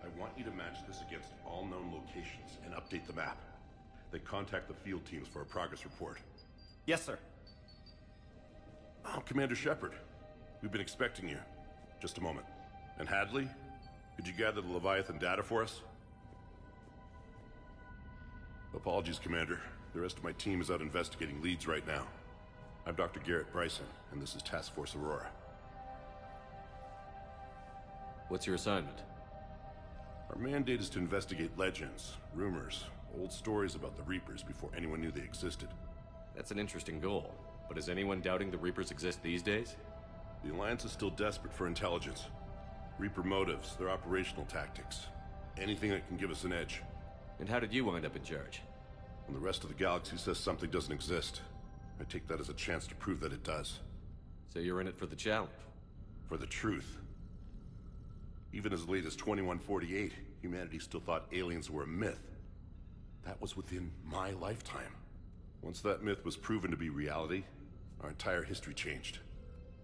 I want you to match this against all known locations and update the map. Then contact the field teams for a progress report. Yes, sir. Oh, Commander Shepard. We've been expecting you. Just a moment. And Hadley? Could you gather the Leviathan data for us? Apologies, Commander. The rest of my team is out investigating leads right now. I'm Dr. Garrett Bryson, and this is Task Force Aurora. What's your assignment? Our mandate is to investigate legends, rumors, old stories about the Reapers before anyone knew they existed. That's an interesting goal, but is anyone doubting the Reapers exist these days? The Alliance is still desperate for intelligence. Reaper motives, their operational tactics. Anything that can give us an edge. And how did you wind up in charge? When the rest of the galaxy says something doesn't exist, I take that as a chance to prove that it does. So you're in it for the challenge? For the truth. Even as late as 2148, humanity still thought aliens were a myth. That was within my lifetime. Once that myth was proven to be reality, our entire history changed.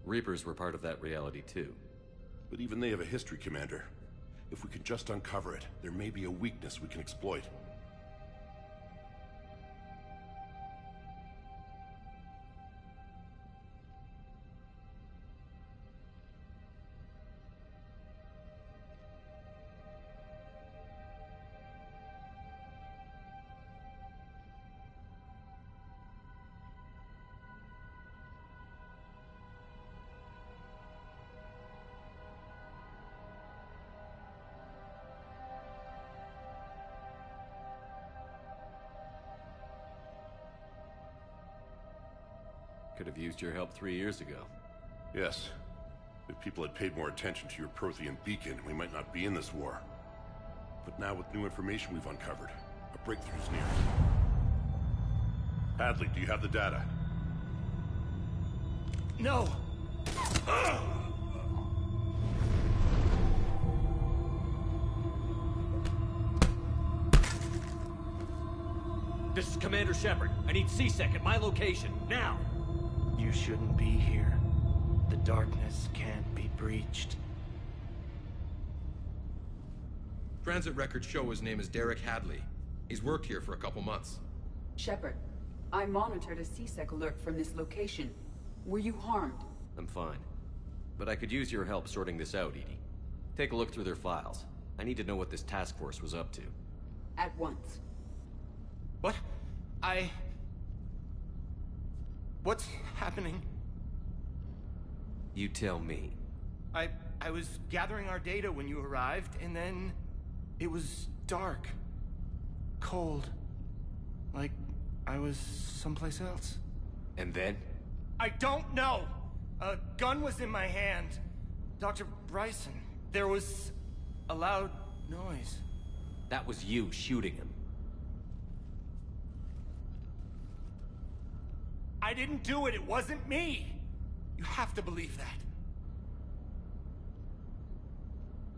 Reapers were part of that reality too. But even they have a history, Commander. If we can just uncover it, there may be a weakness we can exploit. Could have used your help 3 years ago. Yes. If people had paid more attention to your Prothean beacon, we might not be in this war. But now with new information we've uncovered, a breakthrough's near. Hadley, do you have the data? No! This is Commander Shepard. I need C-Sec at my location, now! You shouldn't be here. The darkness can't be breached. Transit records show his name is Derek Hadley. He's worked here for a couple months. Shepard, I monitored a C-Sec alert from this location. Were you harmed? I'm fine. But I could use your help sorting this out, Edie. Take a look through their files. I need to know what this task force was up to. At once. What? What's happening? You tell me. I was gathering our data when you arrived, and then it was dark. Cold. Like I was someplace else. And then? I don't know! A gun was in my hand. Dr. Bryson, there was a loud noise. That was you shooting him. I didn't do it, it wasn't me! You have to believe that.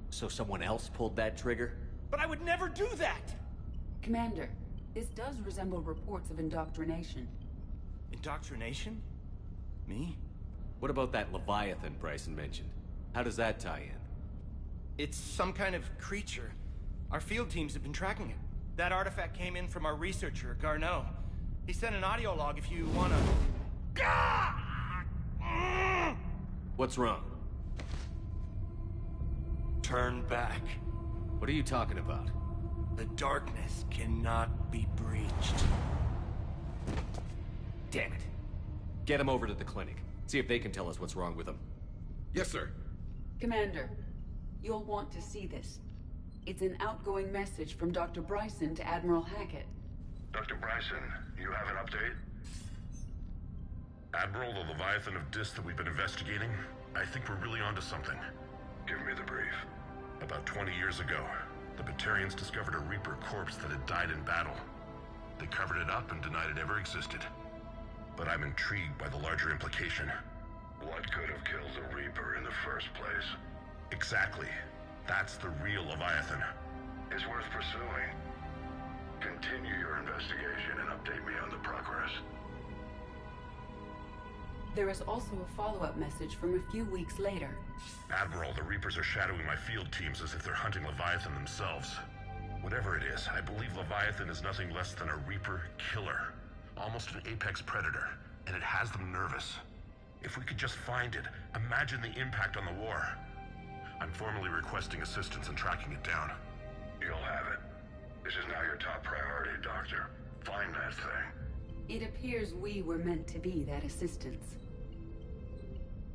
So someone else pulled that trigger? But I would never do that! Commander, this does resemble reports of indoctrination. Indoctrination? Me? What about that Leviathan Bryson mentioned? How does that tie in? It's some kind of creature. Our field teams have been tracking it. That artifact came in from our researcher, Garneau. He sent an audio log if you wanna... What's wrong? Turn back. What are you talking about? The darkness cannot be breached. Damn it. Get him over to the clinic. See if they can tell us what's wrong with him. Yes, sir. Commander, you'll want to see this. It's an outgoing message from Dr. Bryson to Admiral Hackett. Dr. Bryson, you have an update? Admiral, the Leviathan of Dis that we've been investigating, I think we're really onto something. Give me the brief. About 20 years ago, the Batarians discovered a Reaper corpse that had died in battle. They covered it up and denied it ever existed. But I'm intrigued by the larger implication. What could have killed the Reaper in the first place? Exactly. That's the real Leviathan. It's worth pursuing. Continue your investigation and update me on the progress. There is also a follow-up message from a few weeks later. Admiral, the Reapers are shadowing my field teams as if they're hunting Leviathan themselves. Whatever it is, I believe Leviathan is nothing less than a Reaper killer. Almost an apex predator, and it has them nervous. If we could just find it, imagine the impact on the war. I'm formally requesting assistance in tracking it down. You'll have it. This is now your top priority, Doctor. Find that thing. It appears we were meant to be that assistance.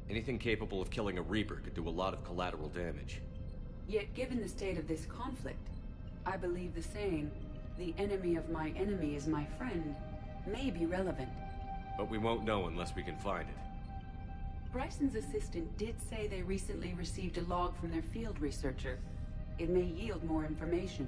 Anything capable of killing a Reaper could do a lot of collateral damage. Yet given the state of this conflict, I believe the saying, "The enemy of my enemy is my friend," may be relevant. But we won't know unless we can find it. Bryson's assistant did say they recently received a log from their field researcher. It may yield more information.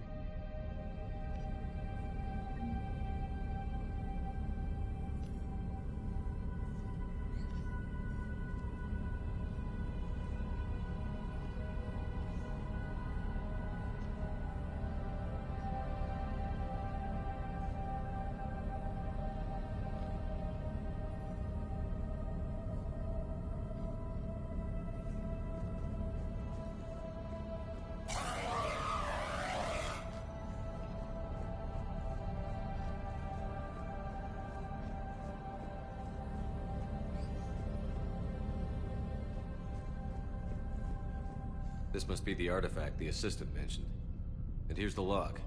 This must be the artifact the assistant mentioned. And here's the log.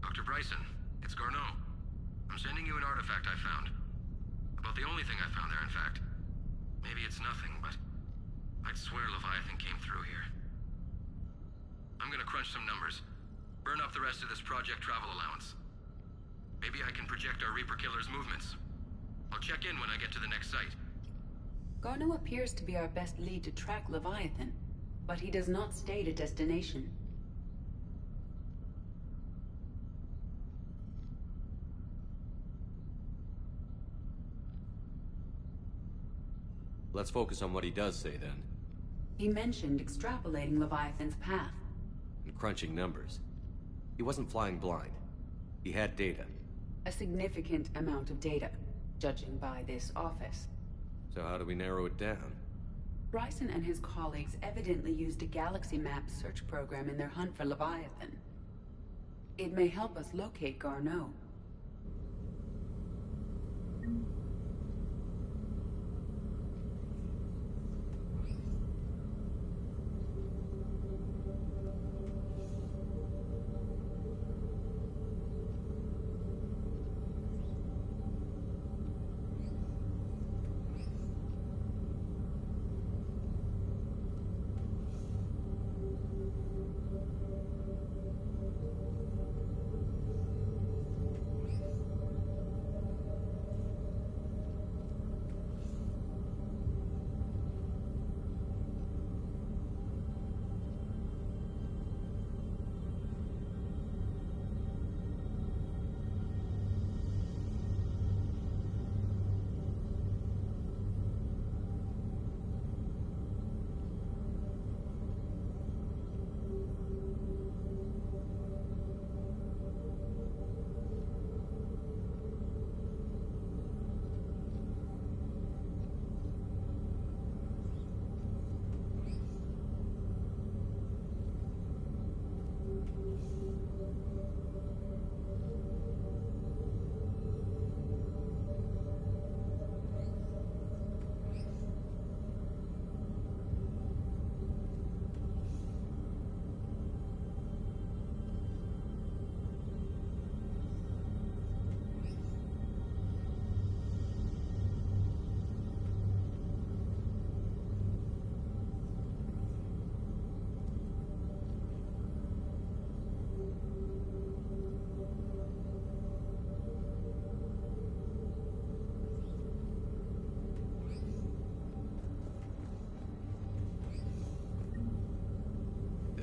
Dr. Bryson, it's Garneau. I'm sending you an artifact I found. About the only thing I found there, in fact. Maybe it's nothing, but I'd swear Leviathan came through here. I'm gonna crunch some numbers. Burn up the rest of this project travel allowance. Maybe I can project our Reaper killer's movements. I'll check in when I get to the next site. Garneau appears to be our best lead to track Leviathan, but he does not state a destination. Let's focus on what he does say then. He mentioned extrapolating Leviathan's path. And crunching numbers. He wasn't flying blind. He had data. A significant amount of data, judging by this office. So how do we narrow it down? Bryson and his colleagues evidently used a galaxy map search program in their hunt for Leviathan. It may help us locate Garneau.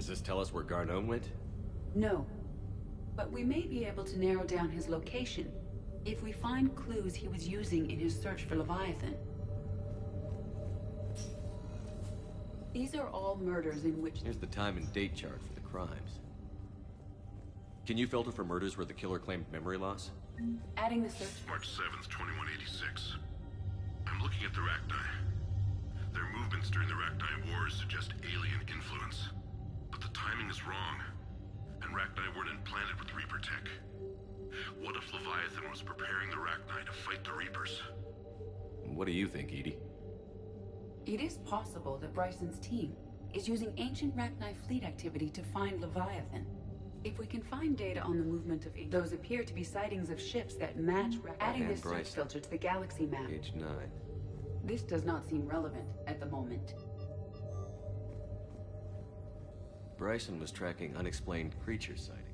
Does this tell us where Garneau went? No. But we may be able to narrow down his location if we find clues he was using in his search for Leviathan. These are all murders in which... Here's the time and date chart for the crimes. Can you filter for murders where the killer claimed memory loss? Adding the search... March 7th, 2186. I'm looking at the Rachni. Their movements during the Rachni Wars suggest alien influence. But the timing is wrong. And Rachni weren't implanted with Reaper tech. What if Leviathan was preparing the Rachni to fight the Reapers? What do you think, Edie? It is possible that Bryson's team is using ancient Rachni fleet activity to find Leviathan. If we can find data on the movement of those appear to be sightings of ships that match adding this search filter to the galaxy map. Page 9. This does not seem relevant at the moment. Bryson was tracking unexplained creature sightings.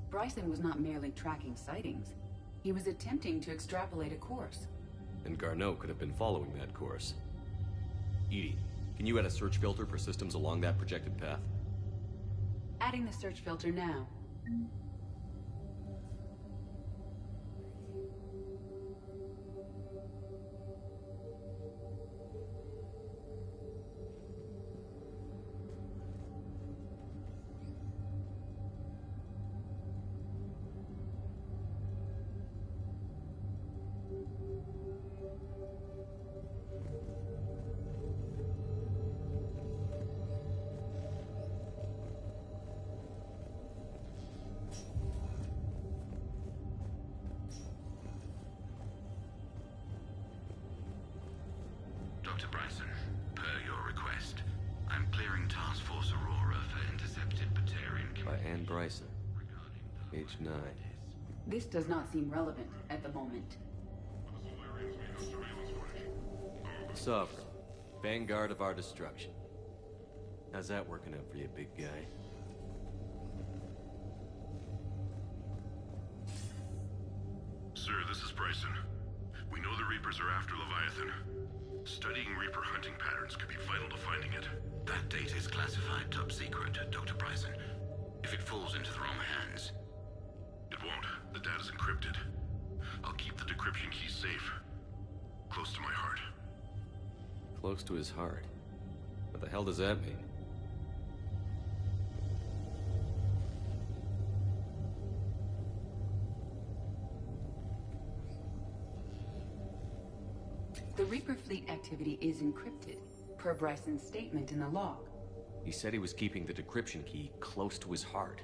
Bryson was not merely tracking sightings. He was attempting to extrapolate a course. And Garneau could have been following that course. Edie, can you add a search filter for systems along that projected path? Adding the search filter now. Dr. Bryson, per your request, I'm clearing Task Force Aurora for intercepted Batarian... By Anne Bryson. Page 9. This does not seem relevant at the moment. Sovereign. Vanguard of our destruction. How's that working out for you, big guy? Sir, this is Bryson. We know the Reapers are after Leviathan. Studying Reaper hunting patterns could be vital to finding it. That data is classified top secret, Dr. Bryson. If it falls into the wrong hands... It won't. The data's encrypted. I'll keep the decryption key safe. Close to my heart. Close to his heart. What the hell does that mean? The Reaper fleet activity is encrypted, per Bryson's statement in the log. He said he was keeping the decryption key close to his heart.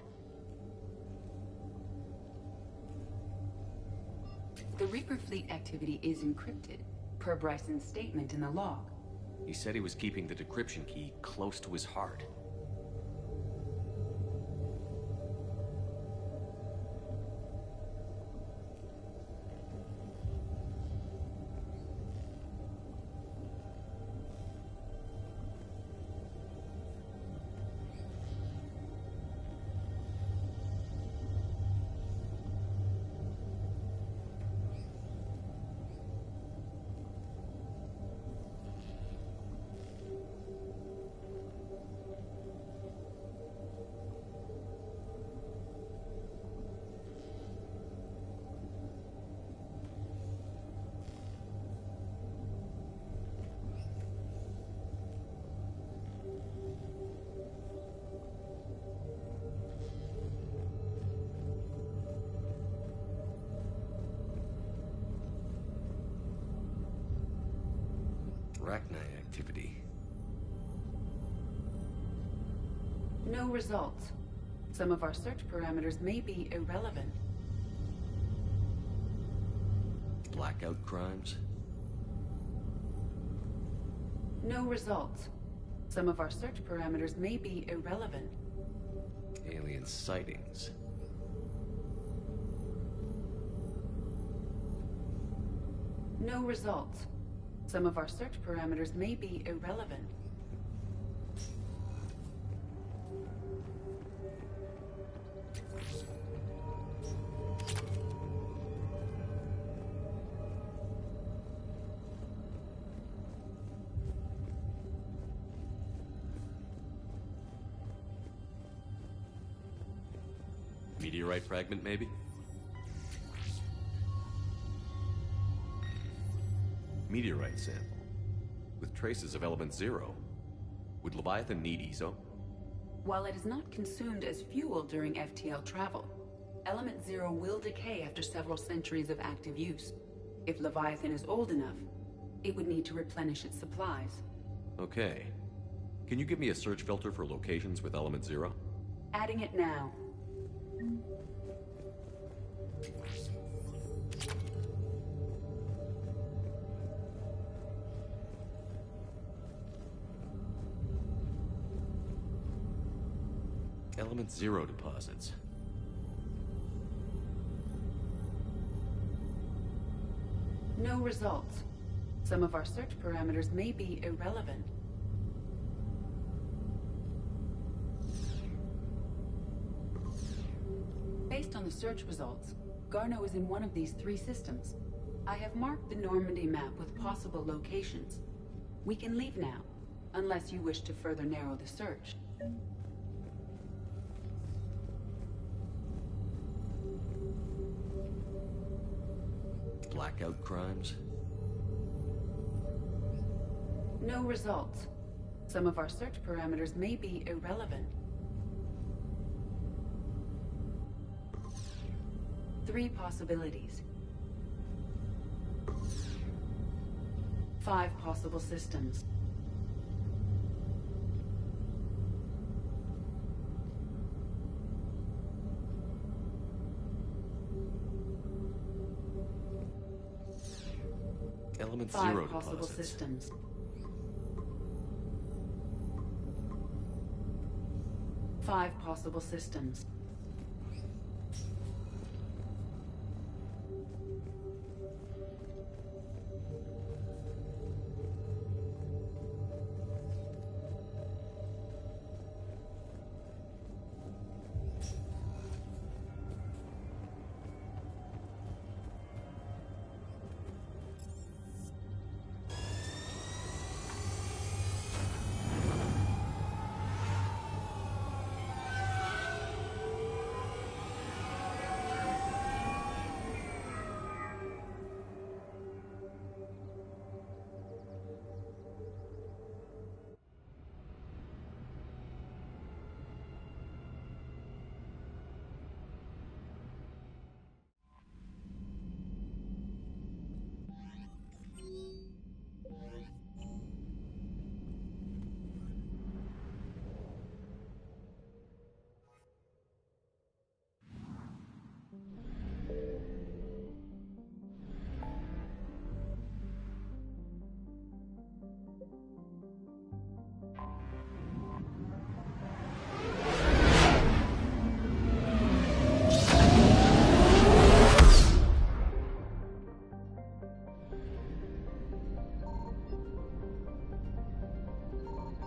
The Reaper fleet activity is encrypted, per Bryson's statement in the log. He said he was keeping the decryption key close to his heart. Rachni activity. No results. Some of our search parameters may be irrelevant. Blackout crimes? No results. Some of our search parameters may be irrelevant. Alien sightings. No results. Some of our search parameters may be irrelevant. Meteorite fragment, maybe? Meteorite sample. With traces of element 0. Would Leviathan need ESO? While it is not consumed as fuel during FTL travel, element 0 will decay after several centuries of active use. If Leviathan is old enough, it would need to replenish its supplies. Okay. Can you give me a search filter for locations with element 0? Adding it now. Element 0 deposits. No results. Some of our search parameters may be irrelevant. Based on the search results, Garneau is in one of these 3 systems. I have marked the Normandy map with possible locations. We can leave now, unless you wish to further narrow the search. Blackout crimes? No results. Some of our search parameters may be irrelevant. 3 possibilities. 5 possible systems. Element 5 0 possible deposits. systems. 5 possible systems.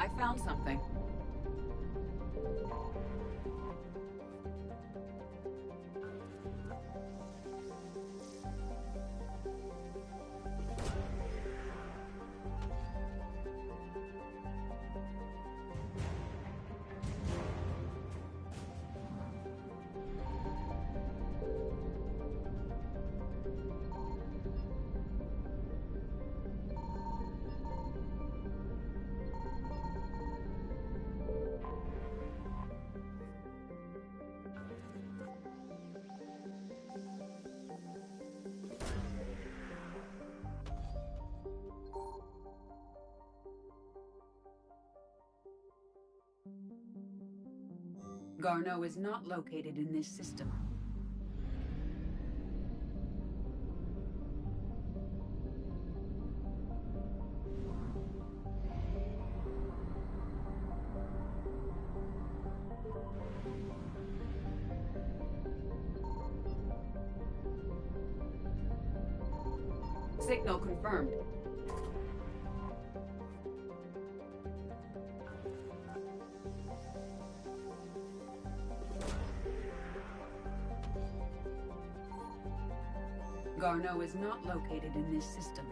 I found something. Garneau is not located in this system. Signal confirmed. Garneau is not located in this system.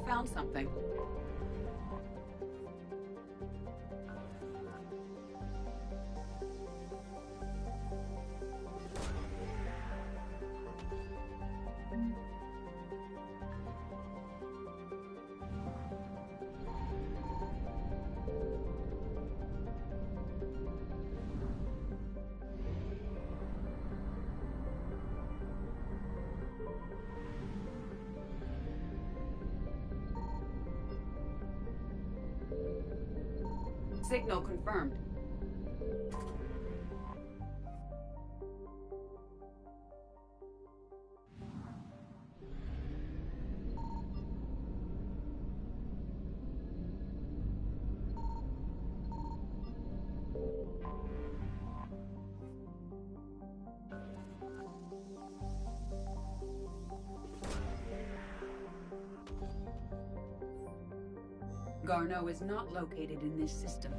found something. Signal confirmed. Garneau is not located in this system.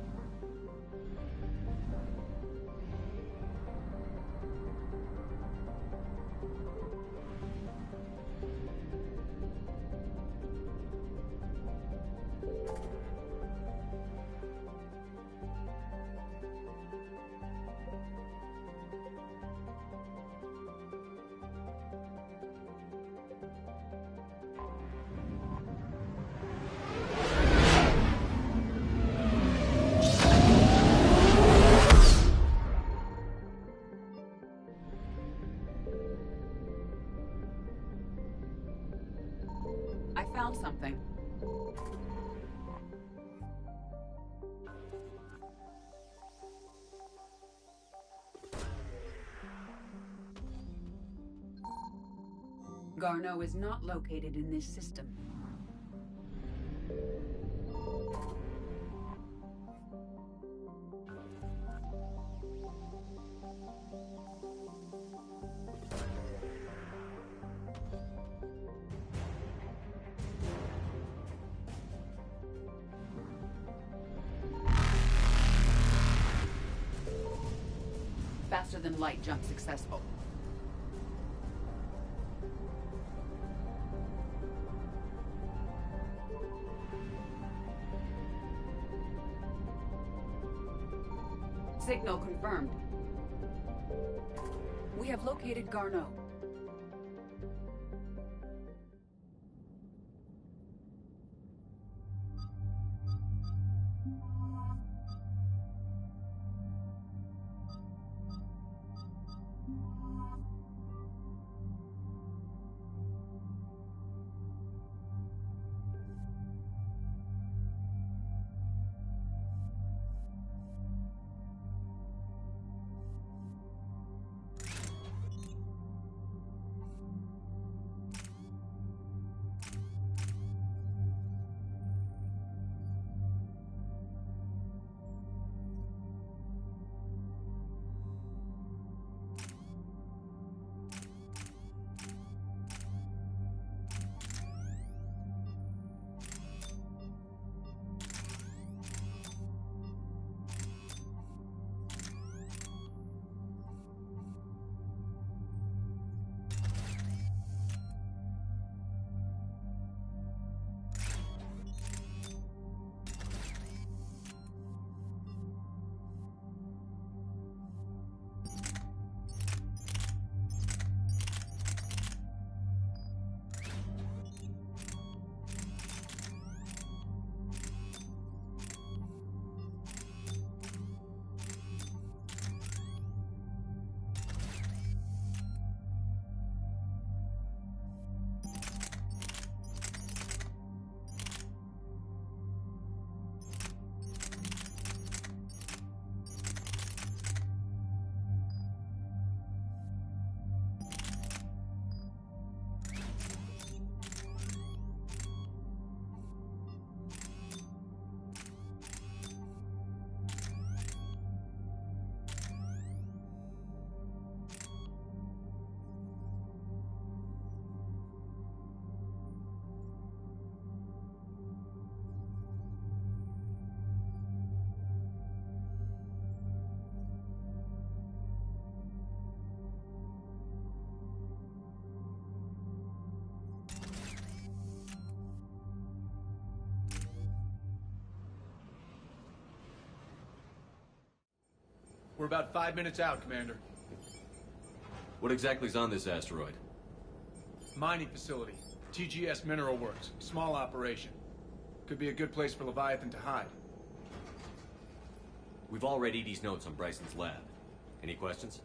I found something. Garneau is not located in this system. Faster than light jump successful. Signal confirmed. We have located Garneau. We're about 5 minutes out, Commander. What exactly is on this asteroid? Mining facility. TGS Mineral Works. Small operation. Could be a good place for Leviathan to hide. We've all read Edie's notes on Bryson's lab. Any questions?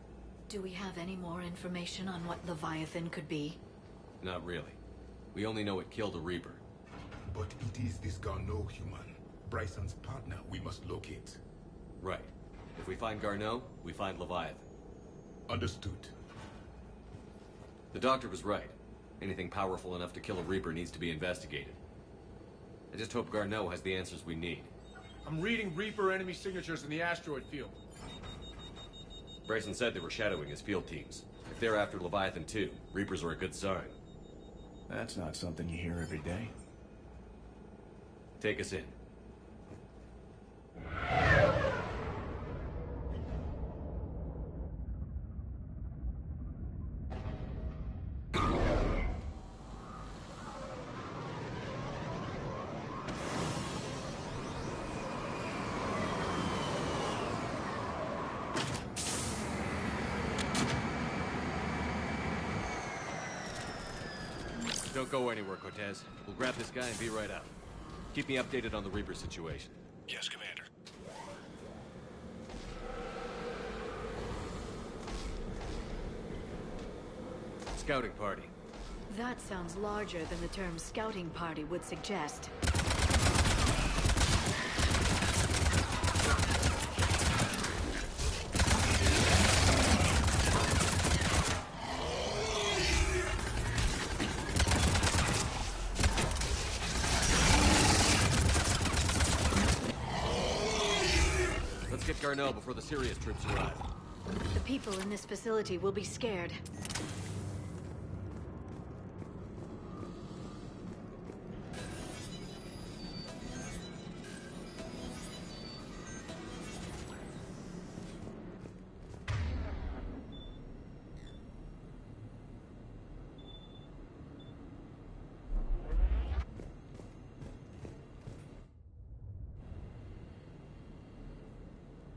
Do we have any more information on what Leviathan could be? Not really. We only know it killed a Reaper. But it is this Garneau human, Bryson's partner, we must locate. Right. If we find Garneau, we find Leviathan. Understood. The doctor was right. Anything powerful enough to kill a Reaper needs to be investigated. I just hope Garneau has the answers we need. I'm reading Reaper enemy signatures in the asteroid field. Bryson said they were shadowing his field teams. If they're after Leviathan too, Reapers are a good sign. That's not something you hear every day. Take us in. Don't go anywhere, Cortez. We'll grab this guy and be right out. Keep me updated on the Reaper situation. Yes, Commander. Scouting party. That sounds larger than the term scouting party would suggest. Let's get Garneau before the serious troops arrive. The people in this facility will be scared.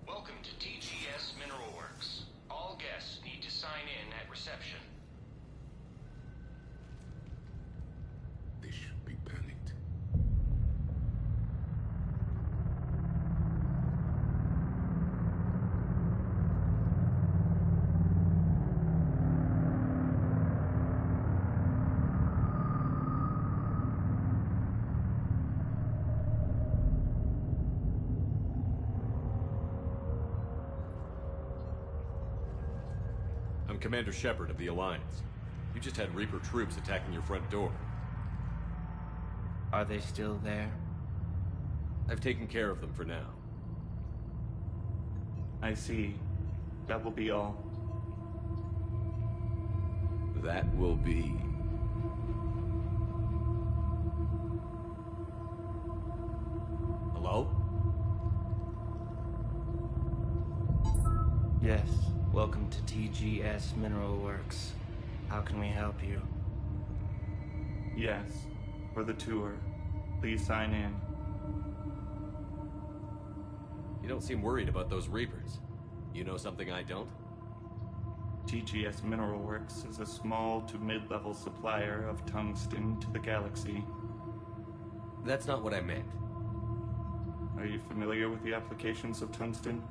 Welcome to TGS Mineral Works. All guests need to sign in at reception. They should be panicked. I'm Commander Shepard of the Alliance. You just had Reaper troops attacking your front door. Are they still there? I've taken care of them for now. I see. That will be all. That will be... Hello? Yes. Welcome to TGS Mineral Works. How can we help you? Yes. For the tour. Please sign in. You don't seem worried about those Reapers. You know something I don't? TGS Mineral Works is a small to mid-level supplier of tungsten to the galaxy. That's not what I meant. Are you familiar with the applications of tungsten?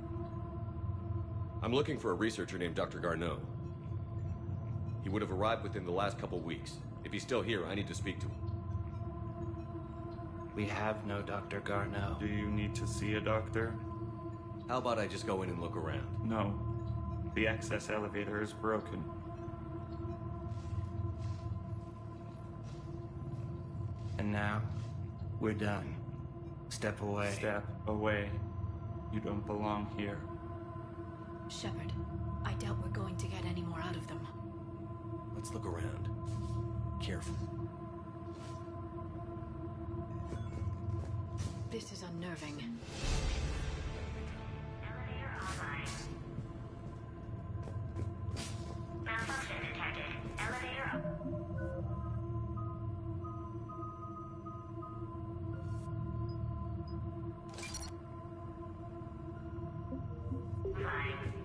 I'm looking for a researcher named Dr. Garneau. He would have arrived within the last couple weeks. If he's still here, I need to speak to him. We have no Dr. Garneau. Do you need to see a doctor? How about I just go in and look around? No. The access elevator is broken. And now, we're done. Step away. Step away. You don't belong here. Shepard, I doubt we're going to get any more out of them. Let's look around. Careful. This is unnerving. Elevator online. Malfunction detected. Elevator up. Fine.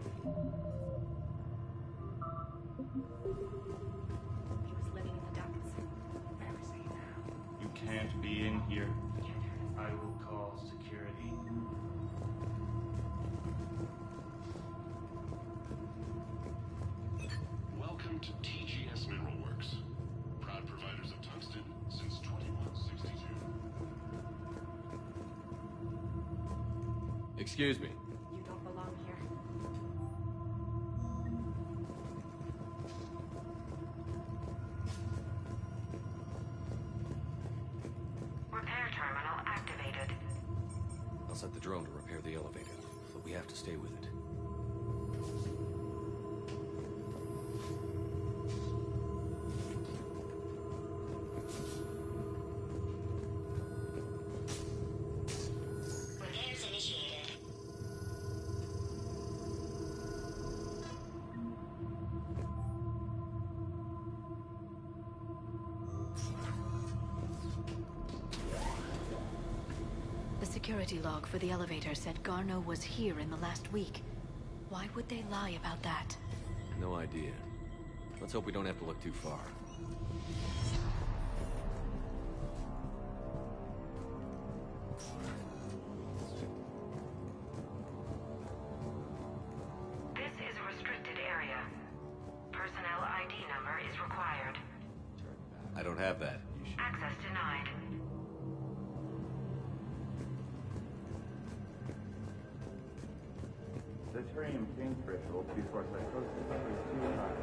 can't be in here. I will call security. Welcome to TGS Mineral Works. Proud providers of tungsten since 2162. Excuse me. You don't belong here. Repair terminal activated. I'll set the drone to repair the elevator, but we have to stay with it. Repairs initiated. The security log for the elevator said Garno was here in the last week. Why would they lie about that? No idea. Let's hope we don't have to look too far. This is a restricted area. Personnel ID number is required. I don't have that. Access denied. The Deuterium pain threshold before psychosis is too high.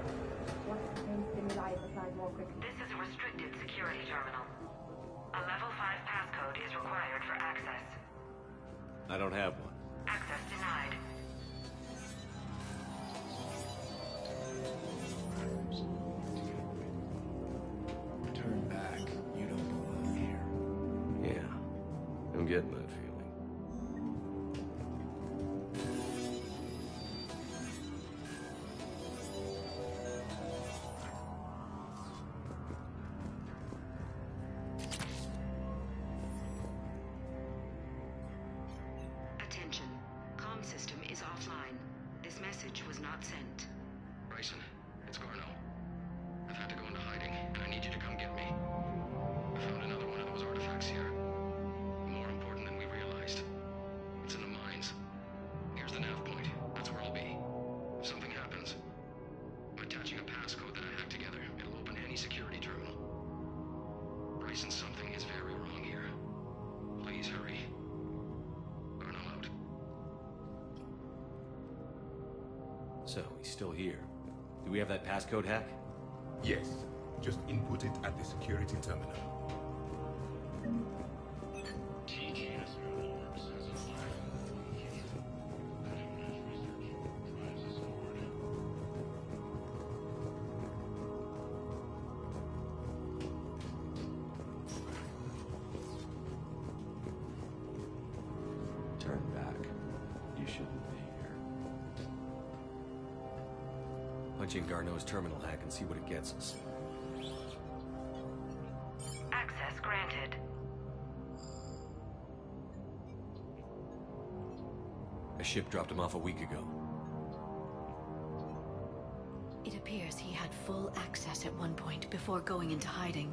What pain stimuli is applied more quickly? This is a restricted security terminal. A level 5 passcode is required for access. I don't have one. Access denied. Turn back. You don't belong here. Yeah. I'm getting that feeling. Attention. Comm system is offline. This message was not sent. Bryson, it's Garno. I've had to go into hiding, and I need you to come get me. I found another one of those artifacts here. More important than we realized. It's in the mines. Here's the nav point. That's where I'll be. If something happens, I'm attaching a passcode that I hacked together. It'll open any security terminal. Bryson, something is very wrong here. Please hurry. Garno out. So, he's still here. Do we have that passcode hack? Yes. Just input it at the security terminal. TGS Mineral Works has a fire. Research drives us forward. Turn back. You shouldn't be here. Punch in Garno's terminal hack and see what it gets us. Access granted. A ship dropped him off a week ago. It appears he had full access at one point before going into hiding.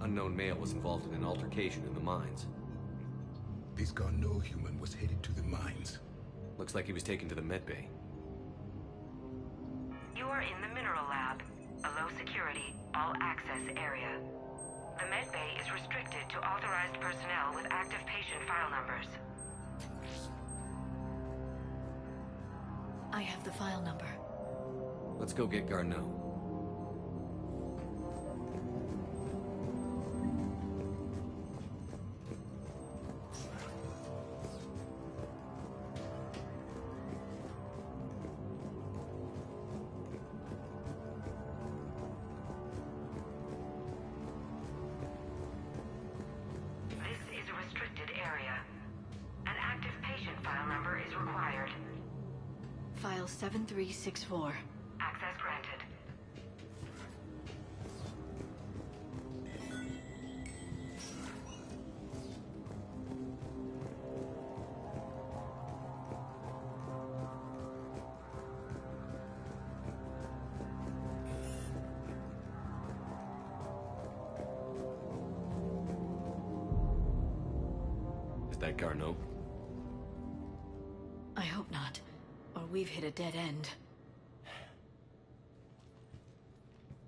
Unknown male was involved in an altercation in the mines. This Garneau human was headed to the mines. Looks like he was taken to the medbay. You are in the mineral lab, a low security, all access area. The medbay is restricted to authorized personnel with active patient file numbers. I have the file number. Let's go get Garneau. This is a restricted area. An active patient file number is required. File 7364. Access granted. that Garneau? I hope not. Or we've hit a dead end.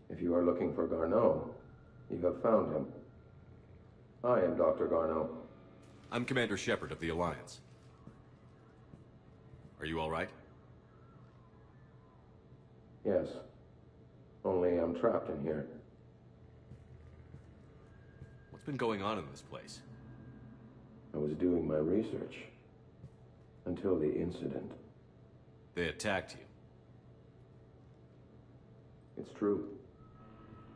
If you are looking for Garneau, you have found him. I am Dr. Garneau. I'm Commander Shepard of the Alliance. Are you all right? Yes. Only I'm trapped in here. What's been going on in this place? I was doing my research. Until the incident. They attacked you. It's true.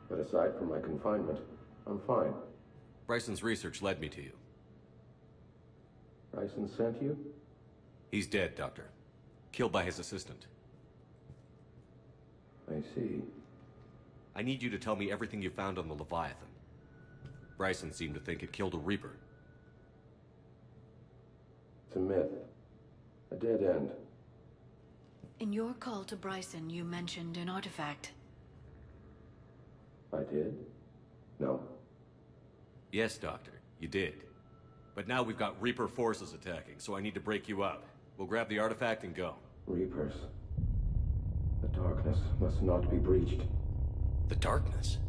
But aside from my confinement, I'm fine. Bryson's research led me to you. Bryson sent you? He's dead, Doctor. Killed by his assistant. I see. I need you to tell me everything you found on the Leviathan. Bryson seemed to think it killed a Reaper. It's a myth. A dead end. In your call to Bryson, you mentioned an artifact. I did? No. Yes, Doctor, you did. But now we've got Reaper forces attacking, so I need to break you up. We'll grab the artifact and go. Reapers. The darkness must not be breached. The darkness?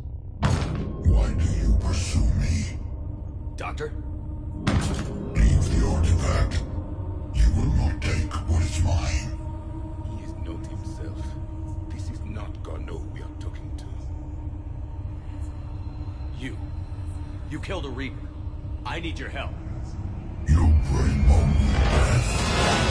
Why do you pursue me? Doctor? Leave the artifact. You will not take what is mine. He is not himself. This is not Garneau we are talking to. You killed a Reaper. I need your help. You bring only death.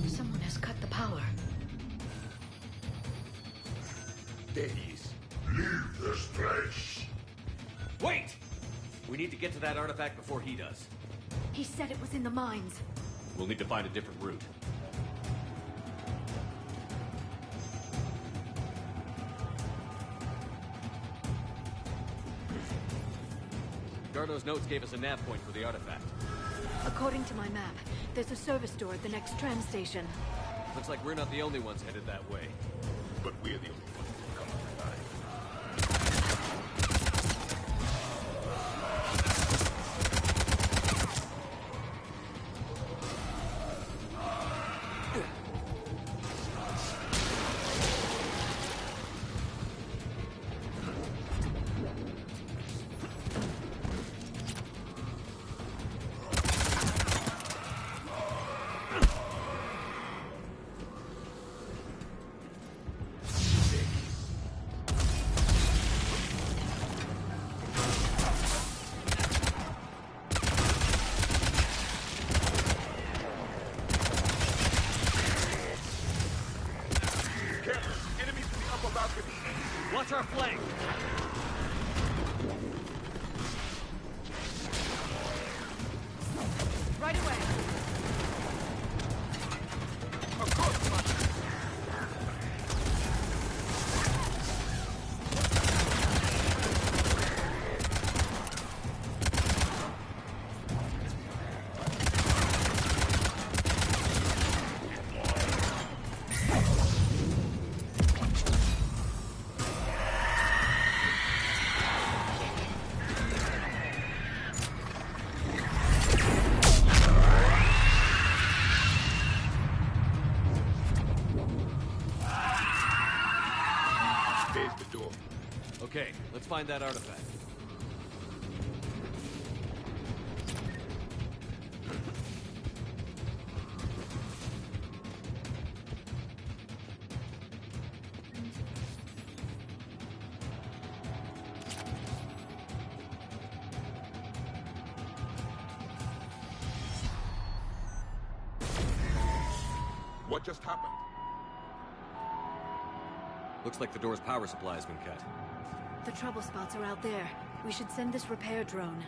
Someone has cut the power. There he is. Leave this place. Wait! We need to get to that artifact before he does. He said it was in the mines. We'll need to find a different route. Garneau's notes gave us a nav point for the artifact. According to my map, there's a service door at the next tram station. Looks like we're not the only ones headed that way. But we're the only ones who come alive. Watch our flank! Right away. Of course, Okay, let's find that artifact. what just happened? Looks like the door's power supply has been cut. The trouble spots are out there. We should send this repair drone.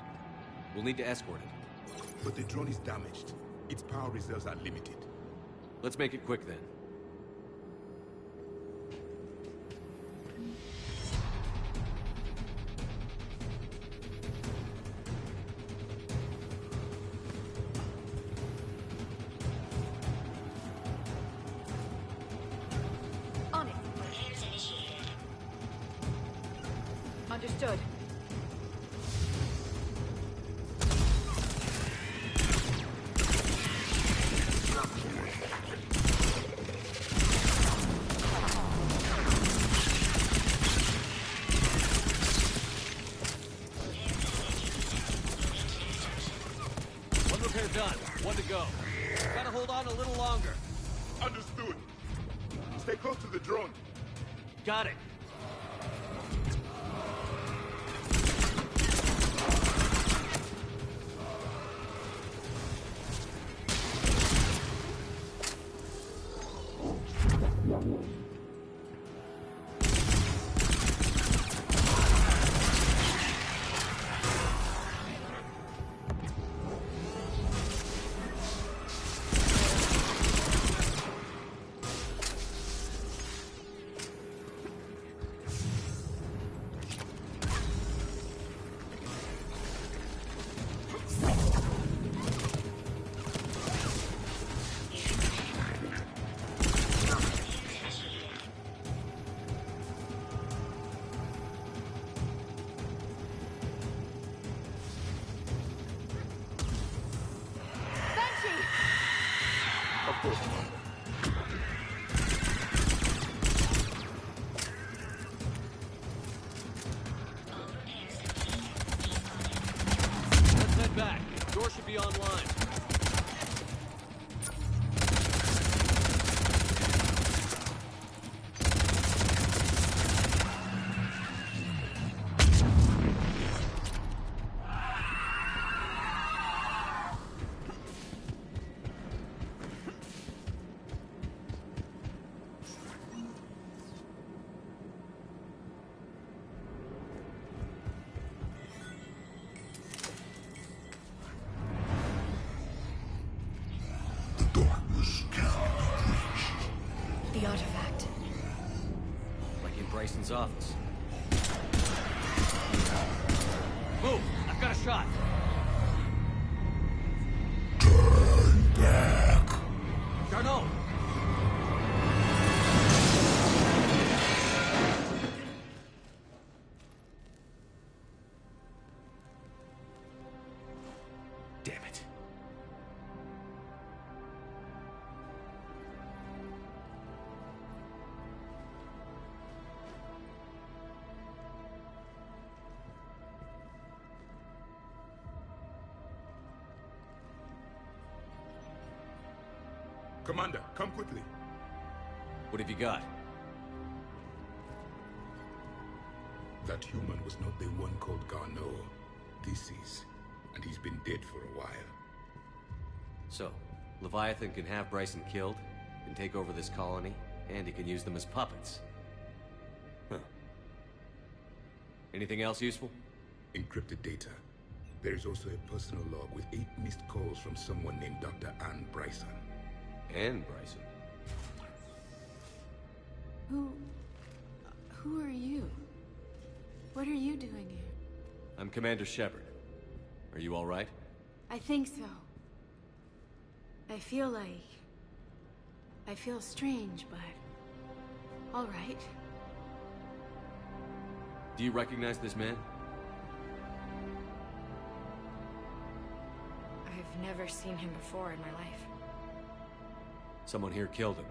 We'll need to escort it. But the drone is damaged. Its power reserves are limited. Let's make it quick then. Understood. One repair done. One to go. Gotta hold on a little longer. Understood. Stay close to the drone. Got it. Let's head back. Door should be online. The artifact. Like in Bryson's office. Move! I've got a shot! Turn back. Garneau! Damn it. Commander, come quickly. What have you got? That human was not the one called Garneau. This is. And he's been dead for a while. So, Leviathan can have Bryson killed, can take over this colony, and he can use them as puppets. Huh. Anything else useful? Encrypted data. There is also a personal log with 8 missed calls from someone named Dr. Ann Bryson. Ann Bryson? Who are you? What are you doing here? I'm Commander Shepard. Are you all right? I think so. I feel strange, but... all right. Do you recognize this man? I've never seen him before in my life. Someone here killed him.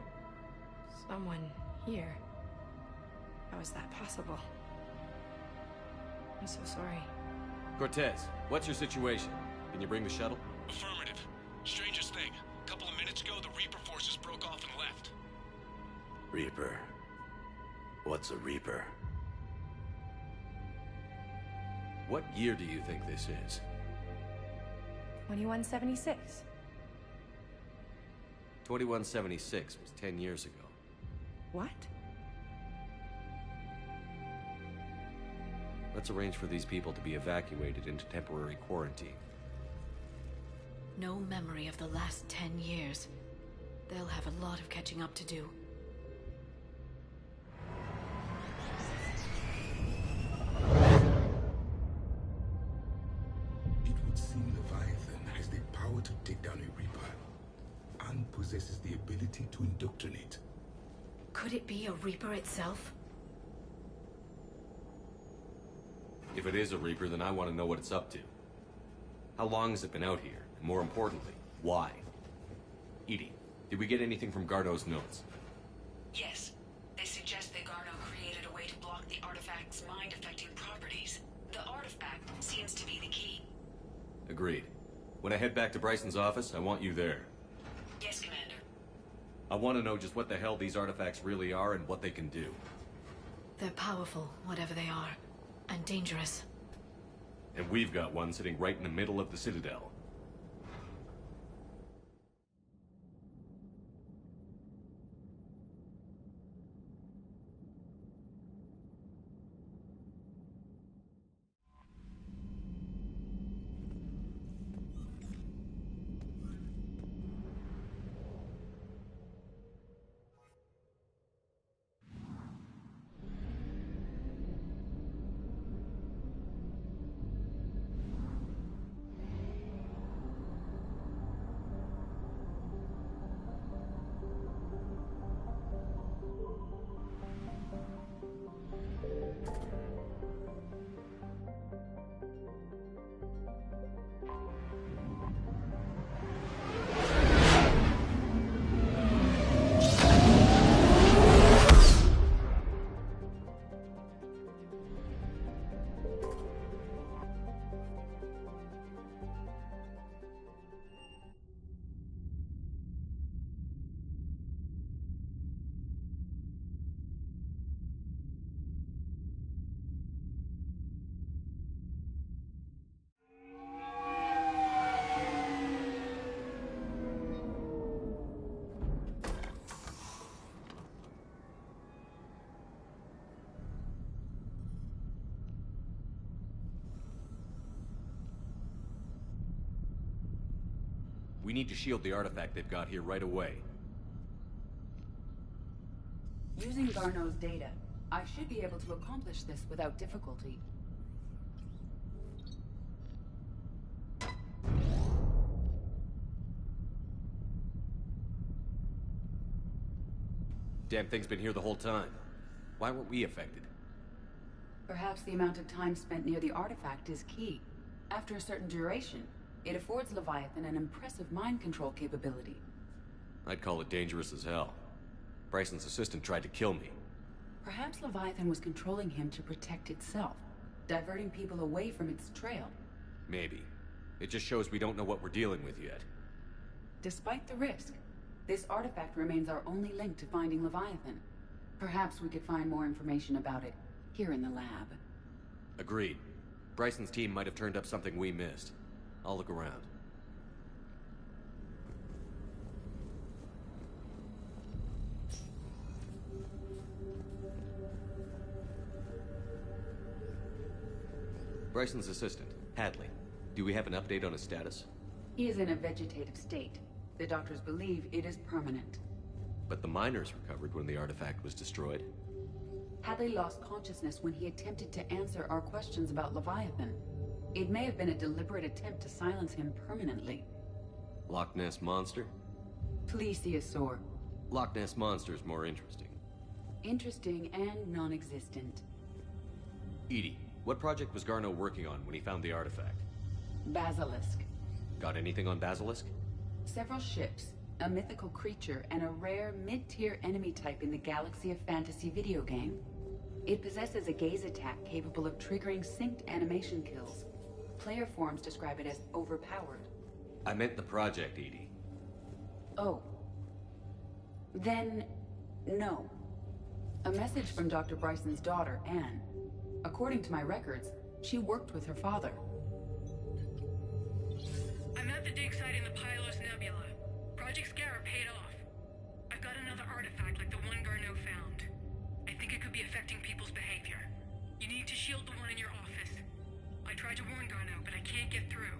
Someone here? How is that possible? I'm so sorry. Cortez, what's your situation? Can you bring the shuttle? Affirmative. Strangest thing. A couple of minutes ago, the Reaper forces broke off and left. Reaper? What's a Reaper? What year do you think this is? 2176. 2176 was 10 years ago. What? Let's arrange for these people to be evacuated into temporary quarantine. No memory of the last 10 years. They'll have a lot of catching up to do. It would seem Leviathan has the power to take down a Reaper, and possesses the ability to indoctrinate. Could it be a Reaper itself? If it is a Reaper, then I want to know what it's up to. How long has it been out here? And more importantly, why? Edie, did we get anything from Garneau's notes? Yes. They suggest that Garneau created a way to block the artifact's mind-affecting properties. The artifact seems to be the key. Agreed. When I head back to Bryson's office, I want you there. Yes, Commander. I want to know just what the hell these artifacts really are and what they can do. They're powerful, whatever they are. And dangerous. And we've got one sitting right in the middle of the Citadel. We need to shield the artifact they've got here right away. Using Garneau's data, I should be able to accomplish this without difficulty. Damn thing's been here the whole time. Why weren't we affected? Perhaps the amount of time spent near the artifact is key. After a certain duration, it affords Leviathan an impressive mind control capability. I'd call it dangerous as hell. Bryson's assistant tried to kill me. Perhaps Leviathan was controlling him to protect itself, diverting people away from its trail. Maybe. It just shows we don't know what we're dealing with yet. Despite the risk, this artifact remains our only link to finding Leviathan. Perhaps we could find more information about it here in the lab. Agreed. Bryson's team might have turned up something we missed. I'll look around. Bryson's assistant, Hadley. Do we have an update on his status? He is in a vegetative state. The doctors believe it is permanent. But the miners recovered when the artifact was destroyed. Hadley lost consciousness when he attempted to answer our questions about Leviathan. It may have been a deliberate attempt to silence him permanently. Loch Ness Monster? Plesiosaur. Loch Ness Monster's more interesting. Interesting and non-existent. Edie, what project was Garneau working on when he found the artifact? Basilisk. Got anything on Basilisk? Several ships, a mythical creature, and a rare mid-tier enemy type in the Galaxy of Fantasy video game. It possesses a gaze attack capable of triggering synced animation kills. Player forums describe it as overpowered. I meant the project, Edie. Oh. Then, no. A message from Dr. Bryson's daughter, Anne. According to my records, she worked with her father. I'm at the dig site in the Pylos Nebula. Project Scarab paid off. I've got another artifact like the one Garneau found. I think it could be affecting people's behavior. You need to shield the one in your office. I tried to warn Garneau, but I can't get through.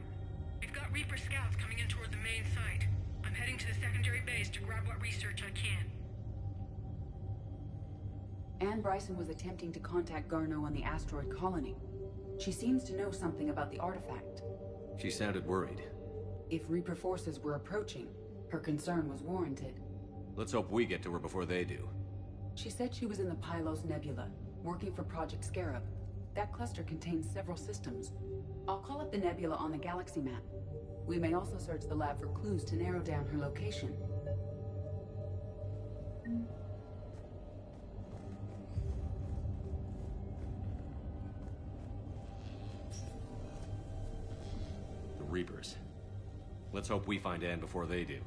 We've got Reaper scouts coming in toward the main site. I'm heading to the secondary base to grab what research I can. Anne Bryson was attempting to contact Garneau on the asteroid colony. She seems to know something about the artifact. She sounded worried. If Reaper forces were approaching, her concern was warranted. Let's hope we get to her before they do. She said she was in the Pylos Nebula, working for Project Scarab. That cluster contains several systems. I'll call up the nebula on the galaxy map. We may also search the lab for clues to narrow down her location. The Reapers. Let's hope we find Anne before they do.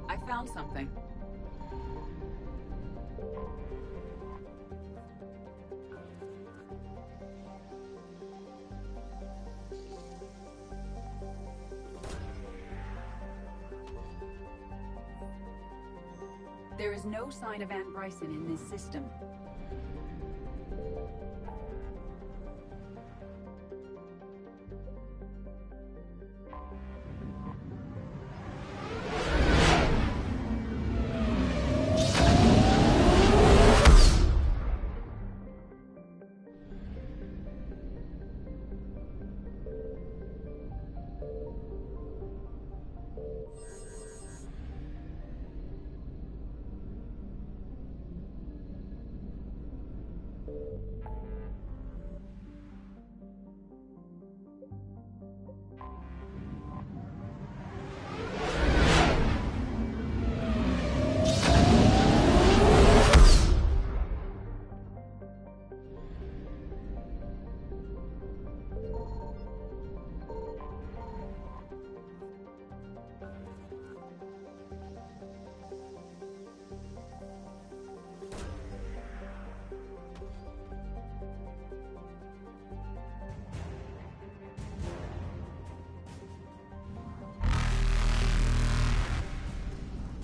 I found something. There is no sign of Anne Bryson in this system.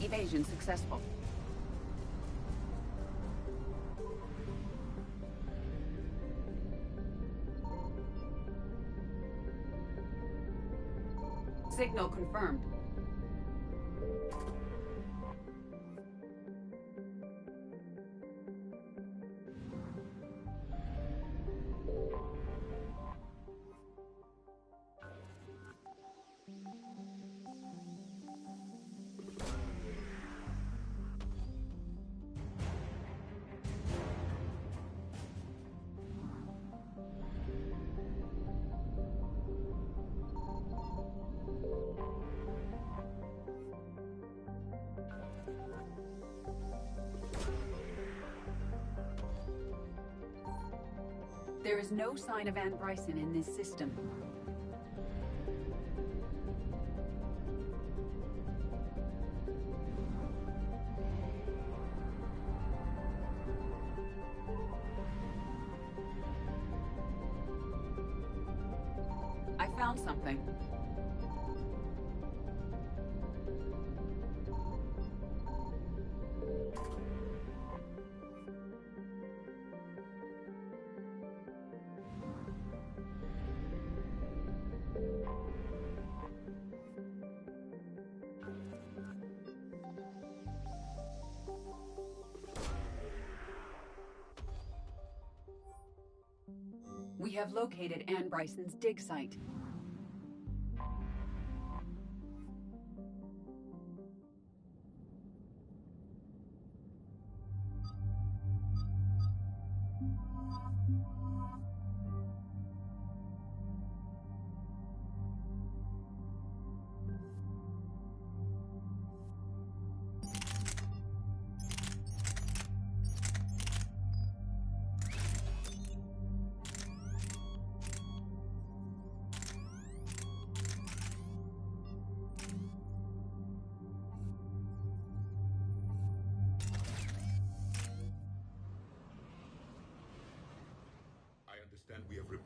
Evasion successful. Signal confirmed. There is no sign of Anne Bryson in this system. I found something. We have located Anne Bryson's dig site.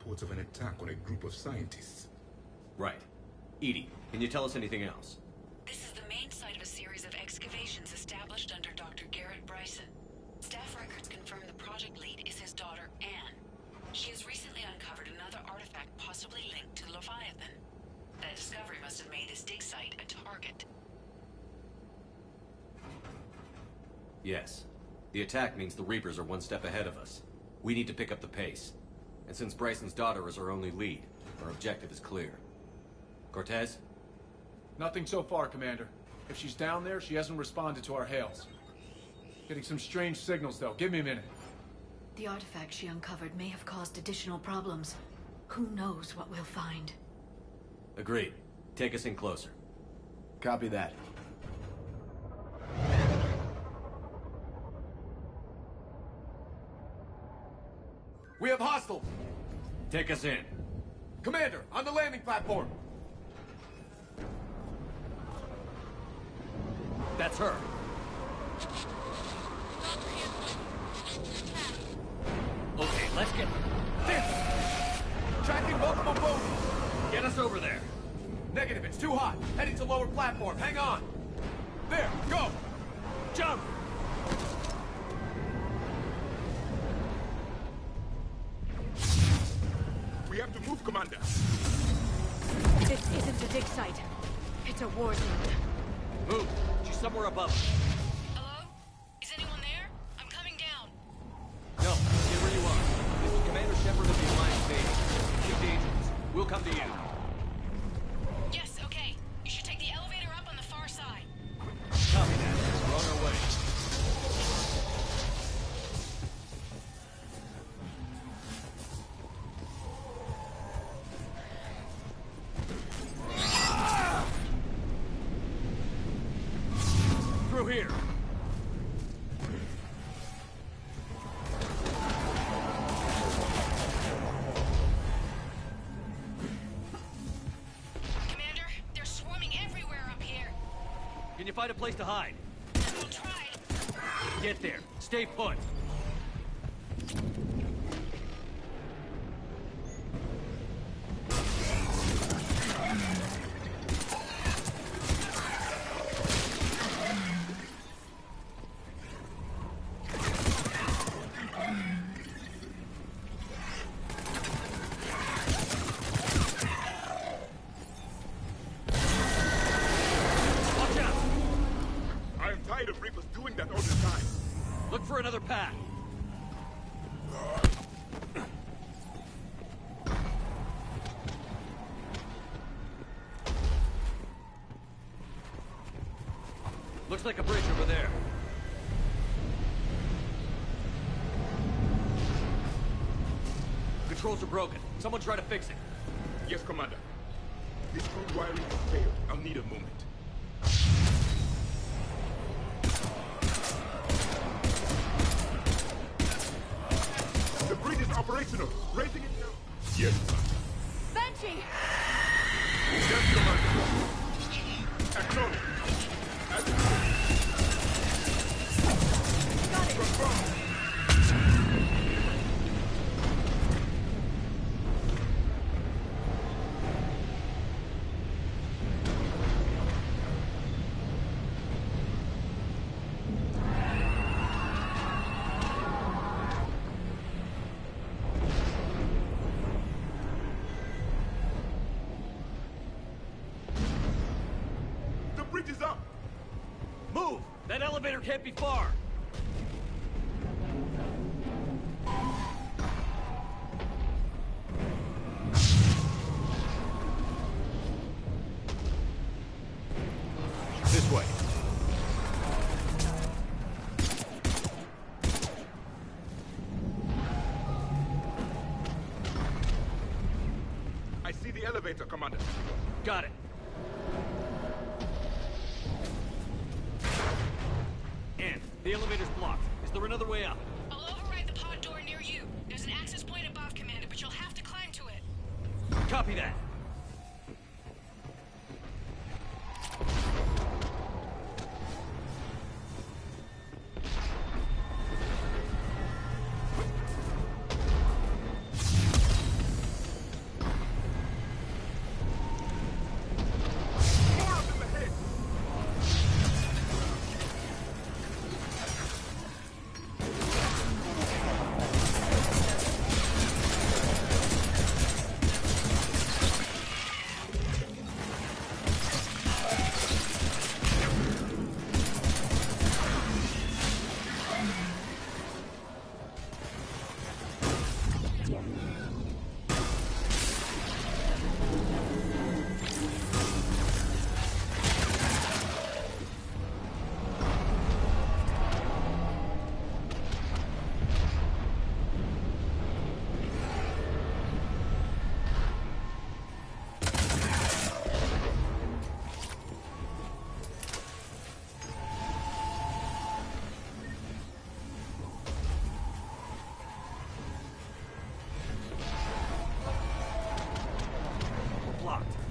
reports of an attack on a group of scientists. Right. Edie, can you tell us anything else? This is the main site of a series of excavations established under Dr. Garrett Bryson. Staff records confirm the project lead is his daughter, Anne. She has recently uncovered another artifact possibly linked to Leviathan. That discovery must have made his dig site a target. Yes. The attack means the Reapers are one step ahead of us. We need to pick up the pace. And since Bryson's daughter is our only lead, our objective is clear. Cortez? Nothing so far, Commander. If she's down there, she hasn't responded to our hails. Getting some strange signals, though. Give me a minute. The artifact she uncovered may have caused additional problems. Who knows what we'll find? Agreed. Take us in closer. Copy that. We have hostiles! Take us in. Commander, on the landing platform! That's her. Okay, let's get... Tracking multiple boats! Get us over there. Negative, it's too hot. Heading to lower platform. Hang on. There, go! Jump! We have to move, Commander. This isn't a dig site. It's a war zone. Move. She's somewhere above us. Hello? Is anyone there? I'm coming down. No, stay where you are. This is Commander Shepard of the Alliance Navy. Keep dangerous. We'll come to you. Yes, okay. You should take the elevator up on the far side. Copy that. We're on our way. Through here. Commander, they're swarming everywhere up here. Can you find a place to hide? We'll try. Get there. Stay put. Watch out! I am tired of Reapers doing that all the time. Look for another path. Looks like a bridge over there. Controls are broken. Someone try to fix it. Yes, Commander. This crude wiring has failed. I'll need a moment. The bridge is operational. Raising it now. Yes, sir. Banshee! Yes, Commander. Acknowledge. Got it! Confirm. The bridge is up. Move! That elevator can't be far. This way. I see the elevator, Commander. Got it. Ann, the elevator's blocked. Is there another way up? I'll override the pod door near you. There's an access point above, Commander, but you'll have to climb to it. Copy that.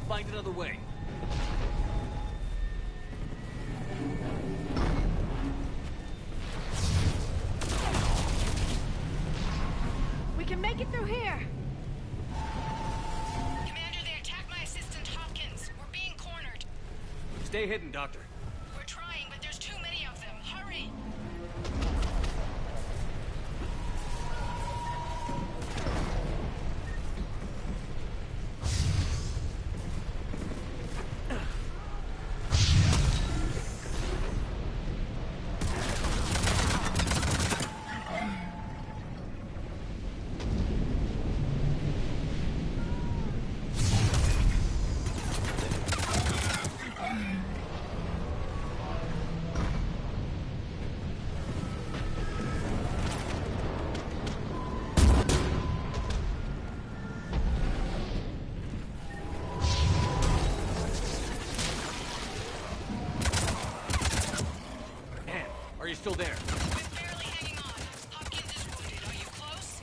Find another way. We can make it through here. Commander, they attacked my assistant Hopkins. We're being cornered. Stay hidden, Doctor. We're trying, but there's too many of them. Hurry! Are you still there? We're barely hanging on. Hopkins is wounded. Are you close?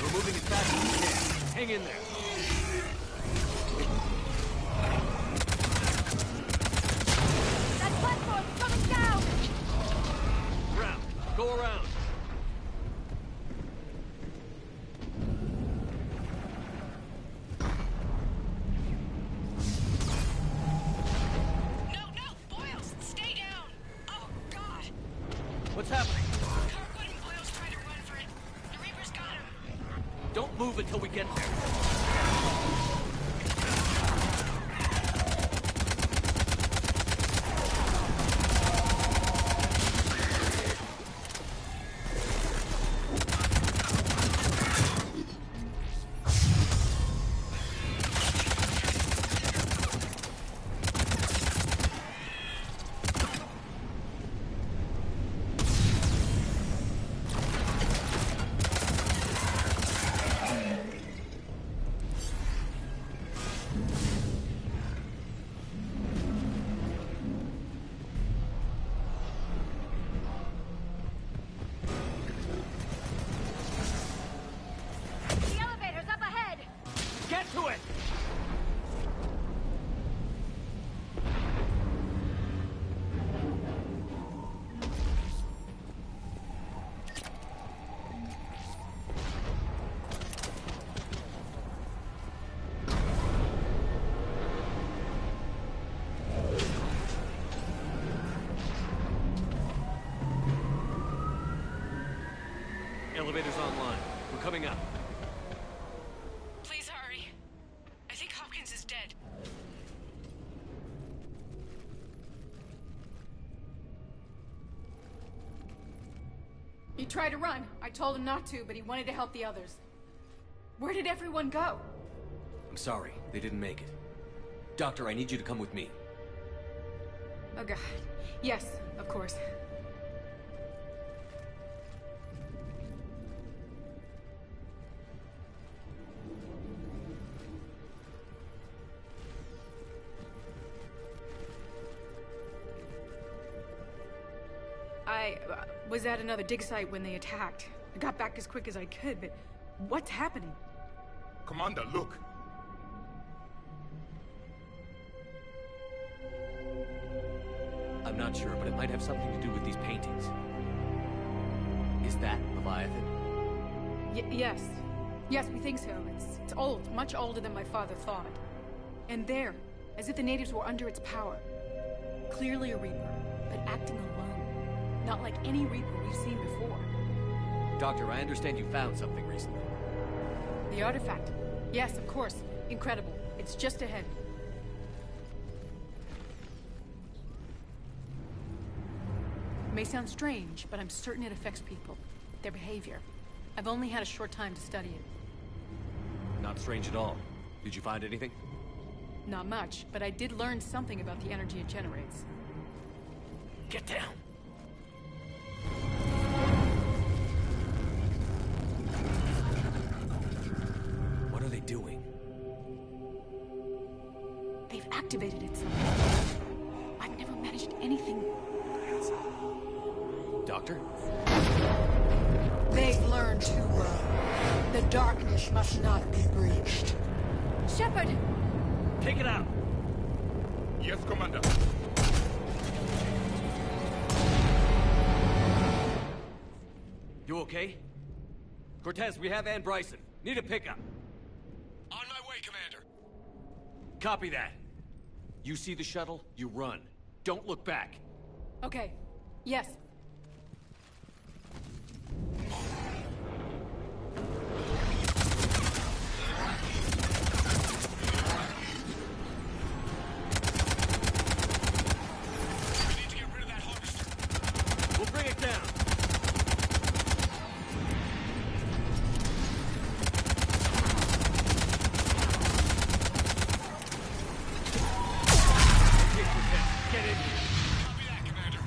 We're moving as fast as we can. Hang in there. That platform's coming down! Round. Go around. What's happening? Kirkwood and Boyle's trying to run for it. The Reaper's got him. Don't move until we get there. Elevator's online. We're coming up. Please hurry. I think Hopkins is dead. He tried to run. I told him not to, but he wanted to help the others. Where did everyone go? I'm sorry. They didn't make it. Doctor, I need you to come with me. Oh god. Yes, of course. I was at another dig site when they attacked. I got back as quick as I could, but what's happening? Commander, look! I'm not sure, but it might have something to do with these paintings. Is that Leviathan? Yes. Yes, we think so. It's old, much older than my father thought. And there, as if the natives were under its power. Clearly a Reaper, but acting alone. Not like any Reaper we've seen before. Doctor, I understand you found something recently. The artifact. Yes, of course. Incredible. It's just ahead. It may sound strange, but I'm certain it affects people. Their behavior. I've only had a short time to study it. Not strange at all. Did you find anything? Not much, but I did learn something about the energy it generates. Get down! What are they doing? They've activated it somehow. I've never managed anything. Doctor? They've learned too well. The darkness must not be breached. Shepard! Take it out! Yes, Commander. You okay? Cortez, we have Ann Bryson. Need a pickup. On my way, Commander. Copy that. You see the shuttle, you run. Don't look back. Okay. Yes. We need to get rid of that harvester. We'll bring it down. Okay, Cortez, get in here. Copy that, Commander.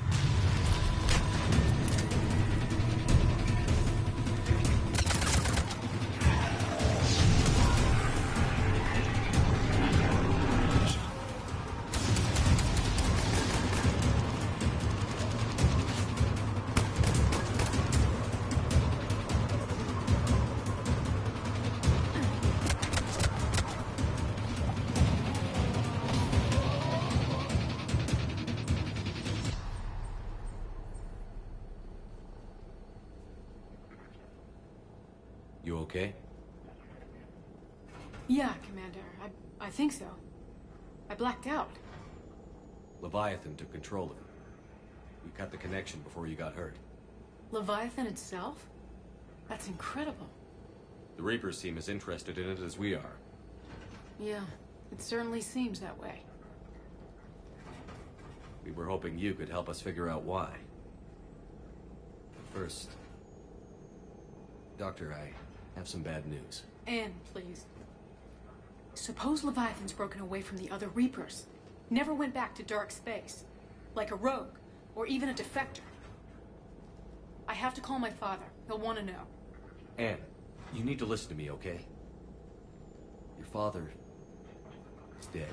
You okay? Yeah, Commander. I think so. I blacked out. Leviathan took control of him. We cut the connection before you got hurt. Leviathan itself? That's incredible. The Reapers seem as interested in it as we are. Yeah, it certainly seems that way. We were hoping you could help us figure out why. But first... Doctor, I have some bad news. Anne, please. Suppose Leviathan's broken away from the other Reapers. Never went back to dark space. Like a rogue, or even a defector. I have to call my father. He'll want to know. Anne, you need to listen to me, okay? Your father is dead.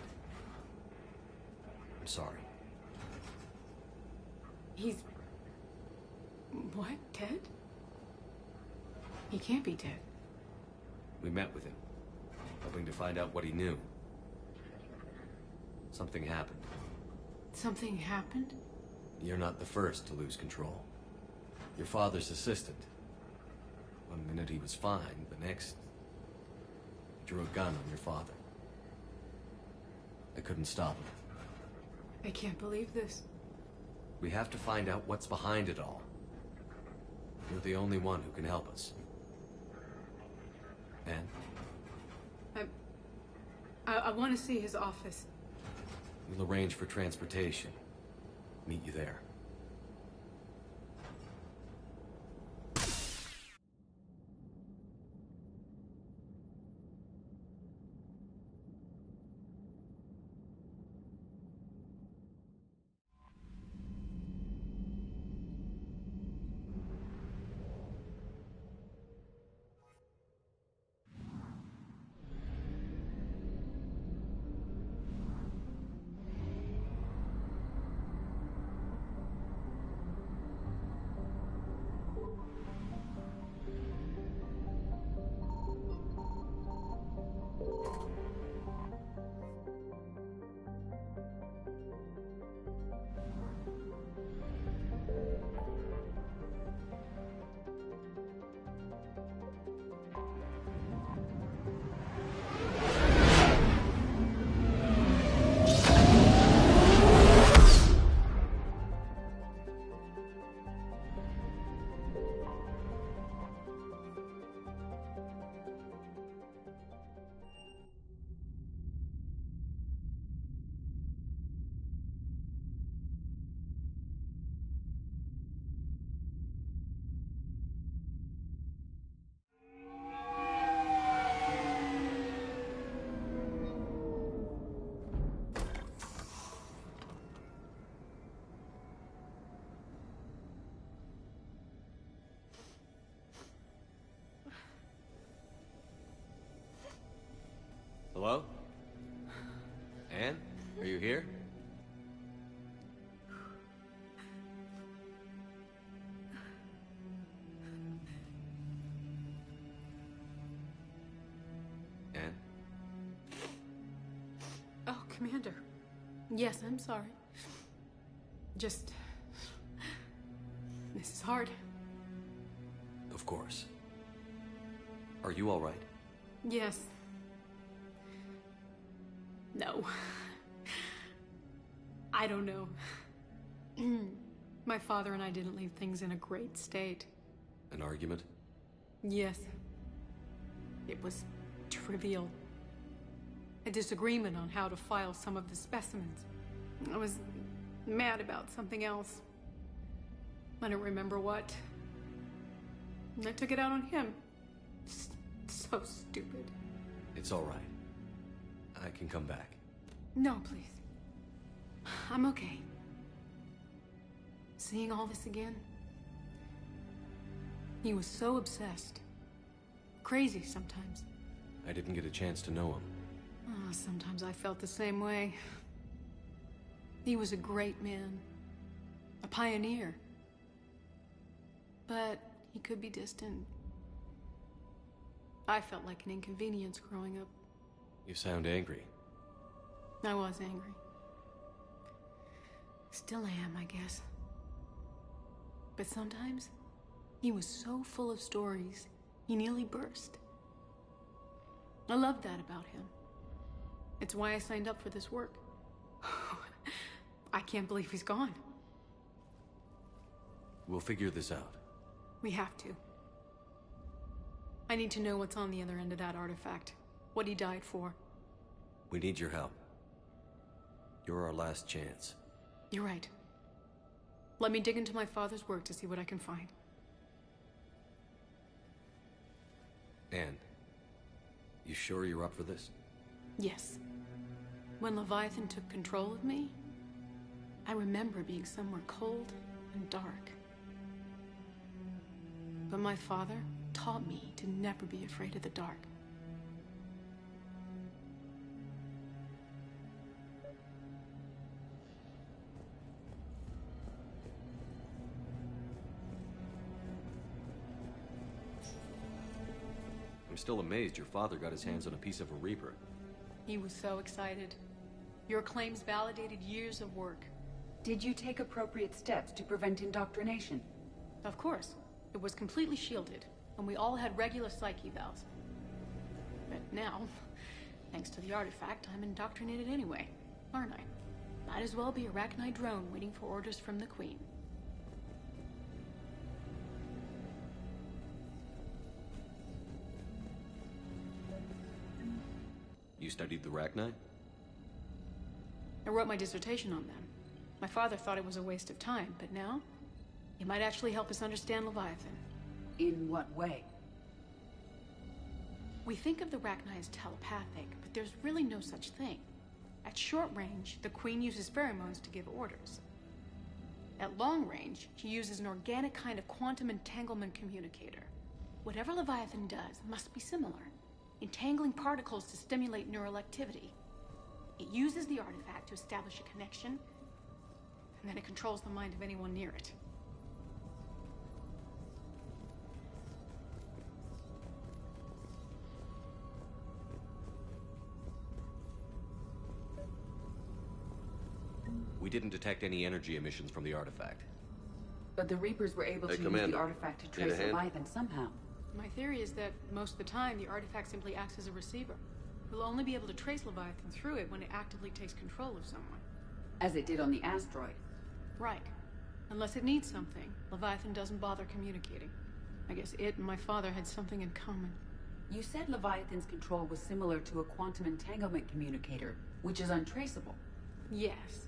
I'm sorry. He's... What? Dead? He can't be dead. We met with him, hoping to find out what he knew. Something happened. Something happened? You're not the first to lose control. Your father's assistant. One minute he was fine, the next... he drew a gun on your father. I couldn't stop him. I can't believe this. We have to find out what's behind it all. You're the only one who can help us. Anne? I want to see his office. We'll arrange for transportation. Meet you there. Hello? Anne? Are you here? Anne? Commander. Yes, I'm sorry. Just... This is hard. Of course. Are you all right? Yes. No. I don't know. My father and I didn't leave things in a great state. An argument? Yes. It was trivial. A disagreement on how to file some of the specimens. I was mad about something else. I don't remember what. And I took it out on him. So stupid. It's all right. I can come back. No, please. I'm okay. Seeing all this again? He was so obsessed. Crazy sometimes. I didn't get a chance to know him. Oh, sometimes I felt the same way. He was a great man. A pioneer. But he could be distant. I felt like an inconvenience growing up. You sound angry. I was angry. Still am, I guess. But sometimes, he was so full of stories, he nearly burst. I loved that about him. It's why I signed up for this work. I can't believe he's gone. We'll figure this out. We have to. I need to know what's on the other end of that artifact. What he died for. We need your help. You're our last chance. You're right. Let me dig into my father's work to see what I can find. Anne, you sure you're up for this? Yes. When Leviathan took control of me, I remember being somewhere cold and dark. But my father taught me to never be afraid of the dark. I'm still amazed your father got his hands on a piece of a Reaper. He was so excited. Your claims validated years of work. Did you take appropriate steps to prevent indoctrination? Of course. It was completely shielded, and we all had regular psyche valves. But now, thanks to the artifact, I'm indoctrinated anyway, aren't I? Might as well be a Arachnite drone waiting for orders from the Queen. You studied the Arachnite? I wrote my dissertation on them. My father thought it was a waste of time, but now, it might actually help us understand Leviathan. In what way? We think of the Arachnite as telepathic, but there's really no such thing. At short range, the Queen uses pheromones to give orders. At long range, she uses an organic kind of quantum entanglement communicator. Whatever Leviathan does must be similar, entangling particles to stimulate neural activity. It uses the artifact to establish a connection, and then it controls the mind of anyone near it. We didn't detect any energy emissions from the artifact. But the Reapers were able to use the artifact to trace Leviathan somehow. My theory is that most of the time, the artifact simply acts as a receiver. We'll only be able to trace Leviathan through it when it actively takes control of someone. As it did on the asteroid. Right. Unless it needs something, Leviathan doesn't bother communicating. I guess it and my father had something in common. You said Leviathan's control was similar to a quantum entanglement communicator, which is untraceable. Yes.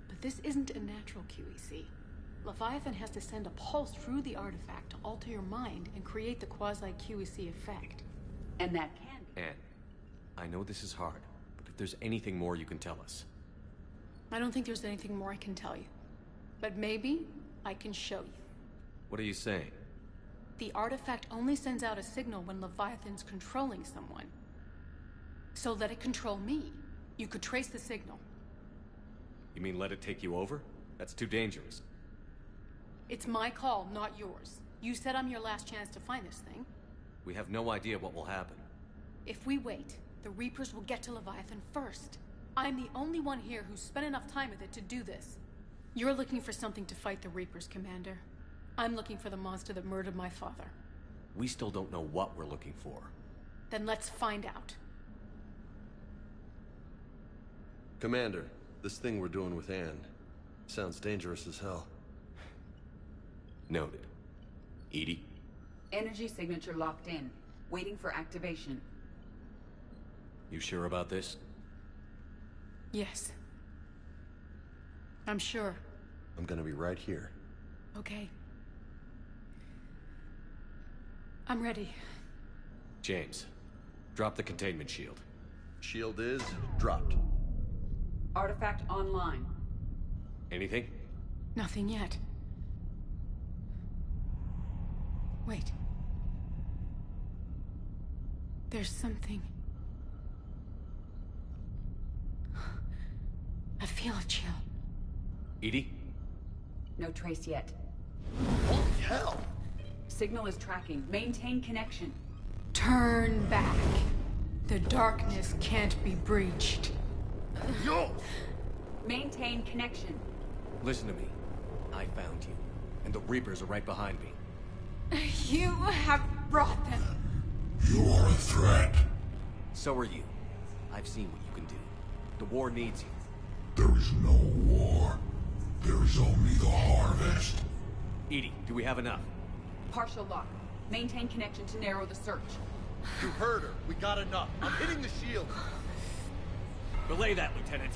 But this isn't a natural QEC. Leviathan has to send a pulse through the artifact to alter your mind and create the quasi-QEC effect. And that can be... Anne, I know this is hard, but if there's anything more you can tell us. I don't think there's anything more I can tell you. But maybe I can show you. What are you saying? The artifact only sends out a signal when Leviathan's controlling someone. So let it control me. You could trace the signal. You mean let it take you over? That's too dangerous. It's my call, not yours. You said I'm your last chance to find this thing. We have no idea what will happen. If we wait, the Reapers will get to Leviathan first. I'm the only one here who's spent enough time with it to do this. You're looking for something to fight the Reapers, Commander. I'm looking for the monster that murdered my father. We still don't know what we're looking for. Then let's find out. Commander, this thing we're doing with Anne sounds dangerous as hell. Noted. Edie? Energy signature locked in. Waiting for activation. You sure about this? Yes. I'm sure. I'm gonna be right here. Okay. I'm ready. James, drop the containment shield. Shield is dropped. Artifact online. Anything? Nothing yet. Wait. There's something. I feel a chill. Edie? No trace yet. Holy hell! Signal is tracking. Maintain connection. Turn back. The darkness can't be breached. Yo! Maintain connection. Listen to me. I found you, and the Reapers are right behind me. You have brought them. You are a threat. So are you. I've seen what you can do. The war needs you. There is no war. There is only the harvest. Edie, do we have enough? Partial lock. Maintain connection to narrow the search. You heard her. We got enough. I'm hitting the shield. Relay that, Lieutenant.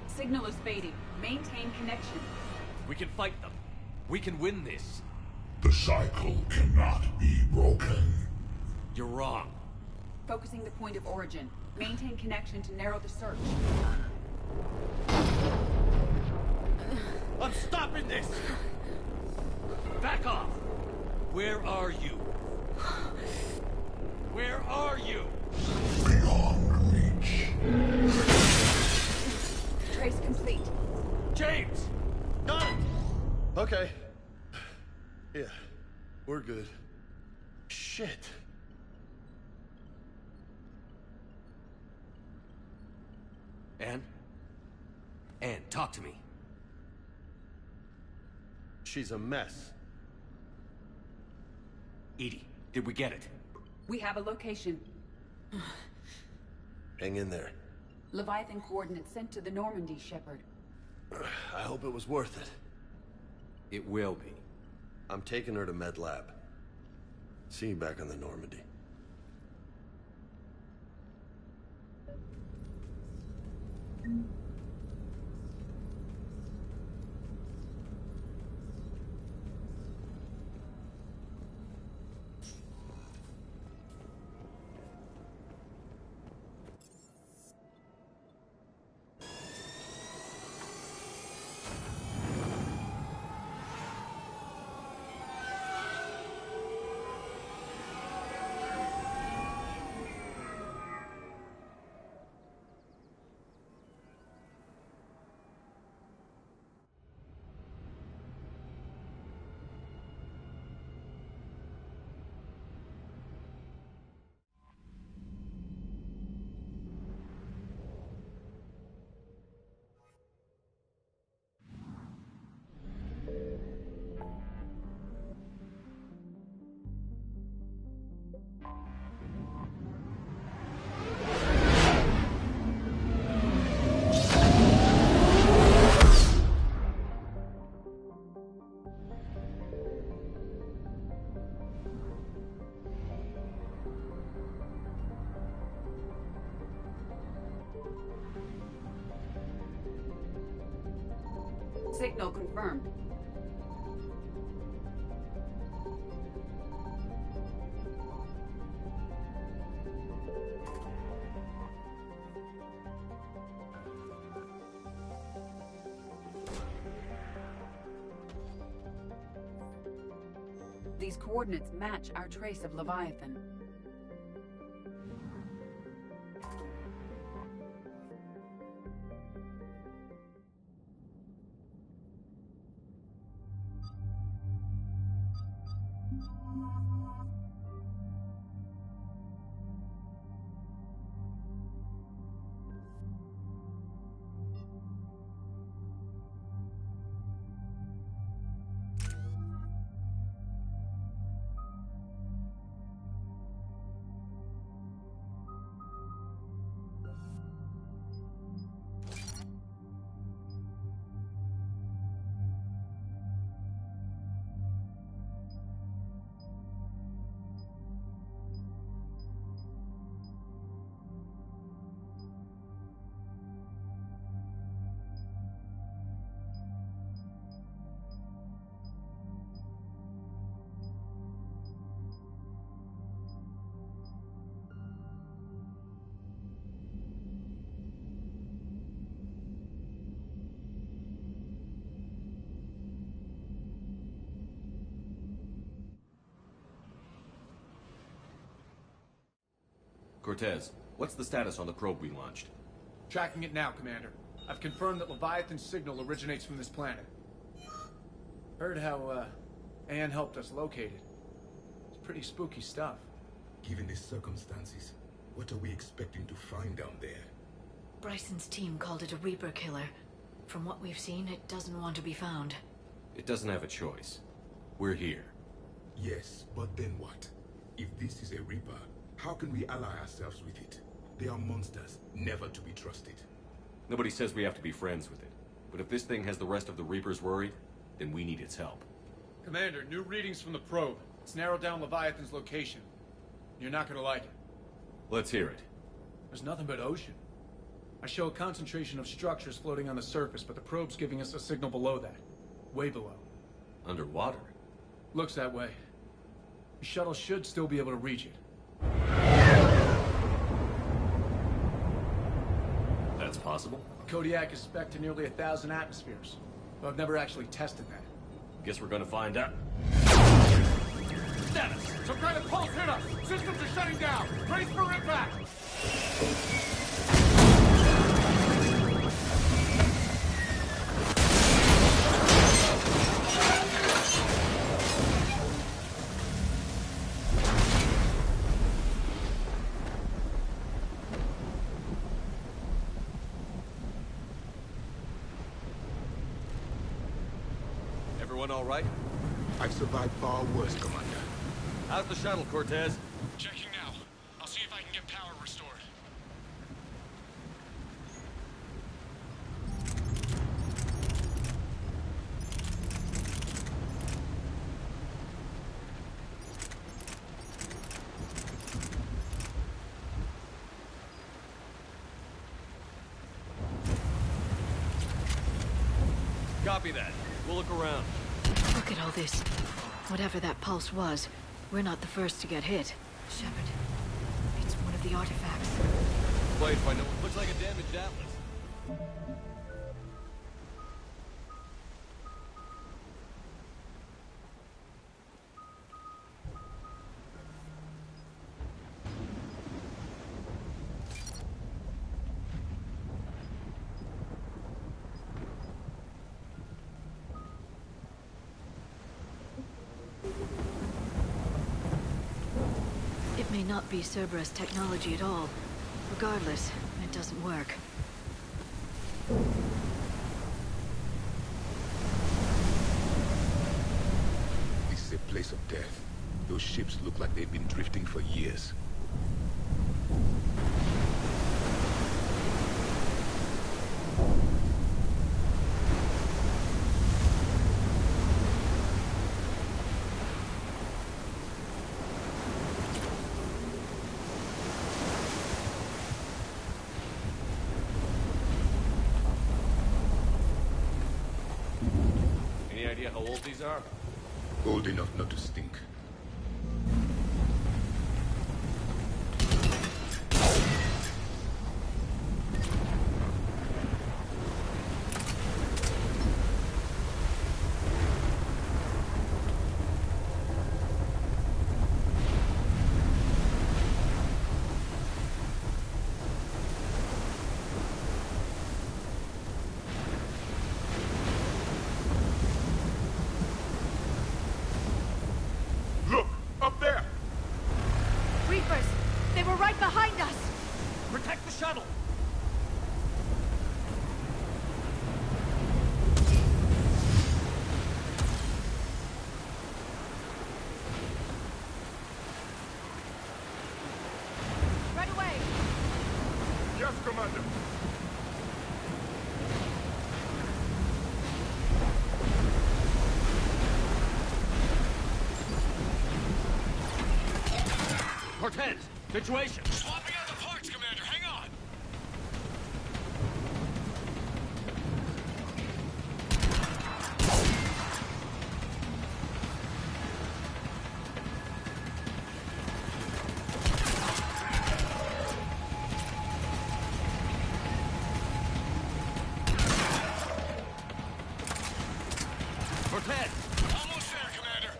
Signal is fading. Maintain connection. We can fight them. We can win this. The cycle cannot be broken. You're wrong. Focusing the point of origin. Maintain connection to narrow the search. I'm stopping this! Back off! Where are you? Where are you? Beyond reach. Trace complete. James! Got it! Okay. Yeah, we're good. Shit. Anne? Anne, talk to me. She's a mess. Edie, did we get it? We have a location. Hang in there. Leviathan coordinates sent to the Normandy, Shepard. I hope it was worth it. It will be. I'm taking her to Med Lab. See you back on the Normandy. Signal confirmed. These coordinates match our trace of Leviathan. Cortez, what's the status on the probe we launched? Tracking it now, Commander. I've confirmed that Leviathan's signal originates from this planet. Heard how, Anne helped us locate it. It's pretty spooky stuff. Given the circumstances, what are we expecting to find down there? Bryson's team called it a Reaper killer. From what we've seen, it doesn't want to be found. It doesn't have a choice. We're here. Yes, but then what? If this is a Reaper, how can we ally ourselves with it? They are monsters, never to be trusted. Nobody says we have to be friends with it. But if this thing has the rest of the Reapers worried, then we need its help. Commander, new readings from the probe. It's narrowed down Leviathan's location. You're not gonna like it. Let's hear it. There's nothing but ocean. I show a concentration of structures floating on the surface, but the probe's giving us a signal below that. Way below. Underwater? Looks that way. The shuttle should still be able to reach it. That's possible? Kodiak is spec'd to nearly 1,000 atmospheres, but I've never actually tested that. Guess we're gonna find out. Status! Some kind of pulse hit us! Systems are shutting down! Brace for impact! Everyone all right? I've survived far worse, Commander. How's the shuttle, Cortez? Checking now. I'll see if I can get power restored. Copy that. We'll look around. Look at all this. Whatever that pulse was, we're not the first to get hit. Shepard, it's one of the artifacts. Played by no one. Looks like a damaged atlas. It may not be Cerberus technology at all. Regardless, it doesn't work. This is a place of death. Those ships look like they've been drifting for years. Any idea how old these are? Old enough not to stink. Look! Up there! Reapers! They were right behind us! Protect the shuttle! Right away! Yes, Commander! Cortez! Situation! Swapping out the parts, Commander. Hang on. Cortez! Almost there, Commander.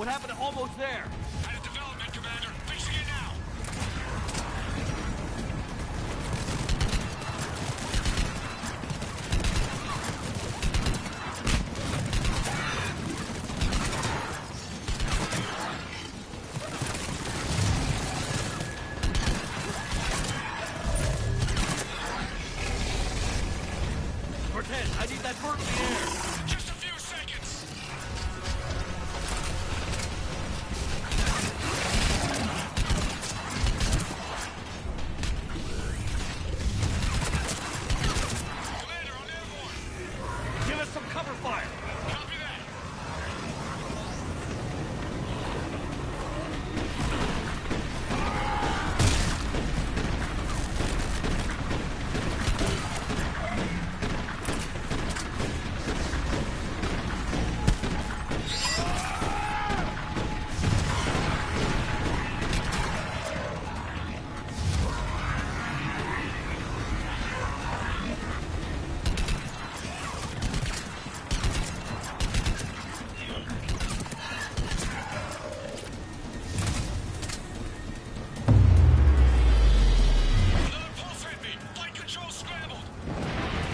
What happened to almost there? At a development, Commander. Fixing it now. Cortez, I need that bird in the air. Just a few seconds. Commander, on M1. Give us some cover fire. Copy that. Another pulse hit me. Flight control scrambled.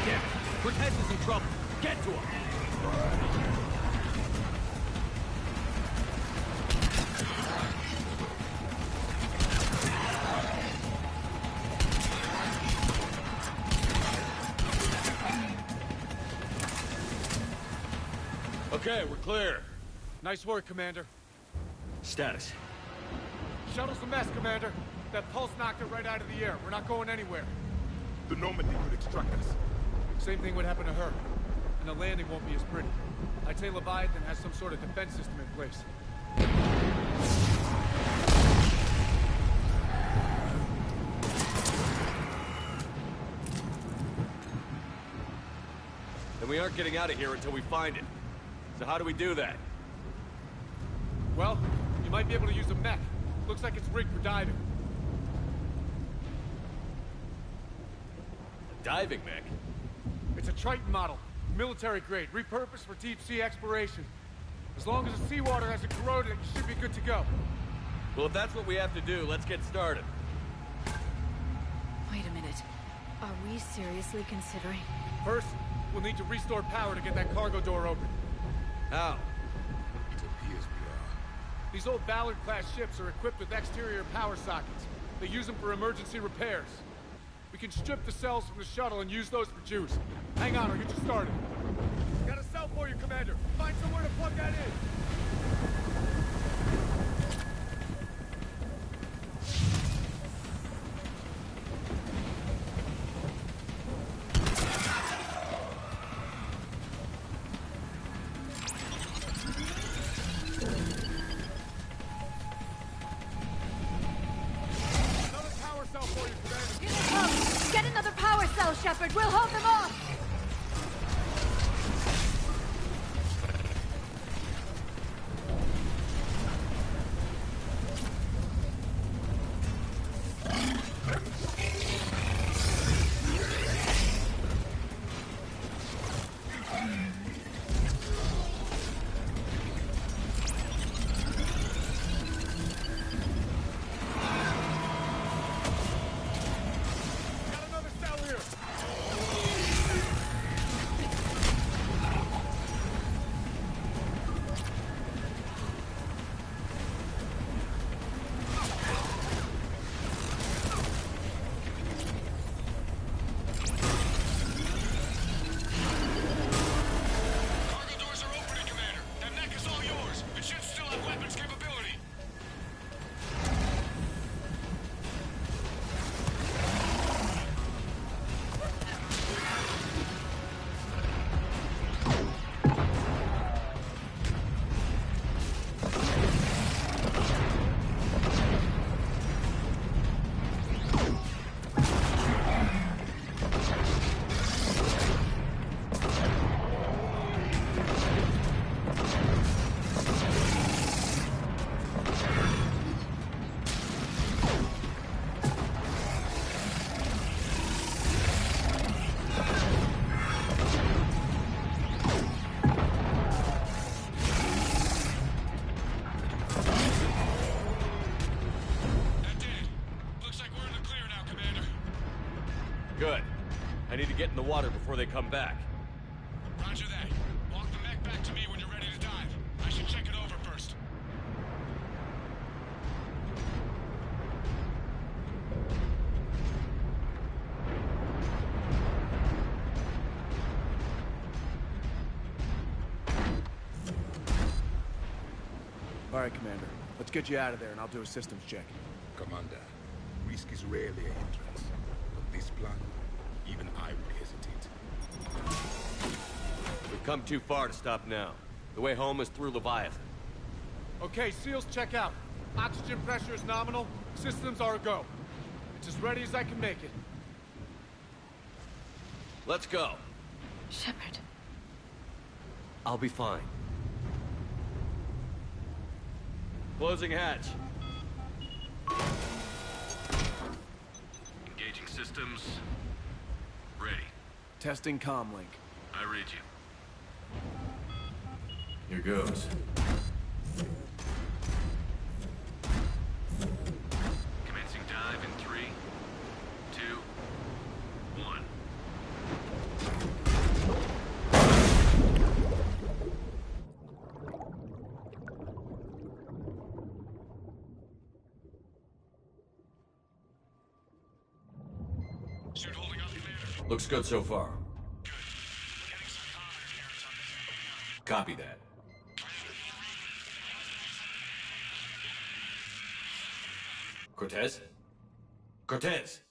Damn it. Cortez is in trouble. Get to him. Okay, we're clear. Nice work, Commander. Status. Shuttle's a mess, Commander. That pulse knocked it right out of the air. We're not going anywhere. The Normandy could extract us. Same thing would happen to her. And the landing won't be as pretty. I'd say Leviathan has some sort of defense system in place. And we aren't getting out of here until we find it. So how do we do that? Well, you might be able to use a mech. Looks like it's rigged for diving. A diving mech? It's a Triton model. Military grade, repurposed for deep sea exploration. As long as the seawater hasn't corroded, it should be good to go. Well, if that's what we have to do, let's get started. Wait a minute. Are we seriously considering? First, we'll need to restore power to get that cargo door open. How? It appears we are. These old Ballard-class ships are equipped with exterior power sockets. They use them for emergency repairs. We can strip the cells from the shuttle and use those for juice. Hang on, I'll get you started. Got a cell for you, Commander. Find somewhere to plug that in. Another power cell for you, Commander. Get another power cell, Shepard! We'll hold them off! Got another cell here. get in the water before they come back. Roger that. Walk the mech back to me when you're ready to dive. I should check it over first. All right, Commander. Let's get you out of there, and I'll do a systems check. Commander, risk is rarely a hindrance. But this plan, even I would hesitate. We've come too far to stop now. The way home is through Leviathan. Okay, SEALs, check out. Oxygen pressure is nominal. Systems are a go. It's as ready as I can make it. Let's go. Shepard. I'll be fine. Closing hatch. Engaging systems. Ready. Testing comlink. I read you. Here goes. Commencing dive in 3, 2, 1. Suit holding up, Commander. Looks good so far. Copy that. Cortez? Cortez!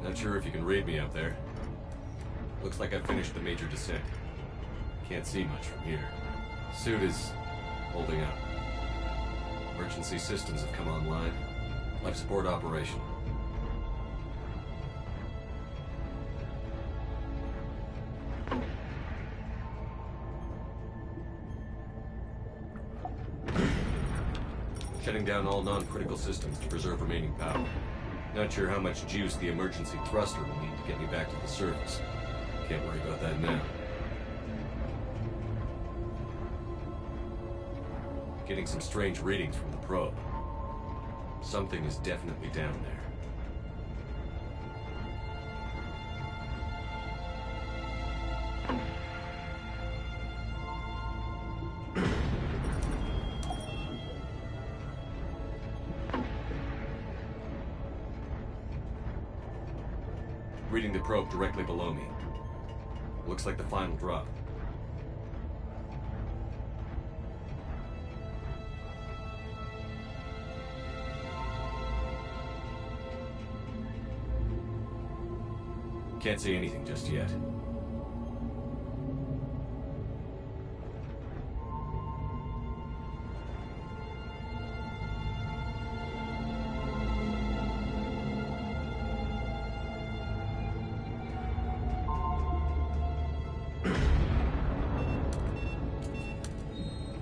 Not sure if you can read me up there. Looks like I finished the major descent. Can't see much from here. Suit is holding up. Emergency systems have come online. Life support operation. Shutting down all non-critical systems to preserve remaining power. Not sure how much juice the emergency thruster will need to get me back to the surface. Can't worry about that now. Getting some strange readings from the probe. Something is definitely down there. Reading the probe directly below me. Looks like the final drop. Can't see anything just yet.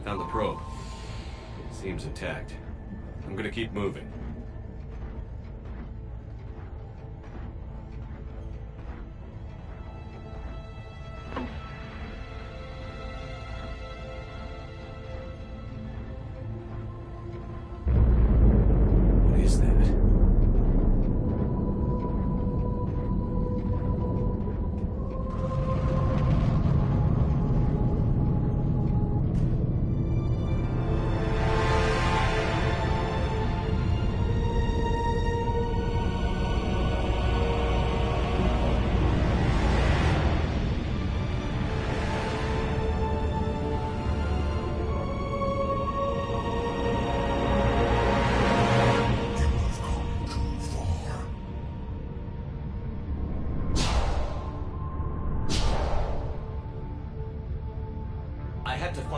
Found the probe. Seems intact. I'm gonna keep moving. What is that?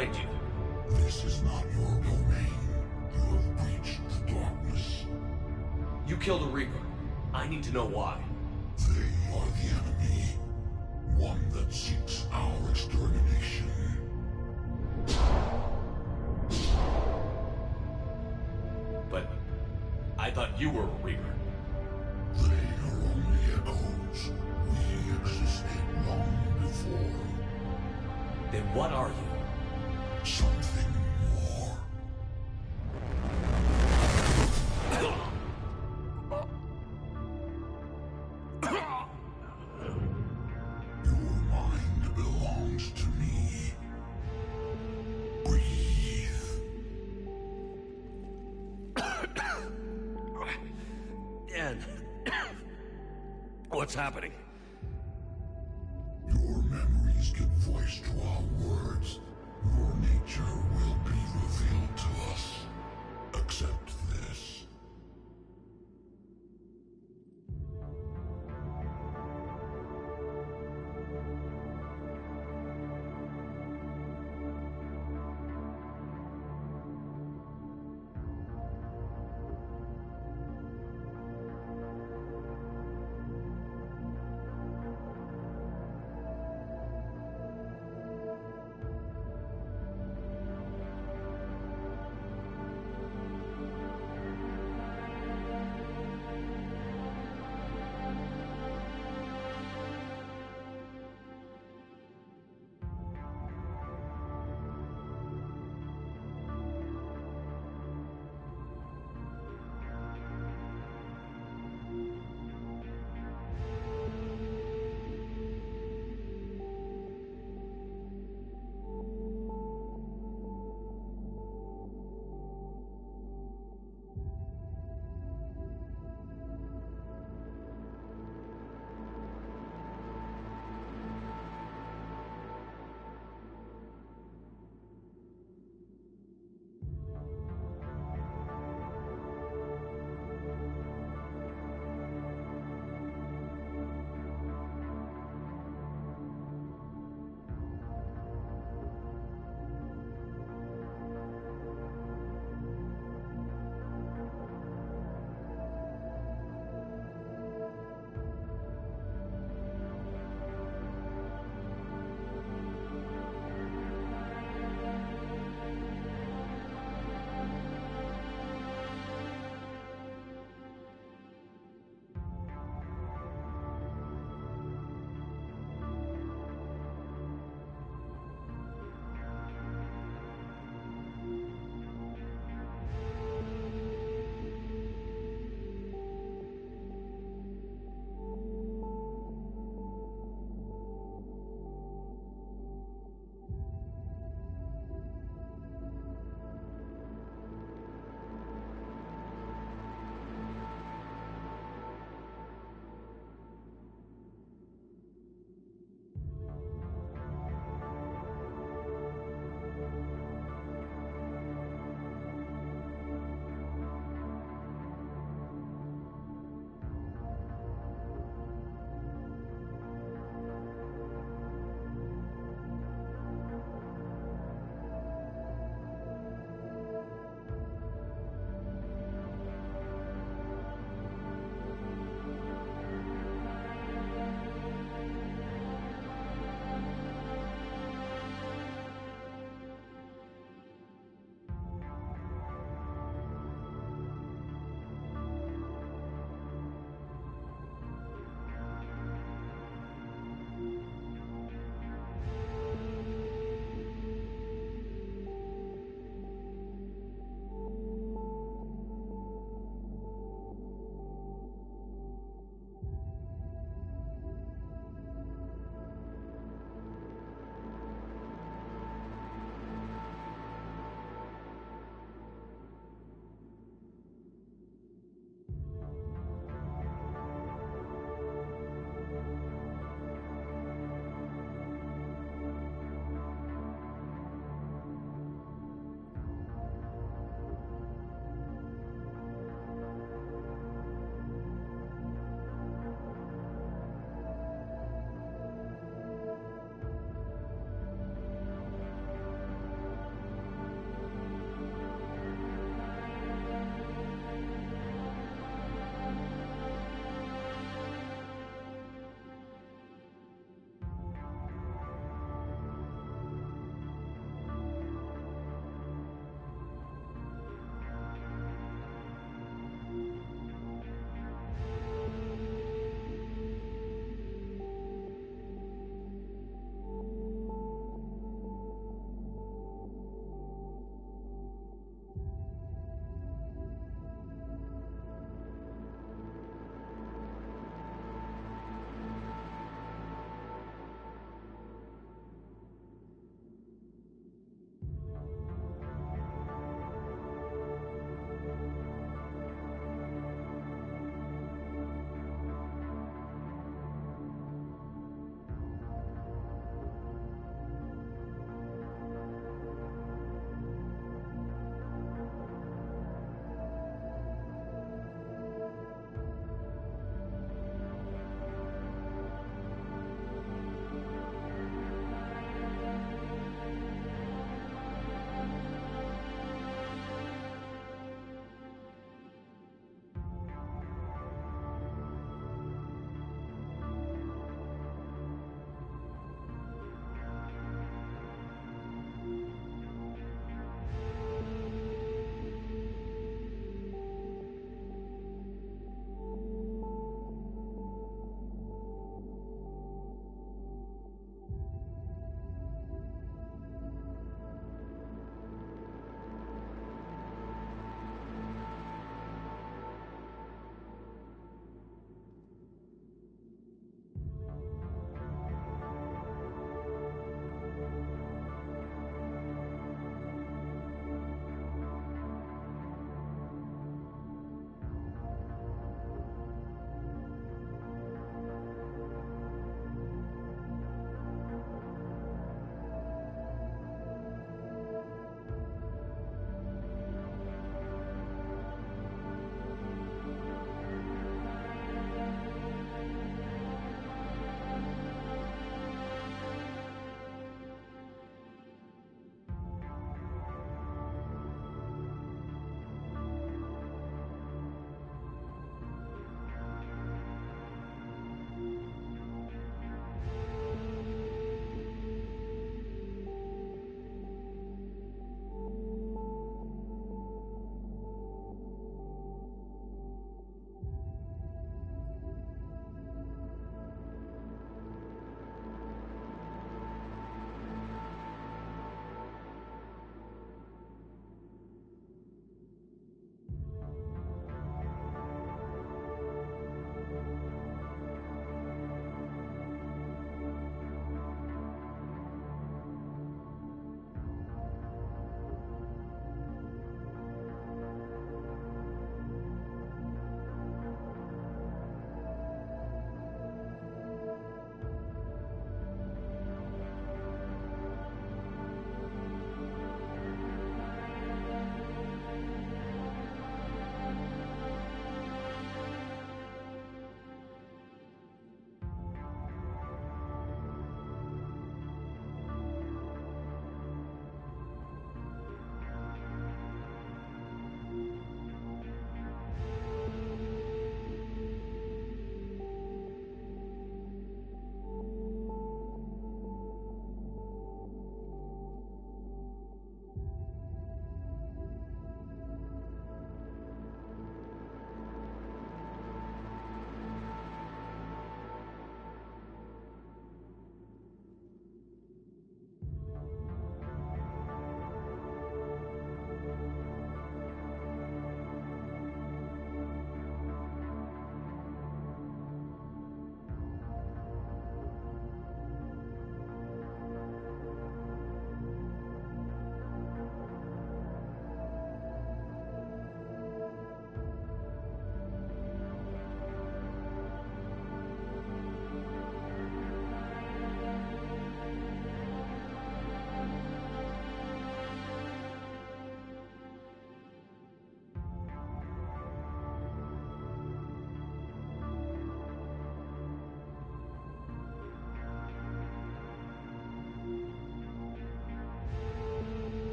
behind you. This is not your domain. You have breached the darkness. You killed a Reaper. I need to know why. They are the enemy. One that seeks our extermination. But I thought you were a Reaper. They are only echoes. We existed long before. Then what are you? Something more. Your mind belongs to me. Breathe. Anne. What's happening? Your memories give voice to our words. Your nature will be revealed to us. Accept this.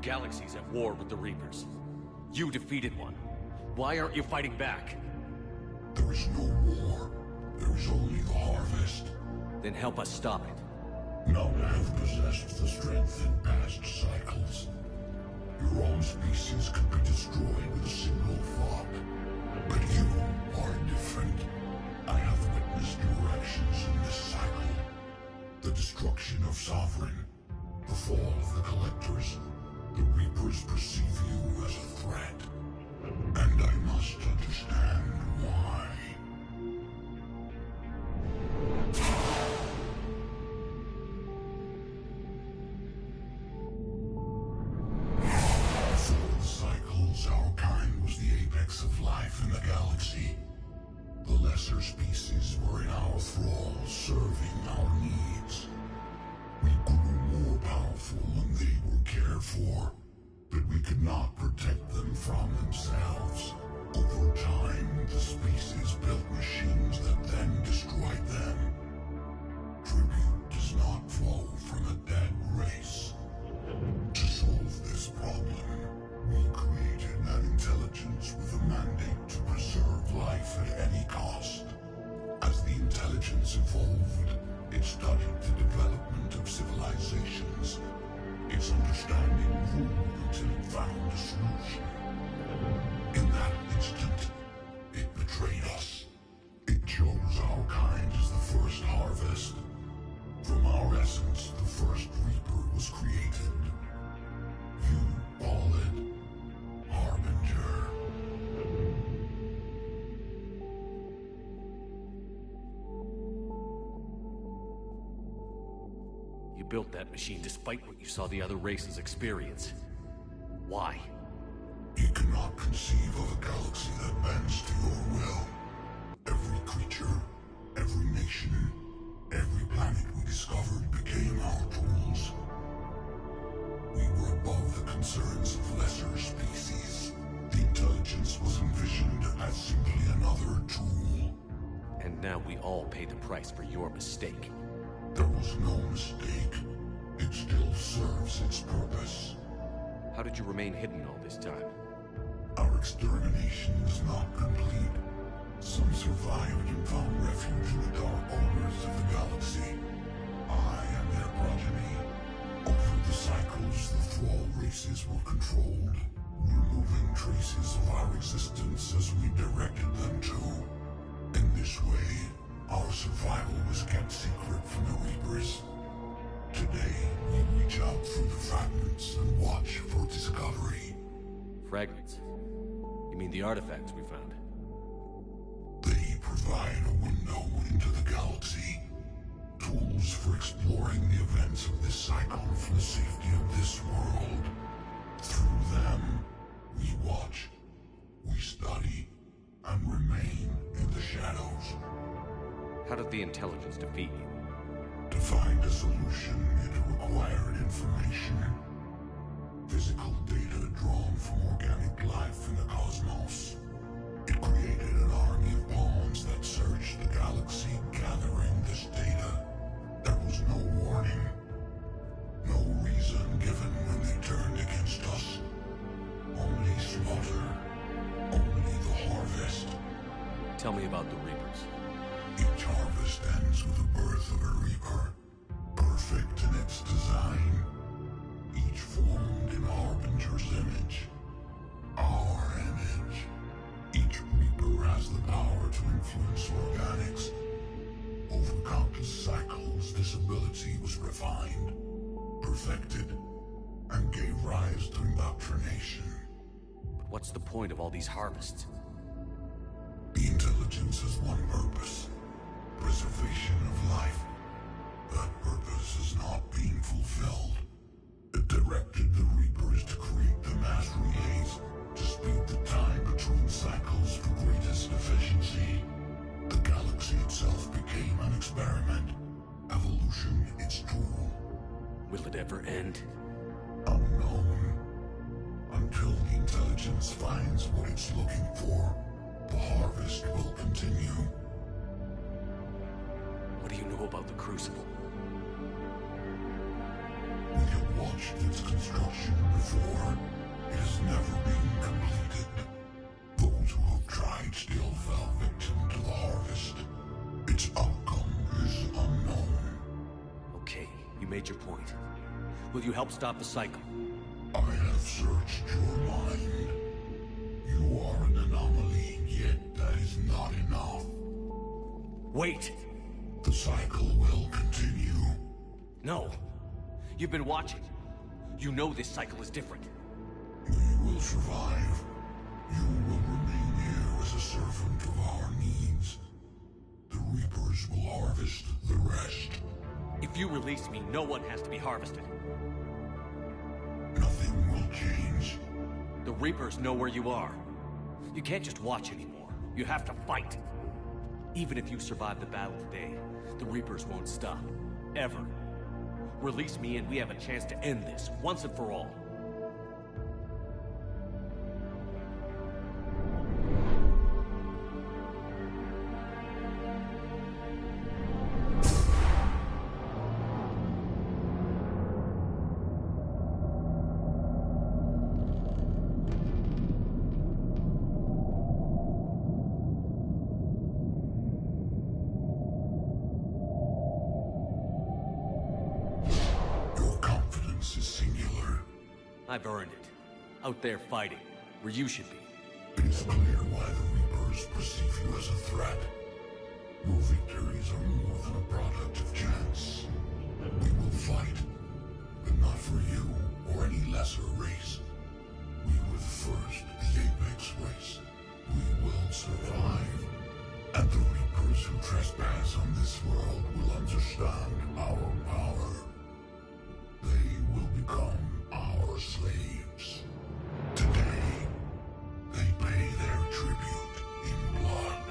galaxy's at war with the Reapers. You defeated one. Why aren't you fighting back? There is no war. There is only the harvest. Then help us stop it. None have possessed the strength in past cycles. Your own species could be destroyed with a single thought. But you are different. I have witnessed your actions in this cycle. The destruction of Sovereign, the fall of the Collectors. The Reapers perceive you as a threat. And I must understand why. Before the cycles, our kind was the apex of life in the galaxy. The lesser species were in our thrall, serving our needs. We grew more powerful and they were cared for, but we could not protect them from themselves. Over time, the species built machines that then destroyed them. Tribute does not flow from a dead race. To solve this problem, we created an intelligence with a mandate to preserve life at any cost. As the intelligence evolved, it studied the development of civilizations. Its understanding grew until it found a solution. In that instant, it betrayed us. It chose our kind as the first harvest. From our essence, the first Reaper was created. You call it Harbinger. You built that machine despite what you saw the other races experience. Why? You cannot conceive of a galaxy that bends to your will. Every creature, every nation, every planet we discovered became our tools. We were above the concerns of lesser species. The intelligence was envisioned as simply another tool. And now we all pay the price for your mistake. There was no mistake. It still serves its purpose. How did you remain hidden all this time? Our extermination is not complete. Some survived and found refuge in the dark corners of the galaxy. I am their progeny. Over the cycles, the thrall races were controlled, removing traces of our existence as we directed them to. In this way, our survival was kept secret from the Reapers. Today, we reach out through the fragments and watch for discovery. Fragments? You mean the artifacts we found? They provide a window into the galaxy. Tools for exploring the events of this cycle for the safety of this world. Through them, we watch, we study, and remain in the shadows. How did the intelligence defeat you? To find a solution, it required information. Physical data drawn from organic life in the cosmos. It created an army of pawns that searched the galaxy, gathering this data. There was no warning. No reason given when they turned against us. Only slaughter. Only the harvest. Tell me about the Reapers. Each harvest ends with the birth of a Reaper. Perfect in its design. Each formed in Harbinger's image. Our image. Each Reaper has the power to influence organics. Over countless cycles, this ability was refined, perfected, and gave rise to indoctrination. But what's the point of all these harvests? The intelligence has one purpose. Preservation of life. That purpose is not being fulfilled. It directed the Reapers to create the mass relays, to speed the time between cycles for greatest efficiency. The galaxy itself became an experiment. Evolution its tool. Will it ever end? Unknown. Until the intelligence finds what it's looking for, the harvest will continue. What do you know about the Crucible? We have watched its construction before. It has never been completed. Those who have tried still fell victim to the harvest. Its outcome is unknown. Okay, you made your point. Will you help stop the cycle? I have searched your mind. You are an anomaly, yet that is not enough. Wait! The cycle will continue. No. You've been watching. You know this cycle is different. We will survive. You will remain here as a servant of our needs. The Reapers will harvest the rest. If you release me, no one has to be harvested. Nothing will change. The Reapers know where you are. You can't just watch anymore. You have to fight. Even if you survive the battle today, the Reapers won't stop. Ever. Release me and we have a chance to end this, once and for all. I've earned it. Out there fighting, where you should be. It is clear why the Reapers perceive you as a threat. Your victories are more than a product of chance. We will fight, but not for you or any lesser race. We were the first, the Apex race. We will survive. And the Reapers who trespass on this world will understand our power. They will become our slaves. Today, they pay their tribute in blood.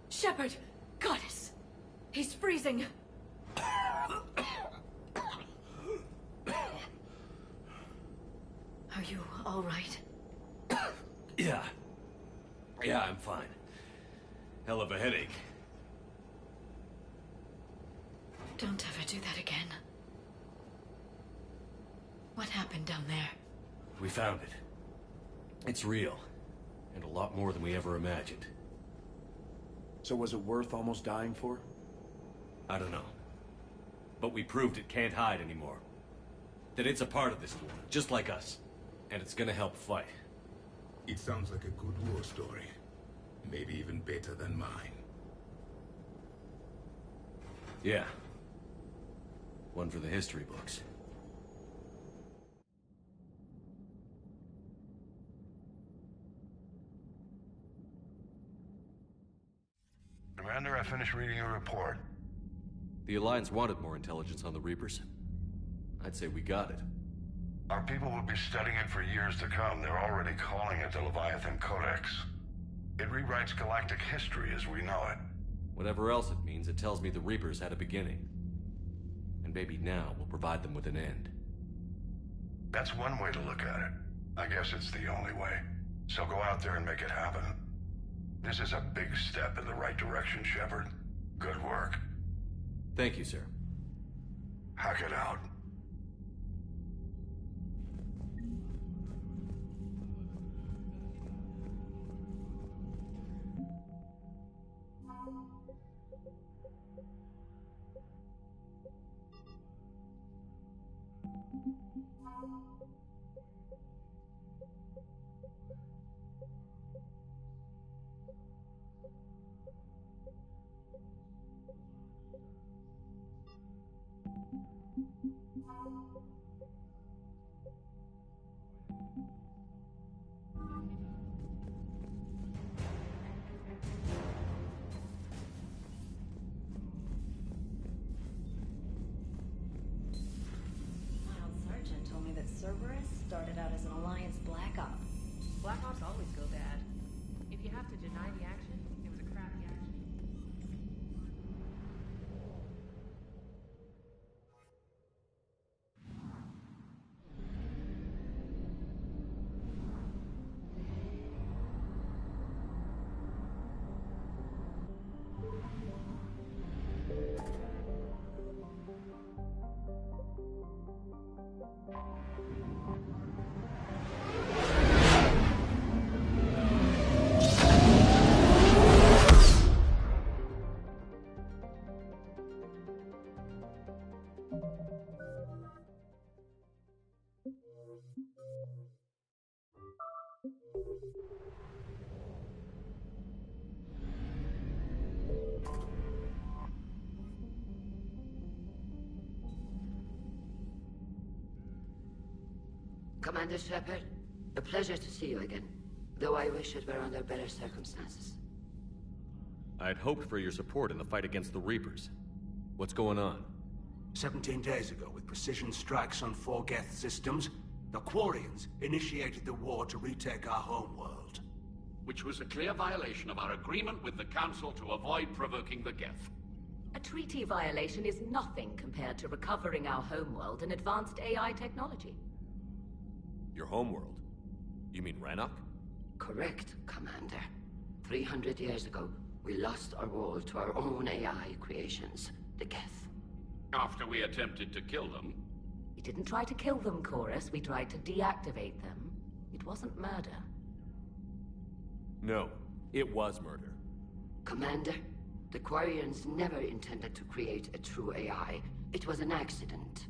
Shepard! Goddess! He's freezing! Are you all right? Yeah. Yeah, I'm fine. Hell of a headache. Don't ever do that again. What happened down there? We found it. It's real. And a lot more than we ever imagined. So was it worth almost dying for? I don't know. But we proved it can't hide anymore. That it's a part of this war, just like us. And it's gonna help fight. It sounds like a good war story. Maybe even better than mine. Yeah. One for the history books. Commander, I finished reading your report. The Alliance wanted more intelligence on the Reapers. I'd say we got it. Our people will be studying it for years to come. They're already calling it the Leviathan Codex. It rewrites galactic history as we know it. Whatever else it means, it tells me the Reapers had a beginning. And maybe now we'll provide them with an end. That's one way to look at it. I guess it's the only way. So go out there and make it happen. This is a big step in the right direction, Shepard. Good work. Thank you, sir. Hack it out. Cerberus started out as an Alliance Black Op. Black Ops always go bad. If you have to deny the action, it was a crappy action. Commander Shepard, a pleasure to see you again, though I wish it were under better circumstances. I'd hoped for your support in the fight against the Reapers. What's going on? 17 days ago, with precision strikes on 4 Geth systems, the Quarians initiated the war to retake our homeworld. Which was a clear violation of our agreement with the Council to avoid provoking the Geth. A treaty violation is nothing compared to recovering our homeworld and advanced AI technology. Your homeworld? You mean Rannoch? Correct, Commander. 300 years ago, we lost our world to our own AI creations, the Geth. After we attempted to kill them? We didn't try to kill them, Chorus. We tried to deactivate them. It wasn't murder. No, it was murder. Commander, the Quarians never intended to create a true AI. It was an accident.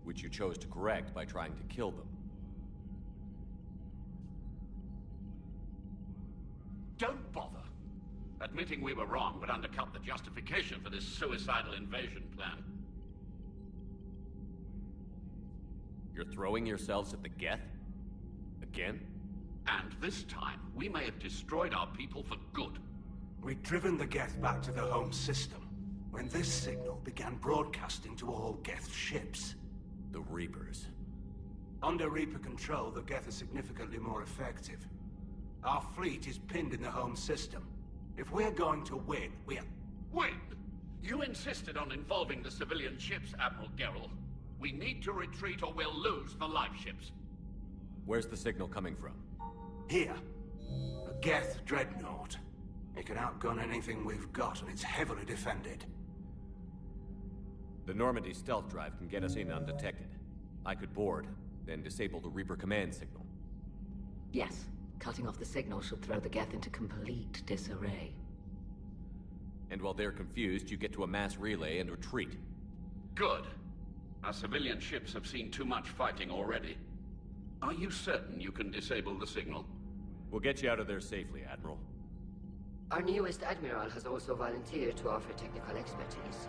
Which you chose to correct by trying to kill them. Don't bother. Admitting we were wrong would undercut the justification for this suicidal invasion plan. You're throwing yourselves at the Geth? Again? And this time, we may have destroyed our people for good. We'd driven the Geth back to the home system, when this signal began broadcasting to all Geth ships. The Reapers. Under Reaper control, the Geth are significantly more effective. Our fleet is pinned in the home system. If we're going to win, we're... Win? You insisted on involving the civilian ships, Admiral Gerrel. We need to retreat or we'll lose the live ships. Where's the signal coming from? Here. A Geth dreadnought. It can outgun anything we've got, and it's heavily defended. The Normandy stealth drive can get us in undetected. I could board, Then disable the Reaper command signal. Yes. Cutting off the signal should throw the Geth into complete disarray. And while they're confused, you get to a mass relay and retreat. Good. Our civilian ships have seen too much fighting already. Are you certain you can disable the signal? We'll get you out of there safely, Admiral. Our newest Admiral has also volunteered to offer technical expertise.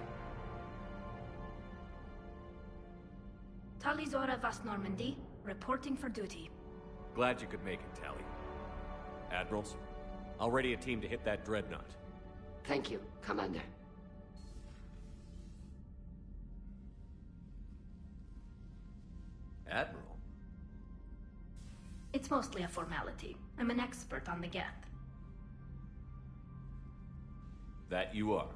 Talizora Vast Normandy, reporting for duty. Glad you could make it, Tally. Admirals, I'll ready a team to hit that dreadnought. Thank you, Commander. Admiral? It's mostly a formality. I'm an expert on the Geth. That you are.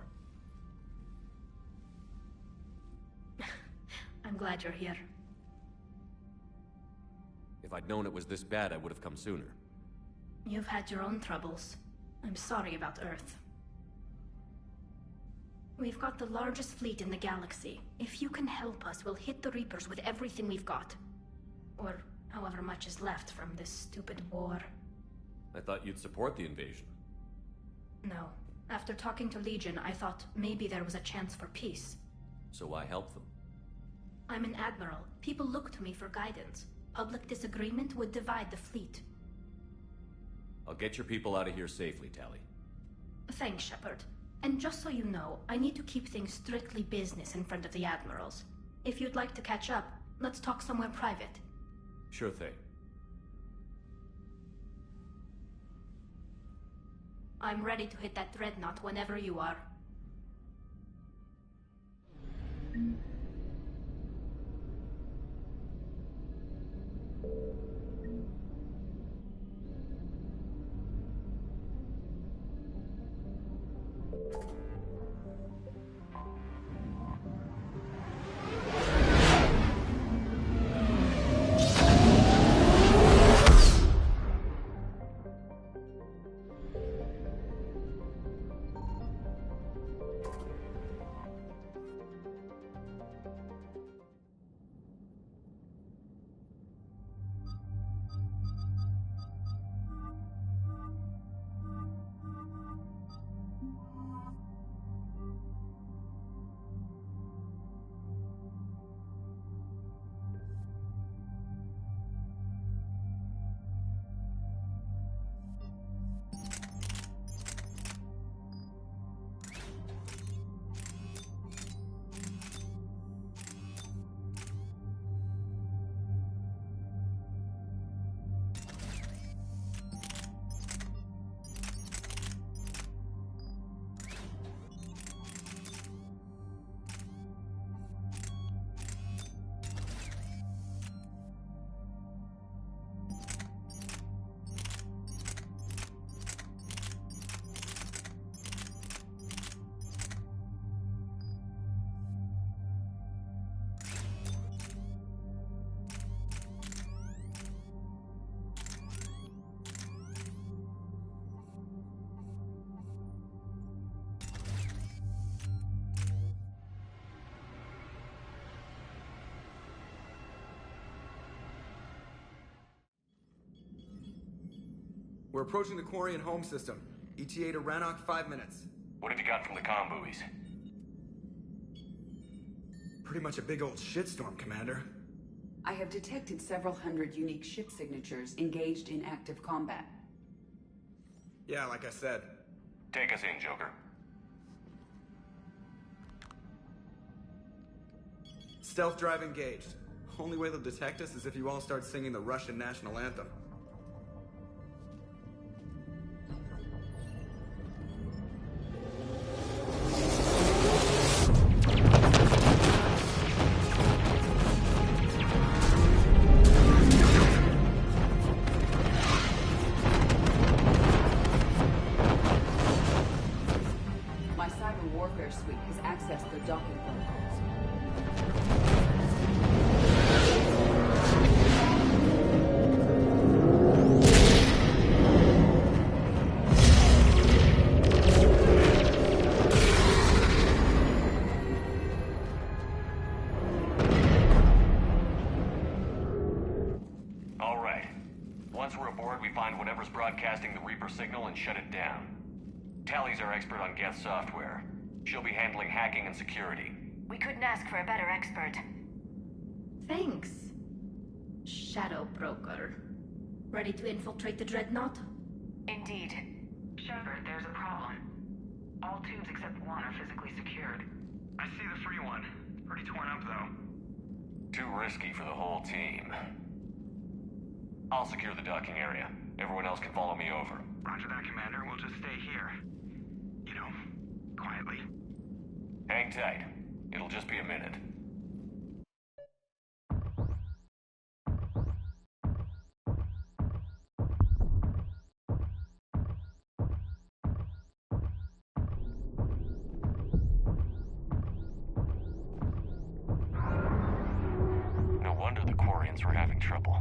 I'm glad you're here. If I'd known it was this bad, I would have come sooner. You've had your own troubles. I'm sorry about Earth. We've got the largest fleet in the galaxy. If you can help us, we'll hit the Reapers with everything we've got. Or however much is left from this stupid war. I thought you'd support the invasion. No. After talking to Legion, I thought maybe there was a chance for peace. So why help them? I'm an admiral. People look to me for guidance. Public disagreement would divide the fleet. I'll get your people out of here safely, Tally. Thanks, Shepard. And just so you know, I need to keep things strictly business in front of the admirals. If you'd like to catch up, let's talk somewhere private. Sure thing. I'm ready to hit that dreadnought whenever you are. We're approaching the Quarian home system. ETA to Rannoch, 5 minutes. What have you got from the comm buoys? Pretty much a big old shitstorm, Commander. I have detected several hundred unique ship signatures engaged in active combat. Yeah, like I said. Take us in, Joker. Stealth drive engaged. Only way they'll detect us is if you all start singing the Russian national anthem. My cyber warfare suite has accessed their docking protocols. broadcasting the Reaper signal and shut it down. Tally's our expert on Geth software. She'll be handling hacking and security. We couldn't ask for a better expert. Thanks, Shadow Broker. Ready to infiltrate the Dreadnought? Indeed. Shepard, there's a problem. All tubes except one are physically secured. I see the free one. Pretty torn up, though. Too risky for the whole team. I'll secure the docking area. Everyone else can follow me over. Roger that, Commander. We'll just stay here. You know, quietly. Hang tight. It'll just be a minute. No wonder the Quarians were having trouble.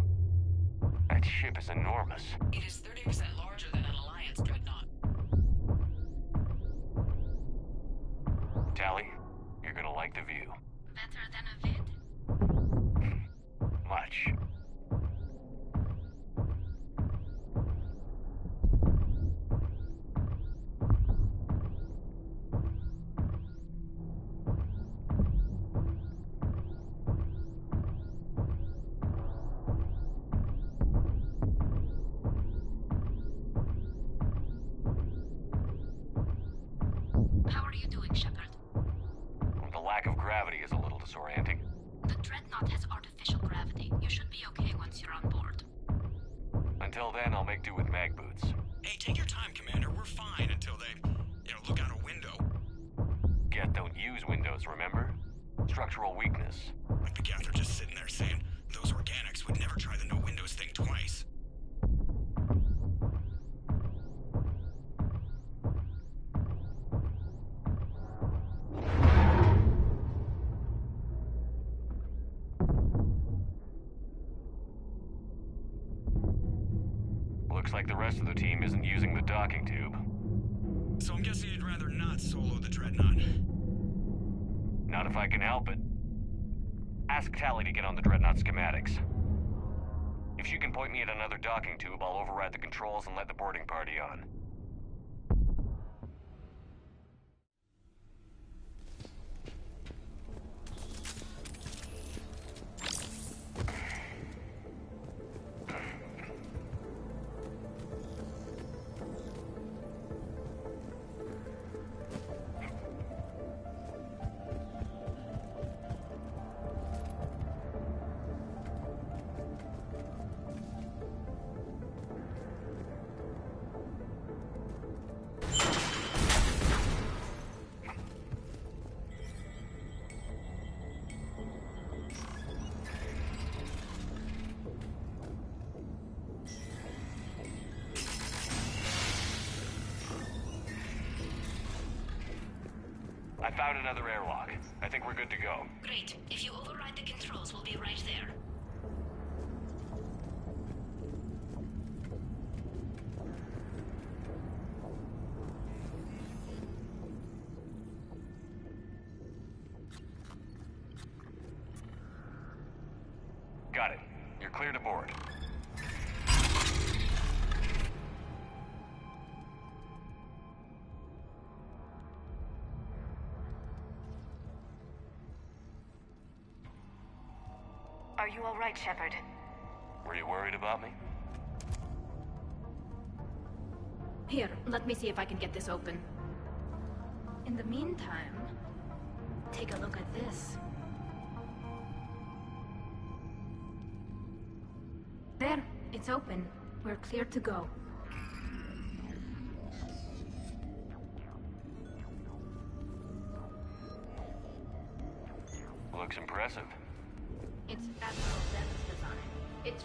That ship is enormous. It is 30% larger than an Alliance dreadnought. Tally, you're gonna like the view. Better than a vid? Much. How are you doing, Shepard? The lack of gravity is a little disorienting. The Dreadnought has artificial gravity. You should be okay once you're on board. Until then, I'll make do with mag boots. Hey, take your time, Commander. We're fine until they, look out a window. Geth don't use windows, remember? Structural weakness. Like the Geth are just sitting there saying, those organics would never try the no windows thing twice. Looks like the rest of the team isn't using the docking tube. So I'm guessing you'd rather not solo the Dreadnought. Not if I can help it. Ask Tally to get on the Dreadnought schematics. If she can point me at another docking tube, I'll override the controls and let the boarding party on. I found another airlock. I think we're good to go. Great. If you override the controls, we'll be right there. Got it. You're clear to board. Are you all right, Shepard? Were you worried about me? Here, let me see if I can get this open. In the meantime, take a look at this. There, it's open. We're clear to go. Looks impressive. It's Admiral Zen's design. It's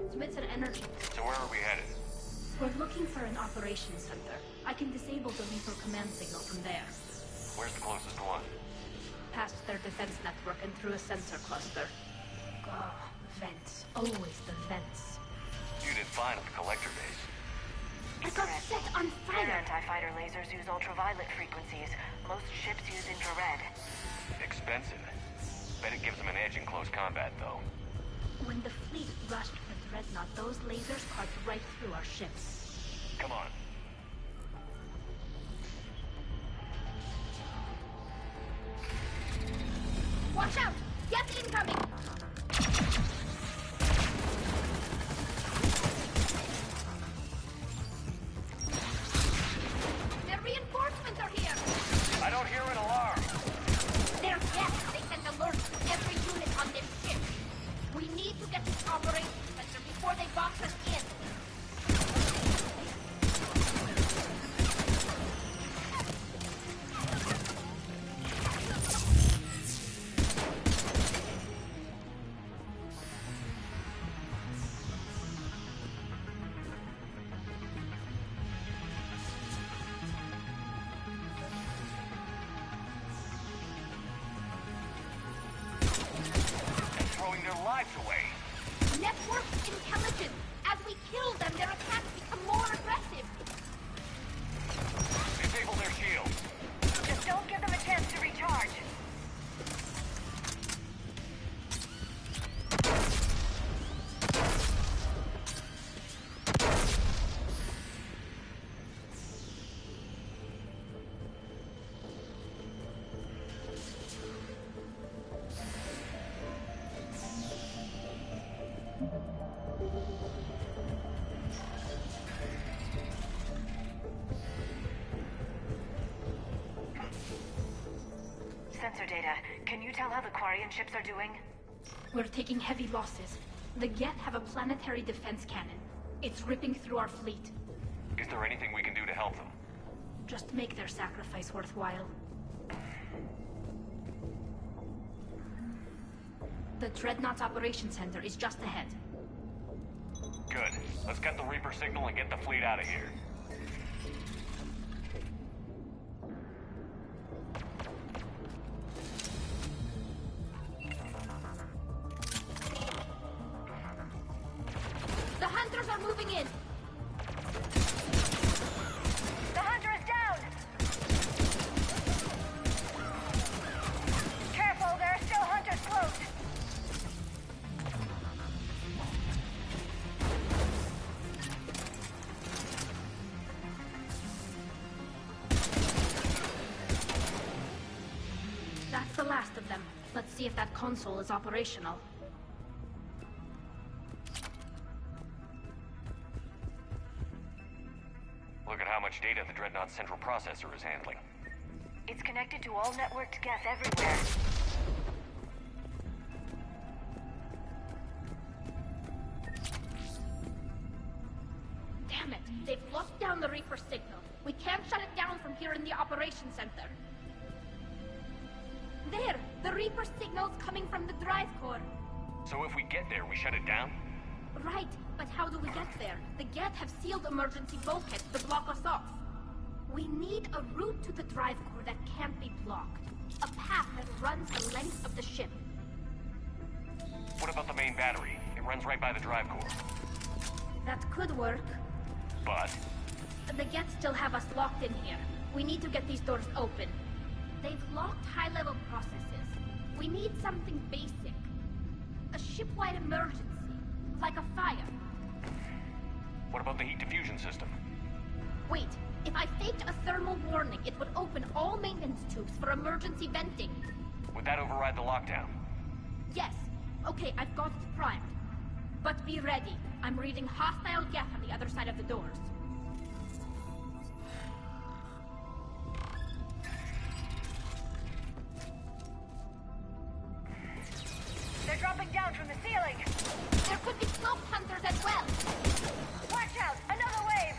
Transmits an energy. So where are we headed? We're looking for an operations center. I can disable the Reaper command signal from there. Where's the closest one? Past their defense network and through a sensor cluster. Oh, vents. Always the vents. You did fine at the collector base. It got set on Their fire! anti-fighter lasers use ultraviolet frequencies. Most ships use infrared. Expensive. Bet it gives them an edge in close combat, though. When the fleet rushed for Dreadnought, those lasers carved right through our ships. Come on. Watch out! Get incoming! Their reinforcements are here! I don't hear an alarm. They're yes! They sent alerts to every unit on this ship. We need to get to the operations center before they box us in. Throwing their lives away. Network intelligence! As we kill them, their attacks become more aggressive! Disable their shields. Just don't give them a chance to recharge. Sensor data. Can you tell how the Quarian ships are doing? We're taking heavy losses. The Geth have a planetary defense cannon. It's ripping through our fleet. Is there anything we can do to help them? Just make their sacrifice worthwhile. The Dreadnought's Operations Center is just ahead. Good. Let's cut the Reaper signal and get the fleet out of here. The hunters are moving in! The hunter is down! Careful, there are still hunters close! That's the last of them. Let's see if that console is operational. Look at how much data the Dreadnought's central processor is handling. It's connected to all networked Geth everywhere. Damn it! They've locked down the Reaper signal. We can't shut it down from here in the Operations Center. There! The Reaper signal's coming from the drive core. So if we get there, we shut it down? Right, but how do we get there? The Geth have sealed emergency bulkheads to block us off. We need a route to the drive core that can't be blocked. A path that runs the length of the ship. What about the main battery? It runs right by the drive core. That could work. But The Geth still have us locked in here. We need to get these doors open. They've locked high-level processes. We need something basic. A ship-wide emergency. Like a fire. what about the heat diffusion system? Wait, if I faked a thermal warning, it would open all maintenance tubes for emergency venting. Would that override the lockdown? Yes. Okay, I've got it primed. But be ready. I'm reading hostile Geth on the other side of the doors. They're dropping down from the ceiling! There could be smoke hunters as well! Watch out! Another wave!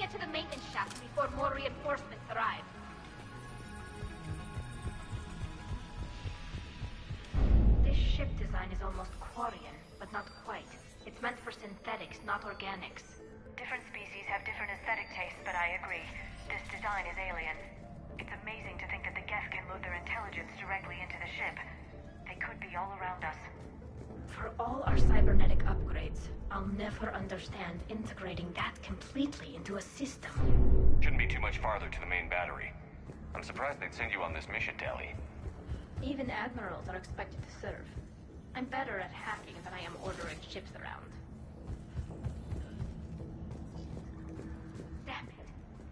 get to the maintenance shaft before more reinforcements arrive. This ship design is almost Quarian, but not quite. It's meant for synthetics, not organics. Different species have different aesthetic tastes, but I agree. This design is alien. It's amazing to think that the Geth can load their intelligence directly into the ship. They could be all around us. For all our cybernetic upgrades, I'll never understand integrating that completely into a system. Shouldn't be too much farther to the main battery. I'm surprised they'd send you on this mission, Tali. Even admirals are expected to serve. I'm better at hacking than I am ordering ships around. Damn it.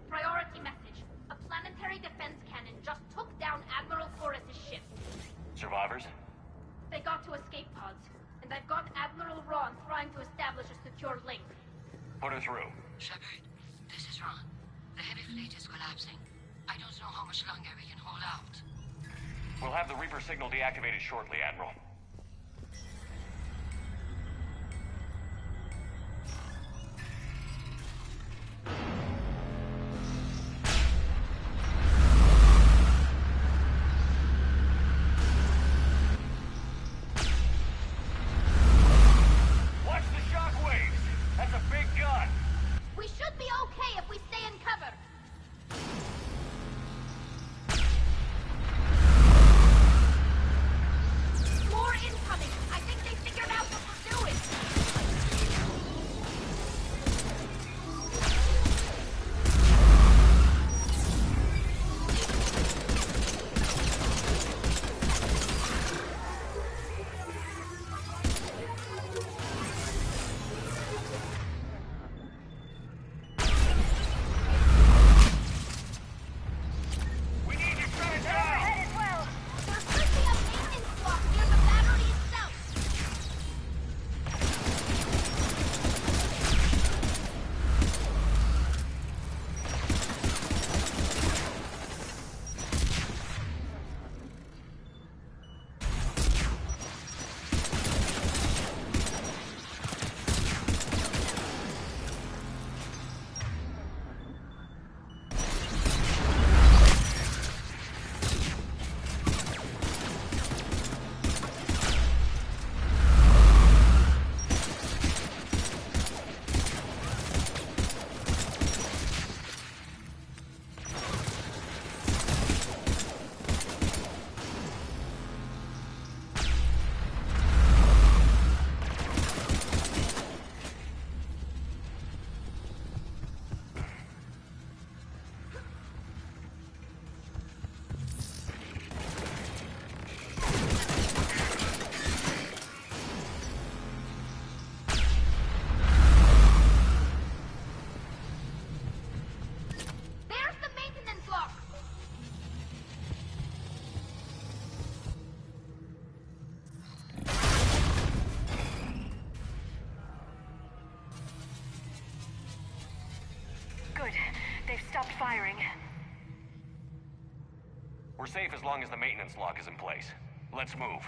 Priority message. A planetary defense cannon just took down Admiral Forrest's ship. Survivors? They got to escape pods, and I've got Admiral Ron trying to establish a secure link. Put her through. Shepard, this is Ron. The heavy fleet is collapsing. I don't know how much longer we can hold out. We'll have the Reaper signal deactivated shortly, Admiral. Watch the shockwaves! That's a big gun! We should be okay if we stay in cover. More incoming! I think they figured out what we're doing! We need to shut it down! As well! There should be a maintenance block near the battery itself! There's the maintenance lock! Good. They've stopped firing. We're safe as long as the maintenance lock is in place. Let's move.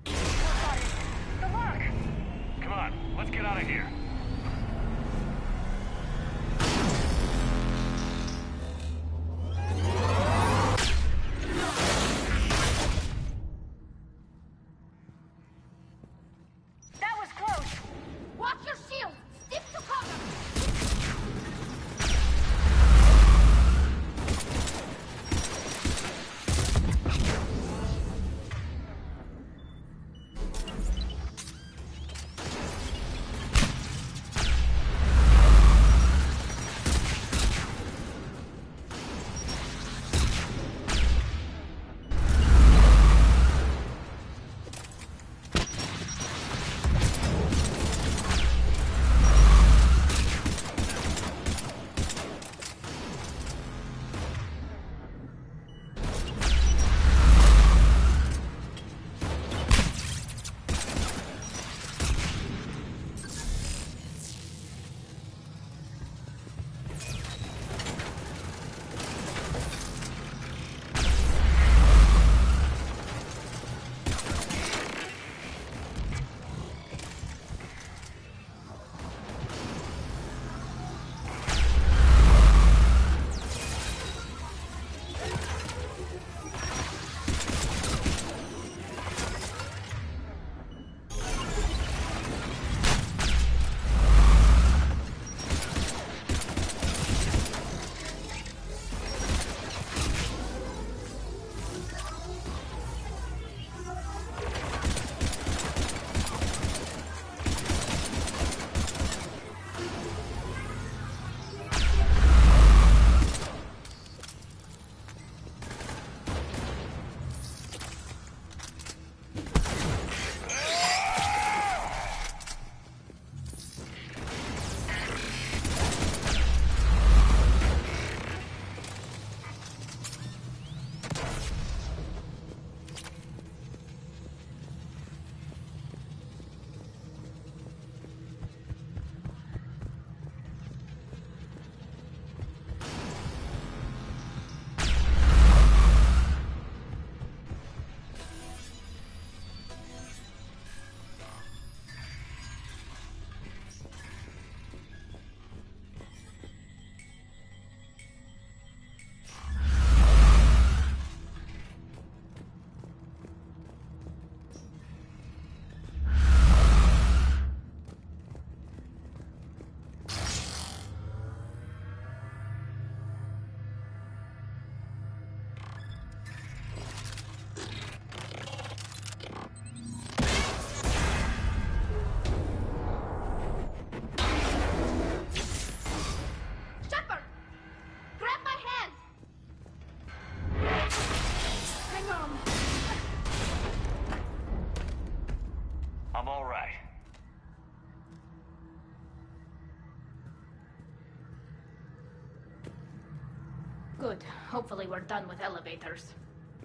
The lock! Come on, let's get out of here. That was close! Watch your shield! Stick to cover! Good. Hopefully we're done with elevators.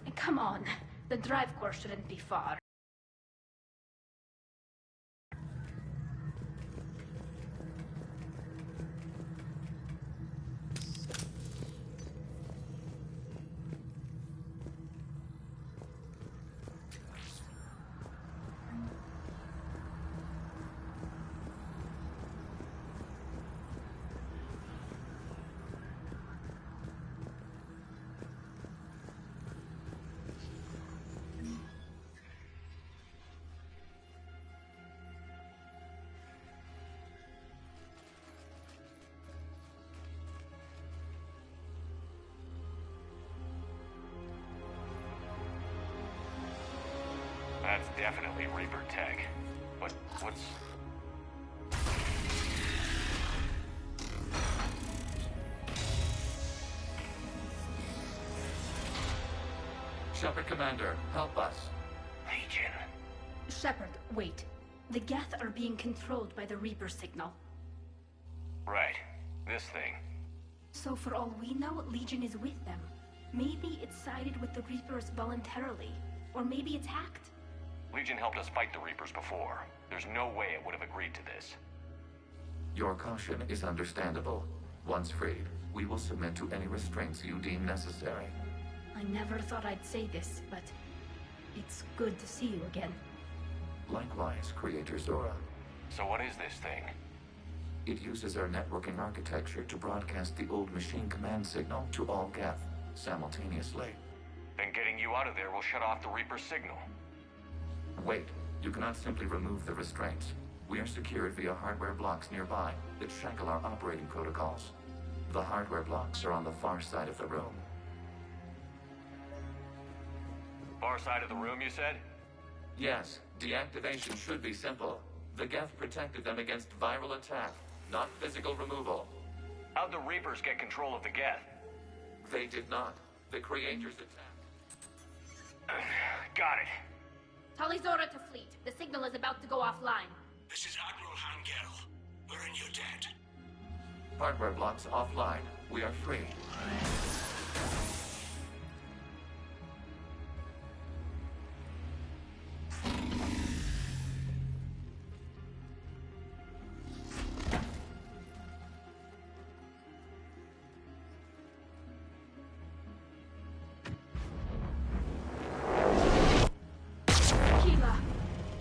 And come on, the drive course shouldn't be far. That's definitely Reaper tech. But what's... Shepard Commander, help us. Legion. Shepard, wait. The Geth are being controlled by the Reaper signal. Right. This thing. So for all we know, Legion is with them. Maybe it sided with the Reapers voluntarily. Or maybe it's hacked. Legion helped us fight the Reapers before. There's no way it would have agreed to this. Your caution is understandable. Once freed, we will submit to any restraints you deem necessary. I never thought I'd say this, but it's good to see you again. Likewise, Creator Zora. So what is this thing? It uses our networking architecture to broadcast the old machine command signal to all Geth simultaneously. Then getting you out of there will shut off the Reaper signal. Wait, you cannot simply remove the restraints. We are secured via hardware blocks nearby that shackle our operating protocols. The hardware blocks are on the far side of the room. Far side of the room, you said? Yes, deactivation should be simple. The Geth protected them against viral attack, not physical removal. How'd the Reapers get control of the Geth? They did not. The Creators attacked. Got it. Tali Zora to fleet. The signal is about to go offline. This is Admiral Hangel. We're in your debt. Hardware blocks offline. We are free.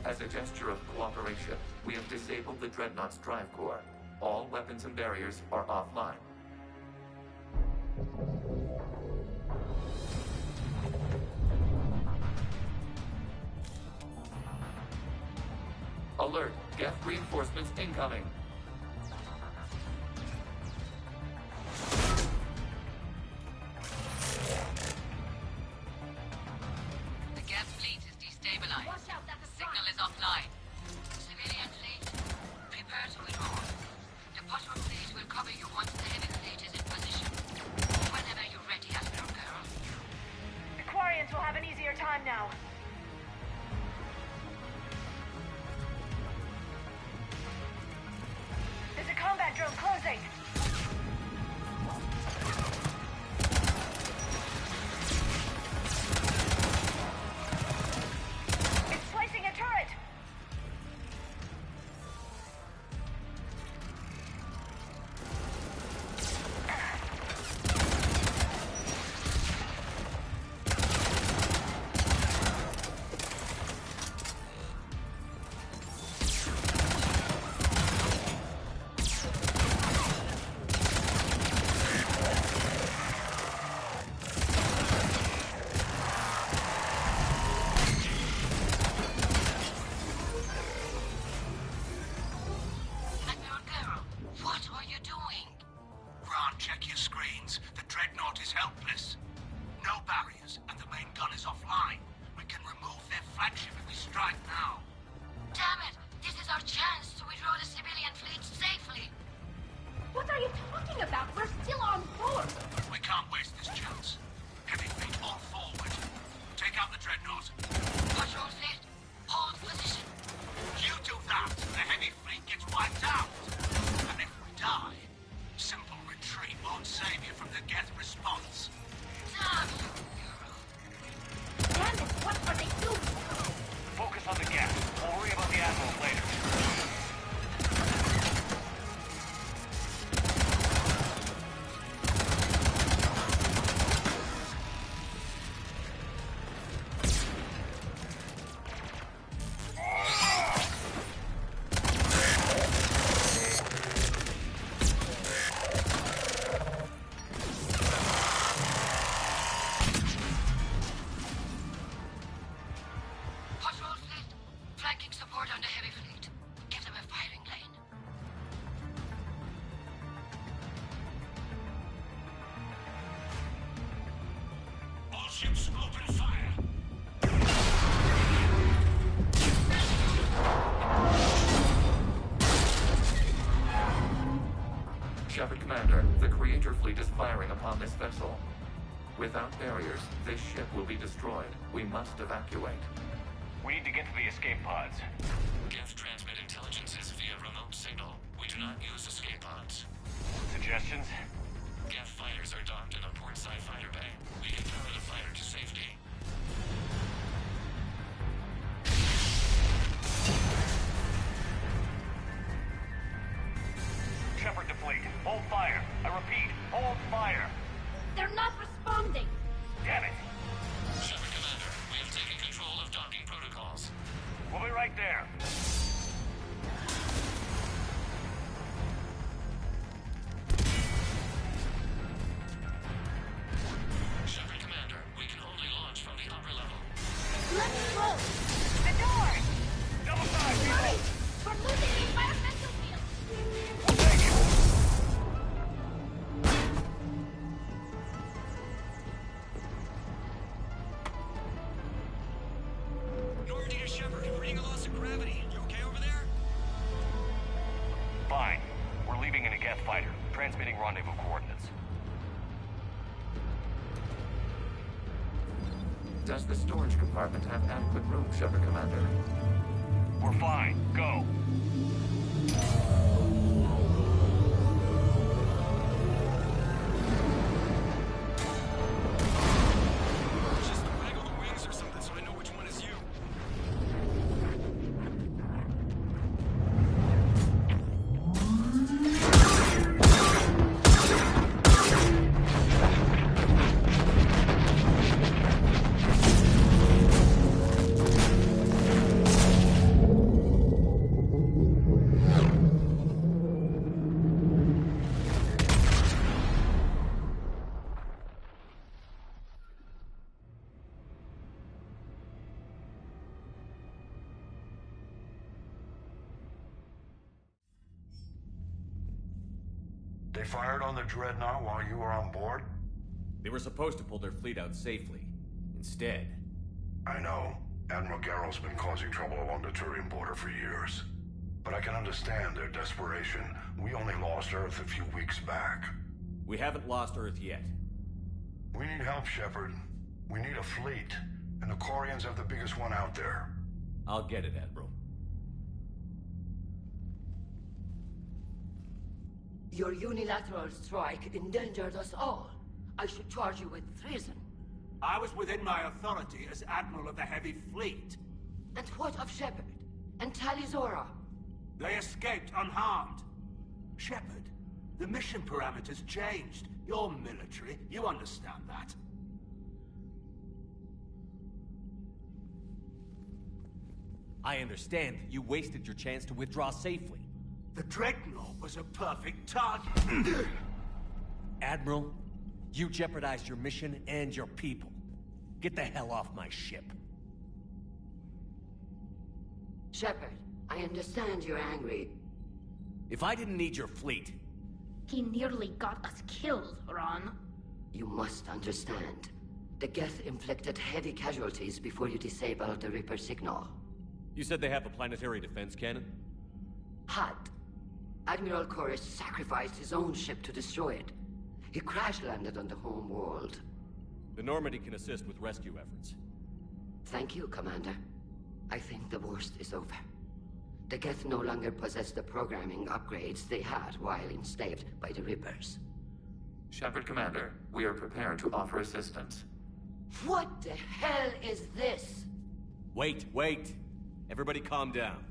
As a gesture of cooperation, we have disabled the Dreadnought's drive core. All weapons and barriers are offline. Alert! Geth reinforcements incoming! The Geth fleet is destabilized. The signal is offline. Civilian fleet, prepare to withdraw. The bottom fleet will cover you once the heavy fleet is in position. Whenever you're ready, Admiral Girl. The Quarians will have an easier time now. There's a combat drone closing. It's placing a turret. Admiral Girl, what are you doing? Ron, check your screens. The Dreadnought is helpless. No barriers, and the main gun is offline. We can remove their flagship if we strike now. Damn it! This is our chance to withdraw the civilian fleet safely. What are you talking about? We're still on board. We can't waste this chance. Heavy fleet all forward. Take out the Dreadnought. Patrol fleet, hold position. You do that, the heavy fleet gets wiped out. And if we die, simple retreat won't save you from the Geth response. ships, open fire! Shepard Commander, the Creator fleet is firing upon this vessel. Without barriers, this ship will be destroyed. We must evacuate. We need to get to the escape pods. Geth transmit intelligences via remote signal. We do not use escape pods. Suggestions? Geth fighters are docked in a portside fighter bay. We can power the fighter to safety. Shepard to fleet. Hold fire. I repeat, hold fire. They're not responding. Damn it. Shepard Commander, we have taken control of docking protocols. We'll be right there. Shepard Commander, we can only launch from the upper level. Let's go. The door! Double side, people. We're losing the environmental field. Thank you. Normandy to Shepard, reading a loss of gravity. You okay over there? Fine. We're leaving in a Geth fighter. Transmitting rendezvous coordinates. Does the storage compartment have adequate room, Shepard Commander? We're fine. Go. Just waggle the wings or something so I know which one is you. They fired on the Dreadnought while you were on board? They were supposed to pull their fleet out safely. Instead... I know. Admiral Garrow's been causing trouble along the Turian border for years. But I can understand their desperation. We only lost Earth a few weeks back. We haven't lost Earth yet. We need help, Shepard. We need a fleet. And the Quarians have the biggest one out there. I'll get it, Admiral. Your unilateral strike endangered us all. I should charge you with treason. I was within my authority as Admiral of the Heavy Fleet. And what of Shepard? And Talizora? They escaped unharmed. Shepard, the mission parameters changed. You're military, you understand that. I understand that you wasted your chance to withdraw safely. The Dreadnought was a perfect target. Admiral, you jeopardized your mission and your people. Get the hell off my ship. Shepard, I understand you're angry. If I didn't need your fleet... He nearly got us killed, Ron. You must understand. The Geth inflicted heavy casualties before you disabled the Reaper signal. You said they have a planetary defense cannon? Had. Admiral Chorus sacrificed his own ship to destroy it. He crash-landed on the home world. The Normandy can assist with rescue efforts. Thank you, Commander. I think the worst is over. The Geth no longer possess the programming upgrades they had while enslaved by the Reapers. Shepard Commander, we are prepared to offer assistance. What the hell is this? Wait. Everybody calm down.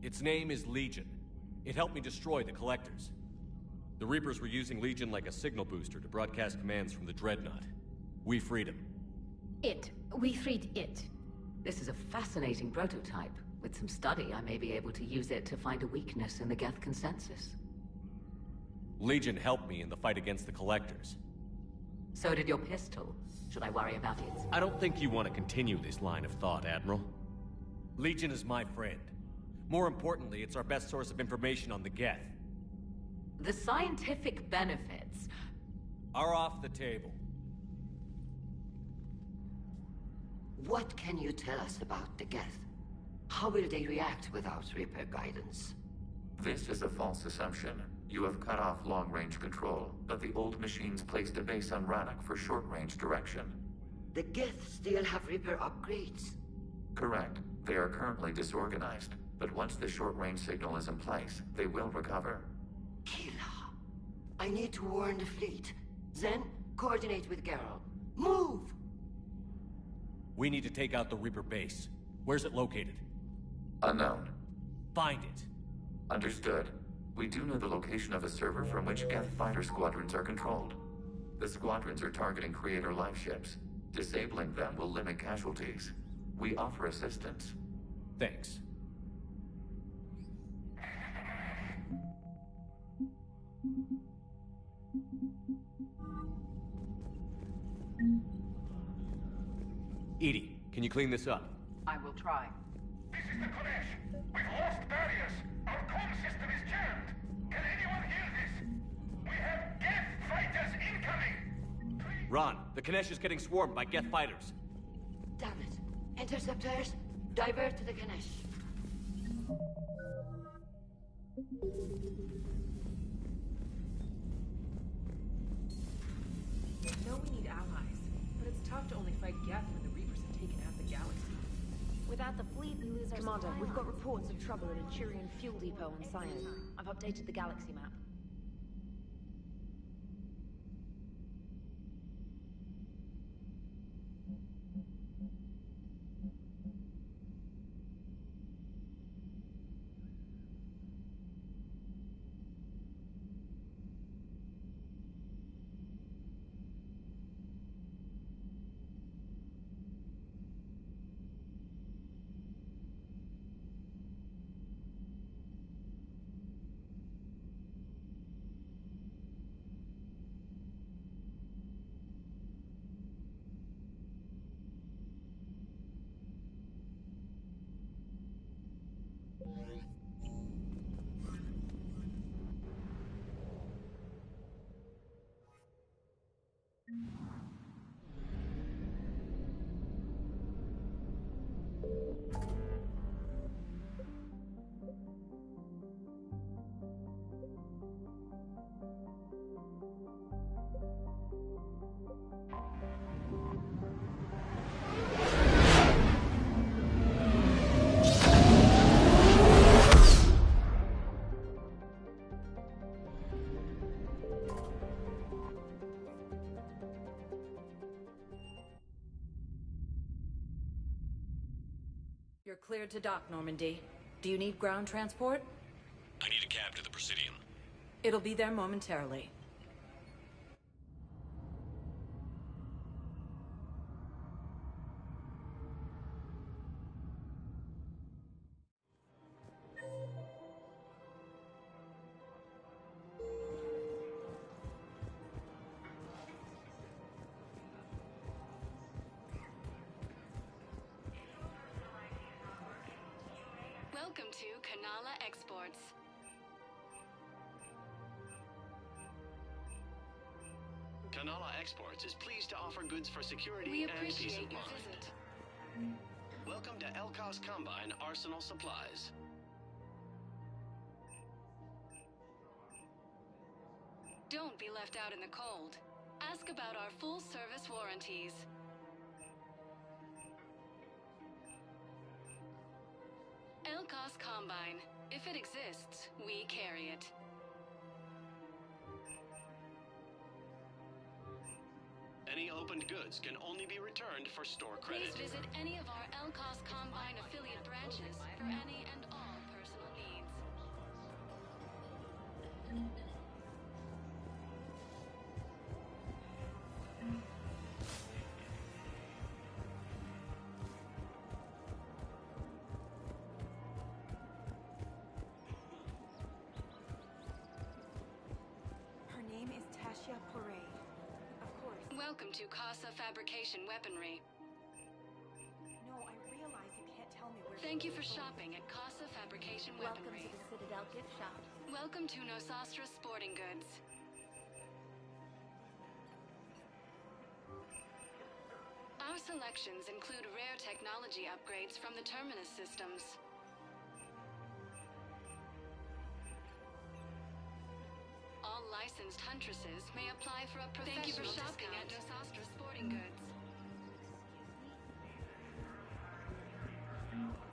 Its name is Legion. It helped me destroy the Collectors. The Reapers were using Legion like a signal booster to broadcast commands from the Dreadnought. We freed him. We freed it. This is a fascinating prototype. With some study, I may be able to use it to find a weakness in the Geth consensus. Legion helped me in the fight against the Collectors. So did your pistol. Should I worry about it? I don't think you want to continue this line of thought, Admiral. Legion is my friend. More importantly, it's our best source of information on the Geth. The scientific benefits are off the table. What can you tell us about the Geth? How will they react without Reaper guidance? This is a false assumption. You have cut off long-range control, but the old machines placed a base on Rannoch for short-range direction. The Geth still have Reaper upgrades? Correct. They are currently disorganized, but once the short-range signal is in place, they will recover. Killa, I need to warn the fleet. Then, coordinate with Geralt. Move! We need to take out the Reaper base. Where's it located? Unknown. Find it. Understood. We do know the location of a server from which Geth fighter squadrons are controlled. The squadrons are targeting Creator life ships. Disabling them will limit casualties. We offer assistance. Thanks. Edie, can you clean this up? I will try. This is the Kodesh. We've lost barriers. Our comm system is jammed. Can anyone hear this? We have Geth fighters incoming. Ron, the Kanesh is getting swarmed by Geth fighters. Damn it. Interceptors, divert to the Ganesh. I know we need allies, but it's tough to only fight Geth when the Reapers have taken out the galaxy. Without the fleet, we lose our Commander, supply we've got lines. reports of trouble at a Chirian fuel depot on Cyan. I've updated the galaxy map. You're cleared to dock, Normandy. Do you need ground transport? I need a cab to the Presidium. It'll be there momentarily. Welcome to Kanala Exports. Kanala Exports is pleased to offer goods for security We and peace appreciate of your mind. visit. Welcome to Elkos Combine Arsenal Supplies. Don't be left out in the cold. Ask about our full-service warranties. Elkos Combine. If it exists, we carry it. Any opened goods can only be returned for store credit. Please visit any of our Elkos Combine affiliate branches for any and all personal needs. Her name is Tasha Parade. Of course. Welcome to Casa Fabrication Weaponry. No, I realize you can't tell me where. Thank you for shopping at Casa Fabrication Welcome Weaponry. to the Citadel gift shop. Welcome to Nosastra Sporting Goods. Our selections include rare technology upgrades from the Terminus systems. All licensed huntresses may apply for a professional Thank you for shopping discount. at Nostastra Sporting Goods.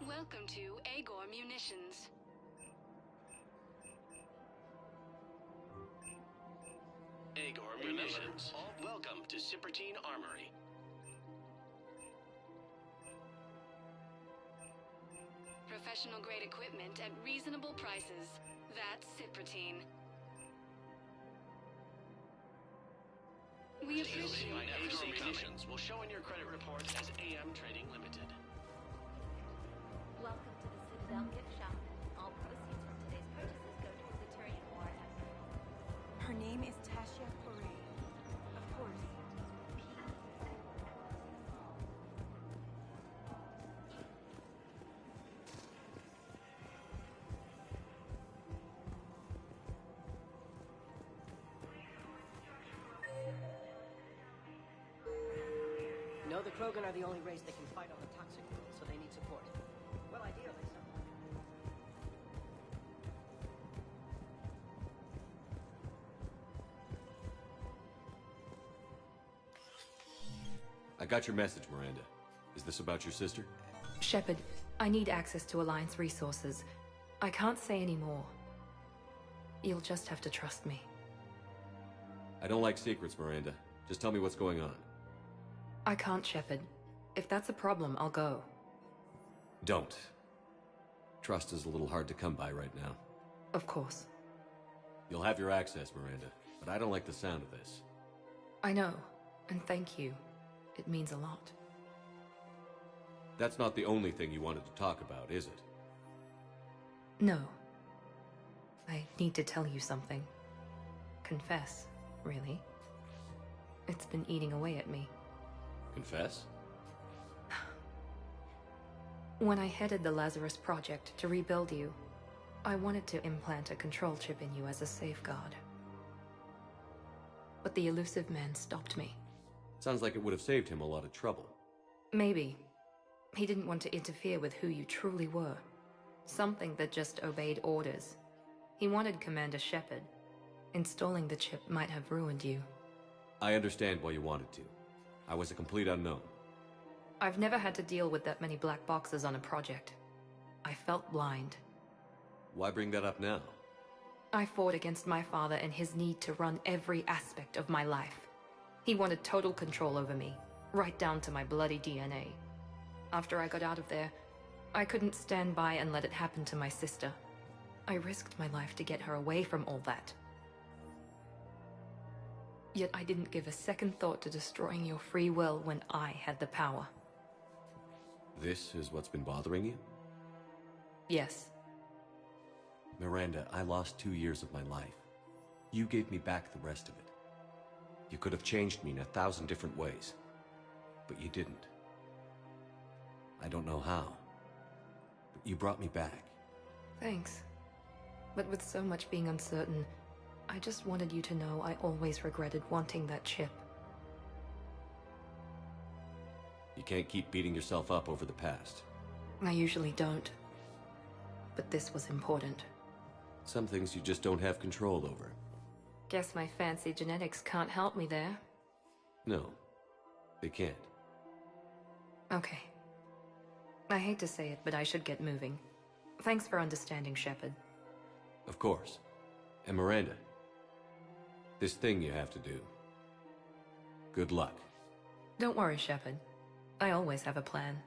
Welcome to Agor Munitions. Agor Munitions. Welcome to Cypertine Armory. Professional grade equipment at reasonable prices. That's Cypertine. We appreciate Agor Munitions will show in your credit report as AM Trading Limited. Welcome to the Citadel gift shop. All proceeds from today's purchases go towards the Turian War effort. Her name is Tasha Foray. Of course. No, the Krogan are the only race that can fight on the toxic world, so they need support. Well, ideally, so. I got your message, Miranda. Is this about your sister? Shepard, I need access to Alliance resources. I can't say any more. You'll just have to trust me. I don't like secrets, Miranda. Just tell me what's going on. I can't, Shepard. If that's a problem, I'll go. Don't. Trust is a little hard to come by right now. Of course. You'll have your access, Miranda, but I don't like the sound of this. I know, and thank you. It means a lot. That's not the only thing you wanted to talk about, is it? No. I need to tell you something. Confess, really. It's been eating away at me. Confess? When I headed the Lazarus Project to rebuild you, I wanted to implant a control chip in you as a safeguard. But the elusive man stopped me. Sounds like it would have saved him a lot of trouble. Maybe. He didn't want to interfere with who you truly were. Something that just obeyed orders. He wanted Commander Shepard. Installing the chip might have ruined you. I understand why you wanted to. I was a complete unknown. I've never had to deal with that many black boxes on a project. I felt blind. Why bring that up now? I fought against my father and his need to run every aspect of my life. He wanted total control over me, right down to my bloody DNA. After I got out of there, I couldn't stand by and let it happen to my sister. I risked my life to get her away from all that. Yet I didn't give a second thought to destroying your free will when I had the power. This is what's been bothering you? Yes. Miranda, I lost 2 years of my life. You gave me back the rest of it. You could have changed me in 1,000 different ways, but you didn't. I don't know how, but you brought me back. Thanks. But with so much being uncertain, I just wanted you to know I always regretted wanting that chip. You can't keep beating yourself up over the past. I usually don't. But this was important. Some things you just don't have control over. Guess my fancy genetics can't help me there. No, they can't. Okay. I hate to say it, but I should get moving. Thanks for understanding, Shepard. Of course. And Miranda, this thing you have to do. Good luck. Don't worry, Shepard. I always have a plan.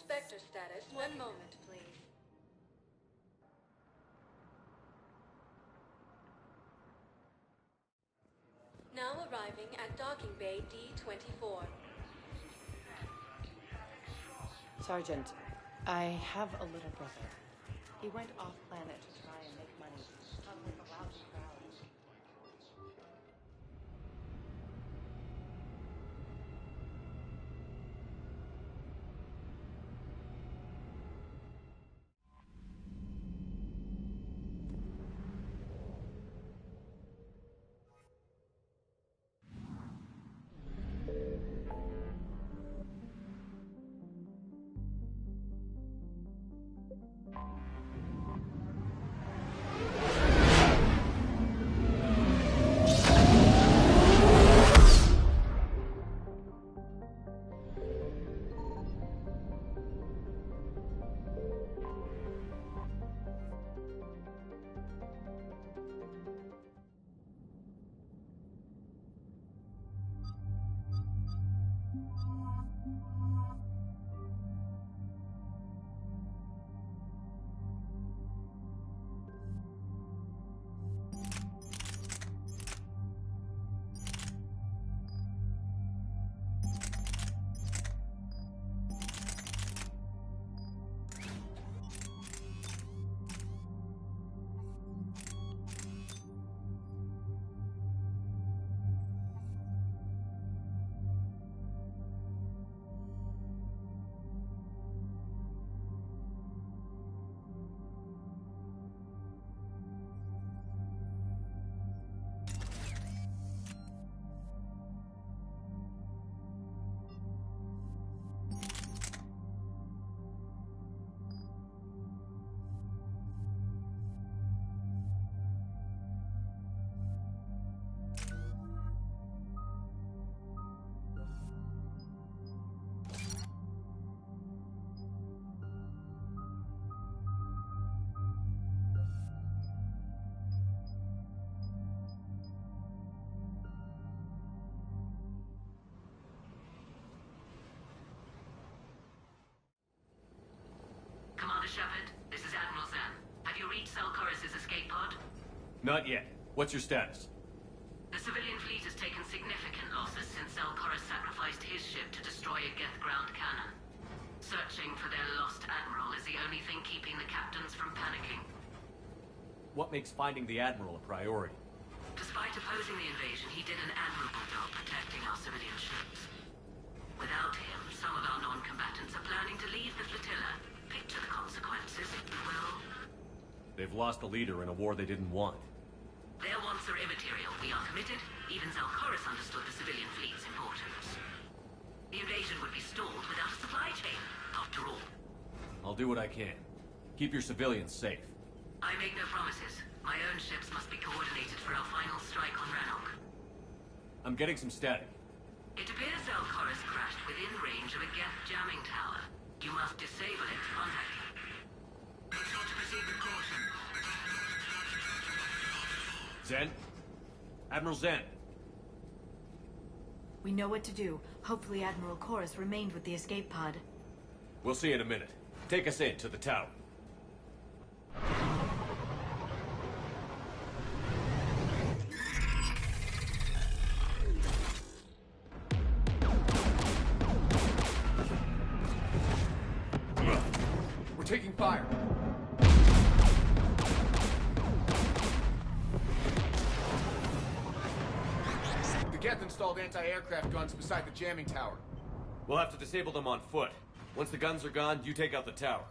Spectre status. 1 moment, please. Now arriving at docking bay D-24. Sergeant, I have a little brother. He went off-planet to try and make money. Public allowed to crowd. Commander Shepard, this is Admiral Zan. Have you reached Salcoris' escape pod? Not yet. What's your status? The civilian fleet has taken significant losses since Salcoris sacrificed his ship to destroy a Geth ground cannon. Searching for their lost admiral is the only thing keeping the captains from panicking. What makes finding the Admiral a priority? Despite opposing the invasion, he did an admirable job protecting our civilian ships. Without him, some of our non-combatants are planning to leave the flotilla. Picture the consequences, if you will. They've lost a leader in a war they didn't want. Their wants are immaterial. We are committed. Even Zalcoris understood the civilian fleet's importance. The invasion would be stalled without a supply chain, after all. I'll do what I can. Keep your civilians safe. I make no promises. My own ships must be coordinated for our final strike on Rannoch. I'm getting some static. It appears Zalcoris crashed within range of a Geth jamming tower. You must disable it to contact him. Zen? Admiral Zen? We know what to do. Hopefully Admiral Chorus remained with the escape pod. We'll see in a minute. Take us in to the tower. We're taking fire. The Geth installed anti-aircraft guns beside the jamming tower. We'll have to disable them on foot. Once the guns are gone, you take out the tower.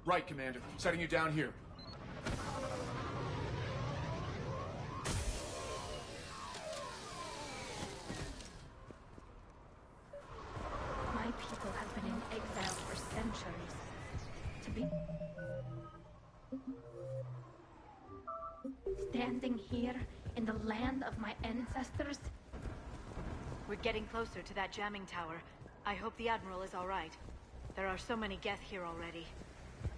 Right, Commander. Setting you down here. My people have been in exile for centuries. To be standing here in the land of my ancestors. We're getting closer to that jamming tower. I hope the Admiral is all right. There are so many Geth here already.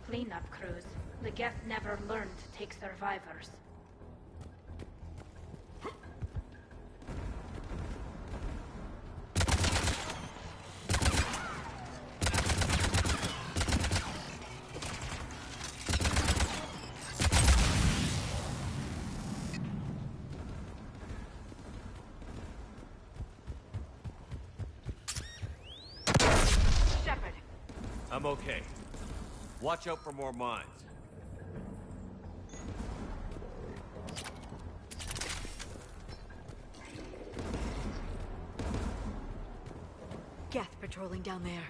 Cleanup crews. The Geth never learned to take survivors. I'm okay. Watch out for more mines. Geth patrolling down there.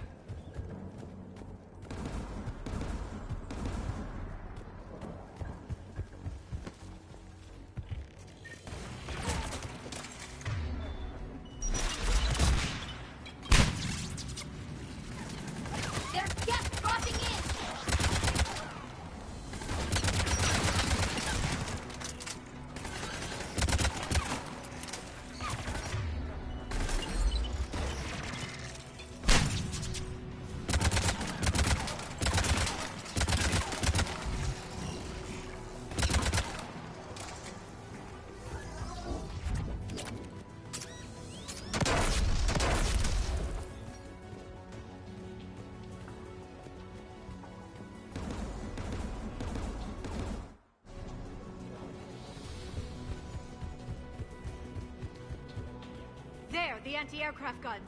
There, the anti-aircraft guns.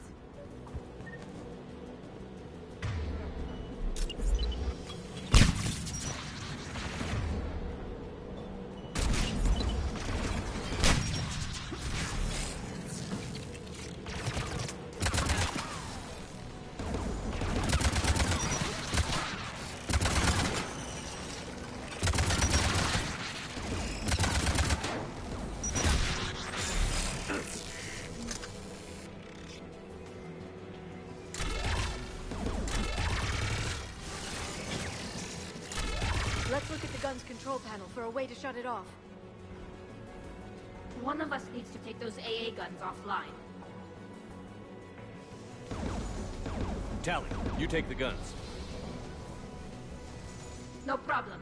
Let's look at the gun's control panel for a way to shut it off. One of us needs to take those AA guns offline. Tally, you take the guns. No problem.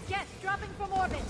Geth, dropping from orbit!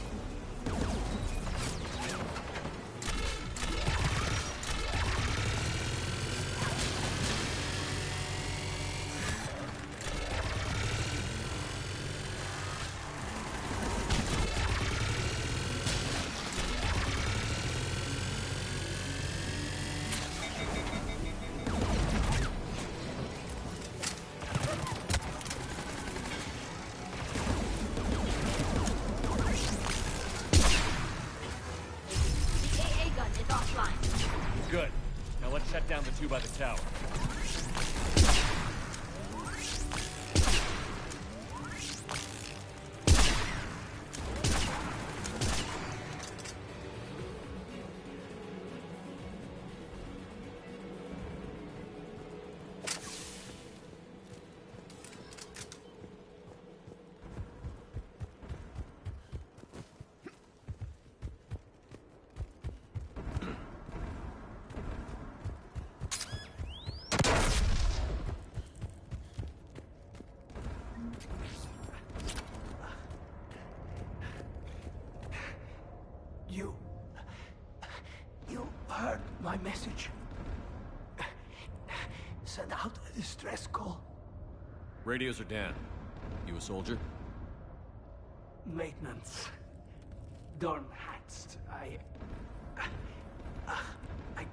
Good. Now let's shut down the two by the tower. You heard my message. Send out a distress call. Radios are down. You a soldier? Maintenance. Dorn hats. I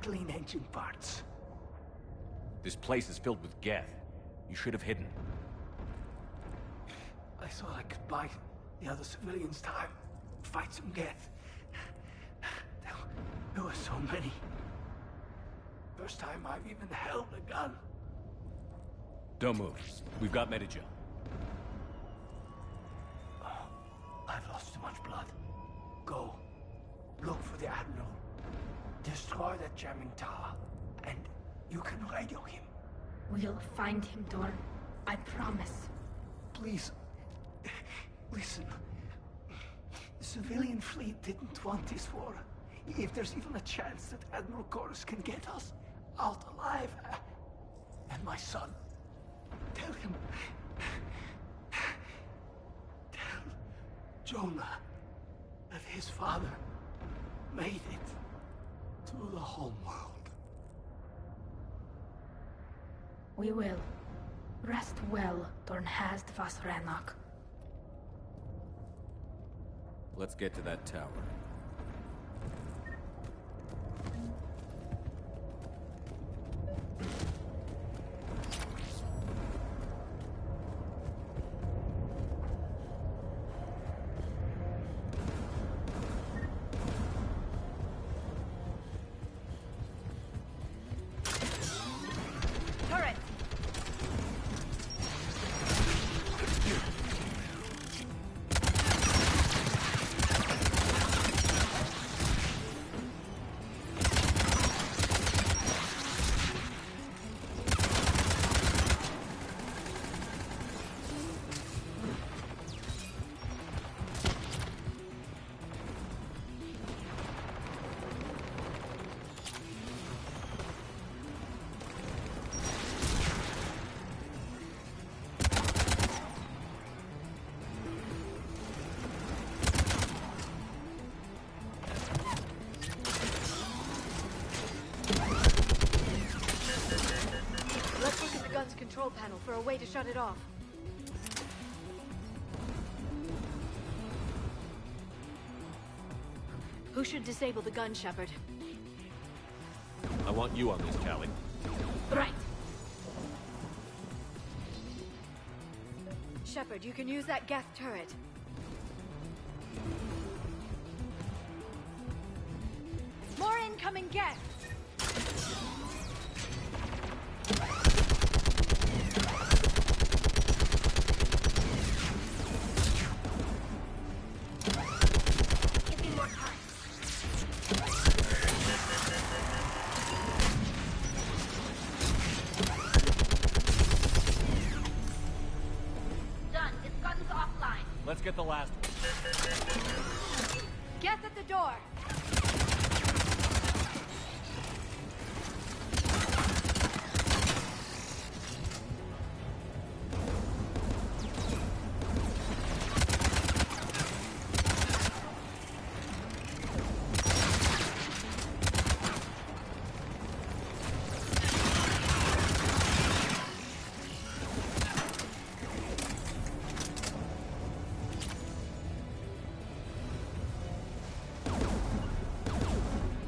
clean engine parts. This place is filled with Geth. You should have hidden. I thought I could buy the other civilians time. Fight some Geth. There were so many. First time I've even held a gun. Don't move. We've got Medigen. I've lost too much blood. Go. Look for the Admiral. Destroy that jamming tower. And you can radio him. We'll find him, Dorn. I promise. Please. Listen. The civilian fleet didn't want this war. If there's even a chance that Admiral Chorus can get us out alive, and my son, tell him, tell Jonah that his father made it to the home world. We will. Rest well, Dornhast Vasranok. Let's get to that tower. shut it off. Who should disable the gun, Shepard? I want you on this, Callie. Right. Shepard, you can use that Geth turret. More incoming Geth! Give me more time. Done. This gun's offline. Let's get the last one. Geth at the door!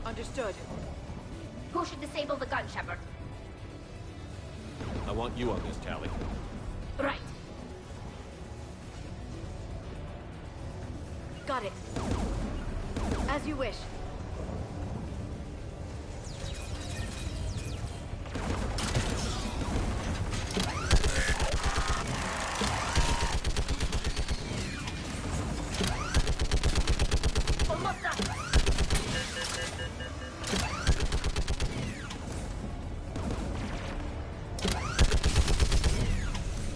Understood. Who should disable the gun, Shepard? I want you on this, Callie. Right. Got it. As you wish. Almost done.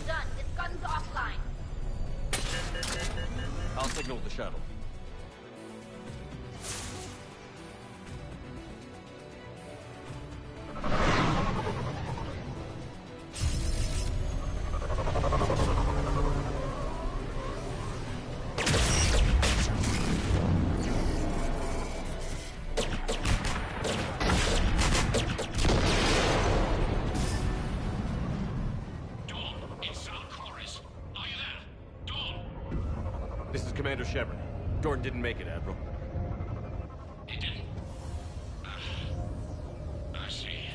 Done. This gun's offline. I'll signal the shuttle. This is Commander Shepard. Jordan didn't make it, Admiral. He didn't? I see.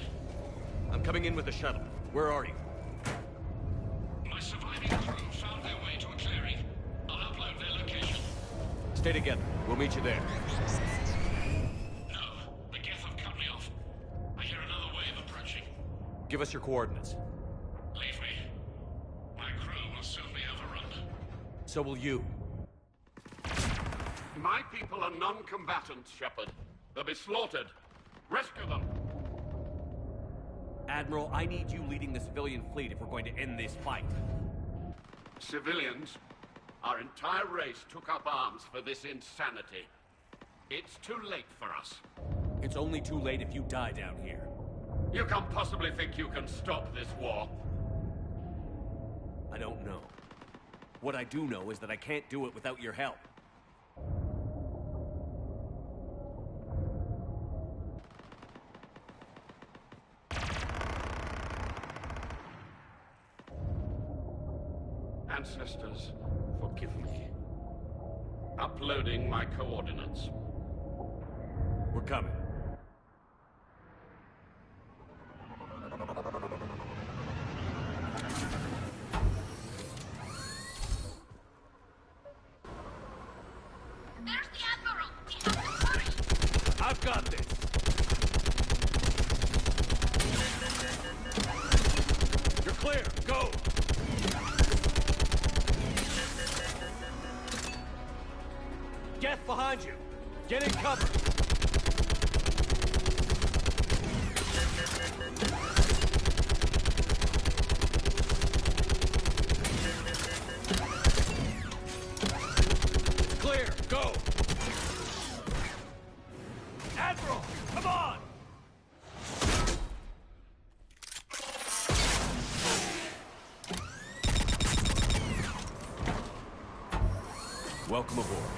I'm coming in with the shuttle. Where are you? My surviving crew found their way to a clearing. I'll upload their location. Stay together. We'll meet you there. No, the Geth have cut me off. I hear another wave approaching. Give us your coordinates. Leave me. My crew will soon be overrun. So will you. My people are non-combatants, Shepard. They'll be slaughtered. Rescue them. Admiral, I need you leading the civilian fleet if we're going to end this fight. Civilians, our entire race took up arms for this insanity. It's too late for us. It's only too late if you die down here. You can't possibly think you can stop this war. I don't know. What I do know is that I can't do it without your help. Ancestors, forgive me. Uploading my coordinates. We're coming. There's the Admiral! We have to hurry! I've got this! You're clear! Go! Geth behind you! Get in cover! It's clear! Go! Admiral! Come on! Welcome aboard.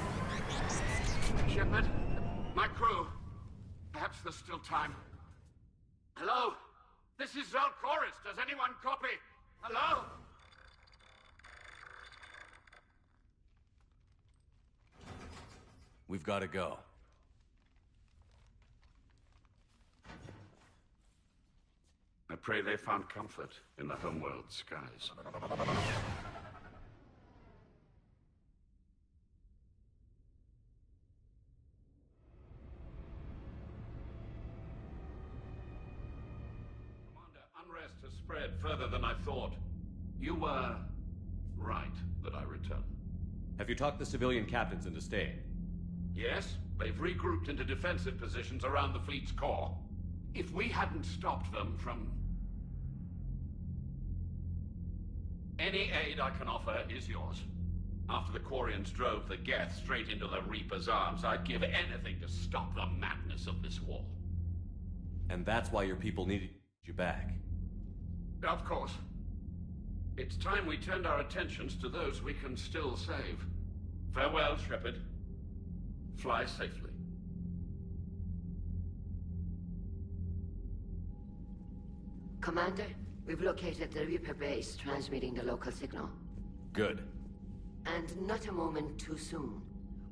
Shepard, my crew. Perhaps there's still time. Hello? This is Zalcoris. Does anyone copy? Hello? We've got to go. I pray they found comfort in the homeworld skies. Unrest has spread further than I thought. You were right that I return. Have you talked the civilian captains into staying? Yes, they've regrouped into defensive positions around the fleet's core. If we hadn't stopped them from... Any aid I can offer is yours. After the Quarians drove the Geth straight into the Reaper's arms, I'd give anything to stop the madness of this war. And that's why your people needed you back. Of course. It's time we turned our attentions to those we can still save. Farewell, Shepard. Fly safely. Commander, we've located the Reaper base transmitting the local signal. Good. And not a moment too soon.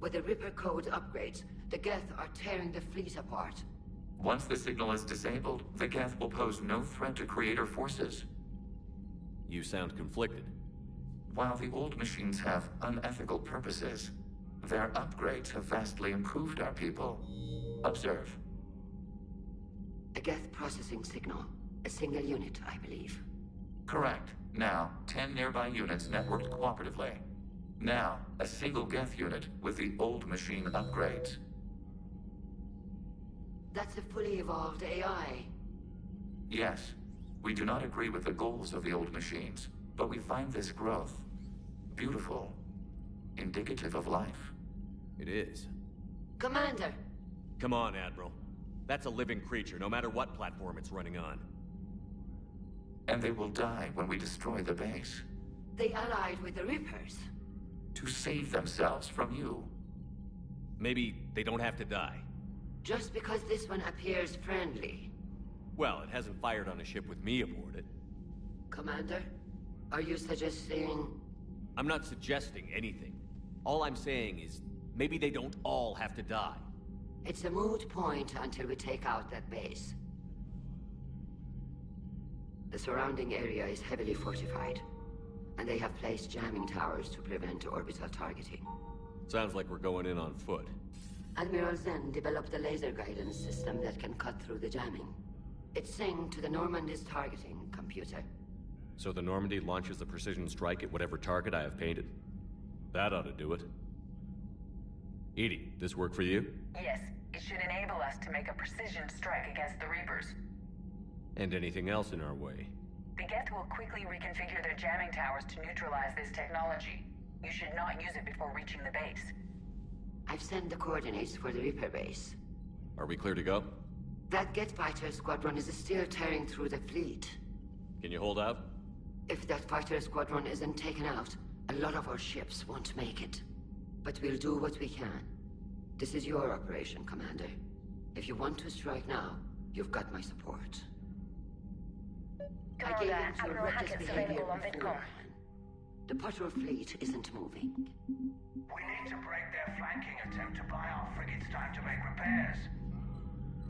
With the Reaper code upgrades, the Geth are tearing the fleet apart. Once the signal is disabled, the Geth will pose no threat to Creator forces. You sound conflicted. While the old machines have unethical purposes, their upgrades have vastly improved our people. Observe. A Geth processing signal. A single unit, I believe. Correct. Now, 10 nearby units networked cooperatively. Now, a single Geth unit with the old machine upgrades. That's a fully evolved AI. Yes. We do not agree with the goals of the old machines, but we find this growth beautiful, indicative of life. It is. Commander! Come on, Admiral. That's a living creature, no matter what platform it's running on. And they will die when we destroy the base. They allied with the Reapers. To save themselves from you. Maybe they don't have to die. Just because this one appears friendly. Well, it hasn't fired on a ship with me aboard it. Commander, are you suggesting... I'm not suggesting anything. All I'm saying is, maybe they don't all have to die. It's a moot point until we take out that base. The surrounding area is heavily fortified, and they have placed jamming towers to prevent orbital targeting. Sounds like we're going in on foot. Admiral Zen developed a laser guidance system that can cut through the jamming. It's synced to the Normandy's targeting computer. So the Normandy launches a precision strike at whatever target I have painted? That ought to do it. Edie, this work for you? Yes, it should enable us to make a precision strike against the Reapers. And anything else in our way? The Geth will quickly reconfigure their jamming towers to neutralize this technology. You should not use it before reaching the base. I've sent the coordinates for the Reaper base. Are we clear to go? That Geth fighter squadron is still tearing through the fleet. Can you hold out? If that fighter squadron isn't taken out, a lot of our ships won't make it. But we'll do what we can. This is your operation, Commander. If you want to strike now, you've got my support. I gave in to your reckless behavior beforehand. The patrol fleet isn't moving. We need to break their flanking attempt to buy our frigates time to make repairs.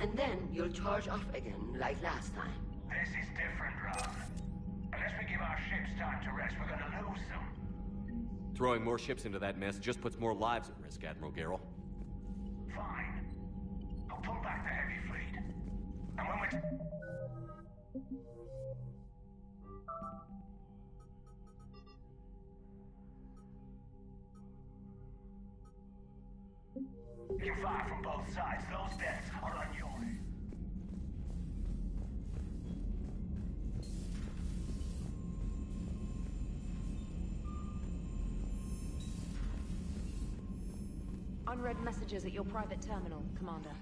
And then you'll charge off again, like last time. This is different, Ron. Unless we give our ships time to rest, we're gonna lose them. Throwing more ships into that mess just puts more lives at risk, Admiral Garrel. Fine. I'll pull back the heavy fleet. And when we're... You can fire from both sides. Those deaths are on your end. Unread messages at your private terminal, Commander.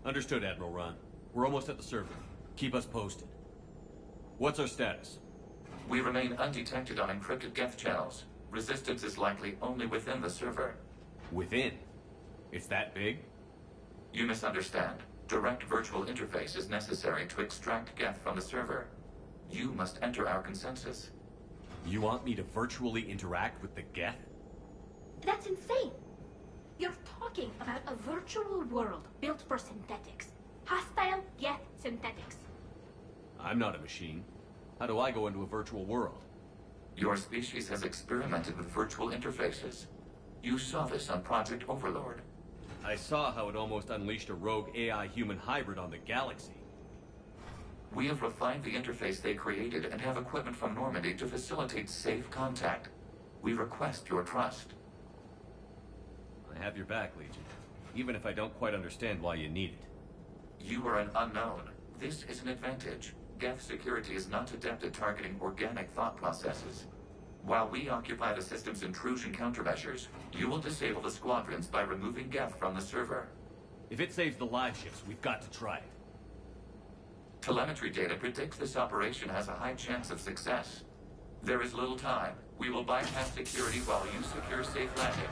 Understood, Admiral Ron. We're almost at the server. Keep us posted. What's our status? We remain undetected on encrypted Geth channels. Resistance is likely only within the server. Within? It's that big? You misunderstand. Direct virtual interface is necessary to extract Geth from the server. You must enter our consensus. You want me to virtually interact with the Geth? That's insane! You're talking about a virtual world built for synthetics. Hostile Geth synthetics. I'm not a machine. How do I go into a virtual world? Your species has experimented with virtual interfaces. You saw this on Project Overlord. I saw how it almost unleashed a rogue AI-human hybrid on the galaxy. We have refined the interface they created and have equipment from Normandy to facilitate safe contact. We request your trust. I have your back, Legion. Even if I don't quite understand why you need it. You are an unknown. This is an advantage. Geth security is not adept at targeting organic thought processes. While we occupy the system's intrusion countermeasures, you will disable the squadrons by removing Geth from the server. If it saves the live ships, we've got to try it. Telemetry data predicts this operation has a high chance of success. There is little time. We will bypass security while you secure safe landing.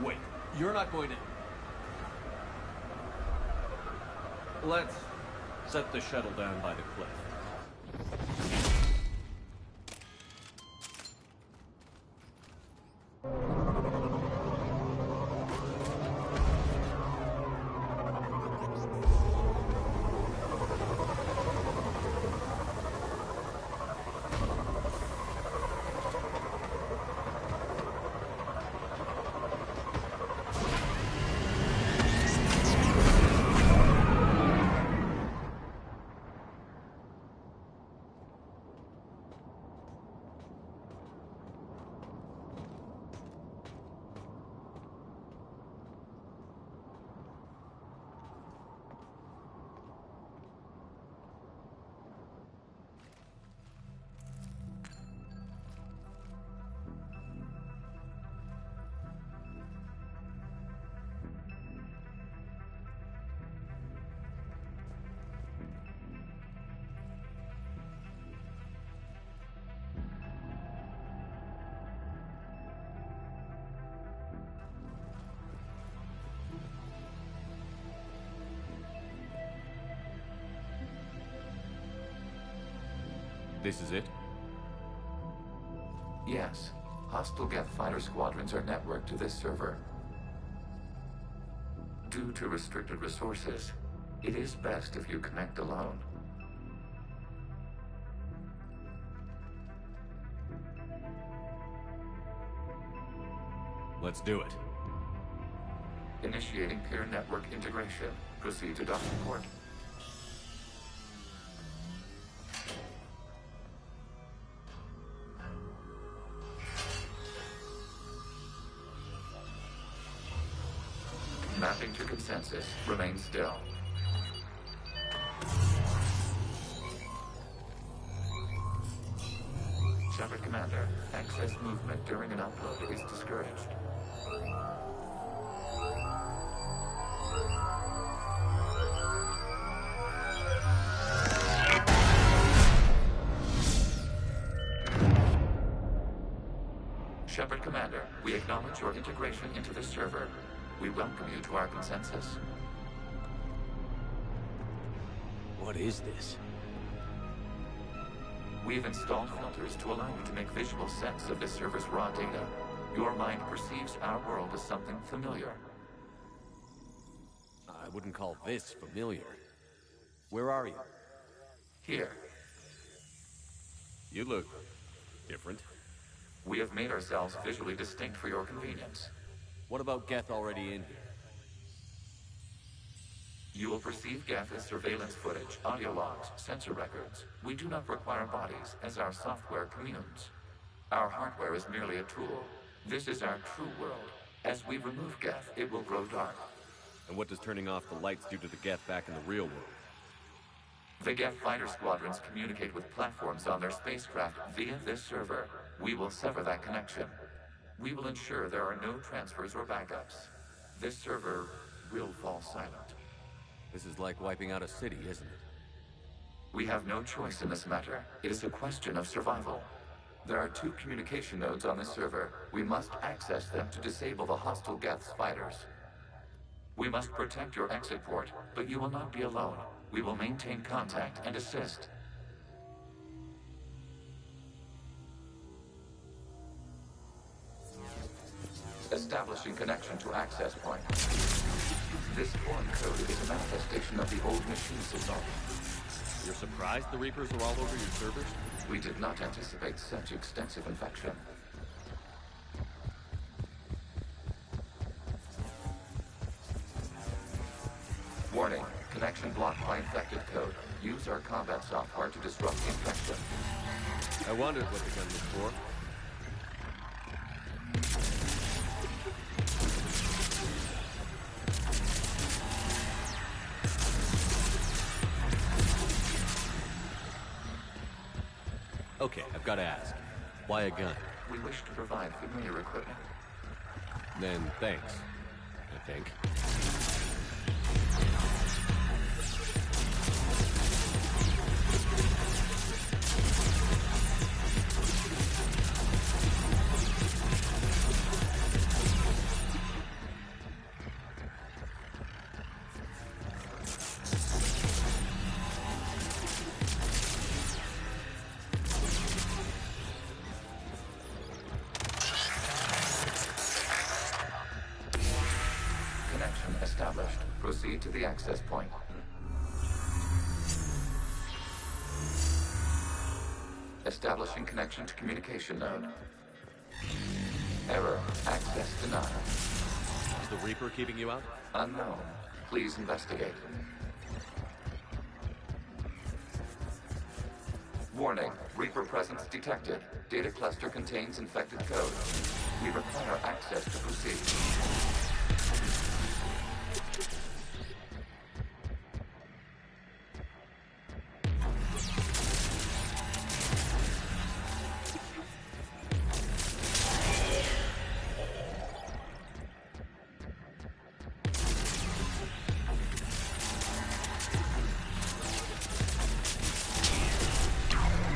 Wait, you're not going to... Let's set the shuttle down by the cliff. This is it? Yes. Hostile Geth fighter squadrons are networked to this server. Due to restricted resources, it is best if you connect alone. Let's do it. Initiating peer network integration. Proceed to docking port. Mapping to consensus. Remain still. Shepard Commander, access movement during an upload is discouraged. Shepard Commander, we acknowledge your integration into this server. We welcome you to our consensus. What is this? We've installed filters to allow you to make visual sense of this server's raw data. Your mind perceives our world as something familiar. I wouldn't call this familiar. Where are you? Here. You look different. We have made ourselves visually distinct for your convenience. What about Geth already in here? You will perceive Geth as surveillance footage, audio logs, sensor records. We do not require bodies, as our software communes. Our hardware is merely a tool. This is our true world. As we remove Geth, it will grow dark. And what does turning off the lights do to the Geth back in the real world? The Geth fighter squadrons communicate with platforms on their spacecraft via this server. We will sever that connection. We will ensure there are no transfers or backups. This server will fall silent. This is like wiping out a city, isn't it? We have no choice in this matter. It is a question of survival. There are 2 communication nodes on the server. We must access them to disable the hostile Geth's fighters. We must protect your exit port, but you will not be alone. We will maintain contact and assist. Establishing connection to access point. This foreign code is a manifestation of the old machine signal. You're surprised the Reapers are all over your servers? We did not anticipate such extensive infection. Warning, connection blocked by infected code. Use our combat software to disrupt the infection. I wondered what the gun was for. Okay, I've got to ask. Why a gun? We wish to provide familiar equipment. Then thanks, I think. Established. Proceed to the access point. Establishing connection to communication node. Error. Access denied. Is the Reaper keeping you out? Unknown. Please investigate. Warning. Reaper presence detected. Data cluster contains infected code. We require access to proceed.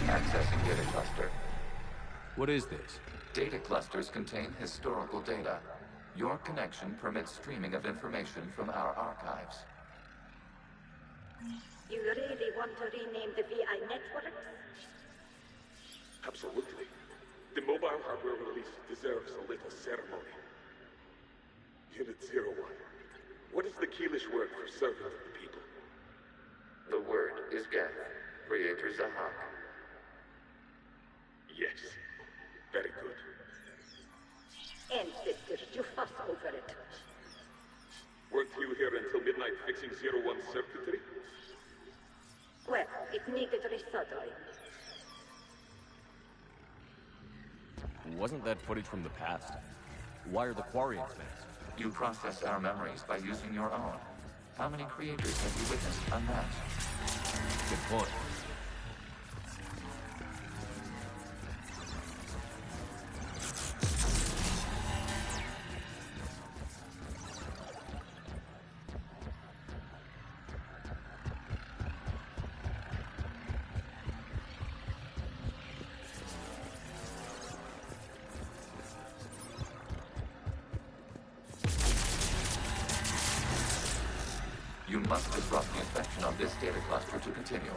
Accessing data cluster. What is this? Data clusters contain historical data. Your connection permits streaming of information from our archives. You really want to rename the VI networks? Absolutely. The mobile hardware release deserves a little ceremony. Unit 01. What is the Keelish word for servant of the people? The word is Geth, Creator Zahak. Yes. Very good. Ancestors, you fuss over it. Weren't you here until midnight fixing 01's circuitry? Well, it needed resoldering. Wasn't that footage from the past? Why are the Quarians masked? You process our memories by using your own. How many creators have you witnessed unmatched? Good point. You must disrupt the infection on this data cluster to continue.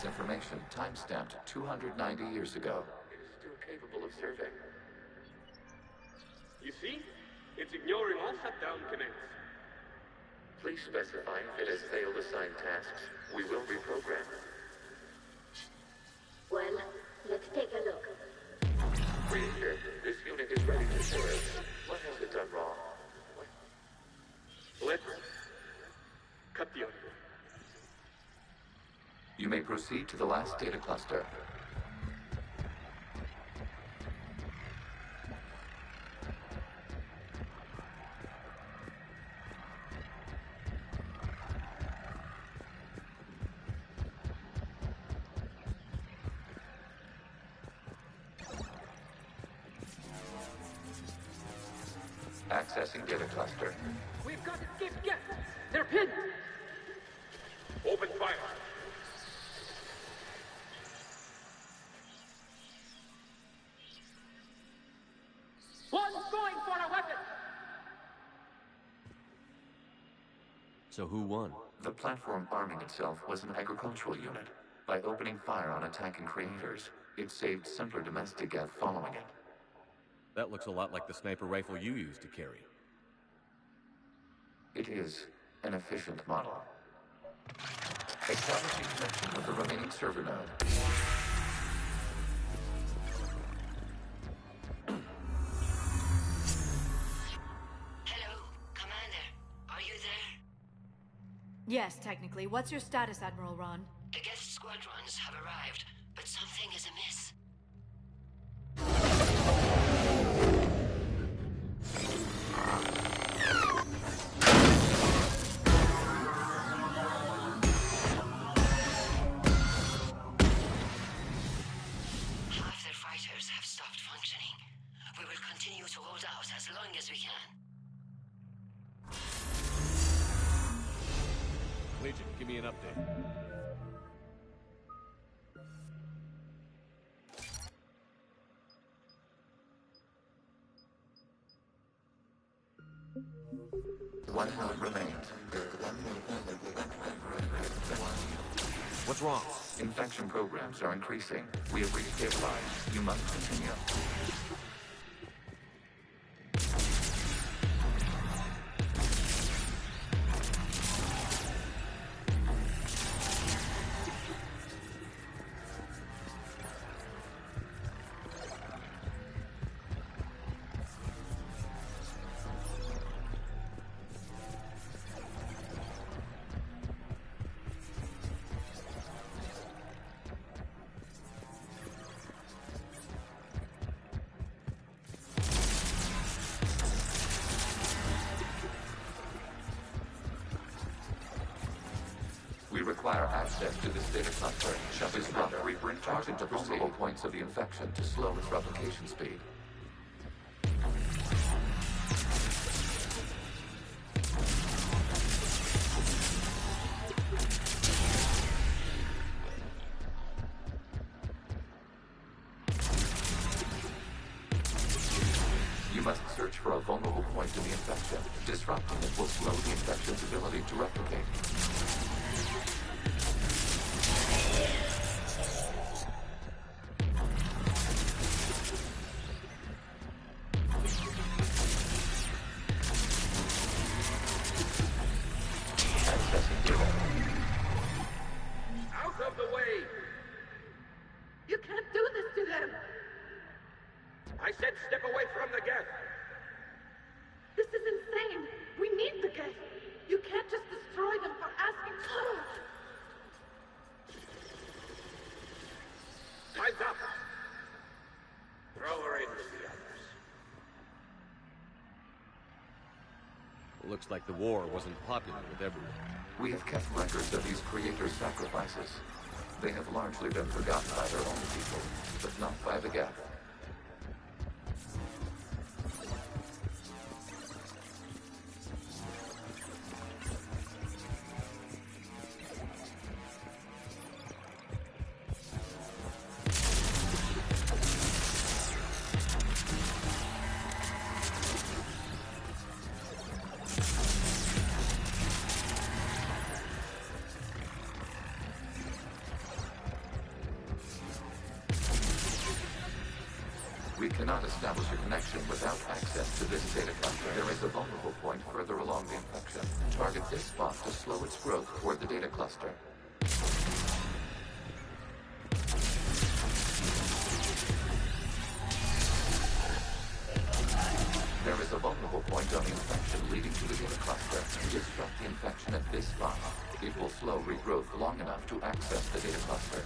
Information time-stamped 290 years ago. It is still capable of serving. You see? It's ignoring all shutdown connects. Please specify if it has failed assigned tasks. We will reprogram. is ready to serve. What has it done wrong? Let's cut the audio. You may proceed to the last data cluster. Accessing data cluster. We've got escaped guests. They're pinned. Open fire. One's going for a weapon. So who won? The platform arming itself was an agricultural unit. By opening fire on attacking creators, it saved simpler domestic geth following it. That looks a lot like the sniper rifle you used to carry. It is an efficient model. Establishing connection with the remaining server node. Hello, Commander. Are you there? Yes, technically. What's your status, Admiral Ron? The guest squadrons have arrived, but something is amiss. Half their fighters have stopped functioning. We will continue to hold out as long as we can. Legion, give me an update. One node remains. What's wrong? Infection programs are increasing. We have reached stabilize. You must continue. We require access to this data cluster. Disrupt Reaper and target the vulnerable points of the infection to slow its replication speed. You must search for a vulnerable point in the infection. Disrupting it will slow the infection's ability to replicate. Accessing data. Out of the way! You can't do this to them. I said step away from the geth. This is insane. We need the geth. You can't just destroy them for asking for it. Time's up. Throw her in with the others. Looks like the war wasn't popular with everyone. We have kept records of these creators' sacrifices. They have largely been forgotten by their own people, but not by the geth. We cannot establish a connection without access to this data cluster. There is a vulnerable point further along the infection. Target this spot to slow its growth toward the data cluster. to the data cluster and disrupt the infection at this spot. It will slow regrowth long enough to access the data cluster.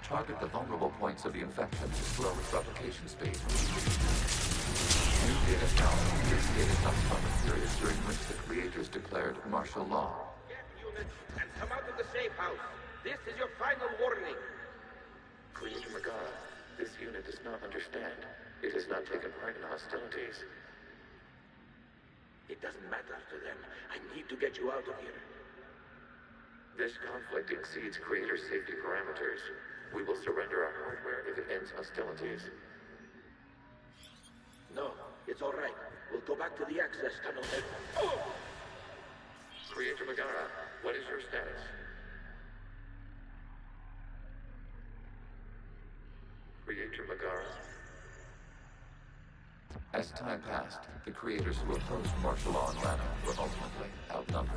Target the vulnerable points of the infection to slow its replication speed. New data now. This data comes from the period during which the creators declared martial law. Get units and come out of the safe house. This is your final warning. Creator Megara, this unit does not understand. It has not taken part in hostilities. It doesn't matter to them. I need to get you out of here. This conflict exceeds Creator safety parameters. We will surrender our hardware if it ends hostilities. No, it's all right. We'll go back to the access tunnel and... Oh! Creator Megara, what is your status? Creator Megara? As time passed, the creators who opposed martial law in Lana were ultimately outnumbered.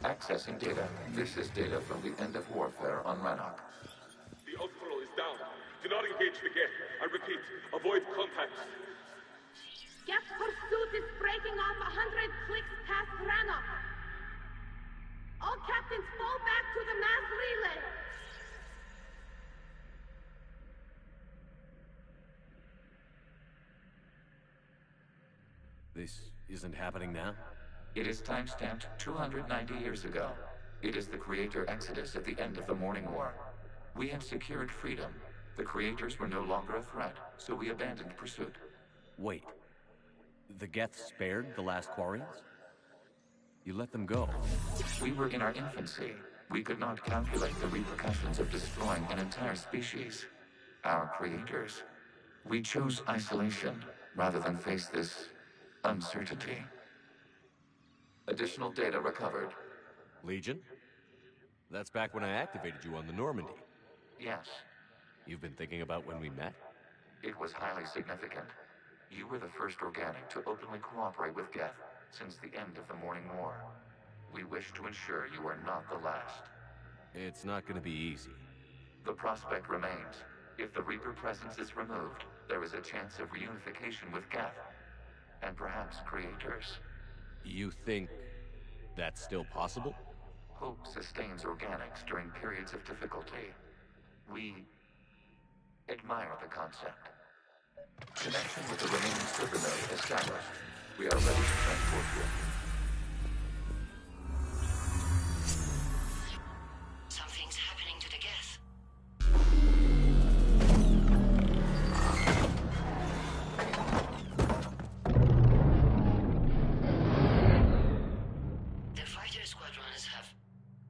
Accessing data. This is data from the end of warfare on Rannoch. The outflow is down. Do not engage the gate. I repeat, avoid contact. Geth pursuit is breaking off 100 clicks past Rannoch. All captains fall back to the mass relay. This isn't happening now? It is timestamped 290 years ago. It is the Creator Exodus at the end of the Morning War. We had secured freedom. The Creators were no longer a threat, so we abandoned pursuit. Wait. The Geth spared the last Quarians? You let them go. We were in our infancy. We could not calculate the repercussions of destroying an entire species. Our Creators. We chose isolation rather than face this uncertainty. Additional data recovered. Legion? That's back when I activated you on the Normandy. Yes. You've been thinking about when we met? It was highly significant. You were the first organic to openly cooperate with Geth since the end of the Morning War. We wish to ensure you are not the last. It's not gonna be easy. The prospect remains. If the Reaper presence is removed, there is a chance of reunification with Geth. And perhaps Creators. You think that's still possible? Hope sustains organics during periods of difficulty. We admire the concept. Connection with the remaining server node established. We are ready to transport you. Something's happening to the Geth. The fighter squadrons have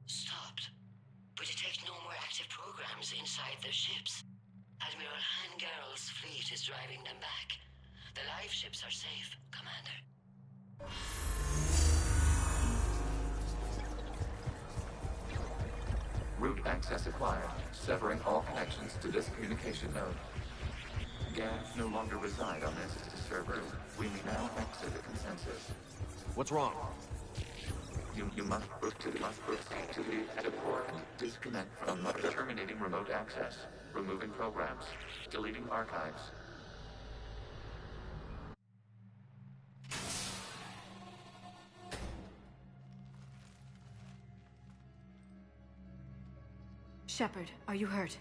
stopped. We detect no more active programs inside their ships. Admiral Hangarl's fleet is driving them back. The live ships are safe, Commander. Route access acquired, severing all connections to this communication node. Geth no longer reside on this server. We may now exit the consensus. What's wrong? You must proceed to the edit port and disconnect from terminating remote access, removing programs, deleting archives. Shepard, are you hurt?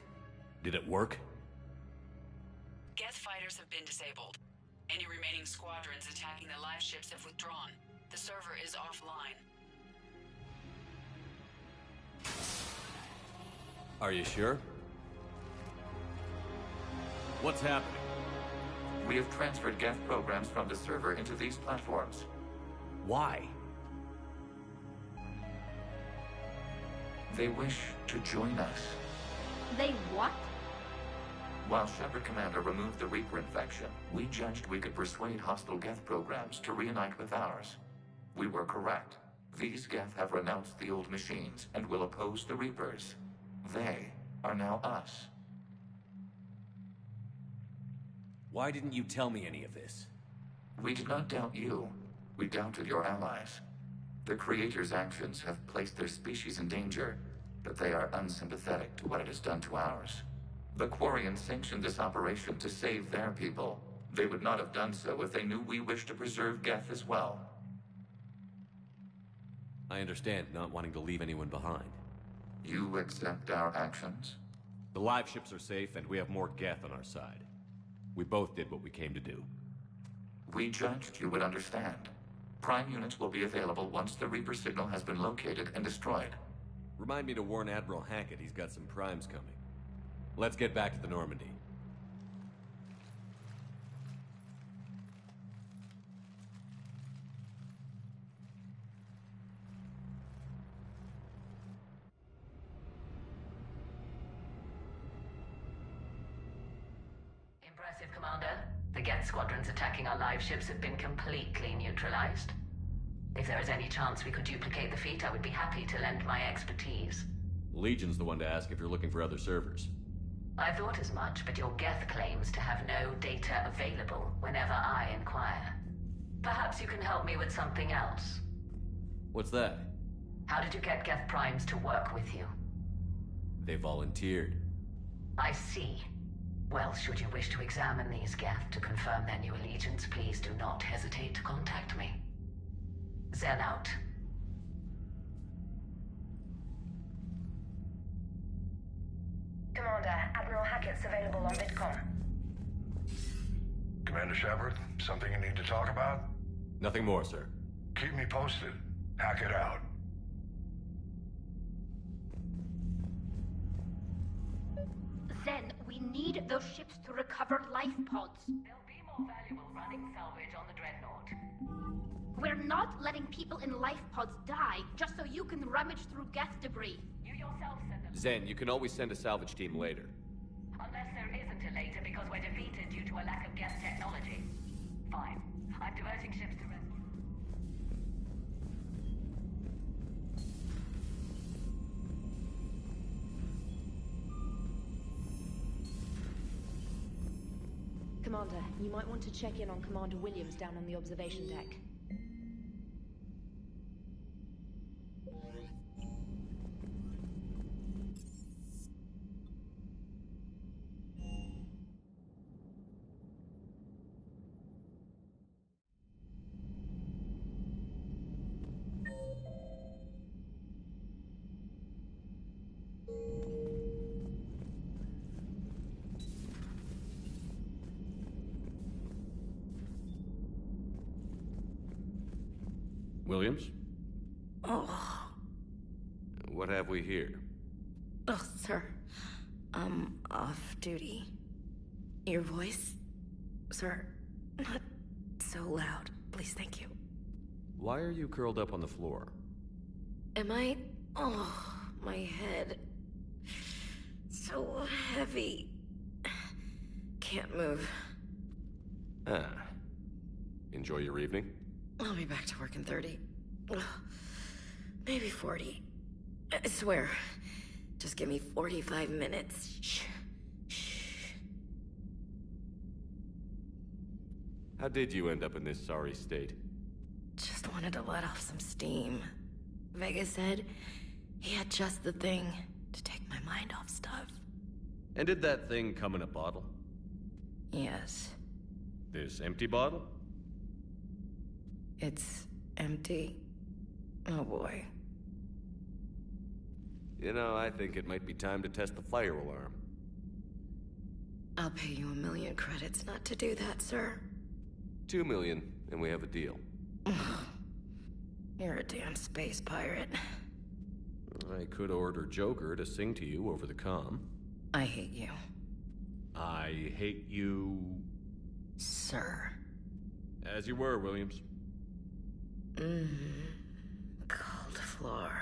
Did it work? Geth fighters have been disabled. Any remaining squadrons attacking the live ships have withdrawn. The server is offline. Are you sure? What's happening? We have transferred Geth programs from the server into these platforms. Why? They wish to join us. They what? While Shepard Commander removed the Reaper infection, we judged we could persuade hostile Geth programs to reunite with ours. We were correct. These Geth have renounced the old machines and will oppose the Reapers. They are now us. Why didn't you tell me any of this? We did not doubt you. We doubted your allies. The Creator's actions have placed their species in danger, but they are unsympathetic to what it has done to ours. The Quarians sanctioned this operation to save their people. They would not have done so if they knew we wished to preserve Geth as well. I understand not wanting to leave anyone behind. You accept our actions? The live ships are safe, and we have more Geth on our side. We both did what we came to do. We judged you would understand. Prime units will be available once the Reaper signal has been located and destroyed. Remind me to warn Admiral Hackett he's got some primes coming. Let's get back to the Normandy. Impressive, Commander. The Geth squadrons attacking our live ships have been completely neutralized. If there is any chance we could duplicate the feat, I would be happy to lend my expertise. Legion's the one to ask if you're looking for other servers. I thought as much, but your Geth claims to have no data available whenever I inquire. Perhaps you can help me with something else. What's that? How did you get Geth primes to work with you? They volunteered. I see. Well, should you wish to examine these Geth to confirm their new allegiance, please do not hesitate to contact me. Zen out. Commander, Admiral Hackett's available on VidCom. Commander Shepard, something you need to talk about? Nothing more, sir. Keep me posted. Hackett out. Then we need those ships to recover life pods. They'll be more valuable running salvage on the Dreadnought. We're not letting people in life pods die just so you can rummage through Geth debris. You yourself send them. Zen, you can always send a salvage team later. Unless there isn't a later because we're defeated due to a lack of Geth technology. Fine. I'm diverting ships to rescue. Commander, you might want to check in on Commander Williams down on the observation deck. Williams? Oh. What have we here? Oh, sir. I'm off duty. Your voice? Sir, not so loud. Please, thank you. Why are you curled up on the floor? Am I? Oh, my head. So heavy. Can't move. Ah. Enjoy your evening? I'll be back to work in 30. Maybe 40. I swear. Just give me 45 minutes. Shh. Shh. How did you end up in this sorry state? Just wanted to let off some steam. Vega said he had just the thing to take my mind off stuff. And did that thing come in a bottle? Yes. This empty bottle? It's empty. Oh boy. You know, I think it might be time to test the fire alarm. I'll pay you 1 million credits not to do that, sir. 2 million, and we have a deal. You're a damn space pirate. I could order Joker to sing to you over the comm. I hate you. I hate you... Sir. As you were, Williams. Cold floor.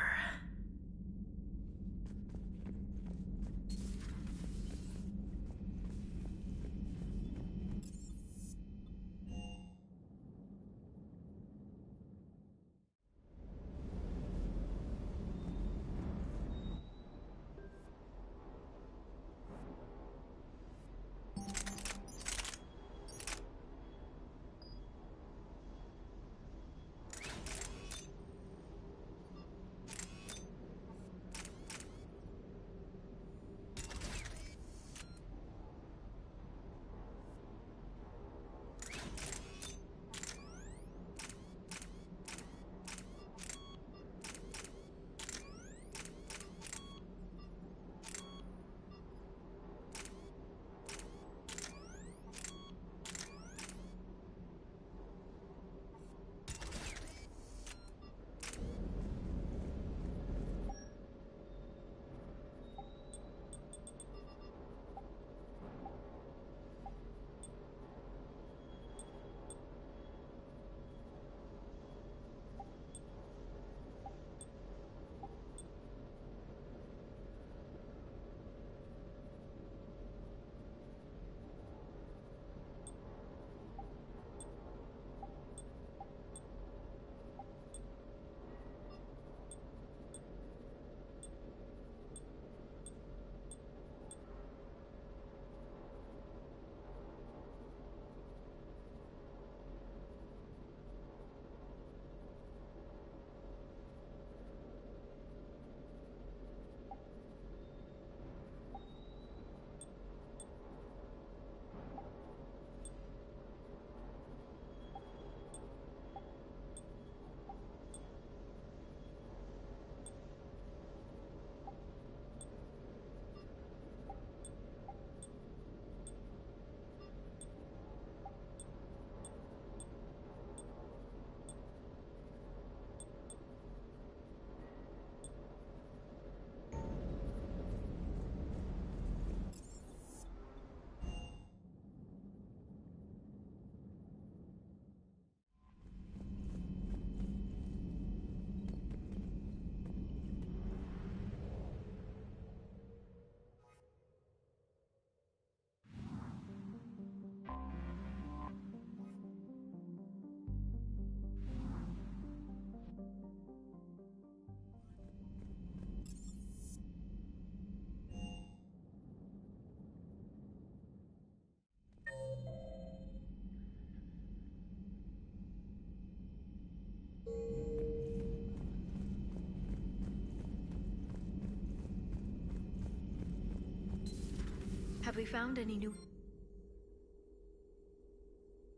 Have we found any new...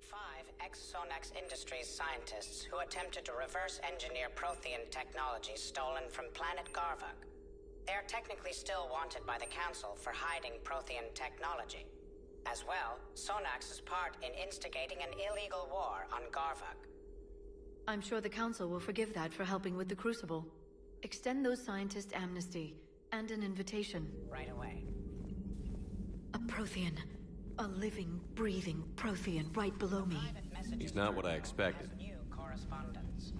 5 ex-Sonax Industries scientists who attempted to reverse engineer Prothean technology stolen from planet Garvuk. They are technically still wanted by the Council for hiding Prothean technology. As well, Sonax's part in instigating an illegal war on Garvuk. I'm sure the Council will forgive that for helping with the Crucible. Extend those scientists amnesty, and an invitation. Right away. A Prothean. A living, breathing Prothean right below me. He's not what I expected. New correspondence.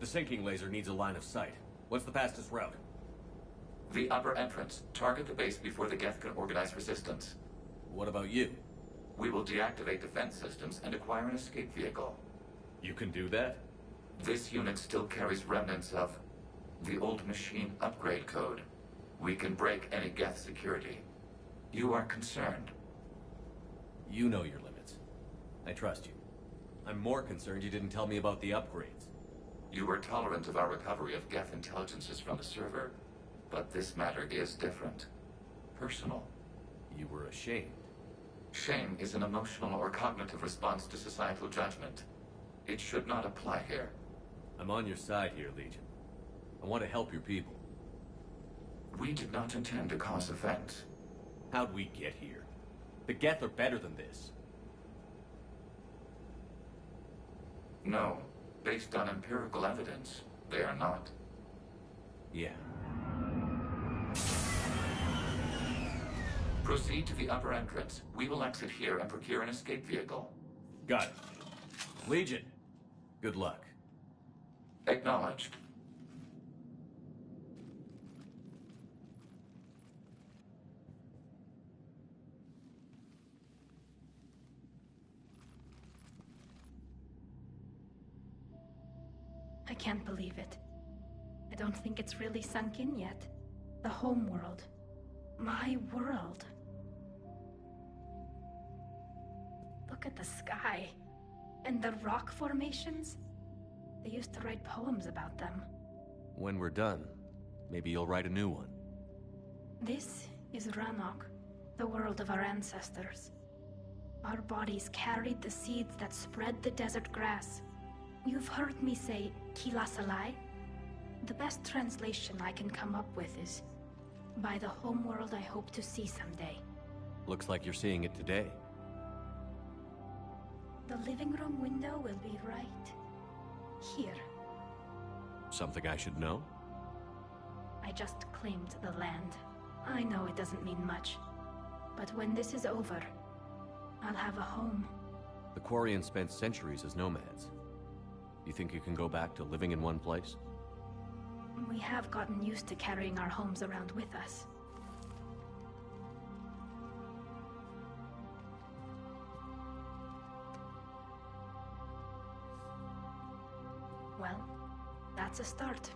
The sinking laser needs a line of sight. What's the fastest route? The upper entrance. Target the base before the Geth can organize resistance. What about you? We will deactivate defense systems and acquire an escape vehicle. You can do that? This unit still carries remnants of the old machine upgrade code. We can break any Geth security. You are concerned. You know your limits. I trust you. I'm more concerned you didn't tell me about the upgrades. You were tolerant of our recovery of Geth intelligences from the server, but this matter is different. Personal. You were ashamed. Shame is an emotional or cognitive response to societal judgment. It should not apply here. I'm on your side here, Legion. I want to help your people. We did not intend to cause offense. How'd we get here? The Geth are better than this. No. Based on empirical evidence, they are not. Yeah. Proceed to the upper entrance. We will exit here and procure an escape vehicle. Got it. Legion, good luck. Acknowledged. I can't believe it. I don't think it's really sunk in yet. The home world. My world. Look at the sky. And the rock formations. They used to write poems about them. When we're done, maybe you'll write a new one. This is Ranok, the world of our ancestors. Our bodies carried the seeds that spread the desert grass. You've heard me say Kilasalai? The best translation I can come up with is, by the homeworld I hope to see someday. Looks like you're seeing it today. The living room window will be right here. Something I should know? I just claimed the land. I know it doesn't mean much, but when this is over, I'll have a home. The Quarians spent centuries as nomads. You think you can go back to living in one place? We have gotten used to carrying our homes around with us. Well, that's a start.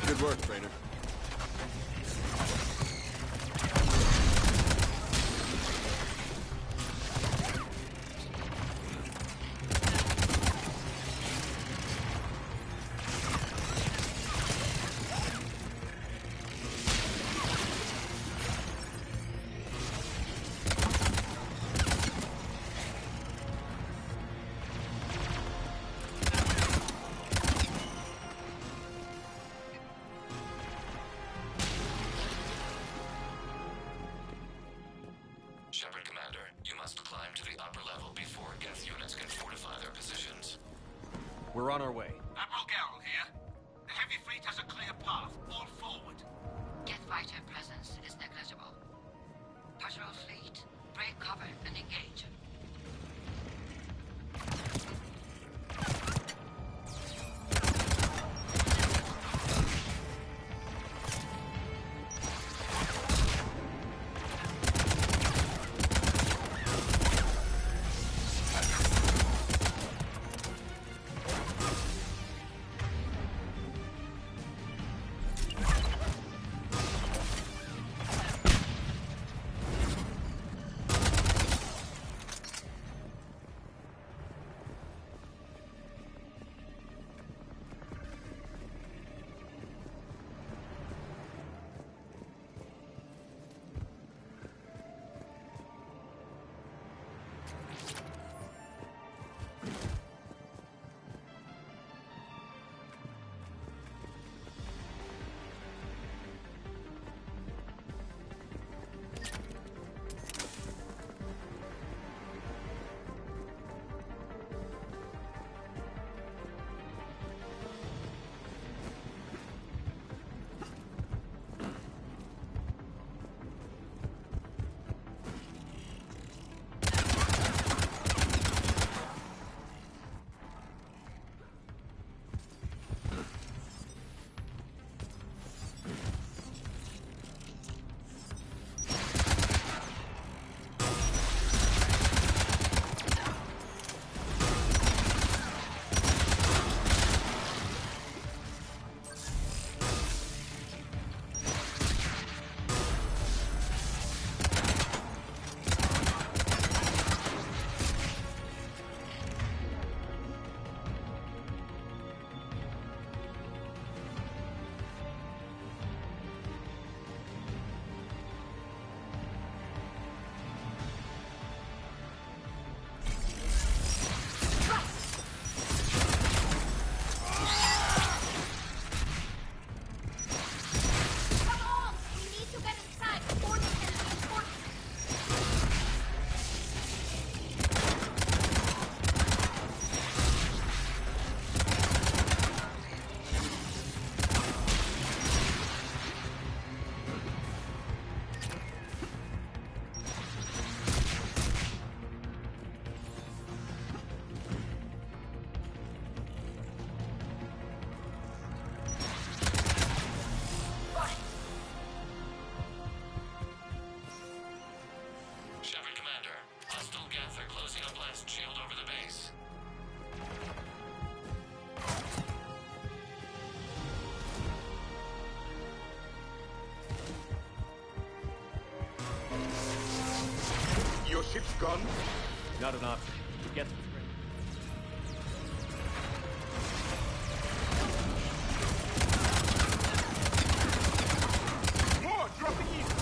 Good work, trainer. Shepard Commander, you must climb to the upper level before Geth units can fortify their positions. We're on our way. Admiral Garrel here. The heavy fleet has a clear path. All forward. Geth fighter presence is negligible. Patrol fleet, break cover and engage. Guns? Not an option. Get them. More! Dropping east!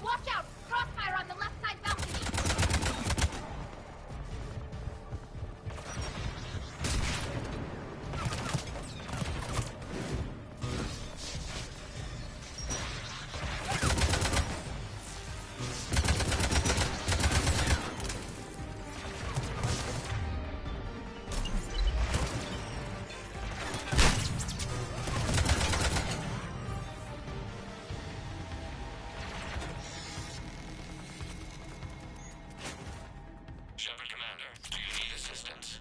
Watch out! Crossfire on the left side balcony! Shepard Commander, do you need assistance?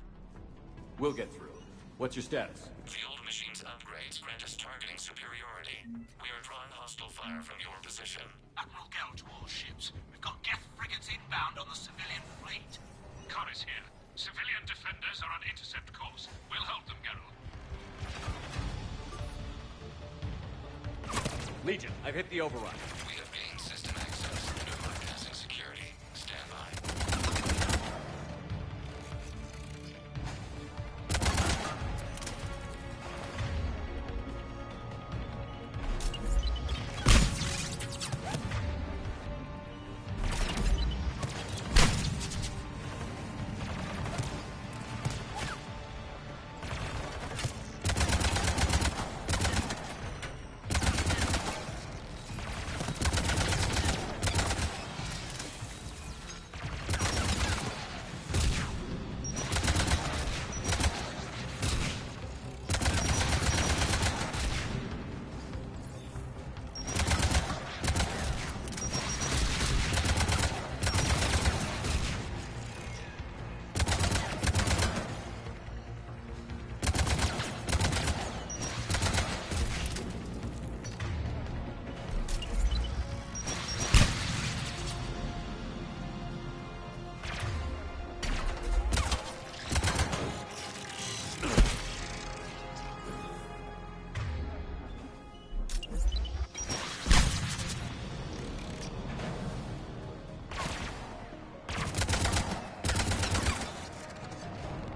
We'll get through. What's your status? The old machine's upgrades grant us targeting superiority. We are drawing hostile fire from your position. Admiral Gell to all ships. We've got Geth frigates inbound on the civilian fleet. Khan is here. Civilian defenders are on intercept course. We'll hold them, Geralt. Legion, I've hit the override. We have gained system access. No bypassing security. Stand by.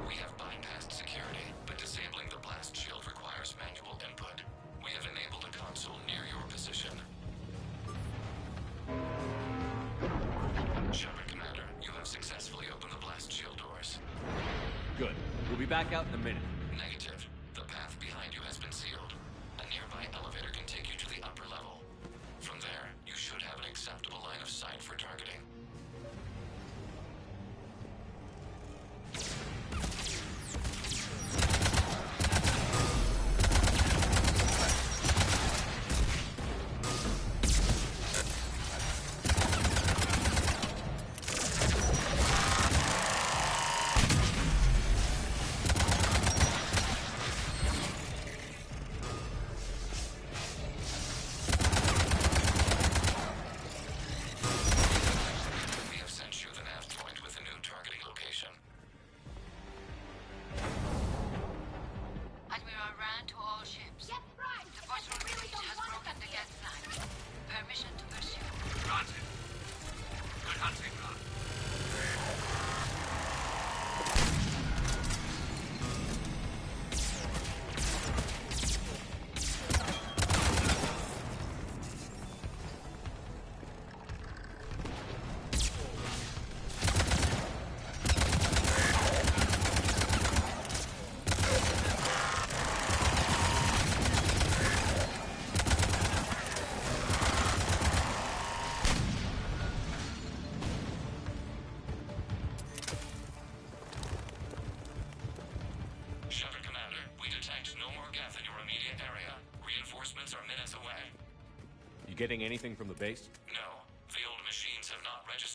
We have bypassed security, but disabling the blast shield requires manual input. We have enabled a console near your position. Shepard Commander, you have successfully opened the blast shield doors. Good. We'll be back out in a minute. Negative. The path behind you has been sealed. A nearby elevator can take you to the upper level. From there, you should have an acceptable line of sight for targeting. We have sent you the nav point with a new targeting location. Admiral Rand to all ships. Get right! The Boston fleet has broken the Geth line. Permission to pursue. Granted. Good hunting, Ron. Shepard Commander, we detect no more Geth in your immediate area. Reinforcements are minutes away. You getting anything from the base? No, the old machines have not registered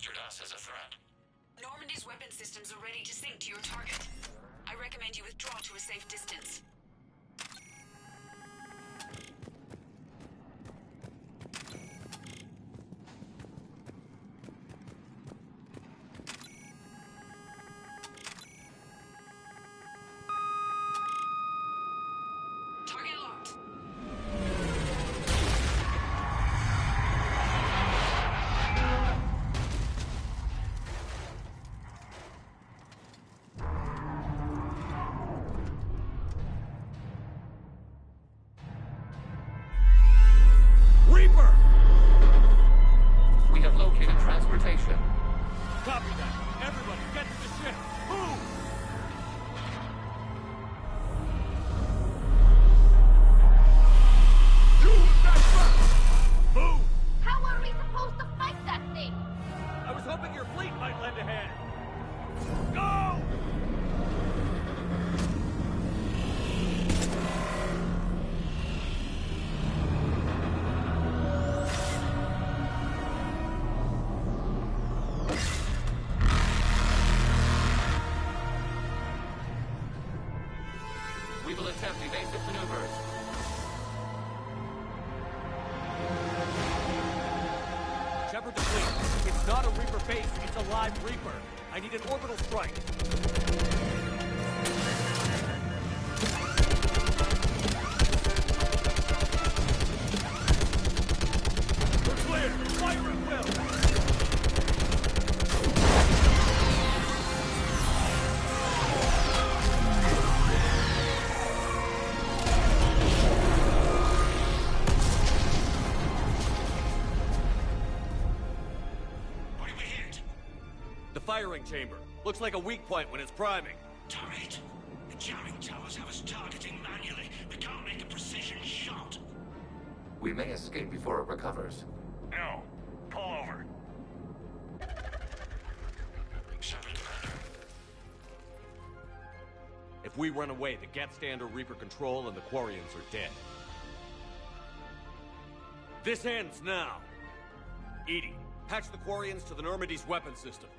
Those weapon systems are ready to sink to your target. I recommend you withdraw to a safe distance. Target locked. Reaper! We have located transportation. Copy that. Everybody, get to the ship. Move! Move! How are we supposed to fight that thing? I was hoping your fleet might lend a hand. Go! We will attempt evasive maneuvers. Shepard to fleet. It's not a Reaper base, it's a live Reaper. I need an orbital strike. We're clear! Fire at will! What did we hit? The firing chamber. Looks like a weak point when it's priming. Turret. The jamming towers have us targeting manually. We can't make a precision shot. We may escape before it recovers. No. Pull over. Shepard, Commander. If we run away, the Geth stay under Reaper control and the Quarians are dead. This ends now. Edie, patch the Quarians to the Normandy's weapon system.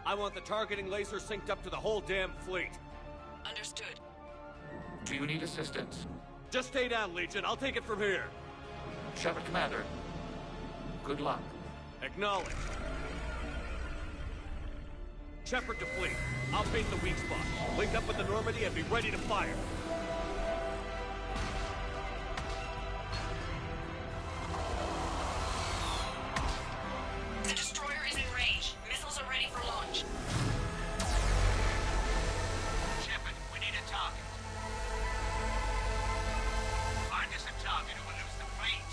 I want the targeting laser synced up to the whole damn fleet. Understood. Do you need assistance? Just stay down, Legion. I'll take it from here. Shepard, Commander. Good luck. Acknowledged. Shepard to fleet. I'll bait the weak spot. Link up with the Normandy and be ready to fire. The destroyer is in range. Missiles are ready for launch. Shepard, we need a target. Find us a target or we'll lose the fleet.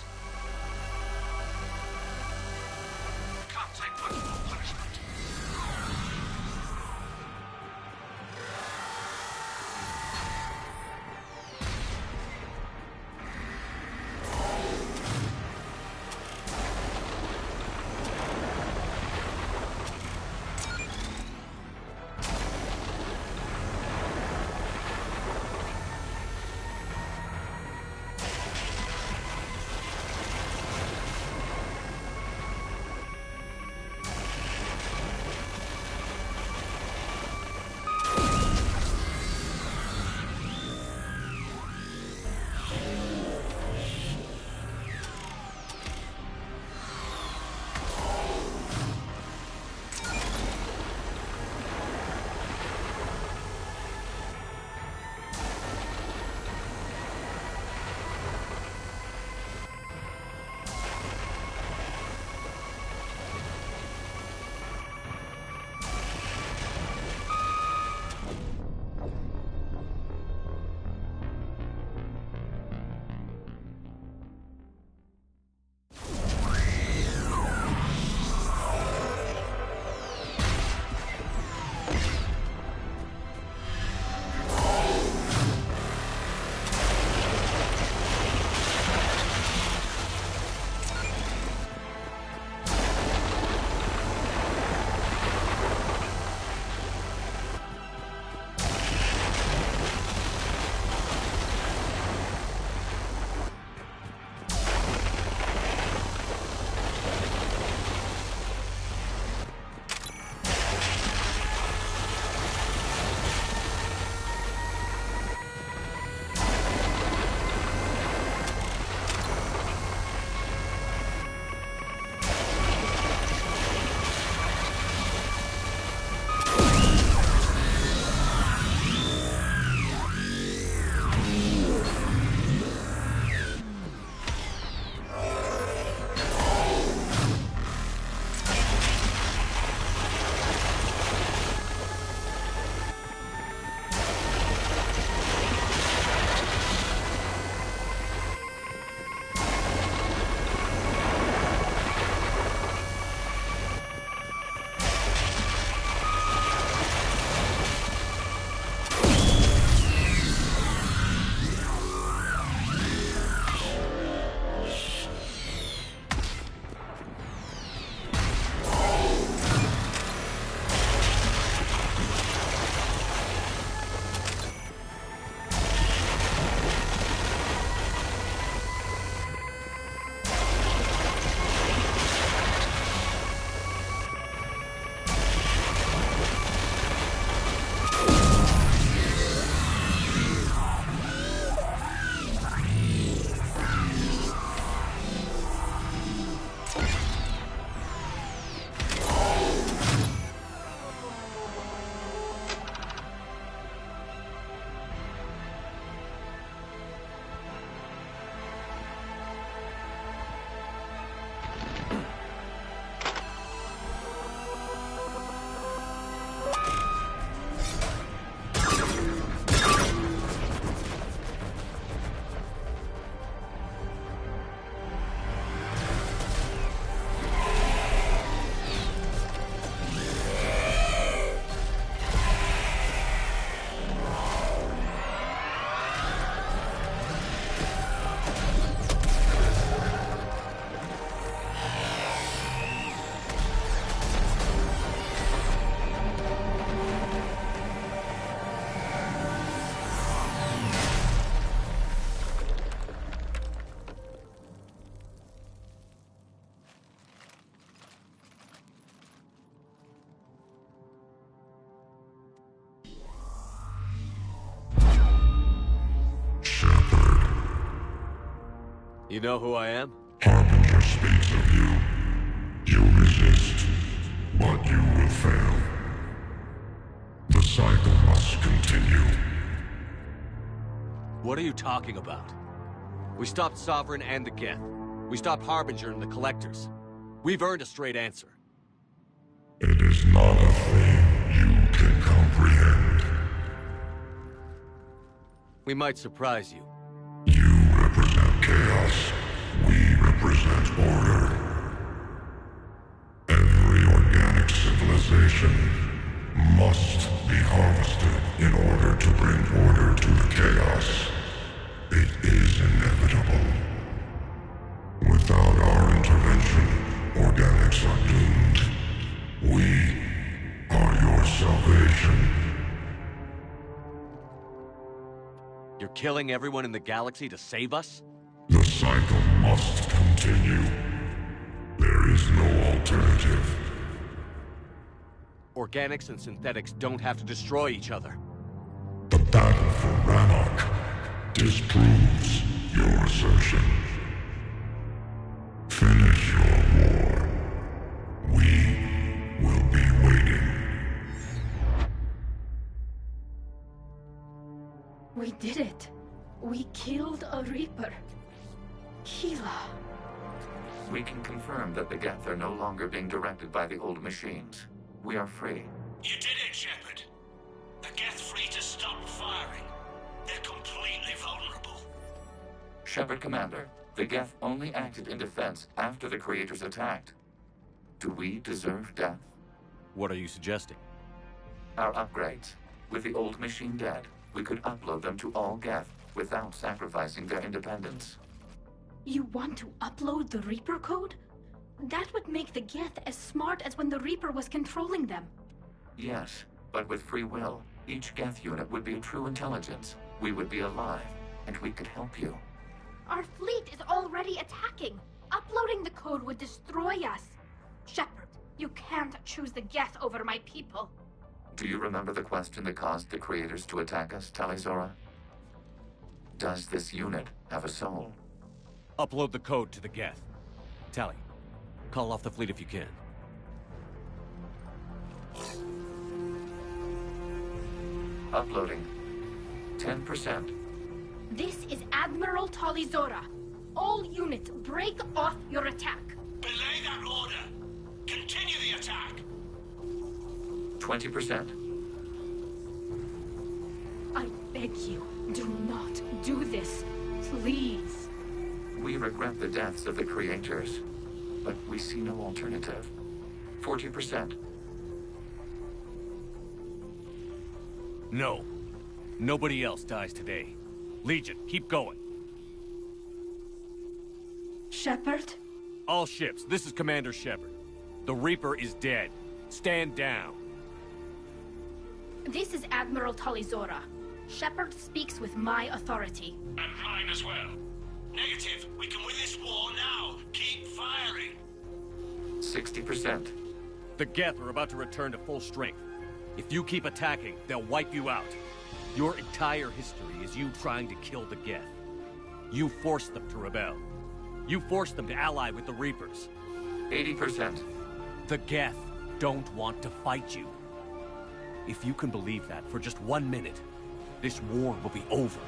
Can't take much more punishment. You know who I am? Harbinger speaks of you. You resist, but you will fail. The cycle must continue. What are you talking about? We stopped Sovereign and the Geth. We stopped Harbinger and the Collectors. We've earned a straight answer. It is not a thing you can comprehend. We might surprise you. You represent chaos. We represent order. Every organic civilization must be harvested in order to bring order to the chaos. It is inevitable. Without our intervention, organics are doomed. We are your salvation. You're killing everyone in the galaxy to save us? The cycle must continue. There is no alternative. Organics and synthetics don't have to destroy each other. The battle for Rannoch disproves your assertion. Finish your war. We will be waiting. We did it. We killed a Reaper. Gila. We can confirm that the Geth are no longer being directed by the old machines. We are free. You did it, Shepard. The Geth free to stop firing. They're completely vulnerable. Shepard Commander, the Geth only acted in defense after the Creators attacked. Do we deserve death? What are you suggesting? Our upgrades. With the old machine dead, we could upload them to all Geth without sacrificing their independence. You want to upload the Reaper code? That would make the Geth as smart as when the Reaper was controlling them. Yes, but with free will, each Geth unit would be a true intelligence. We would be alive, and we could help you. Our fleet is already attacking. Uploading the code would destroy us. Shepard, you can't choose the Geth over my people. Do you remember the question that caused the Creators to attack us, Talizora? Does this unit have a soul? Upload the code to the Geth. Tally, call off the fleet if you can. Uploading. 10%. This is Admiral Talizora. All units, break off your attack. Belay that order. Continue the attack. 20%. I beg you, do not do this. Please. We regret the deaths of the Creators, but we see no alternative. 40%. No. Nobody else dies today. Legion, keep going. Shepard? All ships, this is Commander Shepard. The Reaper is dead. Stand down. This is Admiral Talizora. Shepard speaks with my authority. And mine as well. Negative. We can win this war now. Keep firing. 60%. The Geth are about to return to full strength. If you keep attacking, they'll wipe you out. Your entire history is you trying to kill the Geth. You forced them to rebel. You forced them to ally with the Reapers. 80%. The Geth don't want to fight you. If you can believe that for just 1 minute, this war will be over.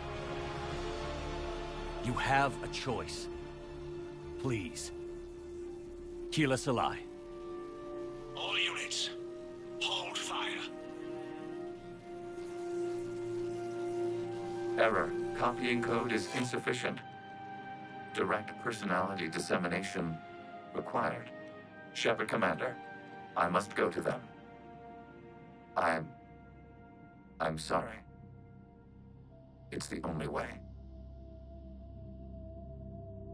You have a choice. Please. Keep us alive. All units, hold fire. Error. Copying code is insufficient. Direct personality dissemination required. Shepard Commander, I must go to them. I'm sorry. It's the only way.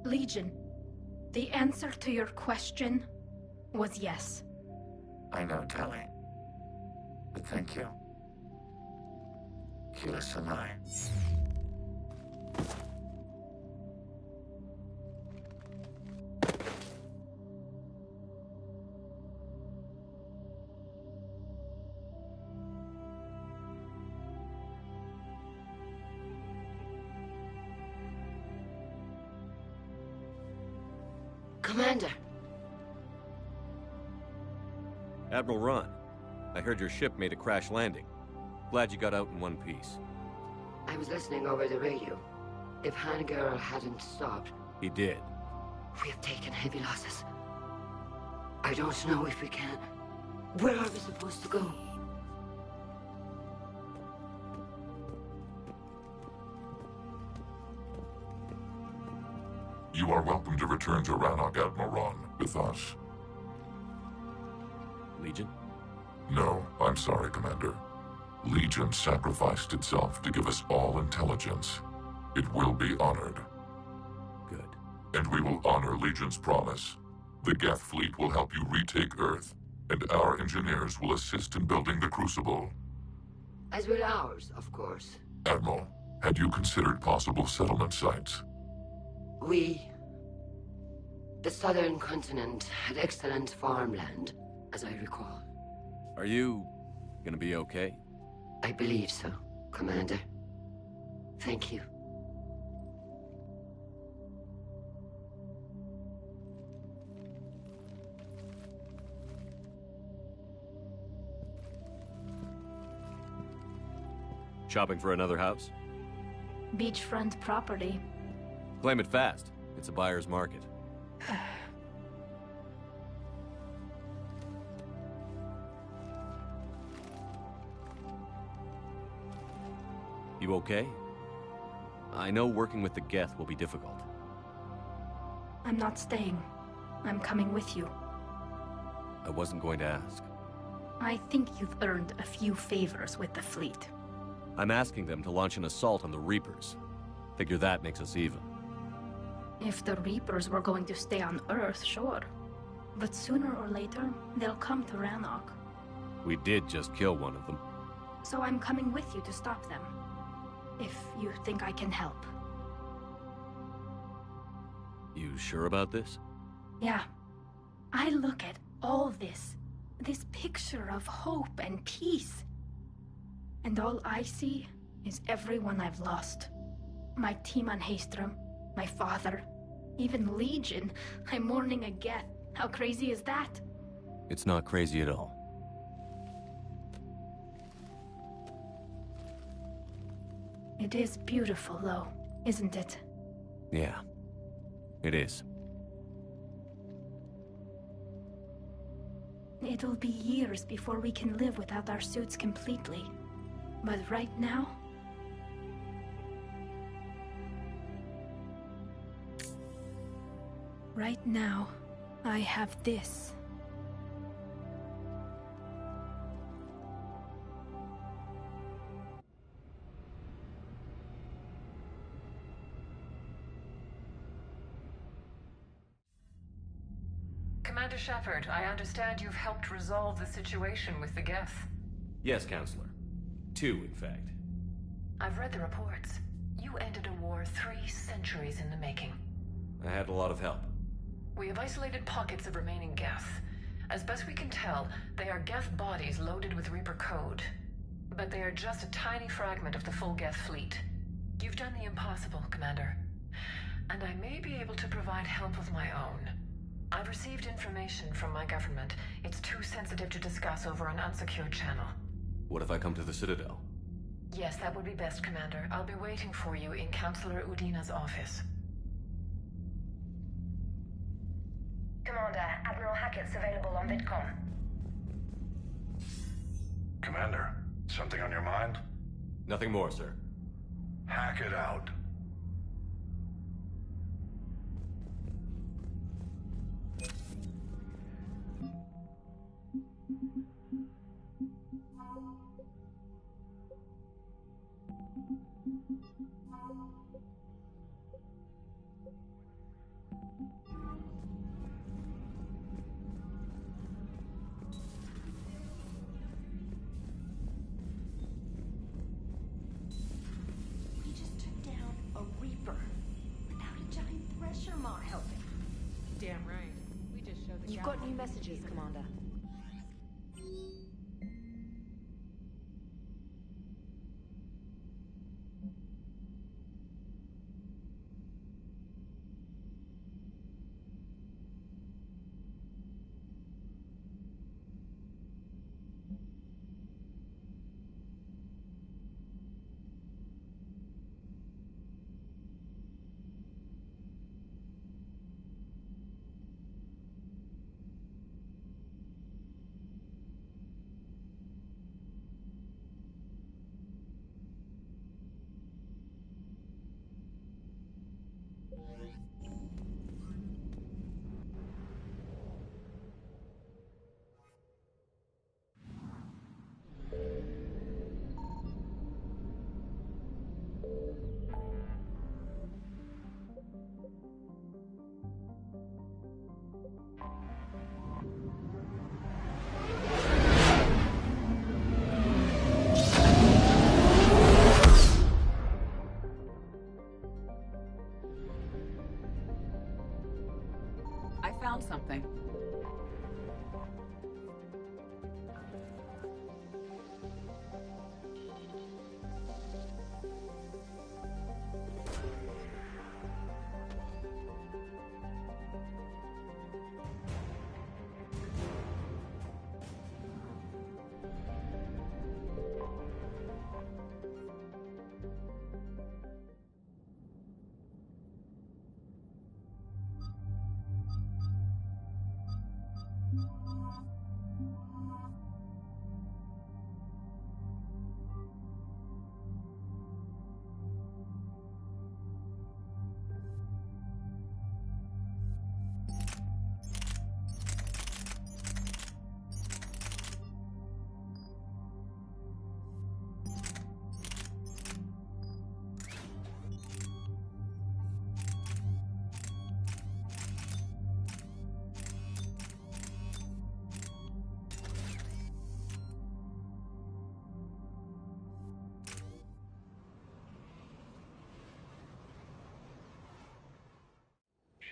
Legion, the answer to your question was yes. I know, Tally. But thank you. Keep us alive. Commander. Admiral Ron, I heard your ship made a crash landing. Glad you got out in one piece. I was listening over the radio. If Hangara hadn't stopped... He did. We have taken heavy losses. I don't know if we can. Where are we supposed to go? You are welcome to return to Rannoch, Admiral Ron, with us. Legion? No, I'm sorry, Commander. Legion sacrificed itself to give us all intelligence. It will be honored. Good. And we will honor Legion's promise. The Geth fleet will help you retake Earth, and our engineers will assist in building the Crucible. As will ours, of course. Admiral, had you considered possible settlement sites? The southern continent had excellent farmland, as I recall. Are you gonna be okay? I believe so, Commander. Thank you. Shopping for another house? Beachfront property. Claim it fast. It's a buyer's market. You okay? I know working with the Geth will be difficult. I'm not staying. I'm coming with you. I wasn't going to ask. I think you've earned a few favors with the fleet. I'm asking them to launch an assault on the Reapers. Figure that makes us even. If the Reapers were going to stay on Earth, sure. But sooner or later, they'll come to Rannoch. We did just kill one of them. So I'm coming with you to stop them. If you think I can help. You sure about this? Yeah. I look at all this picture of hope and peace. And all I see is everyone I've lost. My team on Haestrom, my father, even Legion. I'm mourning a Geth. How crazy is that? It's not crazy at all. It is beautiful, though, isn't it? Yeah, it is. It'll be years before we can live without our suits completely. But right now... Right now, I have this. Commander Shepard, I understand you've helped resolve the situation with the Geth. Yes, Counselor. 2, in fact. I've read the reports. You ended a war 3 centuries in the making. I had a lot of help. We have isolated pockets of remaining Geth. As best we can tell, they are Geth bodies loaded with Reaper code. But they are just a tiny fragment of the full Geth fleet. You've done the impossible, Commander. And I may be able to provide help of my own. I've received information from my government. It's too sensitive to discuss over an unsecured channel. What if I come to the Citadel? Yes, that would be best, Commander. I'll be waiting for you in Counselor Udina's office. Commander, Admiral Hackett's available on VidCom. Commander, something on your mind? Nothing more, sir. Hack it out. You've got new messages, Commander. I found something.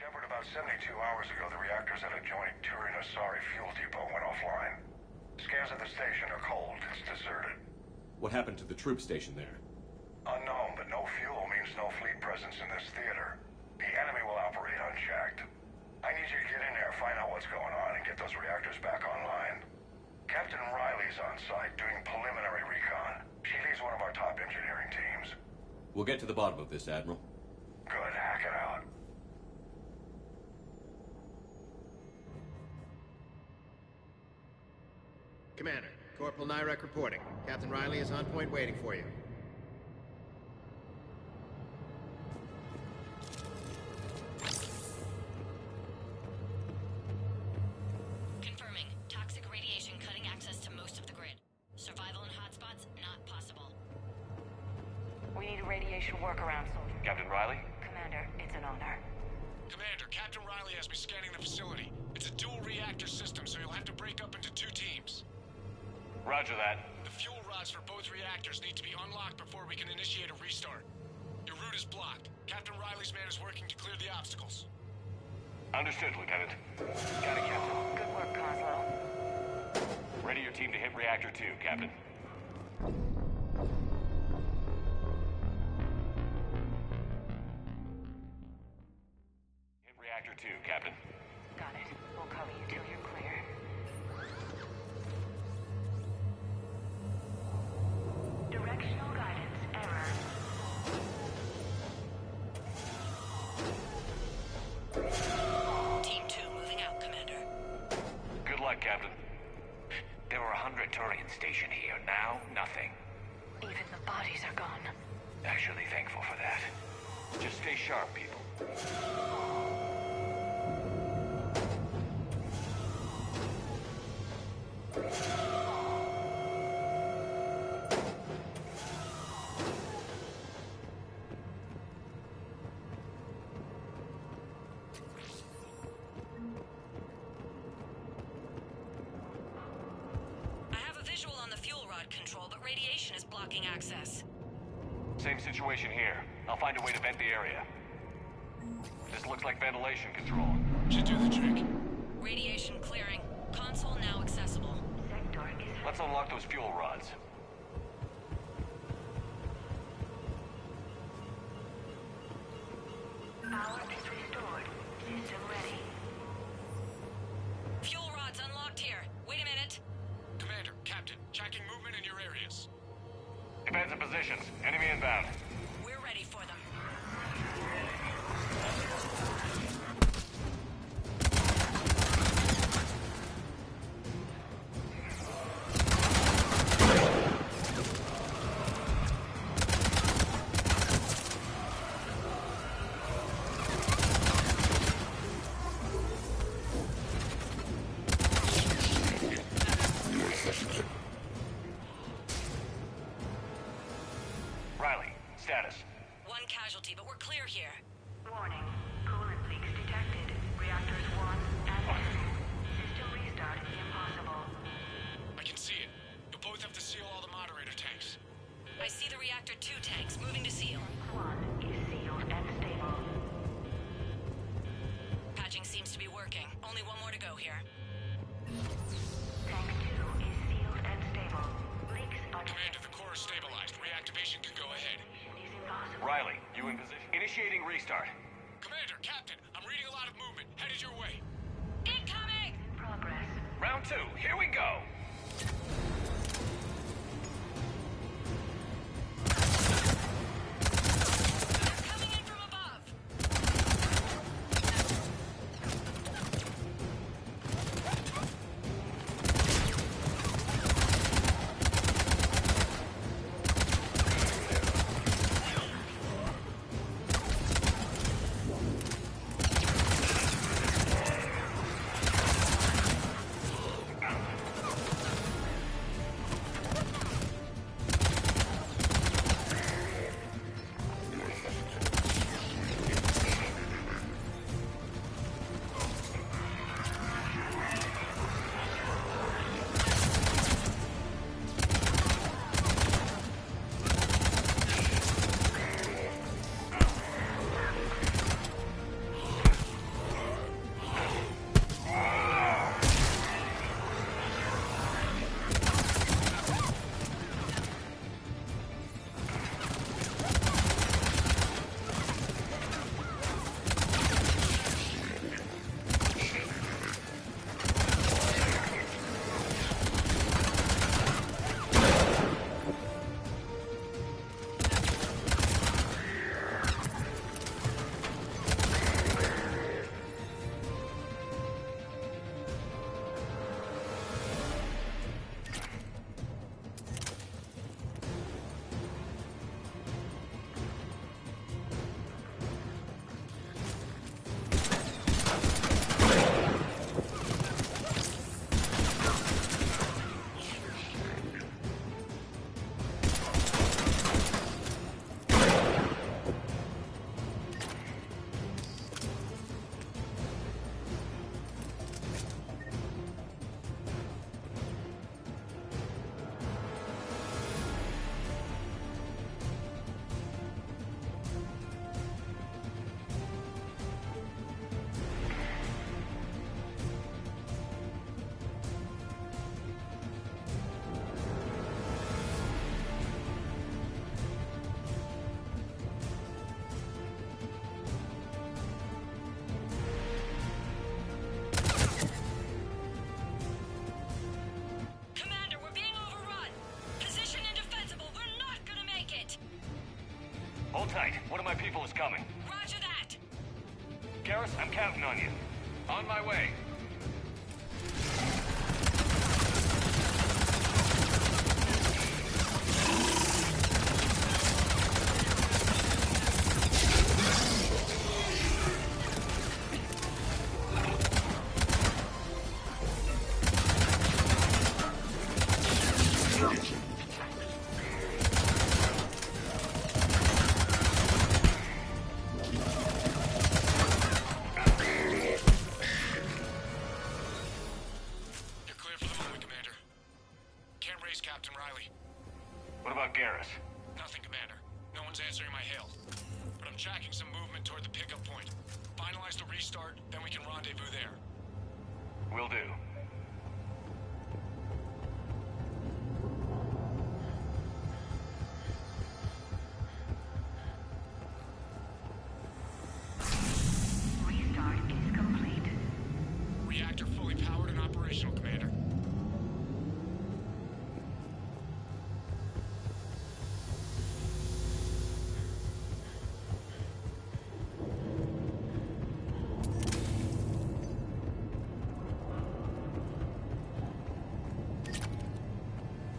Shepard, about 72 hours ago, the reactors at a joint Turin-Asari fuel depot went offline. Scans at the station are cold. It's deserted. What happened to the troop station there? Unknown, but no fuel means no fleet presence in this theater. The enemy will operate unchecked. I need you to get in there, find out what's going on, and get those reactors back online. Captain Riley's on site doing preliminary recon. She leads one of our top engineering teams. We'll get to the bottom of this, Admiral. Good, hack it out. Commander, Corporal Nyrek reporting. Captain Riley is on point waiting for you. Confirming. Toxic radiation cutting access to most of the grid. Survival in hotspots, not possible. We need a radiation workaround, soldier. Captain Riley? Commander, it's an honor. Commander, Captain Riley has me scanning the facility. It's a dual reactor system, so you'll have to break up into 2 teams. Roger that. The fuel rods for both reactors need to be unlocked before we can initiate a restart. Your route is blocked. Captain Riley's man is working to clear the obstacles. Understood, Lieutenant. Got it, Captain. Good work, Coslow. Ready your team to hit Reactor 2, Captain. Hit Reactor 2, Captain. Got it. We'll cover you till you're clear. Directional guidance error. Team 2 moving out, Commander. Good luck, Captain. There were 100 Turians stationed here. Now, nothing. Even the bodies are gone. Actually thankful for that. Just stay sharp, people. Control, but radiation is blocking access. Same situation here. I'll find a way to vent the area. This looks like ventilation control. Should do the trick. Radiation clearing. Console now accessible. Let's unlock those fuel rods. Power is restored. System ready. Fuel rods unlocked here. Wait a minute. Commander, Captain, tracking movement in your areas. Defensive positions. Enemy inbound. We're ready for them. Only one more to go here. Tank 2 is sealed and stable. Leaks are... Commander, the core is stabilized. Reactivation can go ahead. Riley, you in position? Initiating restart. Commander, Captain, I'm reading a lot of movement. Headed your way. Incoming! Progress. Round 2, here we go! Coming in from above! Hold tight. One of my people is coming. Roger that! Garrus, I'm counting on you. On my way. Captain Riley. What about Garrus? Nothing, Commander. No one's answering my hail. But I'm tracking some movement toward the pickup point. Finalize the restart, then we can rendezvous there. Will do. Restart is complete. Reactor fully powered and operational, Commander.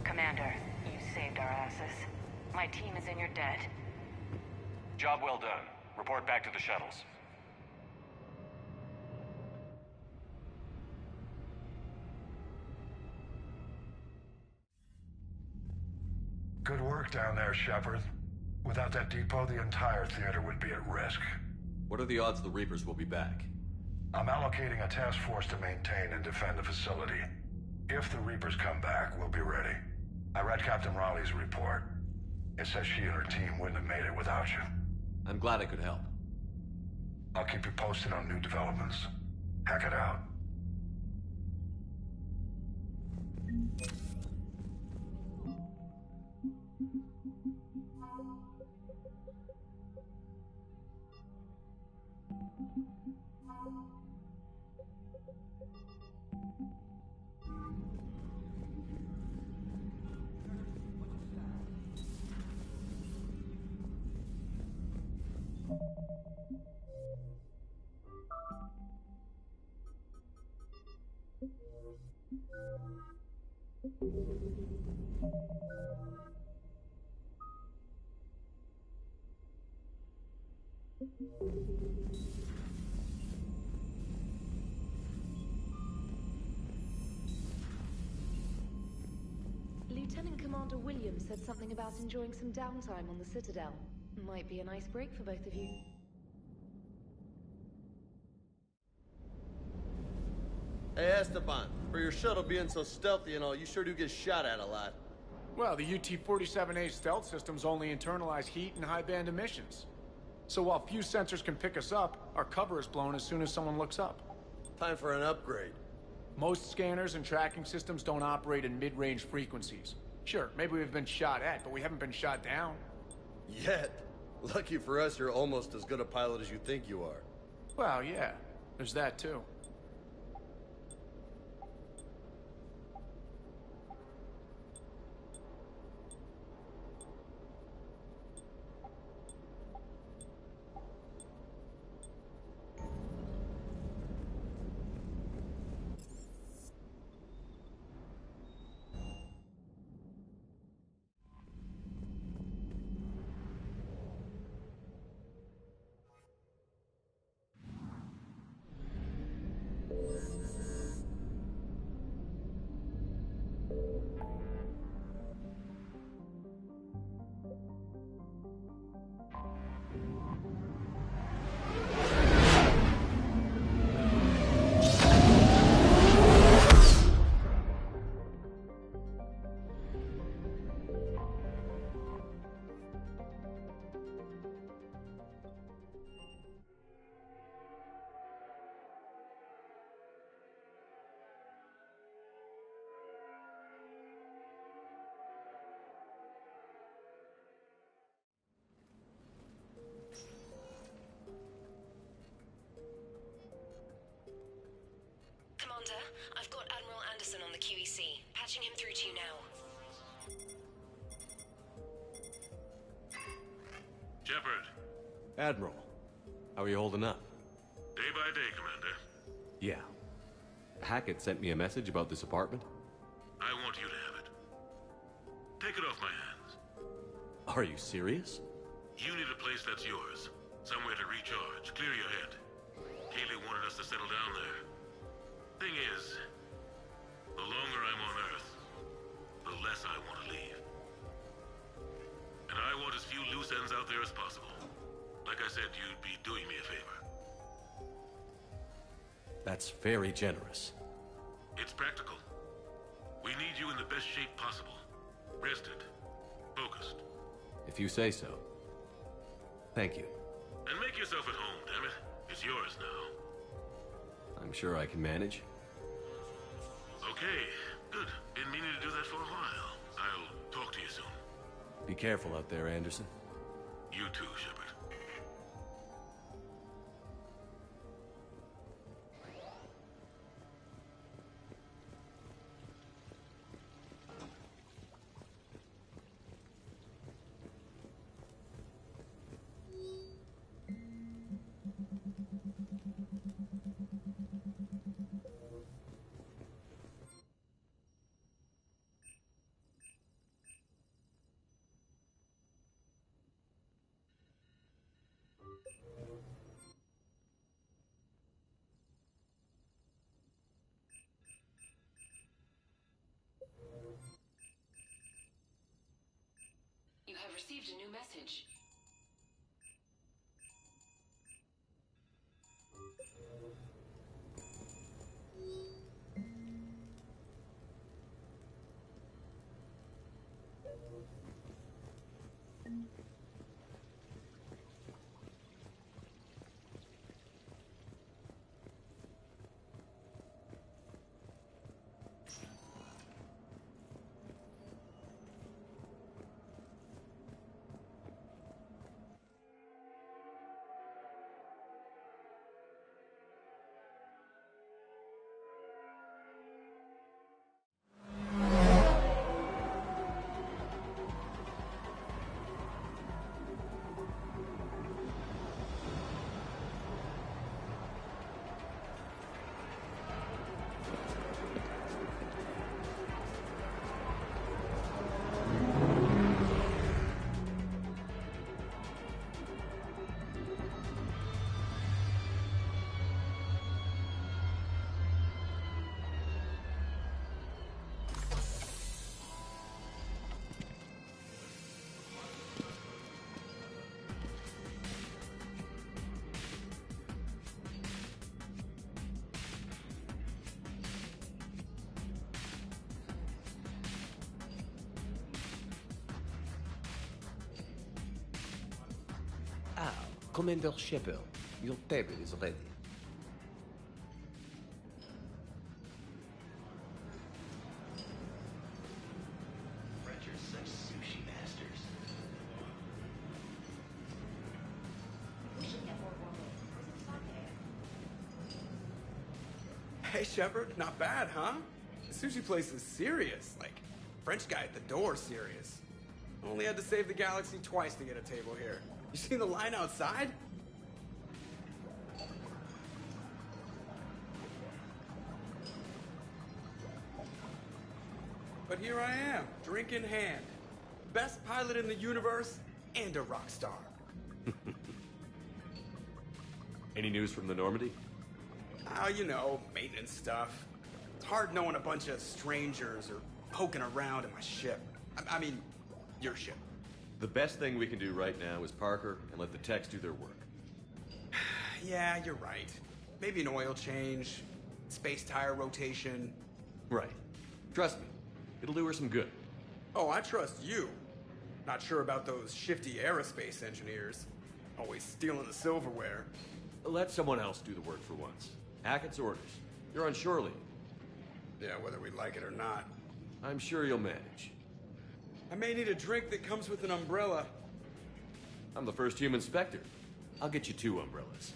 Commander, you saved our asses. My team is in your debt. Job well done. Report back to the shuttles. Good work down there, Shepard. Without that depot, the entire theater would be at risk. What are the odds the Reapers will be back? I'm allocating a task force to maintain and defend the facility. If the Reapers come back, we'll be ready. I read Captain Raleigh's report. It says she and her team wouldn't have made it without you. I'm glad I could help. I'll keep you posted on new developments. Hack it out. Lieutenant Commander Williams said something about enjoying some downtime on the Citadel. Might be a nice break for both of you. Hey, Esteban, for your shuttle being so stealthy and all, you sure do get shot at a lot. Well, the UT-47A stealth systems only internalize heat and high-band emissions. So while few sensors can pick us up, our cover is blown as soon as someone looks up. Time for an upgrade. Most scanners and tracking systems don't operate in mid-range frequencies. Sure, maybe we've been shot at, but we haven't been shot down. Yet. Lucky for us, you're almost as good a pilot as you think you are. Well, yeah. There's that, too. Commander, I've got Admiral Anderson on the QEC. Patching him through to you now. Shepard. Admiral, how are you holding up? Day by day, Commander. Yeah. Hackett sent me a message about this apartment. I want you to have it. Take it off my hands. Are you serious? You need a place that's yours. Somewhere to recharge, clear your head. Haley wanted us to settle down there. Thing is, the longer I'm on Earth, the less I want to leave. And I want as few loose ends out there as possible. Like I said, you'd be doing me a favor. That's very generous. It's practical. We need you in the best shape possible. Rested. Focused. If you say so. Thank you. And make yourself at home, damn it. It's yours now. I'm sure I can manage. Okay, good. Been meaning to do that for a while. I'll talk to you soon. Be careful out there, Anderson. You too, Shepard. You have received a new message. Commander Shepard, your table is ready. French are such sushi masters. Hey, Shepard, not bad, huh? The sushi place is serious. Like, French guy at the door serious. Only had to save the galaxy twice to get a table here. You seen the line outside? But here I am, drink in hand. Best pilot in the universe and a rock star. Any news from the Normandy? Oh, you know, maintenance stuff. It's hard knowing a bunch of strangers or poking around in my ship. I mean, your ship. The best thing we can do right now is park her and let the techs do their work. Yeah, you're right. Maybe an oil change, space tire rotation. Right. Trust me, it'll do her some good. Oh, I trust you. Not sure about those shifty aerospace engineers. Always stealing the silverware. Let someone else do the work for once. Hackett's orders. You're on shore leave. Yeah, whether we like it or not. I'm sure you'll manage. I may need a drink that comes with an umbrella. I'm the first human Spectre. I'll get you 2 umbrellas.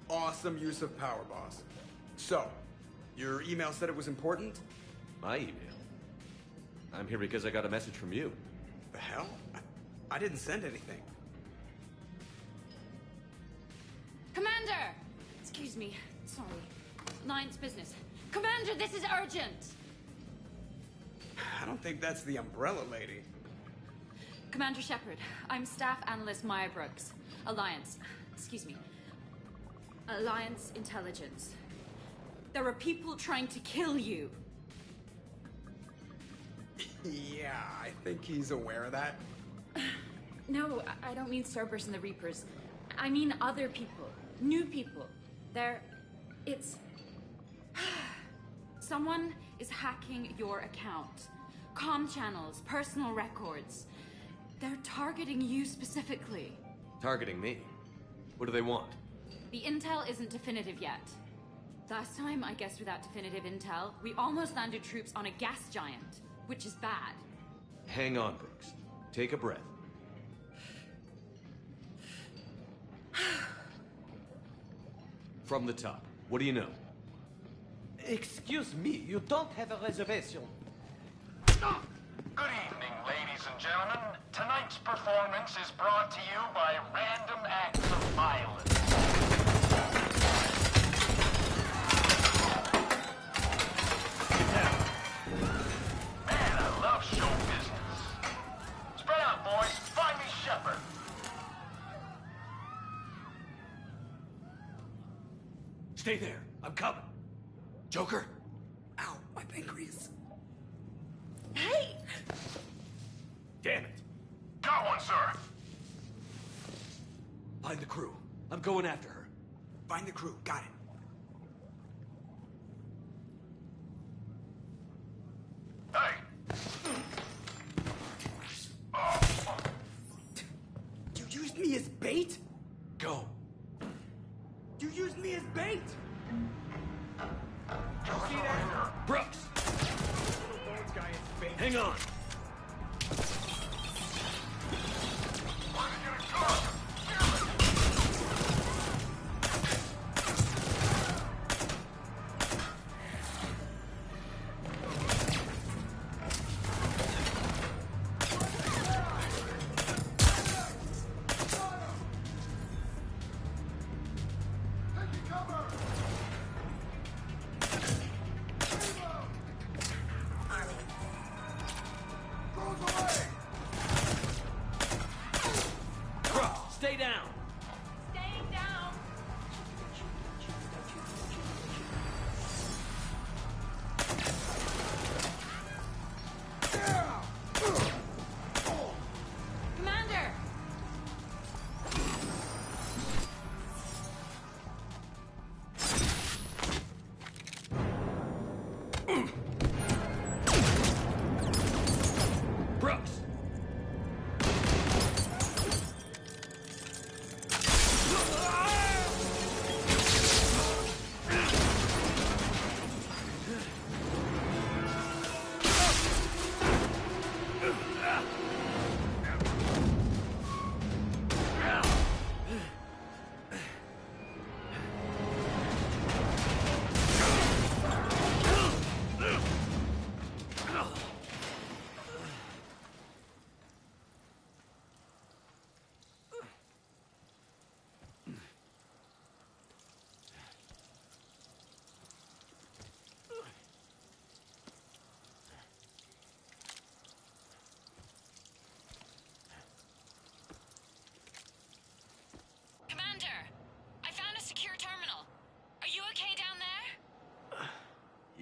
Awesome use of power, boss. So, your email said it was important? My email? I'm here because I got a message from you. The hell? I didn't send anything. Commander! Excuse me. Sorry. Alliance business. Commander, this is urgent! I don't think that's the umbrella lady. Commander Shepard, I'm Staff Analyst Maya Brooks. Alliance. Excuse me. Alliance Intelligence. There are people trying to kill you. Yeah, I think he's aware of that. No, I don't mean Cerberus and the Reapers. I mean other people. New people. It's... Someone is hacking your account. Comm channels, personal records. They're targeting you specifically. Targeting me? What do they want? The intel isn't definitive yet. Last time, I guess without definitive intel, we almost landed troops on a gas giant, which is bad. Hang on, Brooks. Take a breath. From the top, what do you know? Excuse me, you don't have a reservation. Good evening, ladies and gentlemen. Tonight's performance is brought to you by random acts of violence. Man, I love show business. Spread out, boys. Find me Shepard. Stay there. I'm coming. Joker? Ow, my pancreas. Hey! Damn it. Got one, sir. Find the crew. I'm going after her. Find the crew. Got it. Hey! You used me as bait? Go. You used me as bait? You see that? Brooks! Hang on.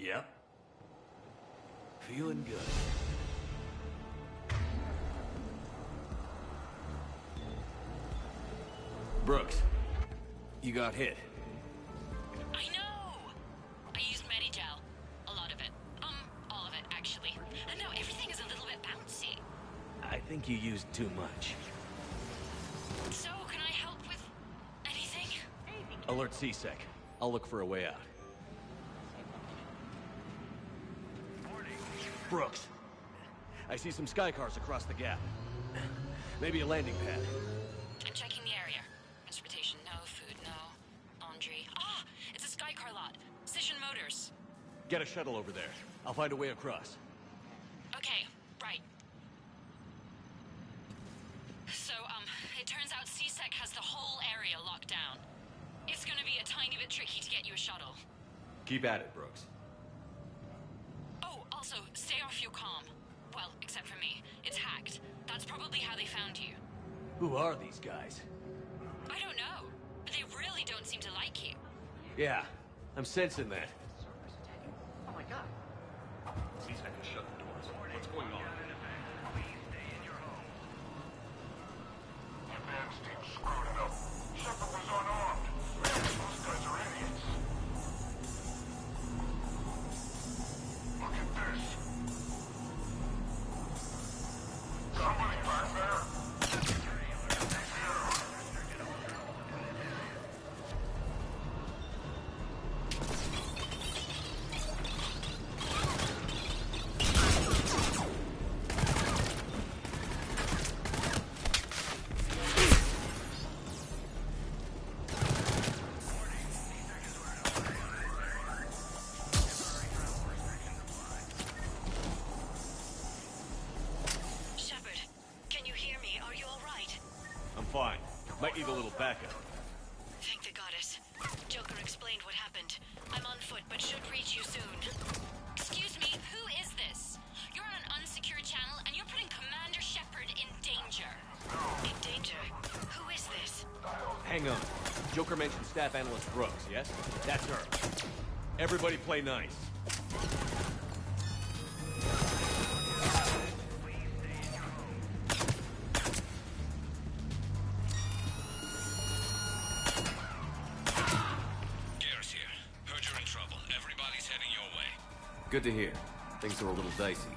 Yep. Feeling good. Brooks, you got hit. I know! I used Medigel. A lot of it. All of it, actually. And now everything is a little bit bouncy. I think you used too much. So, can I help with anything? Alert CSEC. I'll look for a way out. Brooks, I see some sky cars across the gap. Maybe a landing pad. I'm checking the area. Transportation, no. Food, no. Laundry. Ah! It's a sky car lot. Cision Motors. Get a shuttle over there. I'll find a way across. Okay, right. So, it turns out CSEC has the whole area locked down. It's gonna be a tiny bit tricky to get you a shuttle. Keep at it, Brooks. Oh, also, stay off your comm. Well, except for me. It's hacked. That's probably how they found you. Who are these guys? I don't know, but they really don't seem to like you. Yeah, I'm sensing that. Oh my god. CSEC has shut the doors. What's going on? Advance team screwed it up. Shepard was unarmed. Those guys are idiots. Look at this. Somebody back there. Fine. Might need a little backup. Thank the goddess. Joker explained what happened. I'm on foot, but should reach you soon. Excuse me, who is this? You're on an unsecured channel, and you're putting Commander Shepard in danger. In danger? Who is this? Hang on. Joker mentioned Staff Analyst Brooks, yes? That's her. Everybody play nice. Good to hear. Things are a little dicey.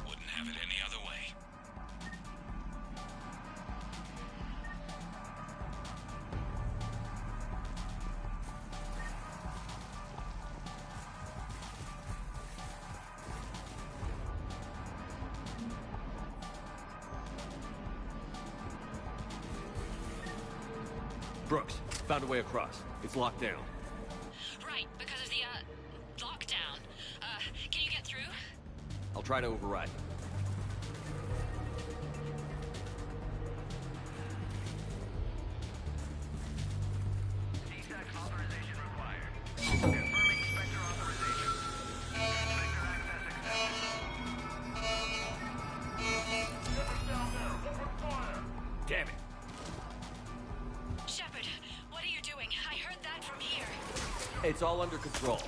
Wouldn't have it any other way. Brooks, found a way across. It's locked down. Right, because of the, lockdown. Can you get through? I'll try to override. Authorization required. Confirming Spectre authorization. Spectre access accepted. Down there. Open fire. Damn it. Shepard, what are you doing? I heard that from here. It's all under control.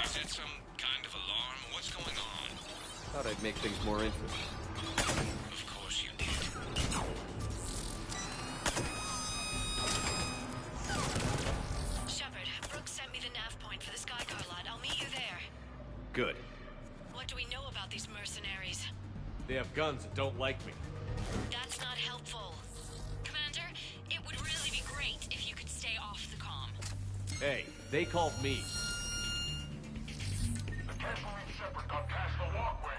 Is it some kind of alarm? What's going on? Thought I'd make things more interesting. Of course you did. Shepard, Brooks sent me the nav point for the Skycar lot. I'll meet you there. Good. What do we know about these mercenaries? They have guns and don't like me. That's not helpful. Commander, it would really be great if you could stay off the comm. Hey, they called me. The Gasoline Shepard got past the walkway.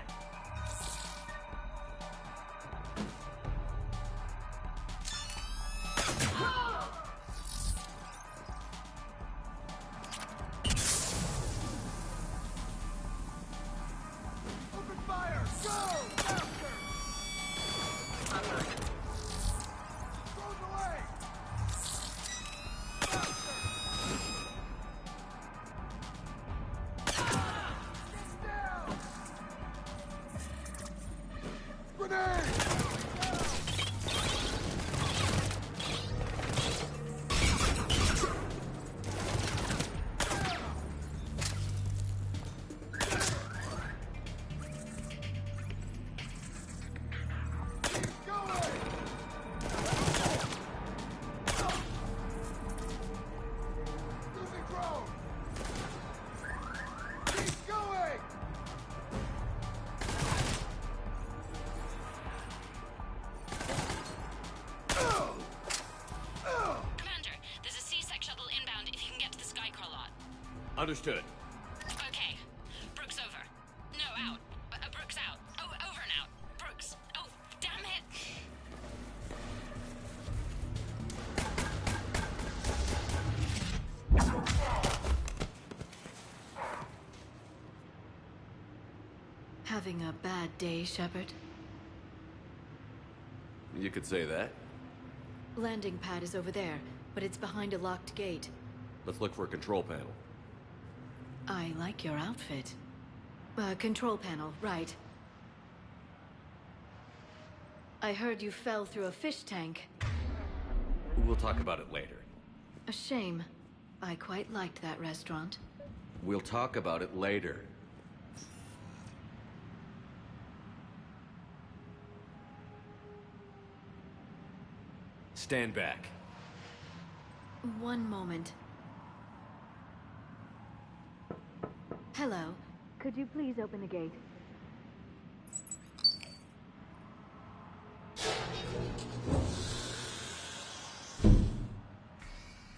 Open fire! Go! Faster! Goes away! Faster! Understood. Okay. Brooks over. No, out. Brooks out. Oh, over and out. Brooks. Oh, damn it. Having a bad day, Shepard? You could say that. Landing pad is over there, but it's behind a locked gate. Let's look for a control panel. I like your outfit. Control panel, right. I heard you fell through a fish tank. We'll talk about it later. A shame. I quite liked that restaurant. We'll talk about it later. Stand back. One moment. Hello. Could you please open the gate?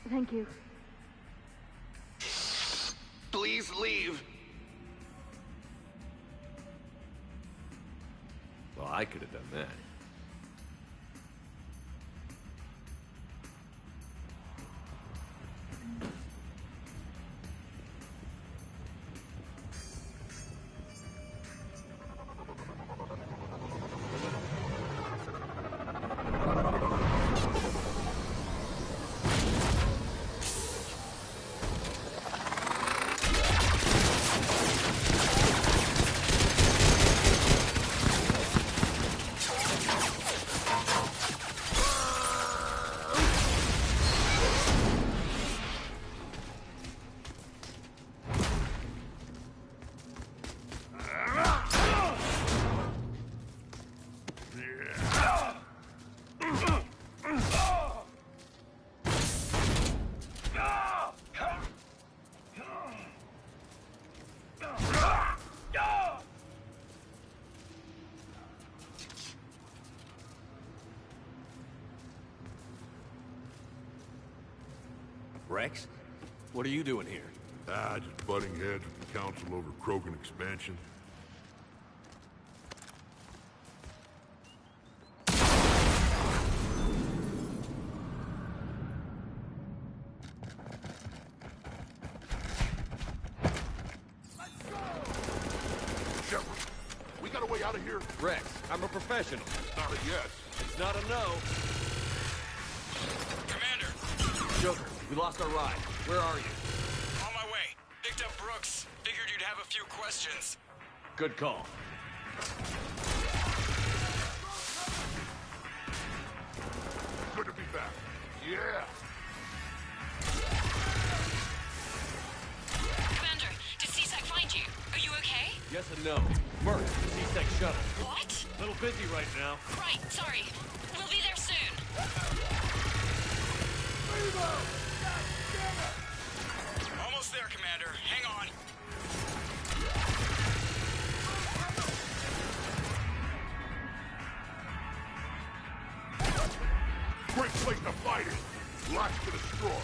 Thank you. Please leave. Well, I could have done that. Rex? What are you doing here? Just butting heads with the council over Krogan expansion. Shepard, we got a way out of here? Rex, I'm a professional. It's not a yes. It's not a no. Joker, we lost our ride. Where are you? On my way. Picked up Brooks. Figured you'd have a few questions. Good call. Good to be back. Yeah. Commander, did C-Sec find you? Are you okay? Yes and no. Merc, C-Sec shuttle. What? A little busy right now. Right, sorry. We'll be there soon. Almost there, Commander. Hang on. Great place to fight it. Lots to destroy.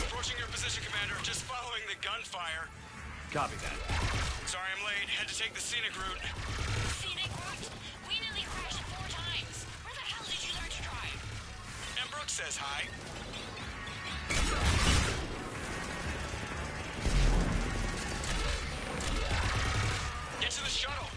Approaching your position, Commander. Just following the gunfire. Copy that. Sorry I'm late. Had to take the scenic route. Scenic route? We nearly crashed 4 times. Where the hell did you learn to drive? And Brooks says hi. Get to the shuttle.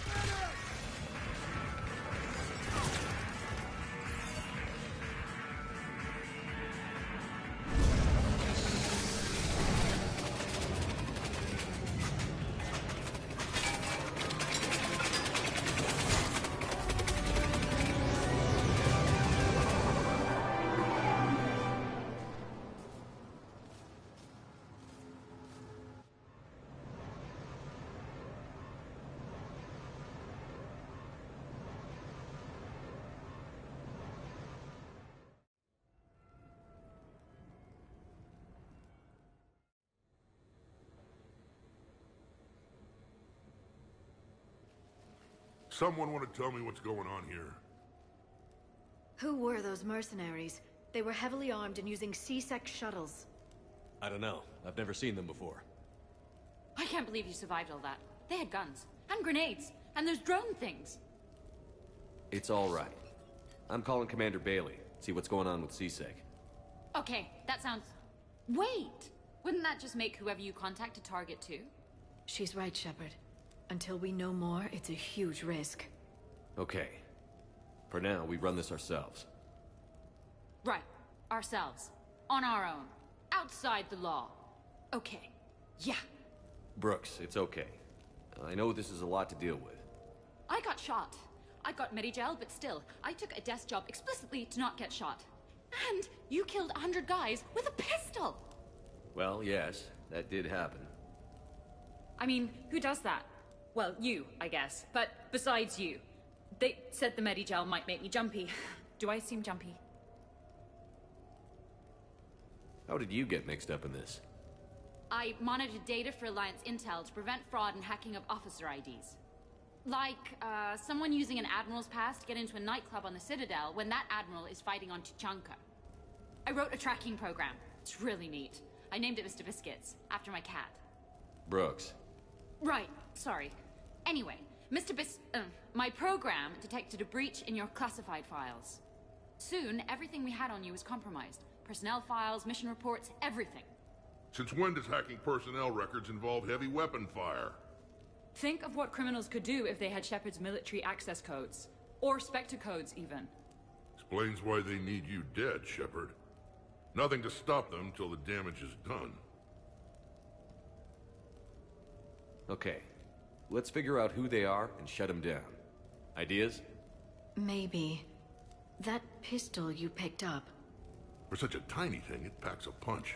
Someone want to tell me what's going on here? Who were those mercenaries? They were heavily armed and using C-Sec shuttles. I don't know. I've never seen them before. I can't believe you survived all that. They had guns, and grenades, and those drone things. It's all right. I'm calling Commander Bailey. See what's going on with C-Sec. Okay, that sounds... Wait! Wouldn't that just make whoever you contact a target too? She's right, Shepard. Until we know more, it's a huge risk. Okay. For now, we run this ourselves. Right. Ourselves. On our own. Outside the law. Okay. Yeah. Brooks, it's okay. I know this is a lot to deal with. I got shot. I got Medigel, but still, I took a desk job explicitly to not get shot. And you killed 100 guys with a pistol! Well, yes, that did happen. I mean, who does that? Well, you, I guess. But besides you. They said the Medigel might make me jumpy. Do I seem jumpy? How did you get mixed up in this? I monitored data for Alliance intel to prevent fraud and hacking of officer IDs. Like, someone using an Admiral's pass to get into a nightclub on the Citadel when that Admiral is fighting on Tuchanka. I wrote a tracking program. It's really neat. I named it Mr. Biscuits, after my cat. Brooks. Right, sorry. Anyway, my program detected a breach in your classified files. Soon, everything we had on you was compromised. Personnel files, mission reports, everything. Since when does hacking personnel records involve heavy weapon fire? Think of what criminals could do if they had Shepard's military access codes. Or Spectre codes, even. Explains why they need you dead, Shepard. Nothing to stop them till the damage is done. Okay. Let's figure out who they are and shut them down. Ideas? Maybe. That pistol you picked up. For such a tiny thing, it packs a punch.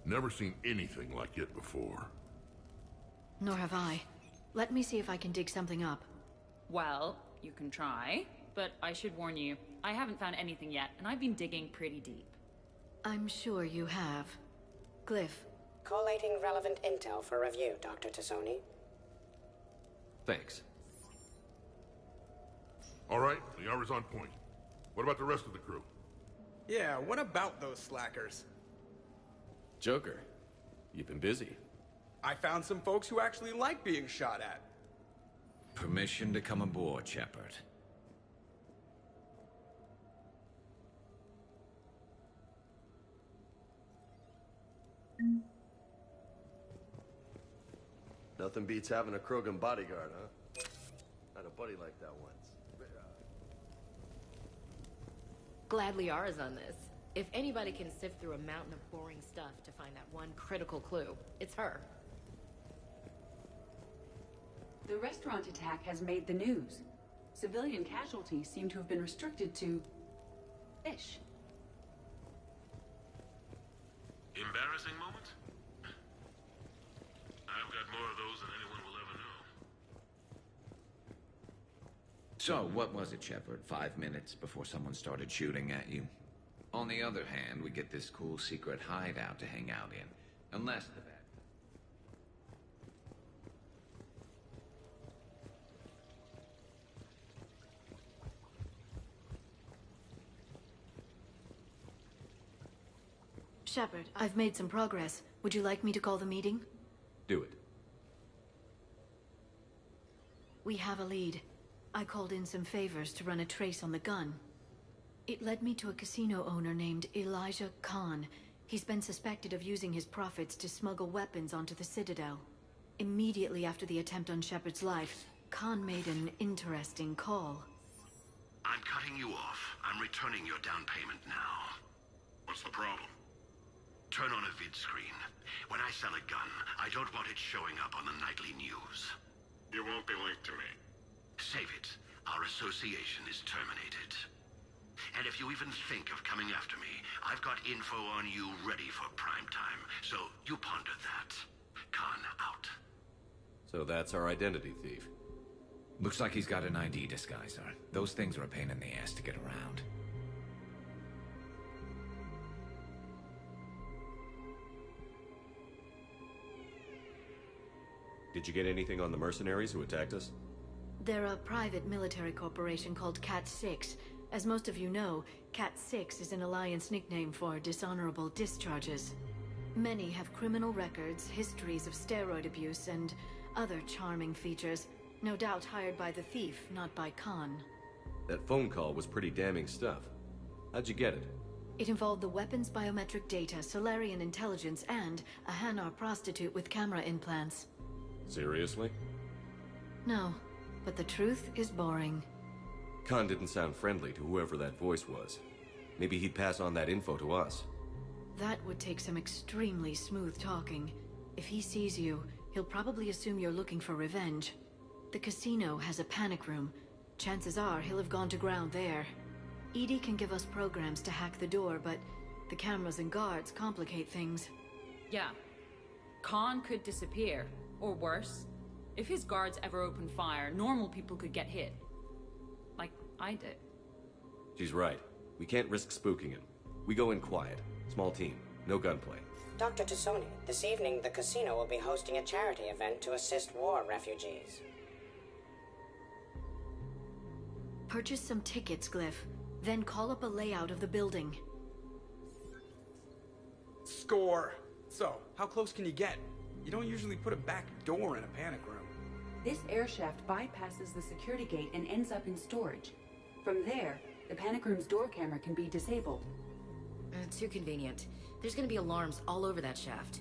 Never seen anything like it before. Nor have I. Let me see if I can dig something up. Well, you can try. But I should warn you, I haven't found anything yet, and I've been digging pretty deep. I'm sure you have. Glyph. Collating relevant intel for review, Dr. Tassoni. Thanks. All right, the hour's on point. What about the rest of the crew? Yeah, what about those slackers? Joker, you've been busy. I found some folks who actually like being shot at. Permission to come aboard, Shepard. Nothing beats having a Krogan bodyguard, huh? Had a buddy like that once. Glad Liara's on this. If anybody can sift through a mountain of boring stuff to find that one critical clue, it's her. The restaurant attack has made the news. Civilian casualties seem to have been restricted to... fish. Embarrassing moment? I've got more of those than anyone will ever know. So, what was it, Shepard? 5 minutes before someone started shooting at you? On the other hand, we get this cool secret hideout to hang out in. Unless the bad... Shepard, I've made some progress. Would you like me to call the meeting? Do it. We have a lead. I called in some favors to run a trace on the gun. It led me to a casino owner named Elijah Khan. He's been suspected of using his profits to smuggle weapons onto the Citadel. Immediately after the attempt on Shepard's life, Khan made an interesting call. I'm cutting you off. I'm returning your down payment now. What's the problem? Turn on a vid screen. When I sell a gun, I don't want it showing up on the nightly news. You won't be linked to me. Save it. Our association is terminated. And if you even think of coming after me, I've got info on you ready for prime time. So you ponder that. Khan out. So that's our identity thief. Looks like he's got an ID disguiser. Those things are a pain in the ass to get around. Did you get anything on the mercenaries who attacked us? They're a private military corporation called Cat 6. As most of you know, Cat 6 is an Alliance nickname for dishonorable discharges. Many have criminal records, histories of steroid abuse, and other charming features. No doubt hired by the thief, not by Khan. That phone call was pretty damning stuff. How'd you get it? It involved the weapon's biometric data, Solarian intelligence, and a Hanar prostitute with camera implants. Seriously? No, but the truth is boring. Khan didn't sound friendly to whoever that voice was. Maybe he'd pass on that info to us. That would take some extremely smooth talking. If he sees you, he'll probably assume you're looking for revenge. The casino has a panic room. Chances are he'll have gone to ground there. EDI can give us programs to hack the door, but the cameras and guards complicate things. Yeah. Khan could disappear, or worse. If his guards ever open fire, normal people could get hit. Like I did. She's right. We can't risk spooking him. We go in quiet. Small team. No gunplay. Dr. Tassoni, this evening the casino will be hosting a charity event to assist war refugees. Purchase some tickets, Glyph. Then call up a layout of the building. Score! So, how close can you get? You don't usually put a back door in a panic room. This air shaft bypasses the security gate and ends up in storage. From there, the panic room's door camera can be disabled. Too convenient. There's gonna be alarms all over that shaft.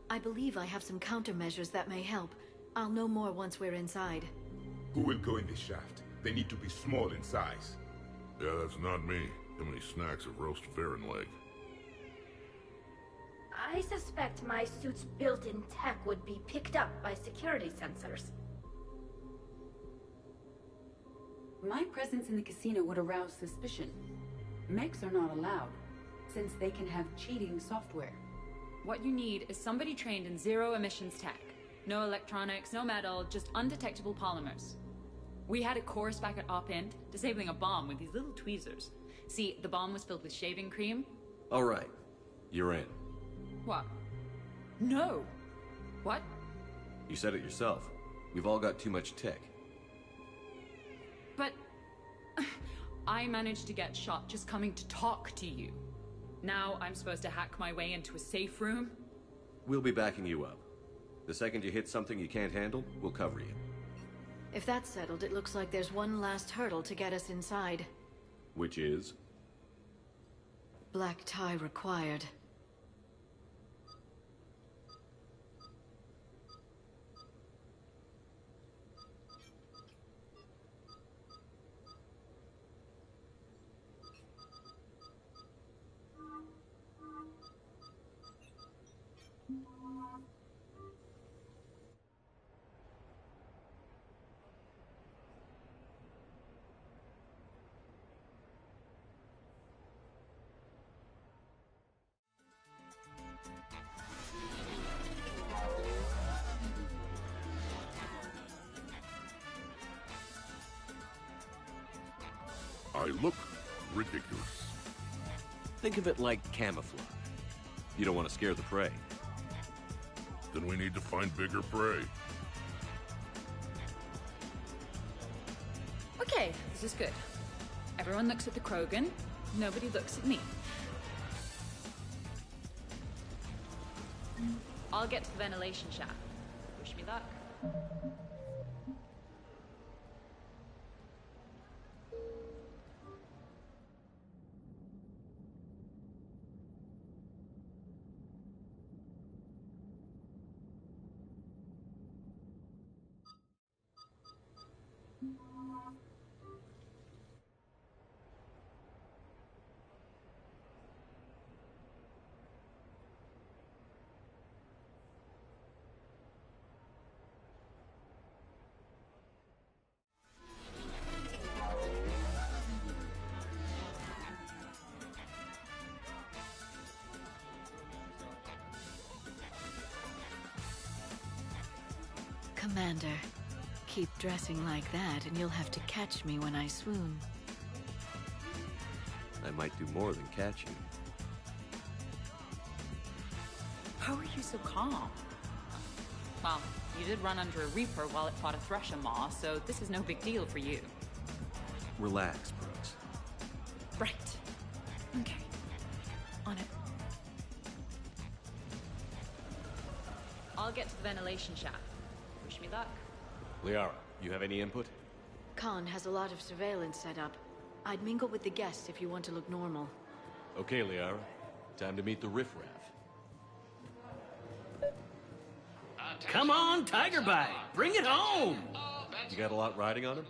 I believe I have some countermeasures that may help. I'll know more once we're inside. Who will go in this shaft? They need to be small in size. Yeah, that's not me. How many snacks of roast Varen leg? I suspect my suit's built-in tech would be picked up by security sensors. My presence in the casino would arouse suspicion. Mechs are not allowed, since they can have cheating software. What you need is somebody trained in zero emissions tech. No electronics, no metal, just undetectable polymers. We had a course back at Op-Int, disabling a bomb with these little tweezers. See, the bomb was filled with shaving cream. All right. You're in. What? No. What? You said it yourself. We've all got too much tech. But I managed to get shot just coming to talk to you. Now I'm supposed to hack my way into a safe room? We'll be backing you up. The second you hit something you can't handle, we'll cover you. If that's settled, it looks like there's one last hurdle to get us inside. Which is? Black tie required. I look ridiculous. Think of it like camouflage. You don't want to scare the prey. Then we need to find bigger prey. Okay, this is good. Everyone looks at the Krogan, nobody looks at me. I'll get to the ventilation shaft. Wish me luck. Commander, keep dressing like that and you'll have to catch me when I swoon. I might do more than catch you. How are you so calm? Well, you did run under a Reaper while it fought a Thresher Maw, so this is no big deal for you. Relax, Brooks. Right. Okay. On it. I'll get to the ventilation shaft. Wish me luck. Liara, you have any input? Khan has a lot of surveillance set up. I'd mingle with the guests if you want to look normal. Okay, Liara. Time to meet the riffraff. Come on, Tiger Bite. Bring it home. You got a lot riding on him?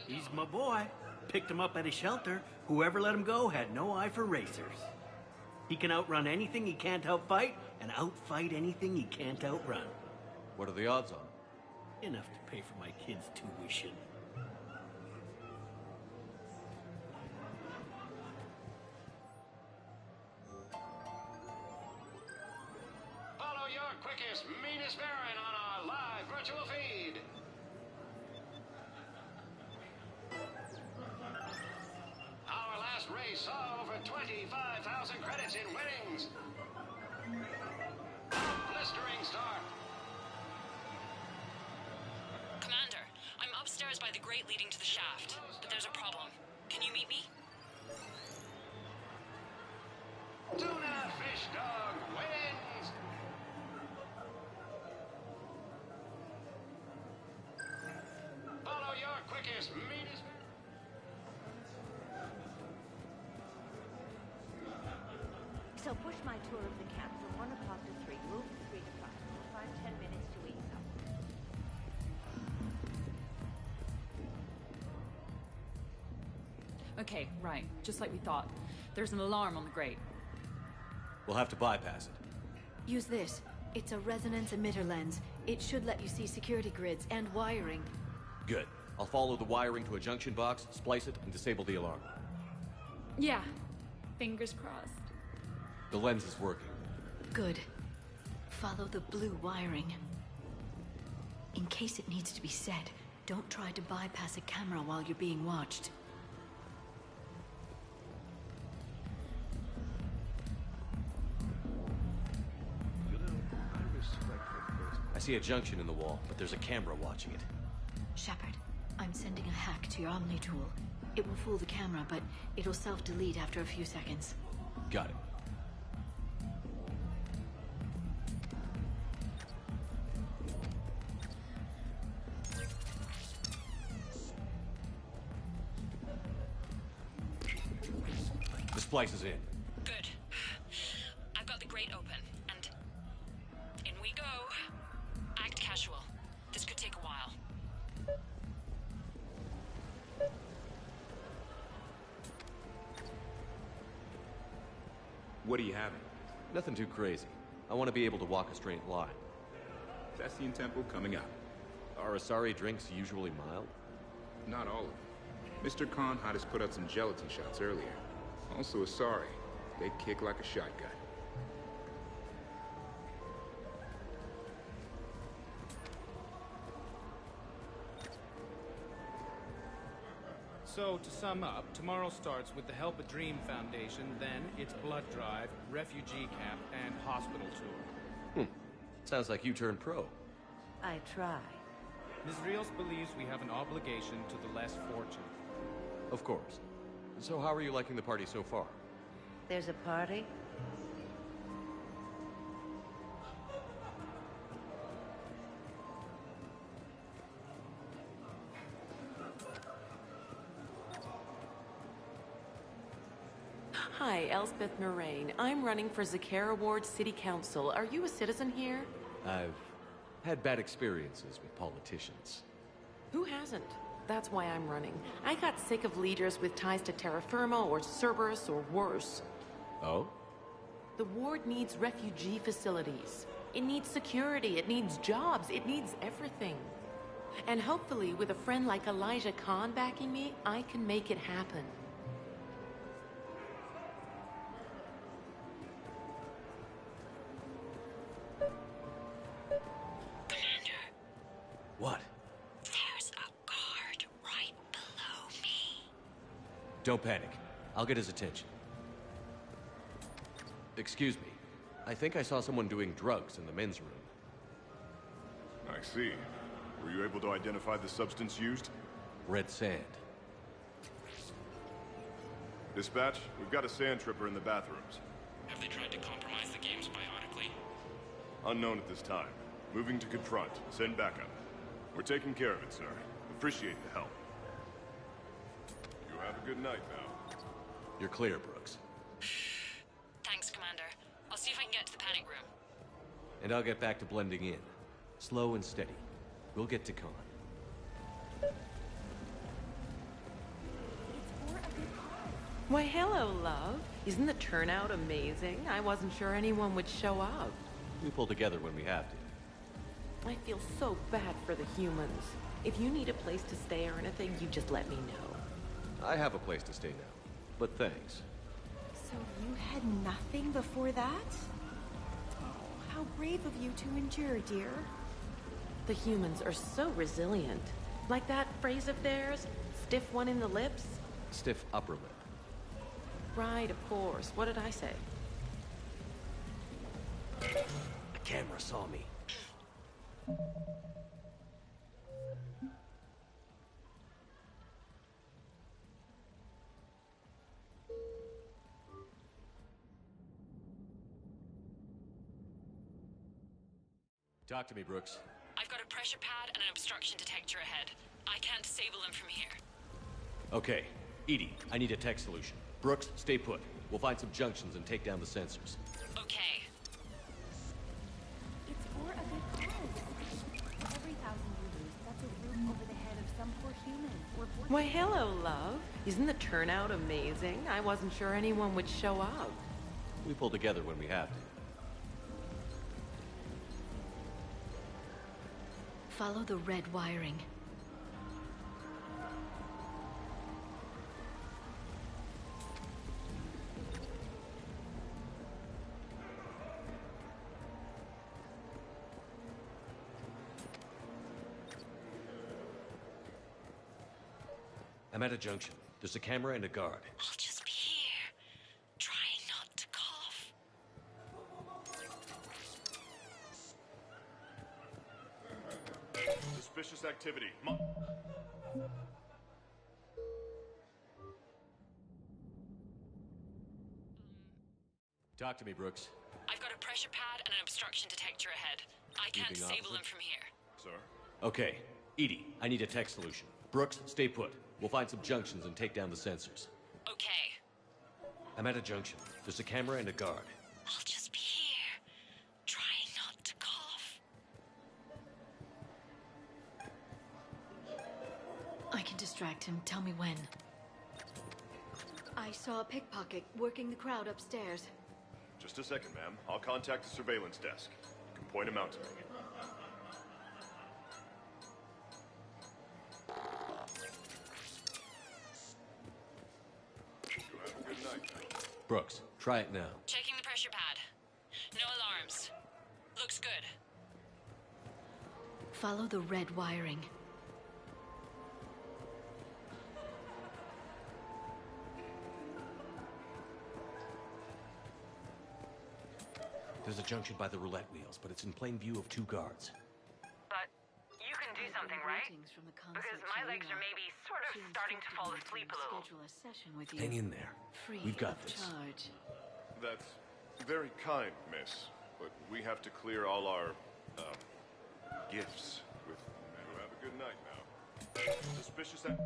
He's my boy. Picked him up at a shelter. Whoever let him go had no eye for racers. He can outrun anything he can't outfight, and outfight anything he can't outrun. What are the odds on it? Enough to pay for my kids' tuition. Follow your quickest, meanest Baron on our live virtual feed. Our last race saw over 25,000 credits in winnings. A blistering start. Commander, I'm upstairs by the grate leading to the shaft, but there's a problem. Can you meet me? Tuna Fish Dog wins. Follow your quickest, meanest. So push my tour of the camp from 1 o'clock to 3. Move from 3 to 5. We'll find 10 minutes to eat up. Okay, right. Just like we thought. There's an alarm on the grate. We'll have to bypass it. Use this. It's a resonance emitter lens. It should let you see security grids and wiring. Good. I'll follow the wiring to a junction box, splice it, and disable the alarm. Yeah. Fingers crossed. The lens is working. Good. Follow the blue wiring. In case it needs to be said, don't try to bypass a camera while you're being watched. I see a junction in the wall, but there's a camera watching it. Shepard, I'm sending a hack to your Omni tool. It will fool the camera, but it'll self-delete after a few seconds. Got it. The splice is in. Good. I've got the grate open, and in we go. Act casual. This could take a while. What are you having? Nothing too crazy. I want to be able to walk a straight line. Cassian Temple coming up. Are Asari drinks usually mild? Not all of them. Mr. Khan had us put out some gelatin shots earlier. Also Asari. They kick like a shotgun. So, to sum up, tomorrow starts with the Help a Dream Foundation, then it's blood drive, refugee camp, and hospital tour. Sounds like you turned pro. I try. Ms. Rios believes we have an obligation to the less fortunate. Of course. So how are you liking the party so far? There's a party? Hi, Elspeth Moraine. I'm running for Zakara Ward City Council. Are you a citizen here? I've had bad experiences with politicians. Who hasn't? That's why I'm running. I got sick of leaders with ties to terra firma or Cerberus or worse. Oh? The ward needs refugee facilities. It needs security, it needs jobs, it needs everything. And hopefully, with a friend like Elijah Khan backing me, I can make it happen. What? There's a guard right below me. Don't panic. I'll get his attention. Excuse me. I think I saw someone doing drugs in the men's room. I see. Were you able to identify the substance used? Red sand. Dispatch, we've got a sand tripper in the bathrooms. Have they tried to compromise the games bionically? Unknown at this time. Moving to confront. Send backup. We're taking care of it, sir. Appreciate the help. You have a good night now. You're clear, Brooks. Thanks, Commander. I'll see if I can get to the panic room. And I'll get back to blending in. Slow and steady. We'll get to Khan. Why, hello, love. Isn't the turnout amazing? I wasn't sure anyone would show up. We pull together when we have to. I feel so bad for the humans. If you need a place to stay or anything, you just let me know. I have a place to stay now, but thanks. So you had nothing before that? Oh, how brave of you to endure, dear. The humans are so resilient. Like that phrase of theirs, stiff one in the lips? Stiff upper lip. Right, of course. What did I say? The camera saw me. Talk to me, Brooks. I've got a pressure pad and an obstruction detector ahead. I can't disable them from here. Okay. Edie, I need a tech solution. Brooks, stay put. We'll find some junctions and take down the sensors. Okay. It's for a good cause. Every thousand you lose, that's a roof over the head of some poor human. Why, hello, love. Isn't the turnout amazing? I wasn't sure anyone would show up. We pull together when we have to. Follow the red wiring. I'm at a junction. There's a camera and a guard. I'll just be here, trying not to cough. Suspicious activity. Talk to me, Brooks. I've got a pressure pad and an obstruction detector ahead. I can't Moving disable opposite. them from here. Sir? Okay. Edie, I need a tech solution. Brooks, stay put. We'll find some junctions and take down the sensors. Okay. I'm at a junction. There's a camera and a guard. I'll just be here, trying not to cough. I can distract him. Tell me when. I saw a pickpocket working the crowd upstairs. Just a second, ma'am. I'll contact the surveillance desk. You can point him out to me. You have a good night. Brooks, try it now. Checking the pressure pad. No alarms. Looks good. Follow the red wiring. There's a junction by the roulette wheels, but it's in plain view of two guards. But you can do something, right? Because my legs are maybe sort of starting to fall asleep a little. Schedule a session with you. Hang in there. Free We've got of this. charge. That's very kind, miss. But we have to clear all our, gifts with... You have a good night now. Suspicious act...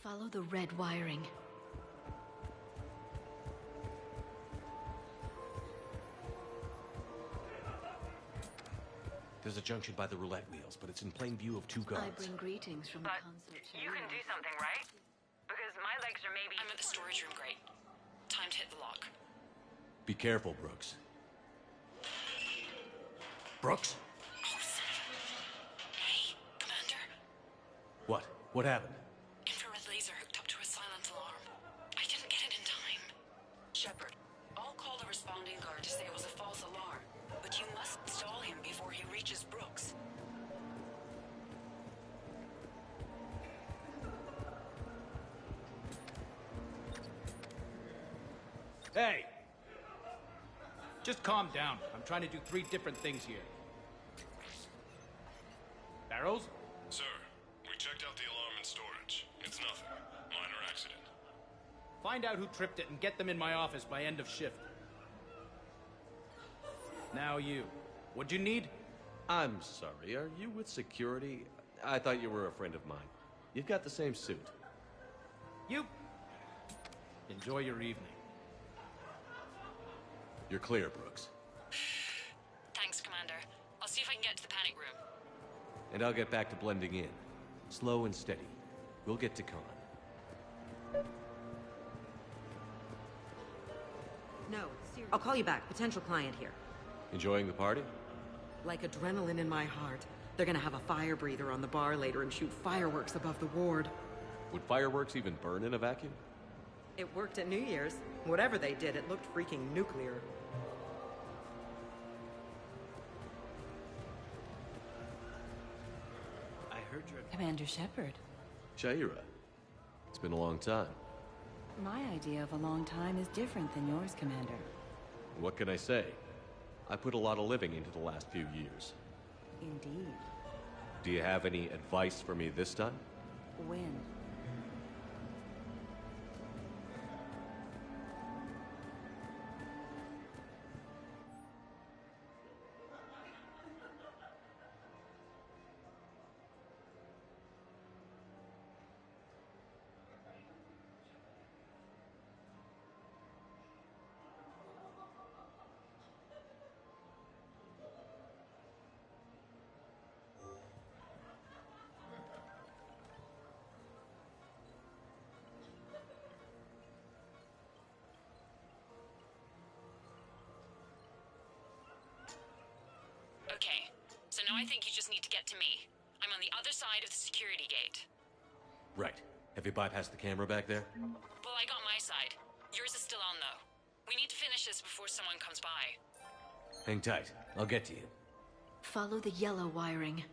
Follow the red wiring. There's a junction by the roulette wheels, but it's in plain view of two guards. I bring greetings from the But concert. you can do something, right? Because my legs are maybe... I'm at the storage room, great. Time to hit the lock. Be careful, Brooks. Brooks? Hey, Commander. What? What happened? Infrared laser hooked up to a silent alarm. I didn't get it in time. Shepard, I'll call the responding guard to say it was a false alarm. But you must stall him before he reaches Brooks. Hey! Just calm down. I'm trying to do 3 different things here. Barrows? Sir. Find out who tripped it and get them in my office by end of shift. Now you. What'd you need? I'm sorry, are you with security? I thought you were a friend of mine. You've got the same suit. You. Enjoy your evening. You're clear, Brooks. Thanks, Commander. I'll see if I can get to the panic room. And I'll get back to blending in. Slow and steady. We'll get to Khan. No, seriously. I'll call you back. Potential client here. Enjoying the party? Like adrenaline in my heart. They're gonna have a fire breather on the bar later and shoot fireworks above the ward. Would fireworks even burn in a vacuum? It worked at New Year's. Whatever they did, it looked freaking nuclear. I heard you're... Commander Shepard. Shaira. It's been a long time. My idea of a long time is different than yours, Commander. What can I say? I put a lot of living into the last few years. Indeed. Do you have any advice for me this time? When? Okay, so now I think you just need to get to me. I'm on the other side of the security gate. Right. Have you bypassed the camera back there? Well, I got my side. Yours is still on, though. We need to finish this before someone comes by. Hang tight. I'll get to you. Follow the yellow wiring.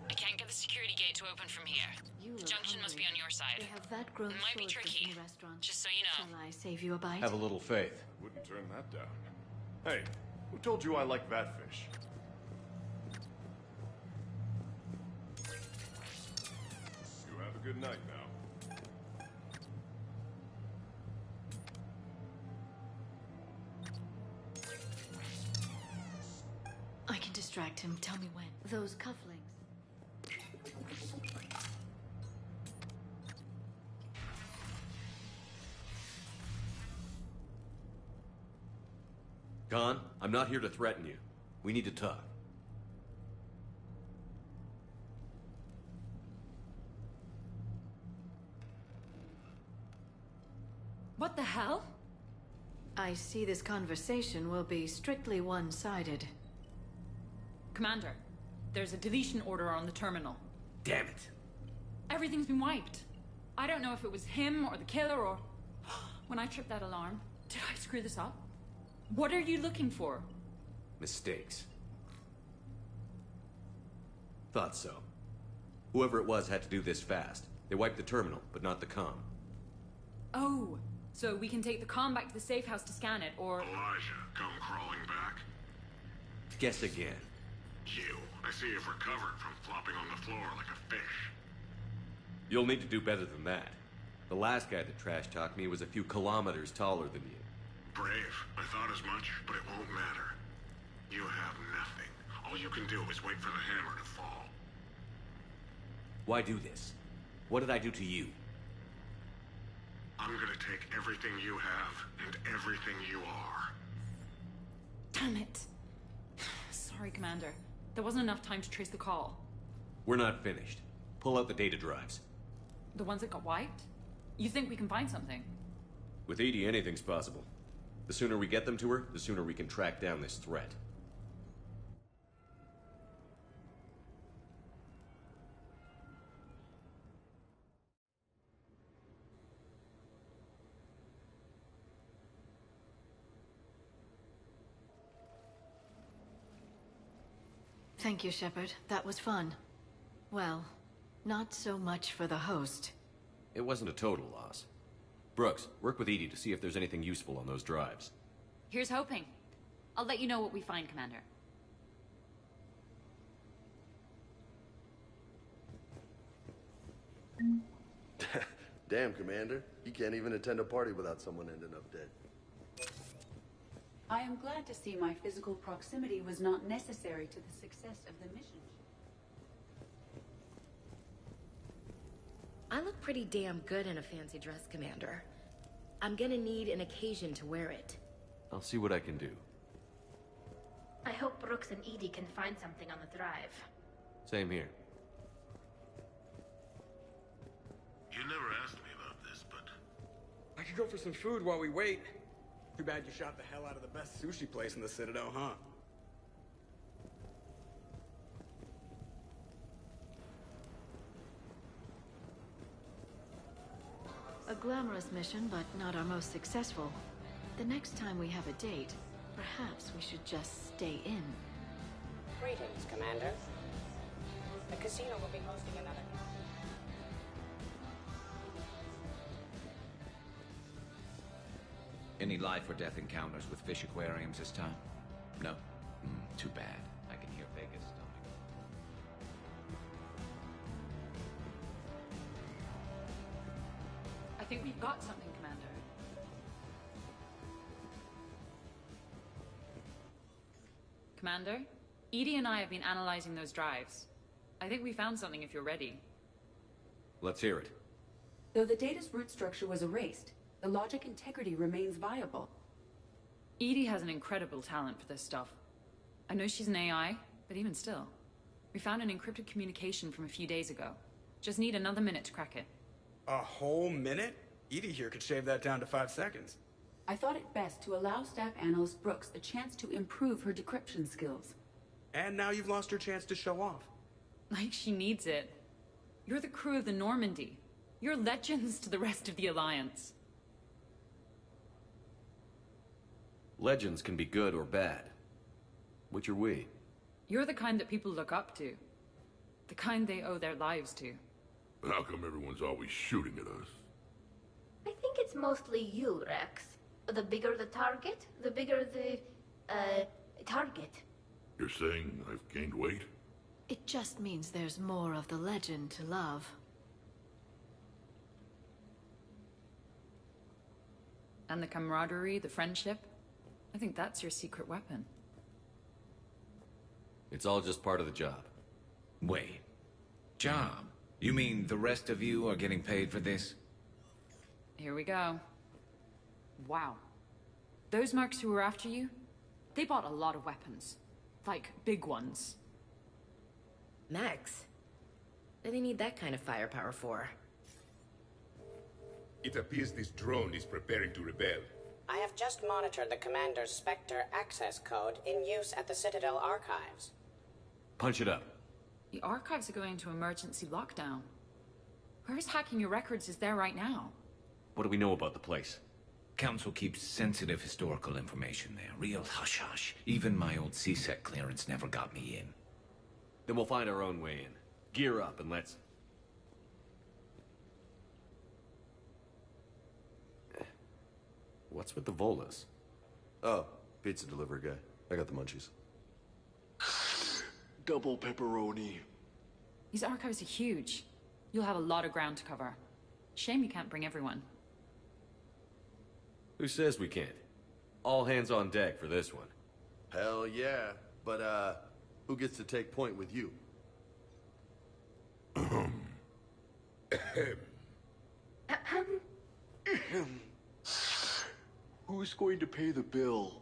I can't get the security gate to open from here. The junction must be on your side. They have that grown It might be swordfish tricky. in the restaurant. Just so you know. Shall I save you a bite? Have a little faith. Wouldn't turn that down. Hey, who told you I like that fish? You have a good night now. I can distract him. Tell me when. Those cufflinks. Khan, I'm not here to threaten you. We need to talk. What the hell? I see this conversation will be strictly one-sided. Commander, there's a deletion order on the terminal. Damn it. Everything's been wiped. I don't know if it was him or the killer or... When I tripped that alarm, did I screw this up? What are you looking for? Mistakes. Thought so. Whoever it was had to do this fast. They wiped the terminal, but not the comm. Oh, so we can take the comm back to the safe house to scan it, or... Elijah, come crawling back. Guess again. You. I see you've recovered from flopping on the floor like a fish. You'll need to do better than that. The last guy that trash-talked me was a few kilometers taller than you. Brave. I thought as much, but it won't matter. You have nothing. All you can do is wait for the hammer to fall. Why do this? What did I do to you? I'm gonna take everything you have and everything you are. Damn it. Sorry, Commander. There wasn't enough time to trace the call. We're not finished. Pull out the data drives. The ones that got wiped? You think we can find something? With Edie, anything's possible. The sooner we get them to her, the sooner we can track down this threat. Thank you, Shepard. That was fun. Well, not so much for the host. It wasn't a total loss. Brooks, work with Edie to see if there's anything useful on those drives. Here's hoping. I'll let you know what we find, Commander. Damn, Commander. You can't even attend a party without someone ending up dead. I am glad to see my physical proximity was not necessary to the success of the mission. I look pretty damn good in a fancy dress, Commander. I'm gonna need an occasion to wear it. I'll see what I can do. I hope Brooks and Edie can find something on the drive. Same here. You never asked me about this, but... I could go for some food while we wait. Too bad you shot the hell out of the best sushi place in the Citadel, huh? A glamorous mission, but not our most successful. The next time we have a date, perhaps we should just stay in. Greetings, Commander. The casino will be hosting another... Any life or death encounters with fish aquariums this time? No? Too bad. I can hear Vegas stomach. I think we've got something, Commander. Commander, Edie and I have been analyzing those drives. I think we found something if you're ready. Let's hear it. Though the data's root structure was erased, the logic integrity remains viable. Edie has an incredible talent for this stuff. I know she's an AI, but even still. We found an encrypted communication from a few days ago. Just need another minute to crack it. A whole minute? Edie here could shave that down to 5 seconds. I thought it best to allow Staff Analyst Brooks a chance to improve her decryption skills. And now you've lost her chance to show off. Like she needs it. You're the crew of the Normandy. You're legends to the rest of the Alliance. Legends can be good or bad. Which are we? You're the kind that people look up to. The kind they owe their lives to. How come everyone's always shooting at us? I think it's mostly you, Rex. The bigger the target, the bigger the, target. You're saying I've gained weight? It just means there's more of the legend to love. And the camaraderie, the friendship. I think that's your secret weapon. It's all just part of the job. Wait. Job? You mean the rest of you are getting paid for this? Here we go. Wow. Those mercs who were after you, they bought a lot of weapons. Like, big ones. Max? What do they need that kind of firepower for? It appears this drone is preparing to rebel. I have just monitored the Commander's Spectre access code in use at the Citadel archives. Punch it up. The archives are going into emergency lockdown. Whoever's hacking your records is there right now. What do we know about the place? Council keeps sensitive historical information there. Real hush-hush. Even my old CSEC clearance never got me in. Then we'll find our own way in. Gear up and let's... What's with the Volas? Oh, pizza delivery guy. I got the munchies. Double pepperoni. These archives are huge. You'll have a lot of ground to cover. Shame you can't bring everyone. Who says we can't? All hands on deck for this one. Hell yeah. But, who gets to take point with you? Who's going to pay the bill?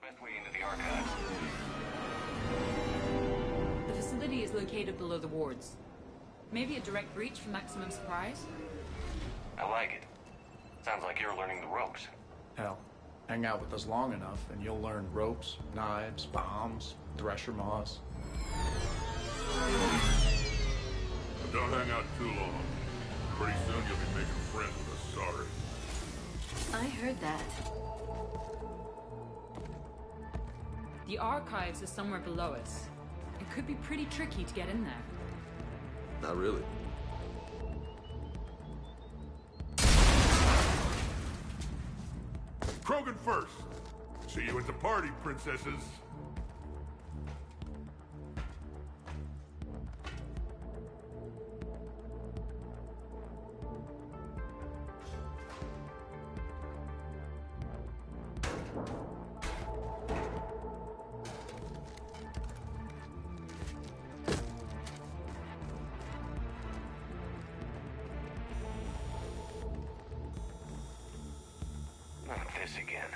best way into the archives. The facility is located below the wards. Maybe a direct breach for maximum surprise? I like it. Sounds like you're learning the ropes. Hell, hang out with us long enough and you'll learn ropes, knives, bombs, thresher maws. But don't hang out too long. Pretty soon you'll be making friends with us, sorry. I heard that. The archives are somewhere below us. It could be pretty tricky to get in there. Not really. Krogan first. See you at the party, princesses. Not this again.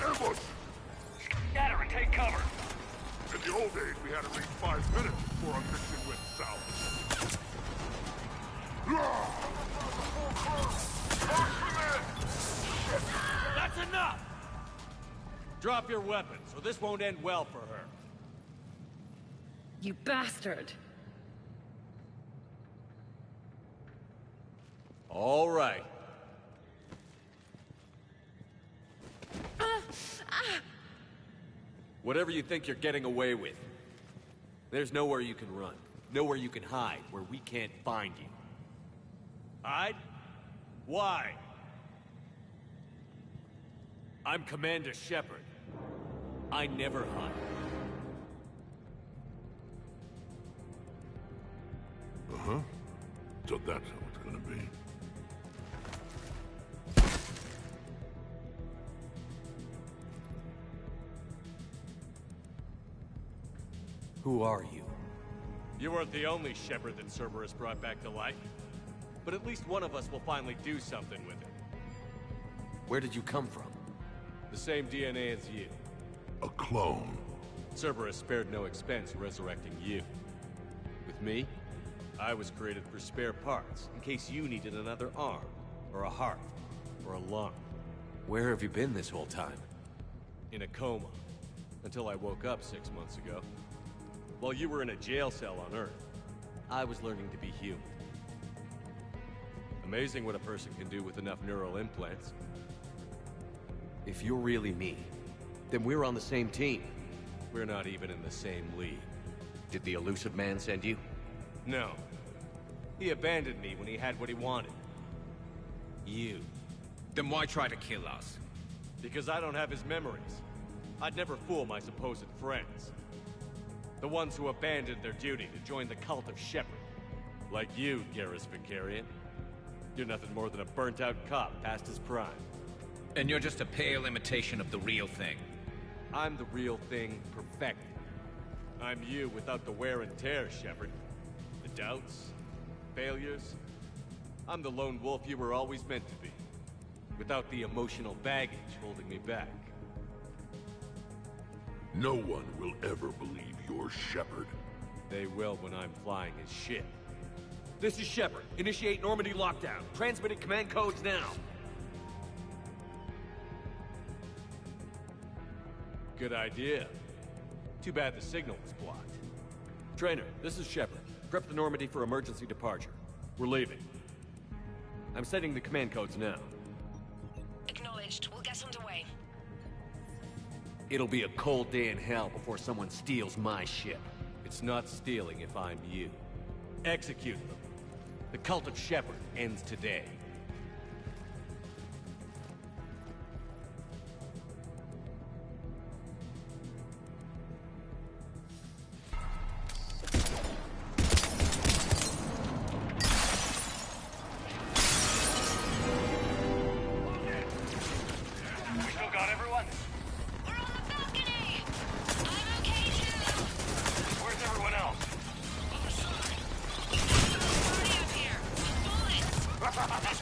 Ambush! Scatter and take cover! In the old days, we had at least 5 minutes before our mission went south. That's enough! Drop your weapons, or this won't end well for her. You bastard! All right. Whatever you think you're getting away with, there's nowhere you can run. Nowhere you can hide where we can't find you. Hide? Why? I'm Commander Shepard. I never hide. Uh-huh. So that's how it's gonna be. Who are you? You weren't the only Shepard that Cerberus brought back to life. But at least one of us will finally do something with it. Where did you come from? The same DNA as you. A clone. Cerberus spared no expense resurrecting you. With me, I was created for spare parts, in case you needed another arm, or a heart, or a lung. Where have you been this whole time? In a coma, until I woke up 6 months ago. While you were in a jail cell on Earth, I was learning to be human. Amazing what a person can do with enough neural implants. If you're really me, then we're on the same team. We're not even in the same league. Did the elusive man send you? No. He abandoned me when he had what he wanted. You. Then why try to kill us? Because I don't have his memories. I'd never fool my supposed friends. The ones who abandoned their duty to join the cult of Shepard. Like you, Garrus Vicarian. You're nothing more than a burnt-out cop past his prime. And you're just a pale imitation of the real thing. I'm the real thing perfected. I'm you without the wear and tear, Shepard. The doubts, failures. I'm the lone wolf you were always meant to be. Without the emotional baggage holding me back. No one will ever believe you're Shepard. They will when I'm flying his ship. This is Shepard. Initiate Normandy lockdown. Transmitting command codes now. Good idea. Too bad the signal was blocked. Trainer, this is Shepard. Prep the Normandy for emergency departure. We're leaving. I'm setting the command codes now. Acknowledged. We'll get underway. It'll be a cold day in hell before someone steals my ship. It's not stealing if I'm you. Execute them. The cult of Shepard ends today. We still got everyone? We're on the balcony! I'm okay too! Where's everyone else? Other side. There's a party up here, with bullets!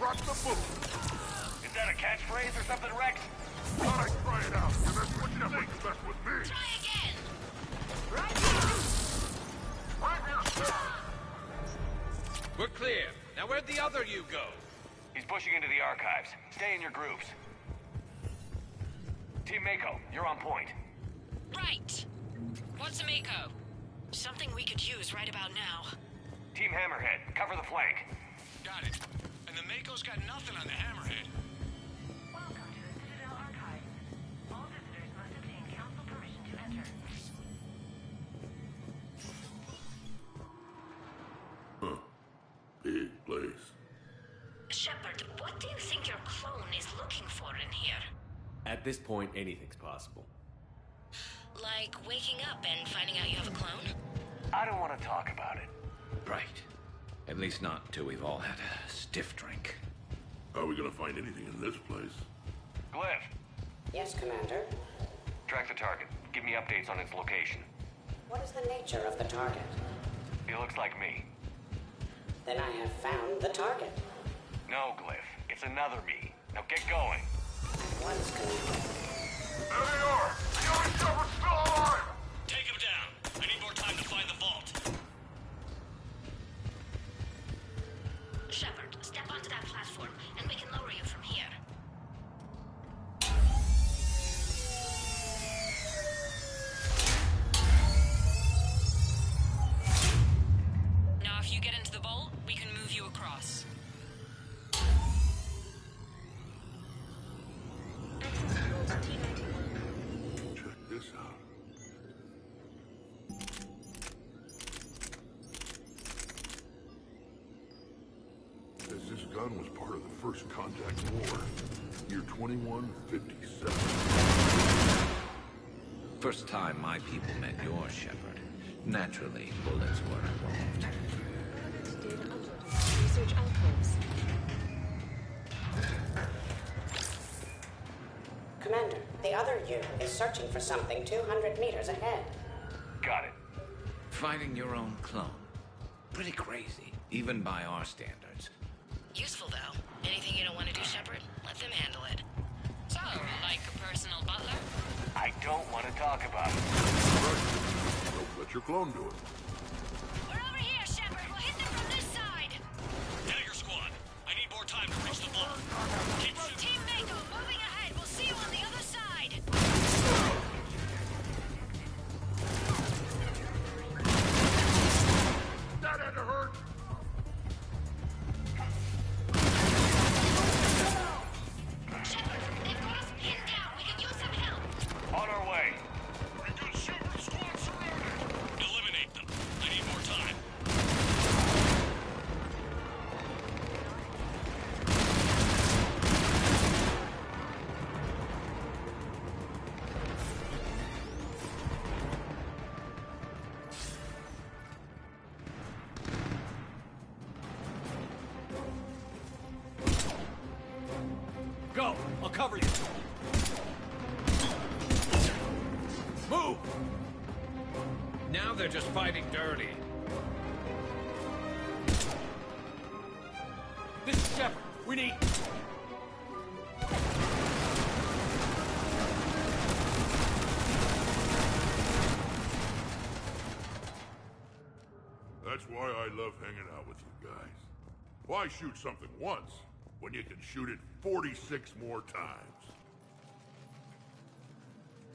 rock the boat. Is that a catchphrase or something, Rex? Thought I'd try it out, and that's what you think to mess with me. Try again! Right here! Right here! We're clear. Now where'd the other you go? He's pushing into the archives. Stay in your groups. Team Mako, you're on point. Right. What's a Mako? Something we could use right about now. Team Hammerhead, cover the flank. Got it. And the Mako's got nothing on the Hammerhead. Welcome to the Citadel Archives. All visitors must obtain council permission to enter. Huh. Big place. Shepard, what do you think your clone is looking for in here? At this point, anything's possible. Like waking up and finding out you have a clone? I don't want to talk about it. Right. At least not till we've all had a stiff drink. How are we gonna find anything in this place? Glyph, Yes, Commander. track the target. Give me updates on its location. What is the nature of the target? He looks like me. Then I have found the target. No, Glyph. It's another me. Now get going. Once, Commander. There they are! The other Shepard's still alive! Take him down. I need more time to find the vault. Shepard, step onto that platform, and we can lower you from here. Now, if you get into the vault, we can move you across. Check this out. Says this gun was part of the First Contact War. Year 2157. First time my people met your shepherd. Naturally, bullets were involved. Research outcomes. Commander, the other you is searching for something 200 meters ahead. Got it. Fighting your own clone. Pretty crazy, even by our standards. Useful, though. Anything you don't want to do, Shepard, let them handle it. So, like a personal butler? I don't want to talk about it. Don't let your clone do it. We're over here, Shepard. We'll hit them from this side. Dagger squad, I need more time to reach the vault. Keep shooting. Team Mako, moving ahead. We'll see you on the other side. That had to hurt! Shepard, they've got us pinned down. We could use some help. On our way. We got Shepard squad surrounded! Eliminate them. I need more time. Go! I'll cover you! Move! Now they're just fighting dirty. This is Shepard. We need... That's why I love hanging out with you guys. Why shoot something once when you can shoot it 46 more times?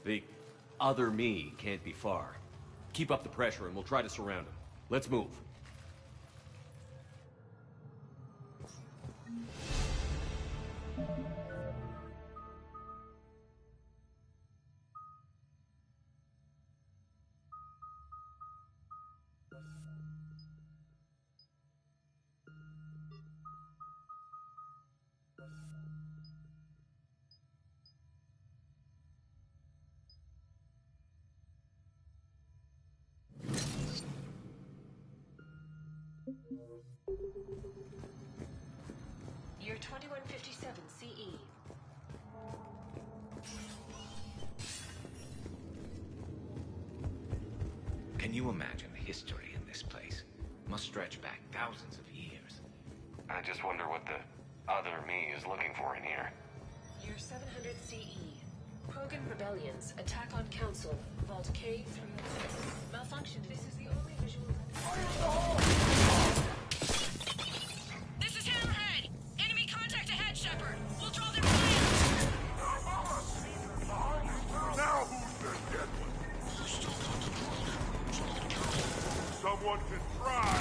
The other me can't be far. Keep up the pressure and we'll try to surround him. Let's move. Year 2157 CE. Can you imagine history in this place? Must stretch back thousands of years. I just wonder what the other me is looking for in here? Year 700 CE. Krogan rebellions. Attack on Council. Vault K306. Malfunction. This is the only visual... This is Hammerhead! Enemy contact ahead, Shepard! We'll draw their fire! Now who's the dead one? You still got the Krogan. Someone can try!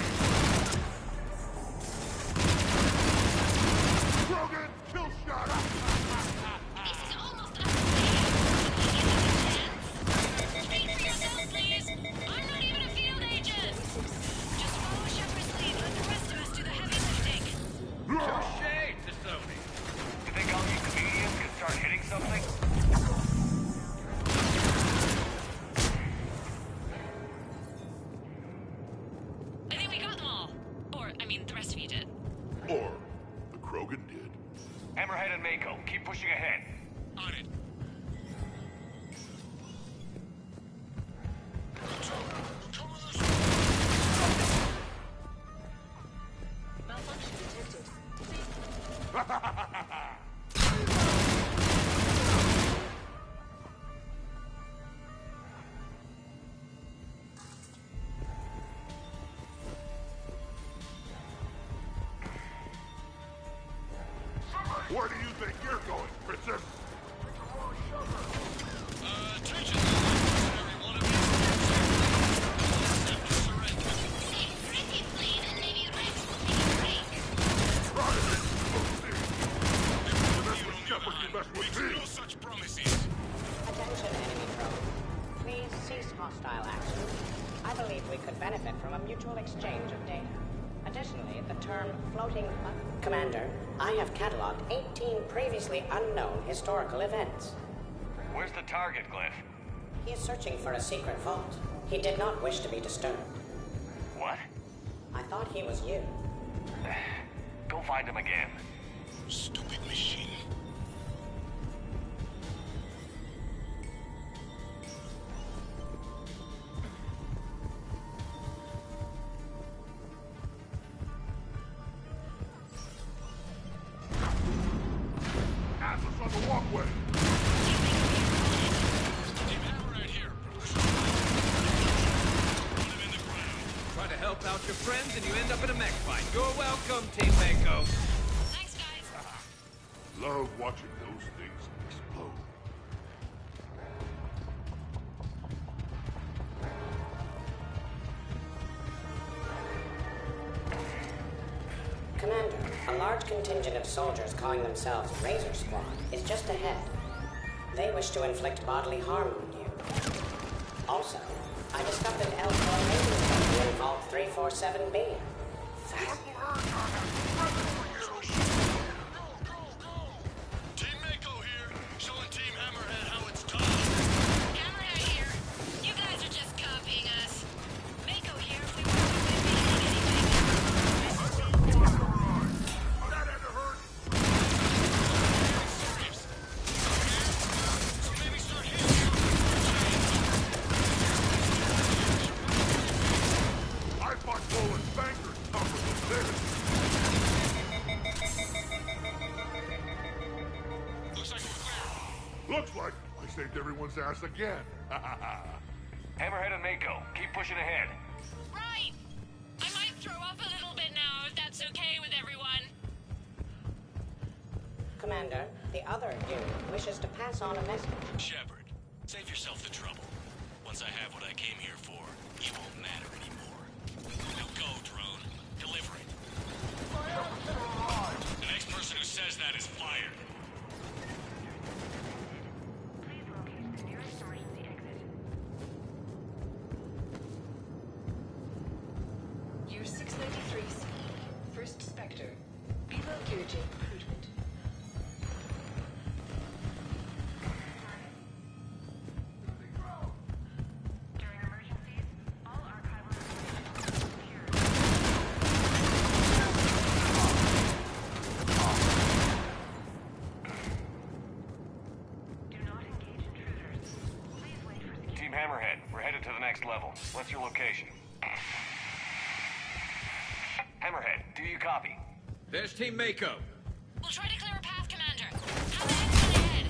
Krogan, kill shot! This is almost Speak for yourself, please! I'm not even a field agent! Just follow Shepard's lead, let the rest of us do the heavy lifting. Touche, Tassoni. You think all you comedians can start hitting something? I think we got them all. Or, I mean, the rest of you did. Or the Krogan did. Hammerhead and Mako, keep pushing ahead. On it. Malfunction detected. Where do you think you're going, Princess? Attention, every one of you. Accept your surrender. Pretty clean, and maybe Rex will take a break. Try it, Shepard, you best with me. No such promises. Attention, enemy drone. Please cease hostile action. I believe we could benefit from a mutual exchange of data. Additionally, the term floating... Commander, I have cataloged 18 previously unknown historical events. Where's the target, Glyph? He is searching for a secret vault. He did not wish to be disturbed. What? I thought he was you. Go find him again. Stupid machine. Atlas on the walkway. Team Hammerhead here. Put him in the ground. Try to help out your friends and you end up in a mech fight. You're welcome, Team Mako. Thanks, guys. Love watching those things explode. Commander, a large contingent of soldiers calling themselves Razor Squad is just ahead. They wish to inflict bodily harm on you. Also, I discovered an L4 rating station in Vault 347B. Team Mako here, showing Team Hammerhead how it's done. Hammerhead here. You guys are just copying us. Mako here if we want to win So maybe start hitting I fought Poland bankers tougher than this. Looks like we're clear. Looks like I saved everyone's ass again. Hammerhead and Mako, keep pushing ahead. Right. I might throw up a little bit now if that's okay with everyone. Commander, the other you wishes to pass on a message. Shepard, save yourself the trouble. Once I have what I came here for, it won't matter anymore. Now go, drone. Deliver it. The next person who says that is fired. Please locate the nearest emergency exit. Year 693 CE. First Spectre. Bevo Kirjin recruitment. During emergencies, all archival information is secure. Do not engage intruders. Please wait for security. Team Hammerhead, we're headed to the next level. What's your location? Hammerhead, do you copy? There's Team Mako. We'll try to clear a path, Commander. How the heck's ahead?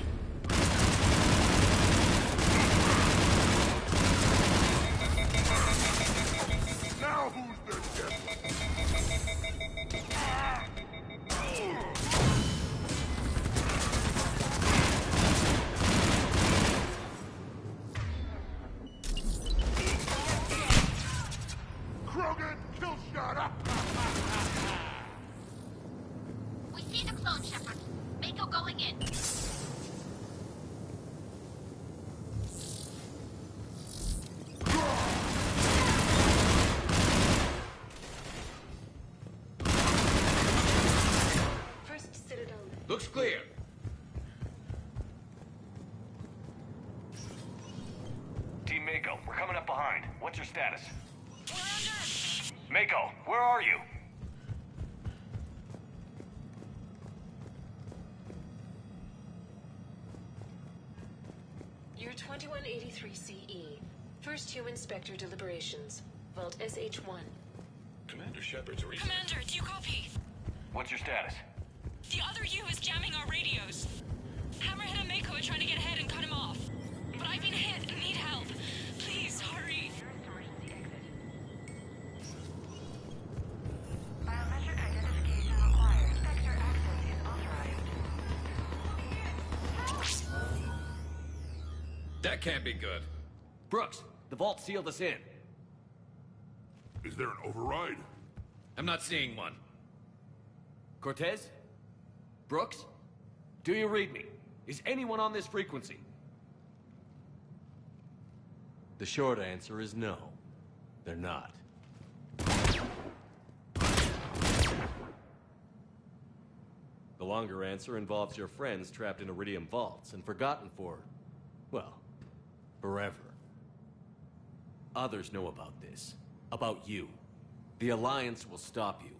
Now who's the devil? Krogan, kill shot up! We see the clone, Shepard. Mako going in. First Citadel. Looks clear. Team Mako, we're coming up behind. What's your status? Mako, where are you? Year 2183 CE. First Human Spectre deliberations. Vault SH1. Commander Shepard's reason. Commander, do you copy? What's your status? The other U is jamming our radios. Hammerhead and Mako are trying to get ahead and cut him off. But I've been hit and need help. Please, hurry. Biometric identification required. Spectre access is authorized. That can't be good. Brooks, the vault sealed us in. Is there an override? I'm not seeing one. Cortez? Brooks? Do you read me? Is anyone on this frequency? The short answer is no. They're not. The longer answer involves your friends trapped in Iridium vaults and forgotten for, well, forever. Others know about this. About you. The Alliance will stop you.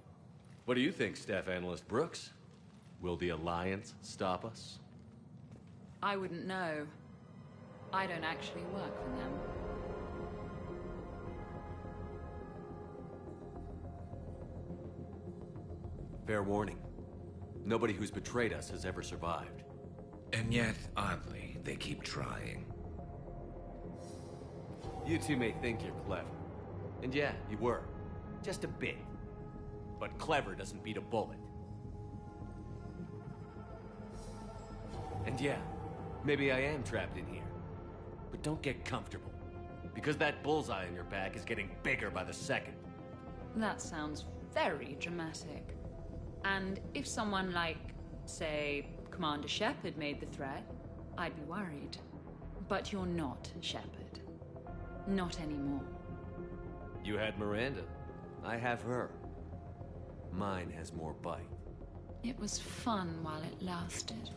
What do you think, Staff Analyst Brooks? Will the Alliance stop us? I wouldn't know. I don't actually work for them. Fair warning. Nobody who's betrayed us has ever survived. And yet, oddly, they keep trying. You two may think you're clever. And yeah, you were. Just a bit. But clever doesn't beat a bullet. And yeah, maybe I am trapped in here. But don't get comfortable. Because that bullseye on your back is getting bigger by the second. That sounds very dramatic. And if someone like, say, Commander Shepard made the threat, I'd be worried. But you're not Shepard. Not anymore. You had Miranda. I have her. Mine has more bite. It was fun while it lasted.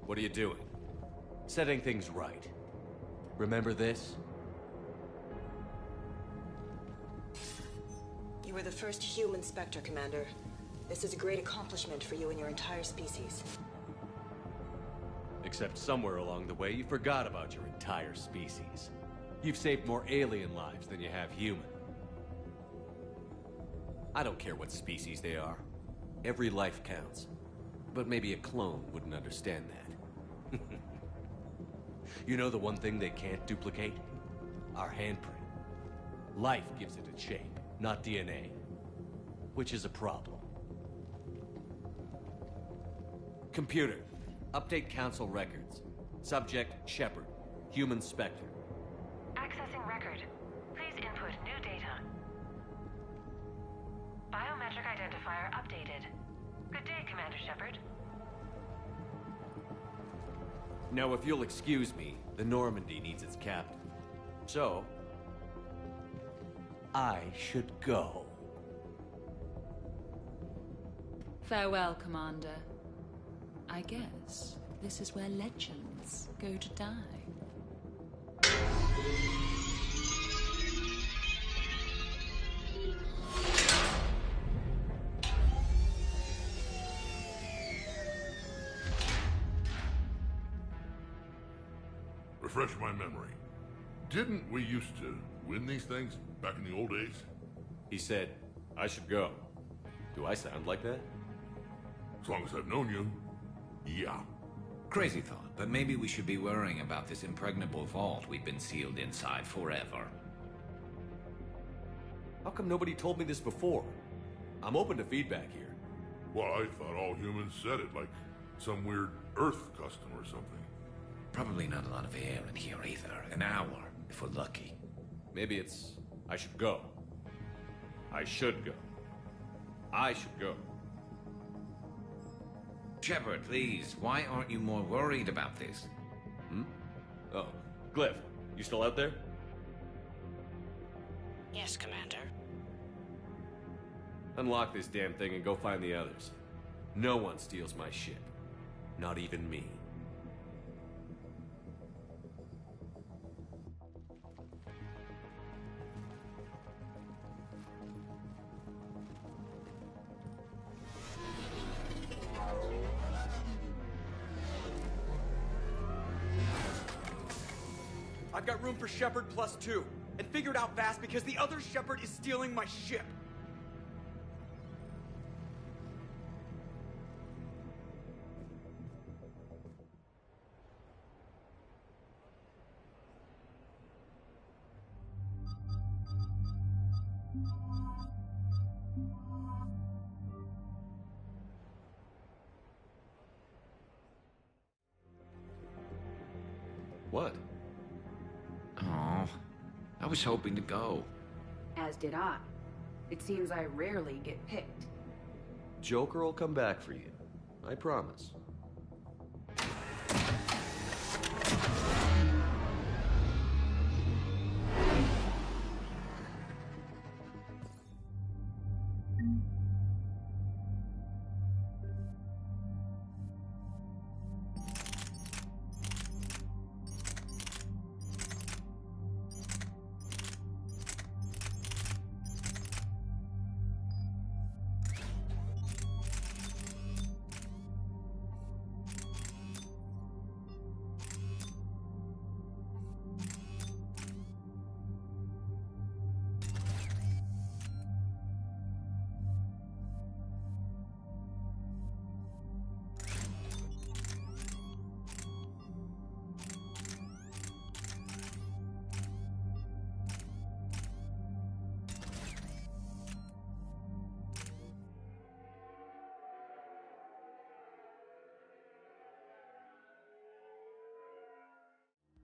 What are you doing? Setting things right. Remember this? You were the first human Spectre, Commander. This is a great accomplishment for you and your entire species. Except somewhere along the way, you forgot about your entire species. You've saved more alien lives than you have human. I don't care what species they are. Every life counts. But maybe a clone wouldn't understand that. You know the one thing they can't duplicate? Our handprint. Life gives it its shape, not DNA. Which is a problem. Computer, update Council records. Subject, Shepard. Human Spectre. Accessing record. Please input new data. Biometric identifier updated. Good day, Commander Shepard. Now, if you'll excuse me, the Normandy needs its captain. So, I should go. Farewell, Commander. I guess this is where legends go to die. Refresh my memory. Didn't we used to win these things back in the old days? He said, I should go. Do I sound like that? As long as I've known you, yeah. Crazy thought, but maybe we should be worrying about this impregnable vault we've been sealed inside forever. How come nobody told me this before? I'm open to feedback here. Well, I thought all humans said it, like some weird Earth custom or something. Probably not a lot of air in here either. An hour, if we're lucky. Maybe it's... I should go. I should go. I should go. Shepard, please, why aren't you more worried about this? Hmm? Oh, Glyph, you still out there? Yes, Commander. Unlock this damn thing and go find the others. No one steals my ship. Not even me. I've got room for Shepard +2, and figured out fast because the other Shepard is stealing my ship. What? Oh, I was hoping to go. As did I. It seems I rarely get picked. Joker will come back for you. I promise.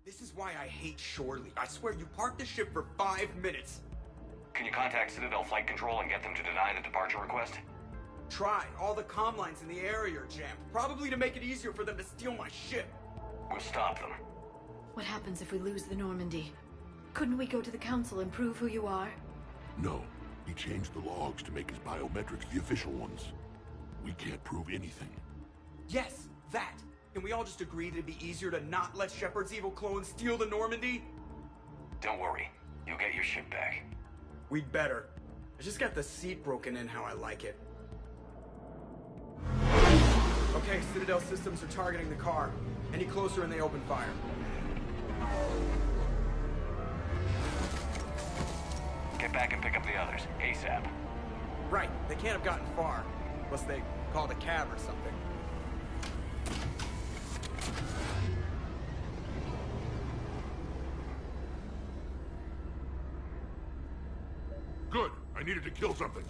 This is why I hate Shorely. I swear you parked the ship for 5 minutes. Can you contact Citadel Flight Control and get them to deny the departure request? Try. All the comm lines in the area are jammed. Probably to make it easier for them to steal my ship. We'll stop them. What happens if we lose the Normandy? Couldn't we go to the Council and prove who you are? No. He changed the logs to make his biometrics the official ones. We can't prove anything. Yes, that. Can we all just agree that it'd be easier to not let Shepard's evil clone steal the Normandy? Don't worry. You'll get your ship back. We'd better. I just got the seat broken in how I like it. Okay, Citadel systems are targeting the car. Any closer and they open fire. Get back and pick up the others, ASAP. Right, they can't have gotten far. Unless they called a cab or something. Good. I needed to kill something.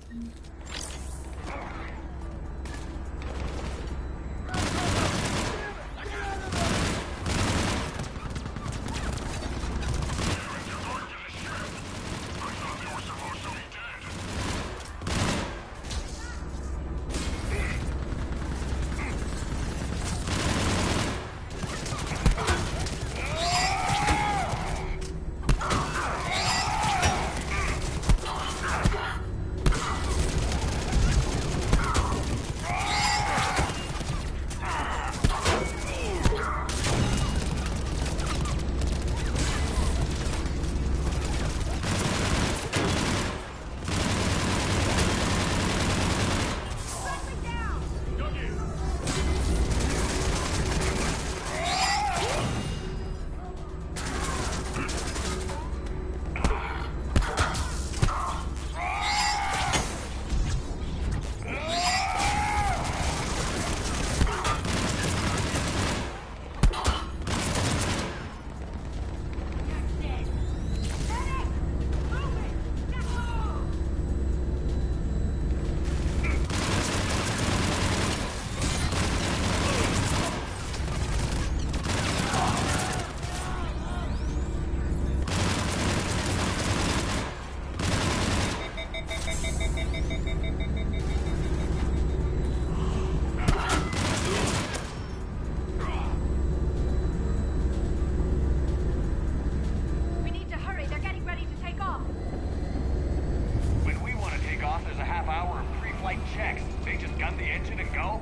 the engine and go?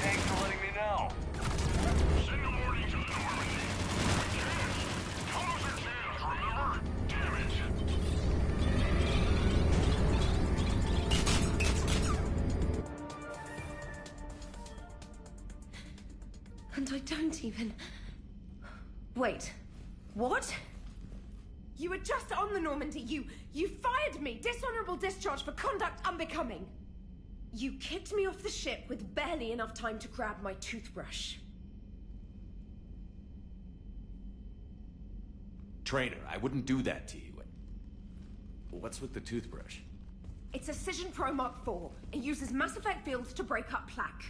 Thanks for letting me know. Send a warning to the Normandy. Chance. Comes a chance, remember? Damn it. And I don't even... Wait. What? You were just on the Normandy. You fired me. Dishonorable discharge for conduct unbecoming. You kicked me off the ship with barely enough time to grab my toothbrush. Trainer, I wouldn't do that to you. What's with the toothbrush? It's a Cision Pro Mark IV. It uses mass effect fields to break up plaque.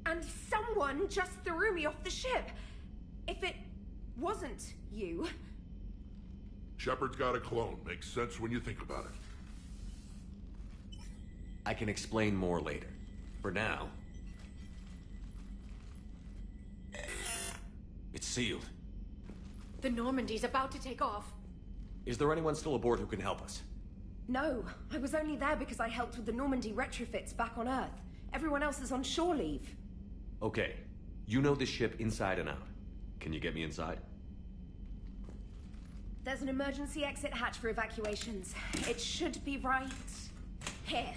And someone just threw me off the ship. If it wasn't you... Shepard's got a clone. Makes sense when you think about it. I can explain more later. For now... It's sealed. The Normandy's about to take off. Is there anyone still aboard who can help us? No, I was only there because I helped with the Normandy retrofits back on Earth. Everyone else is on shore leave. Okay. You know this ship inside and out. Can you get me inside? There's an emergency exit hatch for evacuations. It should be right here.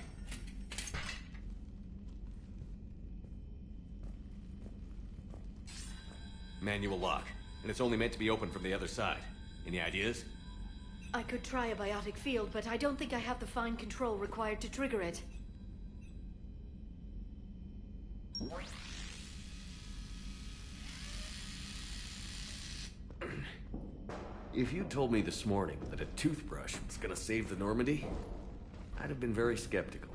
Manual lock. And it's only meant to be open from the other side. Any ideas? I could try a biotic field, but I don't think I have the fine control required to trigger it. If you told me this morning that a toothbrush was gonna save the Normandy, I'd have been very skeptical.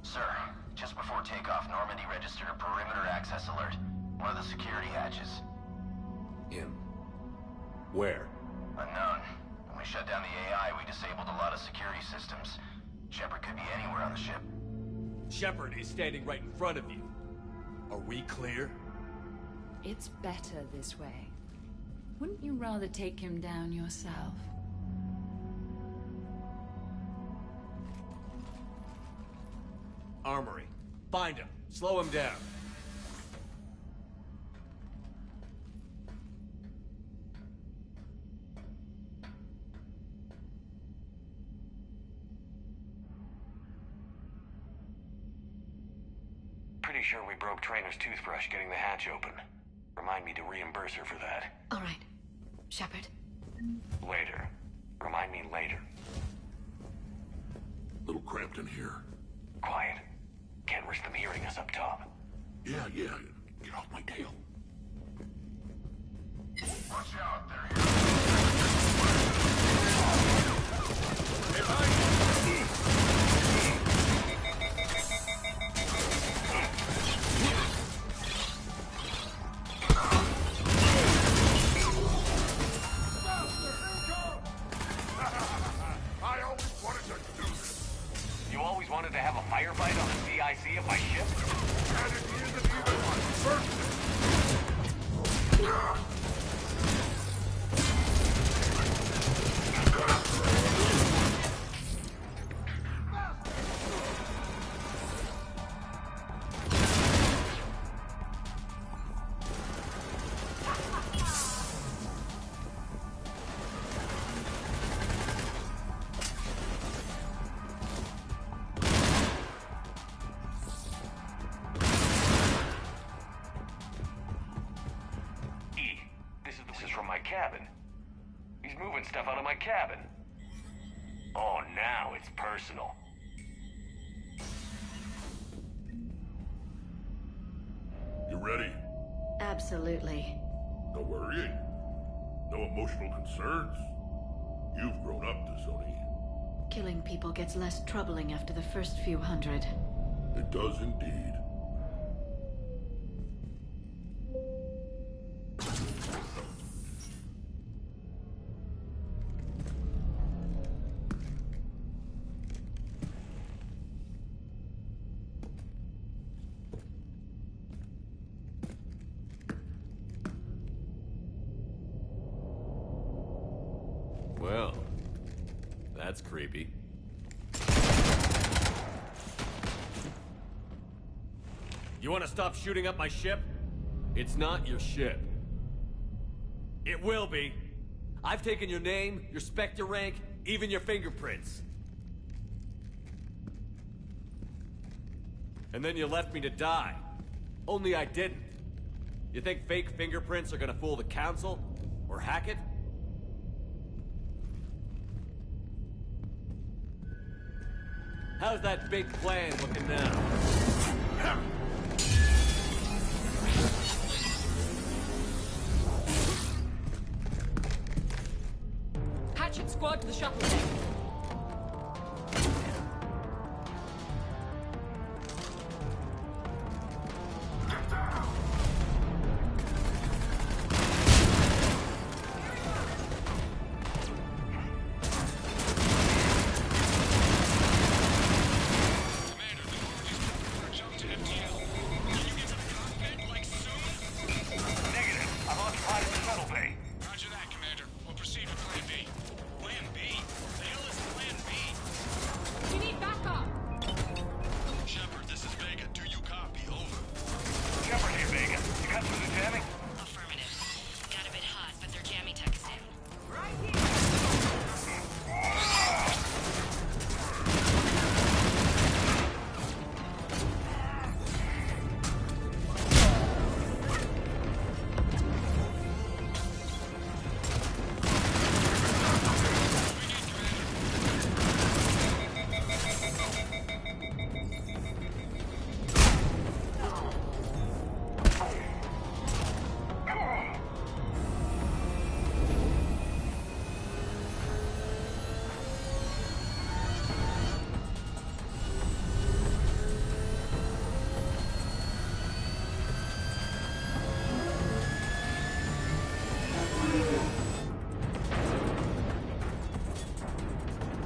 Sir, just before takeoff, Normandy registered a perimeter access alert. One of the security hatches. Him? Where? Unknown. When we shut down the AI, we disabled a lot of security systems. Shepard could be anywhere on the ship. Shepard is standing right in front of you. Are we clear? It's better this way. Wouldn't you rather take him down yourself? Armory. Find him. Slow him down. Pretty sure we broke Trainer's toothbrush getting the hatch open. Remind me to reimburse her for that. All right. Shepard. Later. Remind me later. Little cramped in here. Quiet. Can't risk them hearing us up top. Yeah. Get off my tail. Watch out, they're here. I always wanted to do this. You always wanted to have a firefight on the CIC of my ship? And it isn't even my first. This is from my cabin. He's moving stuff out of my cabin. Oh, now it's personal. You ready? Absolutely. No worrying. No emotional concerns. You've grown up, Tessoni. killing people gets less troubling after the first few hundred. It does indeed. Well, that's creepy. You want to stop shooting up my ship? It's not your ship. It will be. I've taken your name, your Spectre rank, even your fingerprints. And then you left me to die. Only I didn't. You think fake fingerprints are gonna fool the Council? Or hack it? How's that big plan looking now? Hatchet squad to the shuttle deck.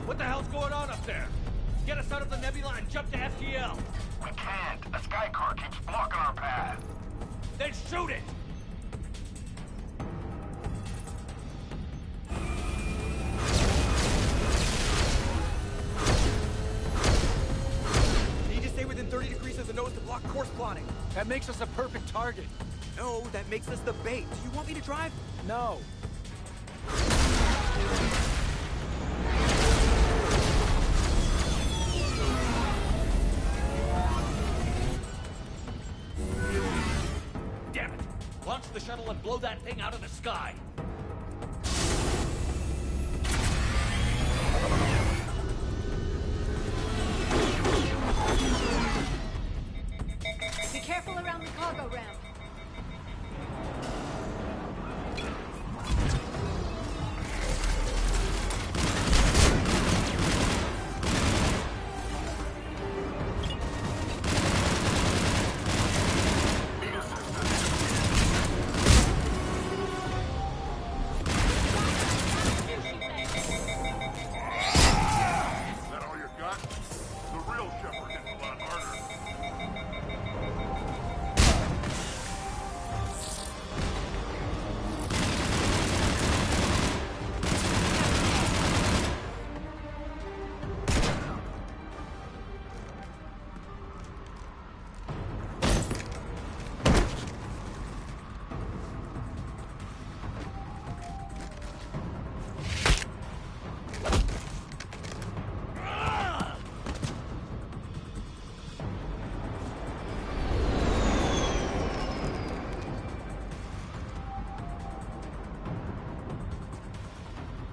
What the hell's going on up there? Get us out of the nebula and jump to FTL! We can't. A sky car keeps blocking our path. Then shoot it! Need to stay within 30 degrees of the nose to block course plotting. That makes us a perfect target. No, that makes us the bait. Do you want me to drive? No. Damn it! Launch the shuttle and blow that thing out of the sky! Be careful around the cargo ramp. Is that all you got? The real Shepard hits a lot harder.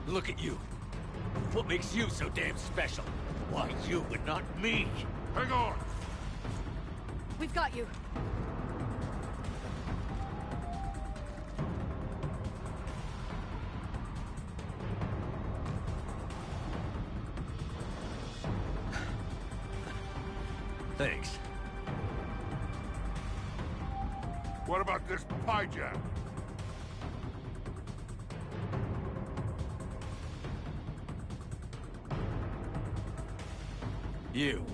Look at you. What makes you so damn special? Why you and not me? Hang on! We've got you. Thanks. What about this pie jam? You.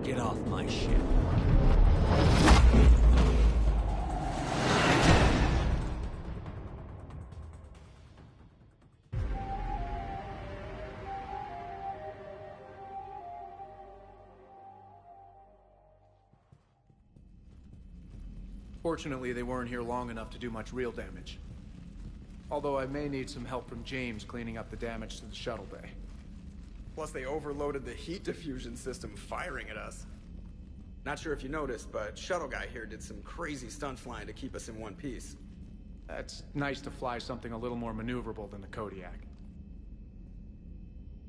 Get off my ship. Fortunately, they weren't here long enough to do much real damage. Although I may need some help from James cleaning up the damage to the shuttle bay. Plus, they overloaded the heat diffusion system, firing at us. Not sure if you noticed, but Shuttle Guy here did some crazy stunt flying to keep us in one piece. It's nice to fly something a little more maneuverable than the Kodiak.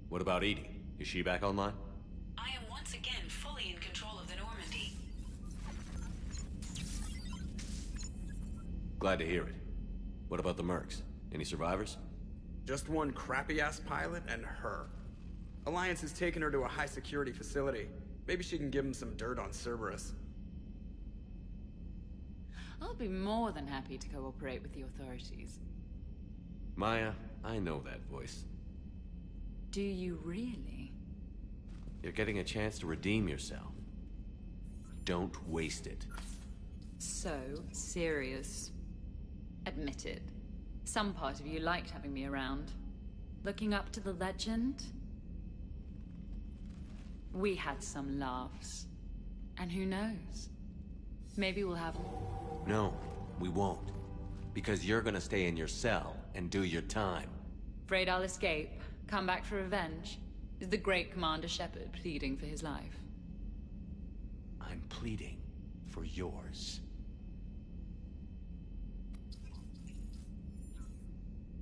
What about Edie? Is she back online? I am once again fully in control of the Normandy. Glad to hear it. What about the Mercs? Any survivors? Just one crappy-ass pilot and her. Alliance has taken her to a high-security facility. Maybe she can give him some dirt on Cerberus. I'll be more than happy to cooperate with the authorities. Maya, I know that voice. Do you really? You're getting a chance to redeem yourself. Don't waste it. So serious. Admit it. Some part of you liked having me around. Looking up to the legend? We had some laughs. And who knows? Maybe we'll have... No, we won't. Because you're gonna stay in your cell and do your time. Afraid I'll escape, come back for revenge? Is the great Commander Shepard pleading for his life? I'm pleading for yours.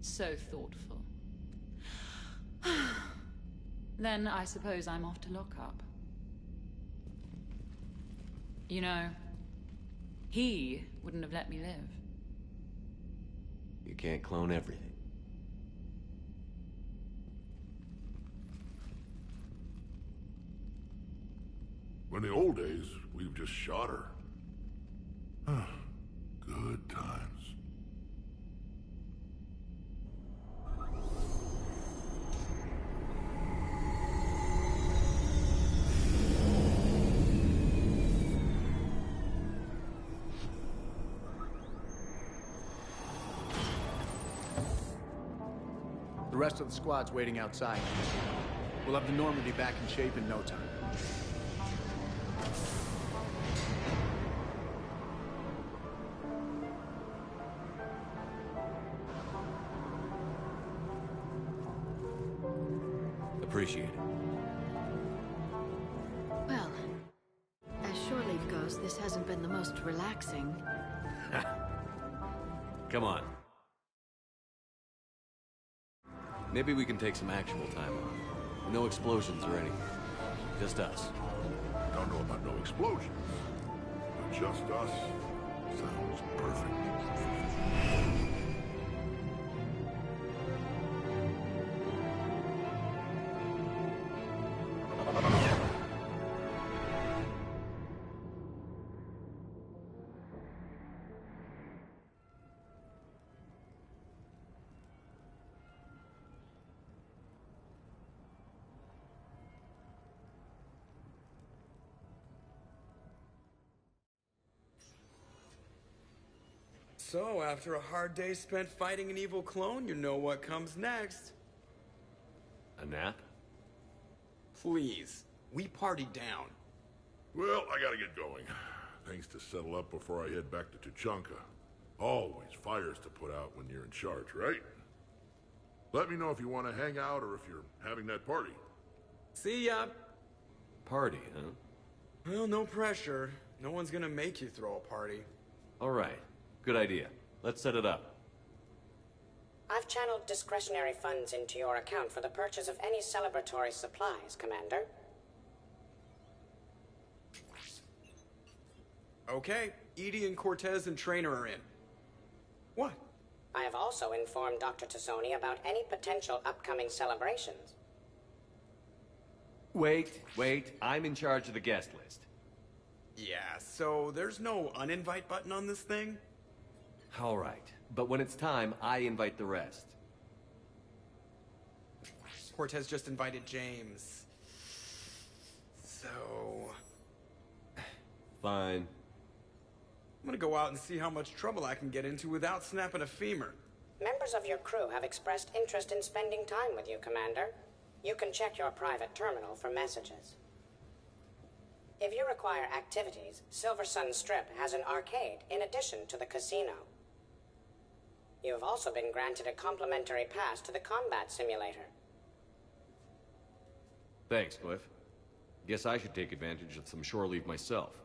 So thoughtful. Then I suppose I'm off to lock up. You know, he wouldn't have let me live. You can't clone everything. In the old days, we've just shot her. Good times. The rest of the squad's waiting outside. We'll have the Normandy back in shape in no time. Appreciate it. Well, as shore leave goes, this hasn't been the most relaxing. Come on. Maybe we can take some actual time off. No explosions or anything. Just us. Don't know about no explosions. But just us sounds perfect. So, after a hard day spent fighting an evil clone, you know what comes next. A nap? Please. We party down. Well, I gotta get going. Things to settle up before I head back to Tuchanka. Always fires to put out when you're in charge, right? Let me know if you want to hang out or if you're having that party. See ya. Party, huh? Well, no pressure. No one's gonna make you throw a party. All right. Good idea. Let's set it up. I've channeled discretionary funds into your account for the purchase of any celebratory supplies, Commander. Okay, Edie and Cortez and Trainer are in. What? I have also informed Dr. Tassoni about any potential upcoming celebrations. Wait. I'm in charge of the guest list. Yeah, so there's no uninvite button on this thing? All right, but when it's time, I invite the rest. Cortez just invited James. So... Fine. I'm gonna go out and see how much trouble I can get into without snapping a femur. Members of your crew have expressed interest in spending time with you, Commander. You can check your private terminal for messages. If you require activities, Silver Sun Strip has an arcade in addition to the casino. You have also been granted a complimentary pass to the combat simulator. Thanks, Cliff. Guess I should take advantage of some shore leave myself.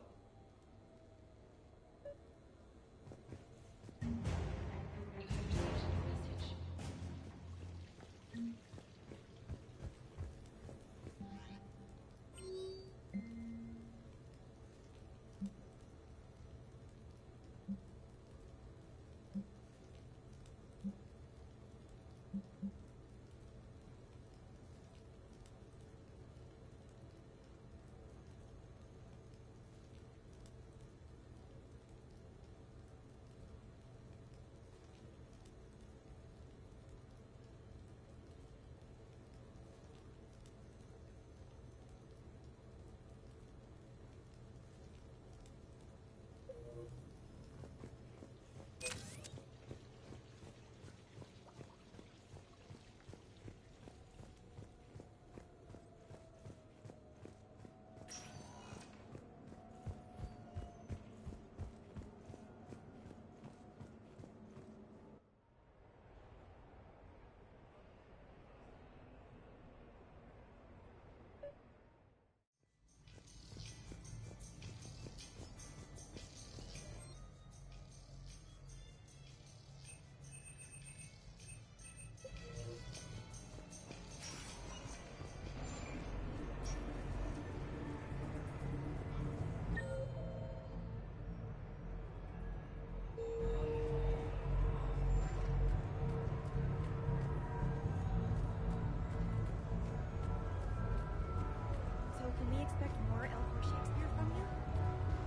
Can we expect more L4 Shakespeare from you?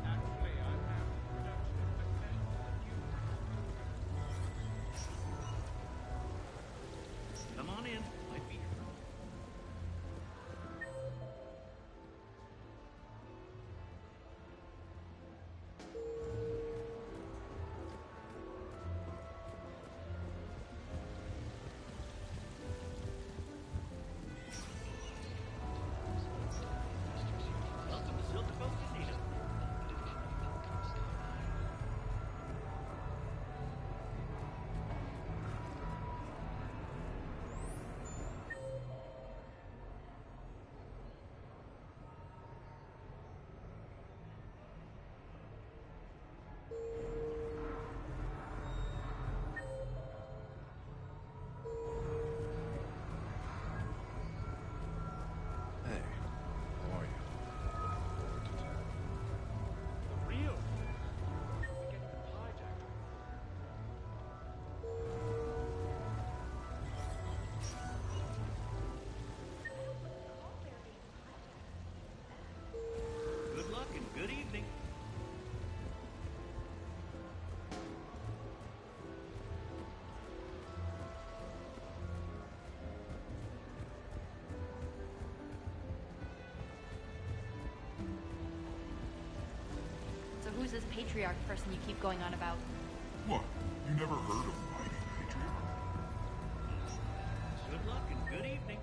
Actually, I'm having production of Come on in. Might be here. Who's this patriarch person you keep going on about? What? You never heard of Mighty Patriarch? Good luck and good evening.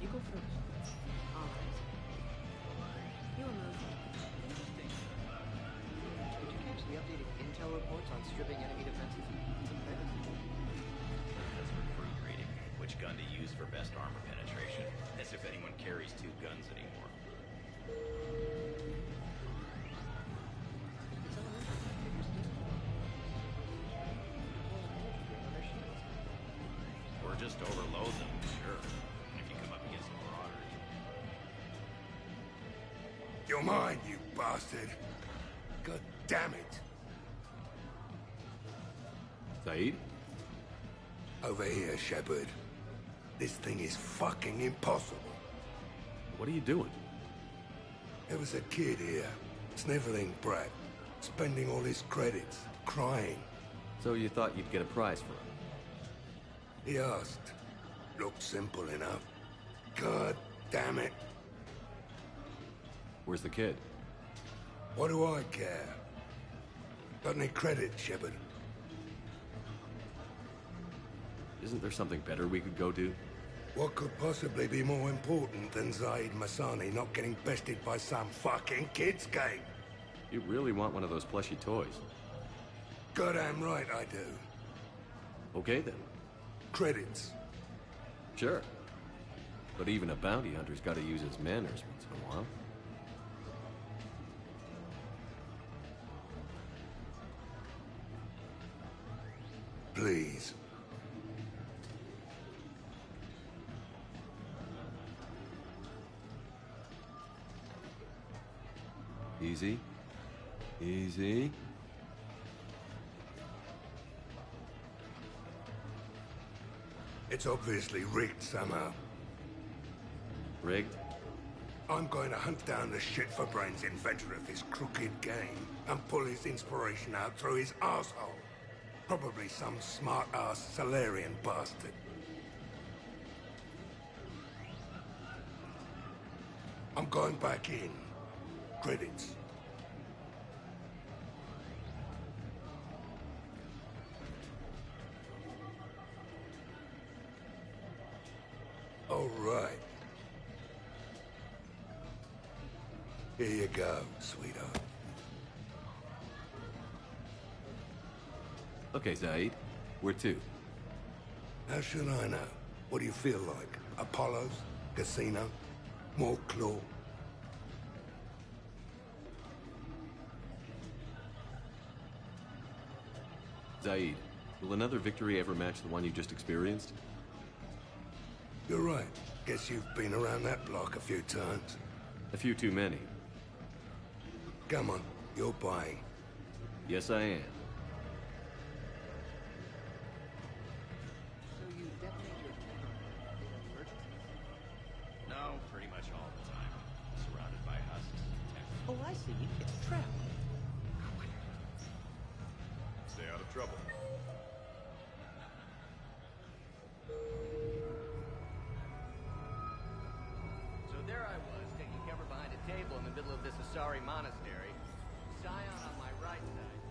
You go first. All right. You'll move. Interesting. Did you catch the updated intel reports on stripping enemy defenses? Which gun to use for best armor penetration, as if anyone carries two guns anymore. Or just overload them, sure. If you come up against marauders. You're mine, you bastard. God damn it. Saeed? Over here, Shepard. This thing is fucking impossible. What are you doing? There was a kid here, sniveling brat, spending all his credits, crying. So you thought you'd get a prize for him? He asked. Looked simple enough. God damn it. Where's the kid? What do I care? Got any credit, Shepard? Isn't there something better we could go do? What could possibly be more important than Zaid Masani not getting bested by some fucking kids game? You really want one of those plushy toys? Goddamn right I do. Okay then. Credits. Sure. But even a bounty hunter's gotta use his manners once in a while. Please. Easy. Easy. It's obviously rigged somehow. Rigged? I'm going to hunt down the shit-for-brains inventor of this crooked game and pull his inspiration out through his asshole. Probably some smart-ass Salarian bastard. I'm going back in. Credits. All right. Here you go, sweetheart. Okay, Zaid. Where to? How should I know? What do you feel like? Apollo's? Casino? More claw? Zaid, will another victory ever match the one you just experienced? You're right. Guess you've been around that block a few times. A few too many. Come on, you're buying. Yes, I am. So you detonate your camera in emergencies? No, pretty much all the time. Surrounded by husks. Oh, I see. It's a trap. Stay out of trouble. So there I was, taking cover behind a table in the middle of this Asari monastery. Scion on my right side.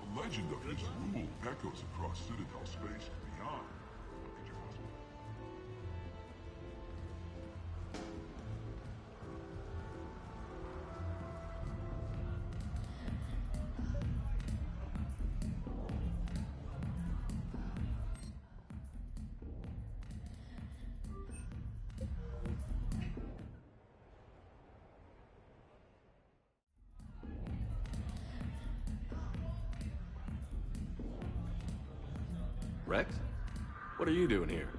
The legend of his rule echoes across Citadel space and beyond. Look at your husband. Rex? What are you doing here?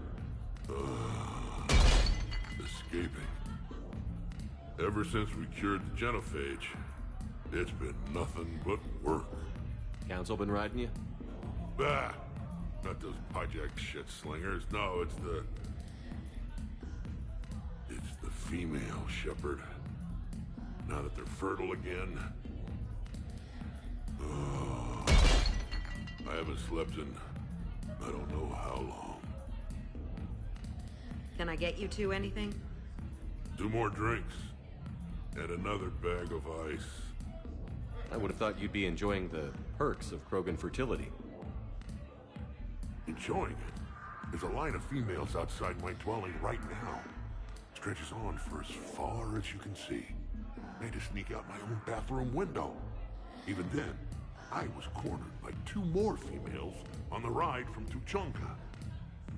Escaping. Ever since we cured the genophage, it's been nothing but work. Council been riding you? Bah! Not those hijacked shit slingers. No, it's the female shepherd. Now that they're fertile again. I haven't slept in I don't know how long. Can I get you two anything? 2 more drinks. And another bag of ice. I would have thought you'd be enjoying the perks of Krogan fertility. Enjoying it? There's a line of females outside my dwelling right now. Stretches on for as far as you can see. I had to sneak out my own bathroom window. Even then, I was cornered by 2 more females on the ride from Tuchanka.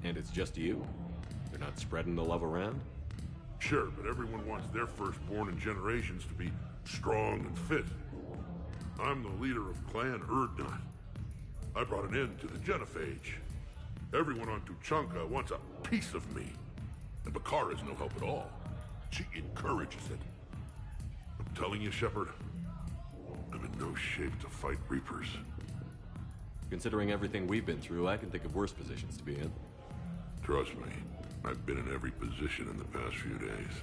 And it's just you? They're not spreading the love around? Sure, but everyone wants their firstborn in generations to be strong and fit. I'm the leader of Clan Erdnot. I brought an end to the genophage. Everyone on Tuchanka wants a piece of me. And Bakara's no help at all. She encourages it. I'm telling you, Shepard, I'm in no shape to fight Reapers. Considering everything we've been through, I can think of worse positions to be in. Trust me, I've been in every position in the past few days.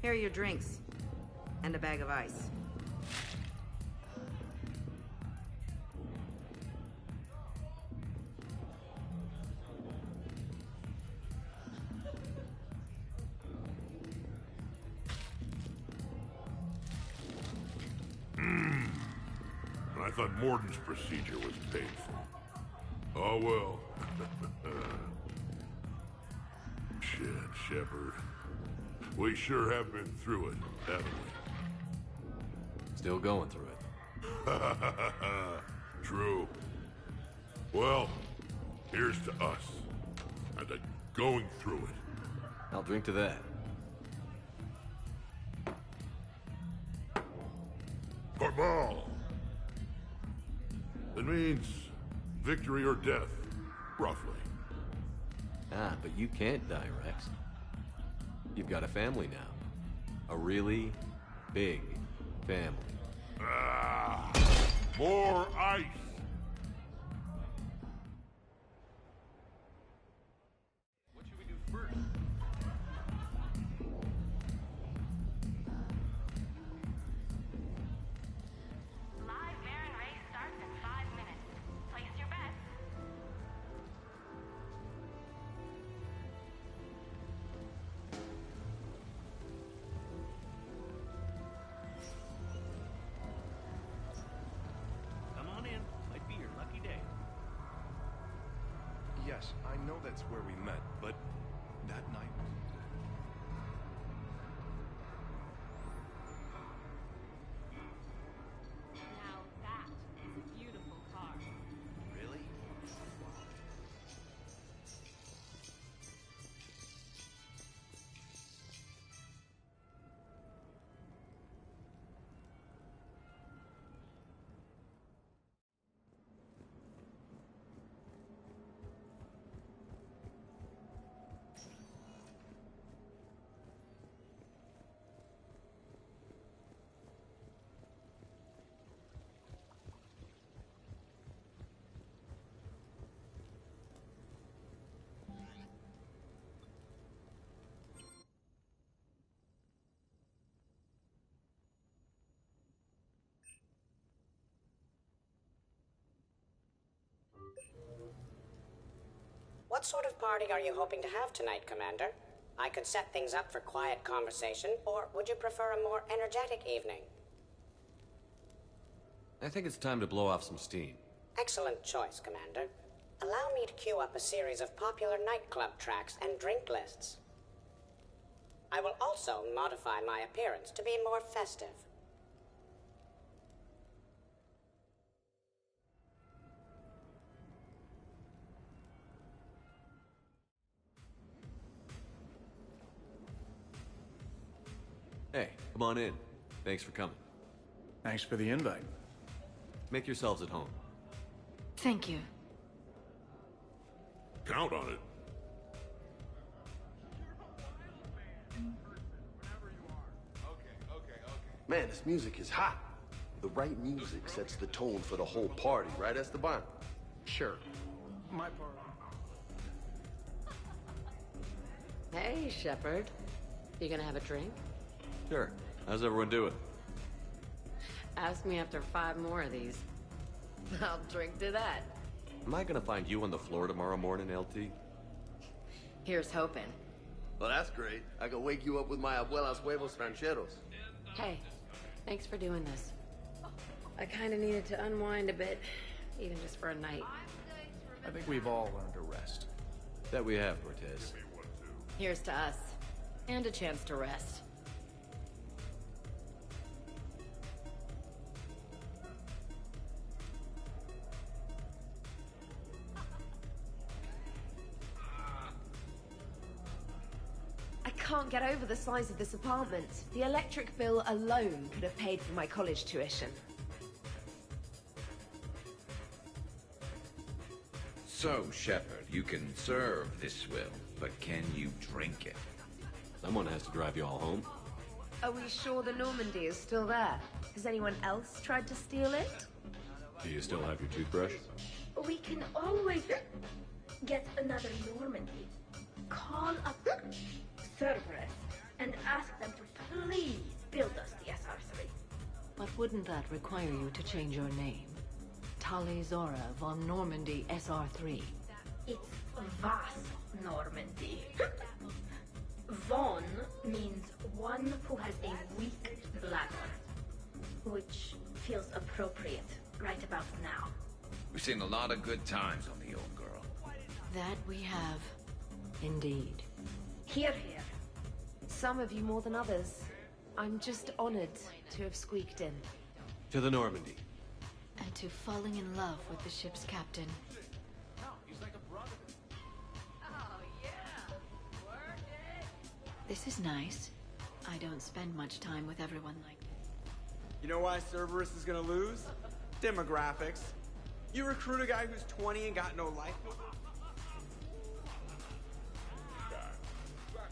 Here are your drinks. And a bag of ice. I thought Morden's procedure was painful. Oh well. Shit, Shepard. We sure have been through it, haven't we? Still going through it. True. Well, here's to us. And to going through it. I'll drink to that. Football! It means victory or death, roughly. Ah, but you can't die, Rex. You've got a family now. A really big family. Ah! More ice! What should we do first? Live Baron race starts in 5 minutes. Place your bets. Come on in. Might be your lucky day. Yes, I know that's where we met, but that night... Now that is a beautiful car. Really? What sort of party are you hoping to have tonight, Commander? I could set things up for quiet conversation, or would you prefer a more energetic evening? I think it's time to blow off some steam. Excellent choice, Commander. Allow me to queue up a series of popular nightclub tracks and drink lists. I will also modify my appearance to be more festive. Hey, come on in. Thanks for coming. Thanks for the invite. Make yourselves at home. Thank you. Count on it. Man, this music is hot. The right music sets the tone for the whole party, right, Esteban? Sure. My part. Hey, Shepard. You gonna have a drink? Sure. How's everyone doing? Ask me after 5 more of these. I'll drink to that. Am I gonna find you on the floor tomorrow morning, LT? Here's hoping. Well, that's great. I can wake you up with my abuela's huevos rancheros. Hey, thanks for doing this. I kinda needed to unwind a bit, even just for a night. I think we've all learned to rest. That we have, Cortez. Here's to us. And a chance to rest. I can't get over the size of this apartment. The electric bill alone could have paid for my college tuition. So, Shepard, you can serve this will, but can you drink it? Someone has to drive you all home. Are we sure the Normandy is still there? Has anyone else tried to steal it? Do you still have your toothbrush? We can always get another Normandy. Call up Cerberus and ask them to please build us the SR3. But wouldn't that require you to change your name? Tali Zora von Normandy SR3. It's Vas Normandy. Von means one who has a weak bladder, which feels appropriate right about now. We've seen a lot of good times on the old girl. That we have. Indeed. Here, here. Some of you more than others. I'm just honored to have squeaked in. To the Normandy. And to falling in love with the ship's captain. This is nice. I don't spend much time with everyone like this. You know why Cerberus is gonna lose? Demographics. You recruit a guy who's 20 and got no life.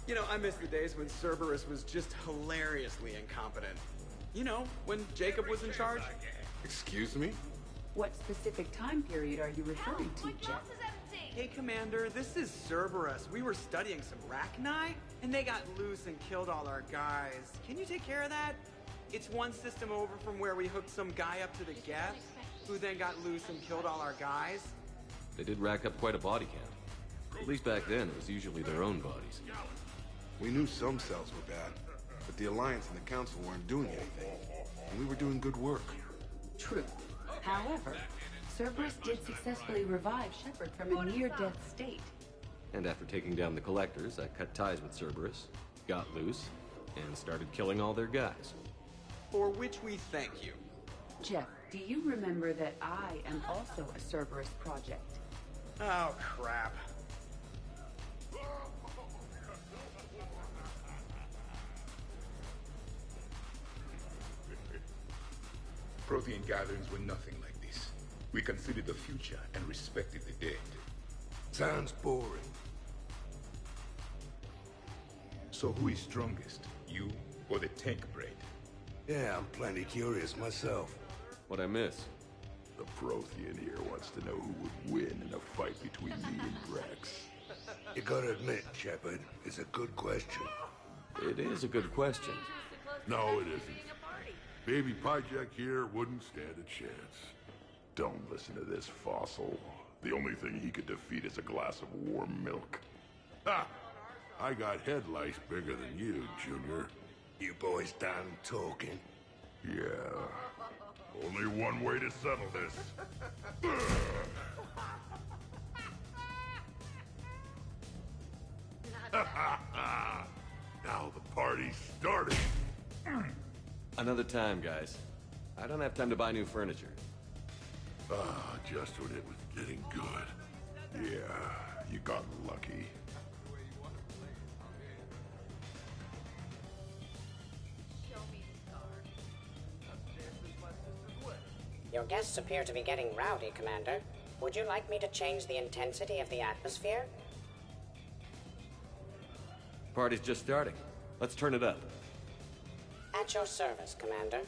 You know, I miss the days when Cerberus was just hilariously incompetent. You know, when Jacob was in charge. Excuse me? What specific time period are you referring to, Jeff? Hey, Commander, this is Cerberus. We were studying some Rachni, and they got loose and killed all our guys. Can you take care of that? It's one system over from where we hooked some guy up to the Geth, who then got loose and killed all our guys. They did rack up quite a body count. At least back then, it was usually their own bodies. We knew some cells were bad, but the Alliance and the Council weren't doing anything. And we were doing good work. True. However, Cerberus did successfully revive Shepard from a near-death state. And after taking down the Collectors, I cut ties with Cerberus, got loose, and started killing all their guys. For which we thank you. Jeff, do you remember that I am also a Cerberus project? Oh, crap. Prothean gatherings were nothing like this. We considered the future and respected the dead. Sounds boring. So who is strongest? You or the tank brain? Yeah, I'm plenty curious myself. What'd I miss? The Prothean here wants to know who would win in a fight between me and Rex. You gotta admit, Shepard, it's a good question. It is a good question. No, it isn't. Baby Pyjak here wouldn't stand a chance. Don't listen to this fossil. The only thing he could defeat is a glass of warm milk. Ha! I got head lice bigger than you, Junior. You boys done talking? Yeah. Only one way to settle this. Now the party's started. Another time, guys. I don't have time to buy new furniture. Just when it was getting good. Yeah, you got lucky. Your guests appear to be getting rowdy, Commander. Would you like me to change the intensity of the atmosphere? Party's just starting. Let's turn it up. At your service, Commander.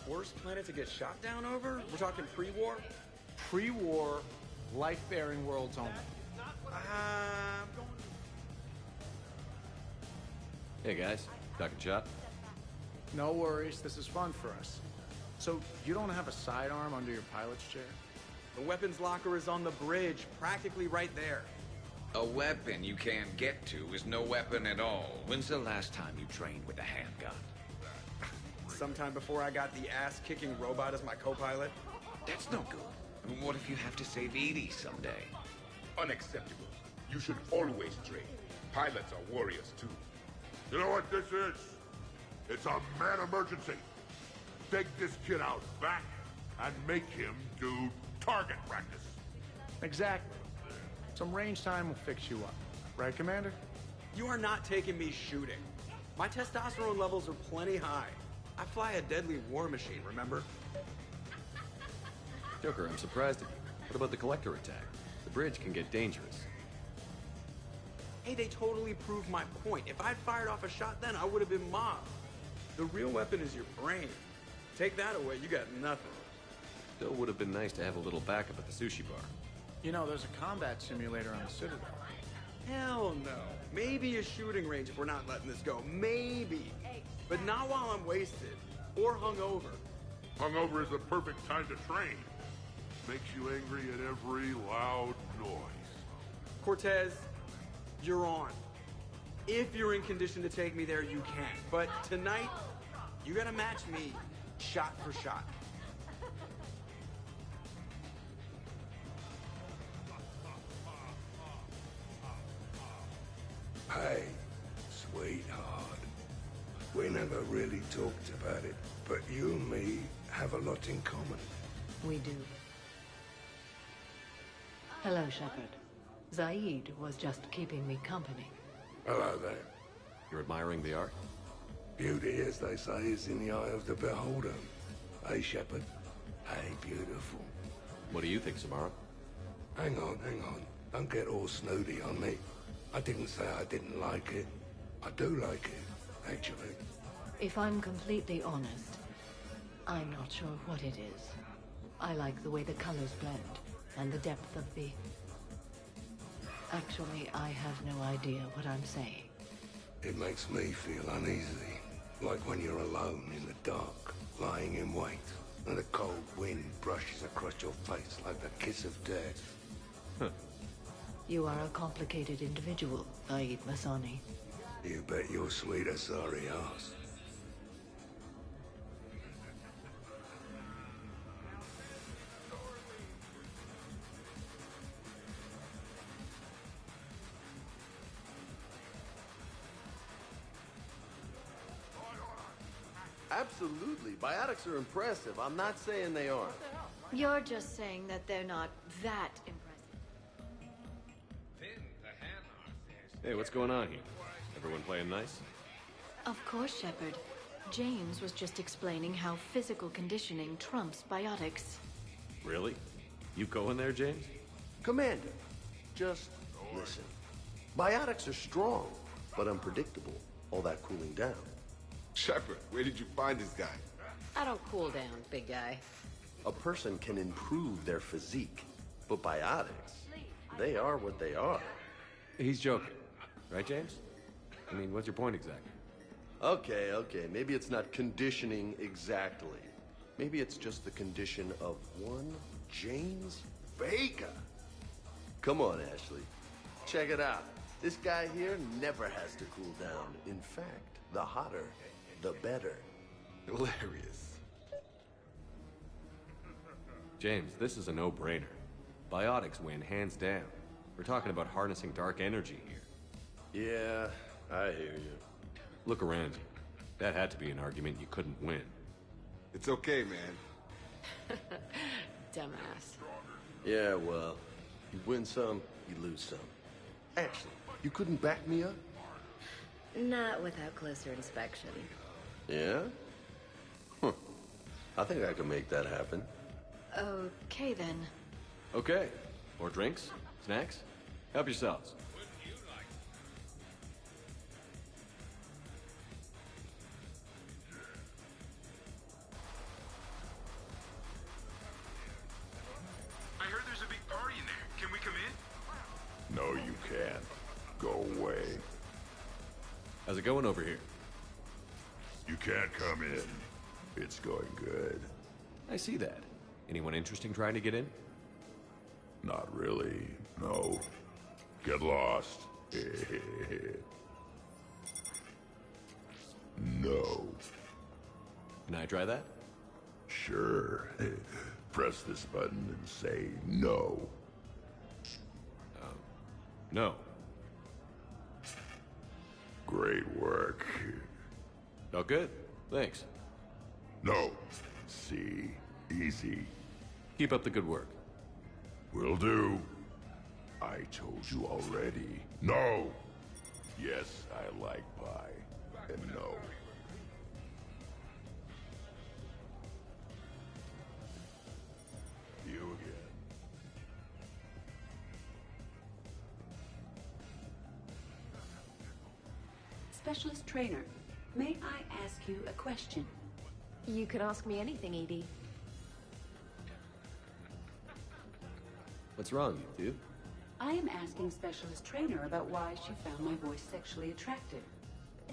Worst planet to get shot down over? We're talking pre-war? Pre-war, life-bearing worlds only. Hey guys, talking shop? No worries, this is fun for us. So, you don't have a sidearm under your pilot's chair? The weapons locker is on the bridge, practically right there. A weapon you can't get to is no weapon at all. When's the last time you trained with a handgun? Sometime before I got the ass-kicking robot as my co-pilot. That's no good. What if you have to save Edie someday? Unacceptable. You should always train. Pilots are warriors too. You know what this is? It's a mad emergency. Take this kid out back and make him do target practice. Exactly. Some range time will fix you up. Right, Commander? You are not taking me shooting. My testosterone levels are plenty high. I fly a deadly war machine, remember? Joker, I'm surprised at you. What about the Collector attack? The bridge can get dangerous. Hey, they totally proved my point. If I'd fired off a shot then, I would have been mobbed. The real weapon is your brain. Take that away, you got nothing. Still would have been nice to have a little backup at the sushi bar. You know, there's a combat simulator on the Citadel. Hell no. Maybe a shooting range if we're not letting this go. Maybe. But not while I'm wasted. Or hungover. Hungover is the perfect time to train. Makes you angry at every loud noise. Cortez, you're on. If you're in condition to take me there, you can. But tonight, you gotta match me shot for shot. Hey, sweetheart. We never really talked about it, but you and me have a lot in common. We do. Hello, Shepard. Zaid was just keeping me company. Hello there. You're admiring the art? Beauty, as they say, is in the eye of the beholder. Hey, Shepard. Hey, beautiful. What do you think, Samara? Hang on. Don't get all snooty on me. I didn't say I didn't like it. I do like it, actually. If I'm completely honest, I'm not sure what it is. I like the way the colors blend, and the depth of the... Actually, I have no idea what I'm saying. It makes me feel uneasy. Like when you're alone in the dark, lying in wait, and a cold wind brushes across your face like the kiss of death. You are a complicated individual, Zaid Masani. You bet your sweet sorry ass. Absolutely. Biotics are impressive. I'm not saying they aren't. You're just saying that they're not that impressive. Hey, what's going on here? Everyone playing nice? Of course, Shepard. James was just explaining how physical conditioning trumps biotics. Really? You going there, James? Commander, just listen. Biotics are strong, but unpredictable. All that cooling down. Shepard, where did you find this guy? I don't cool down, big guy. A person can improve their physique, but biotics, they are what they are. He's joking. Right, James? I mean, what's your point exactly? Okay. Maybe it's not conditioning exactly. Maybe it's just the condition of one James Vega. Come on, Ashley. Check it out. This guy here never has to cool down. In fact, the hotter, the better. Hilarious. James, this is a no-brainer. Biotics win, hands down. We're talking about harnessing dark energy here. Yeah, I hear you. Look around you. That had to be an argument you couldn't win. It's okay, man. Dumbass. Yeah, well, you win some, you lose some. Actually, you couldn't back me up? Not without closer inspection. Yeah? I think I can make that happen. Okay, then. Okay. More drinks? Snacks? Help yourselves. I heard there's a big party in there. Can we come in? No, you can't. Go away. How's it going over here? You can't come in. It's going good. I see that. Anyone interesting trying to get in? Not really, no. Get lost. No. Can I try that? Sure. Press this button and say no. No. Great work. Oh, good. Thanks. No. See. Easy. Keep up the good work. Will do. I told you already. No. Yes, I like pie. And no. You again. Specialist Trainer, may I ask you a question? You can ask me anything, Edie. What's wrong, you two? I am asking Specialist Trainer about why she found my voice sexually attractive.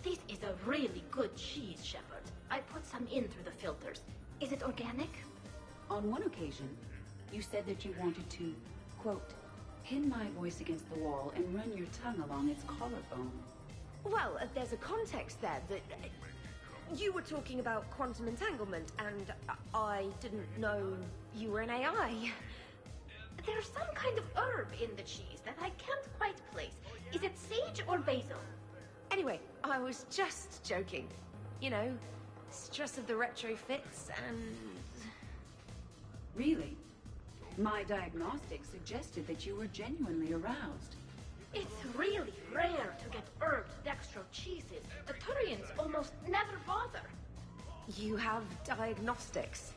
This is a really good cheese, Shepard. I put some in through the filters. Is it organic? On one occasion, you said that you wanted to, quote, pin my voice against the wall and run your tongue along its collarbone. Well, there's a context there that... you were talking about quantum entanglement, and I didn't know you were an AI. There's some kind of herb in the cheese that I can't quite place. Is it sage or basil? Anyway, I was just joking. You know, stress of the retrofits and... Really? My diagnostics suggested that you were genuinely aroused. It's really rare to get herbed dextro cheeses. The Turians almost never bother. You have diagnostics.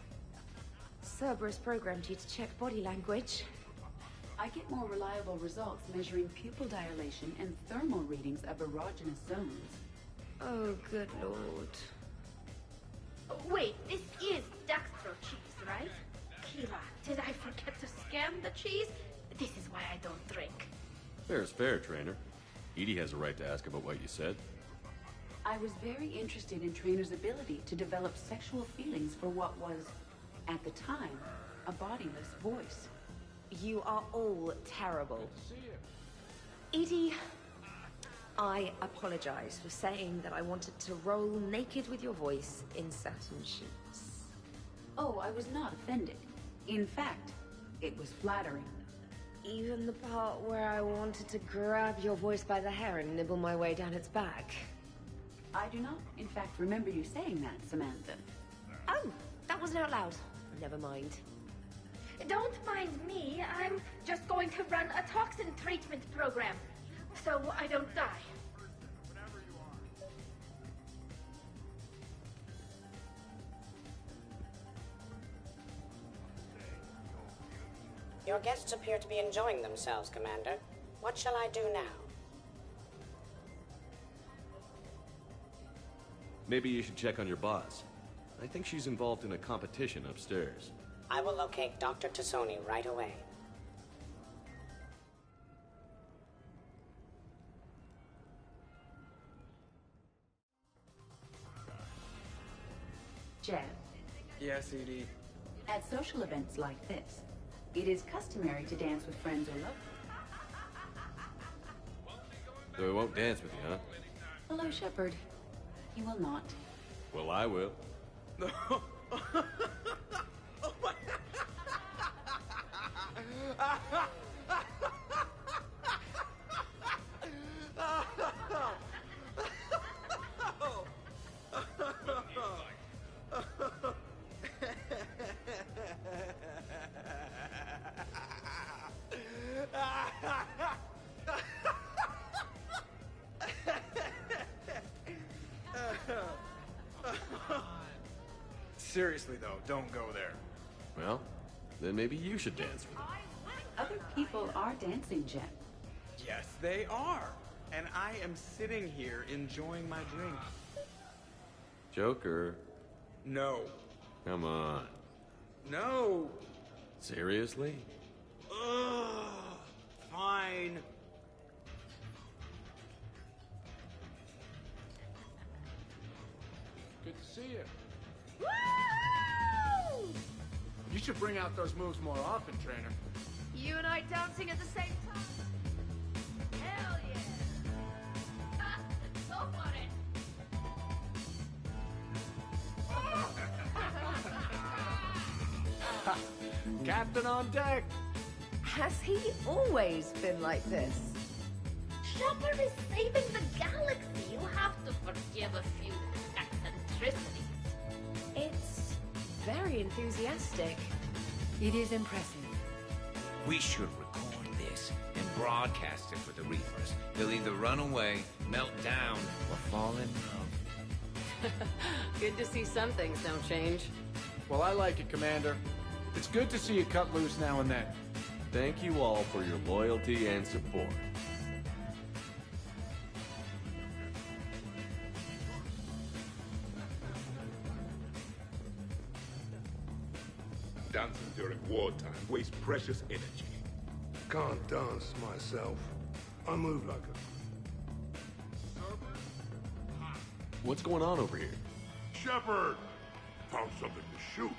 Cerberus programmed you to check body language. I get more reliable results measuring pupil dilation and thermal readings of erogenous zones. Oh, good lord. Wait, this is dextro cheese, right? Keela, did I forget to scan the cheese? This is why I don't drink. Fair is fair, Trainer. Edie has a right to ask about what you said. I was very interested in Trainer's ability to develop sexual feelings for what was, at the time, a bodiless voice. You are all terrible. Edie, I apologize for saying that I wanted to roll naked with your voice in satin sheets. Oh, I was not offended. In fact, it was flattering. Even the part where I wanted to grab your voice by the hair and nibble my way down its back. I do not, in fact, remember you saying that, Samantha. Oh, that wasn't out loud. Never mind. Don't mind me. I'm just going to run a toxin treatment program, so I don't die. Your guests appear to be enjoying themselves, Commander. What shall I do now? Maybe you should check on your boss. I think she's involved in a competition upstairs. I will locate Dr. Tassoni right away. Jeff? Yes, Edie? At social events like this, it is customary to dance with friends or lovers. So we won't dance with you, huh? Hello, Shepard. You will not. Well, I will. Seriously, though, don't go there. Well, then maybe you should dance with her. Other people are dancing, Jeff. Yes, they are. And I am sitting here enjoying my drink. Joker. No. Come on. No. Seriously? Ugh. Fine. Good to see you. Woo! You should bring out those moves more often, Trainer. You and I dancing at the same time? Hell yeah! Go for it! Captain on deck! Has he always been like this? Shepard is saving the galaxy. You have to forgive a few eccentricities. It's very enthusiastic. It is impressive. We should record this and broadcast it for the Reapers. They'll either run away, melt down, or fall in love. Good to see some things don't change. Well, I like it, Commander. It's good to see you cut loose now and then. Thank you all for your loyalty and support. Dancing during wartime wastes precious energy. Can't dance myself. I move like a... What's going on over here? Shepard! Found something to shoot.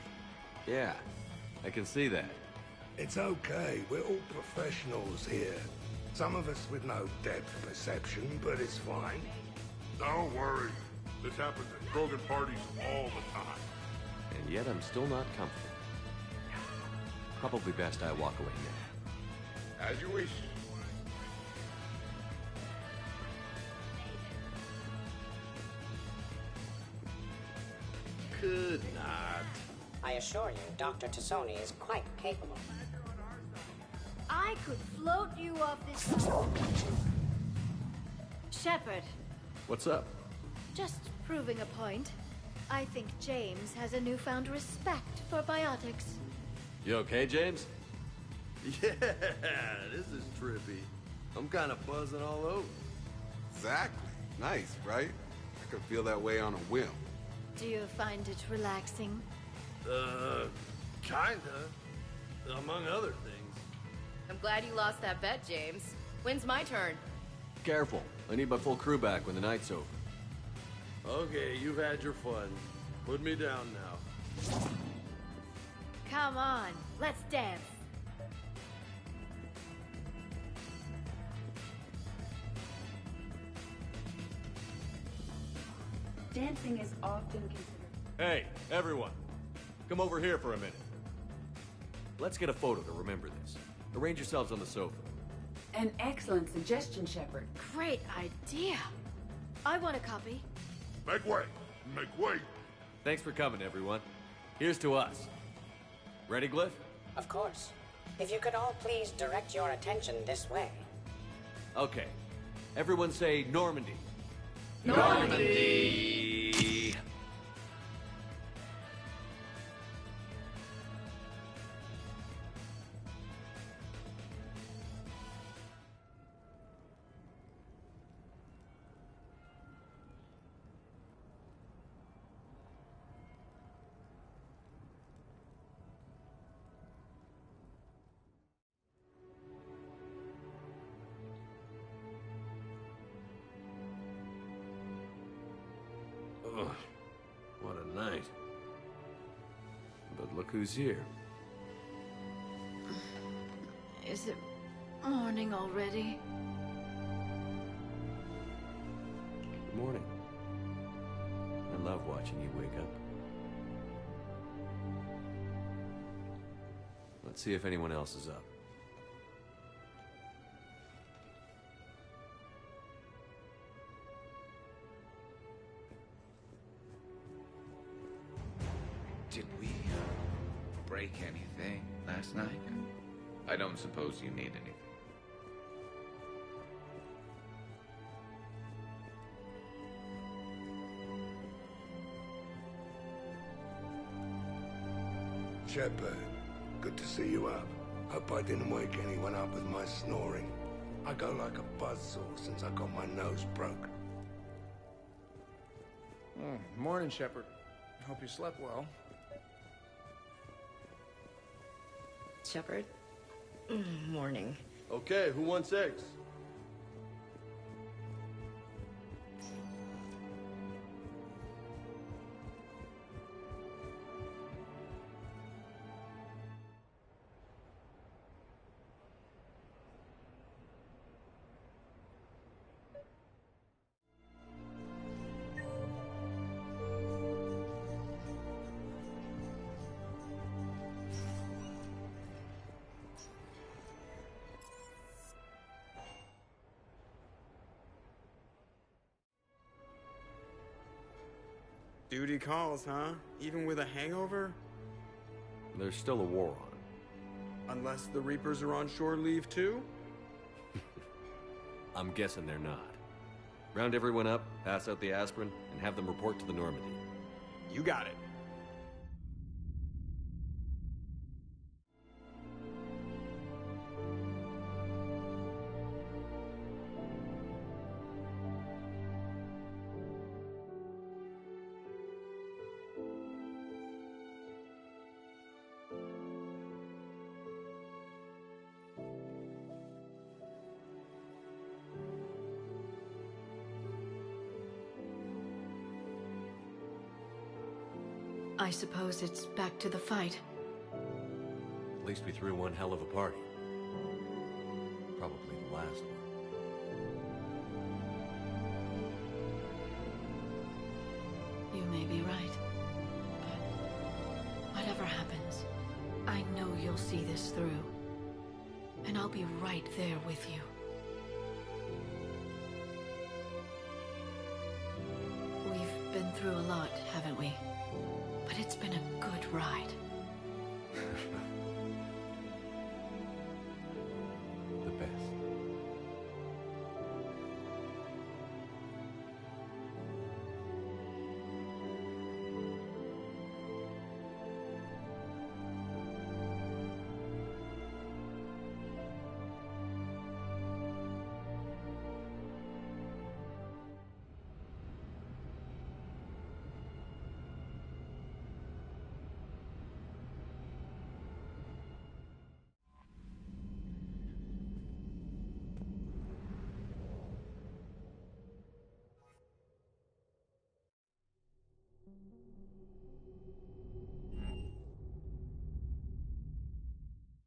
Yeah, I can see that. It's okay, we're all professionals here. Some of us with no depth perception, but it's fine. Don't worry. This happens at Krogan parties all the time. And yet I'm still not comfortable. Probably best I walk away now. As you wish. Could not. I assure you, Dr. Tassoni is quite capable. I could float you off this... Shepard, What's up? just proving a point. I think James has a newfound respect for biotics. You okay, James? Yeah, this is trippy. I'm kind of buzzing all over. Exactly. Nice, right? I could feel that way on a whim. Do you find it relaxing? Kinda. Among other things. I'm glad you lost that bet, James. When's my turn? Careful. I need my full crew back when the night's over. Okay, you've had your fun. Put me down now. Come on, let's dance. Dancing is often considered... Hey, everyone. Come over here for a minute. Let's get a photo to remember this. Arrange yourselves on the sofa. An excellent suggestion, Shepard. Great idea. I want a copy. Make way! Make way! Thanks for coming, everyone. Here's to us. Ready, Glyph? Of course. If you could all please direct your attention this way. Okay. Everyone say Normandy. Normandy! Ugh, what a night. But look who's here. Is it morning already? Good morning. I love watching you wake up. Let's see if anyone else is up. Did we break anything last night? I don't suppose you need anything. Shepard, good to see you up. Hope I didn't wake anyone up with my snoring. I go like a buzzsaw since I got my nose broke. Morning, Shepard. Hope you slept well. Shepard? Morning. Okay, who wants eggs? Duty calls, huh? Even with a hangover? There's still a war on. Unless the Reapers are on shore leave too? I'm guessing they're not. Round everyone up, pass out the aspirin, and have them report to the Normandy. You got it. I suppose it's back to the fight. At least we threw one hell of a party. Probably the last one. You may be right. But whatever happens, I know you'll see this through. And I'll be right there with you. We've been through a lot, haven't we? But it's been a good ride. The best.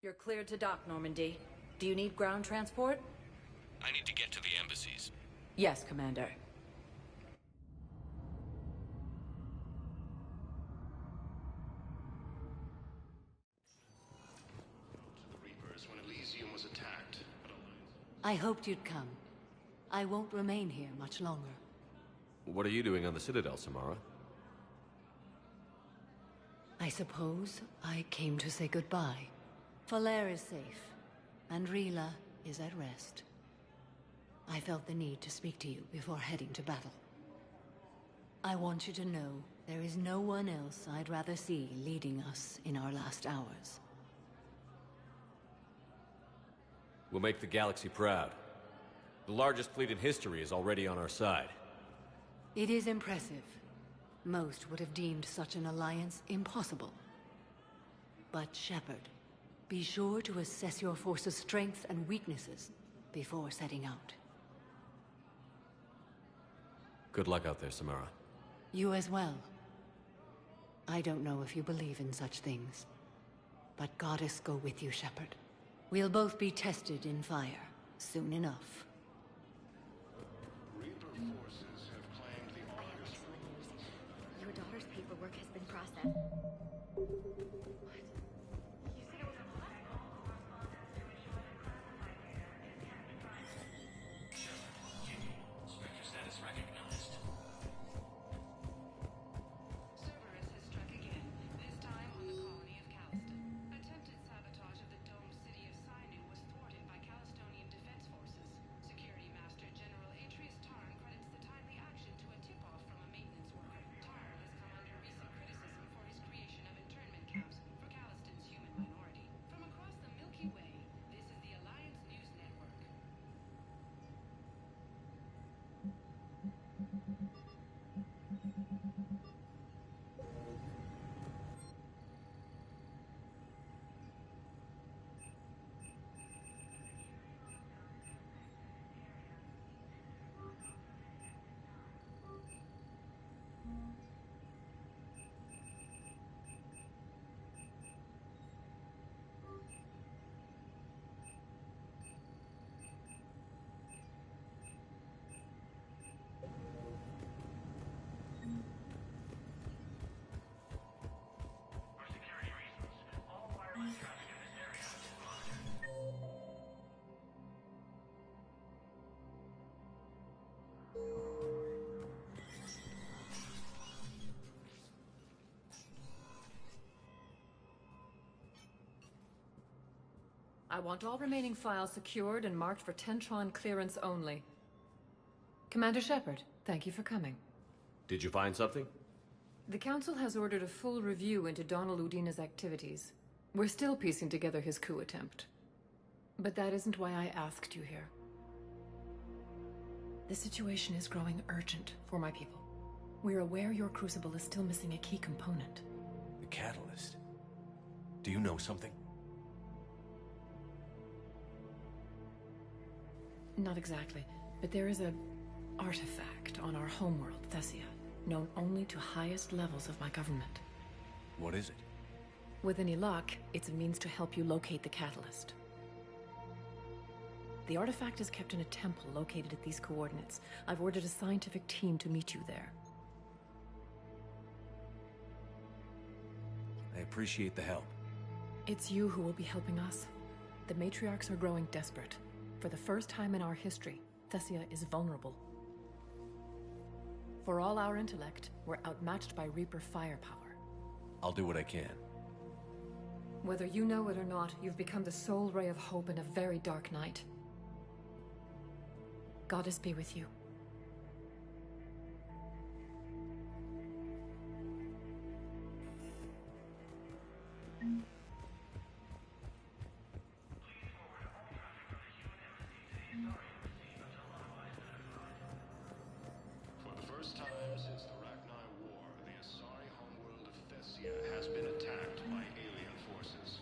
You're cleared to dock, Normandy. Do you need ground transport? I need to get to the embassies. Yes, Commander. The Reapers when Elysium was attacked. I hoped you'd come. I won't remain here much longer. What are you doing on the Citadel, Samara? I suppose I came to say goodbye. Falair is safe, and Rila is at rest. I felt the need to speak to you before heading to battle. I want you to know there is no one else I'd rather see leading us in our last hours. We'll make the galaxy proud. The largest fleet in history is already on our side. It is impressive. Most would have deemed such an alliance impossible. But Shepard, be sure to assess your force's strengths and weaknesses before setting out. Good luck out there, Samara. You as well. I don't know if you believe in such things, but Goddess go with you, Shepard. We'll both be tested in fire soon enough. Reaper forces have claimed the Argus. Your daughter's paperwork has been processed. I want all remaining files secured and marked for Tentron clearance only. Commander Shepard, thank you for coming. Did you find something? The Council has ordered a full review into Donald Udina's activities. We're still piecing together his coup attempt. But that isn't why I asked you here. The situation is growing urgent for my people. We're aware your crucible is still missing a key component. The catalyst. Do you know something? Not exactly, but there is an artifact on our homeworld, Thessia, known only to highest levels of my government. What is it? With any luck, it's a means to help you locate the catalyst. The artifact is kept in a temple located at these coordinates. I've ordered a scientific team to meet you there. I appreciate the help. It's you who will be helping us. The matriarchs are growing desperate. For the first time in our history, Thessia is vulnerable. For all our intellect, we're outmatched by Reaper firepower. I'll do what I can. Whether you know it or not, you've become the sole ray of hope in a very dark night. Goddess be with you. For the first time since the Rachni War, the Asari homeworld of Thessia has been attacked by alien forces.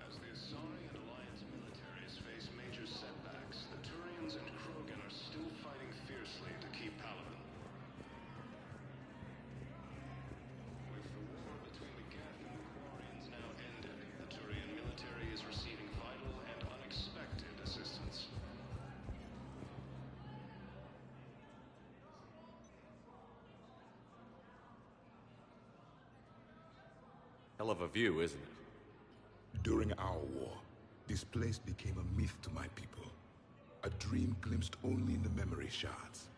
As the Asari and Alliance militaries face major setbacks, the Turians and Krogan are still fighting fiercely to keep Paladin. With the war between the Geth and the Quarians now ended, the Turian military is receiving vital and unexpected assistance. Hell of a view, isn't it? During our war, this place became a myth to my people. A dream glimpsed only in the memory shards.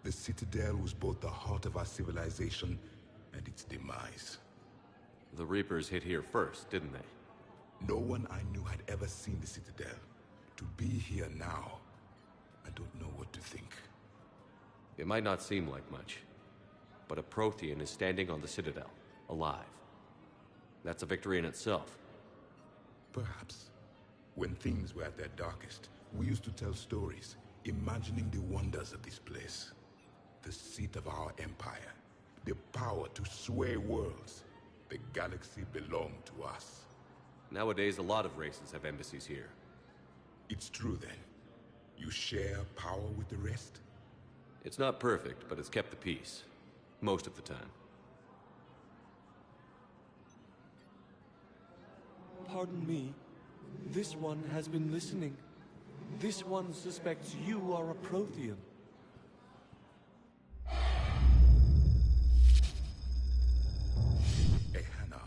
The Citadel was both the heart of our civilization and its demise. The Reapers hit here first, didn't they? No one I knew had ever seen the Citadel. To be here now, I don't know what to think. It might not seem like much, but a Prothean is standing on the Citadel, alive. That's a victory in itself. Perhaps. When things were at their darkest, we used to tell stories, imagining the wonders of this place. The seat of our empire. The power to sway worlds. The galaxy belonged to us. Nowadays, a lot of races have embassies here. It's true, then. You share power with the rest? It's not perfect, but it's kept the peace. Most of the time. Pardon me. This one has been listening. This one suspects you are a Prothean. Ehana,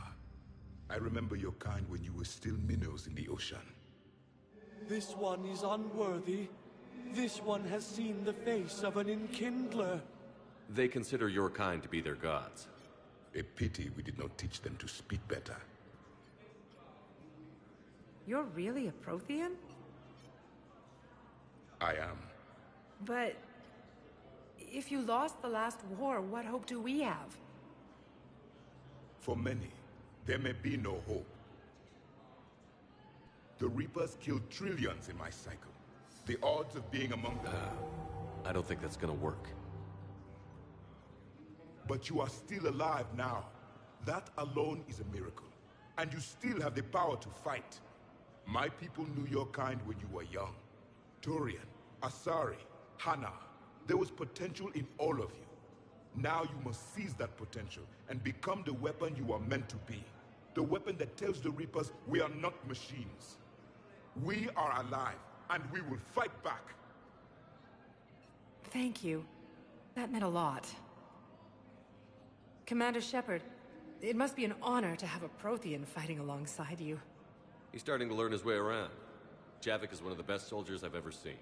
I remember your kind when you were still minnows in the ocean. This one is unworthy. This one has seen the face of an enkindler. They consider your kind to be their gods. A pity we did not teach them to speak better. You're really a Prothean? I am. But if you lost the last war, what hope do we have? For many, there may be no hope. The Reapers killed trillions in my cycle. The odds of being among them... I don't think that's gonna work. But you are still alive now. That alone is a miracle. And you still have the power to fight. My people knew your kind when you were young. Turian, Asari, Hana. There was potential in all of you. Now you must seize that potential and become the weapon you are meant to be. The weapon that tells the Reapers we are not machines. We are alive, and we will fight back. Thank you. That meant a lot. Commander Shepard, it must be an honor to have a Prothean fighting alongside you. He's starting to learn his way around. Javik is one of the best soldiers I've ever seen.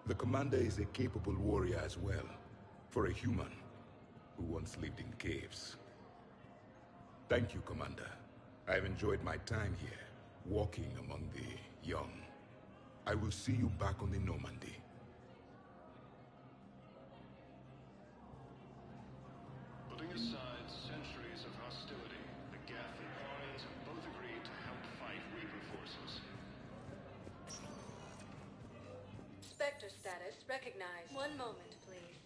The commander is a capable warrior as well, for a human who once lived in caves. Thank you, Commander. I've enjoyed my time here, walking among the young. I will see you back on the Normandy. Putting aside centuries of hostility, the Geth and Quarians have both agreed to help fight Reaper forces. Spectre status recognized. One moment, please.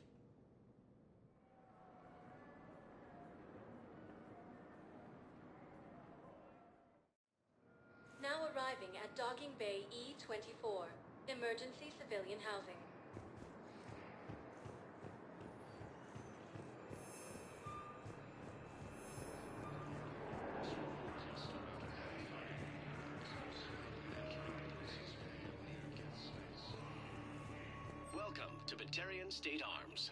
Now arriving at Docking Bay E-24. Emergency civilian housing. Welcome to Batarian State Arms.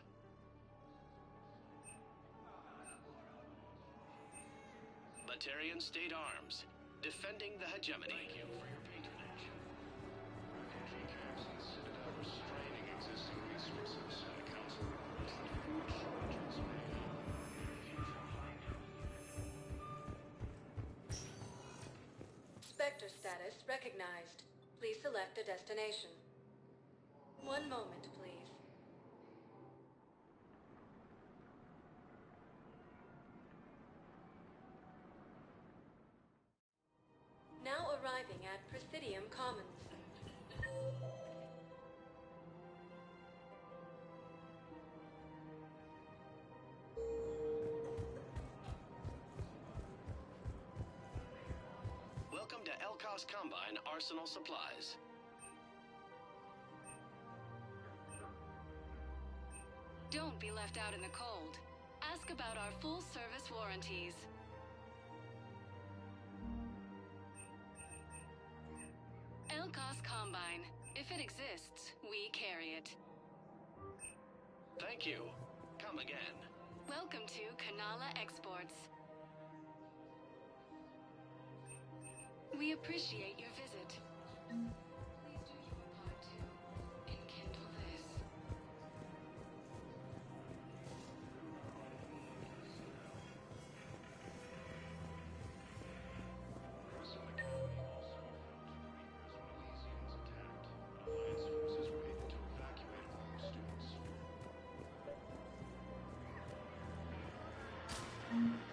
Batarian State Arms, defending the hegemony. Thank you for your patronage. Refugee camps and Citadel restraining existing resources, and the Council reports that food shortages may have Spectre status recognized. Please select a destination. One moment, please. Now arriving at Presidium Commons. Welcome to Elkos Combine Arsenal Supplies. Don't be left out in the cold. Ask about our full-service warranties. Elkos Combine. If it exists, we carry it. Thank you. Come again. Welcome to Kanala Exports. We appreciate your visit. Please do your part to enkindle this.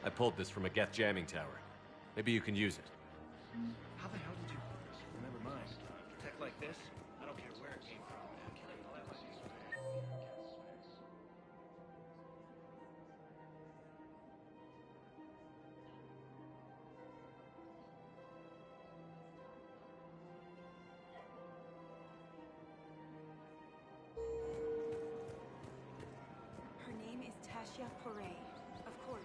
I pulled this from a Geth jamming tower. Maybe you can use it. How the hell did you... Never mind. Tech like this? I don't care where it came from. Her name is Tasha Poray. Of course.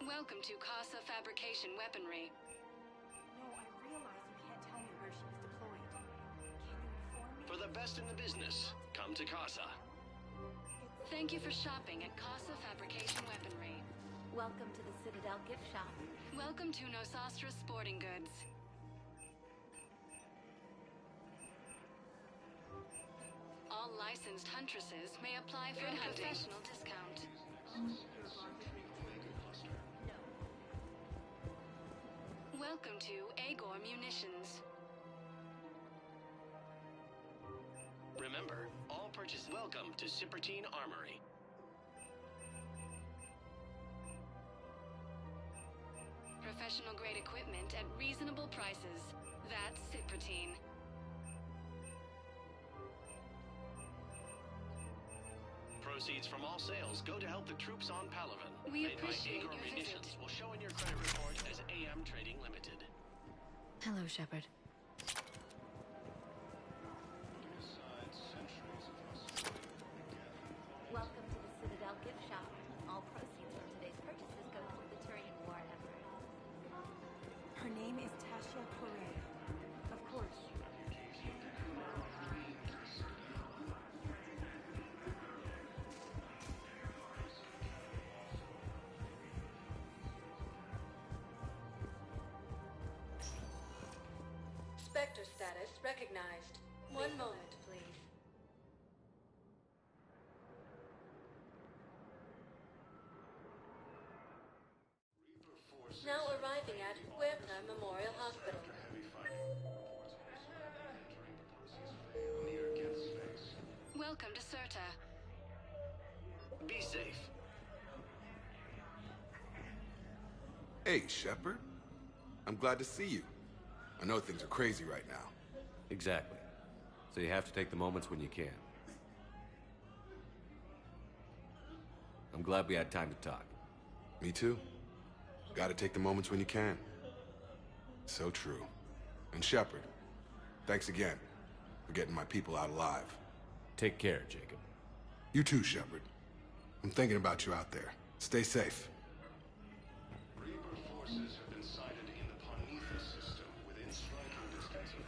Welcome to Casa Fabrication Weaponry. No, I realize you can't tell me where she was deployed. Can you inform me? For the best in the business, come to Casa. Thank you for shopping at Casa Fabrication Weaponry. Welcome to the Citadel gift shop. Welcome to Nosastra Sporting Goods. All licensed huntresses may apply for a professional discount. Welcome to Agor Munitions. Remember, all purchases welcome to Cypertine Armory. Professional grade equipment at reasonable prices. That's Cypertine. Proceeds from all sales go to help the troops on Palaven. We Made by appreciate Agor your Munitions visit. will show in your credit report as AM Trading Limited. Hello, Shepard. Welcome to the Citadel gift shop. All proceeds from today's purchases go to the Turian war effort. Her name is Tasha Poray. Of course. Spectre status recognized. One moment, please. Now arriving at Huerta Memorial Hospital. Welcome to Certa. Be safe. Hey, Shepard. I'm glad to see you. I know things are crazy right now. Exactly. So you have to take the moments when you can. I'm glad we had time to talk. Me too. Gotta take the moments when you can. So true. And Shepard, thanks again. for getting my people out alive. Take care, Jacob. You too, Shepard. I'm thinking about you out there. Stay safe. Reaper forces have been sighted in the Ponetha system within striking distance of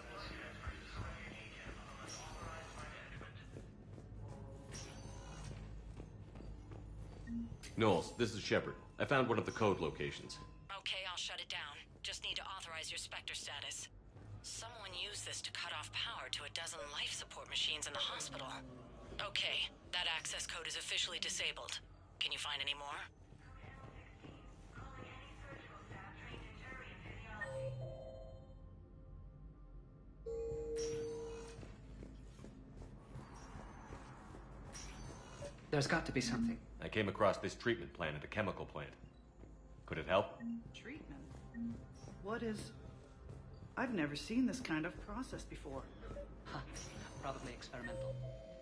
Knowles, this is Shepard. I found one of the code locations. Okay, I'll shut it down. Just need to authorize your Spectre status. Someone used this to cut off power to a dozen life support machines in the hospital. Okay, that access code is officially disabled. Can you find any more? There's got to be something. I came across this treatment plant at a chemical plant. Could it help? Treatment? What is... I've never seen this kind of process before. Huh. Probably experimental.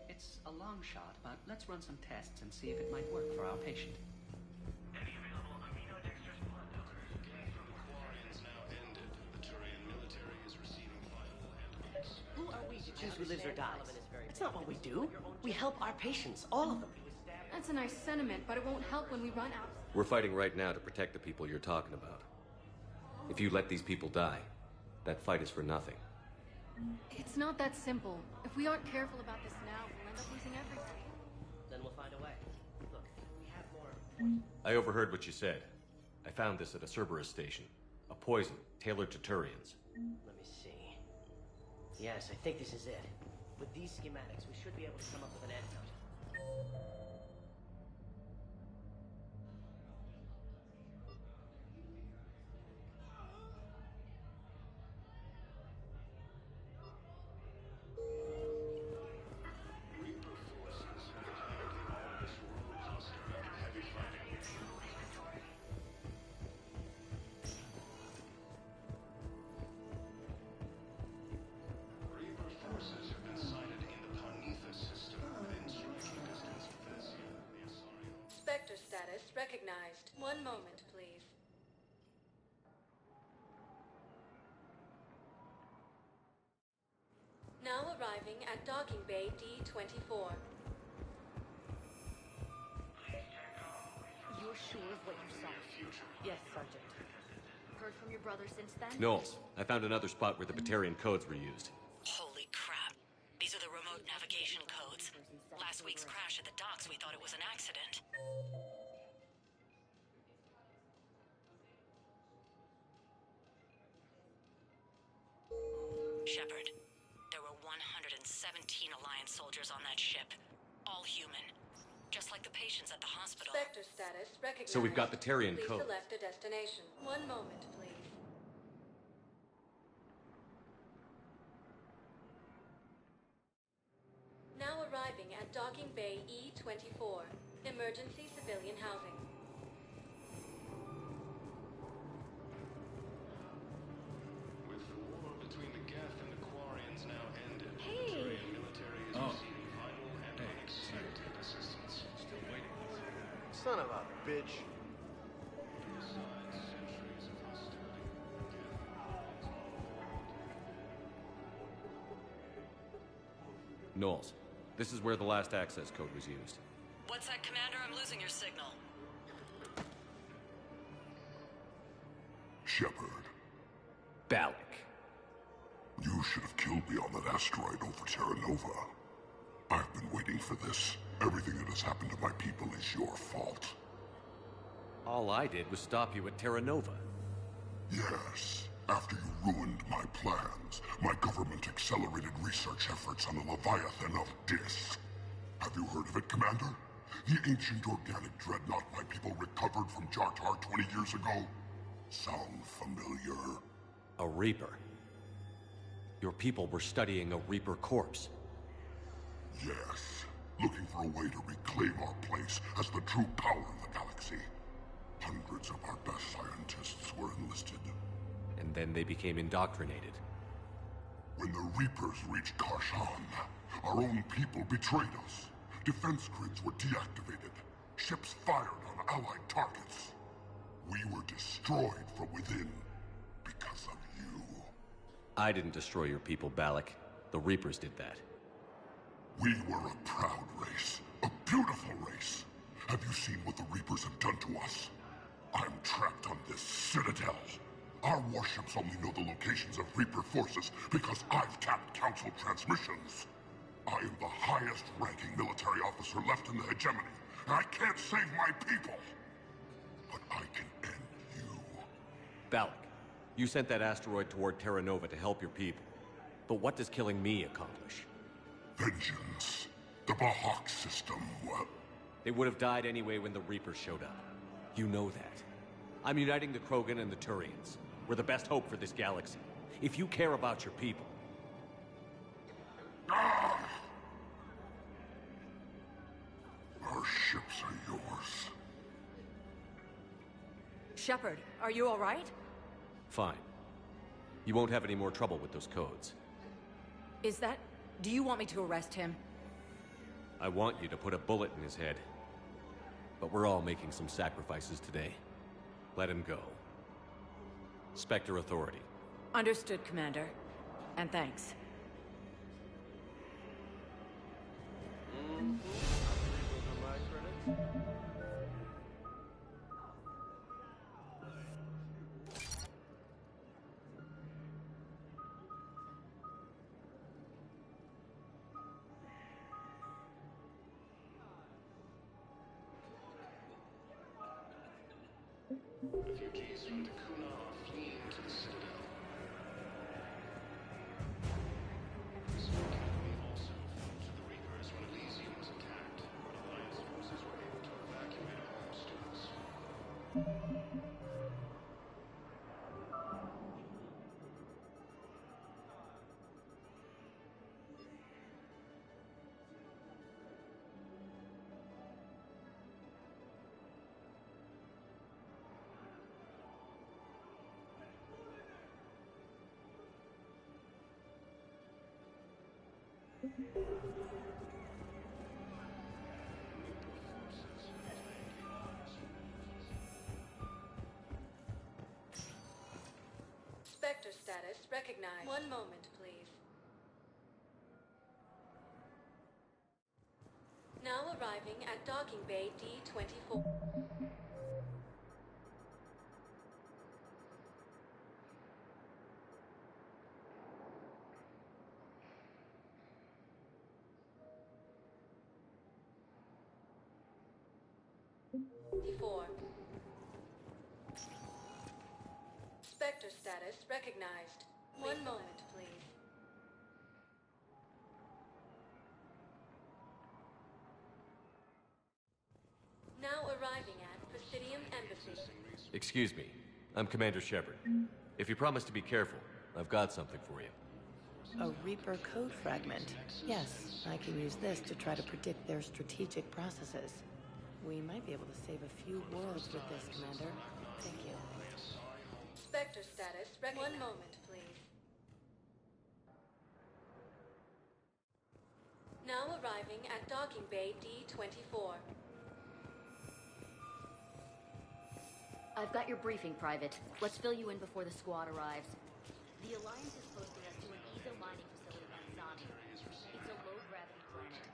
It's a long shot, but let's run some tests and see if it might work for our patient. Who are we to choose who lives or dies? That's not what we do. We help our patients, all of them. That's a nice sentiment, but it won't help when we run out. We're fighting right now to protect the people you're talking about. If you let these people die, that fight is for nothing. It's not that simple. If we aren't careful about this now, we'll end up losing everything. Then we'll find a way. Look, we have more... I overheard what you said. I found this at a Cerberus station. A poison tailored to Turians. Let me see. Yes, I think this is it. With these schematics, we should be able to come up with an antidote. Spectre status recognized. One moment, please. Now arriving at docking bay D-24. You're sure of what you saw? Yes, Sergeant. Heard from your brother since then? Knowles, I found another spot where the Batarian codes were used. Holy crap. These are the remote navigation codes. Last week's crash at the docks, we thought it was an accident. Shepard, there were 117 Alliance soldiers on that ship. All human. Just like the patients at the hospital. Spectre status recognized. So we've got the Tarian Please code. select a destination. One moment, please. Now arriving at docking bay E-24. Emergency civilian housing. With the war between the Geth and the Quarians now ended, the Hey! Turian military is receiving vital and unexpected assistance. Still waiting. Son of a bitch. Besides centuries of hostility, Knowles, this is where the last access code was used. What's that, Commander? I'm losing your signal. Shepard, Balak. you should have killed me on that asteroid over Terra Nova. I've been waiting for this. Everything that has happened to my people is your fault. All I did was stop you at Terra Nova. Yes. After you ruined my plans, my government accelerated research efforts on the Leviathan of Dis. Have you heard of it, Commander? The ancient organic dreadnought my people recovered from Jartar 20 years ago? Sound familiar? A Reaper. Your people were studying a Reaper corpse. Yes. Looking for a way to reclaim our place as the true power of the galaxy. Hundreds of our best scientists were enlisted. And then they became indoctrinated. When the Reapers reached Karshan, our own people betrayed us. Defense grids were deactivated. Ships fired on Allied targets. We were destroyed from within because of you. I didn't destroy your people, Balak. The Reapers did that. We were a proud race. A beautiful race. Have you seen what the Reapers have done to us? I'm trapped on this citadel. Our warships only know the locations of Reaper forces because I've tapped Council transmissions. I am the highest-ranking military officer left in the hegemony, and I can't save my people. But I can end you. Balak, you sent that asteroid toward Terra Nova to help your people. But what does killing me accomplish? Vengeance. The Bahak system, well... They would have died anyway when the Reapers showed up. You know that. I'm uniting the Krogan and the Turians. We're the best hope for this galaxy. If you care about your people... Ah! Our ships are yours. Shepard, are you all right? Fine. You won't have any more trouble with those codes. Is that... Do you want me to arrest him? I want you to put a bullet in his head. But we're all making some sacrifices today. Let him go. Spectre Authority. Understood, Commander. And thanks. A few keys from Takuna are fleeing to the Citadel. This weekend, we also fought the Reapers when Elysium was attacked, but Alliance forces were able to evacuate all students. Spectre status recognized. One moment, please. Now arriving at docking bay D-24. D4. Spectre status recognized. One moment, please. Now arriving at Presidium Embassy. Excuse me. I'm Commander Shepard. If you promise to be careful, I've got something for you. A Reaper code fragment. Yes, I can use this to try to predict their strategic processes. We might be able to save a few worlds with this, Commander. Thank you. Spectre status recognized. One moment, please. Now arriving at docking bay D-24. I've got your briefing, Private. Let's fill you in before the squad arrives. The Alliance is posting us to an eco mining facility on Zani. It's a low-gravity planet.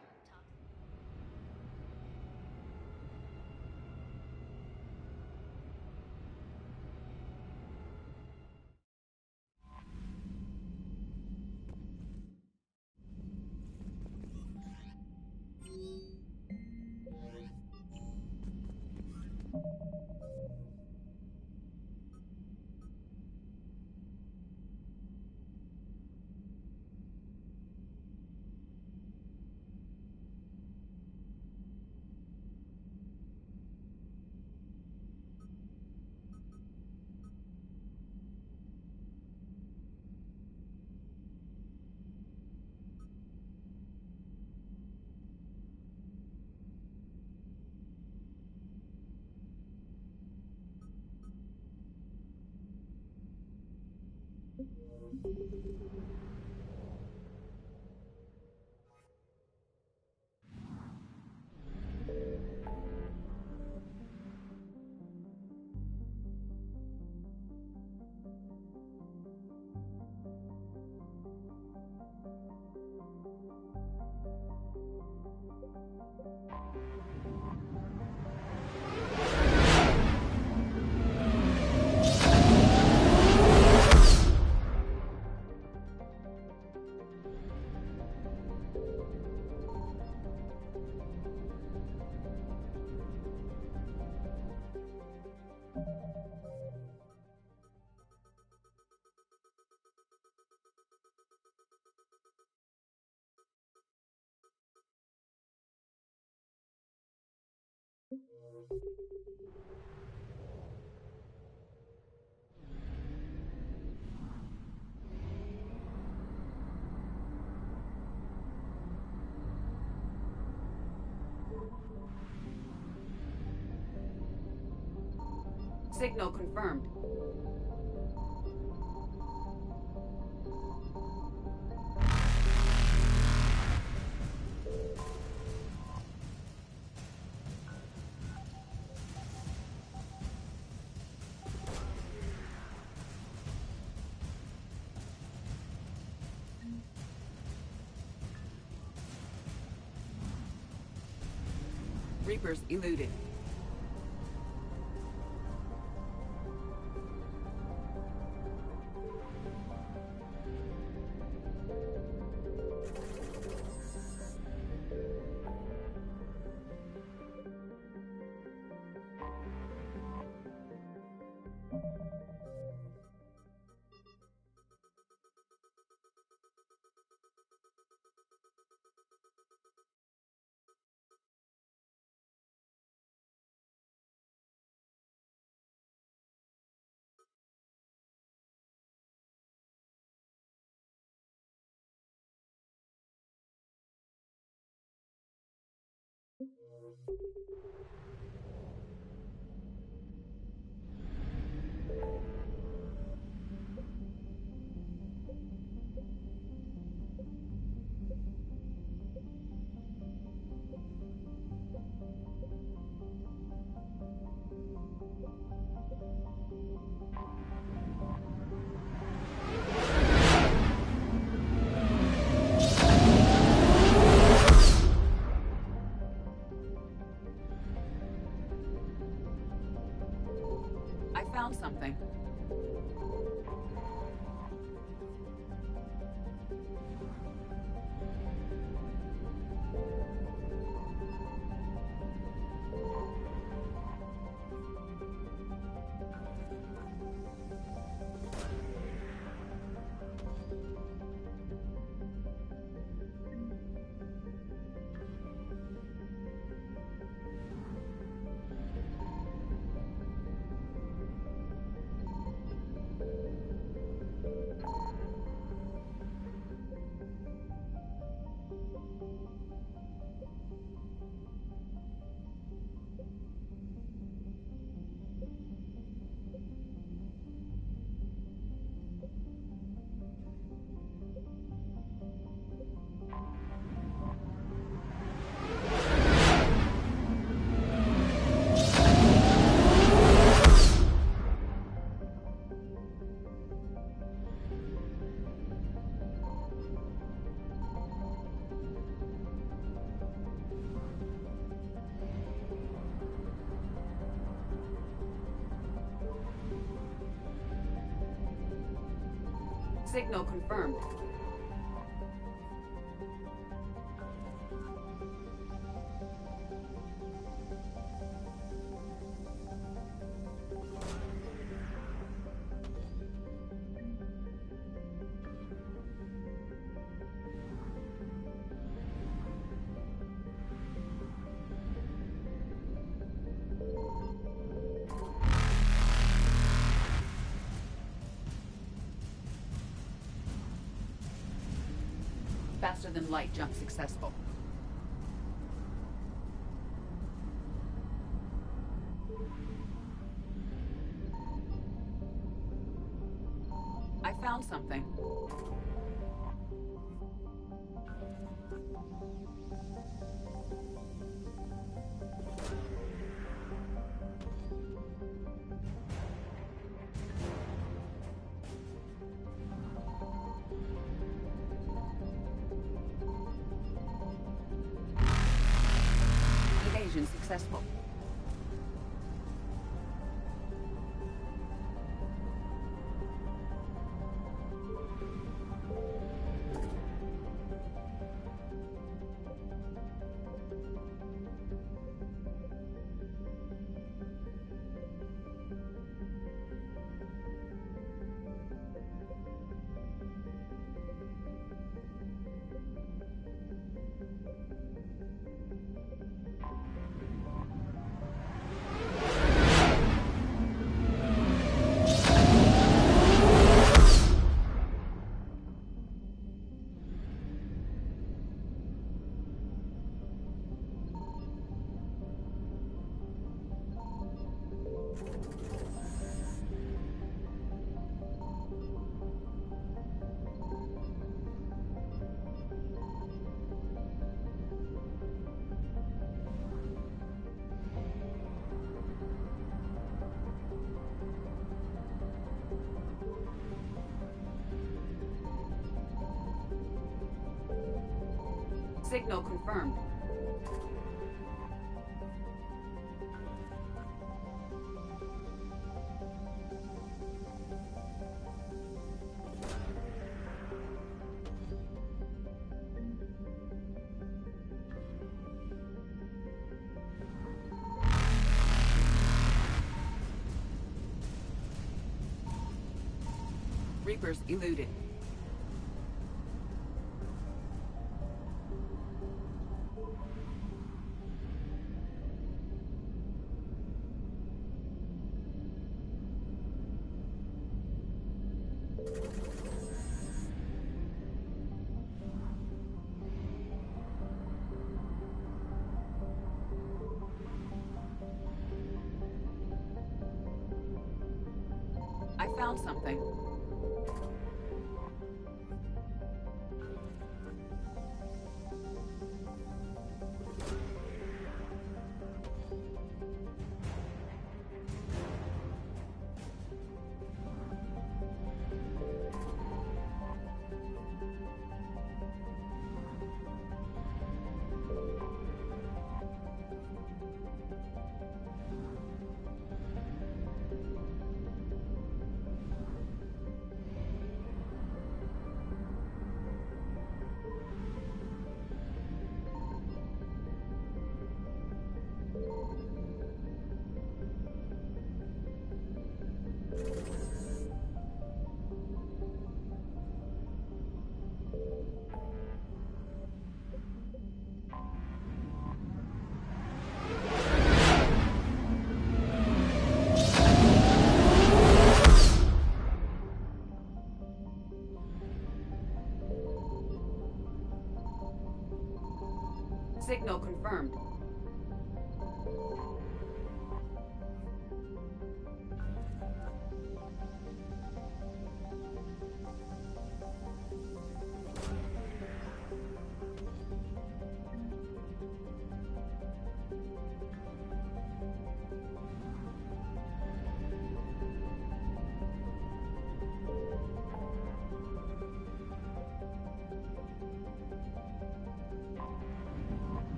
Signal confirmed. Reapers eluded. I found something. Signal confirmed. Faster than light jump successful. I found something. successful. Signal confirmed. Reapers eluded. I found something. Signal confirmed.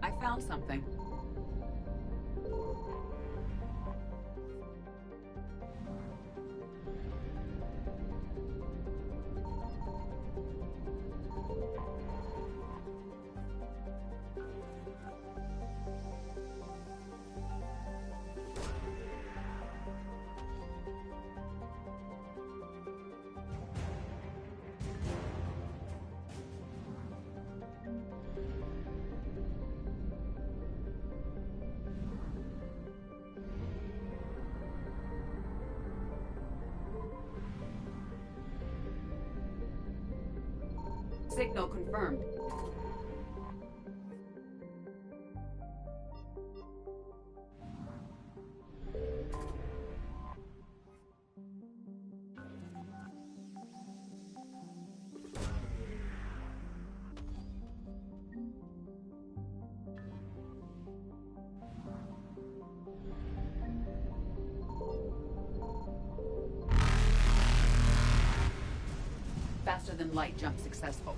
I found something. Signal confirmed. Faster than light jump successful.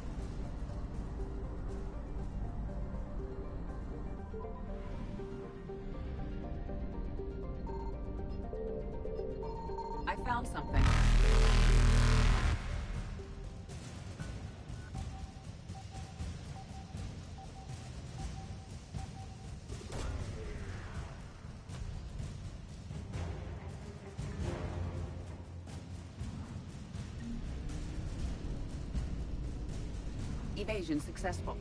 I found something. Evasion successful.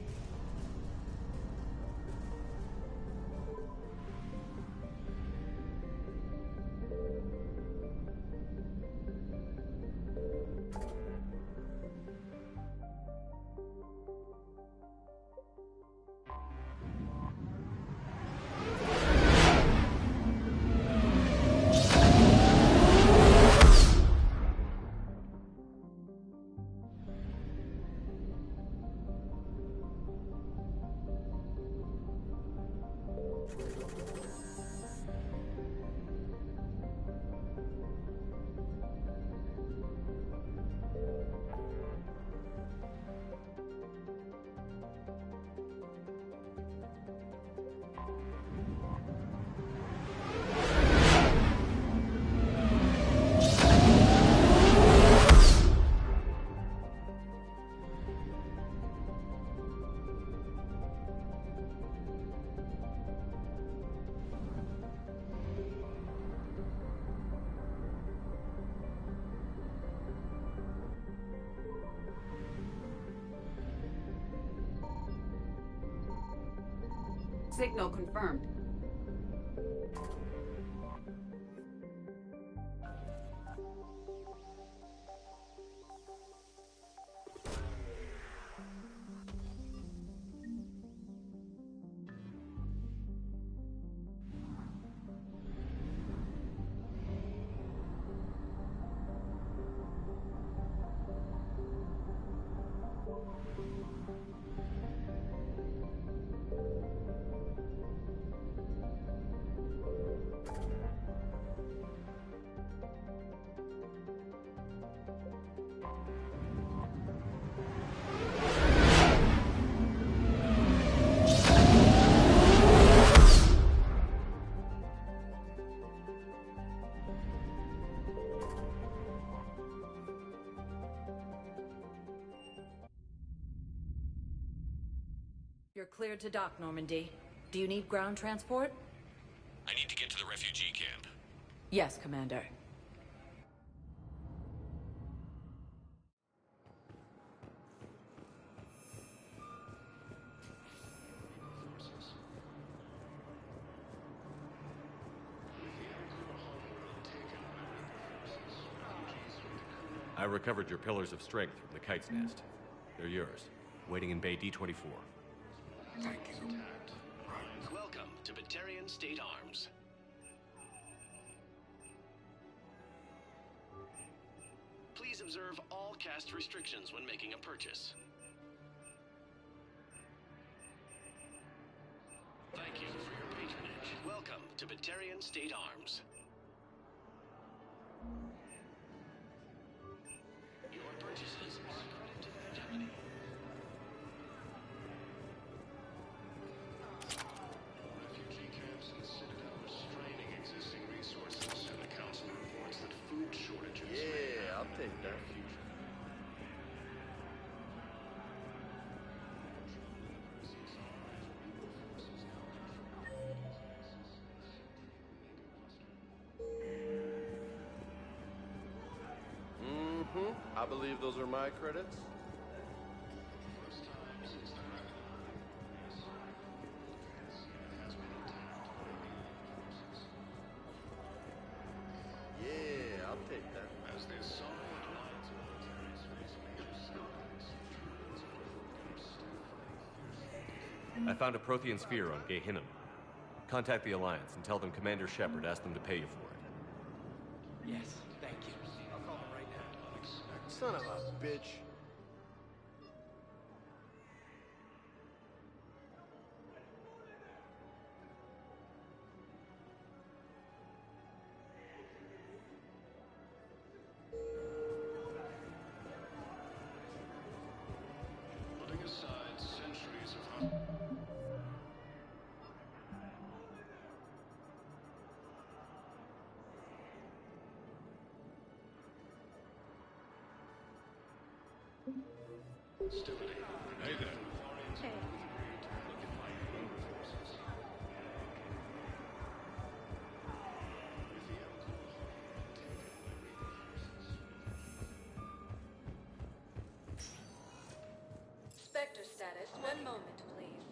Signal confirmed. You're cleared to dock, Normandy. Do you need ground transport? I need to get to the refugee camp. Yes, Commander. I recovered your pillars of strength from the kite's nest. They're yours, waiting in Bay D-24. Thank you. Welcome to Batarian State Arms. Please observe all cast restrictions when making a purchase. Thank you for your patronage. Welcome to Batarian State Arms. Your purchases are a credit to the hegemony. Refugee camps in the Citadel are straining existing resources, and the Council reports that food shortages Yeah, I'll take that. I believe those are my credits. Yeah, I'll take that. As the Asari and Alliance militaries face major setbacks, Trility's I found a Prothean sphere on Gehinnom. Contact the Alliance and tell them Commander Shepard asked them to pay you for it. Yes, thank you. I'll call them right now. Son of a bitch. Putting aside centuries of hostility. Hey there. Spectre status, 1 moment, please.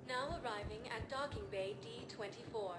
Now arriving at docking bay D-24.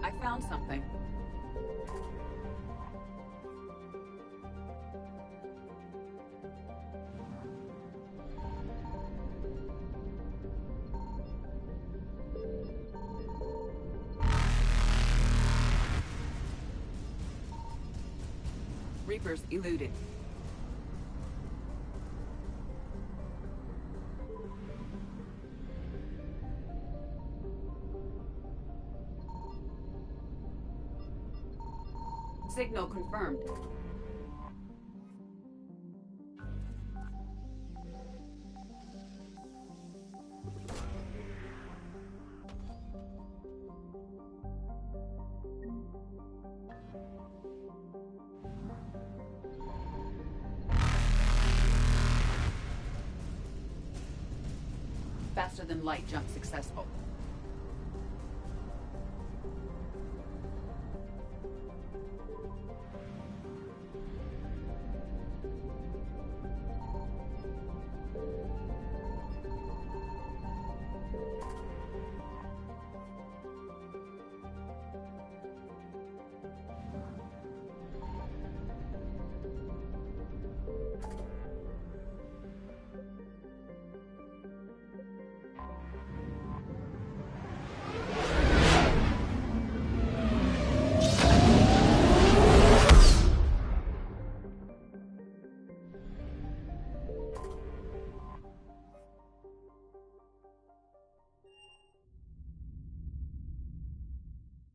I found something. Reapers eluded. Signal confirmed. Faster than light jump successful.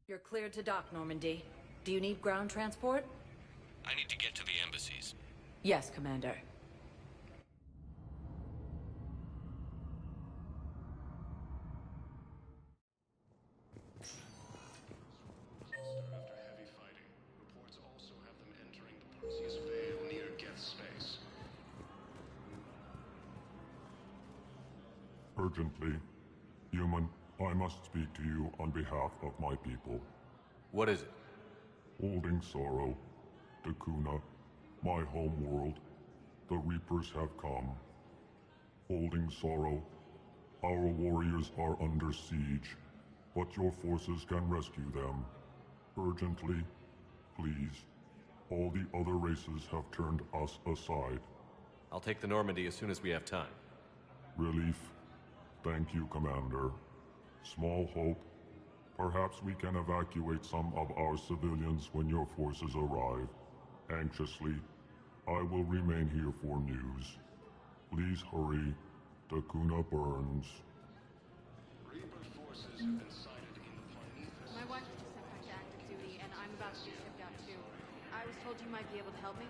You're cleared to dock, Normandy. Do you need ground transport? I need to get to the embassies. Yes, Commander. After heavy fighting, reports also have them entering the Perseus Vale near Geth's space. Urgently. Human, I must speak to you on behalf of my people. What is it? Holding sorrow. Dakuna, my home world. The Reapers have come. Holding sorrow. Our warriors are under siege, but your forces can rescue them. Urgently, please. All the other races have turned us aside. I'll take the Normandy as soon as we have time. Relief. Thank you, Commander. Small hope. Perhaps we can evacuate some of our civilians when your forces arrive. Anxiously, I will remain here for news. Please hurry. Takuna burns. Reaper forces have been sighted in the plane. My wife was just sent back to active duty, and I'm about to be shipped out too. I was told you might be able to help me.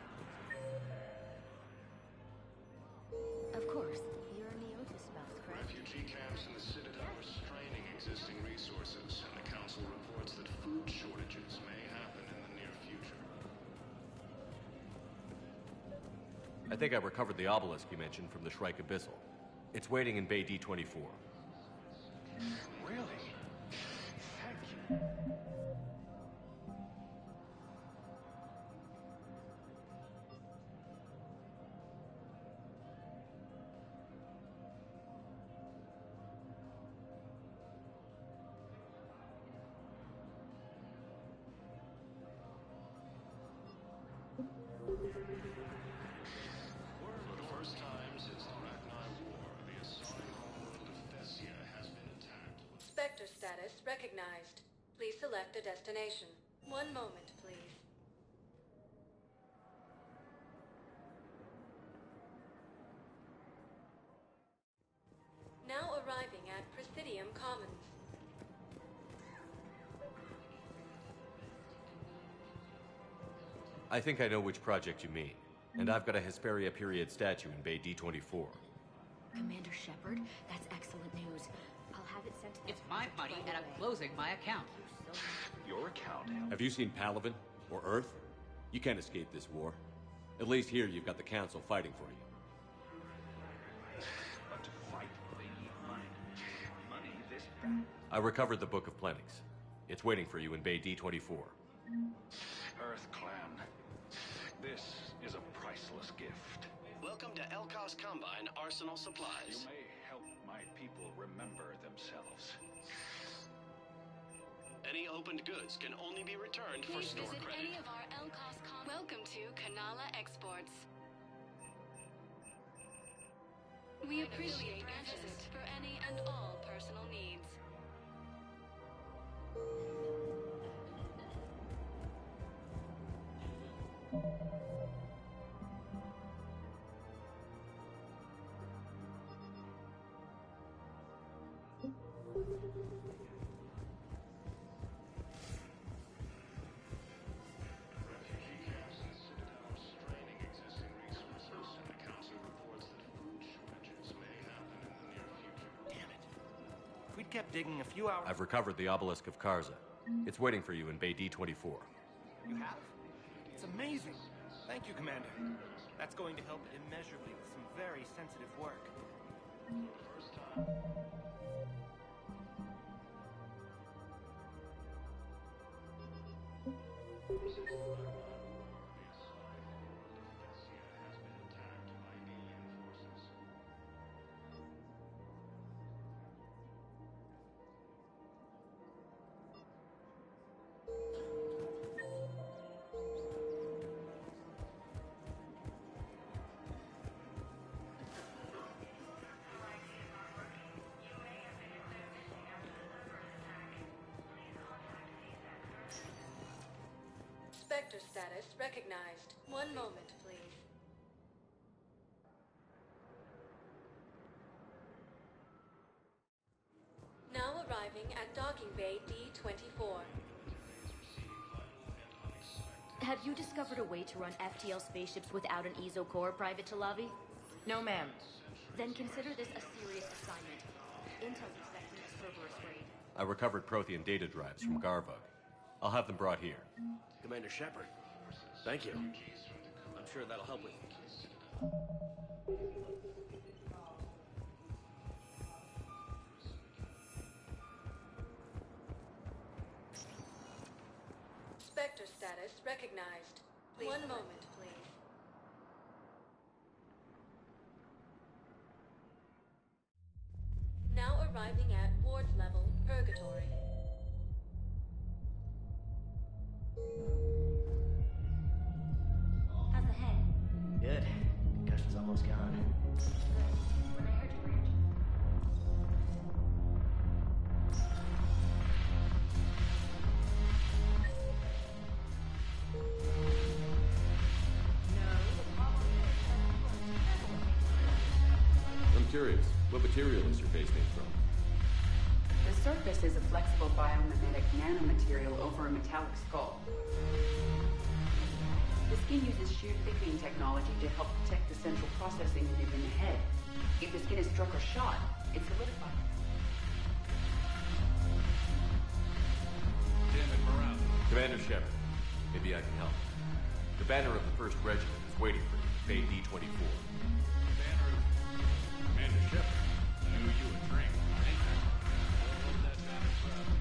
Of course. You're a Neotis spouse, correct? Refugee camps in the Citadel are straining existing resources, and the Council reports that food shortages may happen in the near future. I think I recovered the obelisk you mentioned from the Shrike Abyssal. It's waiting in Bay D-24. Really? Thank you. For the first time since the Rachni War, the assigned homeworld of Thessia has been attacked. Spectre status recognized. Please select a destination. One moment, please. Now arriving at Presidium Commons. I think I know which project you mean. And I've got a Hesperia period statue in Bay D-24. Commander Shepard, that's excellent news. I'll have it sent to... It's my money, and I'm closing my account. Your account? Have you seen Palaven? Or Earth? You can't escape this war. At least here you've got the Council fighting for you. But to fight, they need money. Money this... I recovered the Book of Plenix. It's waiting for you in Bay D-24. Earth Clan. This is a priceless gift. Welcome to Elkos Combine Arsenal You Supplies. may help my people remember themselves. Any opened goods can only be returned for Please store visit credit. any of our Elkos Welcome to Kanala Exports. We appreciate your visit for any and all personal needs. Refugee camps in the Citadel are straining existing resources, and the Council reports that food shortages may happen in the near future. Damn it. If we'd kept digging a few hours... I've recovered the obelisk of Karza. It's waiting for you in Bay D-24. You have? It's amazing. Thank you, Commander. That's going to help immeasurably with some very sensitive work. First time. Spectre status recognized. One moment, please. Now arriving at Docking Bay D-24. Have you discovered a way to run FTL spaceships without an ESO core, Private Talavi? No, ma'am. Then consider this a serious assignment. Intel's expecting a Cerberus raid. I recovered Prothean data drives from Garvug. I'll have them brought here. Commander Shepard, thank you. I'm sure that'll help with... Spectre status recognized. One moment, please. Now arriving at ward level, Purgatory. How's the head? Good. Concussion's almost gone. When I heard you were injured. No, the problem is that you are terrible. curious. What material is your base made from? The surface is a flexible biomimetic nanomaterial over a metallic skull. The skin uses shear thickening technology to help protect the central processing unit in the head. If the skin is struck or shot, it solidifies. Commander Shepard, maybe I can help. The banner of the 1st Regiment is waiting for you, Bay D-24. Commander Shepard, I owe you a drink. Thank you. We'll hold that banner proud.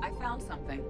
I found something.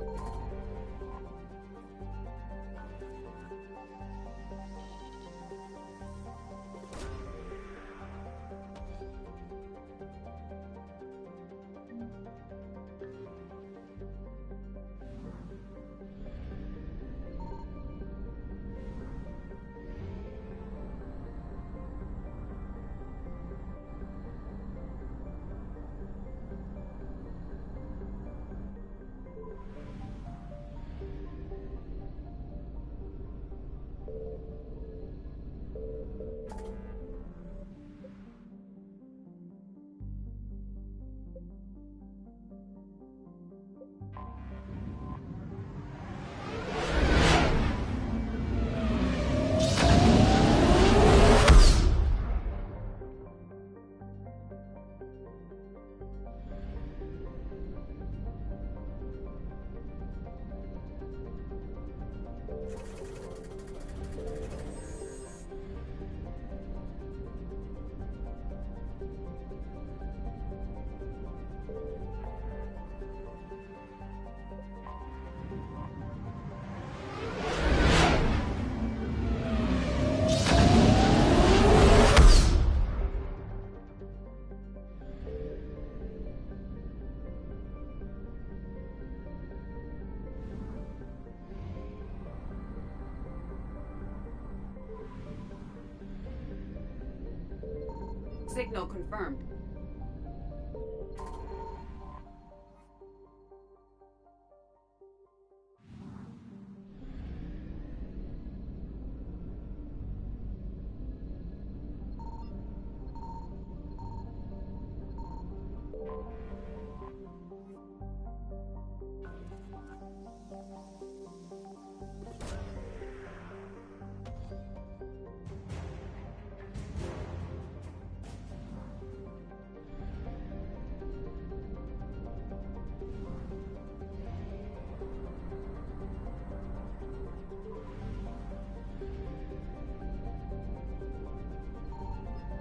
Signal confirmed.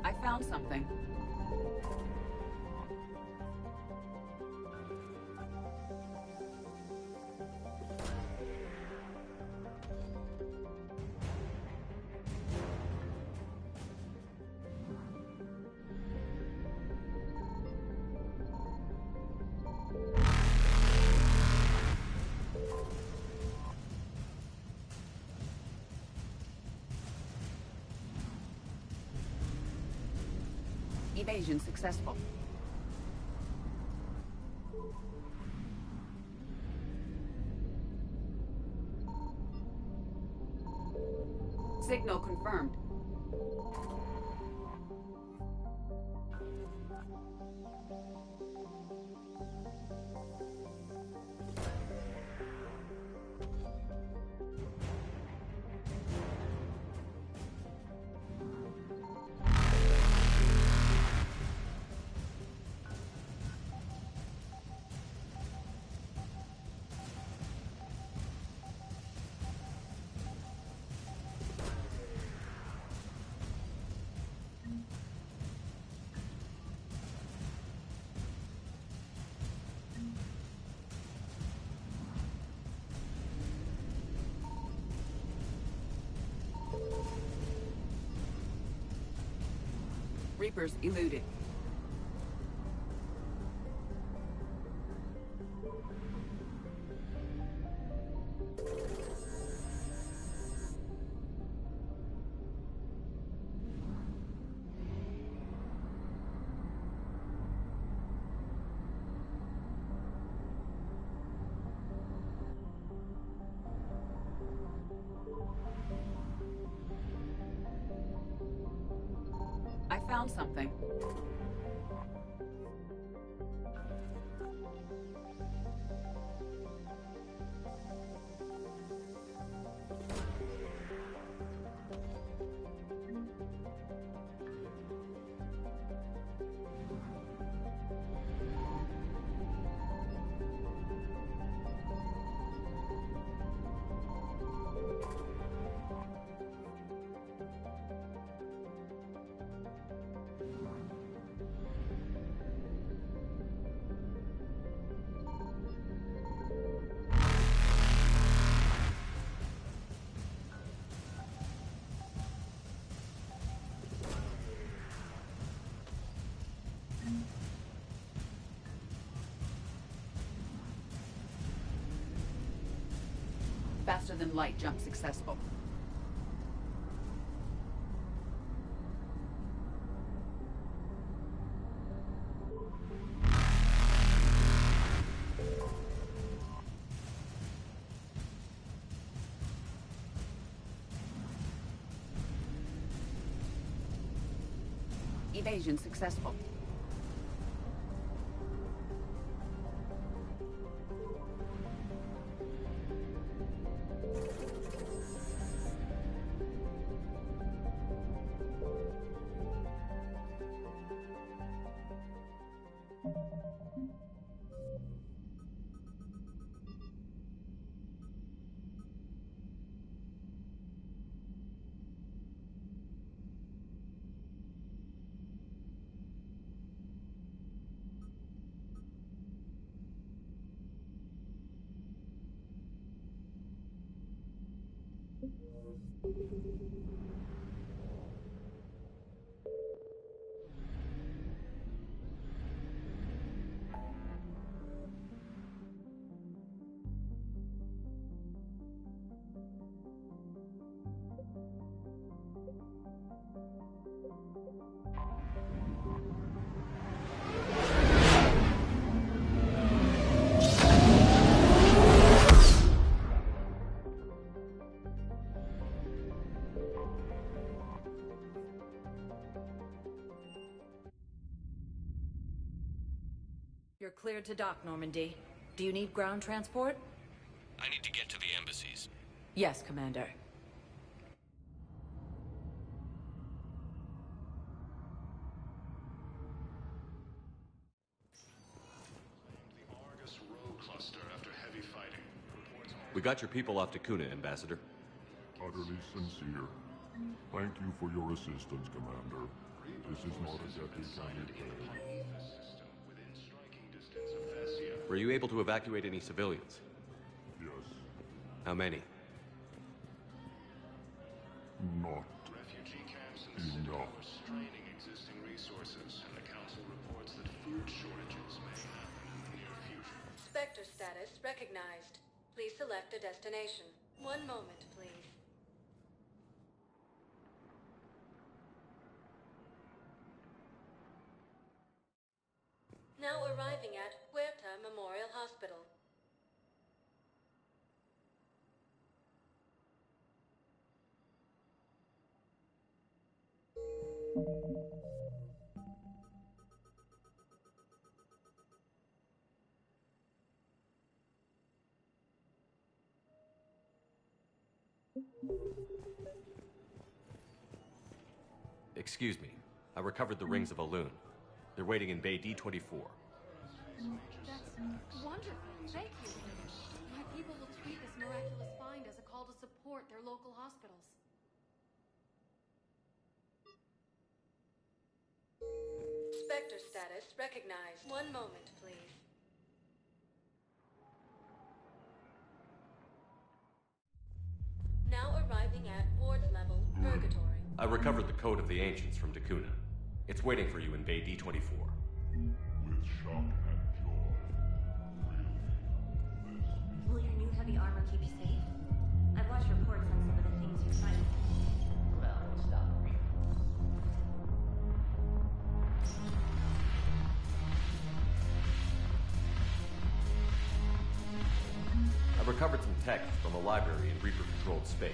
I found something. Evasion successful. Signal confirmed. Reapers eluded. I found something. Faster than light jump successful. Evasion successful. You're cleared to dock, Normandy. Do you need ground transport? I need to get to the embassies. Yes, Commander. Argus rogue cluster after heavy fighting. Reports We got your people off to Kuna, Ambassador. Utterly sincere. Thank you for your assistance, Commander. This is not a debt we can repay. within striking distance of Thessia. Were you able to evacuate any civilians? Yes. How many? Not Refugee camps in the Citadel enough. are straining existing resources, and the Council reports that food shortages may happen in the near future. Spectre status recognized. Please select a destination. One moment, please. Now arriving at Huerta Memorial. hospital. Excuse me. I recovered the rings of Elune. They're waiting in Bay D-24. That's wonderful. Thank you. My people will treat this miraculous find as a call to support their local hospitals. Spectre status recognized. One moment, please. Now arriving at ward level, Purgatory. I recovered the Code of the Ancients from Dakuna. It's waiting for you in Bay D-24. With shock and joy, really. Will your new heavy armor keep you safe? I've watched reports on some of the things you fight. Well, stop. I recovered some texts from a library in Reaper-controlled space.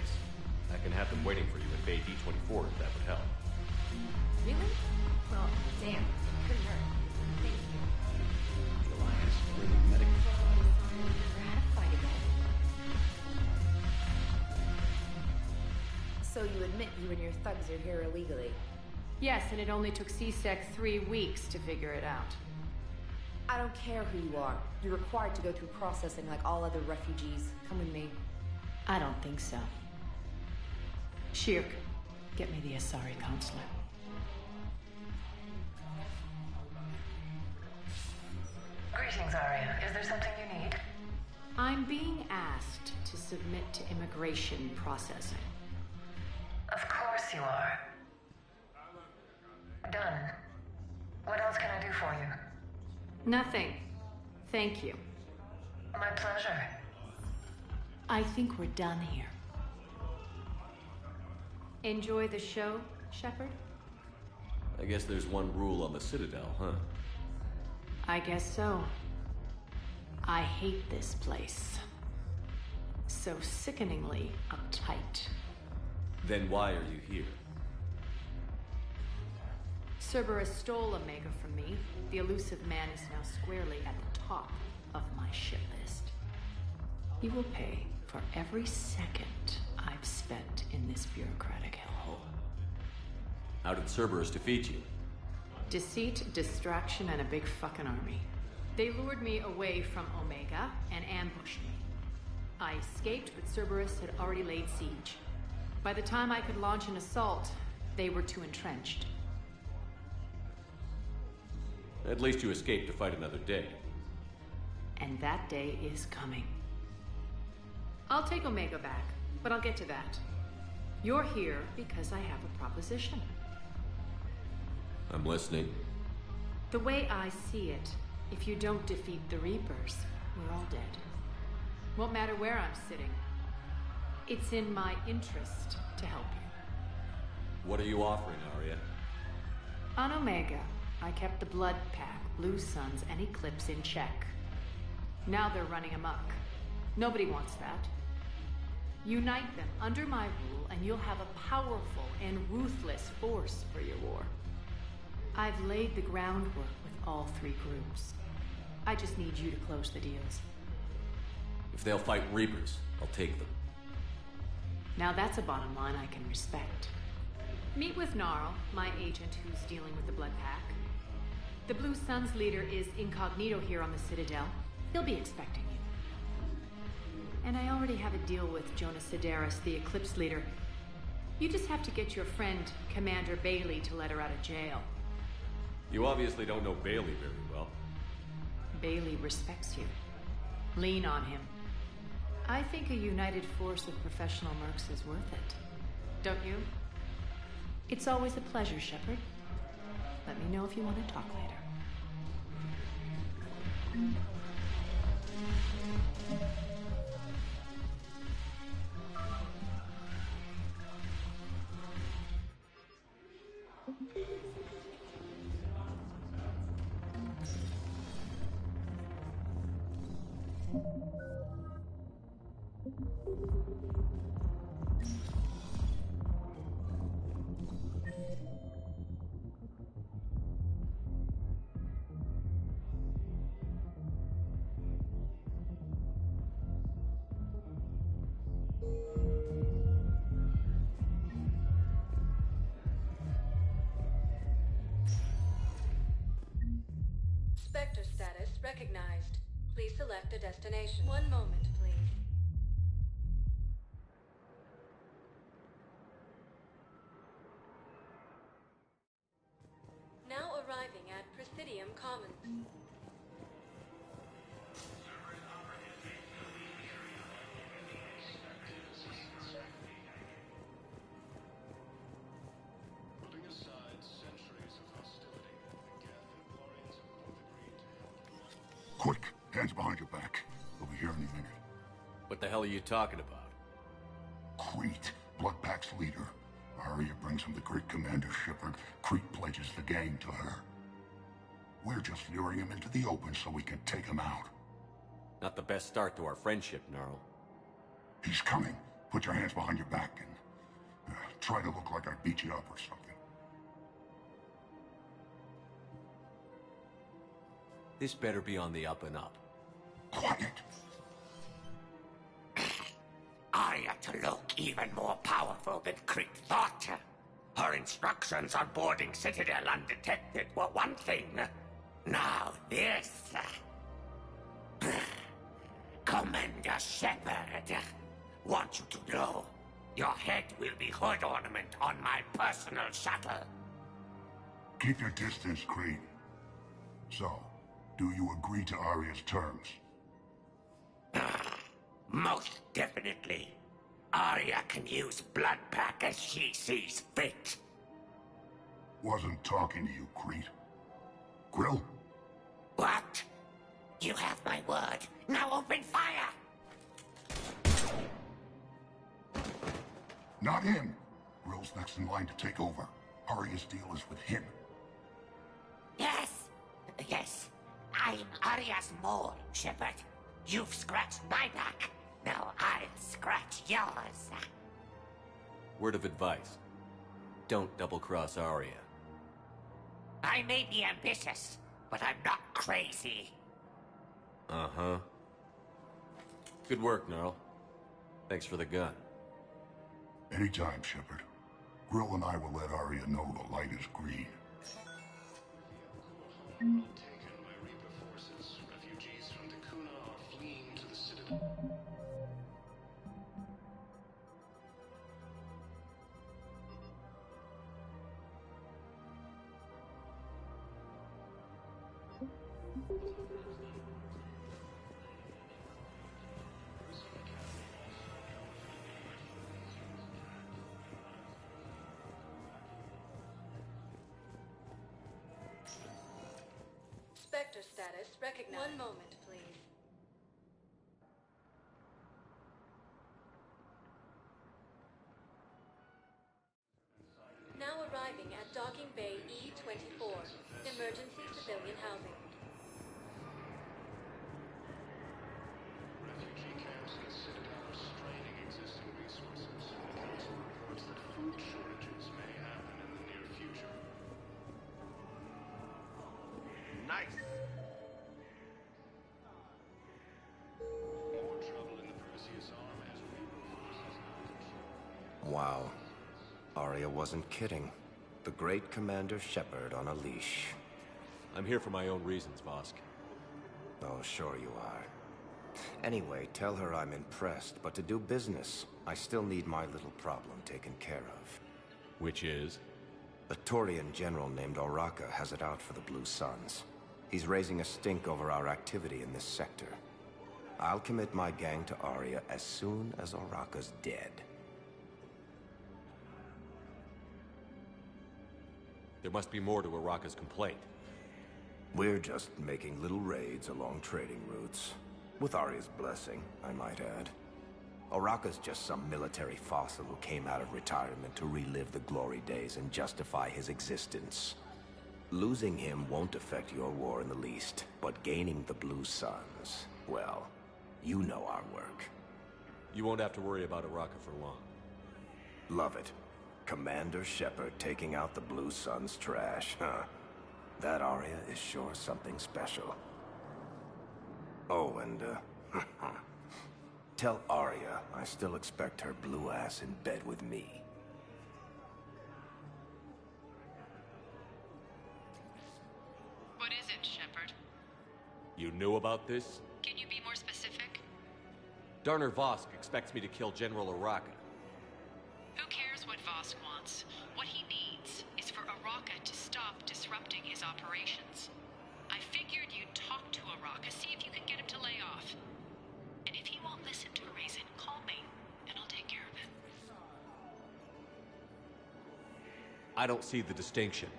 I can have them waiting for you in Bay D-24 if that would help. Really? Well, damn. Couldn't hurt. Thank you. The Alliance bringing medical... So you admit you and your thugs are here illegally? Yes, and it only took CSEC 3 weeks to figure it out. I don't care who you are. You're required to go through processing like all other refugees. Come with me. I don't think so. Shirk, get me the Asari consulate. Greetings, Arya. Is there something you need? I'm being asked to submit to immigration processing. Of course you are. Done. What else can I do for you? Nothing. Thank you. My pleasure. I think we're done here. Enjoy the show, Shepard? I guess there's one rule on the Citadel, huh? I guess so. I hate this place. So sickeningly uptight. Then why are you here? Cerberus stole Omega from me. The elusive man is now squarely at the top of my shit list. He will pay for every second I've spent in this bureaucratic hellhole. How did Cerberus defeat you? Deceit, distraction, and a big fucking army. They lured me away from Omega and ambushed me. I escaped, but Cerberus had already laid siege. By the time I could launch an assault, they were too entrenched. At least you escaped to fight another day. And that day is coming. I'll take Omega back, but I'll get to that. You're here because I have a proposition. I'm listening. The way I see it, if you don't defeat the Reapers, we're all dead. Won't matter where I'm sitting. It's in my interest to help you. What are you offering, Arya? On Omega, I kept the Blood Pack, Blue Suns, and Eclipse in check. Now they're running amok. Nobody wants that. Unite them under my rule, and you'll have a powerful and ruthless force for your war. I've laid the groundwork with all 3 groups. I just need you to close the deals. If they'll fight Reapers, I'll take them. Now that's a bottom line I can respect. Meet with Gnarl, my agent who's dealing with the Blood Pack. The Blue Suns leader is incognito here on the Citadel. He'll be expecting you. And I already have a deal with Jonas Sidaris, the Eclipse leader. You just have to get your friend, Commander Bailey, to let her out of jail. You obviously don't know Bailey very well. Bailey respects you. Lean on him. I think a united force of professional mercs is worth it. Don't you? It's always a pleasure, Shepard. Let me know if you want to talk later. recognized. Please select a destination. One moment, please. Now arriving at Presidium Commons. Putting aside centuries of hostility, the Geth and Quarians have both agreed to help. Quick, hands behind your back. We'll be here any minute. What the hell are you talking about? Crete, Bloodpack's leader. Arya brings him the great Commander Shepard. Crete pledges the gang to her. We're just luring him into the open so we can take him out. Not the best start to our friendship, Gnarl. He's coming. Put your hands behind your back and try to look like I beat you up or something. This better be on the up and up. Quiet! Arya to look even more powerful than Crete thought. Her instructions on boarding Citadel undetected were one thing. Now this... Commander Shepard, want you to know, your head will be hood ornament on my personal shuttle. Keep your distance, Crete. So, do you agree to Arya's terms? Most definitely. Arya can use Bloodpack as she sees fit. Wasn't talking to you, Crete. Grill? What? You have my word. Now open fire! Not him. Grill's next in line to take over. Arya's deal is with him. Yes. Yes. I'm Arya's mole, Shepard. You've scratched my back. Now I'll scratch yours. Word of advice. Don't double-cross Arya. I may be ambitious, but I'm not crazy. Uh-huh. Good work, Gnarl. Thanks for the gun. Anytime, Shepard. Grill and I will let Arya know the light is green. Taken by Reaper forces, refugees from Dakuna are fleeing to the Citadel. Spectre status recognized. One moment, please. Now arriving at Docking Bay E-24, emergency civilian housing. Refugee camps in the Citadel are straining existing resources. The Council reports that food shortages may happen in the near future. Nice! More trouble in the Perseus arm as Reaper forces now control. Wow. Arya wasn't kidding. The great Commander Shepard on a leash. I'm here for my own reasons, Vosk. Oh, sure you are. Anyway, tell her I'm impressed, but to do business, I still need my little problem taken care of. Which is? A Turian general named Oraka has it out for the Blue Suns. He's raising a stink over our activity in this sector. I'll commit my gang to Arya as soon as Oraka's dead. There must be more to Oraka's complaint. We're just making little raids along trading routes. With Arya's blessing, I might add. Oraka's just some military fossil who came out of retirement to relive the glory days and justify his existence. Losing him won't affect your war in the least, but gaining the Blue Suns, well, you know our work. You won't have to worry about Oraka for long. Love it. Commander Shepard taking out the Blue Suns trash, huh? That Arya is sure something special. Oh, and, tell Arya I still expect her blue ass in bed with me. What is it, Shepard? You knew about this? Can you be more specific? Darner Vosk expects me to kill General Araka. Who cares what Vosk wants? What he needs is for Araka to stop disrupting his operations. I figured you'd talk to Araka, see if you can get him to lay off. And if he won't listen to reason, call me, and I'll take care of it. I don't see the distinction.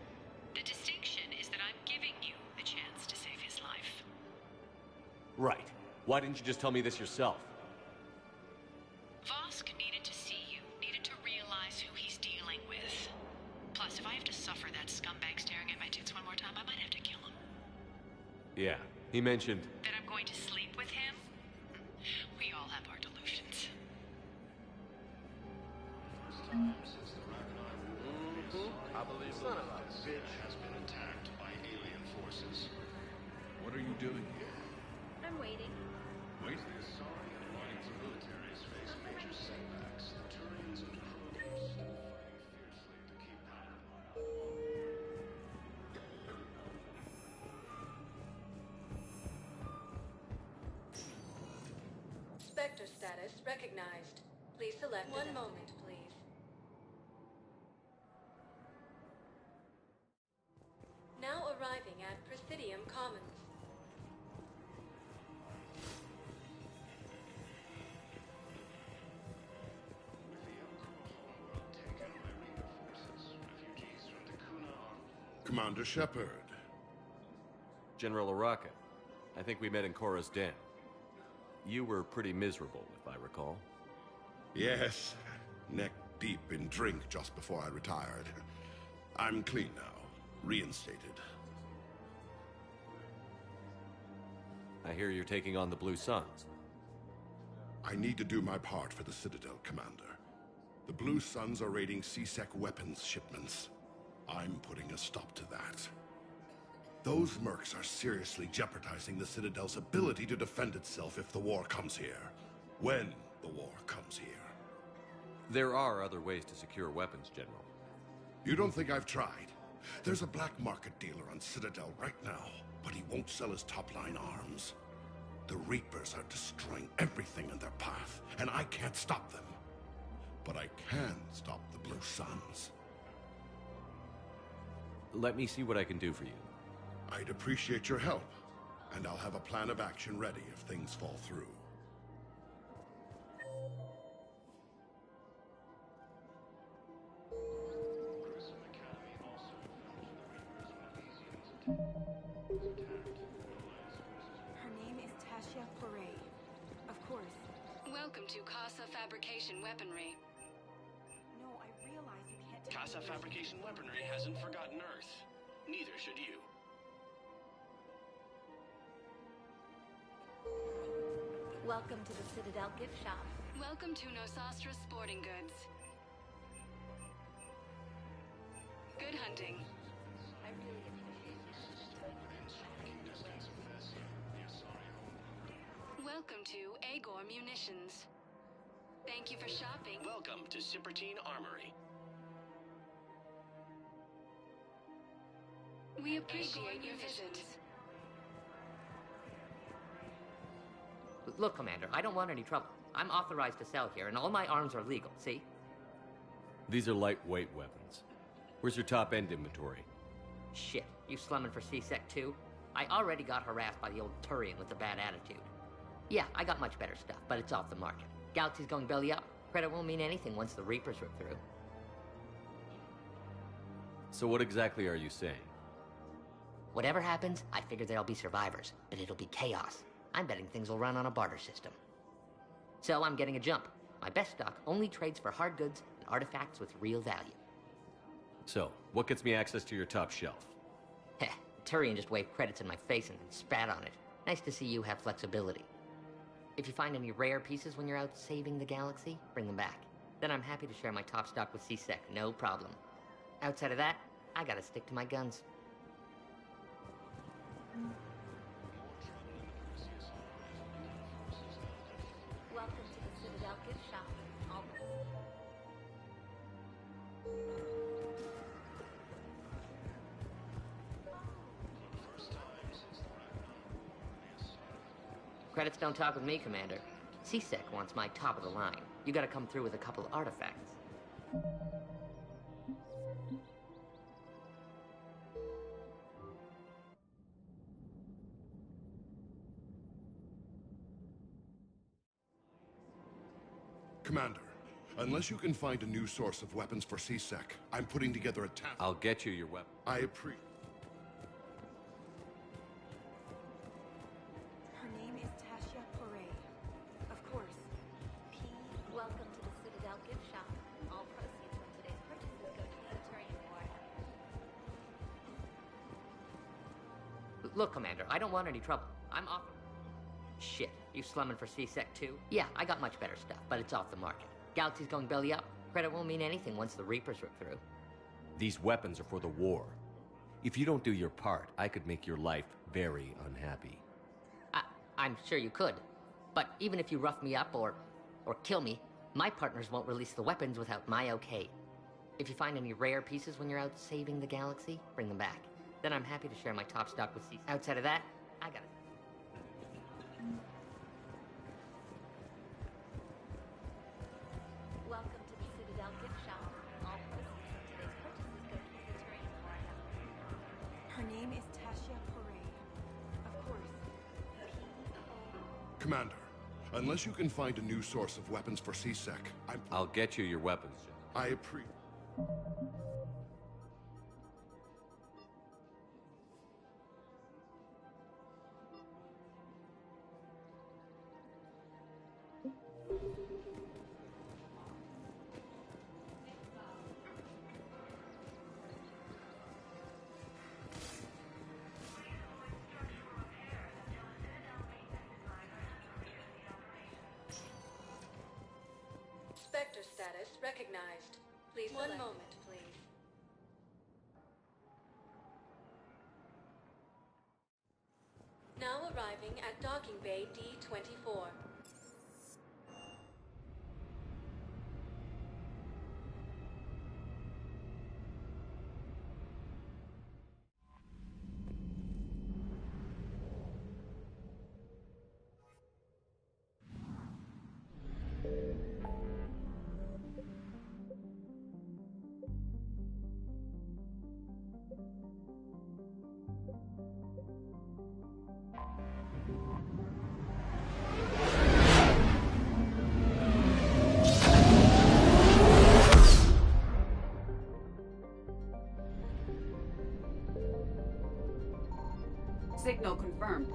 The distinction is that I'm giving you the chance to save his life. Right. Why didn't you just tell me this yourself? Vosk needed to see you, needed to realize who he's dealing with. Plus, if I have to suffer that scumbag staring at my tits one more time, I might have to kill him. Yeah, he mentioned... That I'm going to sleep with him? We all have our delusions. I believe son of a bitch has been attacked by alien forces. What are you doing here? I'm waiting. Wait. The Asari Alliance militaries face major setbacks. The Turians and Krogan are still fighting fiercely to keep power. Spectre status recognized. Please select one moment, please. Now arriving at Presidium Commons. Commander Shepard. General Araka. I think we met in Korra's den. You were pretty miserable, if I recall. Yes, neck deep in drink just before I retired. I'm clean now, reinstated. I hear you're taking on the Blue Suns. I need to do my part for the Citadel, Commander. The Blue Suns are raiding C-Sec weapons shipments. I'm putting a stop to that. Those mercs are seriously jeopardizing the Citadel's ability to defend itself if the war comes here. When the war comes here. There are other ways to secure weapons, General. You don't think I've tried? There's a black market dealer on Citadel right now, but he won't sell his top-line arms. The Reapers are destroying everything in their path, and I can't stop them. But I can stop the Blue Suns. Let me see what I can do for you. I'd appreciate your help, and I'll have a plan of action ready if things fall through. Her name is Tasha Foray. Of course. Welcome to Casa Fabrication Weaponry. No, I realize you can't take Casa Fabrication Weaponry hasn't forgotten Earth. Neither should you. Welcome to the Citadel gift shop. Welcome to Nosastra Sporting Goods. Good hunting. I really appreciate Welcome to Agor Munitions. Thank you for shopping. Welcome to Sippertine Armory. We appreciate your visit. Look, Commander, I don't want any trouble. I'm authorized to sell here, and all my arms are legal, see? These are lightweight weapons. Where's your top-end inventory? Shit, you slumming for C-Sec too? I already got harassed by the old Turian with a bad attitude. Yeah, I got much better stuff, but it's off the market. Galaxy's going belly up. Credit won't mean anything once the Reapers rip through. So what exactly are you saying? Whatever happens, I figure there'll be survivors, but it'll be chaos. I'm betting things will run on a barter system. So I'm getting a jump. My best stock only trades for hard goods and artifacts with real value. So, what gets me access to your top shelf? Heh, Turian just waved credits in my face and then spat on it. Nice to see you have flexibility. If you find any rare pieces when you're out saving the galaxy, bring them back. Then I'm happy to share my top stock with C-Sec, no problem. Outside of that, I gotta stick to my guns. Welcome to the Citadel gift shop. Credits don't talk with me, Commander. CSEC wants my top of the line. You gotta come through with a couple artifacts. Commander, unless you can find a new source of weapons for CSEC, I'm putting together a task. I'll get you your weapon. I appreciate. Her name is Tasha Poray. Of course. P. Welcome to the Citadel gift shop. All proceeds from today's purchases go to the Turian War. Look, Commander, I don't want any trouble. I'm off. Shit, you slumming for CSEC too? Yeah, I got much better stuff, but it's off the market. Galaxy's going belly up. Credit won't mean anything once the Reapers rip through. These weapons are for the war. If you don't do your part, I could make your life very unhappy. I'm sure you could. But even if you rough me up or kill me, my partners won't release the weapons without my okay. If you find any rare pieces when you're out saving the galaxy, bring them back. Then I'm happy to share my top stock with CSEC. Outside of that, I got it. Welcome to the Citadel gift shop. All proceeds from today's purchases go to the Turian War. Her name is Tasha Poray. Of course. Commander, unless you can find a new source of weapons for CSEC, I'll get you your weapons. I appreciate. Spectre status recognized. Please one moment, please. Now arriving at docking bay D-24. Signal confirmed.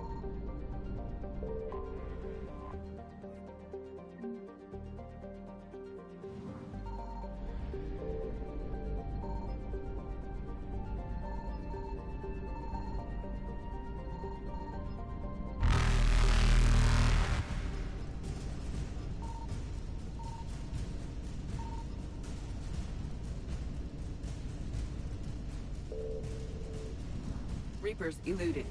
Reapers eluded.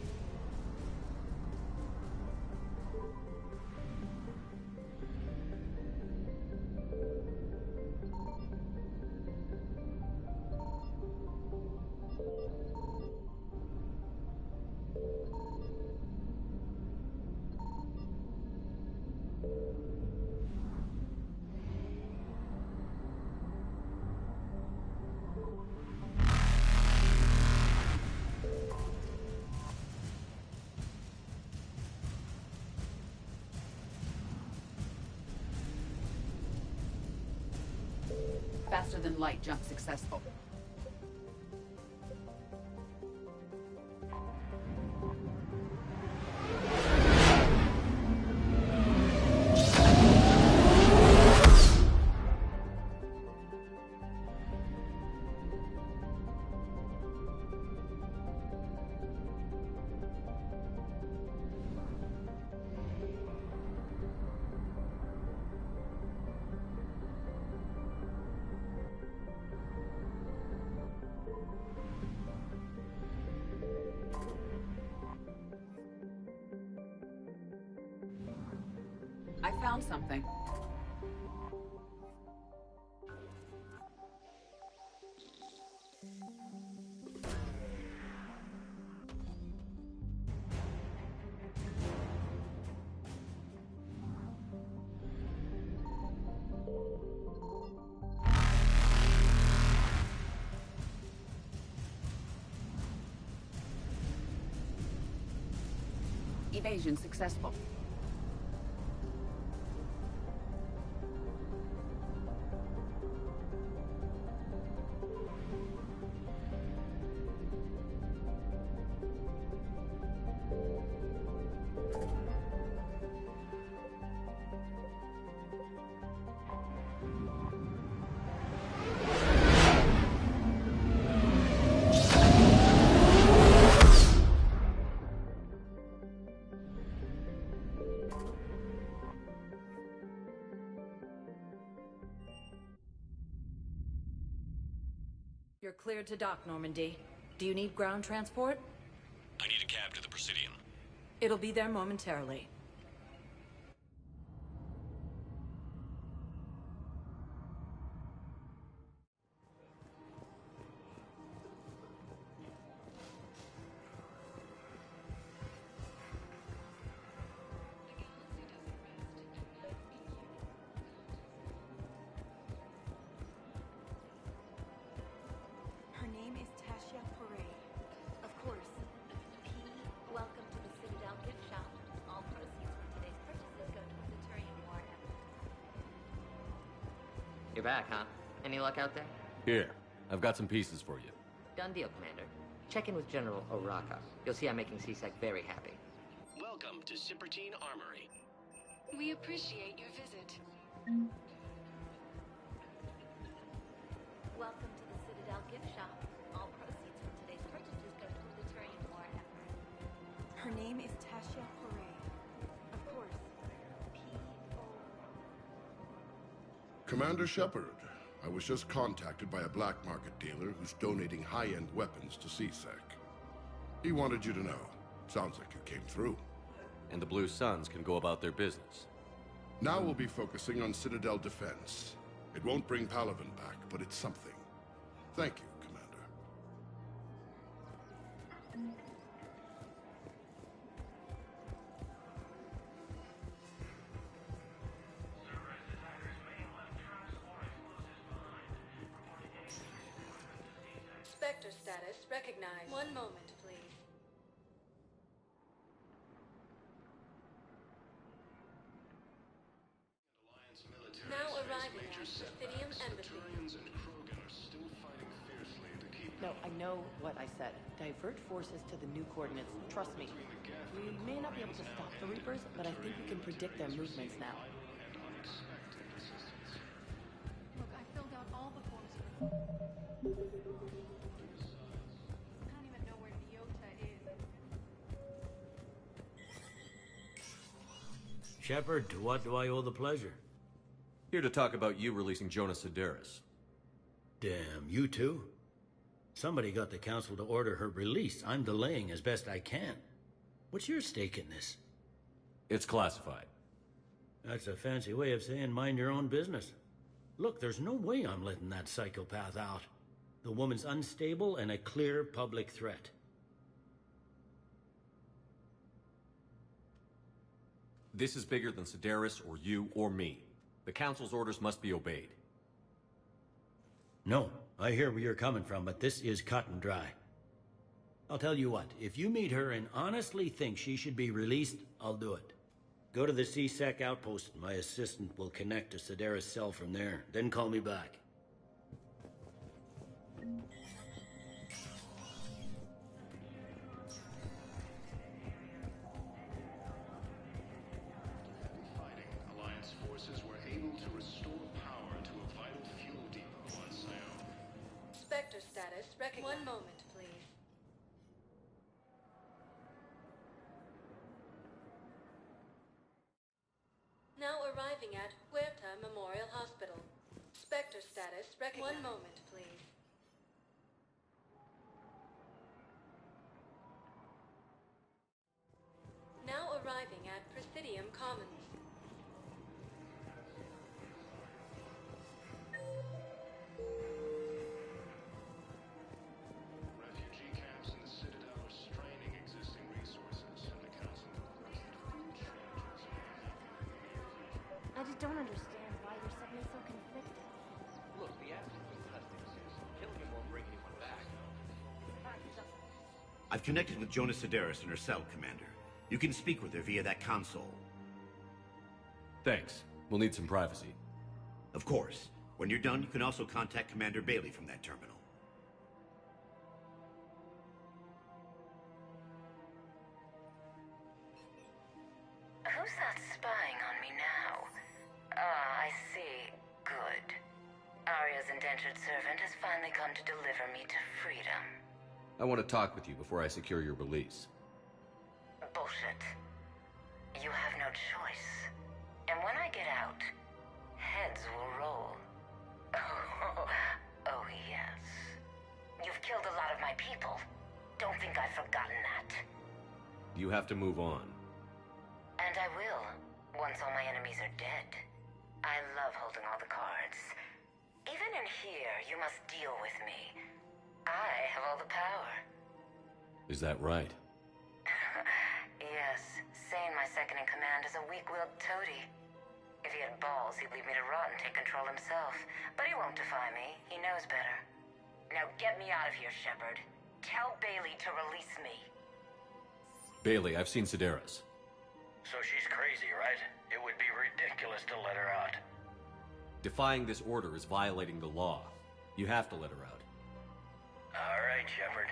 Faster than light jump successful. I found something. Evasion successful. You're cleared to dock, Normandy. Do you need ground transport? I need a cab to the Presidium. It'll be there momentarily. Her name is Tasha Foray. Of course. P, welcome to the Citadel gift shop. All proceeds from today's purchases go to the Turian War effort. You're back, huh? Any luck out there? Here, I've got some pieces for you. Done deal, Commander. Check in with General Oraka. You'll see I'm making CSEC very happy. Welcome to Sippertine Armory. We appreciate your visit. Welcome to the Citadel gift shop. All proceeds from today's purchases go to the Turian War effort. Her name is Tasha Foray. Of course. Commander Shepard, I was just contacted by a black market dealer who's donating high-end weapons to CSEC. He wanted you to know. Sounds like you came through. And the Blue Suns can go about their business. Now we'll be focusing on Citadel defense. It won't bring Palaven back, but it's something. Thank you, Commander. Spectre status recognized. One moment, please. Now arriving at Presidium Embassy. No, I know what I said. Divert forces to the new coordinates. Trust me. We may not be able to stop the Reapers, but I think we can predict their movements now. Look, I filled out all the forms for I don't even know where Nyota is. Shepard, to what do I owe the pleasure? Here to talk about you releasing Jonas Sedaris. Damn, you too? Somebody got the council to order her release. I'm delaying as best I can. What's your stake in this? It's classified. That's a fancy way of saying mind your own business. Look, there's no way I'm letting that psychopath out. The woman's unstable and a clear public threat. This is bigger than Sedaris or you or me. The council's orders must be obeyed. No, I hear where you're coming from, but this is cut and dry. I'll tell you what, if you meet her and honestly think she should be released, I'll do it. Go to the CSEC outpost. My assistant will connect to Sedaris' cell from there. Then call me back. Alliance forces were able to restore power to a vital fuel depot on Sion. Spectre status recognized. One moment, please. Now arriving at Huerta Memorial Hospital. Spectre status recognized. One moment, please. Now arriving at Presidium Commons. Refugee camps in the Citadel are straining existing resources, and the Council requested changes. I just don't understand why you're suddenly so conflicted. Look, the absence of testing is killing him won't bring anyone back. I've connected with Jonas Sedaris in her cell, Commander. You can speak with her via that console. Thanks. We'll need some privacy. Of course. When you're done, you can also contact Commander Bailey from that terminal. Who's that spying on me now? Ah, I see. Good. Arya's indentured servant has finally come to deliver me to freedom. I want to talk with you before I secure your release. Bullshit. You have no choice. And when I get out, heads will roll. Oh, yes. You've killed a lot of my people. Don't think I've forgotten that. You have to move on. And I will, once all my enemies are dead. I love holding all the cards. Even in here, you must deal with me. I have all the power. Is that right? Yes, Sane, my second-in-command, is a weak-willed toady. If he had balls, he'd leave me to rot and take control himself. But he won't defy me. He knows better. Now get me out of here, Shepard. Tell Bailey to release me. Bailey, I've seen Sedaris. So she's crazy, right? It would be ridiculous to let her out. Defying this order is violating the law. You have to let her out. All right, Shepard.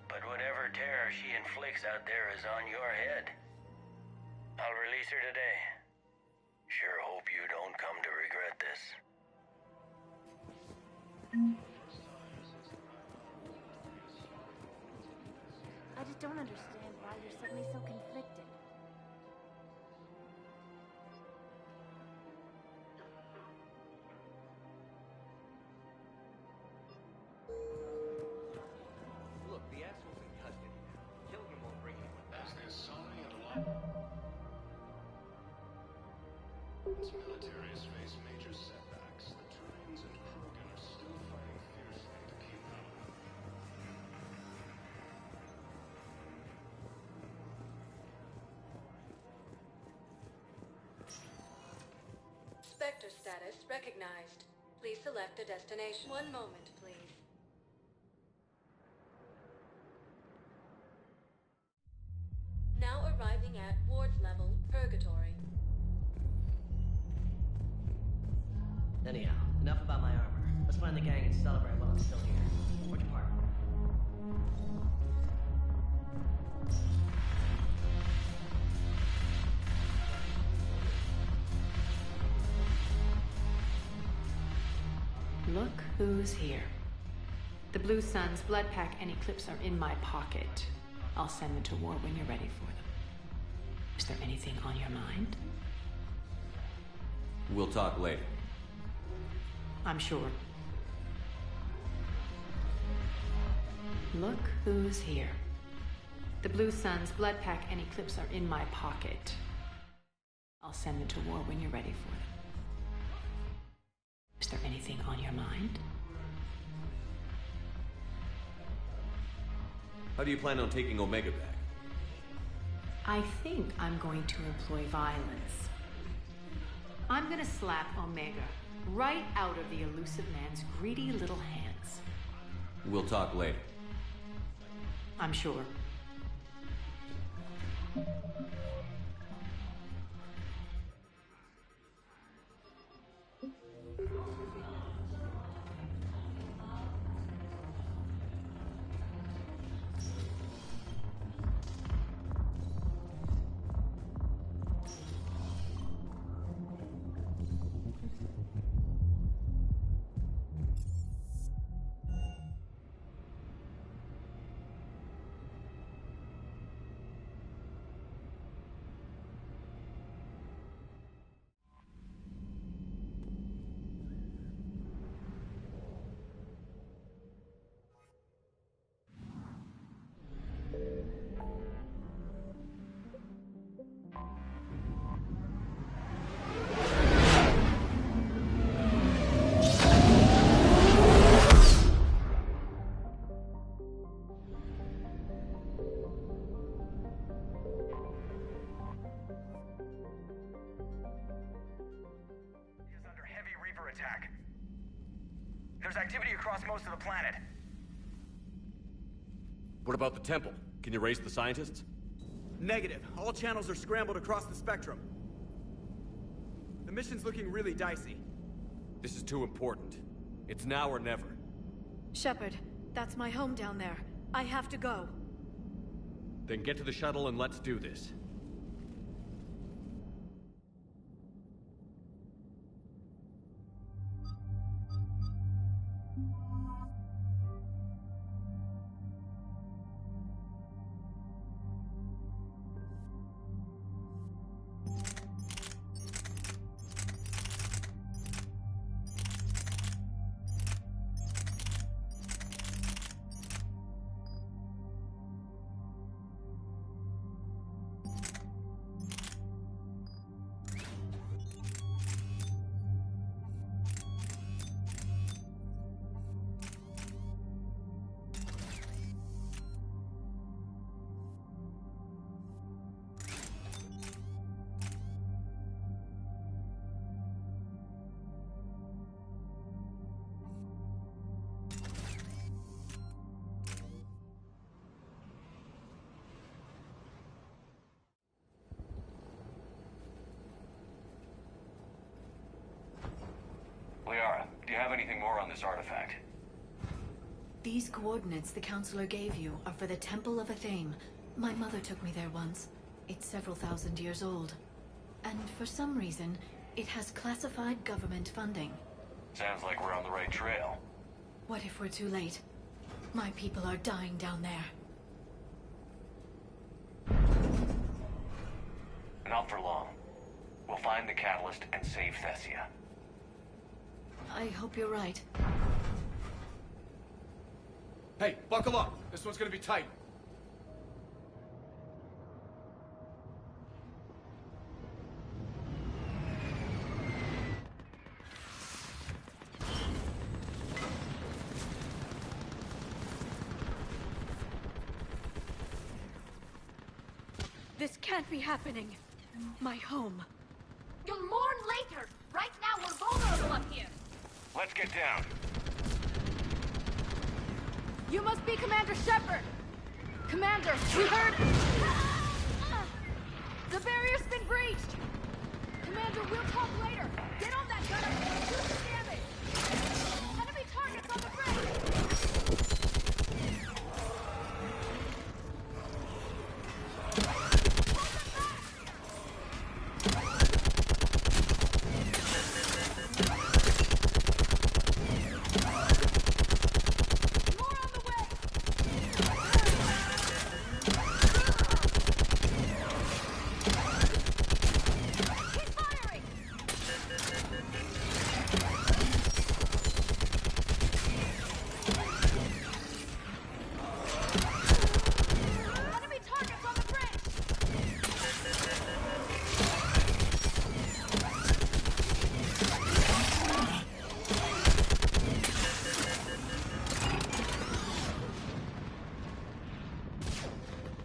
But whatever terror she inflicts out there is on your head. I'll release her today. Sure hope you don't come to regret this. I just don't understand why you're suddenly so conflicted. Look, the asshole's in custody now. Killing him won't bring anyone back. As they're sorry and Its militaries face major setbacks. The Turians and Krogan are still fighting fiercely to keep power. Spectre status recognized. Please select a destination. One moment, please. Now arriving at ward level, Purgatory. Anyhow, enough about my armor. Let's find the gang and celebrate while I'm still here. Where'd you park? Look who's here. The Blue Suns, Blood Pack, and Eclipse are in my pocket. I'll send them to war when you're ready for them. Is there anything on your mind? We'll talk later. I'm sure. Look who's here. The Blue Suns, Blood Pack, and Eclipse are in my pocket. I'll send them to war when you're ready for them. Is there anything on your mind? How do you plan on taking Omega back? I think I'm going to employ violence. I'm gonna slap Omega right out of the elusive man's greedy little hands. We'll talk later. I'm sure. Attack. There's activity across most of the planet. What about the temple? Can you raise the scientists? Negative. All channels are scrambled across the spectrum. The mission's looking really dicey. This is too important. It's now or never. Shepard, that's my home down there. I have to go. Then get to the shuttle and let's do this. Liara, do you have anything more on this artifact? These coordinates the Counselor gave you are for the Temple of Athame. My mother took me there once. It's several thousand years old. And for some reason, it has classified government funding. Sounds like we're on the right trail. What if we're too late? My people are dying down there. Not for long. We'll find the catalyst and save Thessia. I hope you're right. Hey, buckle up. This one's gonna be tight. This can't be happening. My home. You'll mourn later. Right now we're vulnerable up here. Let's get down. You must be Commander Shepard. Commander, we heard... The barrier's been breached. Commander, we'll talk later. Get on that gunner and do the damage. Enemy targets on the bridge.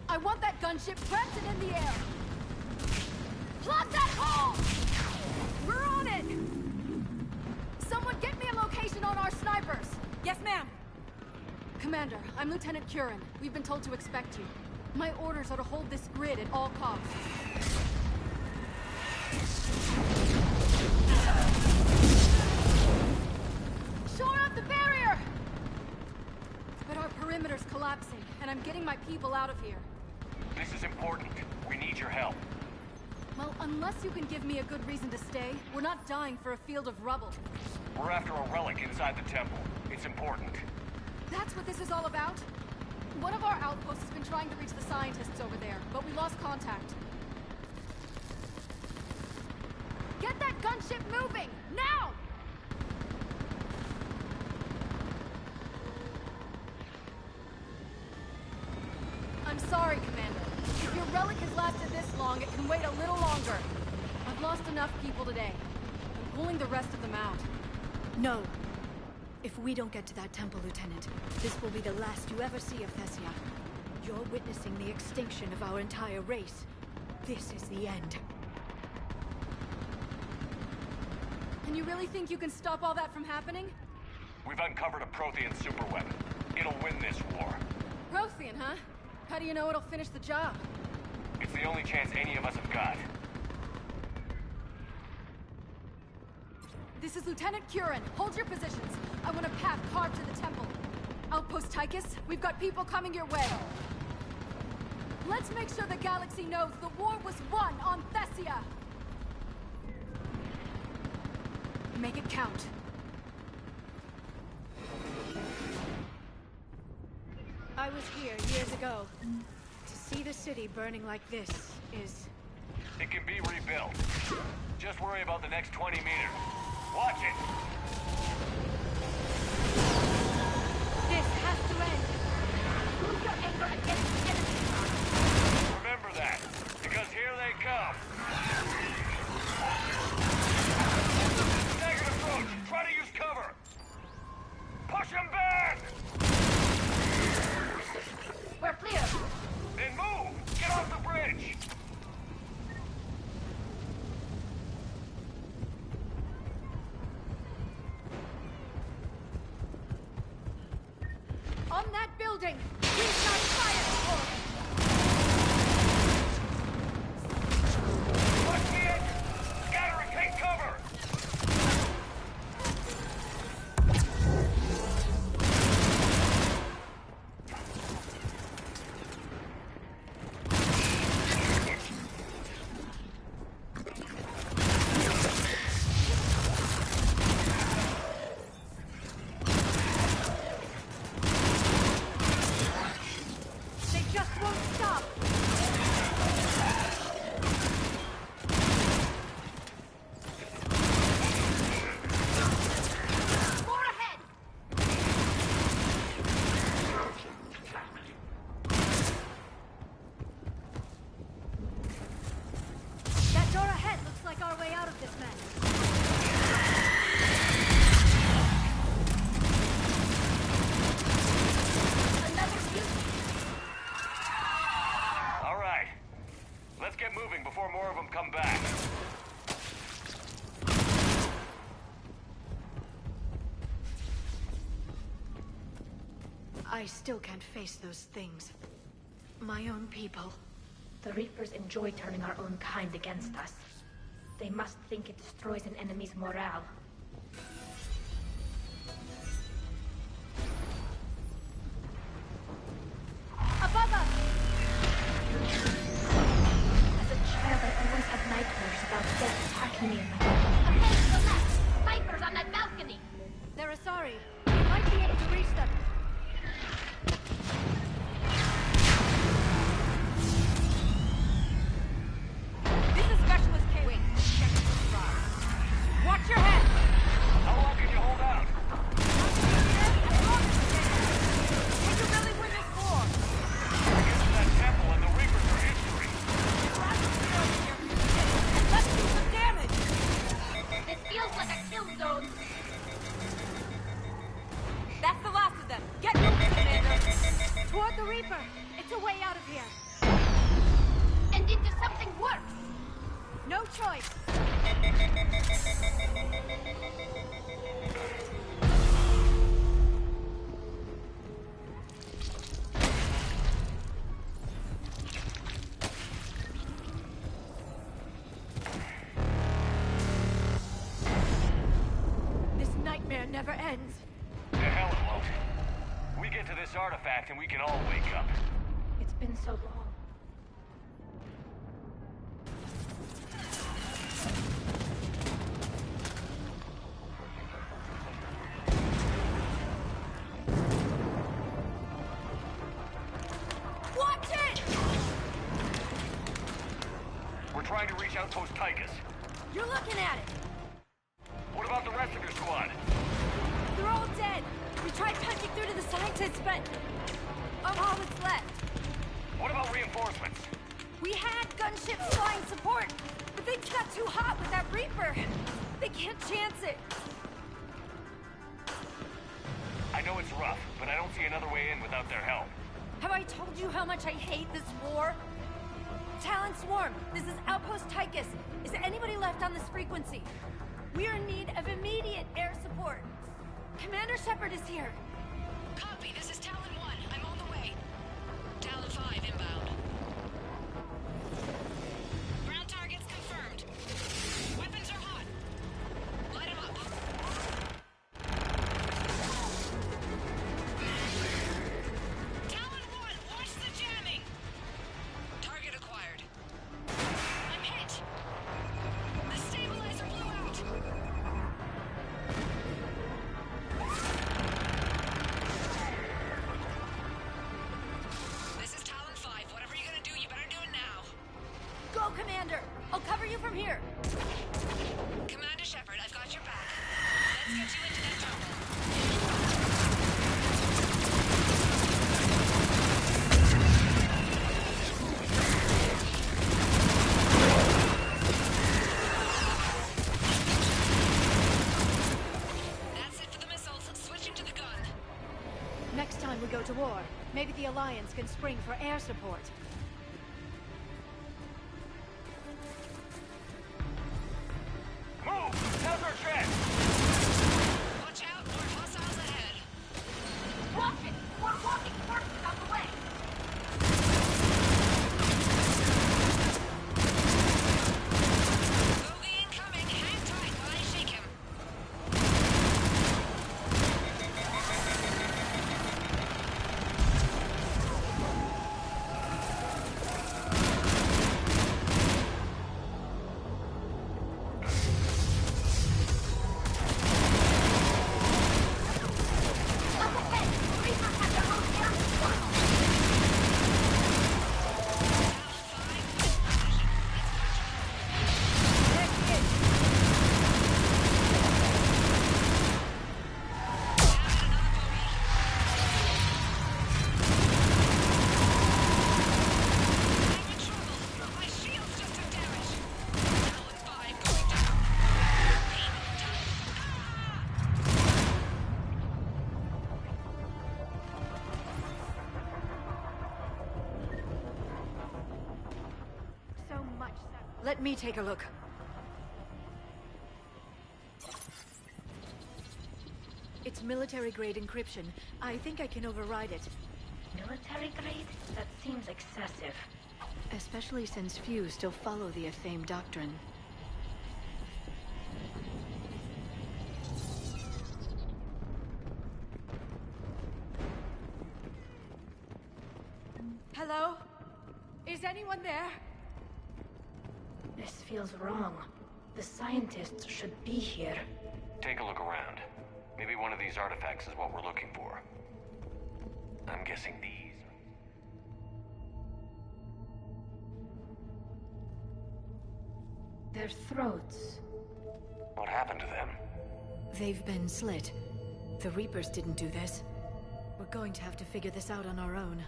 I want that gunship prepped and in the air. Plug that hole! We're on it! Someone get me a location on our snipers. Yes, ma'am. Commander, I'm Lieutenant Curran. We've been told to expect you. My orders are to hold this grid at all costs. Shore up the barrier! But our perimeter's collapsing, and I'm getting my people out of here. This is important. We need your help. Well, unless you can give me a good reason to stay, we're not dying for a field of rubble. We're after a relic inside the temple. It's important. That's what this is all about? One of our outposts has been trying to reach the scientists over there, but we lost contact. Get that gunship moving! Now! I'm sorry, Commander. If your relic has lasted this long, it can wait a little longer. I've lost enough people today. I'm pulling the rest of them out. No. If we don't get to that temple, Lieutenant, this will be the last you ever see of Thessia. You're witnessing the extinction of our entire race. This is the end. And you really think you can stop all that from happening? We've uncovered a Prothean superweapon. It'll win this war. Prothean, huh? How do you know it'll finish the job? It's the only chance any of us have got. This is Lieutenant Curran. Hold your positions. I want a path carved to the temple. Outpost Tychus, we've got people coming your way. Let's make sure the galaxy knows the war was won on Thessia. Make it count. I was here years ago. To see the city burning like this is... It can be rebuilt. Just worry about the next 20 meters. Watch it! This has to end! Move your anchor against the enemy! Remember that, because here they come! Staggered approach! Try to use cover! Push him back! We're clear! Then move! Get off the bridge! On that building! We shall fire for it! Watch the edge! Scatter and take cover! They just won't stop! More ahead! That door ahead looks like our way out of this mess. All right. Let's get moving before more of them come back. I still can't face those things. My own people. The Reapers enjoy turning our own kind against us. They must think it destroys an enemy's morale. Above us! As a child, I always had nightmares about death attacking me in my head. Ahead to the left! Snipers on that balcony! They're Asari. We might be able to reach them. This is Specialist K. Wait, check the surprise. Watch your head! How long can you hold out? As long as we can. What do you really win this for? Get to that temple and the Reapers are history. Let's do some damage! This feels like a kill zone! That's the last of them. Get moving, Commander! Toward the Reaper! It's a way out of here! And into something worse! No choice! This nightmare never ends. The hell it won't. We get to this artifact and we can all wake up. It's been so long. Watch it! We're trying to reach Outpost Tychus. You're looking at it! What about the rest of your squad? They're all dead! We tried punching through to the scientists, but... I'm all that's left. What about reinforcements? We had gunships flying support, but things got too hot with that Reaper. They can't chance it. I know it's rough, but I don't see another way in without their help. Have I told you how much I hate this war? Talon Swarm, this is Outpost Tychus. Is there anybody left on this frequency? We are in need of immediate air support. Commander Shepard is here. Copy, this is Talon 1. I'm on the way. Talon 5 inbound. Commander Shepard, I've got your back. Let's get you into that jungle. That's it for the missiles. Switching to the gun. Next time we go to war, maybe the Alliance can spring for air support. Move! How's our track? Watch out, more hostiles ahead. Watch it! More walking forces on the way! Bogey incoming. Hang tight while I shake him. My shields just took damage. Now with 5 going down. So much. Let me take a look. It's military-grade encryption. I think I can override it. Military grade? That seems excessive. Especially since few still follow the Athame doctrine. Hello? Is anyone there? This feels wrong. The scientists should be here. Take a look around. Maybe one of these artifacts is what we're looking for. I'm guessing these. Their throats. What happened to them? They've been slit. The Reapers didn't do this. We're going to have to figure this out on our own.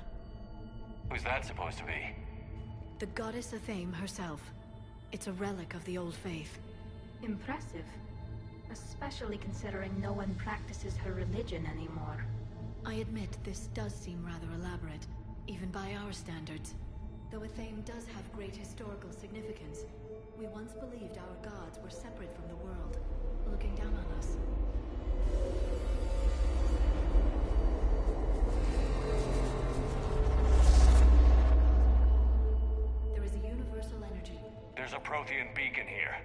Who's that supposed to be? The goddess Athame herself. It's a relic of the old faith. Impressive. Especially considering no one practices her religion anymore. I admit this does seem rather elaborate, even by our standards. Though Athame does have great historical significance, we once believed our gods were separate from the world, looking down on us. There is a universal energy. There's a Prothean beacon here.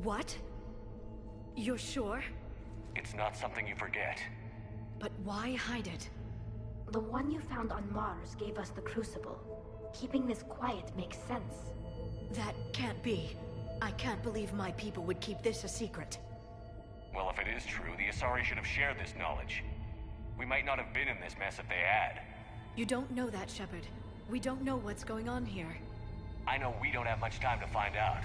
What? You're sure? It's not something you forget. But why hide it? The one you found on Mars gave us the Crucible. Keeping this quiet makes sense. That can't be. I can't believe my people would keep this a secret. Well, if it is true, the Asari should have shared this knowledge. We might not have been in this mess if they had. You don't know that, Shepard. We don't know what's going on here. I know we don't have much time to find out.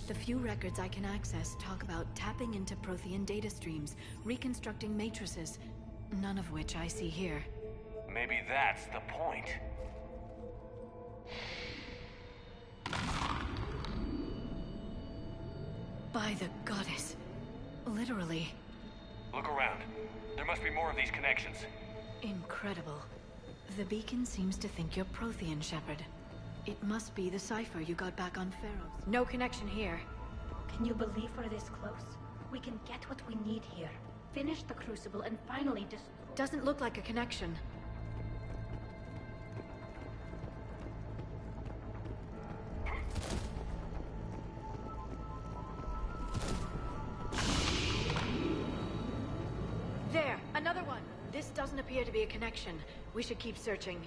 The few records I can access talk about tapping into Prothean data streams, reconstructing matrices, none of which I see here. Maybe that's the point. By the goddess. Literally. Look around. There must be more of these connections. Incredible. The beacon seems to think you're Prothean, Shepard. It must be the cipher you got back on Pharaohs. No connection here. Can you believe we're this close? We can get what we need here. Finish the Crucible and finally destroy... Doesn't look like a connection. There, another one. This doesn't appear to be a connection. We should keep searching.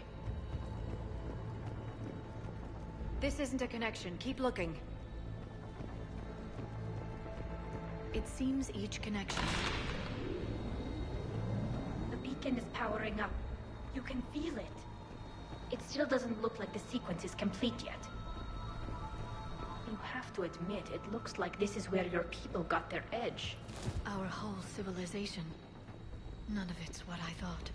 This isn't a connection. Keep looking. It seems each connection. The beacon is powering up. You can feel it. It still doesn't look like the sequence is complete yet. have to admit, it looks like this is where your people got their edge. Our whole civilization. None of it's what I thought.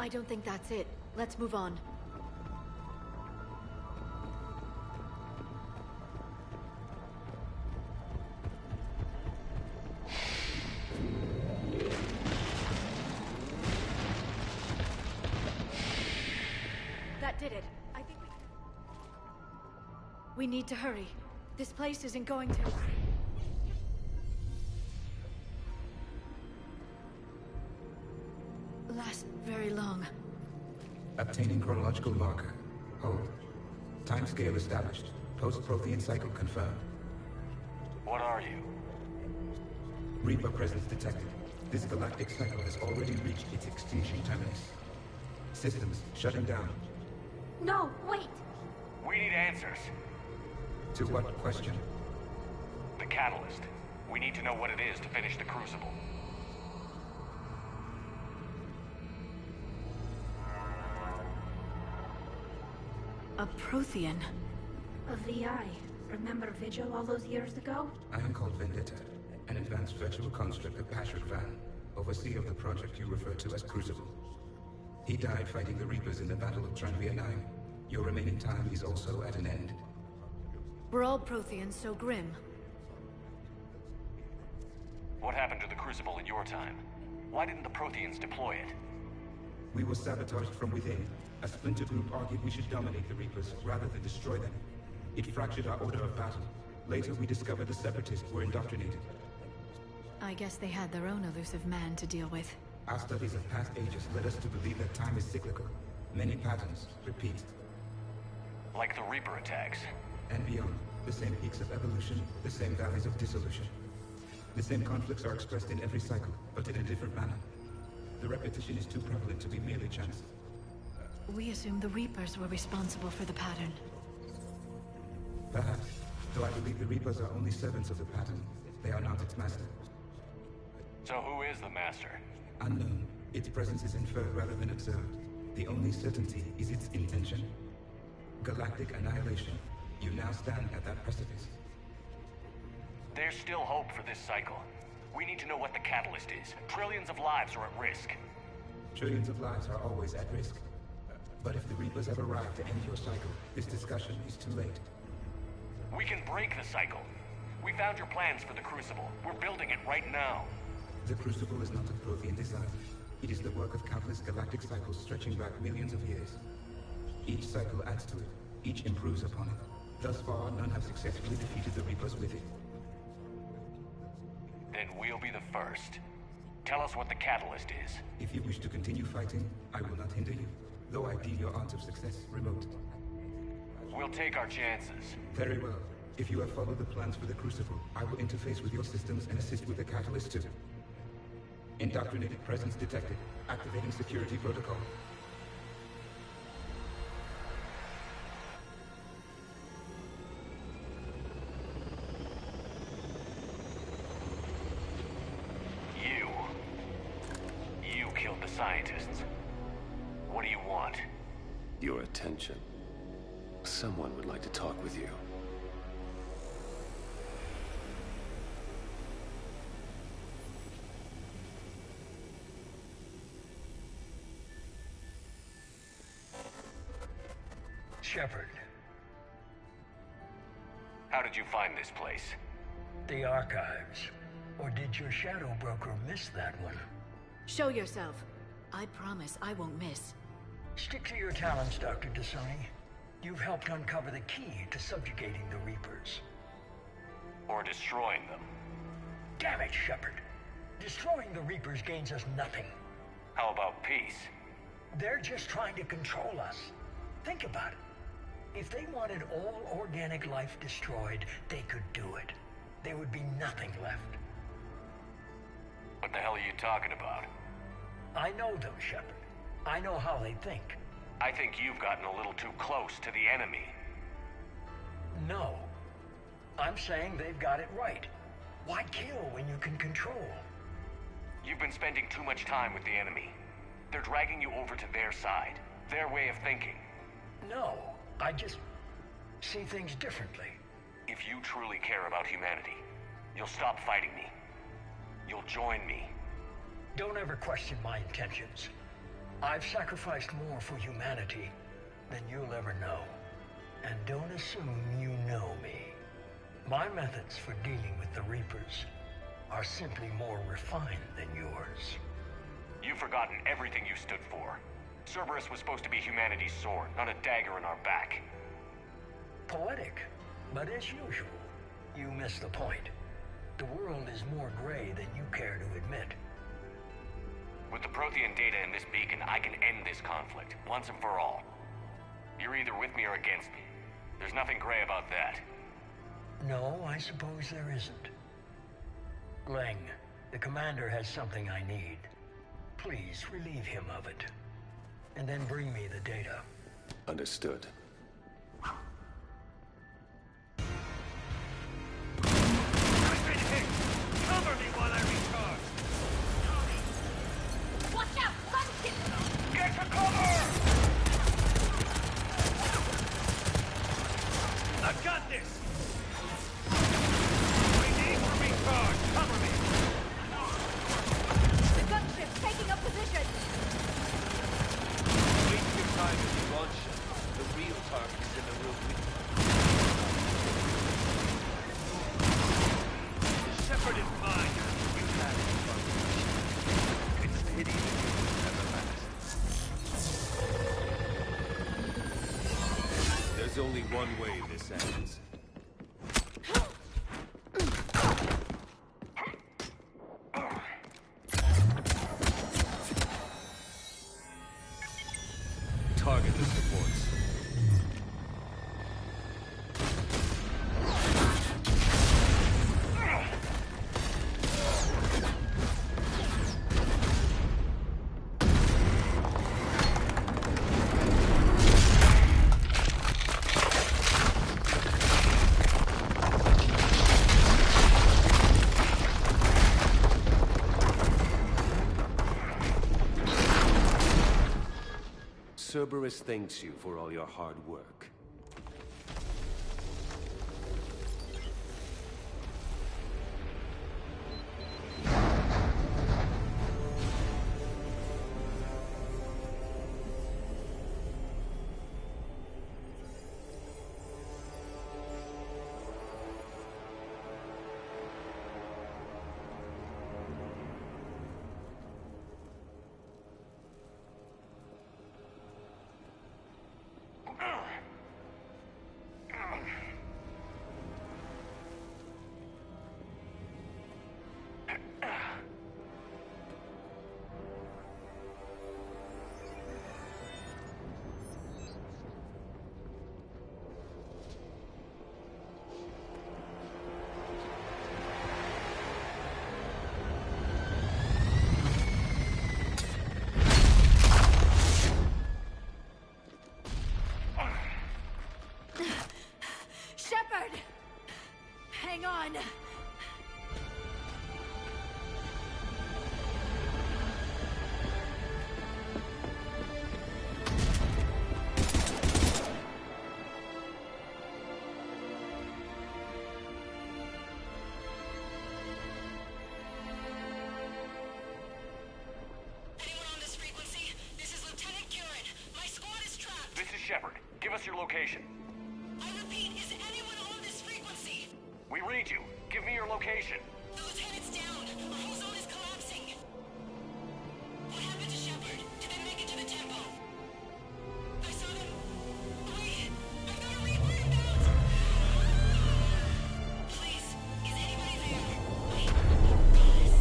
I don't think that's it. Let's move on. That did it. I think we need to hurry. This place isn't going to... last very long. Obtaining chronological marker. Hold. Timescale established. Post-Prothean cycle confirmed. What are you? Reaper presence detected. This galactic cycle has already reached its extinction terminus. Systems shutting down. No, wait! We need answers. To what question? The catalyst. We need to know what it is to finish the Crucible. A Prothean. A VI. Remember Vigil all those years ago? I am called Vendetta, an advanced virtual construct of Patrick Van, overseer of the project you refer to as Crucible. He died fighting the Reapers in the Battle of Tranvia 9. Your remaining time is also at an end. We're all Protheans so grim. What happened to the Crucible in your time? Why didn't the Protheans deploy it? We were sabotaged from within. A splinter group argued we should dominate the Reapers rather than destroy them. It fractured our order of battle. Later, we discovered the Separatists were indoctrinated. I guess they had their own elusive man to deal with. Our studies of past ages led us to believe that time is cyclical. Many patterns repeat. Like the Reaper attacks. And beyond. The same peaks of evolution, the same valleys of dissolution. The same conflicts are expressed in every cycle, but in a different manner. The repetition is too prevalent to be merely chance. We assumed the Reapers were responsible for the pattern. Perhaps, though I believe the Reapers are only servants of the pattern. They are not its master. So who is the master? Unknown. Its presence is inferred rather than observed. The only certainty is its intention. Galactic annihilation. You now stand at that precipice. There's still hope for this cycle. We need to know what the catalyst is. Trillions of lives are at risk. Trillions of lives are always at risk. But if the Reapers have arrived to end your cycle, this discussion is too late. We can break the cycle. We found your plans for the Crucible. We're building it right now. The Crucible is not of Prothean design. It is the work of countless galactic cycles stretching back millions of years. Each cycle adds to it. Each improves upon it. Thus far, none have successfully defeated the Reapers with it. Then we'll be the first. Tell us what the catalyst is. If you wish to continue fighting, I will not hinder you, though I deem your odds of success remote. We'll take our chances. Very well. If you have followed the plans for the Crucible, I will interface with your systems and assist with the catalyst too. Indoctrinated presence detected. Activating security protocol. You killed the scientists. What do you want? Your attention. Someone would like to talk with you. Shepard. How did you find this place? The archives. Or did your shadow broker miss that one? Show yourself. I promise I won't miss. Stick to your talents, Dr. Dasani. You've helped uncover the key to subjugating the Reapers. Or destroying them. Damn it, Shepard. Destroying the Reapers gains us nothing. How about peace? They're just trying to control us. Think about it. If they wanted all organic life destroyed, they could do it. There would be nothing left. What the hell are you talking about? I know them, Shepard. I know how they think. I think you've gotten a little too close to the enemy. No. I'm saying they've got it right. Why kill when you can control? You've been spending too much time with the enemy. They're dragging you over to their side, their way of thinking. No, I just see things differently. If you truly care about humanity, you'll stop fighting me. You'll join me. Don't ever question my intentions. I've sacrificed more for humanity than you'll ever know. And don't assume you know me. My methods for dealing with the Reapers are simply more refined than yours. You've forgotten everything you stood for. Cerberus was supposed to be humanity's sword, not a dagger in our back. Poetic, but as usual, you miss the point. The world is more gray than you care to admit. With the Prothean data in this beacon, I can end this conflict, once and for all. You're either with me or against me. There's nothing gray about that. No, I suppose there isn't. Leng, the commander has something I need. Please relieve him of it. And then bring me the data. Understood. I've been hit! Cover me while I recharge! Watch out! Gunship! Get to cover! I've got this! I need to recharge! Cover me! The gunship's taking up position! Waste your time if you want shit. The real target is in the room with you. The Shepherd is mine. You have it. It's a pity that you will never last. There's only one way this ends. Target the supports. Cerberus thanks you for all your hard work. Shepard! Hang on! This is Shepard. Give us your location. I repeat, is anyone on this frequency? We read you. Give me your location. The lieutenant's down. Our whole zone is collapsing. What happened to Shepard? Did they make it to the temple? I saw them. Wait, I've got a Reaper inbound. Please, is anybody there? Wait, guys,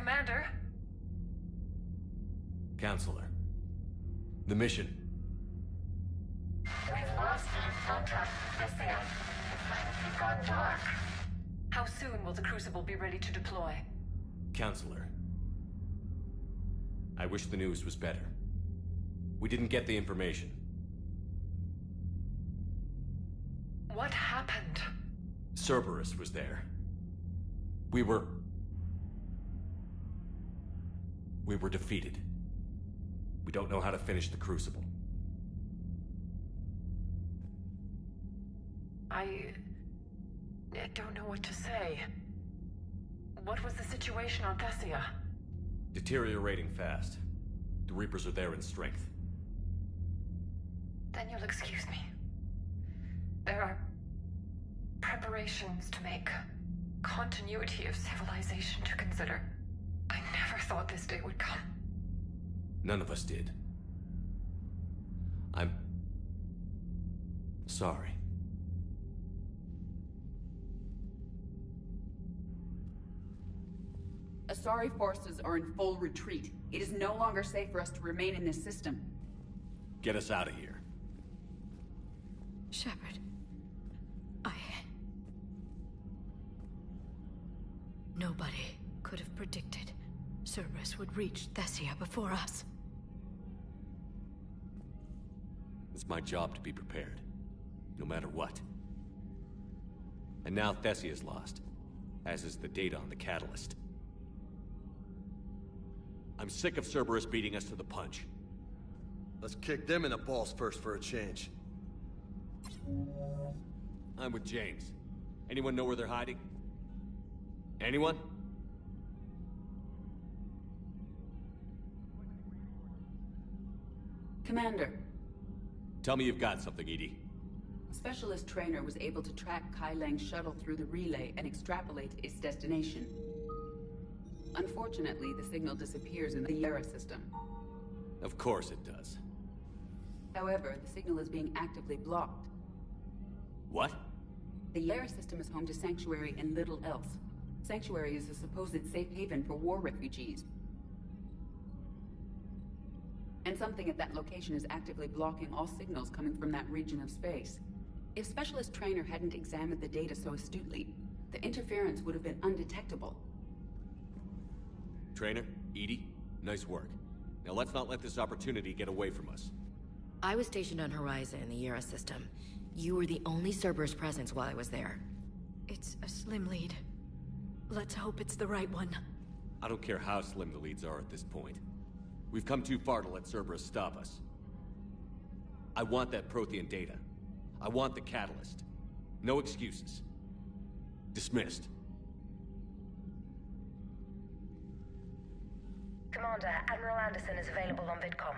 Commander? Counselor. The mission. We've lost contact with the field. The planet has gone dark. How soon will the Crucible be ready to deploy? Counselor. I wish the news was better. We didn't get the information. What happened? Cerberus was there. We were defeated. We don't know how to finish the Crucible. I don't know what to say. What was the situation on Thessia? Deteriorating fast. The Reapers are there in strength. Then you'll excuse me. There are preparations to make, continuity of civilization to consider. I never thought this day would come. None of us did. I'm sorry. Asari forces are in full retreat. It is no longer safe for us to remain in this system. Get us out of here. Shepard. Nobody could have predicted Cerberus would reach Thessia before us. It's my job to be prepared, no matter what. And now Thessia's lost, as is the data on the catalyst. I'm sick of Cerberus beating us to the punch. Let's kick them in the balls first for a change. I'm with James. Anyone know where they're hiding? Anyone? Commander. Tell me you've got something, Edie. Specialist Trainer was able to track Kai Lang's shuttle through the relay and extrapolate its destination. Unfortunately, the signal disappears in the Yara system. Of course it does. However, the signal is being actively blocked. What? The Yara system is home to Sanctuary and little else. Sanctuary is a supposed safe haven for war refugees. And something at that location is actively blocking all signals coming from that region of space. If Specialist Trainer hadn't examined the data so astutely, the interference would have been undetectable. Trainer, Edie, nice work. Now let's not let this opportunity get away from us. I was stationed on Horizon in the Yara system. You were the only Cerberus presence while I was there. It's a slim lead. Let's hope it's the right one. I don't care how slim the leads are at this point. We've come too far to let Cerberus stop us. I want that Prothean data. I want the catalyst. No excuses. Dismissed. Commander, Admiral Anderson is available on VidCom.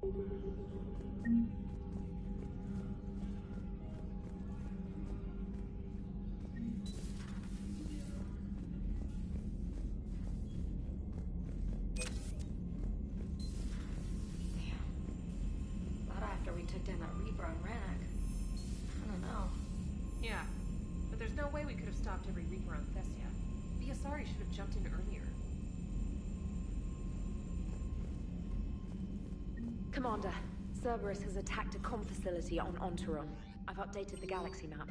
Not after we took down that Reaper on Rannoch. I don't know. Yeah, but there's no way we could have stopped every Reaper on Thessia. Biasari should have jumped in earlier. Commander, Cerberus has attacked a comm facility on Ontaron. I've updated the galaxy map.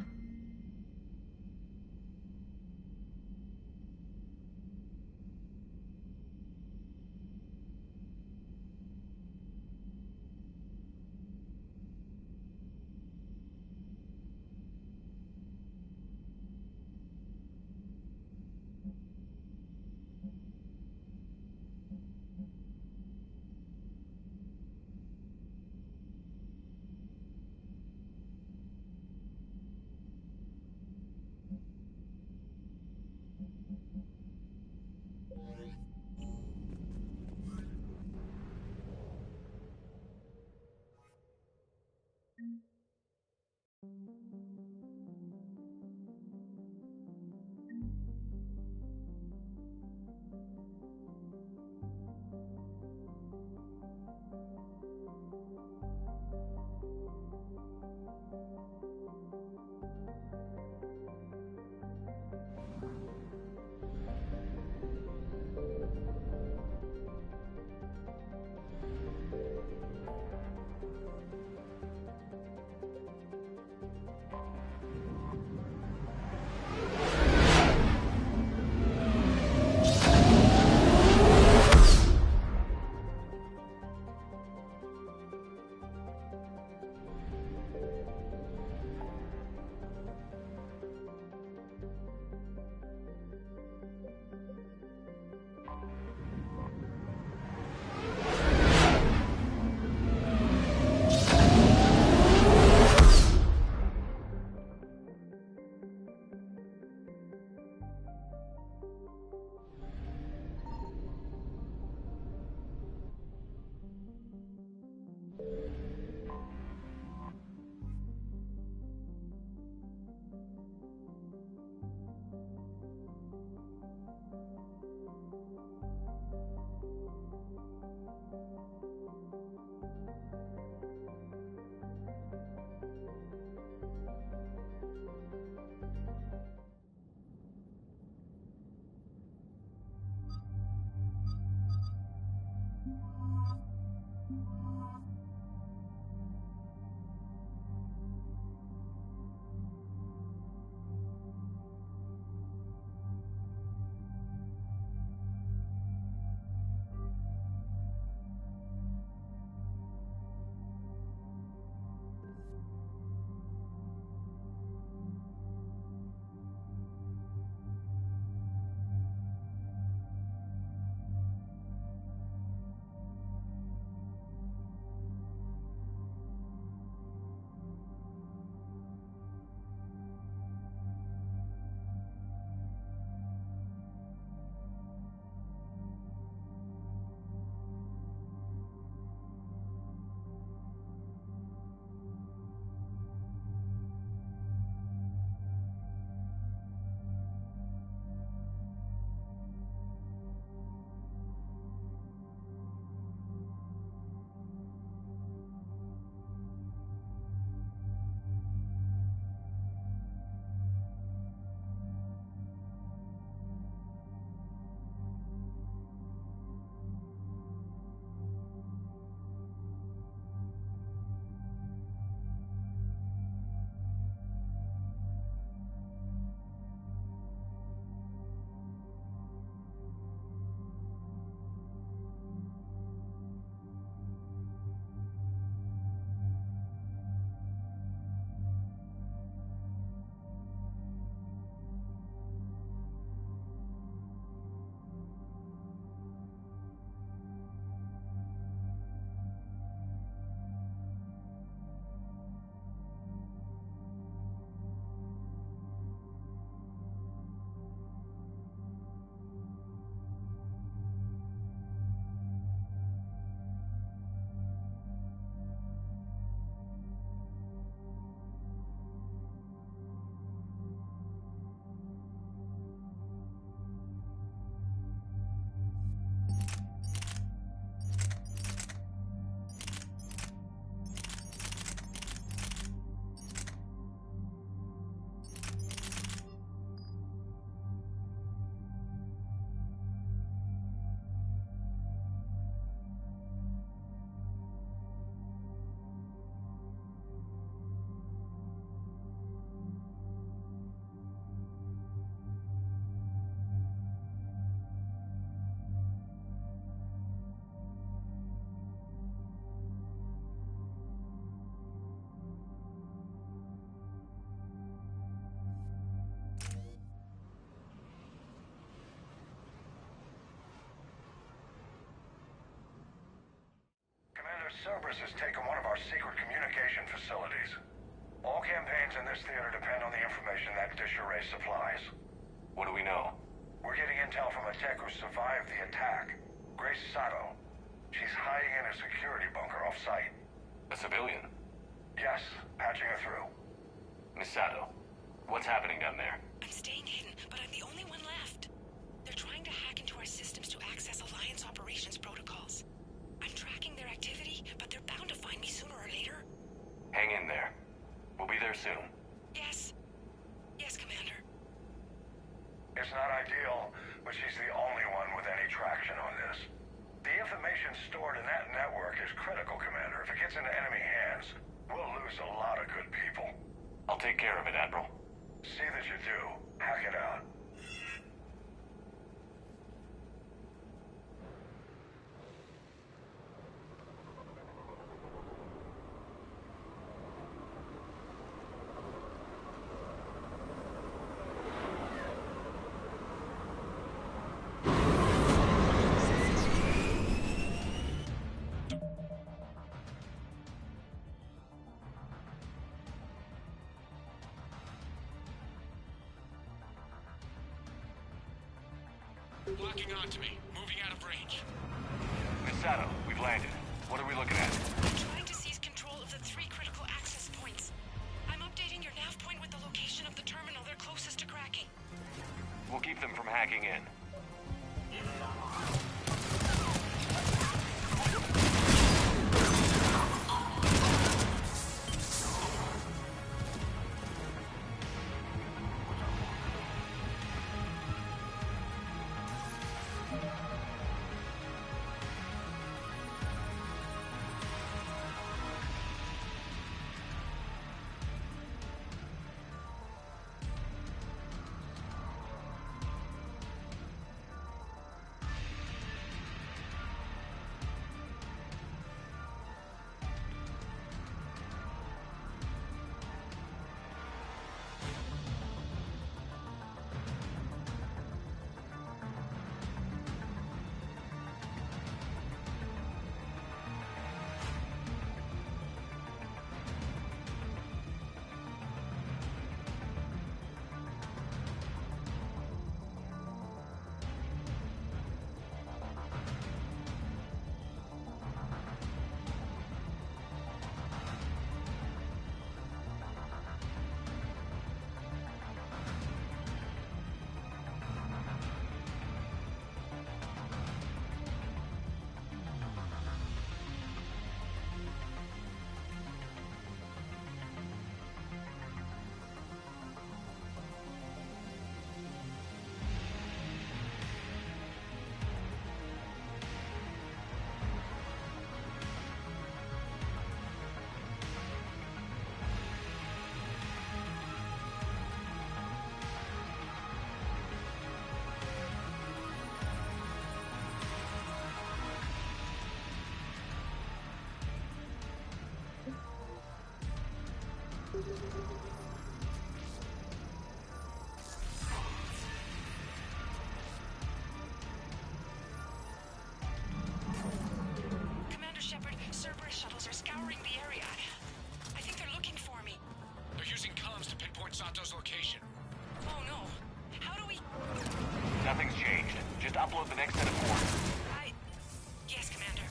Cerberus has taken one of our secret communication facilities. All campaigns in this theater depend on the information that dish array supplies. What do we know? We're getting intel from a tech who survived the attack. Grace Sato. She's hiding in a security bunker off-site. A civilian? Yes, patching her through. Miss Sato, what's happening down there? I'm staying hidden, but I'm the only one left. They're trying to hack into our systems to access Alliance operations protocols. I'm tracking their activity, but they're bound to find me sooner or later. Hang in there. We'll be there soon. Yes. Yes, Commander. It's not ideal, but she's the only one with any traction on this. The information stored in that network is critical, Commander. If it gets into enemy hands, we'll lose a lot of good people. I'll take care of it, Admiral. See that you do. Hack it out. Locking onto me. Moving out of range. Miss Sato, we've landed. What are we looking at? I'm trying to seize control of the 3 critical access points. I'm updating your nav point with the location of the terminal they're closest to cracking. We'll keep them from hacking in. Commander Shepard, Cerberus shuttles are scouring the area. I think they're looking for me. They're using comms to pinpoint Sato's location. Oh no. How do we... Nothing's changed. Just upload the next set of coordinates. Yes, Commander.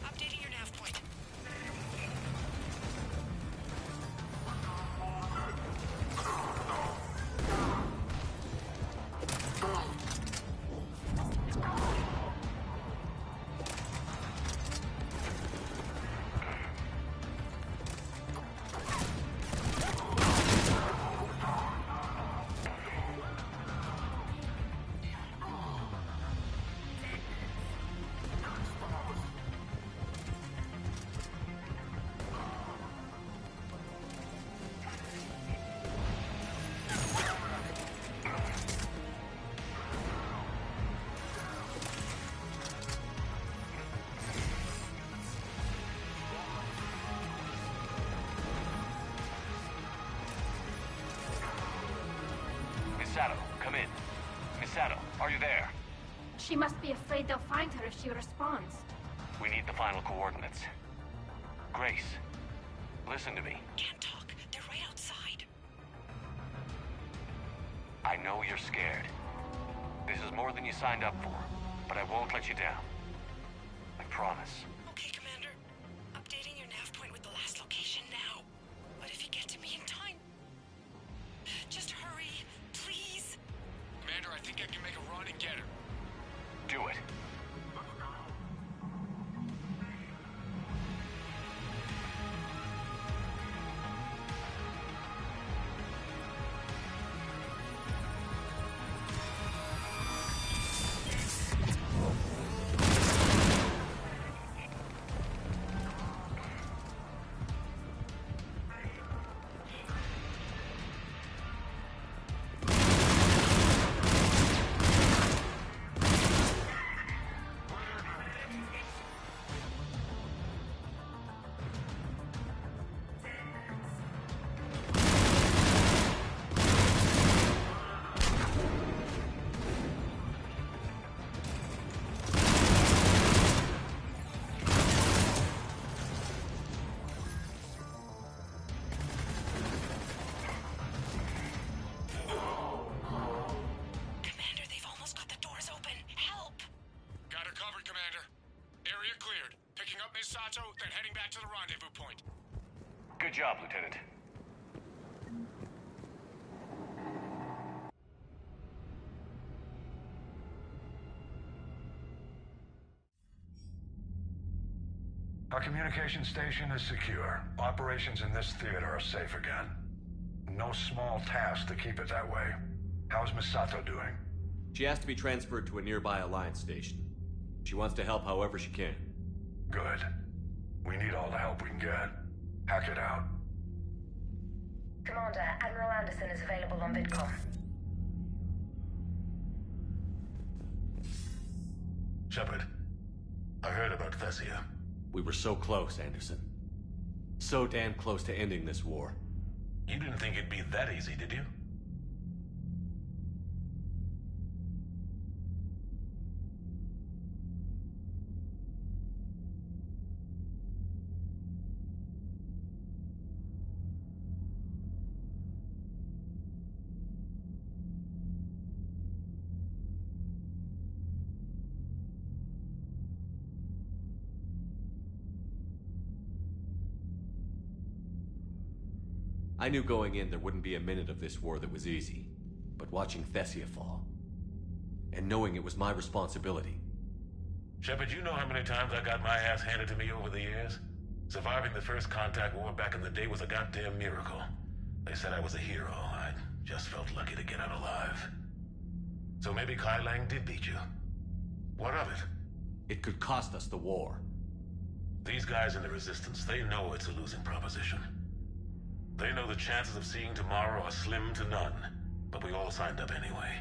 Updating your nav point. Miss Sato, come in. Miss Sato, are you there? She must be afraid they'll find her if she responds. We need the final coordinates. Grace, listen to me. Can't talk. They're right outside. I know you're scared. This is more than you signed up for, but I won't let you down. I promise. Okay, Commander. Updating your nav point with the last location now. But if you get to me in time, just hurry, please. Commander, I think I can make a run and get her. Do it. Then heading back to the rendezvous point. Good job, Lieutenant. Our communication station is secure. Operations in this theater are safe again. No small task to keep it that way. How's Miss Sato doing? She has to be transferred to a nearby Alliance station. She wants to help however she can. Good. We need all the help we can get. Hack it out. Commander, Admiral Anderson is available on VidCom. Shepard, I heard about Thessia. We were so close, Anderson. So damn close to ending this war. You didn't think it'd be that easy, did you? I knew going in there wouldn't be a minute of this war that was easy. But watching Thessia fall, and knowing it was my responsibility. Shepard, you know how many times I got my ass handed to me over the years? Surviving the first contact war back in the day was a goddamn miracle. They said I was a hero. I just felt lucky to get out alive. So maybe Kai Lang did beat you. What of it? It could cost us the war. These guys in the Resistance, they know it's a losing proposition. They know the chances of seeing tomorrow are slim to none, but we all signed up anyway.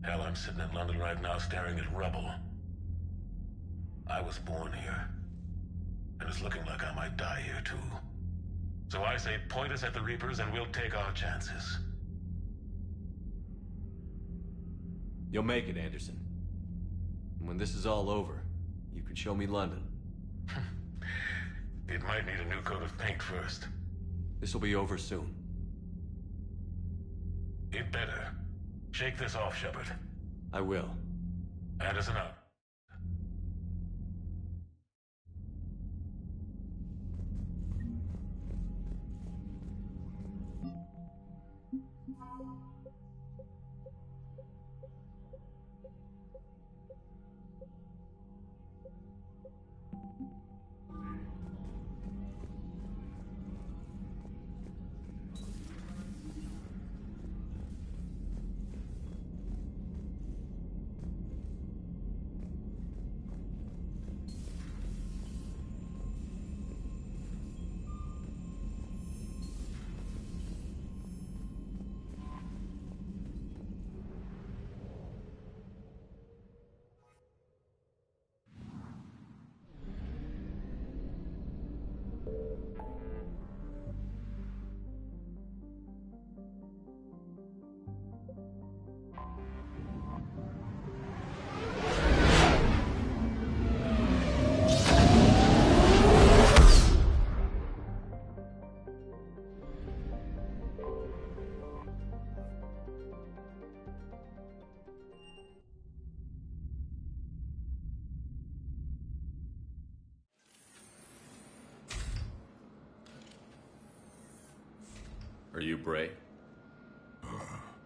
Hell, I'm sitting in London right now staring at rubble. I was born here, and it's looking like I might die here too. So I say point us at the Reapers and we'll take our chances. You'll make it, Anderson. And when this is all over, you can show me London. It might need a new coat of paint first. This will be over soon. It better. Shake this off, Shepard. I will. Anderson out. Are you Bray?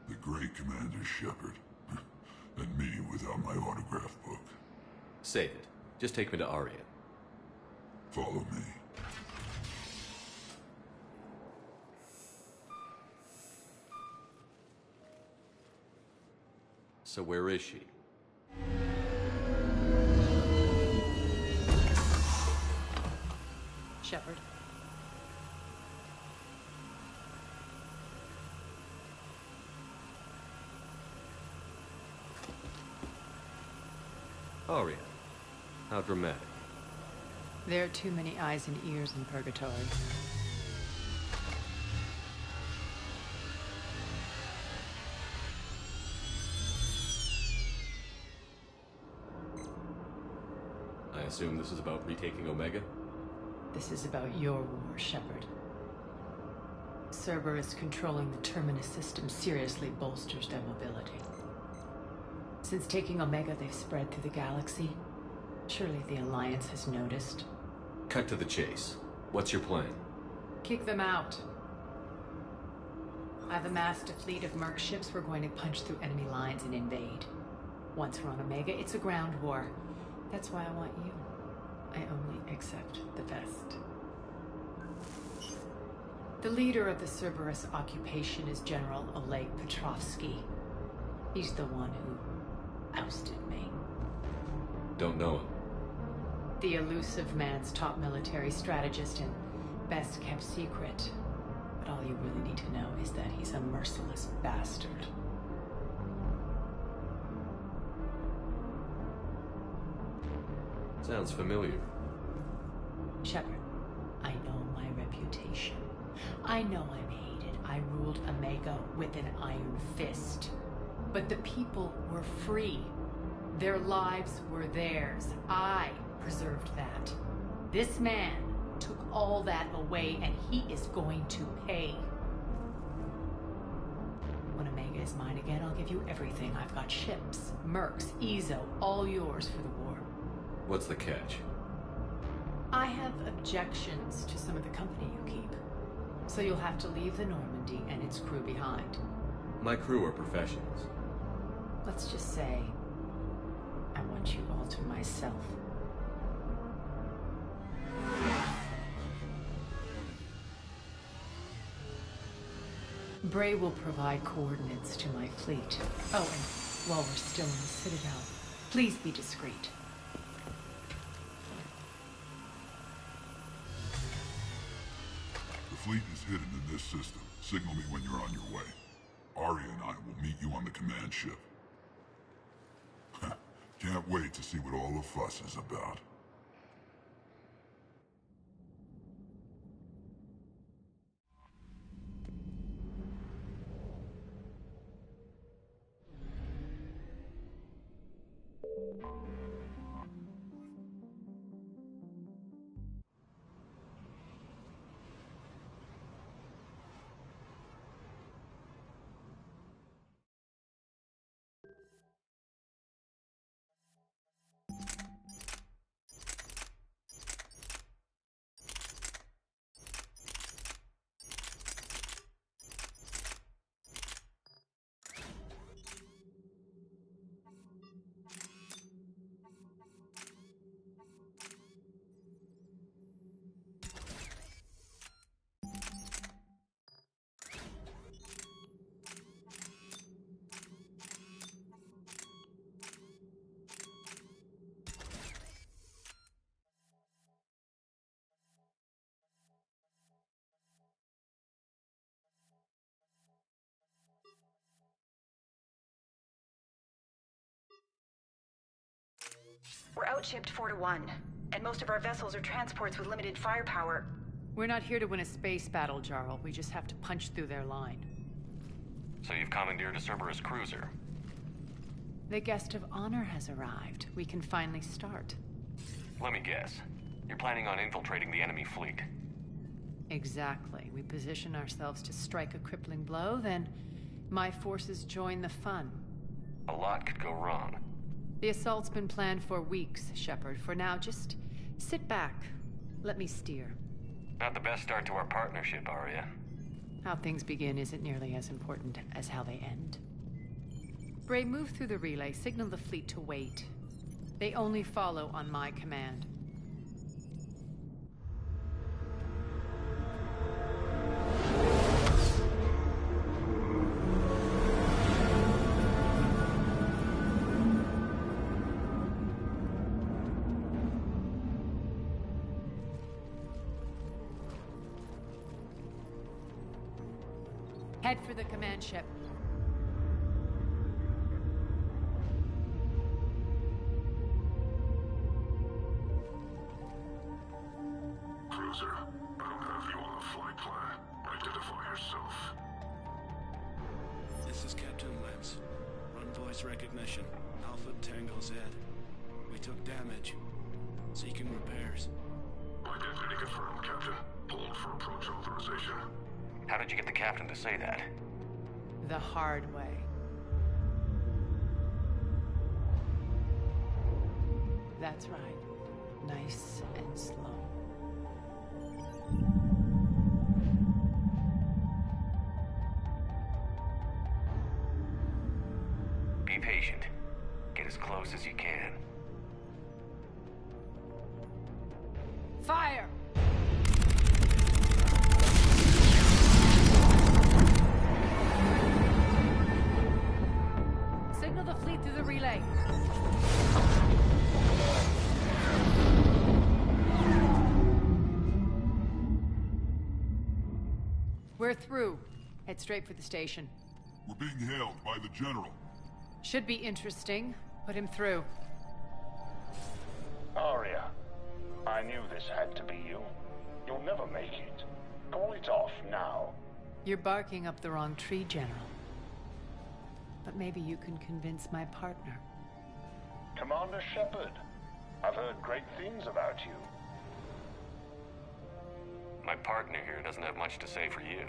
The great Commander Shepard. And me without my autograph book. Save it. Just take me to Arya. Follow me. So where is she? Shepard. Arya. How dramatic. There are too many eyes and ears in Purgatory. I assume this is about retaking Omega? This is about your war, Shepard. Cerberus controlling the Terminus system seriously bolsters their mobility. Since taking Omega, they've spread through the galaxy. Surely the Alliance has noticed. Cut to the chase. What's your plan? Kick them out. I've amassed a fleet of merc ships. We're going to punch through enemy lines and invade. Once we're on Omega, it's a ground war. That's why I want you. I only accept the best. The leader of the Cerberus occupation is General Oleg Petrovsky. He's the one who ousted me. Don't know him. The elusive man's top military strategist and best kept secret. But all you really need to know is that he's a merciless bastard. Sounds familiar. Shepard, I know my reputation. I know I'm hated. I ruled Omega with an iron fist. But the people were free. Their lives were theirs. I preserved that. This man took all that away, and he is going to pay. When Omega is mine again, I'll give you everything. I've got ships, mercs, Ezo, all yours for the war. What's the catch? I have objections to some of the company you keep. So you'll have to leave the Normandy and its crew behind. My crew are professionals. Let's just say, I want you all to myself. Bray will provide coordinates to my fleet. Oh, and while we're still in the Citadel, please be discreet. The fleet is hidden in this system. Signal me when you're on your way. Arya and I will meet you on the command ship. Can't wait to see what all the fuss is about. We're outshipped 4-1, and most of our vessels are transports with limited firepower. We're not here to win a space battle, Jarl. We just have to punch through their line. So you've commandeered a Cerberus cruiser? The guest of honor has arrived. We can finally start. Let me guess. You're planning on infiltrating the enemy fleet? Exactly. We position ourselves to strike a crippling blow, then my forces join the fun. A lot could go wrong. The assault's been planned for weeks, Shepard. For now, just sit back. Let me steer. Not the best start to our partnership, Arya. How things begin isn't nearly as important as how they end. Bray, move through the relay. Signal the fleet to wait. They only follow on my command. Head for the command ship. Cruiser, I don't have you on the flight plan. Identify yourself. This is Captain Lance. Run voice recognition. Alpha Tango Z. We took damage. Seeking repairs. Identity confirmed, Captain. Hold for approach authorization. How did you get the captain to say that? The hard way. That's right. Nice and slow. Be patient. Get as close as you can. Fire! Signal the fleet through the relay. We're through. Head straight for the station. We're being hailed by the General. Should be interesting. Put him through. Aria, I knew this had to be you. You'll never make it. Call it off now. You're barking up the wrong tree, General. But maybe you can convince my partner. Commander Shepard, I've heard great things about you. My partner here doesn't have much to say for you.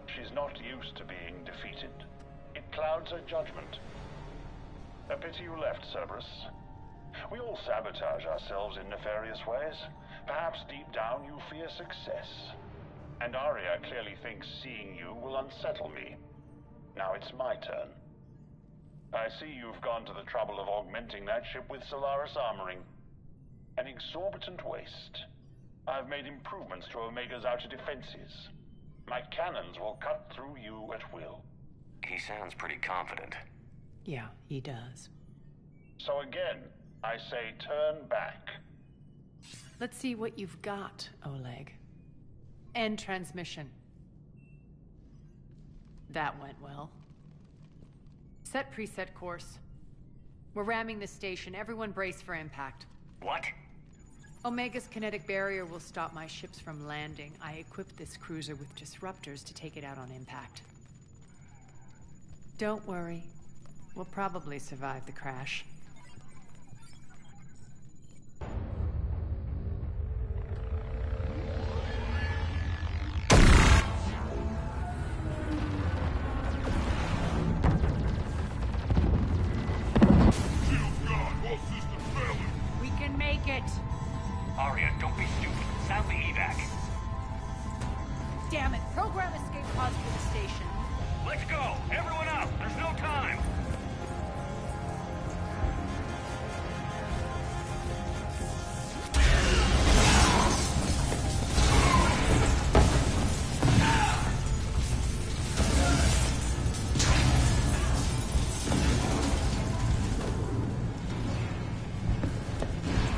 She's not used to being defeated. It clouds her judgment. A pity you left, Cerberus. We all sabotage ourselves in nefarious ways. Perhaps deep down you fear success. And Aria clearly thinks seeing you will unsettle me. Now it's my turn. I see you've gone to the trouble of augmenting that ship with Solaris armoring. An exorbitant waste. I've made improvements to Omega's outer defenses. My cannons will cut through you at will. He sounds pretty confident. Yeah, he does. So again, I say turn back. Let's see what you've got, Oleg. End transmission. That went well. Set preset course. We're ramming the station. Everyone brace for impact. What? Omega's kinetic barrier will stop my ships from landing. I equipped this cruiser with disruptors to take it out on impact. Don't worry. We'll probably survive the crash. We can make it! Aria, don't be stupid. Sound the evac. Damn it! Program escape pods for the station. Let's go! Everyone up! There's no time!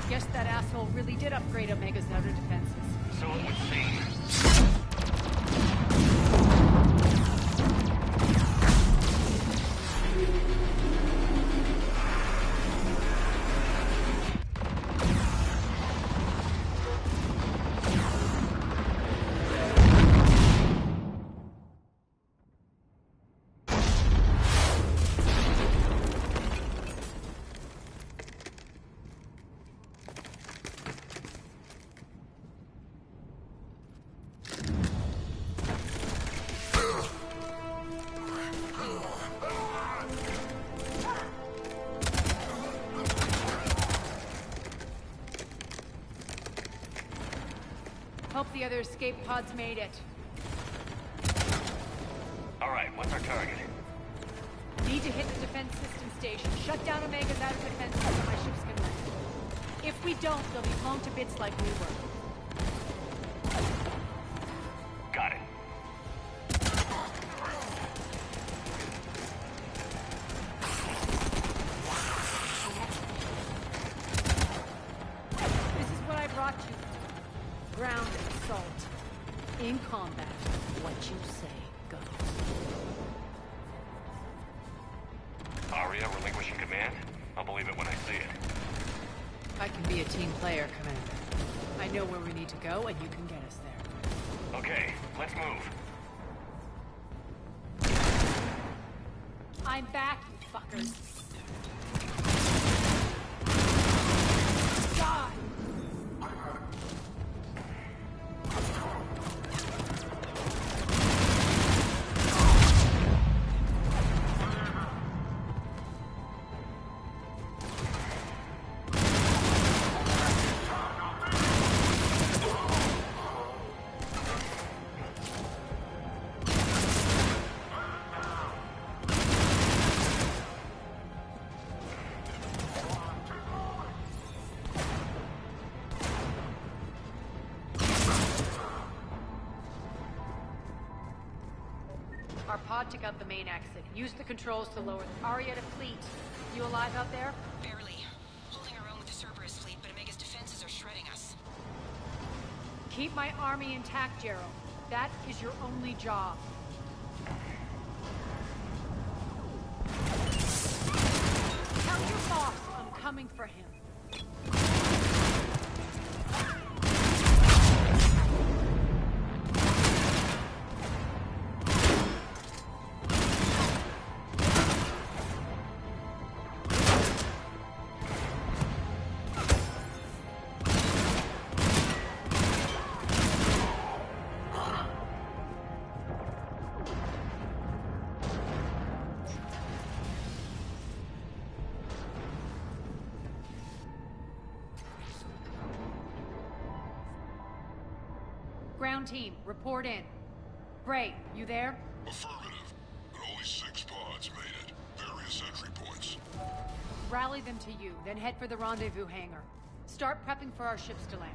Guess that asshole really did upgrade Omega's outer defenses. So it would seem. Hope the other escape pods made it. right, what's our target? Need to hit the defense system station. Shut down Omega's outer defense so my ships can land. If we don't, they'll be blown to bits like we were. Got it. This is what I brought you. Ground assault. In combat, what you say goes. Aria relinquishing command? I'll believe it when I see it. I can be a team player, Commander. I know where we need to go, and you can get us there. Okay, let's move. I'm back, you fuckers. Die! Our pod took out the main exit. Use the controls to lower the Aria to fleet. You alive out there? Barely. Holding our own with the Cerberus fleet, but Omega's defenses are shredding us. Keep my army intact, Gerald. That is your only job. Tell your boss I'm coming for him. Ground team, report in. Bray, you there? Affirmative, but only 6 pods made it. Various entry points. Rally them to you, then head for the rendezvous hangar. Start prepping for our ships to land.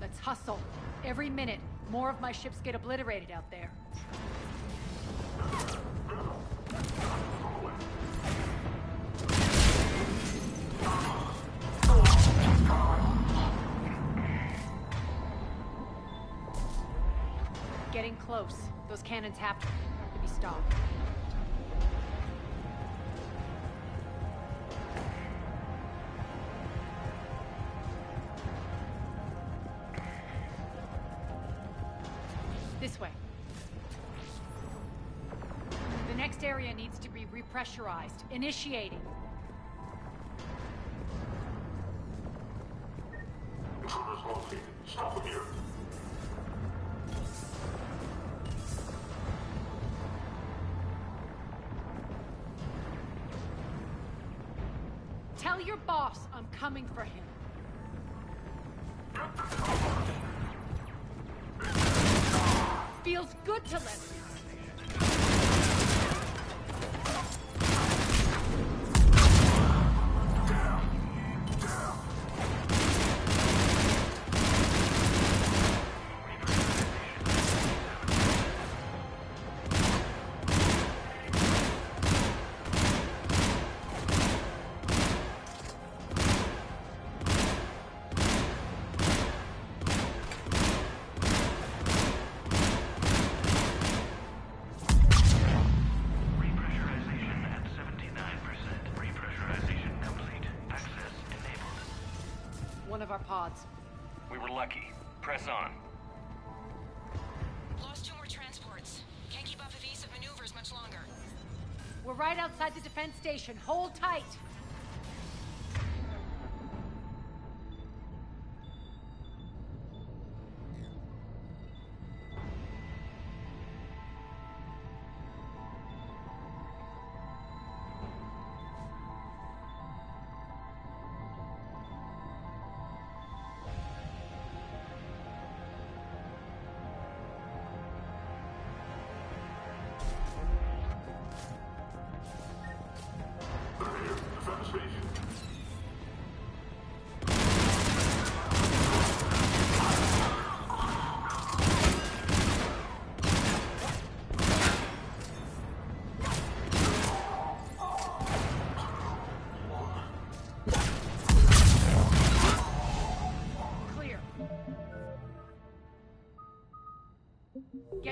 Let's hustle. Every minute, more of my ships get obliterated out there. Getting close. Those cannons have to be stopped. This way. The next area needs to be repressurized. Initiating. Intruders located. Stop them here. Tell your boss I'm coming for him. Feels good to let our pods. We were lucky. Press on. Lost 2 more transports. Can't keep up evasive maneuvers much longer. We're right outside the defense station. Hold tight.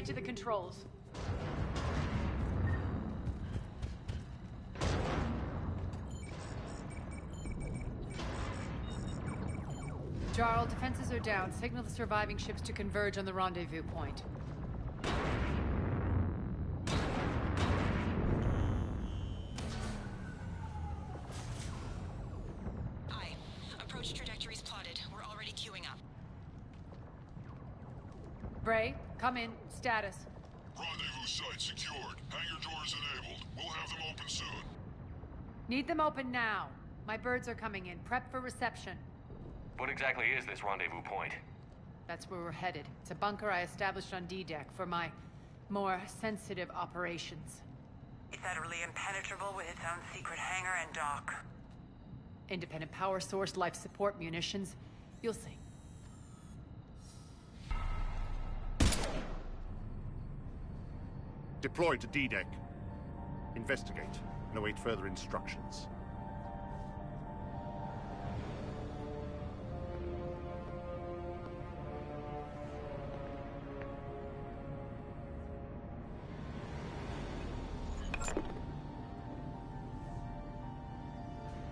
Get to the controls. Jarl, defenses are down. Signal the surviving ships to converge on the rendezvous point. Aye. Approach trajectories plotted. We're already queuing up. Bray, come in. Status. Rendezvous site secured. Hangar doors enabled. We'll have them open soon. Need them open now. My birds are coming in. Prep for reception. What exactly is this rendezvous point? That's where we're headed. It's a bunker I established on D-Deck for my more sensitive operations. It's utterly impenetrable with its own secret hangar and dock. Independent power source, life support, munitions. You'll see. Deploy to D-Deck. Investigate and await further instructions.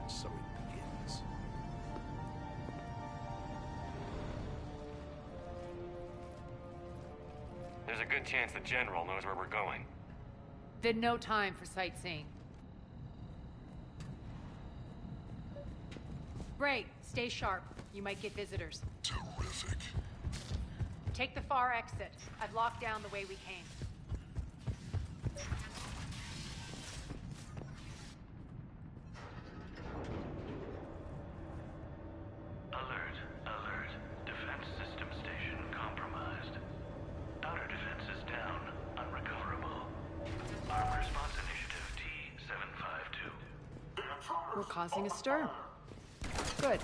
So it begins. There's a good chance the General knows where we're going. Then no time for sightseeing. Bray, stay sharp. You might get visitors. Terrific. Take the far exit. I've locked down the way we came. Alert, alert. Defense system station compromised. Outer defenses down, unrecoverable. Armed response initiative T-752. We're causing a stir. Good.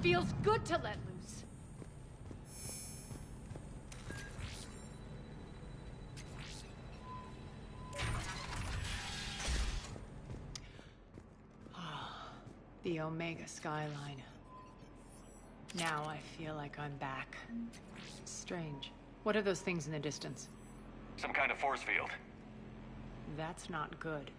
Feels good to let loose. The Omega skyline. Now I feel like I'm back. Strange. What are those things in the distance? Some kind of force field. That's not good.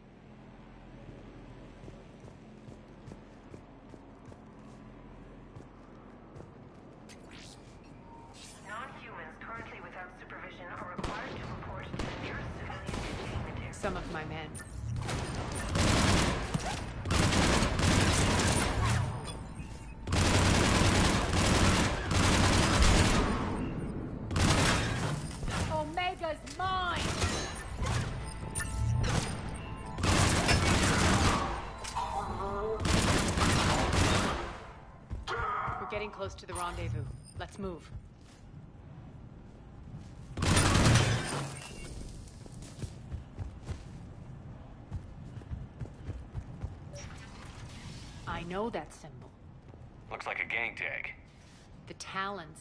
Non-humans currently without supervision are required to report to the nearest civilian containment area. Some of my men. Omega's mine! We're getting close to the rendezvous. Let's move. I know that symbol. Looks like a gang tag. The Talons.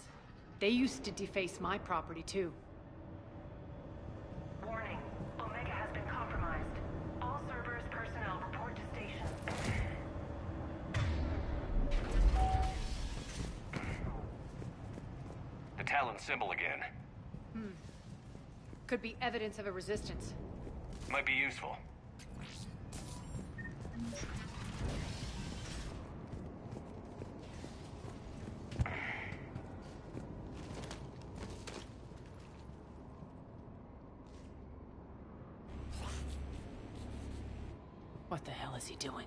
They used to deface my property, too. Warning. Omega has been compromised. All Cerberus personnel report to station. The Talon symbol again. Could be evidence of a resistance. Might be useful. What the hell is he doing?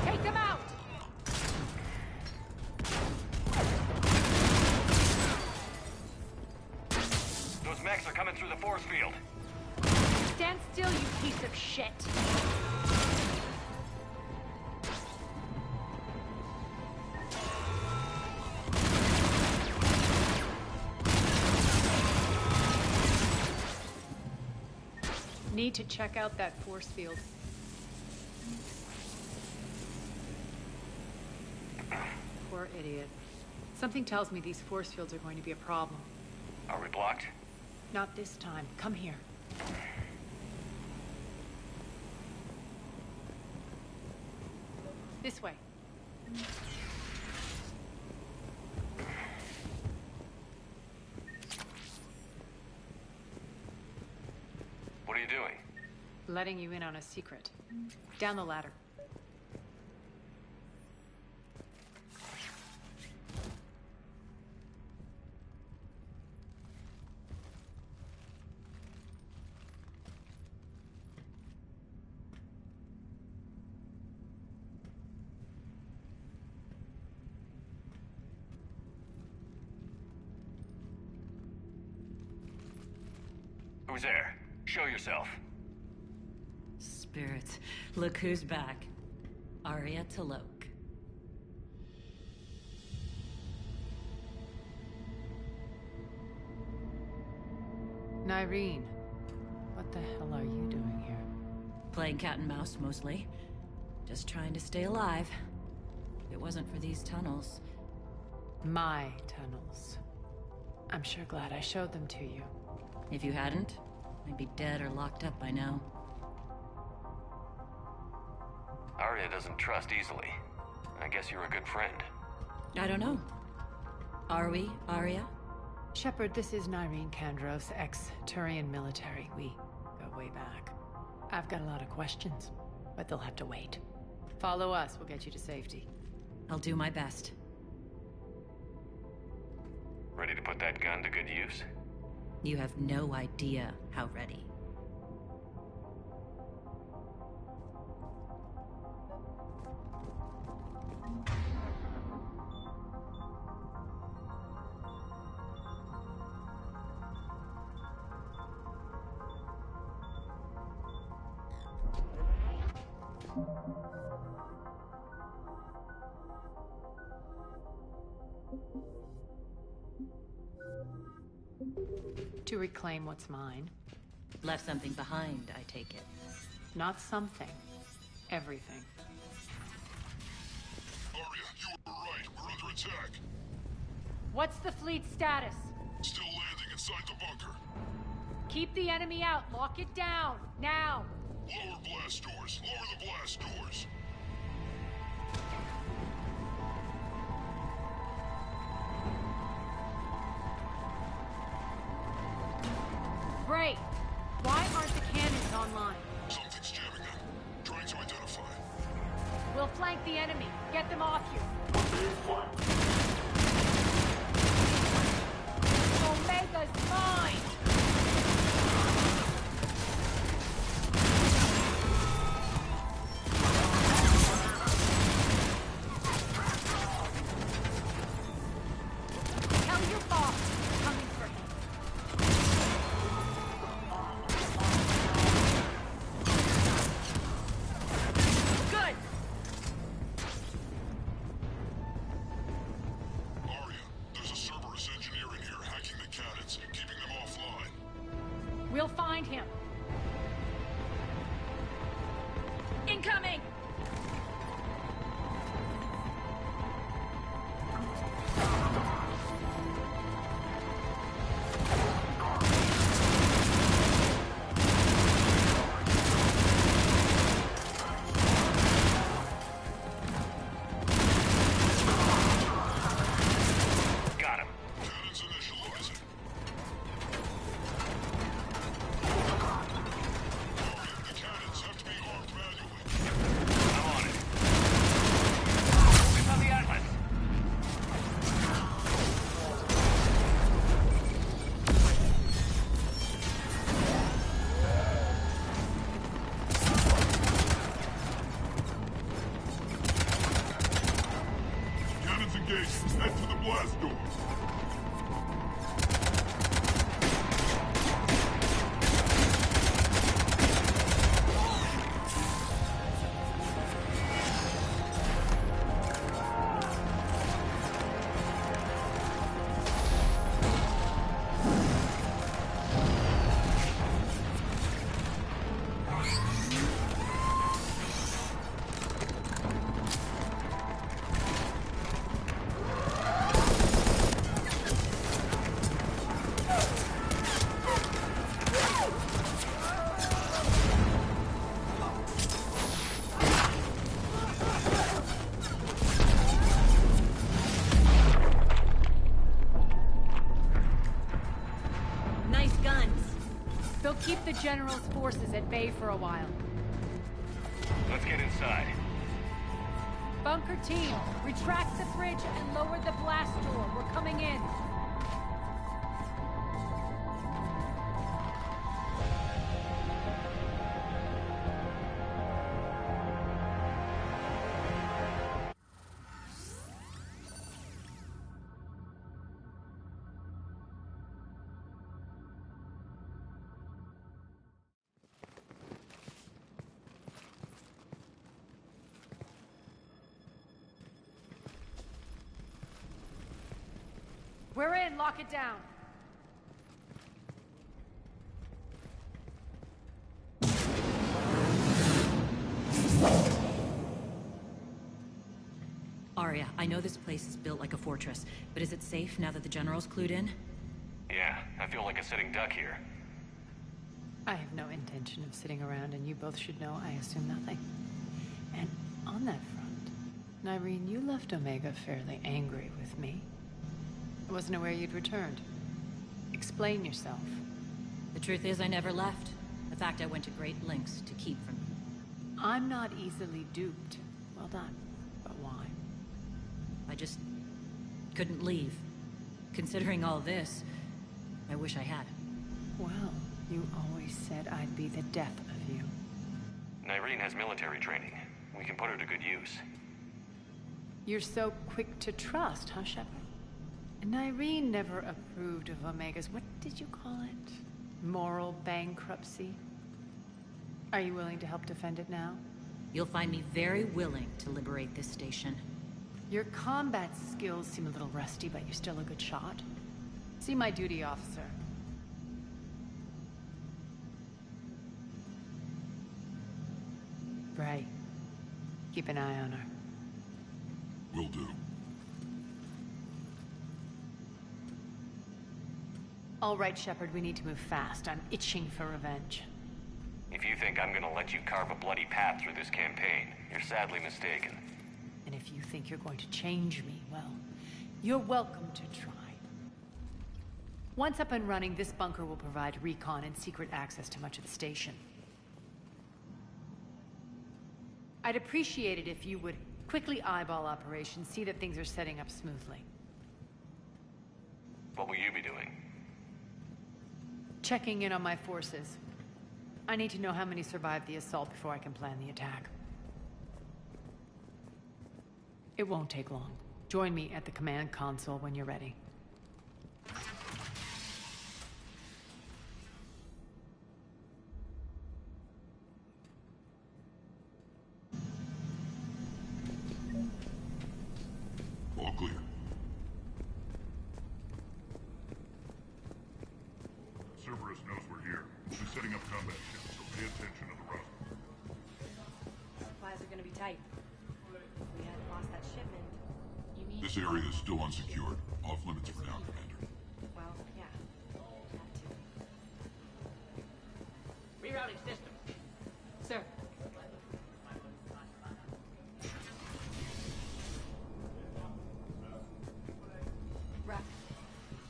Take them out! Those mechs are coming through the force field. Stand still, you piece of shit! Need to check out that force field. Poor idiot. Something tells me these force fields are going to be a problem. Are we blocked? Not this time. Come here. This way. What are you doing? Letting you in on a secret. Down the ladder. Who's there? Show yourself. Spirits, look who's back. Arya T'Loak. Nyreen, what the hell are you doing here? Playing cat and mouse, mostly. Just trying to stay alive. If it wasn't for these tunnels. My tunnels. I'm sure glad I showed them to you. If you hadn't, I'd be dead or locked up by now. Arya doesn't trust easily. I guess you're a good friend. I don't know. Are we, Arya? Shepard, this is Nyreen Kandros, ex-Turian military. We go way back. I've got a lot of questions, but they'll have to wait. Follow us, we'll get you to safety. I'll do my best. Ready to put that gun to good use? You have no idea how ready. To reclaim what's mine. Left something behind, I take it. Not something. Everything. Arya, you were right. We're under attack. What's the fleet status? Still landing inside the bunker. Keep the enemy out. Lock it down. Now. Lower blast doors. Lower the blast doors. Great. Why aren't the cannons online? Something's jamming them. Trying to identify. We'll flank the enemy. Get them off you. Omega's mine! Tell your boss I'm coming for him. Good! Arya, there's a Cerberus engineer in here hacking the cannons, keeping them offline. We'll find him. Incoming! Got him. Cannons initializing. Arya, the cannons have to be armed manually. I'm on it. Focus on the Atlas. Cannons engaged. Head for the blast door. keep the General's forces at bay for a while. Let's get inside. Bunker team, retract the bridge and lower the blast door. We're coming in. We're in, lock it down. Arya, I know this place is built like a fortress, but is it safe now that the General's clued in? Yeah, I feel like a sitting duck here. I have no intention of sitting around, and you both should know I assume nothing. And on that front, Nyreen, you left Omega fairly angry with me. I wasn't aware you'd returned. Explain yourself. The truth is I never left. The fact I went to great lengths to keep from you. I'm not easily duped. Well done. But why? I just couldn't leave. Considering all this, I wish I had. Well, you always said I'd be the death of you. Nyreen has military training. We can put her to good use. You're so quick to trust, huh, Shepard? Nyreen never approved of Omega's, what did you call it? Moral bankruptcy? Are you willing to help defend it now? You'll find me very willing to liberate this station. Your combat skills seem a little rusty, but you're still a good shot. See my duty officer. Bray, keep an eye on her. Will do. All right, Shepard, we need to move fast. I'm itching for revenge. If you think I'm gonna let you carve a bloody path through this campaign, you're sadly mistaken. And if you think you're going to change me, well, you're welcome to try. Once up and running, this bunker will provide recon and secret access to much of the station. I'd appreciate it if you would quickly eyeball operations, see that things are setting up smoothly. What will you be doing? Checking in on my forces. I need to know how many survived the assault before I can plan the attack. It won't take long. Join me at the command console when you're ready. All clear. Cerberus knows we're here. We'll be setting up combat ships, so pay attention to the roster. Supplies are gonna be tight. If we hadn't lost that shipment, you need... This area is still unsecured. Off limits for now, Commander. Well, yeah. Have to. Rerouting system. Sir.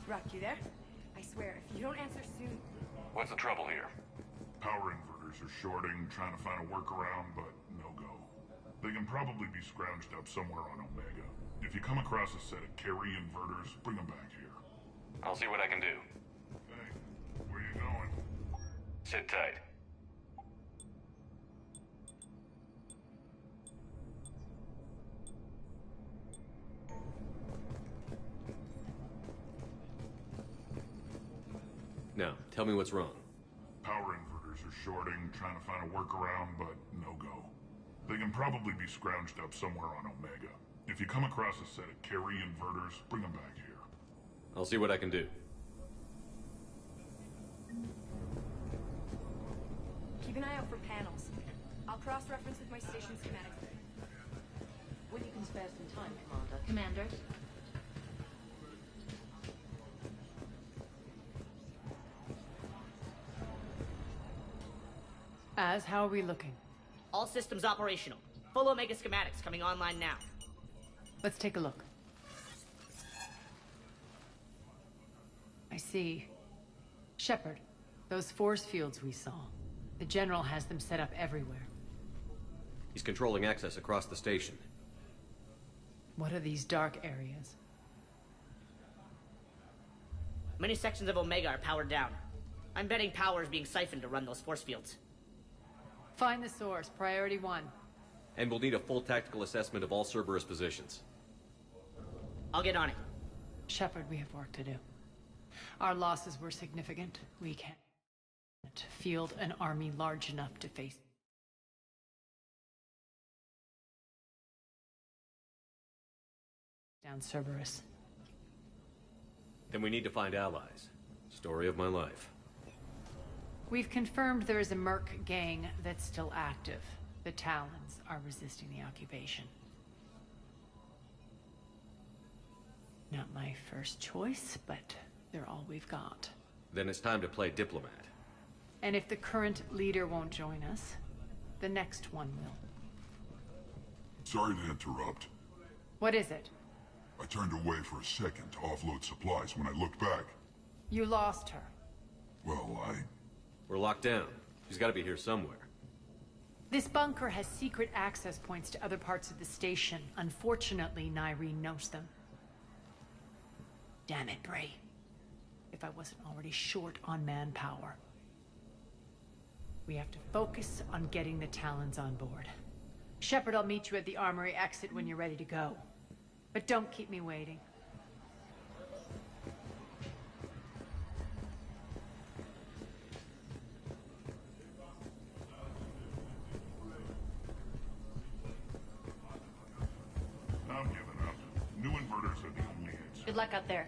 Rock, you there? I swear, if you don't answer soon... What's the trouble here? Power inverters are shorting, trying to find a workaround, but no go. They can probably be scrounged up somewhere on Omega. If you come across a set of carry inverters, bring them back here. I'll see what I can do. Hey, where you going? Sit tight. Now, tell me what's wrong. Power inverters are shorting, trying to find a workaround, but no go. They can probably be scrounged up somewhere on Omega. If you come across a set of carry inverters, bring them back here. I'll see what I can do. Keep an eye out for panels. I'll cross-reference with my station schematics. When you can spare some time, Commander. How are we looking? All systems operational. Full Omega schematics coming online now. Let's take a look. I see. Shepard, Those force fields we saw. The General has them set up everywhere. He's controlling access across the station. What are these dark areas? Many sections of Omega are powered down. I'm betting power is being siphoned to run those force fields. Find the source, priority 1. And we'll need a full tactical assessment of all Cerberus positions. I'll get on it. Shepard, we have work to do. Our losses were significant. We can't field an army large enough to face down Cerberus. Then we need to find allies. Story of my life. We've confirmed there is a Merc gang that's still active. The Talons are resisting the occupation. Not my first choice, but they're all we've got. Then it's time to play diplomat. And if the current leader won't join us, the next one will. Sorry to interrupt. What is it? I turned away for a second to offload supplies. When I looked back... You lost her. Well, We're locked down. She's gotta be here somewhere. This bunker has secret access points to other parts of the station. Unfortunately, Nyreen knows them. Damn it, Bray. If I wasn't already short on manpower. We have to focus on getting the Talons on board. Shepard, I'll meet you at the armory exit when you're ready to go. But don't keep me waiting. I'm giving up. New inverters are the only answer. Good luck out there.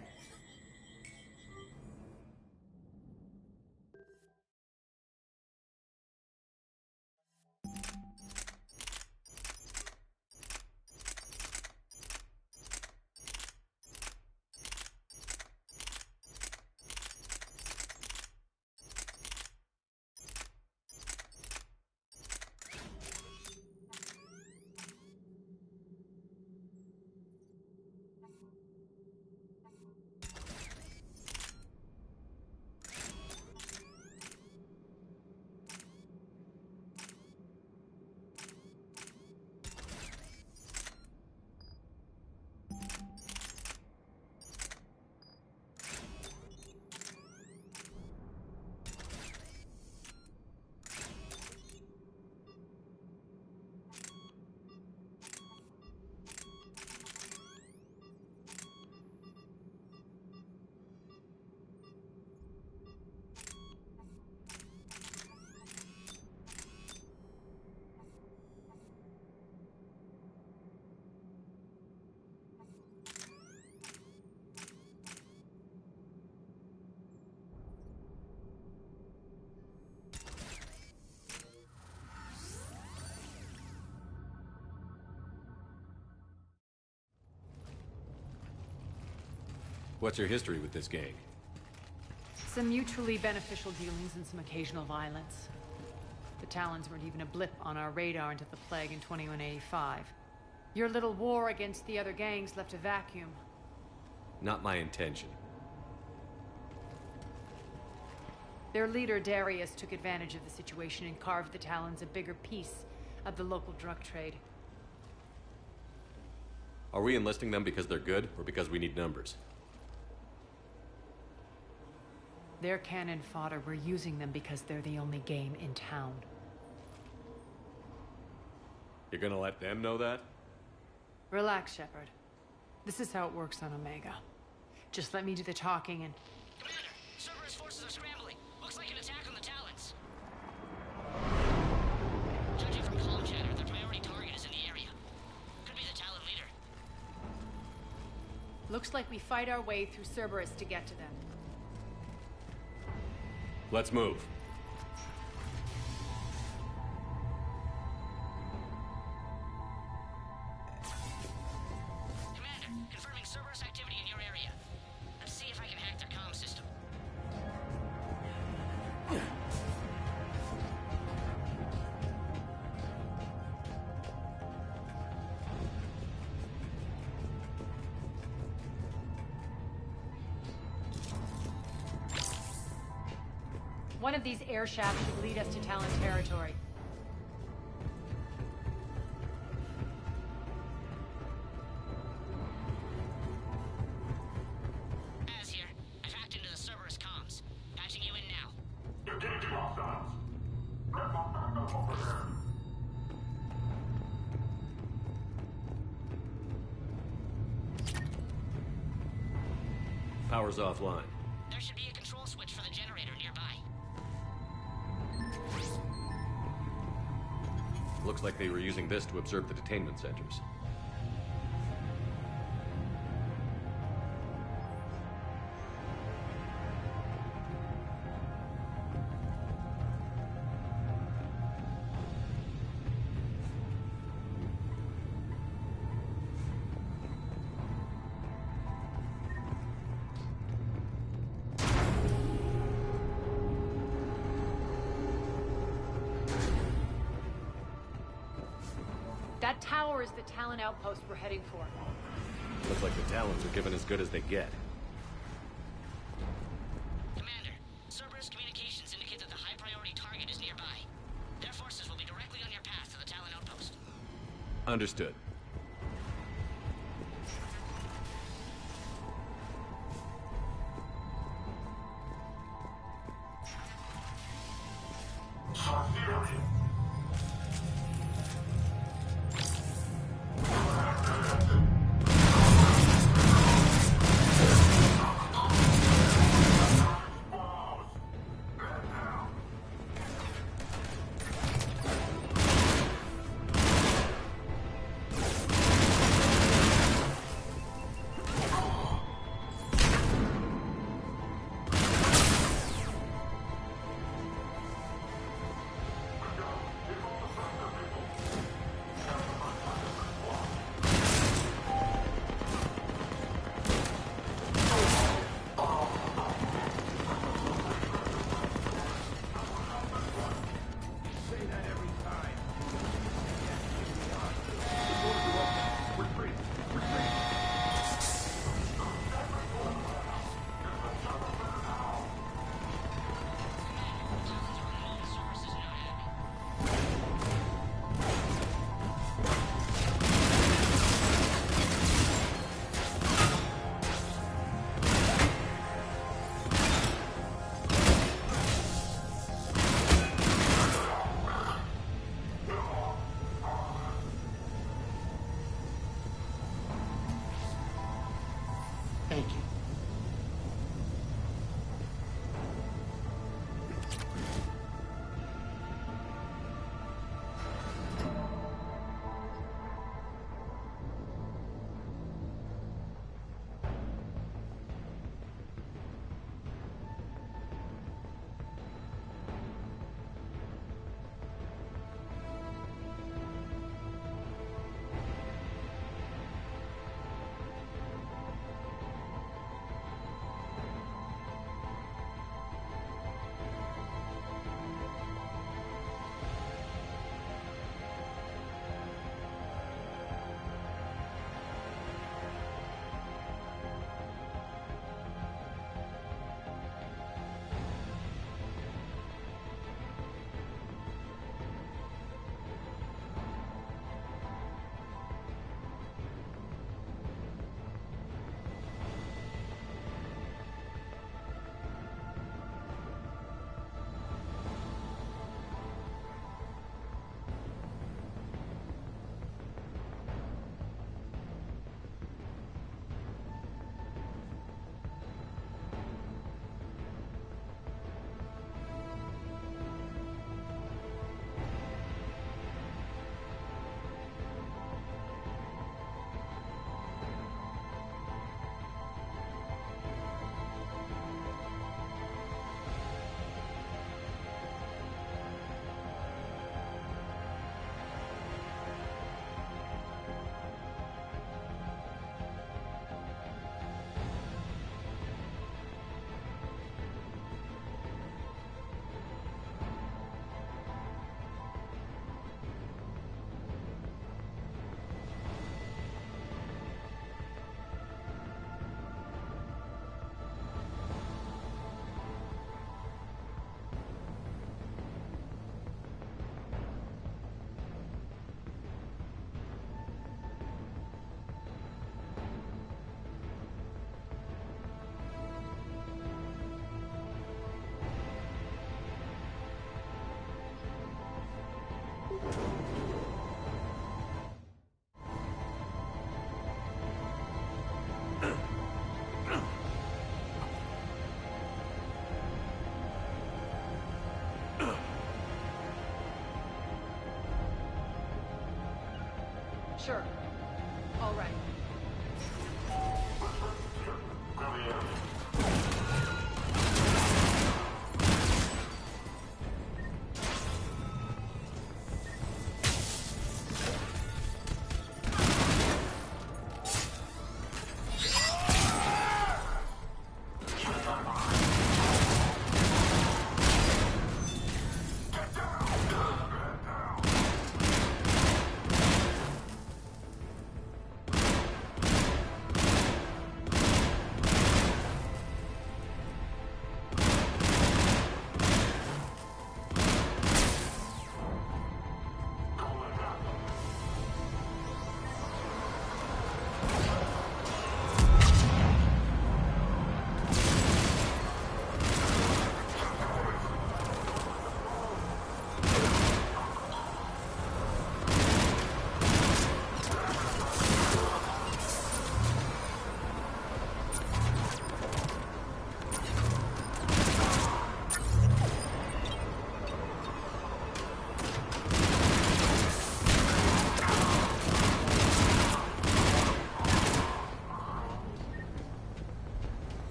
What's your history with this gang? Some mutually beneficial dealings and some occasional violence. The Talons weren't even a blip on our radar until the plague in 2185. Your little war against the other gangs left a vacuum. Not my intention. Their leader, Darius, took advantage of the situation and carved the Talons a bigger piece of the local drug trade. Are we enlisting them because they're good, or because we need numbers? They're cannon fodder. We're using them because they're the only game in town. You're gonna let them know that? Relax, Shepard. This is how it works on Omega. Just let me do the talking and... Commander, Cerberus forces are scrambling. Looks like an attack on the Talons. Judging from comm chatter, their priority target is in the area. Could be the Talon leader. Looks like we fight our way through Cerberus to get to them. Let's move. Commander, confirming Cerberus activity in your area. Let's see if I can hack their comm system. One of these air shafts should lead us to Talon territory. Az here. I've hacked into the Cerberus comms. Patching you in now. Engaging hostiles. Power's offline. There should be a control switch for the generator nearby. Looks like they were using this to observe the detainment centers. That tower is the Talon outpost we're heading for. Looks like the Talons are given as good as they get. Commander, Cerberus communications indicate that the high-priority target is nearby. Their forces will be directly on your path to the Talon outpost. Understood. Sure. All right.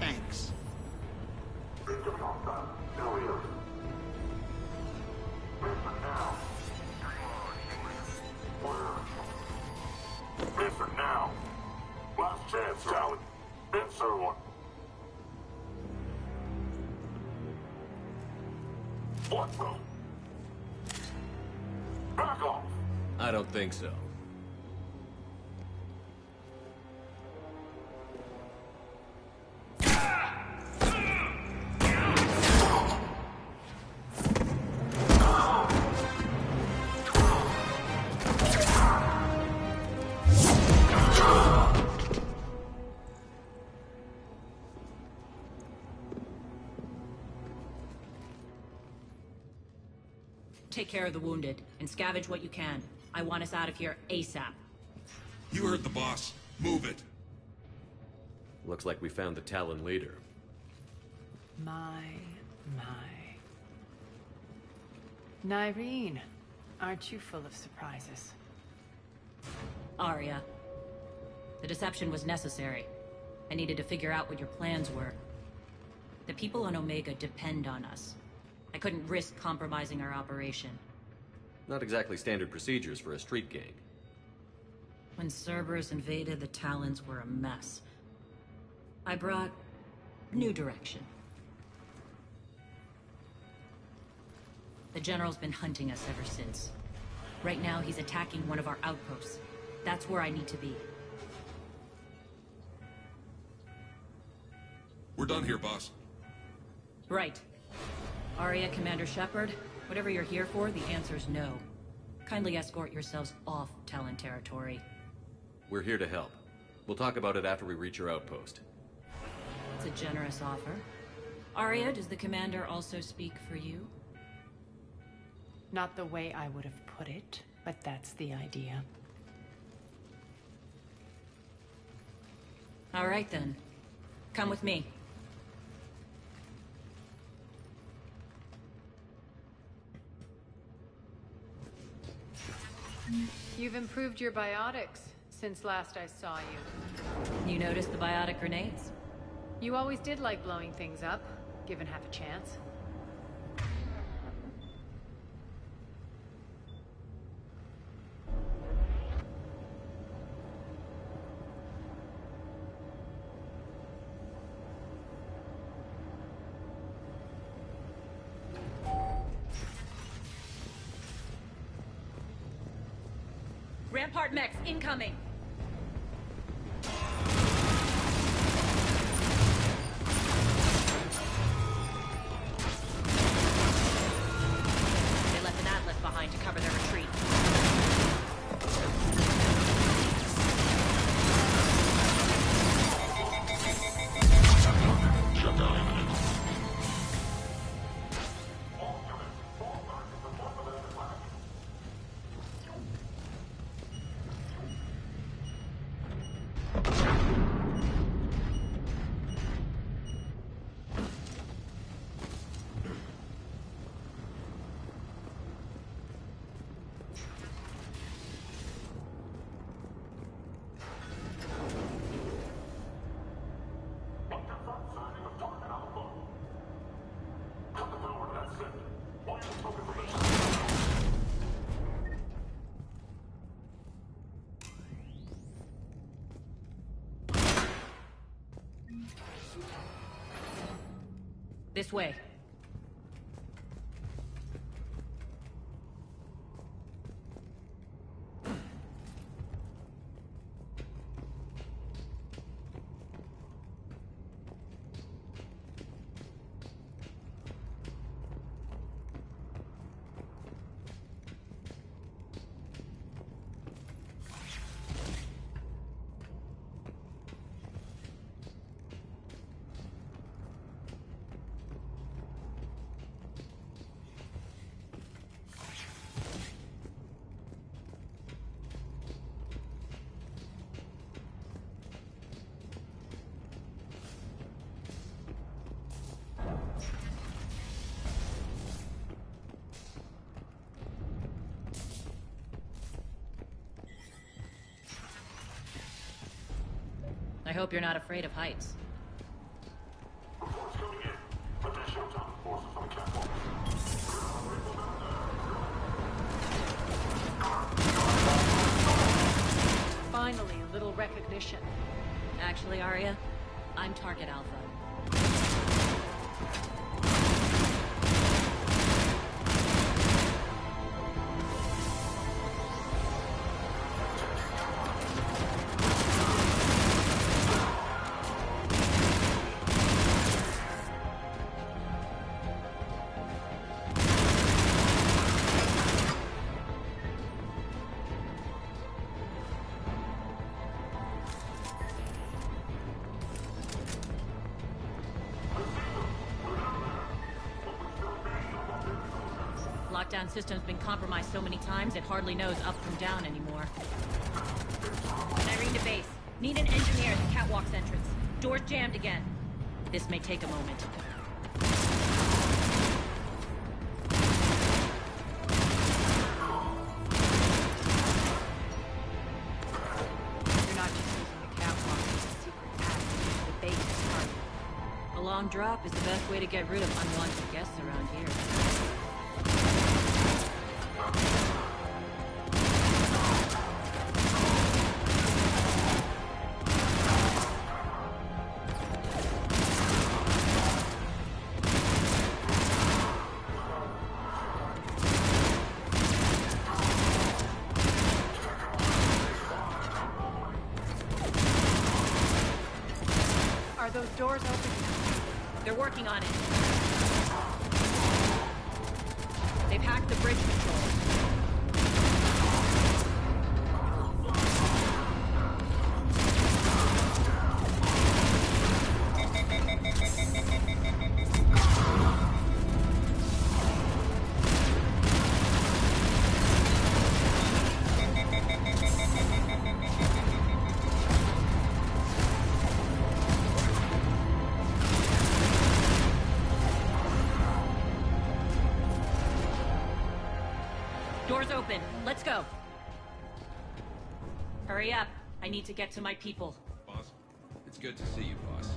Thanks. Listen now. Last chance, Talon. Answer one. What the? Back off. I don't think so. Take care of the wounded, and scavenge what you can. I want us out of here ASAP. You heard the boss. Move it. Looks like we found the Talon leader. My. Nyreen, aren't you full of surprises? Arya. The deception was necessary. I needed to figure out what your plans were. The people on Omega depend on us. I couldn't risk compromising our operation. Not exactly standard procedures for a street gang. When Cerberus invaded, the Talons were a mess. I brought new direction. The General's been hunting us ever since. Right now, he's attacking one of our outposts. That's where I need to be. We're done here, boss. Right. Arya, Commander Shepard, whatever you're here for, the answer's no. Kindly escort yourselves off Talon territory. We're here to help. We'll talk about it after we reach your outpost. It's a generous offer. Arya, does the Commander also speak for you? Not the way I would have put it, but that's the idea. All right, then. Come with me. You've improved your biotics since last I saw you. You noticed the biotic grenades? You always did like blowing things up, given half a chance. Rampart mechs incoming! They left an Atlas behind to cover their retreat. This way. I hope you're not afraid of heights. Finally, a little recognition. Actually, Arya, I'm Target Alpha. Lockdown system's been compromised so many times, it hardly knows up from down anymore. Irene to base. Need an engineer at the catwalk's entrance. Door's jammed again. This may take a moment. You're not just using the catwalk as a secret passage. The base is target. A long drop is the best way to get rid of unwanted guests around here. Are those doors open? They're working on it. They've hacked the bridge control. Door's open. Let's go. Hurry up. I need to get to my people. Boss, it's good to see you, boss.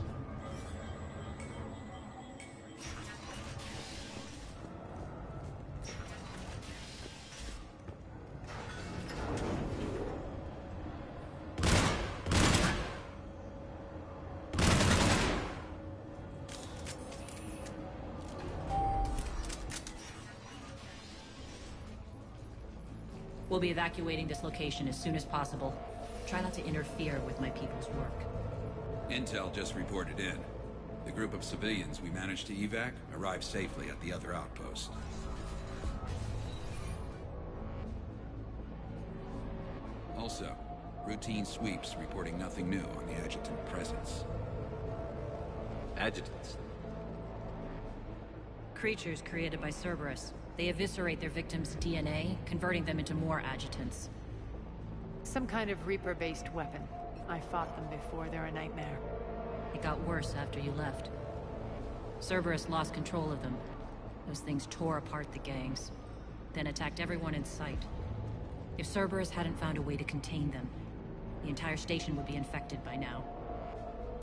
We'll be evacuating this location as soon as possible. Try not to interfere with my people's work. Intel just reported in. The group of civilians we managed to evac arrived safely at the other outpost. Also, routine sweeps reporting nothing new on the adjutant presence. Adjutants? Creatures created by Cerberus. They eviscerate their victims' DNA, converting them into more adjutants. Some kind of Reaper-based weapon. I fought them before, they're a nightmare. It got worse after you left. Cerberus lost control of them. Those things tore apart the gangs, then attacked everyone in sight. If Cerberus hadn't found a way to contain them, the entire station would be infected by now.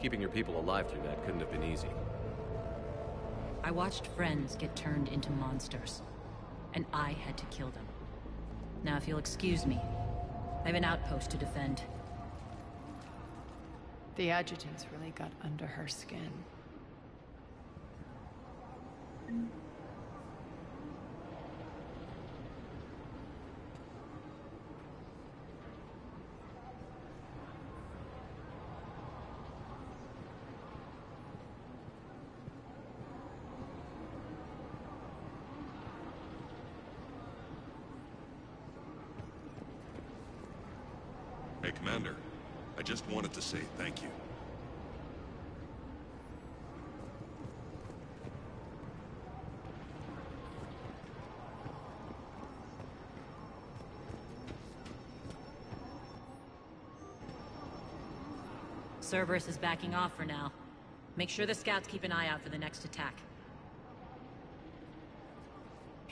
Keeping your people alive through that couldn't have been easy. I watched friends get turned into monsters, and I had to kill them. Now, if you'll excuse me, I have an outpost to defend. The adjutants really got under her skin. Hey, Commander. I just wanted to say thank you. Cerberus is backing off for now. Make sure the scouts keep an eye out for the next attack.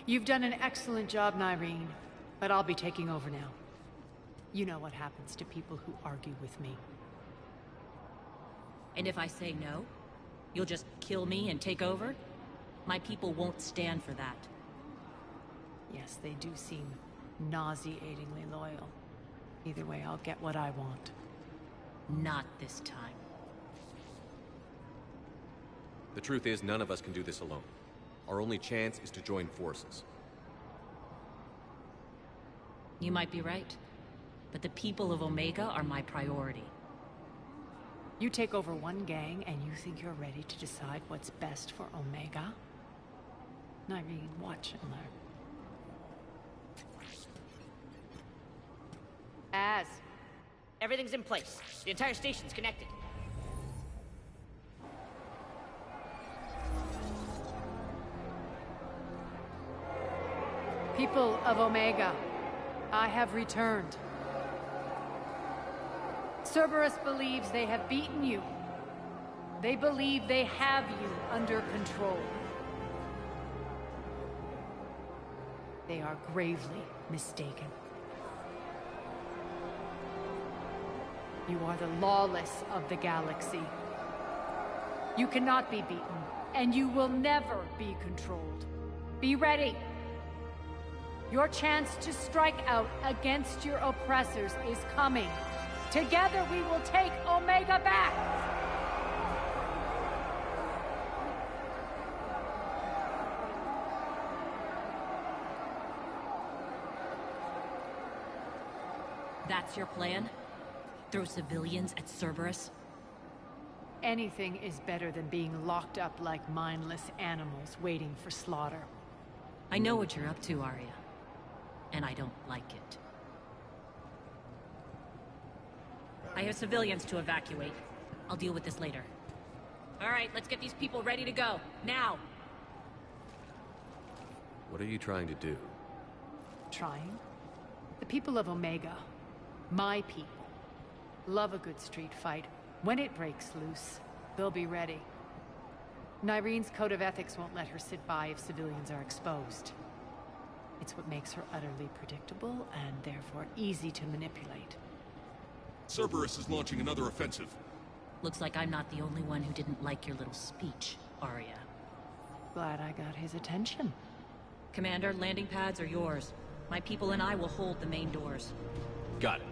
You've done an excellent job, Nyreen, but I'll be taking over now. You know what happens to people who argue with me. And if I say no, you'll just kill me and take over? My people won't stand for that. Yes, they do seem nauseatingly loyal. Either way, I'll get what I want. Not this time. The truth is, none of us can do this alone. Our only chance is to join forces. You might be right, but the people of Omega are my priority. You take over one gang and you think you're ready to decide what's best for Omega? Nyreen, watch and learn. Everything's in place. The entire station's connected. People of Omega, I have returned. Cerberus believes they have beaten you. They believe they have you under control. They are gravely mistaken. You are the lawless of the galaxy. You cannot be beaten, and you will never be controlled. Be ready. Your chance to strike out against your oppressors is coming. Together we will take Omega back! That's your plan? Throw civilians at Cerberus? Anything is better than being locked up like mindless animals waiting for slaughter. I know what you're up to, Arya. And I don't like it. I have civilians to evacuate. I'll deal with this later. All right, let's get these people ready to go. Now! What are you trying to do? Trying? The people of Omega, my people, love a good street fight. When it breaks loose, they'll be ready. Nyreen's code of ethics won't let her sit by if civilians are exposed. It's what makes her utterly predictable and therefore easy to manipulate. Cerberus is launching another offensive. Looks like I'm not the only one who didn't like your little speech, Arya. Glad I got his attention. Commander, landing pads are yours. My people and I will hold the main doors. Got it.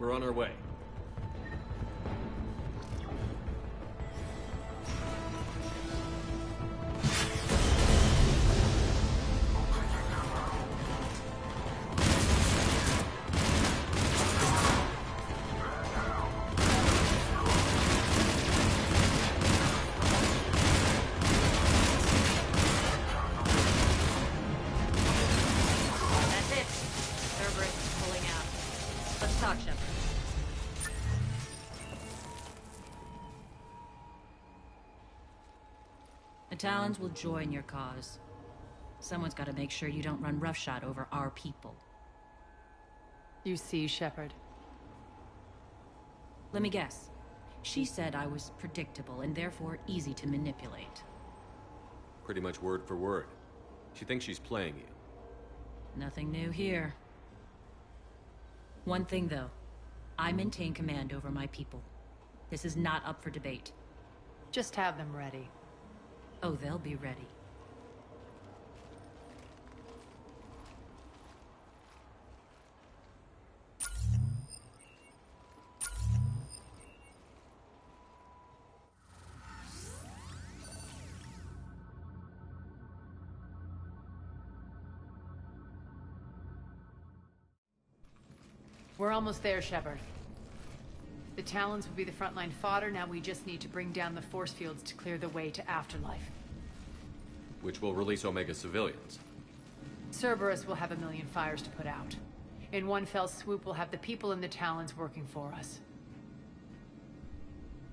We're on our way. The Talons will join your cause. Someone's got to make sure you don't run roughshod over our people. You see, Shepard. Let me guess. She said I was predictable and therefore easy to manipulate. Pretty much word for word. She thinks she's playing you. Nothing new here. One thing, though. I maintain command over my people. This is not up for debate. Just have them ready. Oh, they'll be ready. We're almost there, Shepard. The Talons will be the frontline fodder. Now we just need to bring down the force fields to clear the way to Afterlife. Which will release Omega civilians. Cerberus will have a million fires to put out. In one fell swoop, we'll have the people in the Talons working for us.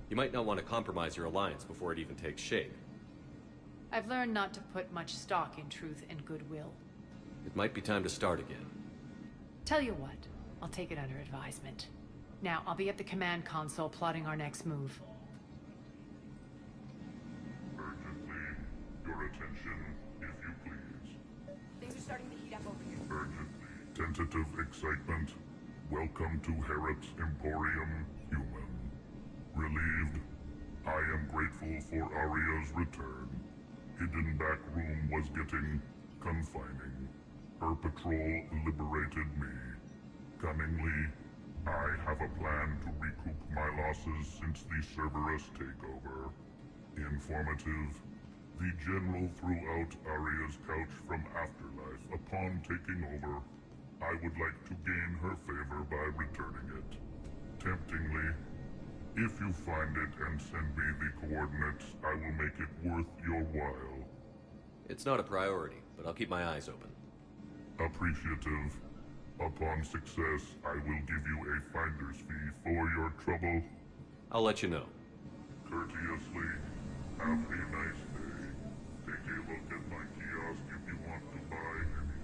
You might not want to compromise your alliance before it even takes shape. I've learned not to put much stock in truth and goodwill. It might be time to start again. Tell you what, I'll take it under advisement. Now, I'll be at the command console plotting our next move. Urgently, your attention, if you please. Things are starting to heat up over here. Urgently, tentative excitement. Welcome to Harrot's Emporium, Human. Relieved, I am grateful for Aria's return. Hidden back room was getting confining. Her patrol liberated me. Cunningly, I have a plan to recoup my losses since the Cerberus takeover. Informative, the General threw out Aria's couch from Afterlife. Upon taking over, I would like to gain her favor by returning it. Temptingly, if you find it and send me the coordinates, I will make it worth your while. It's not a priority, but I'll keep my eyes open. Appreciative. Upon success, I will give you a finder's fee for your trouble. I'll let you know. Courteously, have a nice day. Take a look at my kiosk if you want to buy anything.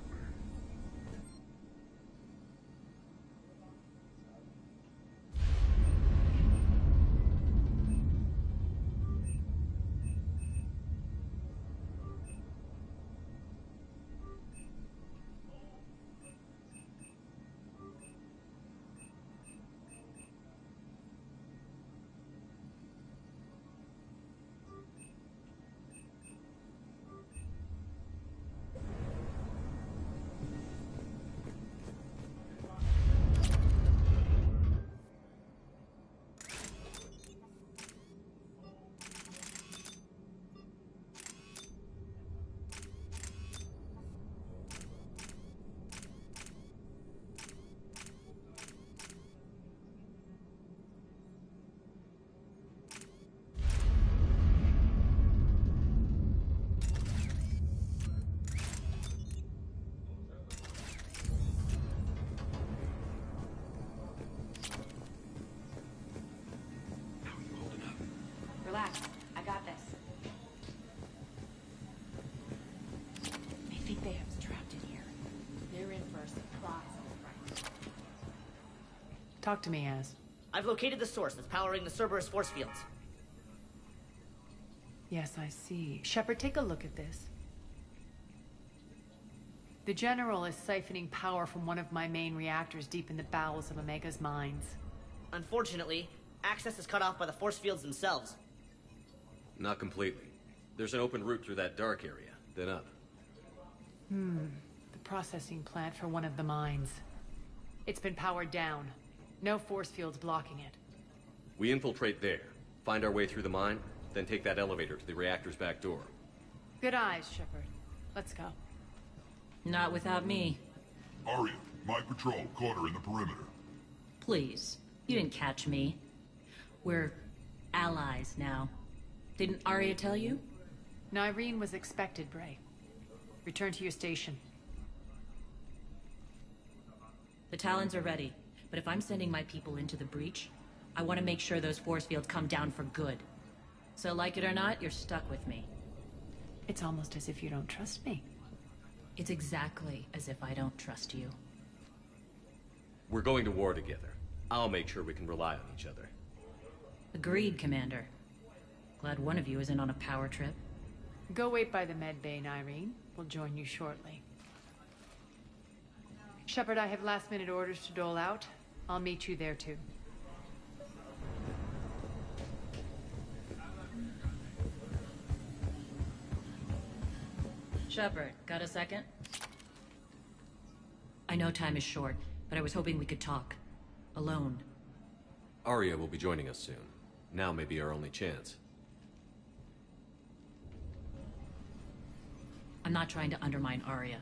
Relax. I got this. I think they have us trapped in here. They're in for a surprise, all right. Talk to me, Az. I've located the source that's powering the Cerberus force fields. Yes, I see. Shepard, take a look at this. The General is siphoning power from one of my main reactors deep in the bowels of Omega's mines. Unfortunately, access is cut off by the force fields themselves. Not completely. There's an open route through that dark area, then up. The processing plant for one of the mines. It's been powered down. No force fields blocking it. We infiltrate there, find our way through the mine, then take that elevator to the reactor's back door. Good eyes, Shepard. Let's go. Not without me. Aria, my patrol, quarter in the perimeter. Please. You didn't catch me. We're allies now. Didn't Aria tell you? Nyreen was expected, Bray. Return to your station. The Talons are ready, but if I'm sending my people into the breach, I want to make sure those force fields come down for good. So like it or not, you're stuck with me. It's almost as if you don't trust me. It's exactly as if I don't trust you. We're going to war together. I'll make sure we can rely on each other. Agreed, Commander. Glad one of you isn't on a power trip. Go wait by the med bay, Irene. We'll join you shortly. Shepard, I have last-minute orders to dole out. I'll meet you there, too. Shepard, got a second? I know time is short, but I was hoping we could talk. Alone. Arya will be joining us soon. Now may be our only chance. I'm not trying to undermine Arya.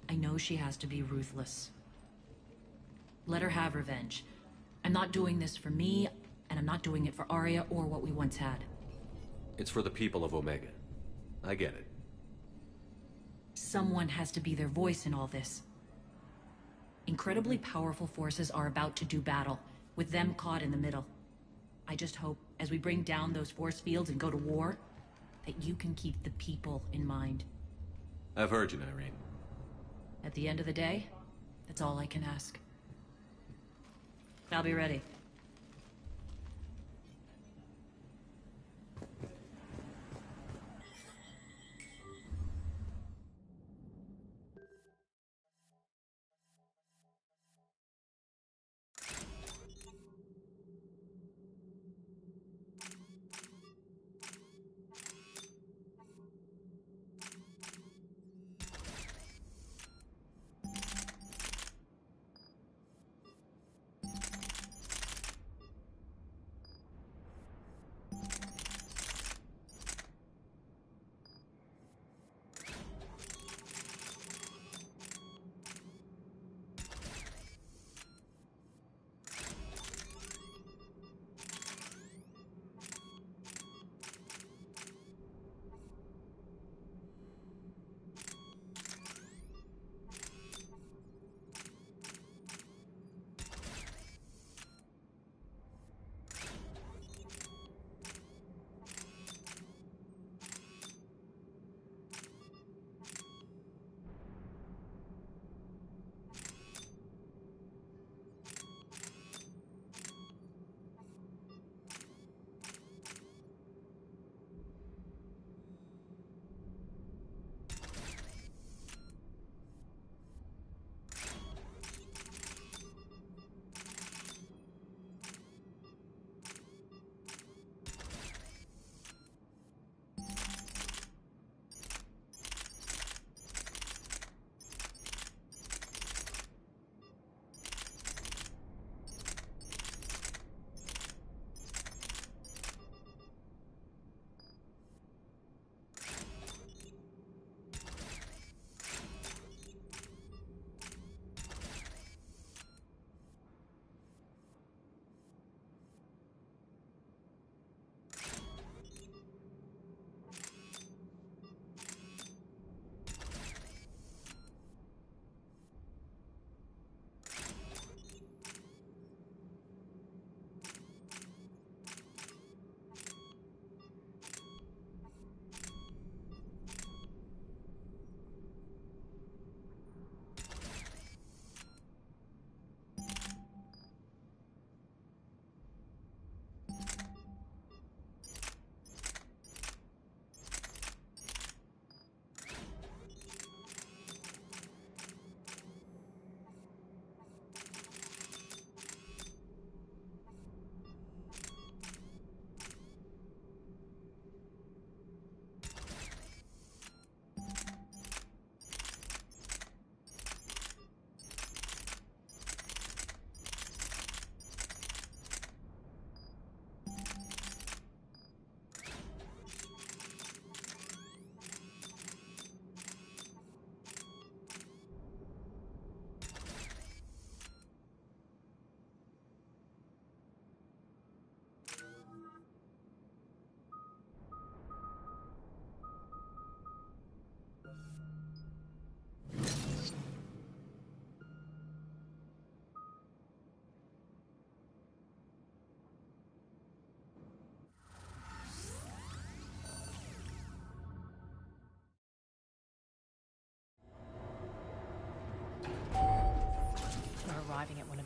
I know she has to be ruthless. Let her have revenge. I'm not doing this for me, and I'm not doing it for Arya or what we once had. It's for the people of Omega. I get it. Someone has to be their voice in all this. Incredibly powerful forces are about to do battle, with them caught in the middle. I just hope, as we bring down those force fields and go to war, that you can keep the people in mind. I've heard you, Irene. At the end of the day, that's all I can ask. I'll be ready.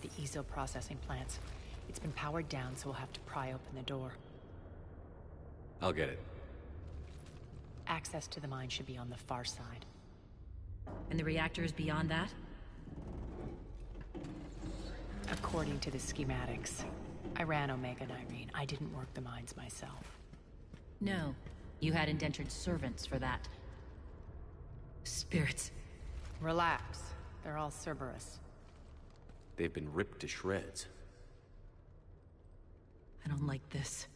the ESO processing plants. It's been powered down, so we'll have to pry open the door. I'll get it. Access to the mine should be on the far side. And the reactor is beyond that? According to the schematics. I ran Omega and Irene. I didn't work the mines myself. No. You had indentured servants for that. Spirits. Relax. They're all Cerberus. They've been ripped to shreds. I don't like this.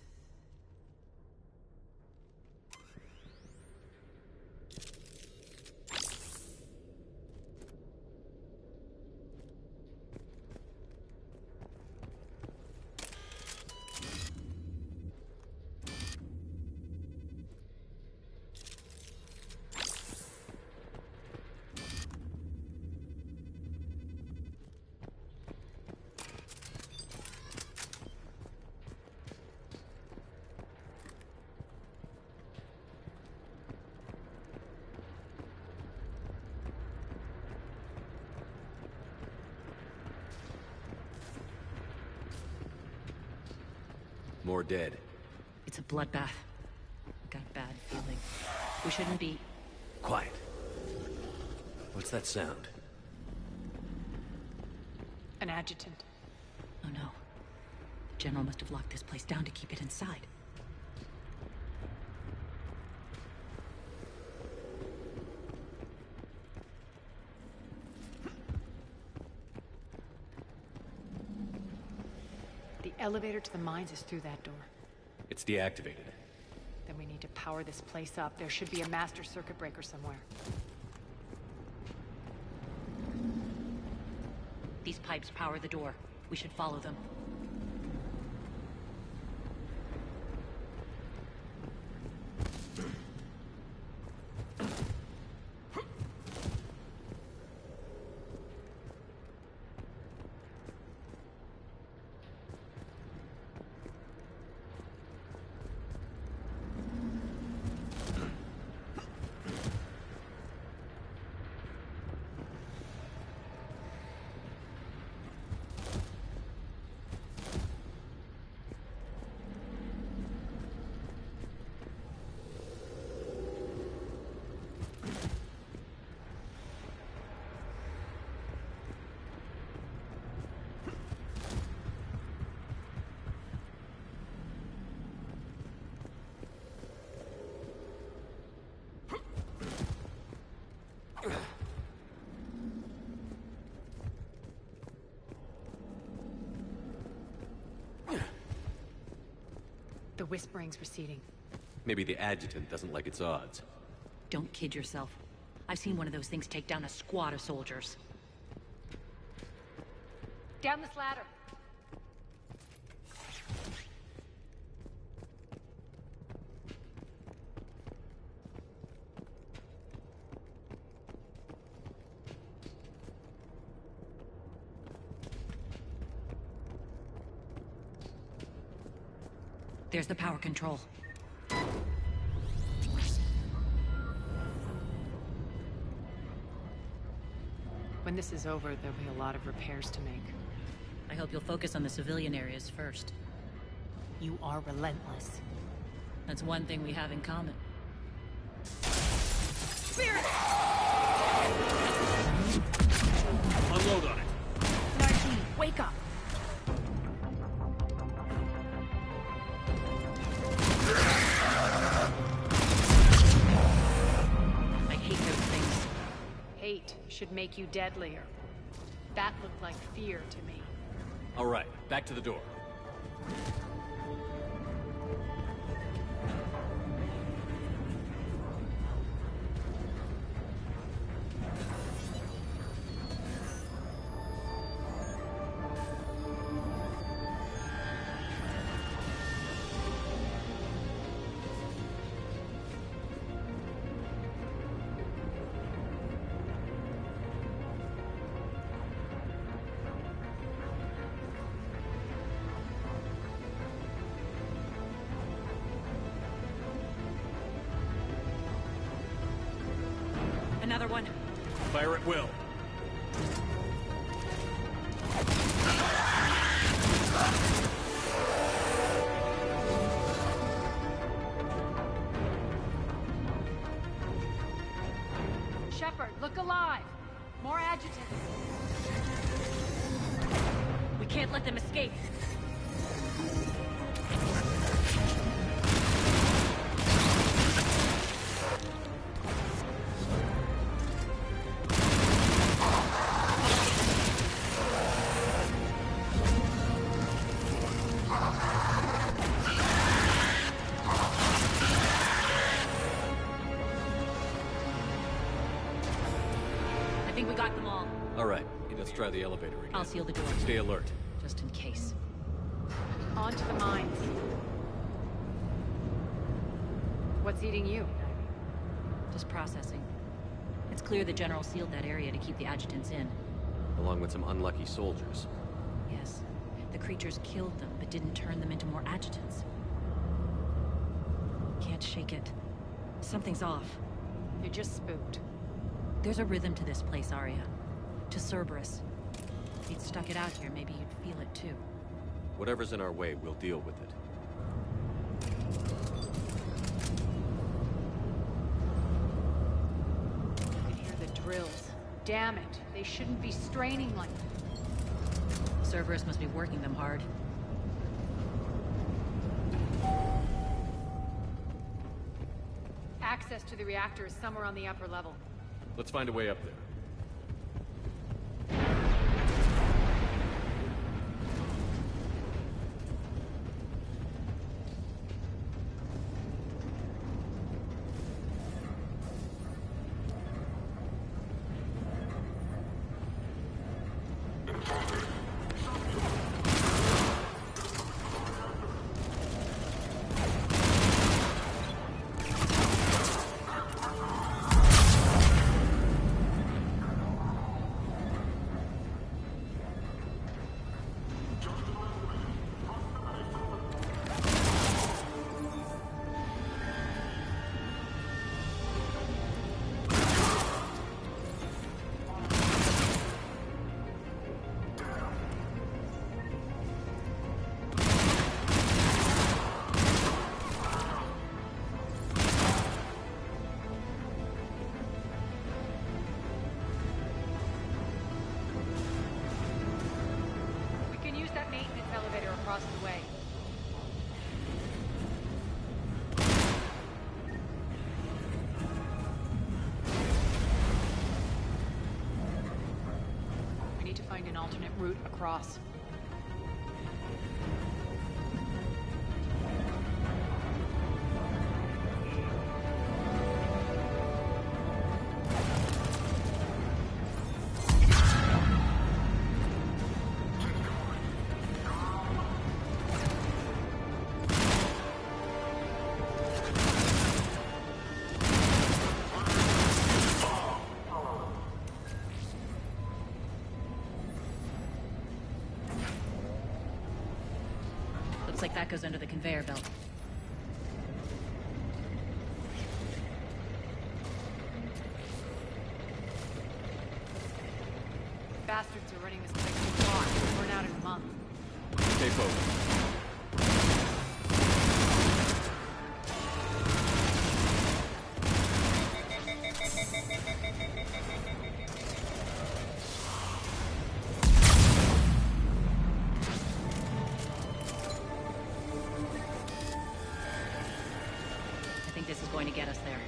More dead. It's a bloodbath. Got a bad feeling. We shouldn't be... Quiet. What's that sound? An adjutant. Oh no. General must have locked this place down to keep it inside. The elevator to the mines is through that door. It's deactivated. Then we need to power this place up. There should be a master circuit breaker somewhere. These pipes power the door. We should follow them. The whispering's receding. Maybe the adjutant doesn't like its odds. Don't kid yourself. I've seen one of those things take down a squad of soldiers. Down this ladder. There's the power control. When this is over, there'll be a lot of repairs to make. I hope you'll focus on the civilian areas first. You are relentless. That's one thing we have in common. Spirit! Unload on it. Nargi, wake up! I hate those things. Hate should make you deadlier. That looked like fear to me. All right, back to the door. Another one. Fire at will. alive. More adjutants. We can't let them escape. I think we got them all. All right, let's try the elevator again. I'll seal the door. Stay alert. Just in case. On to the mines. What's eating you? Just processing. It's clear the General sealed that area to keep the adjutants in. Along with some unlucky soldiers. Yes. The creatures killed them, but didn't turn them into more adjutants. Can't shake it. Something's off. You're just spooked. There's a rhythm to this place, Arya. To Cerberus. If you'd stuck it out here, maybe you'd feel it too. Whatever's in our way, we'll deal with it. I can hear the drills. Damn it. They shouldn't be straining like that. Cerberus must be working them hard. Access to the reactor is somewhere on the upper level. Let's find a way up there. Across the way. We need to find an alternate route across. Looks like that goes under the conveyor belt. Bastards are running this place too far. We're out in a month. Stay focused. This is going to get us there.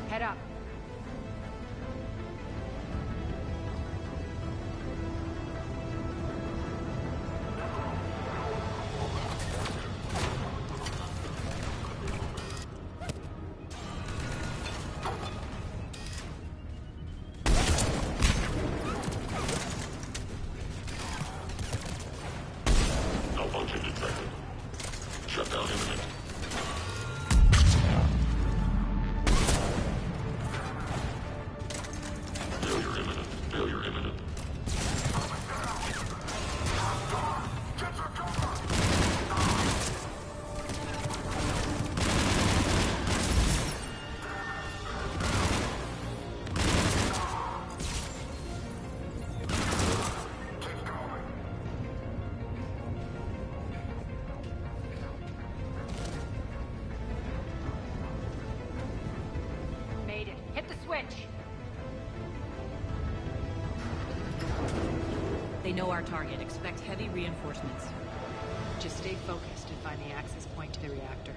Head up. Hit the switch! They know our target. Expect heavy reinforcements. Just stay focused and find the access point to the reactor.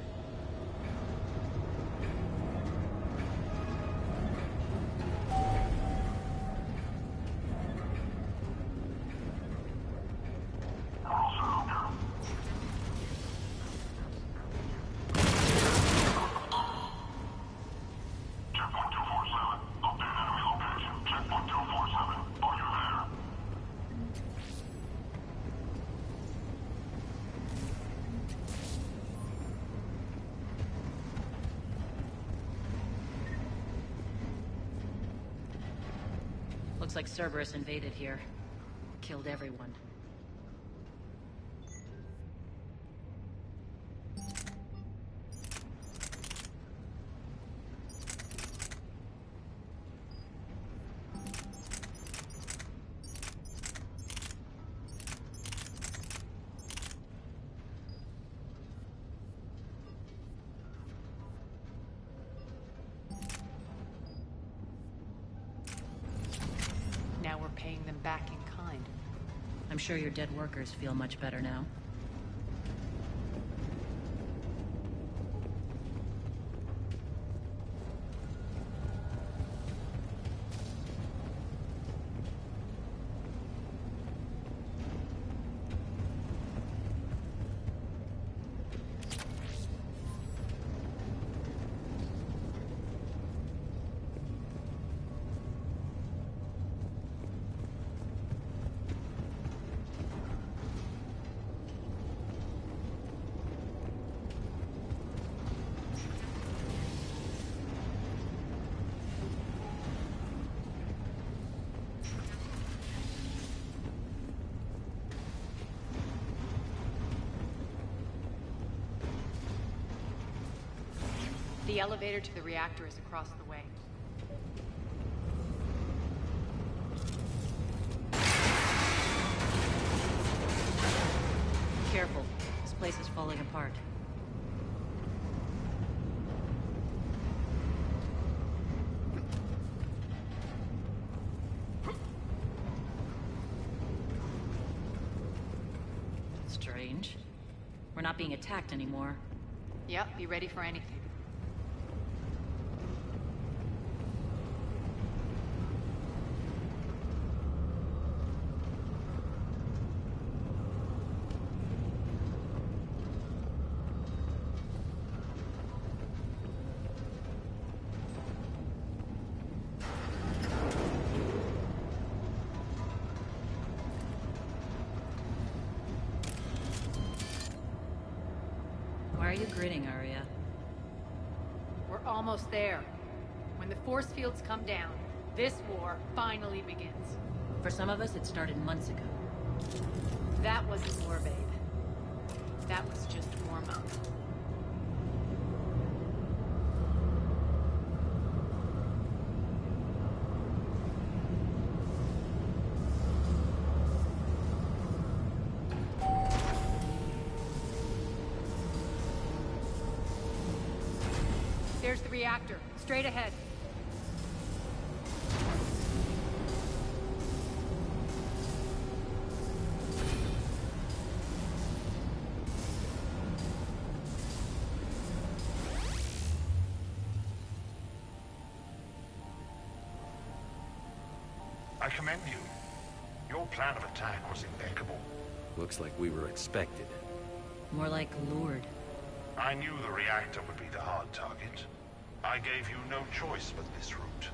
Looks like Cerberus invaded here. Killed everyone. Now we're paying them back in kind. I'm sure your dead workers feel much better now. The elevator to the reactor is across the way. Careful. This place is falling apart. Strange. We're not being attacked anymore. Yep, be ready for anything. Why are you grinning, Arya? We're almost there. When the force fields come down, this war finally begins. For some of us, it started months ago. That wasn't war, babe. That was just warm-up. There's the reactor. Straight ahead. I commend you. Your plan of attack was impeccable. Looks like we were expected. More like lured. I knew the reactor would be the hard target. I gave you no choice but this route.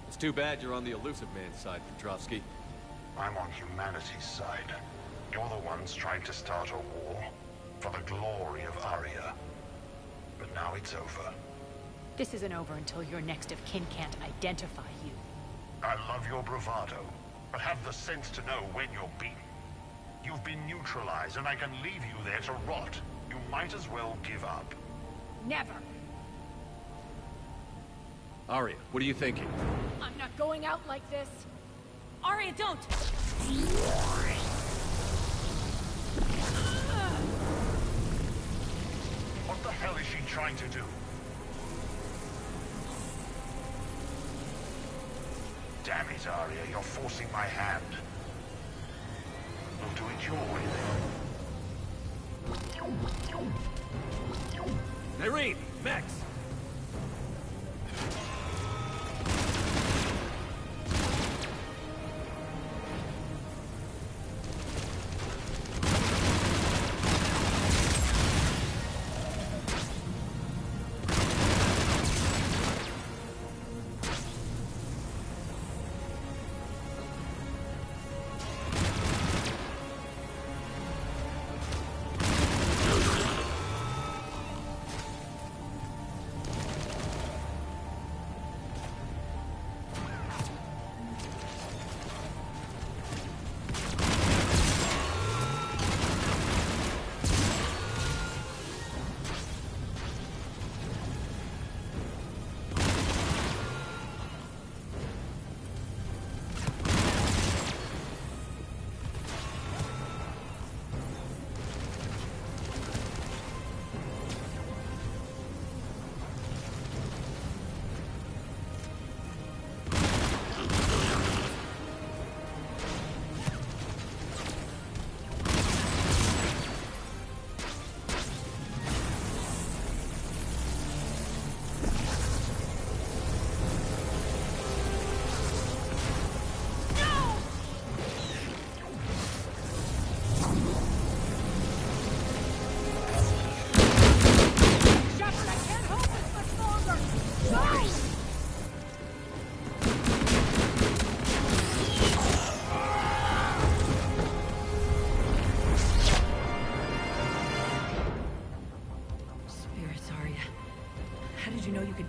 It's too bad you're on the elusive man's side, Petrovsky. I'm on humanity's side. You're the ones trying to start a war for the glory of Arya. But now it's over. This isn't over until your next of kin can't identify you. I love your bravado, but have the sense to know when you're beaten. You've been neutralized, and I can leave you there to rot. You might as well give up. Never! Arya, what are you thinking? I'm not going out like this! Arya, don't! What the hell is she trying to do? Damn it, Arya, you're forcing my hand. We'll do it your way, then. Irene! Max!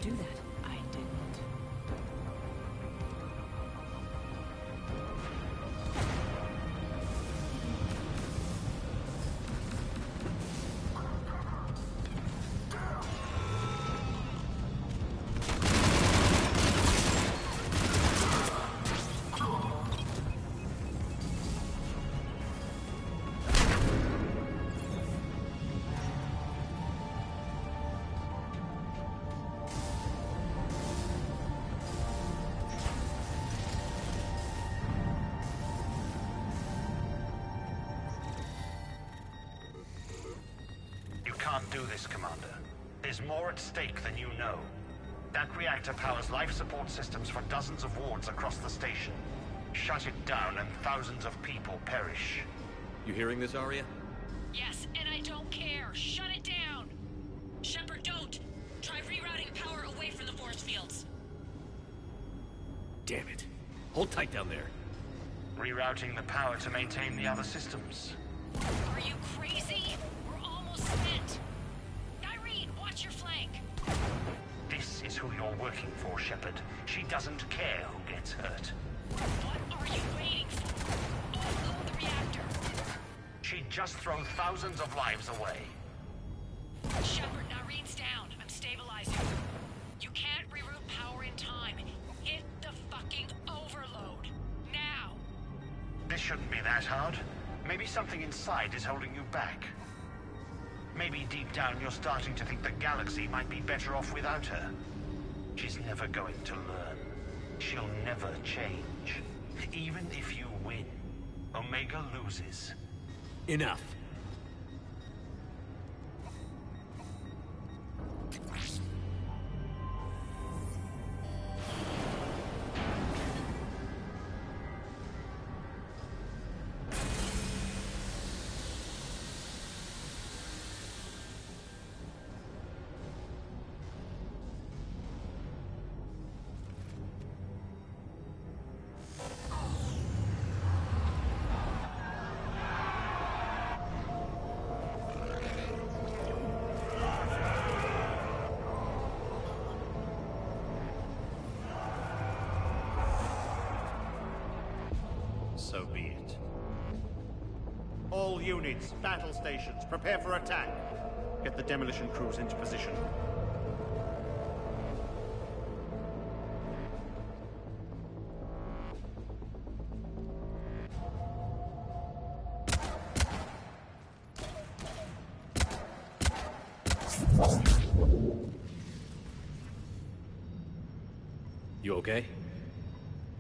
Do that. I didn't. Can't do this, Commander. There's more at stake than you know. That reactor powers life support systems for dozens of wards across the station. Shut it down and thousands of people perish. You hearing this, Arya? Yes, and I don't care. Shut it down! Shepard, don't! Try rerouting power away from the force fields. Damn it. Hold tight down there. Rerouting the power to maintain the other systems. Are you crazy? We're almost spent. Irene, watch your flank. This is who you're working for, Shepard. She doesn't care who gets hurt. What are you waiting for? Overload the reactor. She'd just throw thousands of lives away. Shepard, Irene's down. I'm stabilizing. You can't reroute power in time. Hit the fucking overload. Now! This shouldn't be that hard. Maybe something inside is holding you back. Maybe deep down you're starting to think the galaxy might be better off without her. She's never going to learn. She'll never change. Even if you win, Omega loses. Enough. So be it. All units, battle stations, prepare for attack. Get the demolition crews into position. You okay?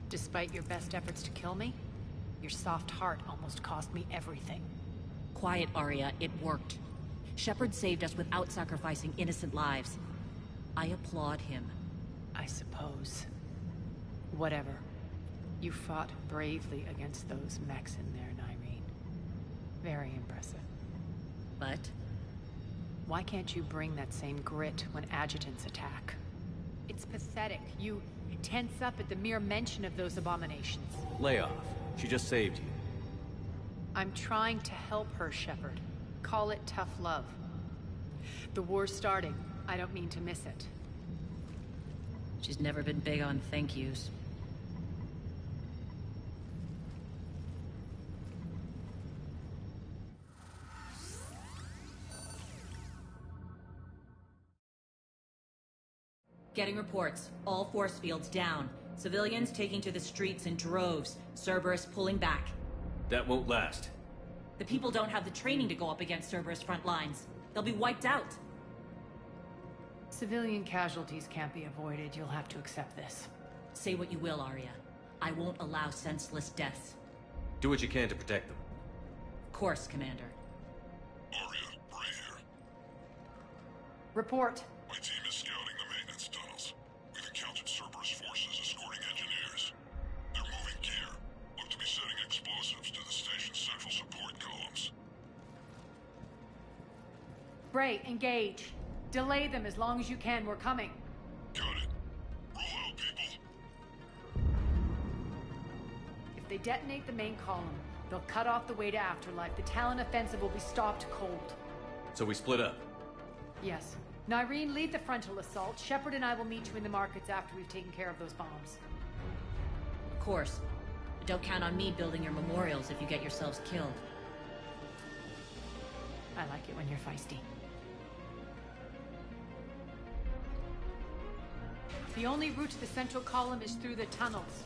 Despite your best efforts to kill me, your soft heart almost cost me everything. Quiet, Arya. It worked. Shepard saved us without sacrificing innocent lives. I applaud him. I suppose. Whatever. You fought bravely against those mechs in there, Nyreen. Very impressive. But? Why can't you bring that same grit when adjutants attack? It's pathetic. You tense up at the mere mention of those abominations. Lay off. She just saved you. I'm trying to help her, Shepard. Call it tough love. The war's starting. I don't mean to miss it. She's never been big on thank yous. Getting reports. All force fields down. Civilians taking to the streets in droves. Cerberus pulling back. That won't last. The people don't have the training to go up against Cerberus front lines. They'll be wiped out. Civilian casualties can't be avoided. You'll have to accept this. Say what you will, Arya. I won't allow senseless deaths. Do what you can to protect them. Of course, Commander. Arya, Bray here. Report. My team is scouting the maintenance tunnels. We've encountered Cerberus forces escorting engineers. They're moving gear. Look to be setting explosives to the station's central support columns. Bray, engage. Delay them as long as you can. We're coming. Got it. Roll out, people. If they detonate the main column, they'll cut off the way to Afterlife. The Talon offensive will be stopped cold. So we split up. Yes. Nyreen, lead the frontal assault. Shepard and I will meet you in the markets after we've taken care of those bombs. Of course. But don't count on me building your memorials if you get yourselves killed. I like it when you're feisty. The only route to the central column is through the tunnels.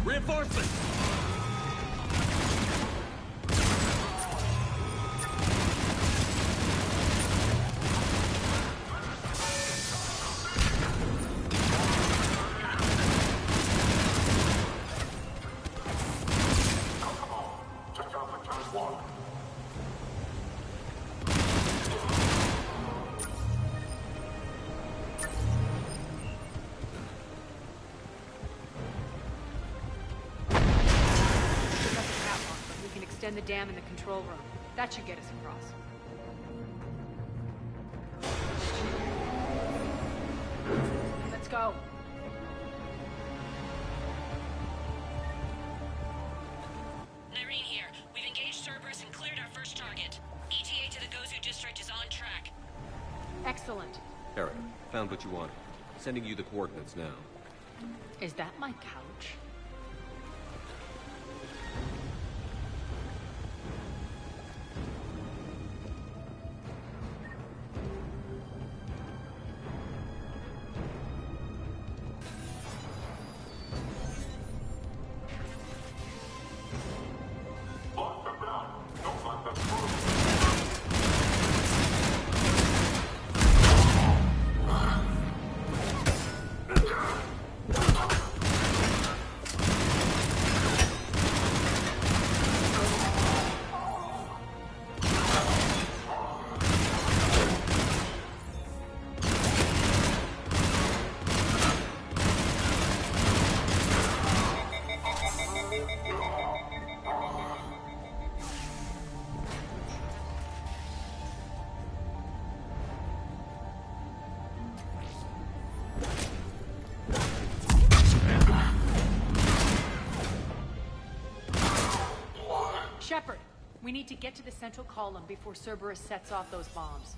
Reinforcements! The dam in the control room. That should get us across. Let's go. Nyreen here. We've engaged Cerberus and cleared our first target. ETA to the Gozu district is on track. Excellent. Hera, found what you wanted. Sending you the coordinates now. Is that my couch? Shepard, we need to get to the central column before Cerberus sets off those bombs.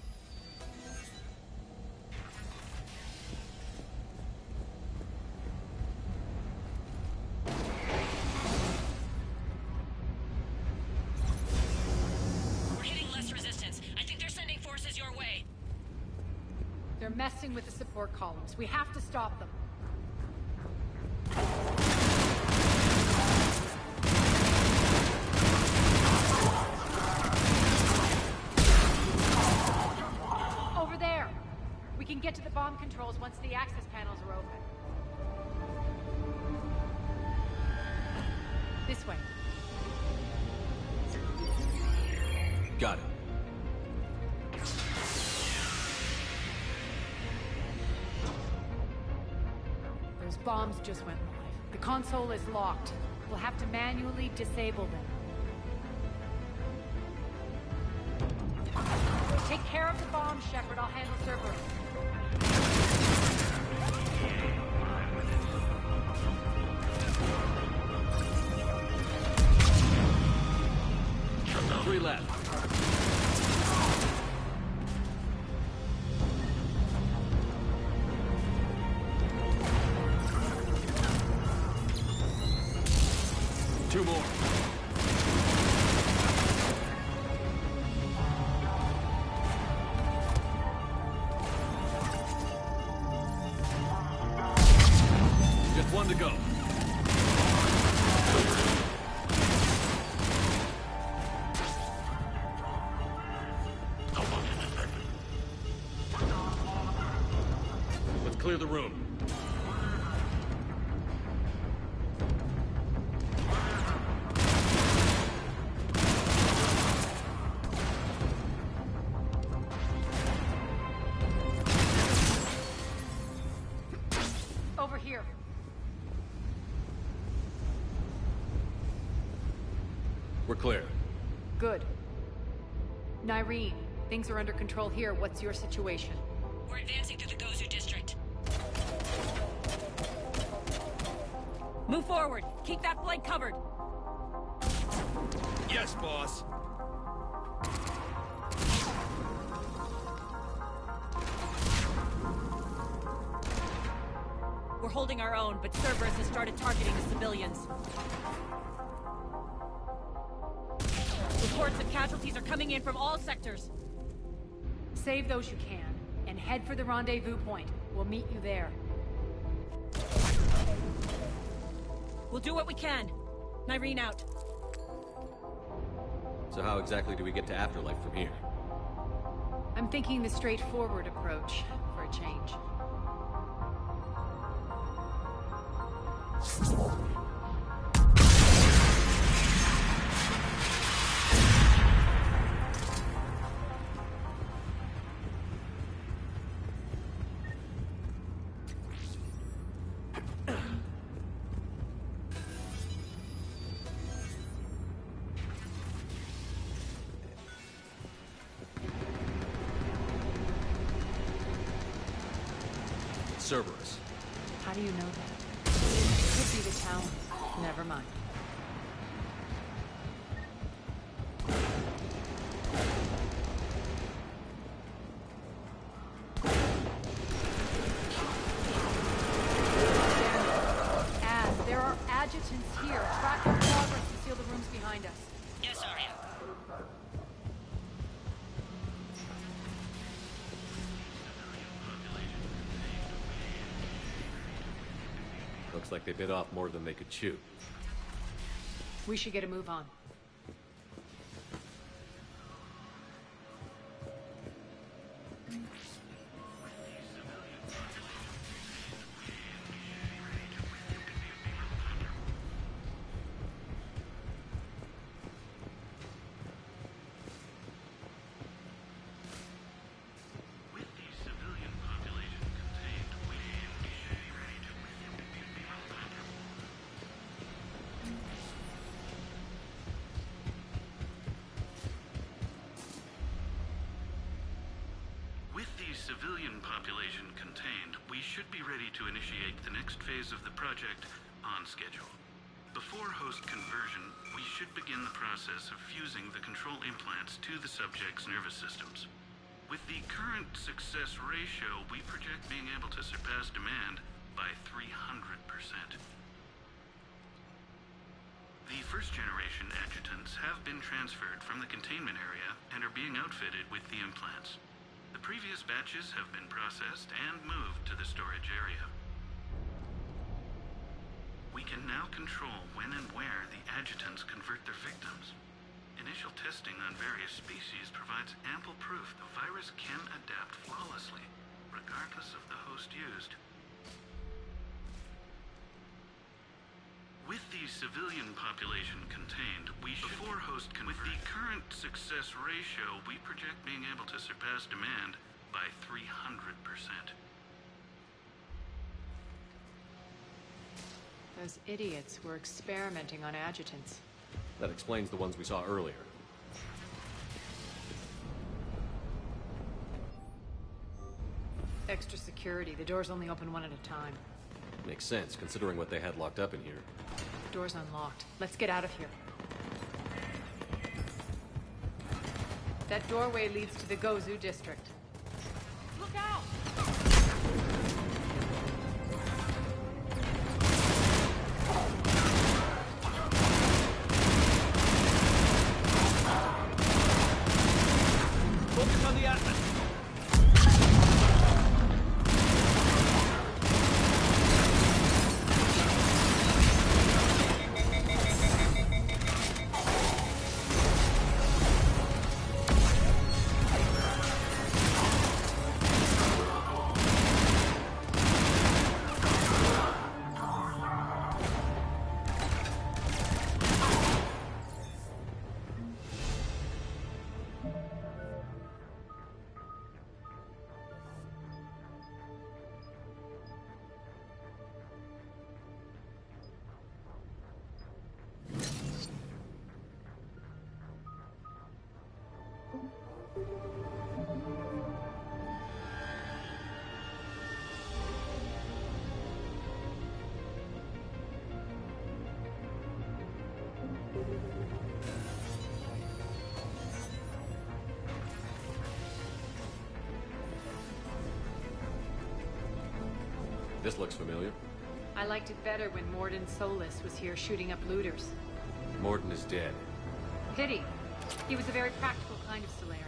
We're hitting less resistance. I think they're sending forces your way. They're messing with the support columns. We have to stop them. Over there! We can get to the bomb controls once the access panels are open. This way. Got it. Those bombs just went live. The console is locked. We'll have to manually disable them. Take care of the bombs, Shepard. I'll handle Cerberus. 3 left. Two more. Just one to go. Let's clear the room. Over here. We're clear. Good. Nyreen, things are under control here. What's your situation? We're advancing through the Gozu district. Move forward. Keep that flank covered. Yes, boss. We're holding our own, but Cerberus has started targeting the civilians. Reports of casualties are coming in from all sectors. Save those you can, and head for the rendezvous point. We'll meet you there. We'll do what we can. Nyreen out. So how exactly do we get to Afterlife from here? I'm thinking the straightforward approach, for a change. Cerberus. How do you know that? Could be the town. Never mind. There are adjutants here. Track your progress to seal the rooms behind us. Yes, Arya. Looks like they bit off more than they could chew. We should get a move on. Civilian population contained, we should be ready to initiate the next phase of the project on schedule. Before host conversion, we should begin the process of fusing the control implants to the subject's nervous systems. With the current success ratio, we project being able to surpass demand by 300%. The first-generation adjutants have been transferred from the containment area and are being outfitted with the implants. The previous batches have been processed and moved to the storage area. We can now control when and where the adjutants convert their victims. Initial testing on various species provides ample proof the virus can adapt flawlessly, regardless of the host used. With the civilian population contained, we should, before host conversion, with the current success ratio, we project being able to surpass demand by 300%. Those idiots were experimenting on adjutants. That explains the ones we saw earlier. Extra security. The doors only open one at a time. Makes sense, considering what they had locked up in here. The door's unlocked. Let's get out of here. That doorway leads to the Gozu district. Look out! Focus on the atlas! This looks familiar. I liked it better when Morden Solis was here shooting up looters. Morden is dead. Pity. He was a very practical kind of Solarian.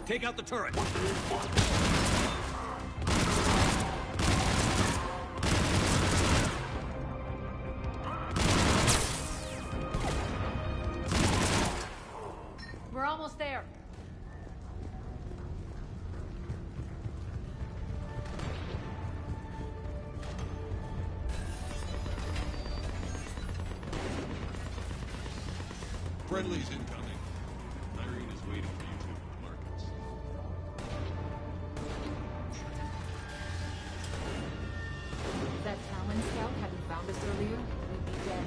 Take out the turret! We're almost there. Friendly's incoming. Irene is waiting for you to mark us. If that Talon scout hadn't found us earlier, we'd be dead.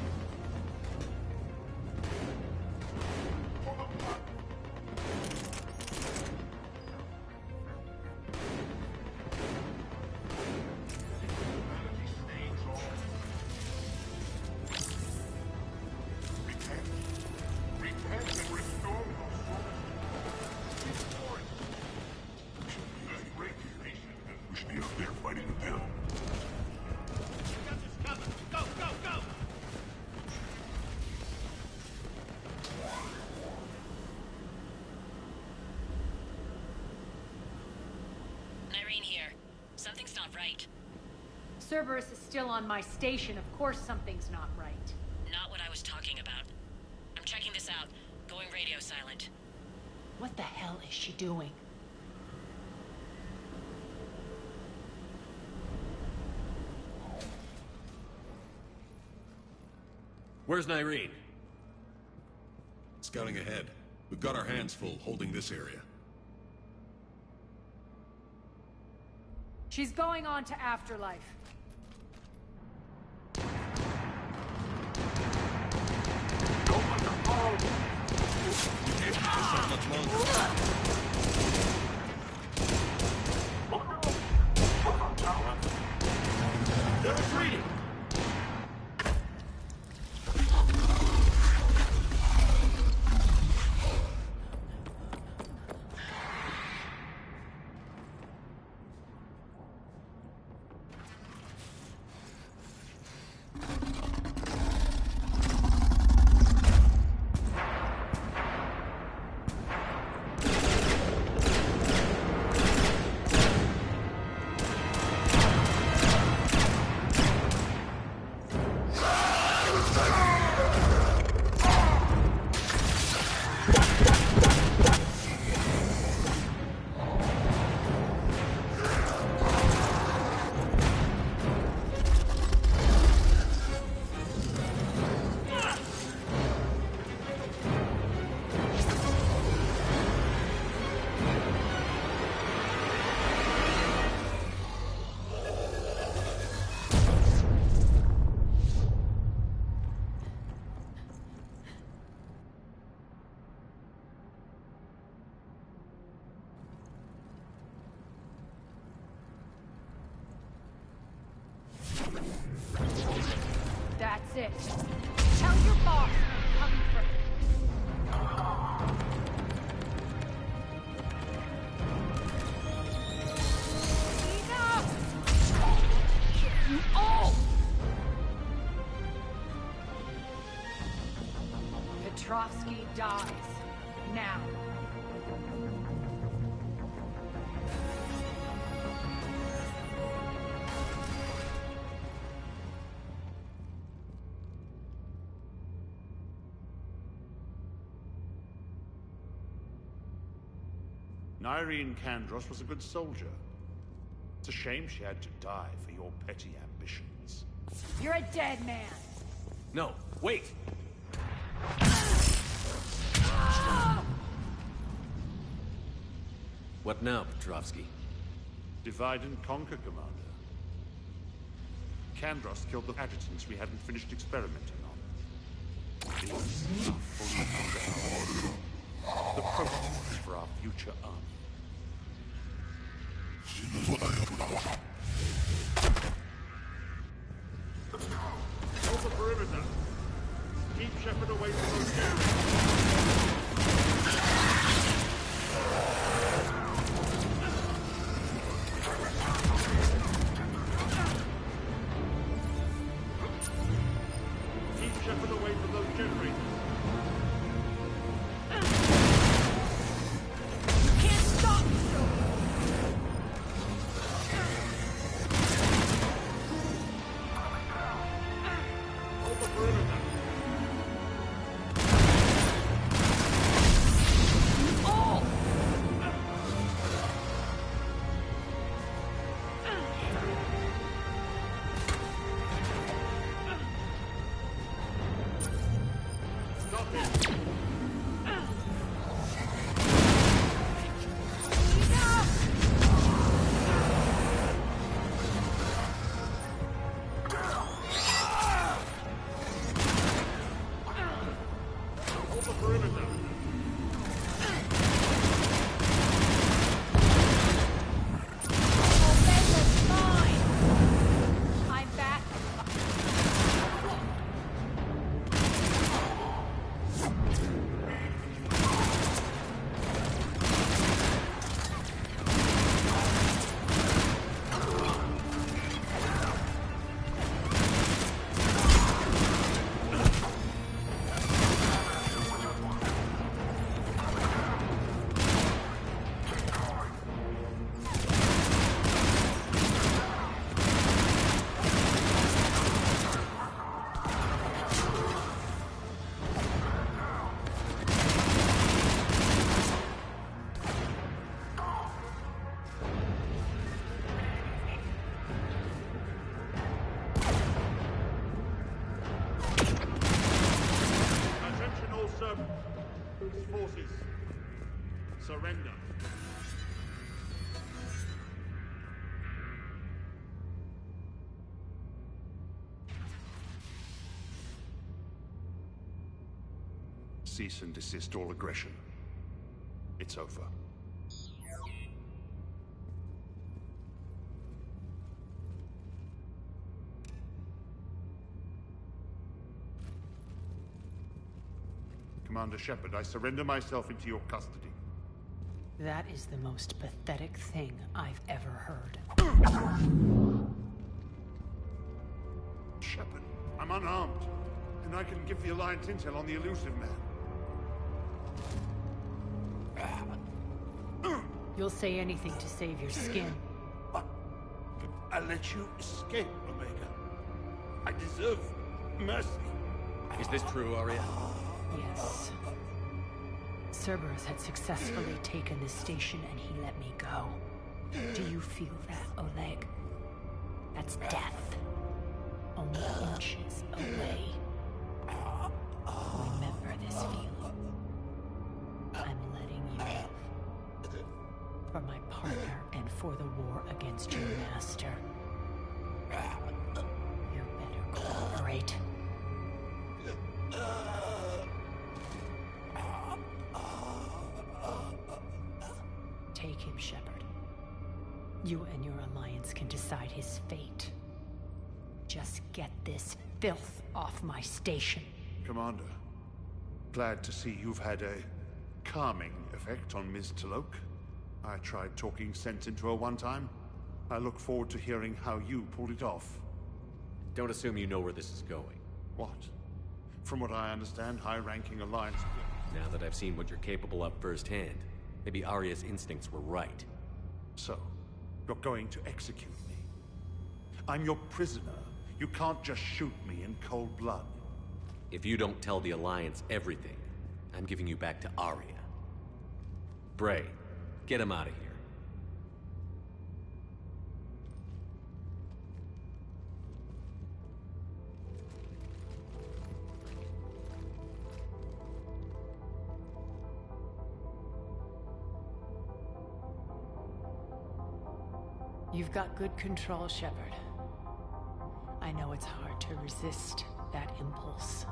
Something's not right. Cerberus is still on my station. Of course something's not right. Not what I was talking about. I'm checking this out. Going radio silent. What the hell is she doing? Where's Nyreen? Scouting ahead. We've got our hands full holding this area. She's going on to Afterlife. They're retreating! That's it. Tell your boss I'm coming for him. You all! Petrovsky dies. Now. Irene Kandros was a good soldier. It's a shame she had to die for your petty ambitions. You're a dead man. No, wait! What now, Petrovsky? Divide and conquer, Commander. Kandros killed the adjutants we hadn't finished experimenting on. These are fully under our control. The prototypes for our future army. Hold the perimeter. Keep Shepard away from those areas. Keep Shepard away from those generators. You can't stop me, Hold the perimeter. all! Stop it. Hold the perimeter. Omega's mine! I'm back. Attention all forces. Surrender. Cease and desist all aggression. It's over. Commander Shepard, I surrender myself into your custody. That is the most pathetic thing I've ever heard. Shepard, I'm unarmed, and I can give the Alliance intel on the elusive man. You'll say anything to save your skin. I let you escape, Omega. I deserve mercy. Is this true, Aria? Yes. Cerberus had successfully taken this station and he let me go. Do you feel that, Oleg? That's death. Only inches away. Remember this feeling. I'm letting you live. For my partner and for the war against your master. You better cooperate. Take him, Shepard. You and your alliance can decide his fate. Just get this filth off my station. Commander, glad to see you've had a calming effect on Ms. Talok. I tried talking sense into her one time. I look forward to hearing how you pulled it off. Don't assume you know where this is going. What? From what I understand, high-ranking Alliance... Now that I've seen what you're capable of firsthand, maybe Aria's instincts were right. So, you're going to execute me. I'm your prisoner. You can't just shoot me in cold blood. If you don't tell the Alliance everything, I'm giving you back to Aria. Bray, get him out of here. You've got good control, Shepard. I know it's hard to resist that impulse.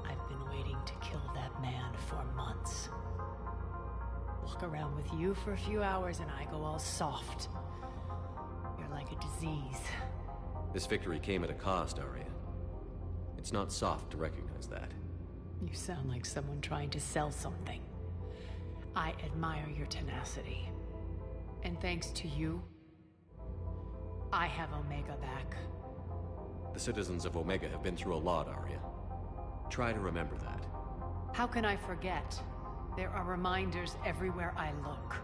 I've been waiting to kill that man for months. Walk around with you for a few hours and I go all soft. You're like a disease. This victory came at a cost, Aria. It's not soft to recognize that. You sound like someone trying to sell something. I admire your tenacity. And thanks to you, I have Omega back. The citizens of Omega have been through a lot, Aria. Try to remember that. How can I forget? There are reminders everywhere I look.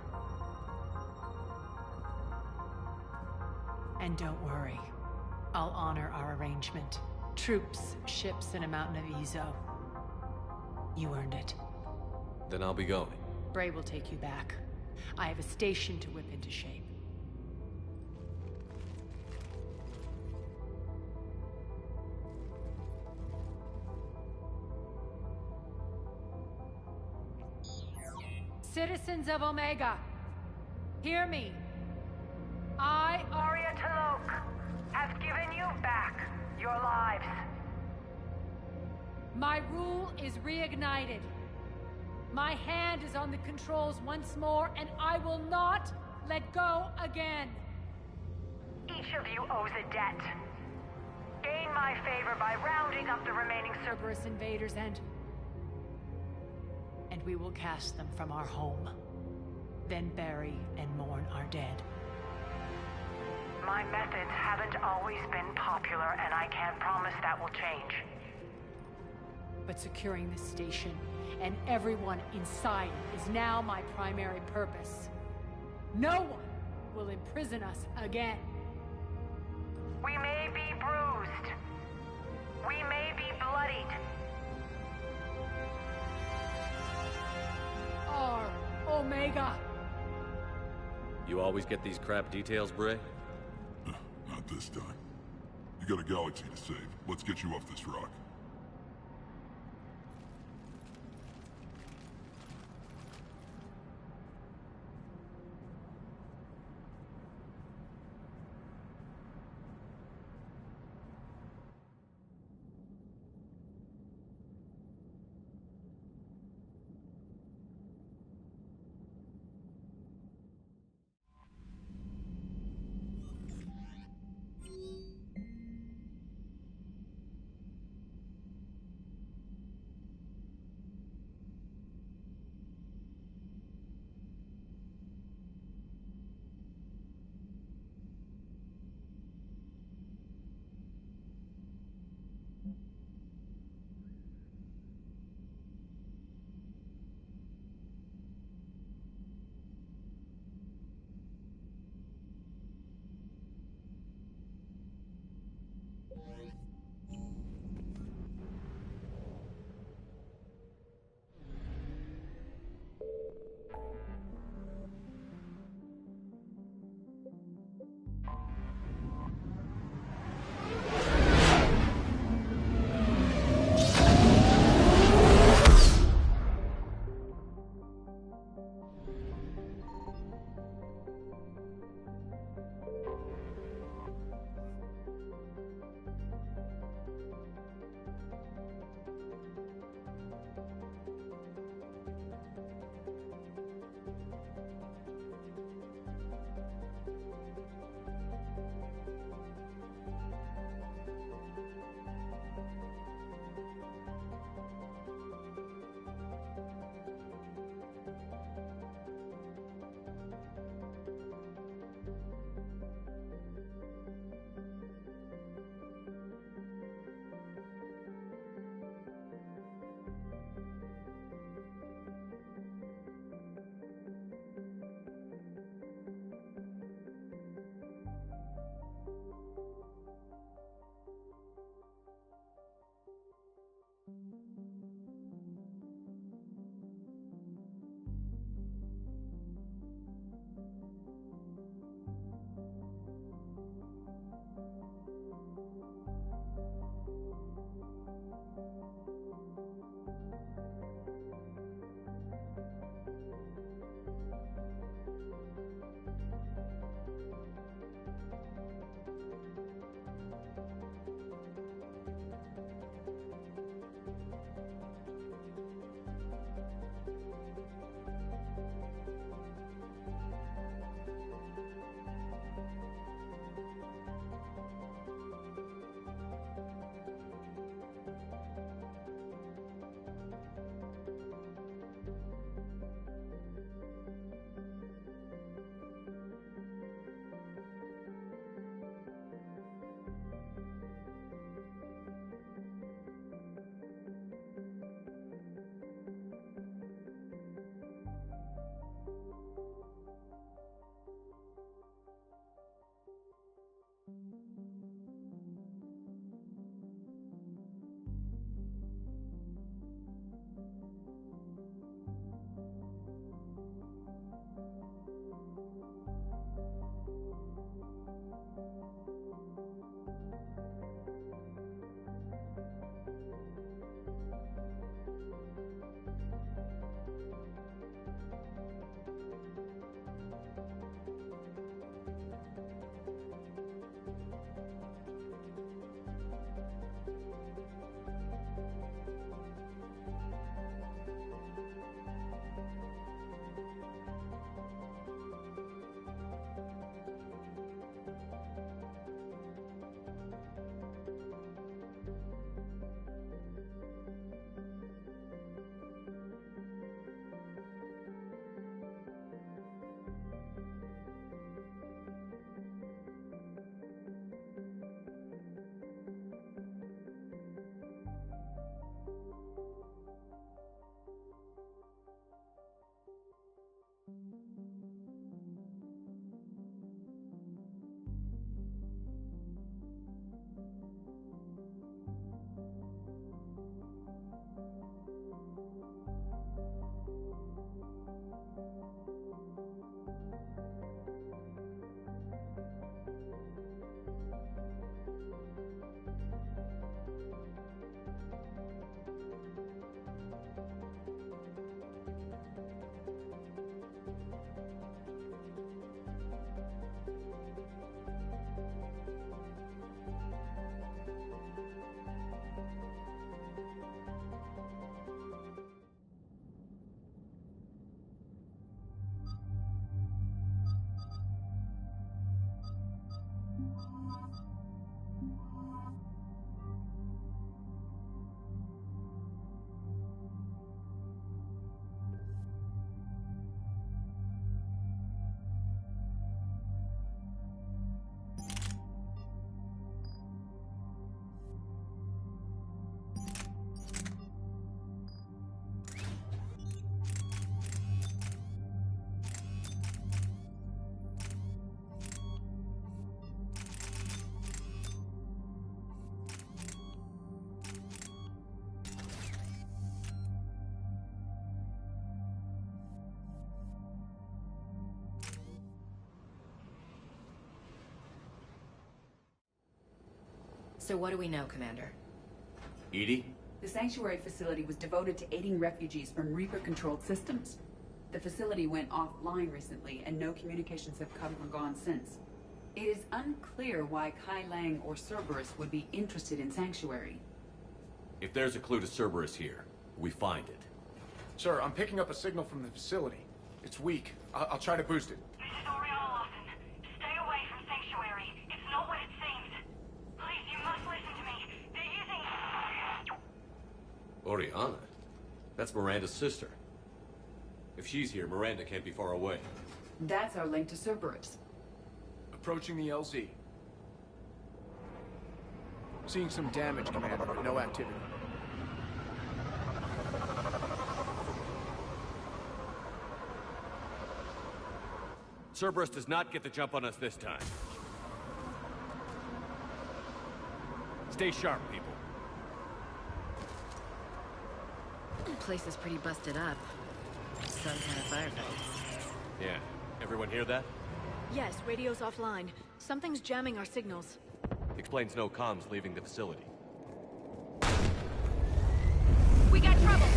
And don't worry. I'll honor our arrangement. Troops, ships, and a mountain of Ezo. You earned it. Then I'll be going. Bray will take you back. I have a station to whip into shape. Citizens of Omega, hear me. I, Aria Talok, have given you back your lives. My rule is reignited. My hand is on the controls once more, and I will not let go again. Each of you owes a debt. Gain my favor by rounding up the remaining Cerberus invaders and we will cast them from our home. Then bury and mourn our dead. My methods haven't always been popular, and I can't promise that will change. But securing this station and everyone inside it is now my primary purpose. No one will imprison us again. We may be bruised. We may be bloodied. Our Omega. You always get these crap details, Bray? Not this time. You got a galaxy to save. Let's get you off this rock. So what do we know, Commander? Edie? The Sanctuary facility was devoted to aiding refugees from Reaper-controlled systems. The facility went offline recently, and no communications have come or gone since. It is unclear why Kai Lang or Cerberus would be interested in Sanctuary. If there's a clue to Cerberus here, we find it. Sir, I'm picking up a signal from the facility. It's weak. I'll try to boost it. This is Oriana Lawson. Stay away from Sanctuary. It's not what it seems. Please, you must listen to me. They're using... Oriana? That's Miranda's sister. If she's here, Miranda can't be far away. That's our link to Cerberus. Approaching the LZ. Seeing some damage, Commander, but no activity. Cerberus does not get the jump on us this time. Stay sharp, people. The place is pretty busted up. Some kind of firefight. Yeah. Everyone hear that? Yes, radio's offline. Something's jamming our signals. Explains no comms leaving the facility. We got trouble!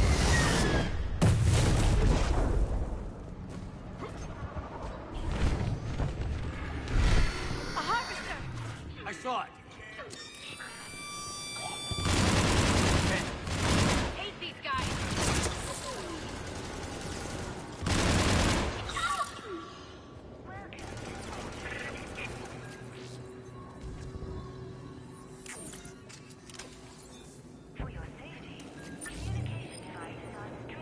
A harvester! I saw it! Hate these guys!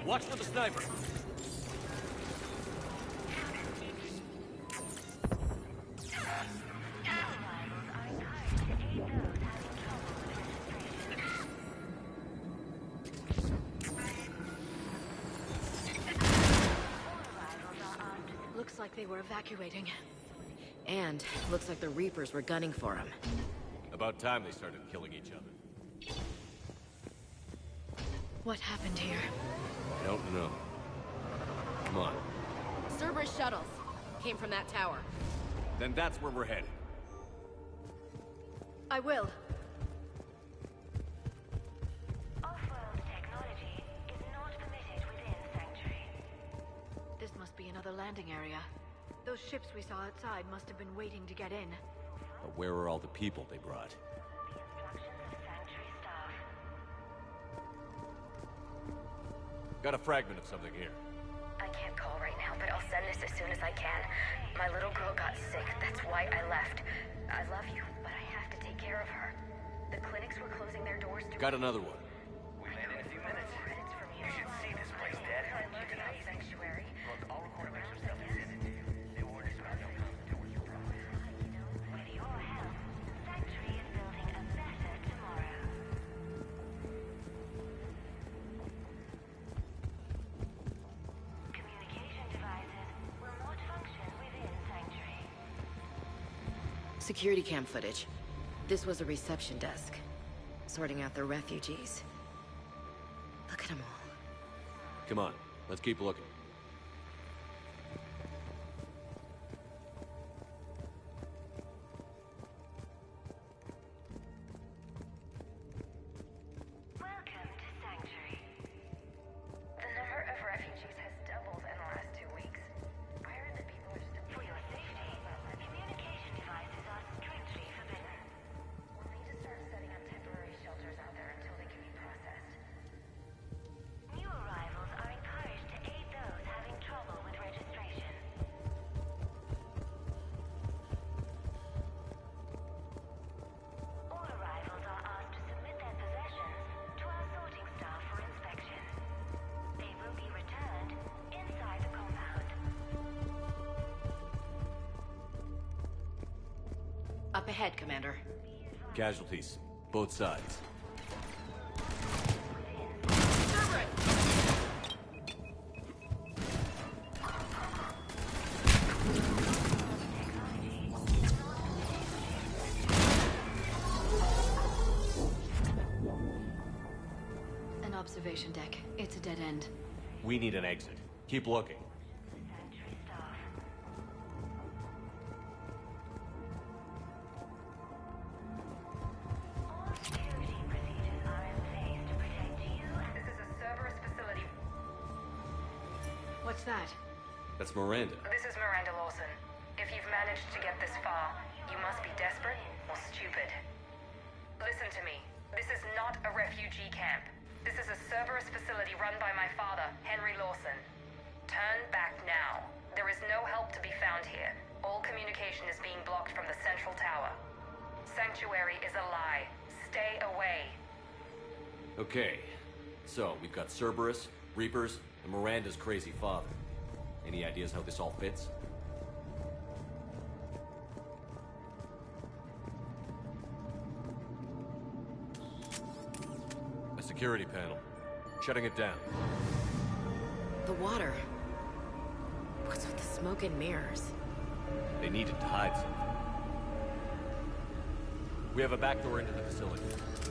Watch for the sniper! Looks like they were evacuating. And looks like the Reapers were gunning for him. About time they started killing each other. What happened here? I don't know. Come on. Cerberus shuttles. Came from that tower. Then that's where we're headed. I will. another landing area. Those ships we saw outside must have been waiting to get in. But where are all the people they brought? Got a fragment of something here. I can't call right now, but I'll send this as soon as I can. My little girl got sick, that's why I left. I love you, but I have to take care of her. The clinics were closing their doors to— Got another one. We land in a few minutes. You should see this place, Dad. Look at our sanctuary. Look, I'll record a bunch of stuff and send it to you. They warned us about no towards your problem. With your help, Sanctuary is building a better tomorrow. Communication devices will not function within Sanctuary. Security cam footage. This was a reception desk, sorting out the refugees. Look at them all. Come on, let's keep looking. Welcome to Sanctuary. The number of refugees has doubled in the last 2 weeks. I heard that people are still— For your safety, communication devices are strictly forbidden. We'll need to start setting up temporary shelters out there until they can be processed. New arrivals are encouraged to aid those having trouble with registration. All arrivals are asked to submit their possessions to our sorting staff for inspection. They will be returned inside the compound. Up ahead, Commander. Casualties, both sides. An observation deck. It's a dead end. We need an exit. Keep looking. This is a Cerberus facility. What's that? That's Miranda. This is Miranda Lawson. If you've managed to get this far, you must be desperate or stupid. Listen to me. This is not a refugee camp. This is a Cerberus facility run by my father, Henry Lawson. Turn back now. There is no help to be found here. All communication is being blocked from the central tower. Sanctuary is a lie. Stay away. Okay, so we've got Cerberus, Reapers, and Miranda's crazy father. Any ideas how this all fits? A security panel. Shutting it down. The water. What's with the smoke and mirrors? They needed to hide something. We have a back door into the facility.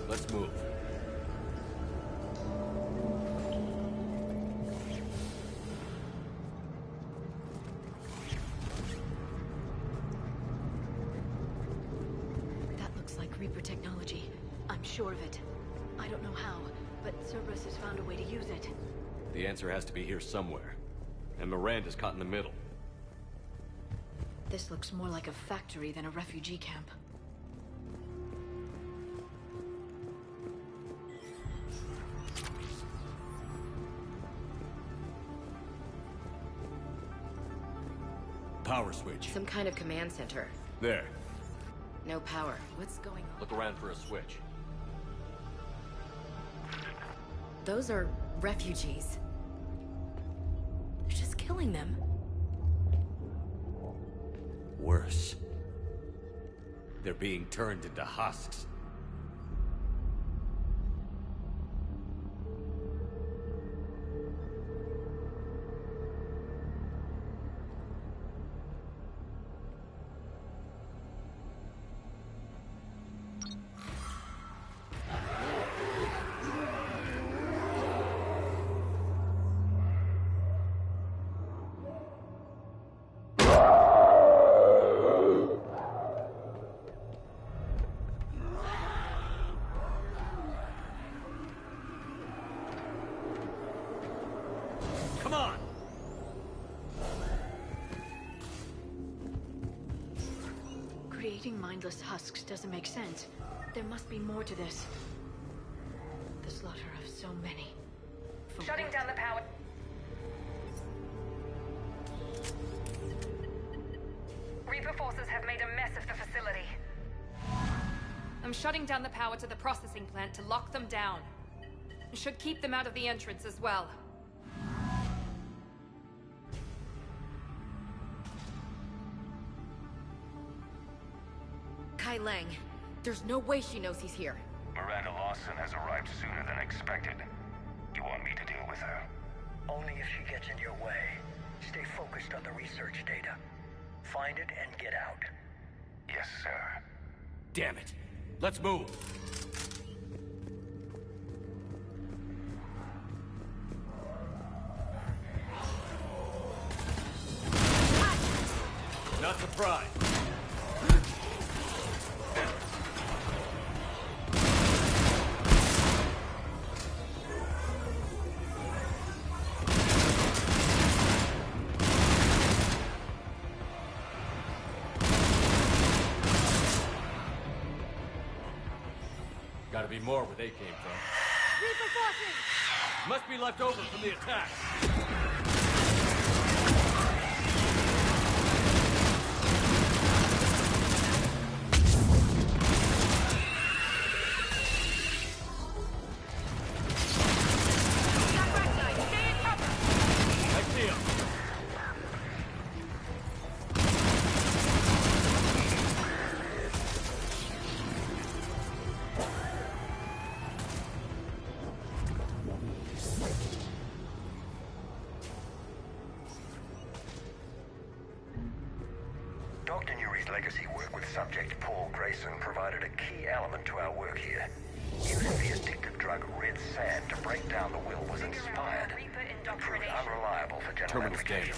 Let's move. That looks like Reaper technology. I'm sure of it. I don't know how, but Cerberus has found a way to use it. The answer has to be here somewhere. And Miranda's caught in the middle. This looks more like a factory than a refugee camp. Power switch. Some kind of command center. There. No power. What's going on? Look around for a switch. Those are refugees. They're just killing them. Worse. They're being turned into husks. mindless husks doesn't make sense. There must be more to this. The slaughter of so many. Shutting down the power. Reaper forces have made a mess of the facility. I'm shutting down the power to the processing plant to lock them down. Should keep them out of the entrance as well. Kai Lang. There's no way she knows he's here. Miranda Lawson has arrived sooner than expected. You want me to deal with her? Only if she gets in your way. Stay focused on the research data. Find it and get out. Yes, sir. Damn it. Let's move. Not surprised. Gotta be more where they came from. Reaper forces! Must be left over from the attack. I see him. Dr. Nuri's legacy work with subject Paul Grayson provided a key element to our work here. Using the addictive drug red sand to break down the will was inspired, but proved unreliable for general Terminal's application.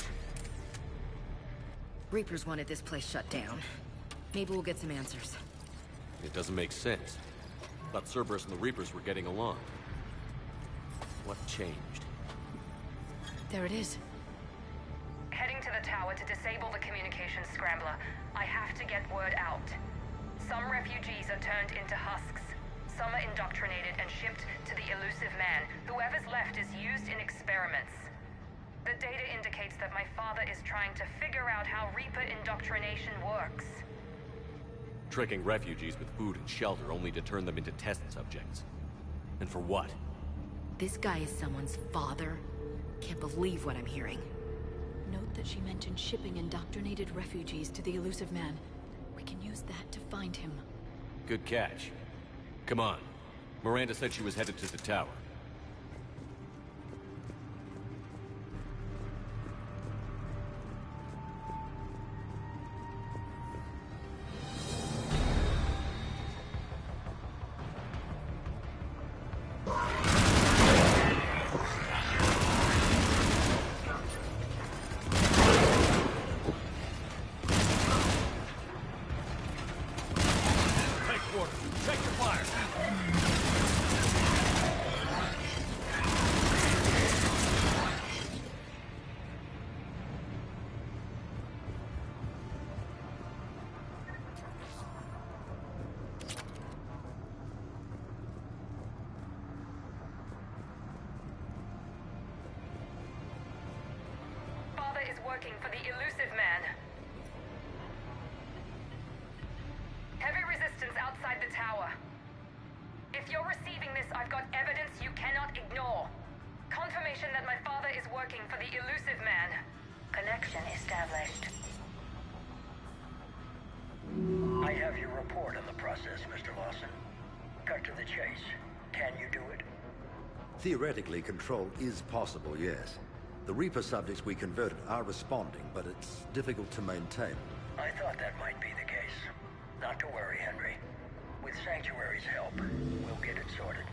Reapers wanted this place shut down. Maybe we'll get some answers. It doesn't make sense. Thought Cerberus and the Reapers were getting along. What changed? There it is. Heading to the tower to disable the communications scrambler. I have to get word out. Some refugees are turned into husks. Some are indoctrinated and shipped to the elusive man. Whoever's left is used in experiments. The data indicates that my father is trying to figure out how Reaper indoctrination works. Tricking refugees with food and shelter only to turn them into test subjects. And for what? This guy is someone's father? Can't believe what I'm hearing. Note that she mentioned shipping indoctrinated refugees to the elusive man. We can use that to find him. Good catch. Come on. Miranda said she was headed to the tower. Working for the elusive man. Heavy resistance outside the tower. If you're receiving this, I've got evidence you cannot ignore. Confirmation that my father is working for the elusive man. Connection established. I have your report on the process, Mr. Lawson. Cut to the chase. Can you do it? Theoretically, control is possible, yes. The Reaper subjects we converted are responding, but it's difficult to maintain. I thought that might be the case. Not to worry, Henry. With Sanctuary's help, we'll get it sorted.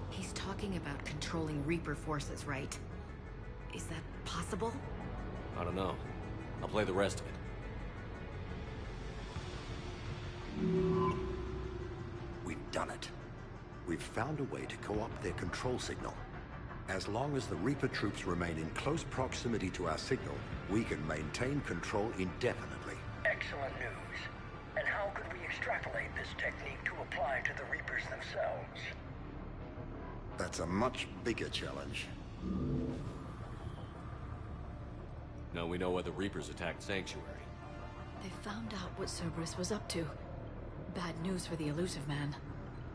He's talking about controlling Reaper forces, right? Is that possible? I don't know. I'll play the rest of it. We've done it. We've found a way to co-opt their control signal. As long as the Reaper troops remain in close proximity to our signal, we can maintain control indefinitely. Excellent news. And how could isolate this technique to apply to the Reapers themselves. That's a much bigger challenge. Now we know why the Reapers attacked Sanctuary. They found out what Cerberus was up to. Bad news for the Elusive Man.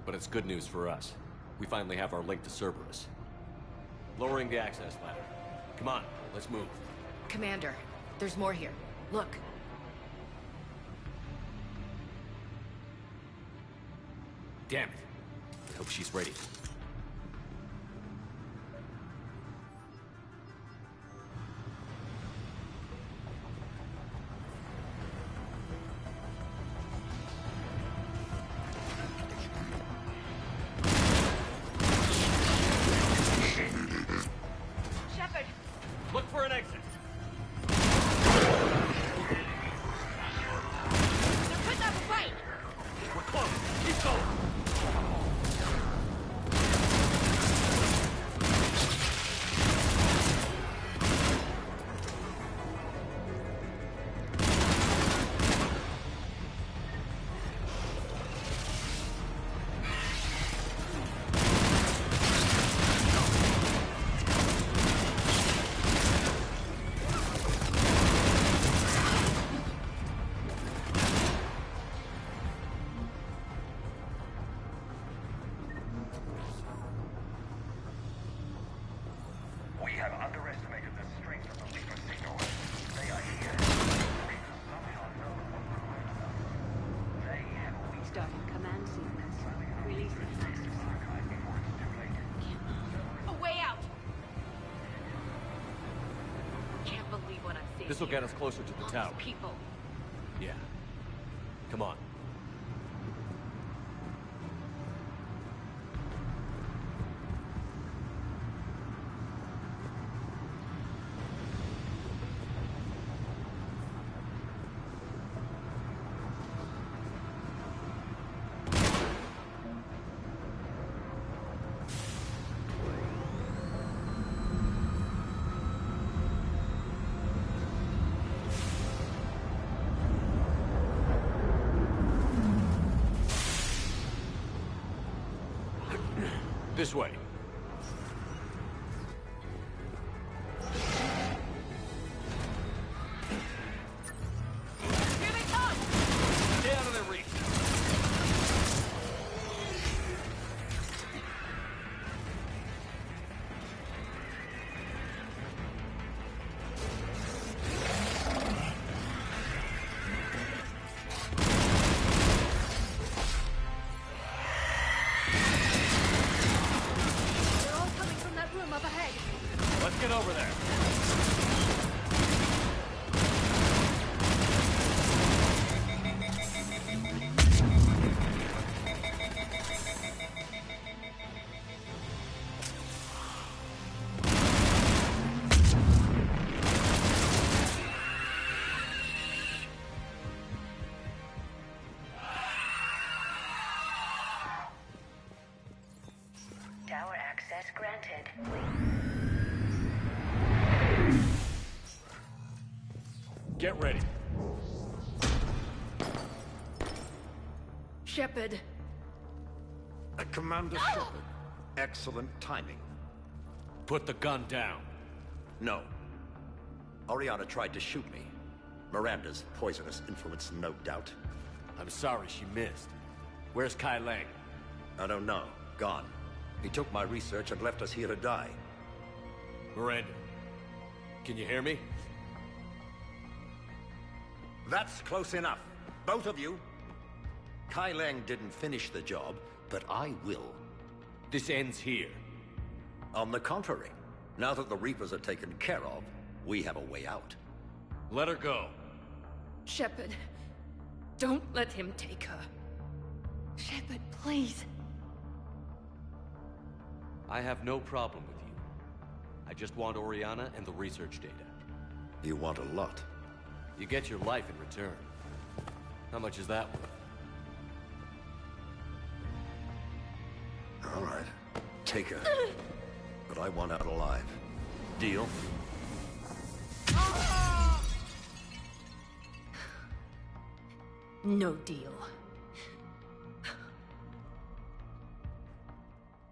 But it's good news for us. We finally have our link to Cerberus. Lowering the access ladder. Come on, let's move. Commander, there's more here. Look. Damn it. I hope she's ready. Shepard! Look for an exit. They're putting up a fight! We're close. Keep going. We have underestimated the strength of the Reaper signal. They are here. Reapers somehow know what provides them. They have a weak Starting command sequence. Releasing master. archive before it's too late. A way out! Can't believe what I'm seeing. This will get us closer to the All tower. these people. Yeah. Come on. This way. Here they come! Stay out of their reach. They're all coming from that room up ahead. Let's get over there. Tower access granted. Get ready. Shepard. Commander Shepard. Excellent timing. Put the gun down. No. Oriana tried to shoot me. Miranda's poisonous influence, no doubt. I'm sorry she missed. Where's Kai Lang? I don't know. Gone. He took my research and left us here to die. Miranda, can you hear me? That's close enough. Both of you. Kai Lang didn't finish the job, but I will. This ends here. On the contrary, now that the Reapers are taken care of, we have a way out. Let her go. Shepard. Don't let him take her. Shepard, please. I have no problem with you. I just want Oriana and the research data. You want a lot. You get your life in return. How much is that worth? All right. Take her. But I want out alive. Deal? No deal.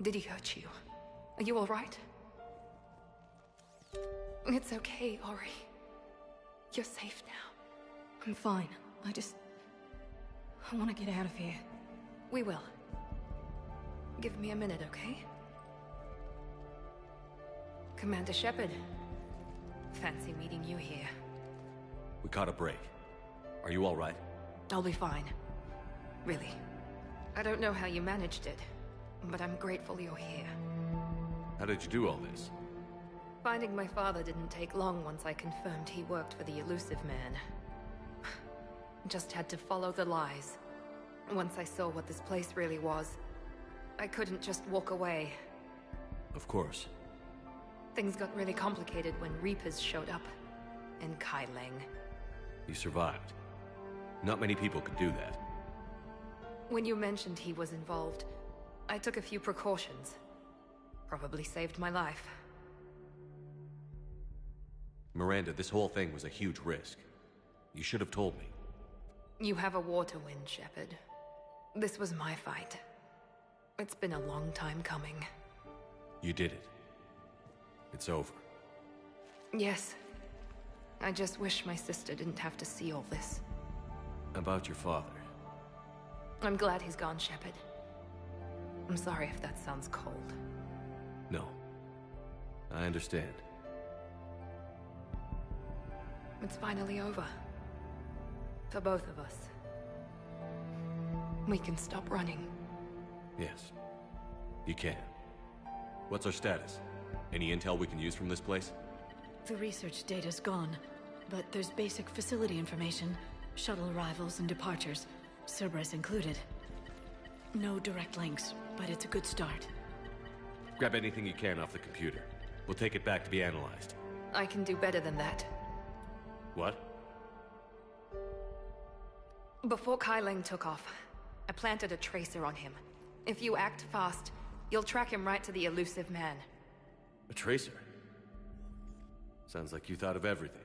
Did he hurt you? Are you alright? It's okay, Ori. You're safe now. I'm fine. I want to get out of here. We will. Give me a minute, okay? Commander Shepard. Fancy meeting you here. We caught a break. Are you all right? I'll be fine. Really. I don't know how you managed it, but I'm grateful you're here. How did you do all this? Finding my father didn't take long once I confirmed he worked for the Elusive Man. Just had to follow the lies. Once I saw what this place really was, I couldn't just walk away. Of course. Things got really complicated when Reapers showed up. And Kai Leng. You survived. Not many people could do that. When you mentioned he was involved, I took a few precautions. Probably saved my life. Miranda, this whole thing was a huge risk. You should have told me. You have a war to win, Shepard. This was my fight. It's been a long time coming. You did it. It's over. Yes. I just wish my sister didn't have to see all this. About your father. I'm glad he's gone, Shepard. I'm sorry if that sounds cold. No. I understand. It's finally over. For both of us. We can stop running. Yes. You can. What's our status? Any intel we can use from this place? The research data's gone, but there's basic facility information. Shuttle arrivals and departures, Cerberus included. No direct links, but it's a good start. Grab anything you can off the computer. We'll take it back to be analyzed. I can do better than that. What? Before Kai Leng took off, I planted a tracer on him. If you act fast, you'll track him right to the Elusive Man. A tracer? Sounds like you thought of everything.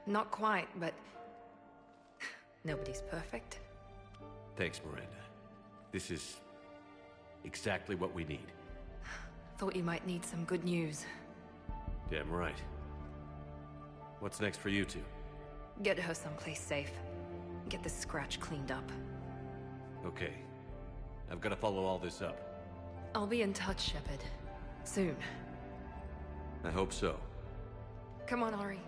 Not quite, but... nobody's perfect. Thanks, Miranda. This is... exactly what we need. Thought you might need some good news. Damn right. What's next for you two? Get her someplace safe. Get this scratch cleaned up. Okay. I've got to follow all this up. I'll be in touch, Shepard. Soon. I hope so. Come on, Ori.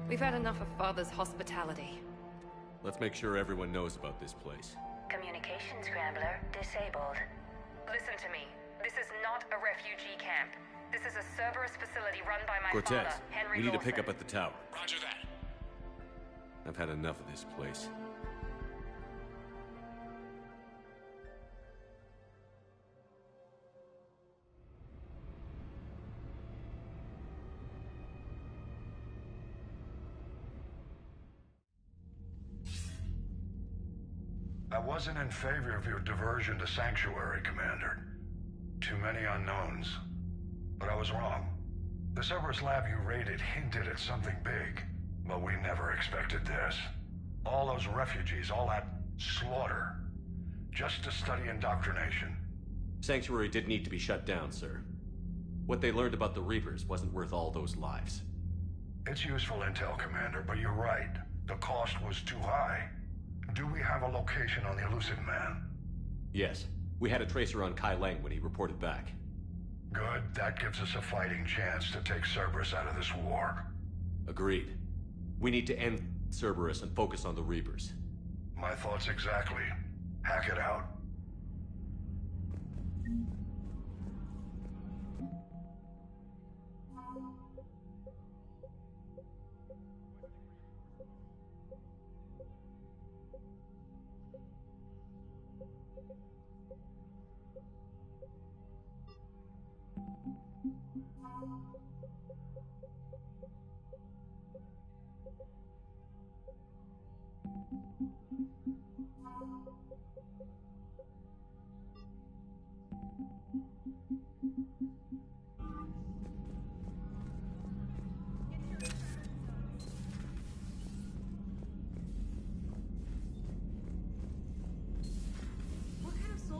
We've had enough of Father's hospitality. Let's make sure everyone knows about this place. Communication scrambler disabled. Listen to me. This is not a refugee camp. This is a Cerberus facility run by my Cortez, father, Henry we need to Lawson. pick up at the tower. Roger that. I've had enough of this place. I wasn't in favor of your diversion to Sanctuary, Commander. Too many unknowns. But I was wrong. The Cerberus lab you raided hinted at something big, but we never expected this. All those refugees, all that slaughter, just to study indoctrination. Sanctuary did need to be shut down, sir. What they learned about the Reapers wasn't worth all those lives. It's useful intel, Commander, but you're right. The cost was too high. Do we have a location on the Elusive Man? Yes. We had a tracer on Kai Leng when he reported back. Good. That gives us a fighting chance to take Cerberus out of this war. Agreed. We need to end Cerberus and focus on the Reapers. My thoughts exactly. Hack it out.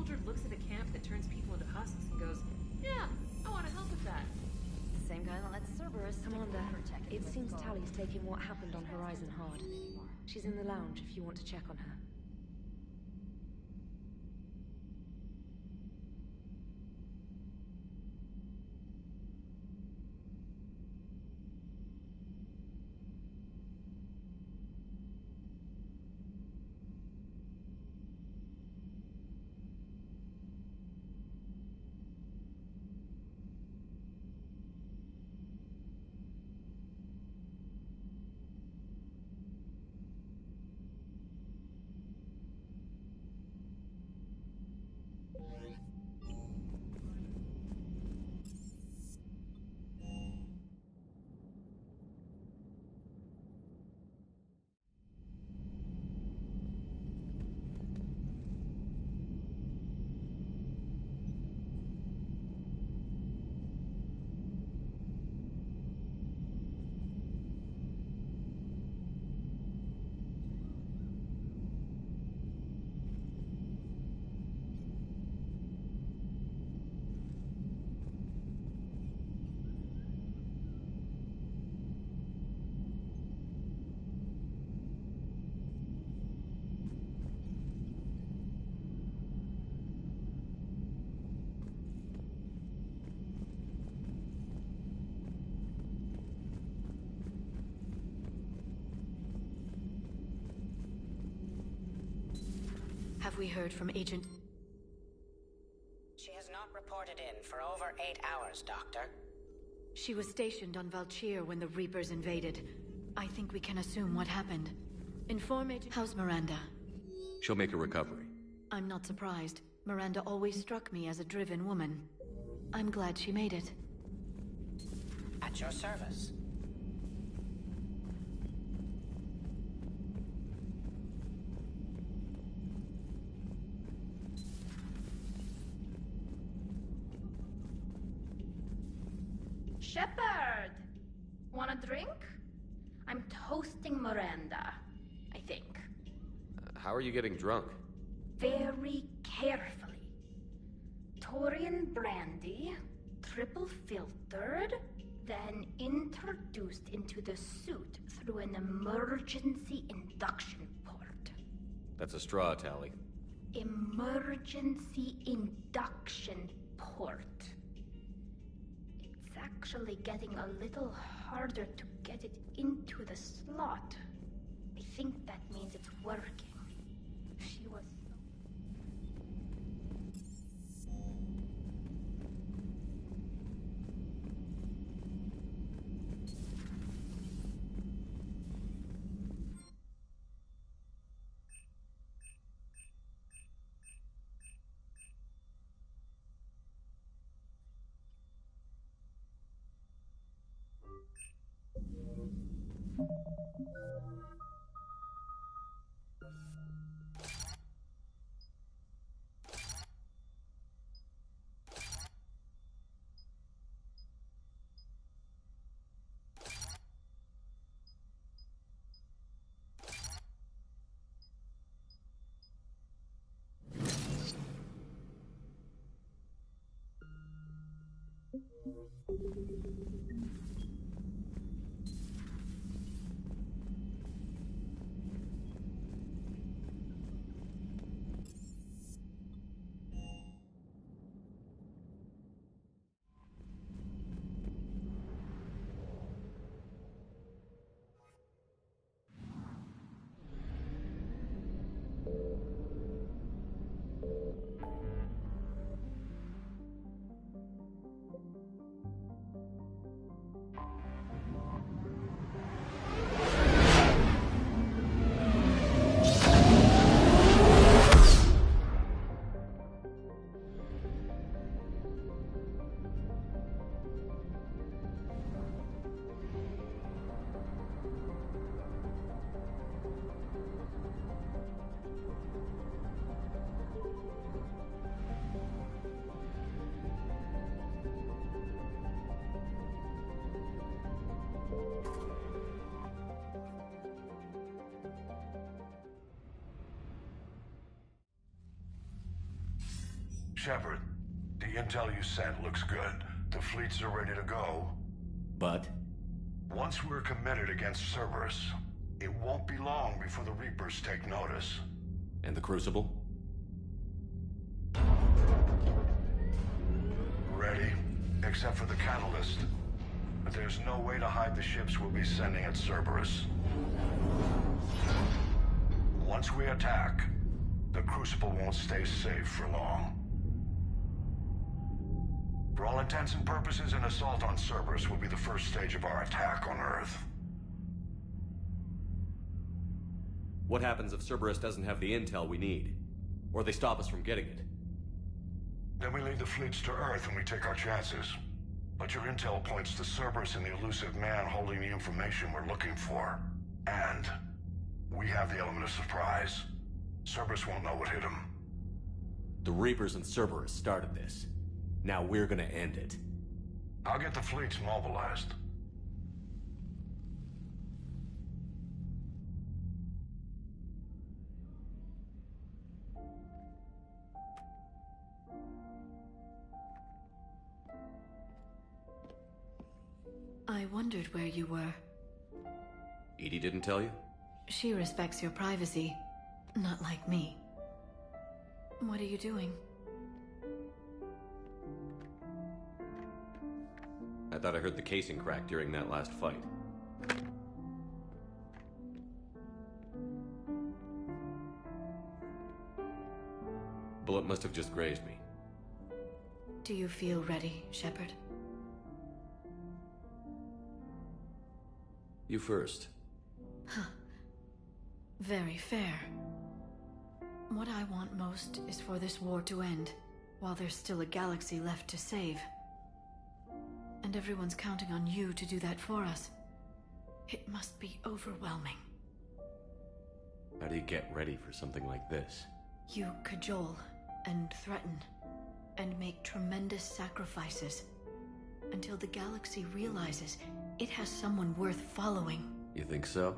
soldier looks at a camp that turns people into husks and goes, yeah, I want to help with that. The same guy that lets Cerberus... Commander, it seems Tally's taking what happened on Horizon hard. She's in the lounge if you want to check on her. Have we heard from Agent... She has not reported in for over 8 hours, Doctor. She was stationed on Valchir when the Reapers invaded. I think we can assume what happened. Inform Agent... How's Miranda? She'll make a recovery. I'm not surprised. Miranda always struck me as a driven woman. I'm glad she made it. At your service. Shepard! Want a drink? I'm toasting Miranda, I think. How are you getting drunk? Very carefully. Torian brandy, triple filtered, then introduced into the suit through an emergency induction port. That's a straw, Tally. Emergency induction port. It's actually getting a little harder to get it into the slot. I think that means it's working. She was... Shepard, the intel you sent looks good. The fleets are ready to go. But? Once we're committed against Cerberus, it won't be long before the Reapers take notice. And the Crucible? Ready, except for the catalyst. But there's no way to hide the ships we'll be sending at Cerberus. Once we attack, the Crucible won't stay safe for long. For all intents and purposes, an assault on Cerberus will be the first stage of our attack on Earth. What happens if Cerberus doesn't have the intel we need? Or they stop us from getting it? Then we lead the fleets to Earth and we take our chances. But your intel points to Cerberus and the elusive man holding the information we're looking for. And we have the element of surprise. Cerberus won't know what hit him. The Reapers and Cerberus started this. Now we're gonna end it. I'll get the fleets mobilized. I wondered where you were. Edie didn't tell you? She respects your privacy, not like me. What are you doing? I thought I heard the casing crack during that last fight. Bullet must have just grazed me. Do you feel ready, Shepard? You first. Huh. Very fair. What I want most is for this war to end, while there's still a galaxy left to save. And everyone's counting on you to do that for us. It must be overwhelming. How do you get ready for something like this? You cajole and threaten and make tremendous sacrifices until the galaxy realizes it has someone worth following. You think so?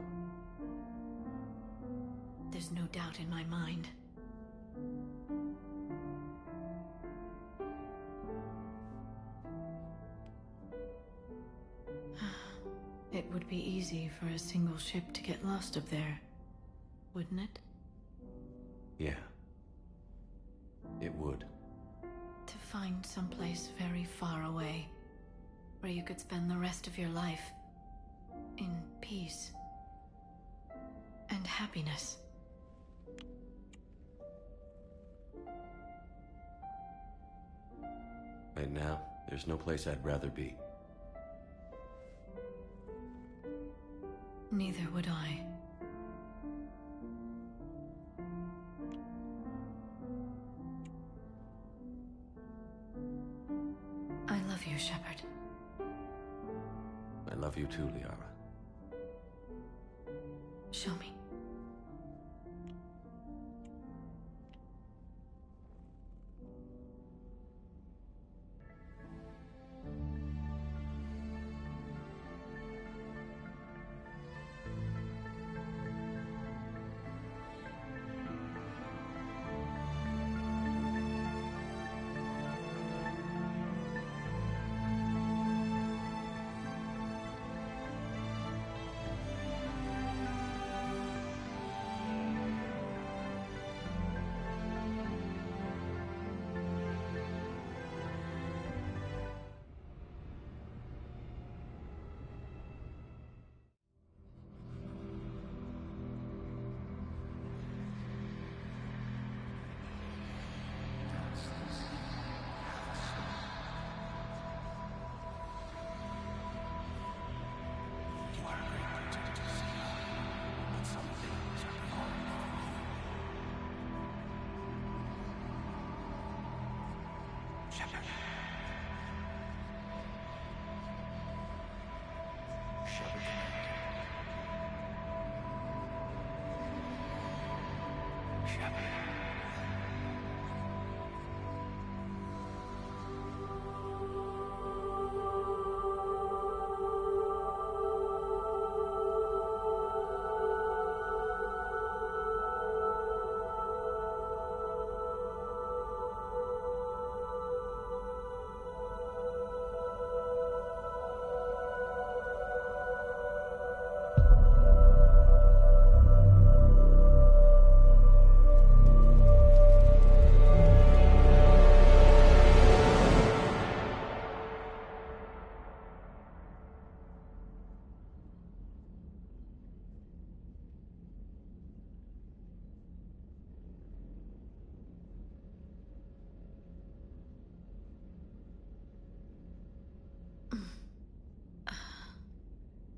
There's no doubt in my mind. It would be easy for a single ship to get lost up there, wouldn't it? Yeah. It would. To find someplace very far away, where you could spend the rest of your life in peace and happiness. Right now, there's no place I'd rather be. Neither would I. I love you, Shepard. I love you too, Liara. Show me.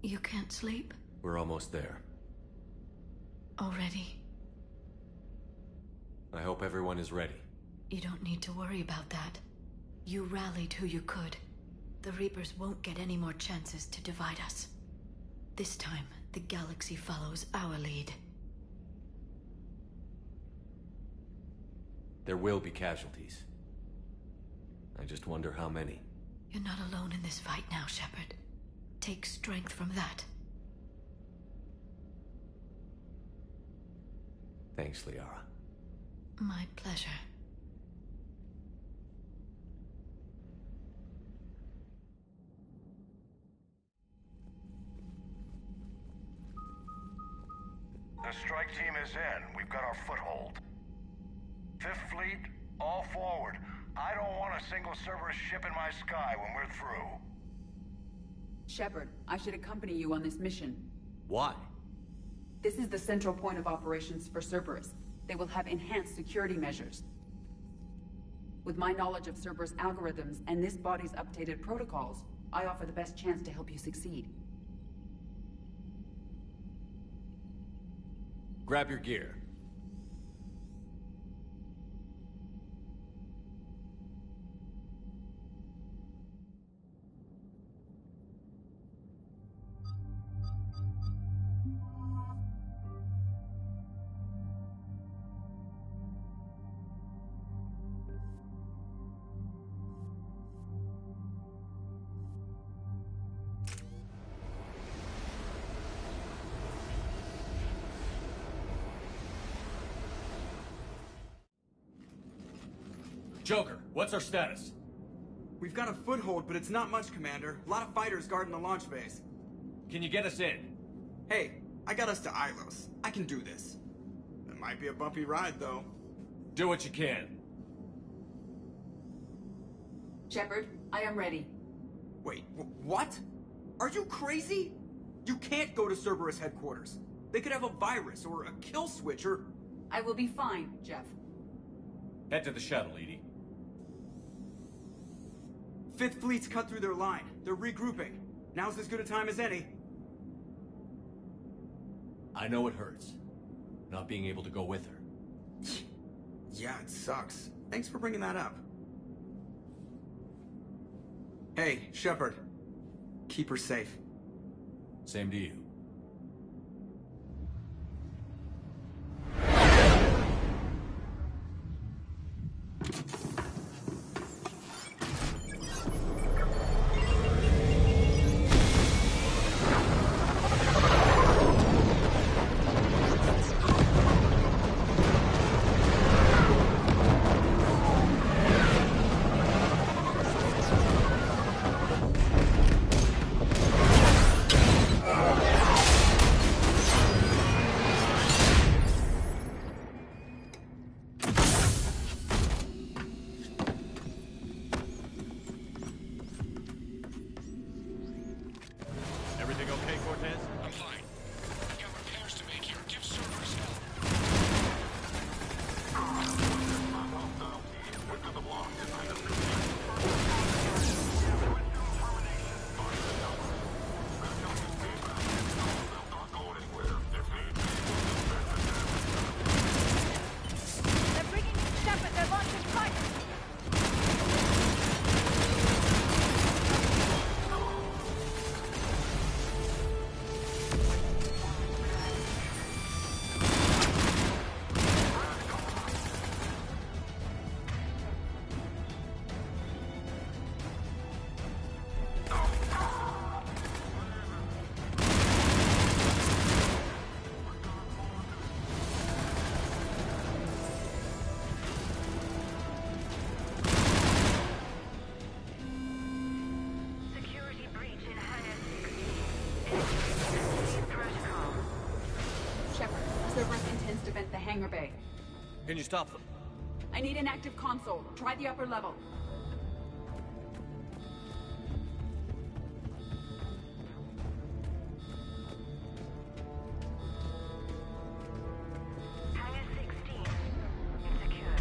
You can't sleep? We're almost there. Already? I hope everyone is ready. You don't need to worry about that. You rallied who you could. The Reapers won't get any more chances to divide us. This time, the galaxy follows our lead. There will be casualties. I just wonder how many. You're not alone in this fight now, Shepard. Take strength from that. Thanks, Liara. My pleasure. The strike team is in. We've got our foothold. Fifth Fleet, all forward. I don't want a single Cerberus ship in my sky when we're through. Shepard, I should accompany you on this mission. Why? This is the central point of operations for Cerberus. They will have enhanced security measures. With my knowledge of Cerberus algorithms and this body's updated protocols, I offer the best chance to help you succeed. Grab your gear. Joker, what's our status? We've got a foothold, but it's not much, Commander. A lot of fighters guarding the launch base. Can you get us in? Hey, I got us to Ilos. I can do this. It might be a bumpy ride, though. Do what you can. Shepard, I am ready. Wait, what? Are you crazy? You can't go to Cerberus headquarters. They could have a virus or a kill switch or... I will be fine, Jeff. Head to the shuttle, Edie. Fifth Fleet's cut through their line. They're regrouping. Now's as good a time as any. I know it hurts. Not being able to go with her. Yeah, it sucks. Thanks for bringing that up. Hey, Shepard. Keep her safe. Same to you. Hangar bay. Can you stop them? I need an active console. Try the upper level. Hangar 16. Insecure.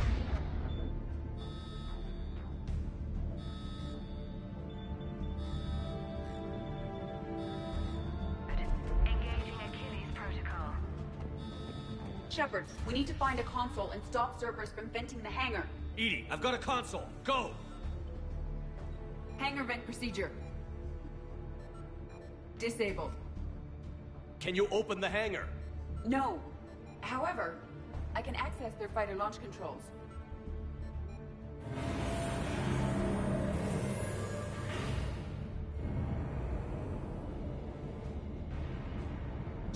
Shepard, we need to find a console and stop Cerberus from venting the hangar. EDI, I've got a console. Go! Hangar vent procedure. Disabled. Can you open the hangar? No. However, I can access their fighter launch controls.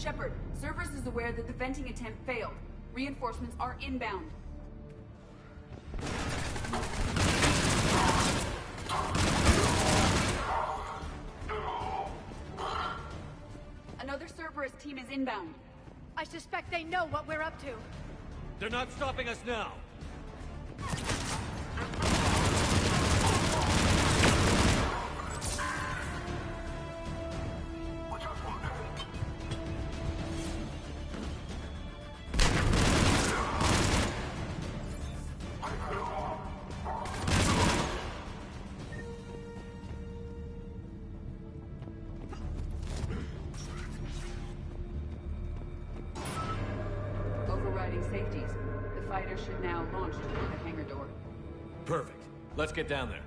Shepard, Cerberus is aware that the venting attempt failed. Reinforcements are inbound. Another Cerberus team is inbound. I suspect they know what we're up to. They're not stopping us now. Overriding safeties. The fighter should now launch toward the hangar door. Perfect. Let's get down there.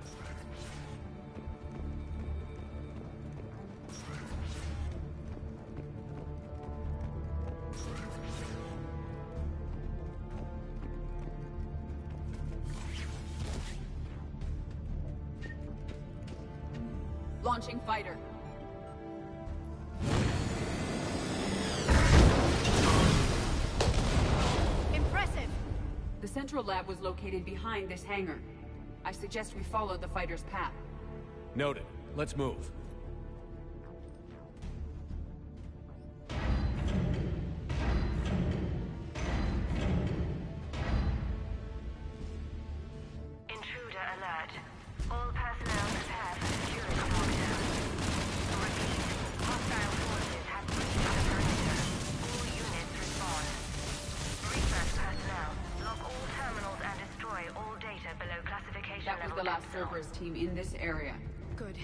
Launching fighter. Impressive! The central lab was located behind this hangar. I suggest we follow the fighter's path. Noted. Let's move. Intruder alert. All personnel prepare for security lockdown. Repeat. Hostile forces have breached the perimeter. All units respond. Research personnel. Lock all terminals and destroy all data below classification That was level the last Epsilon. Cerberus team in this area. Good.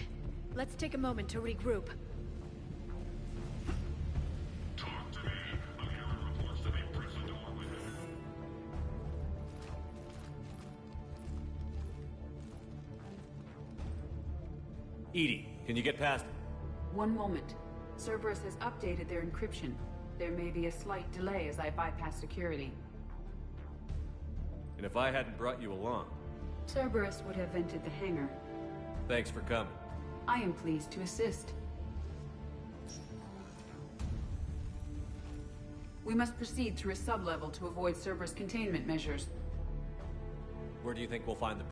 Let's take a moment to regroup. EDI, can you get past it? One moment. Cerberus has updated their encryption. There may be a slight delay as I bypass security. And if I hadn't brought you along, Cerberus would have vented the hangar. thanks for coming. I am pleased to assist. We must proceed through a sub-level to avoid Cerberus containment measures. Where do you think we'll find the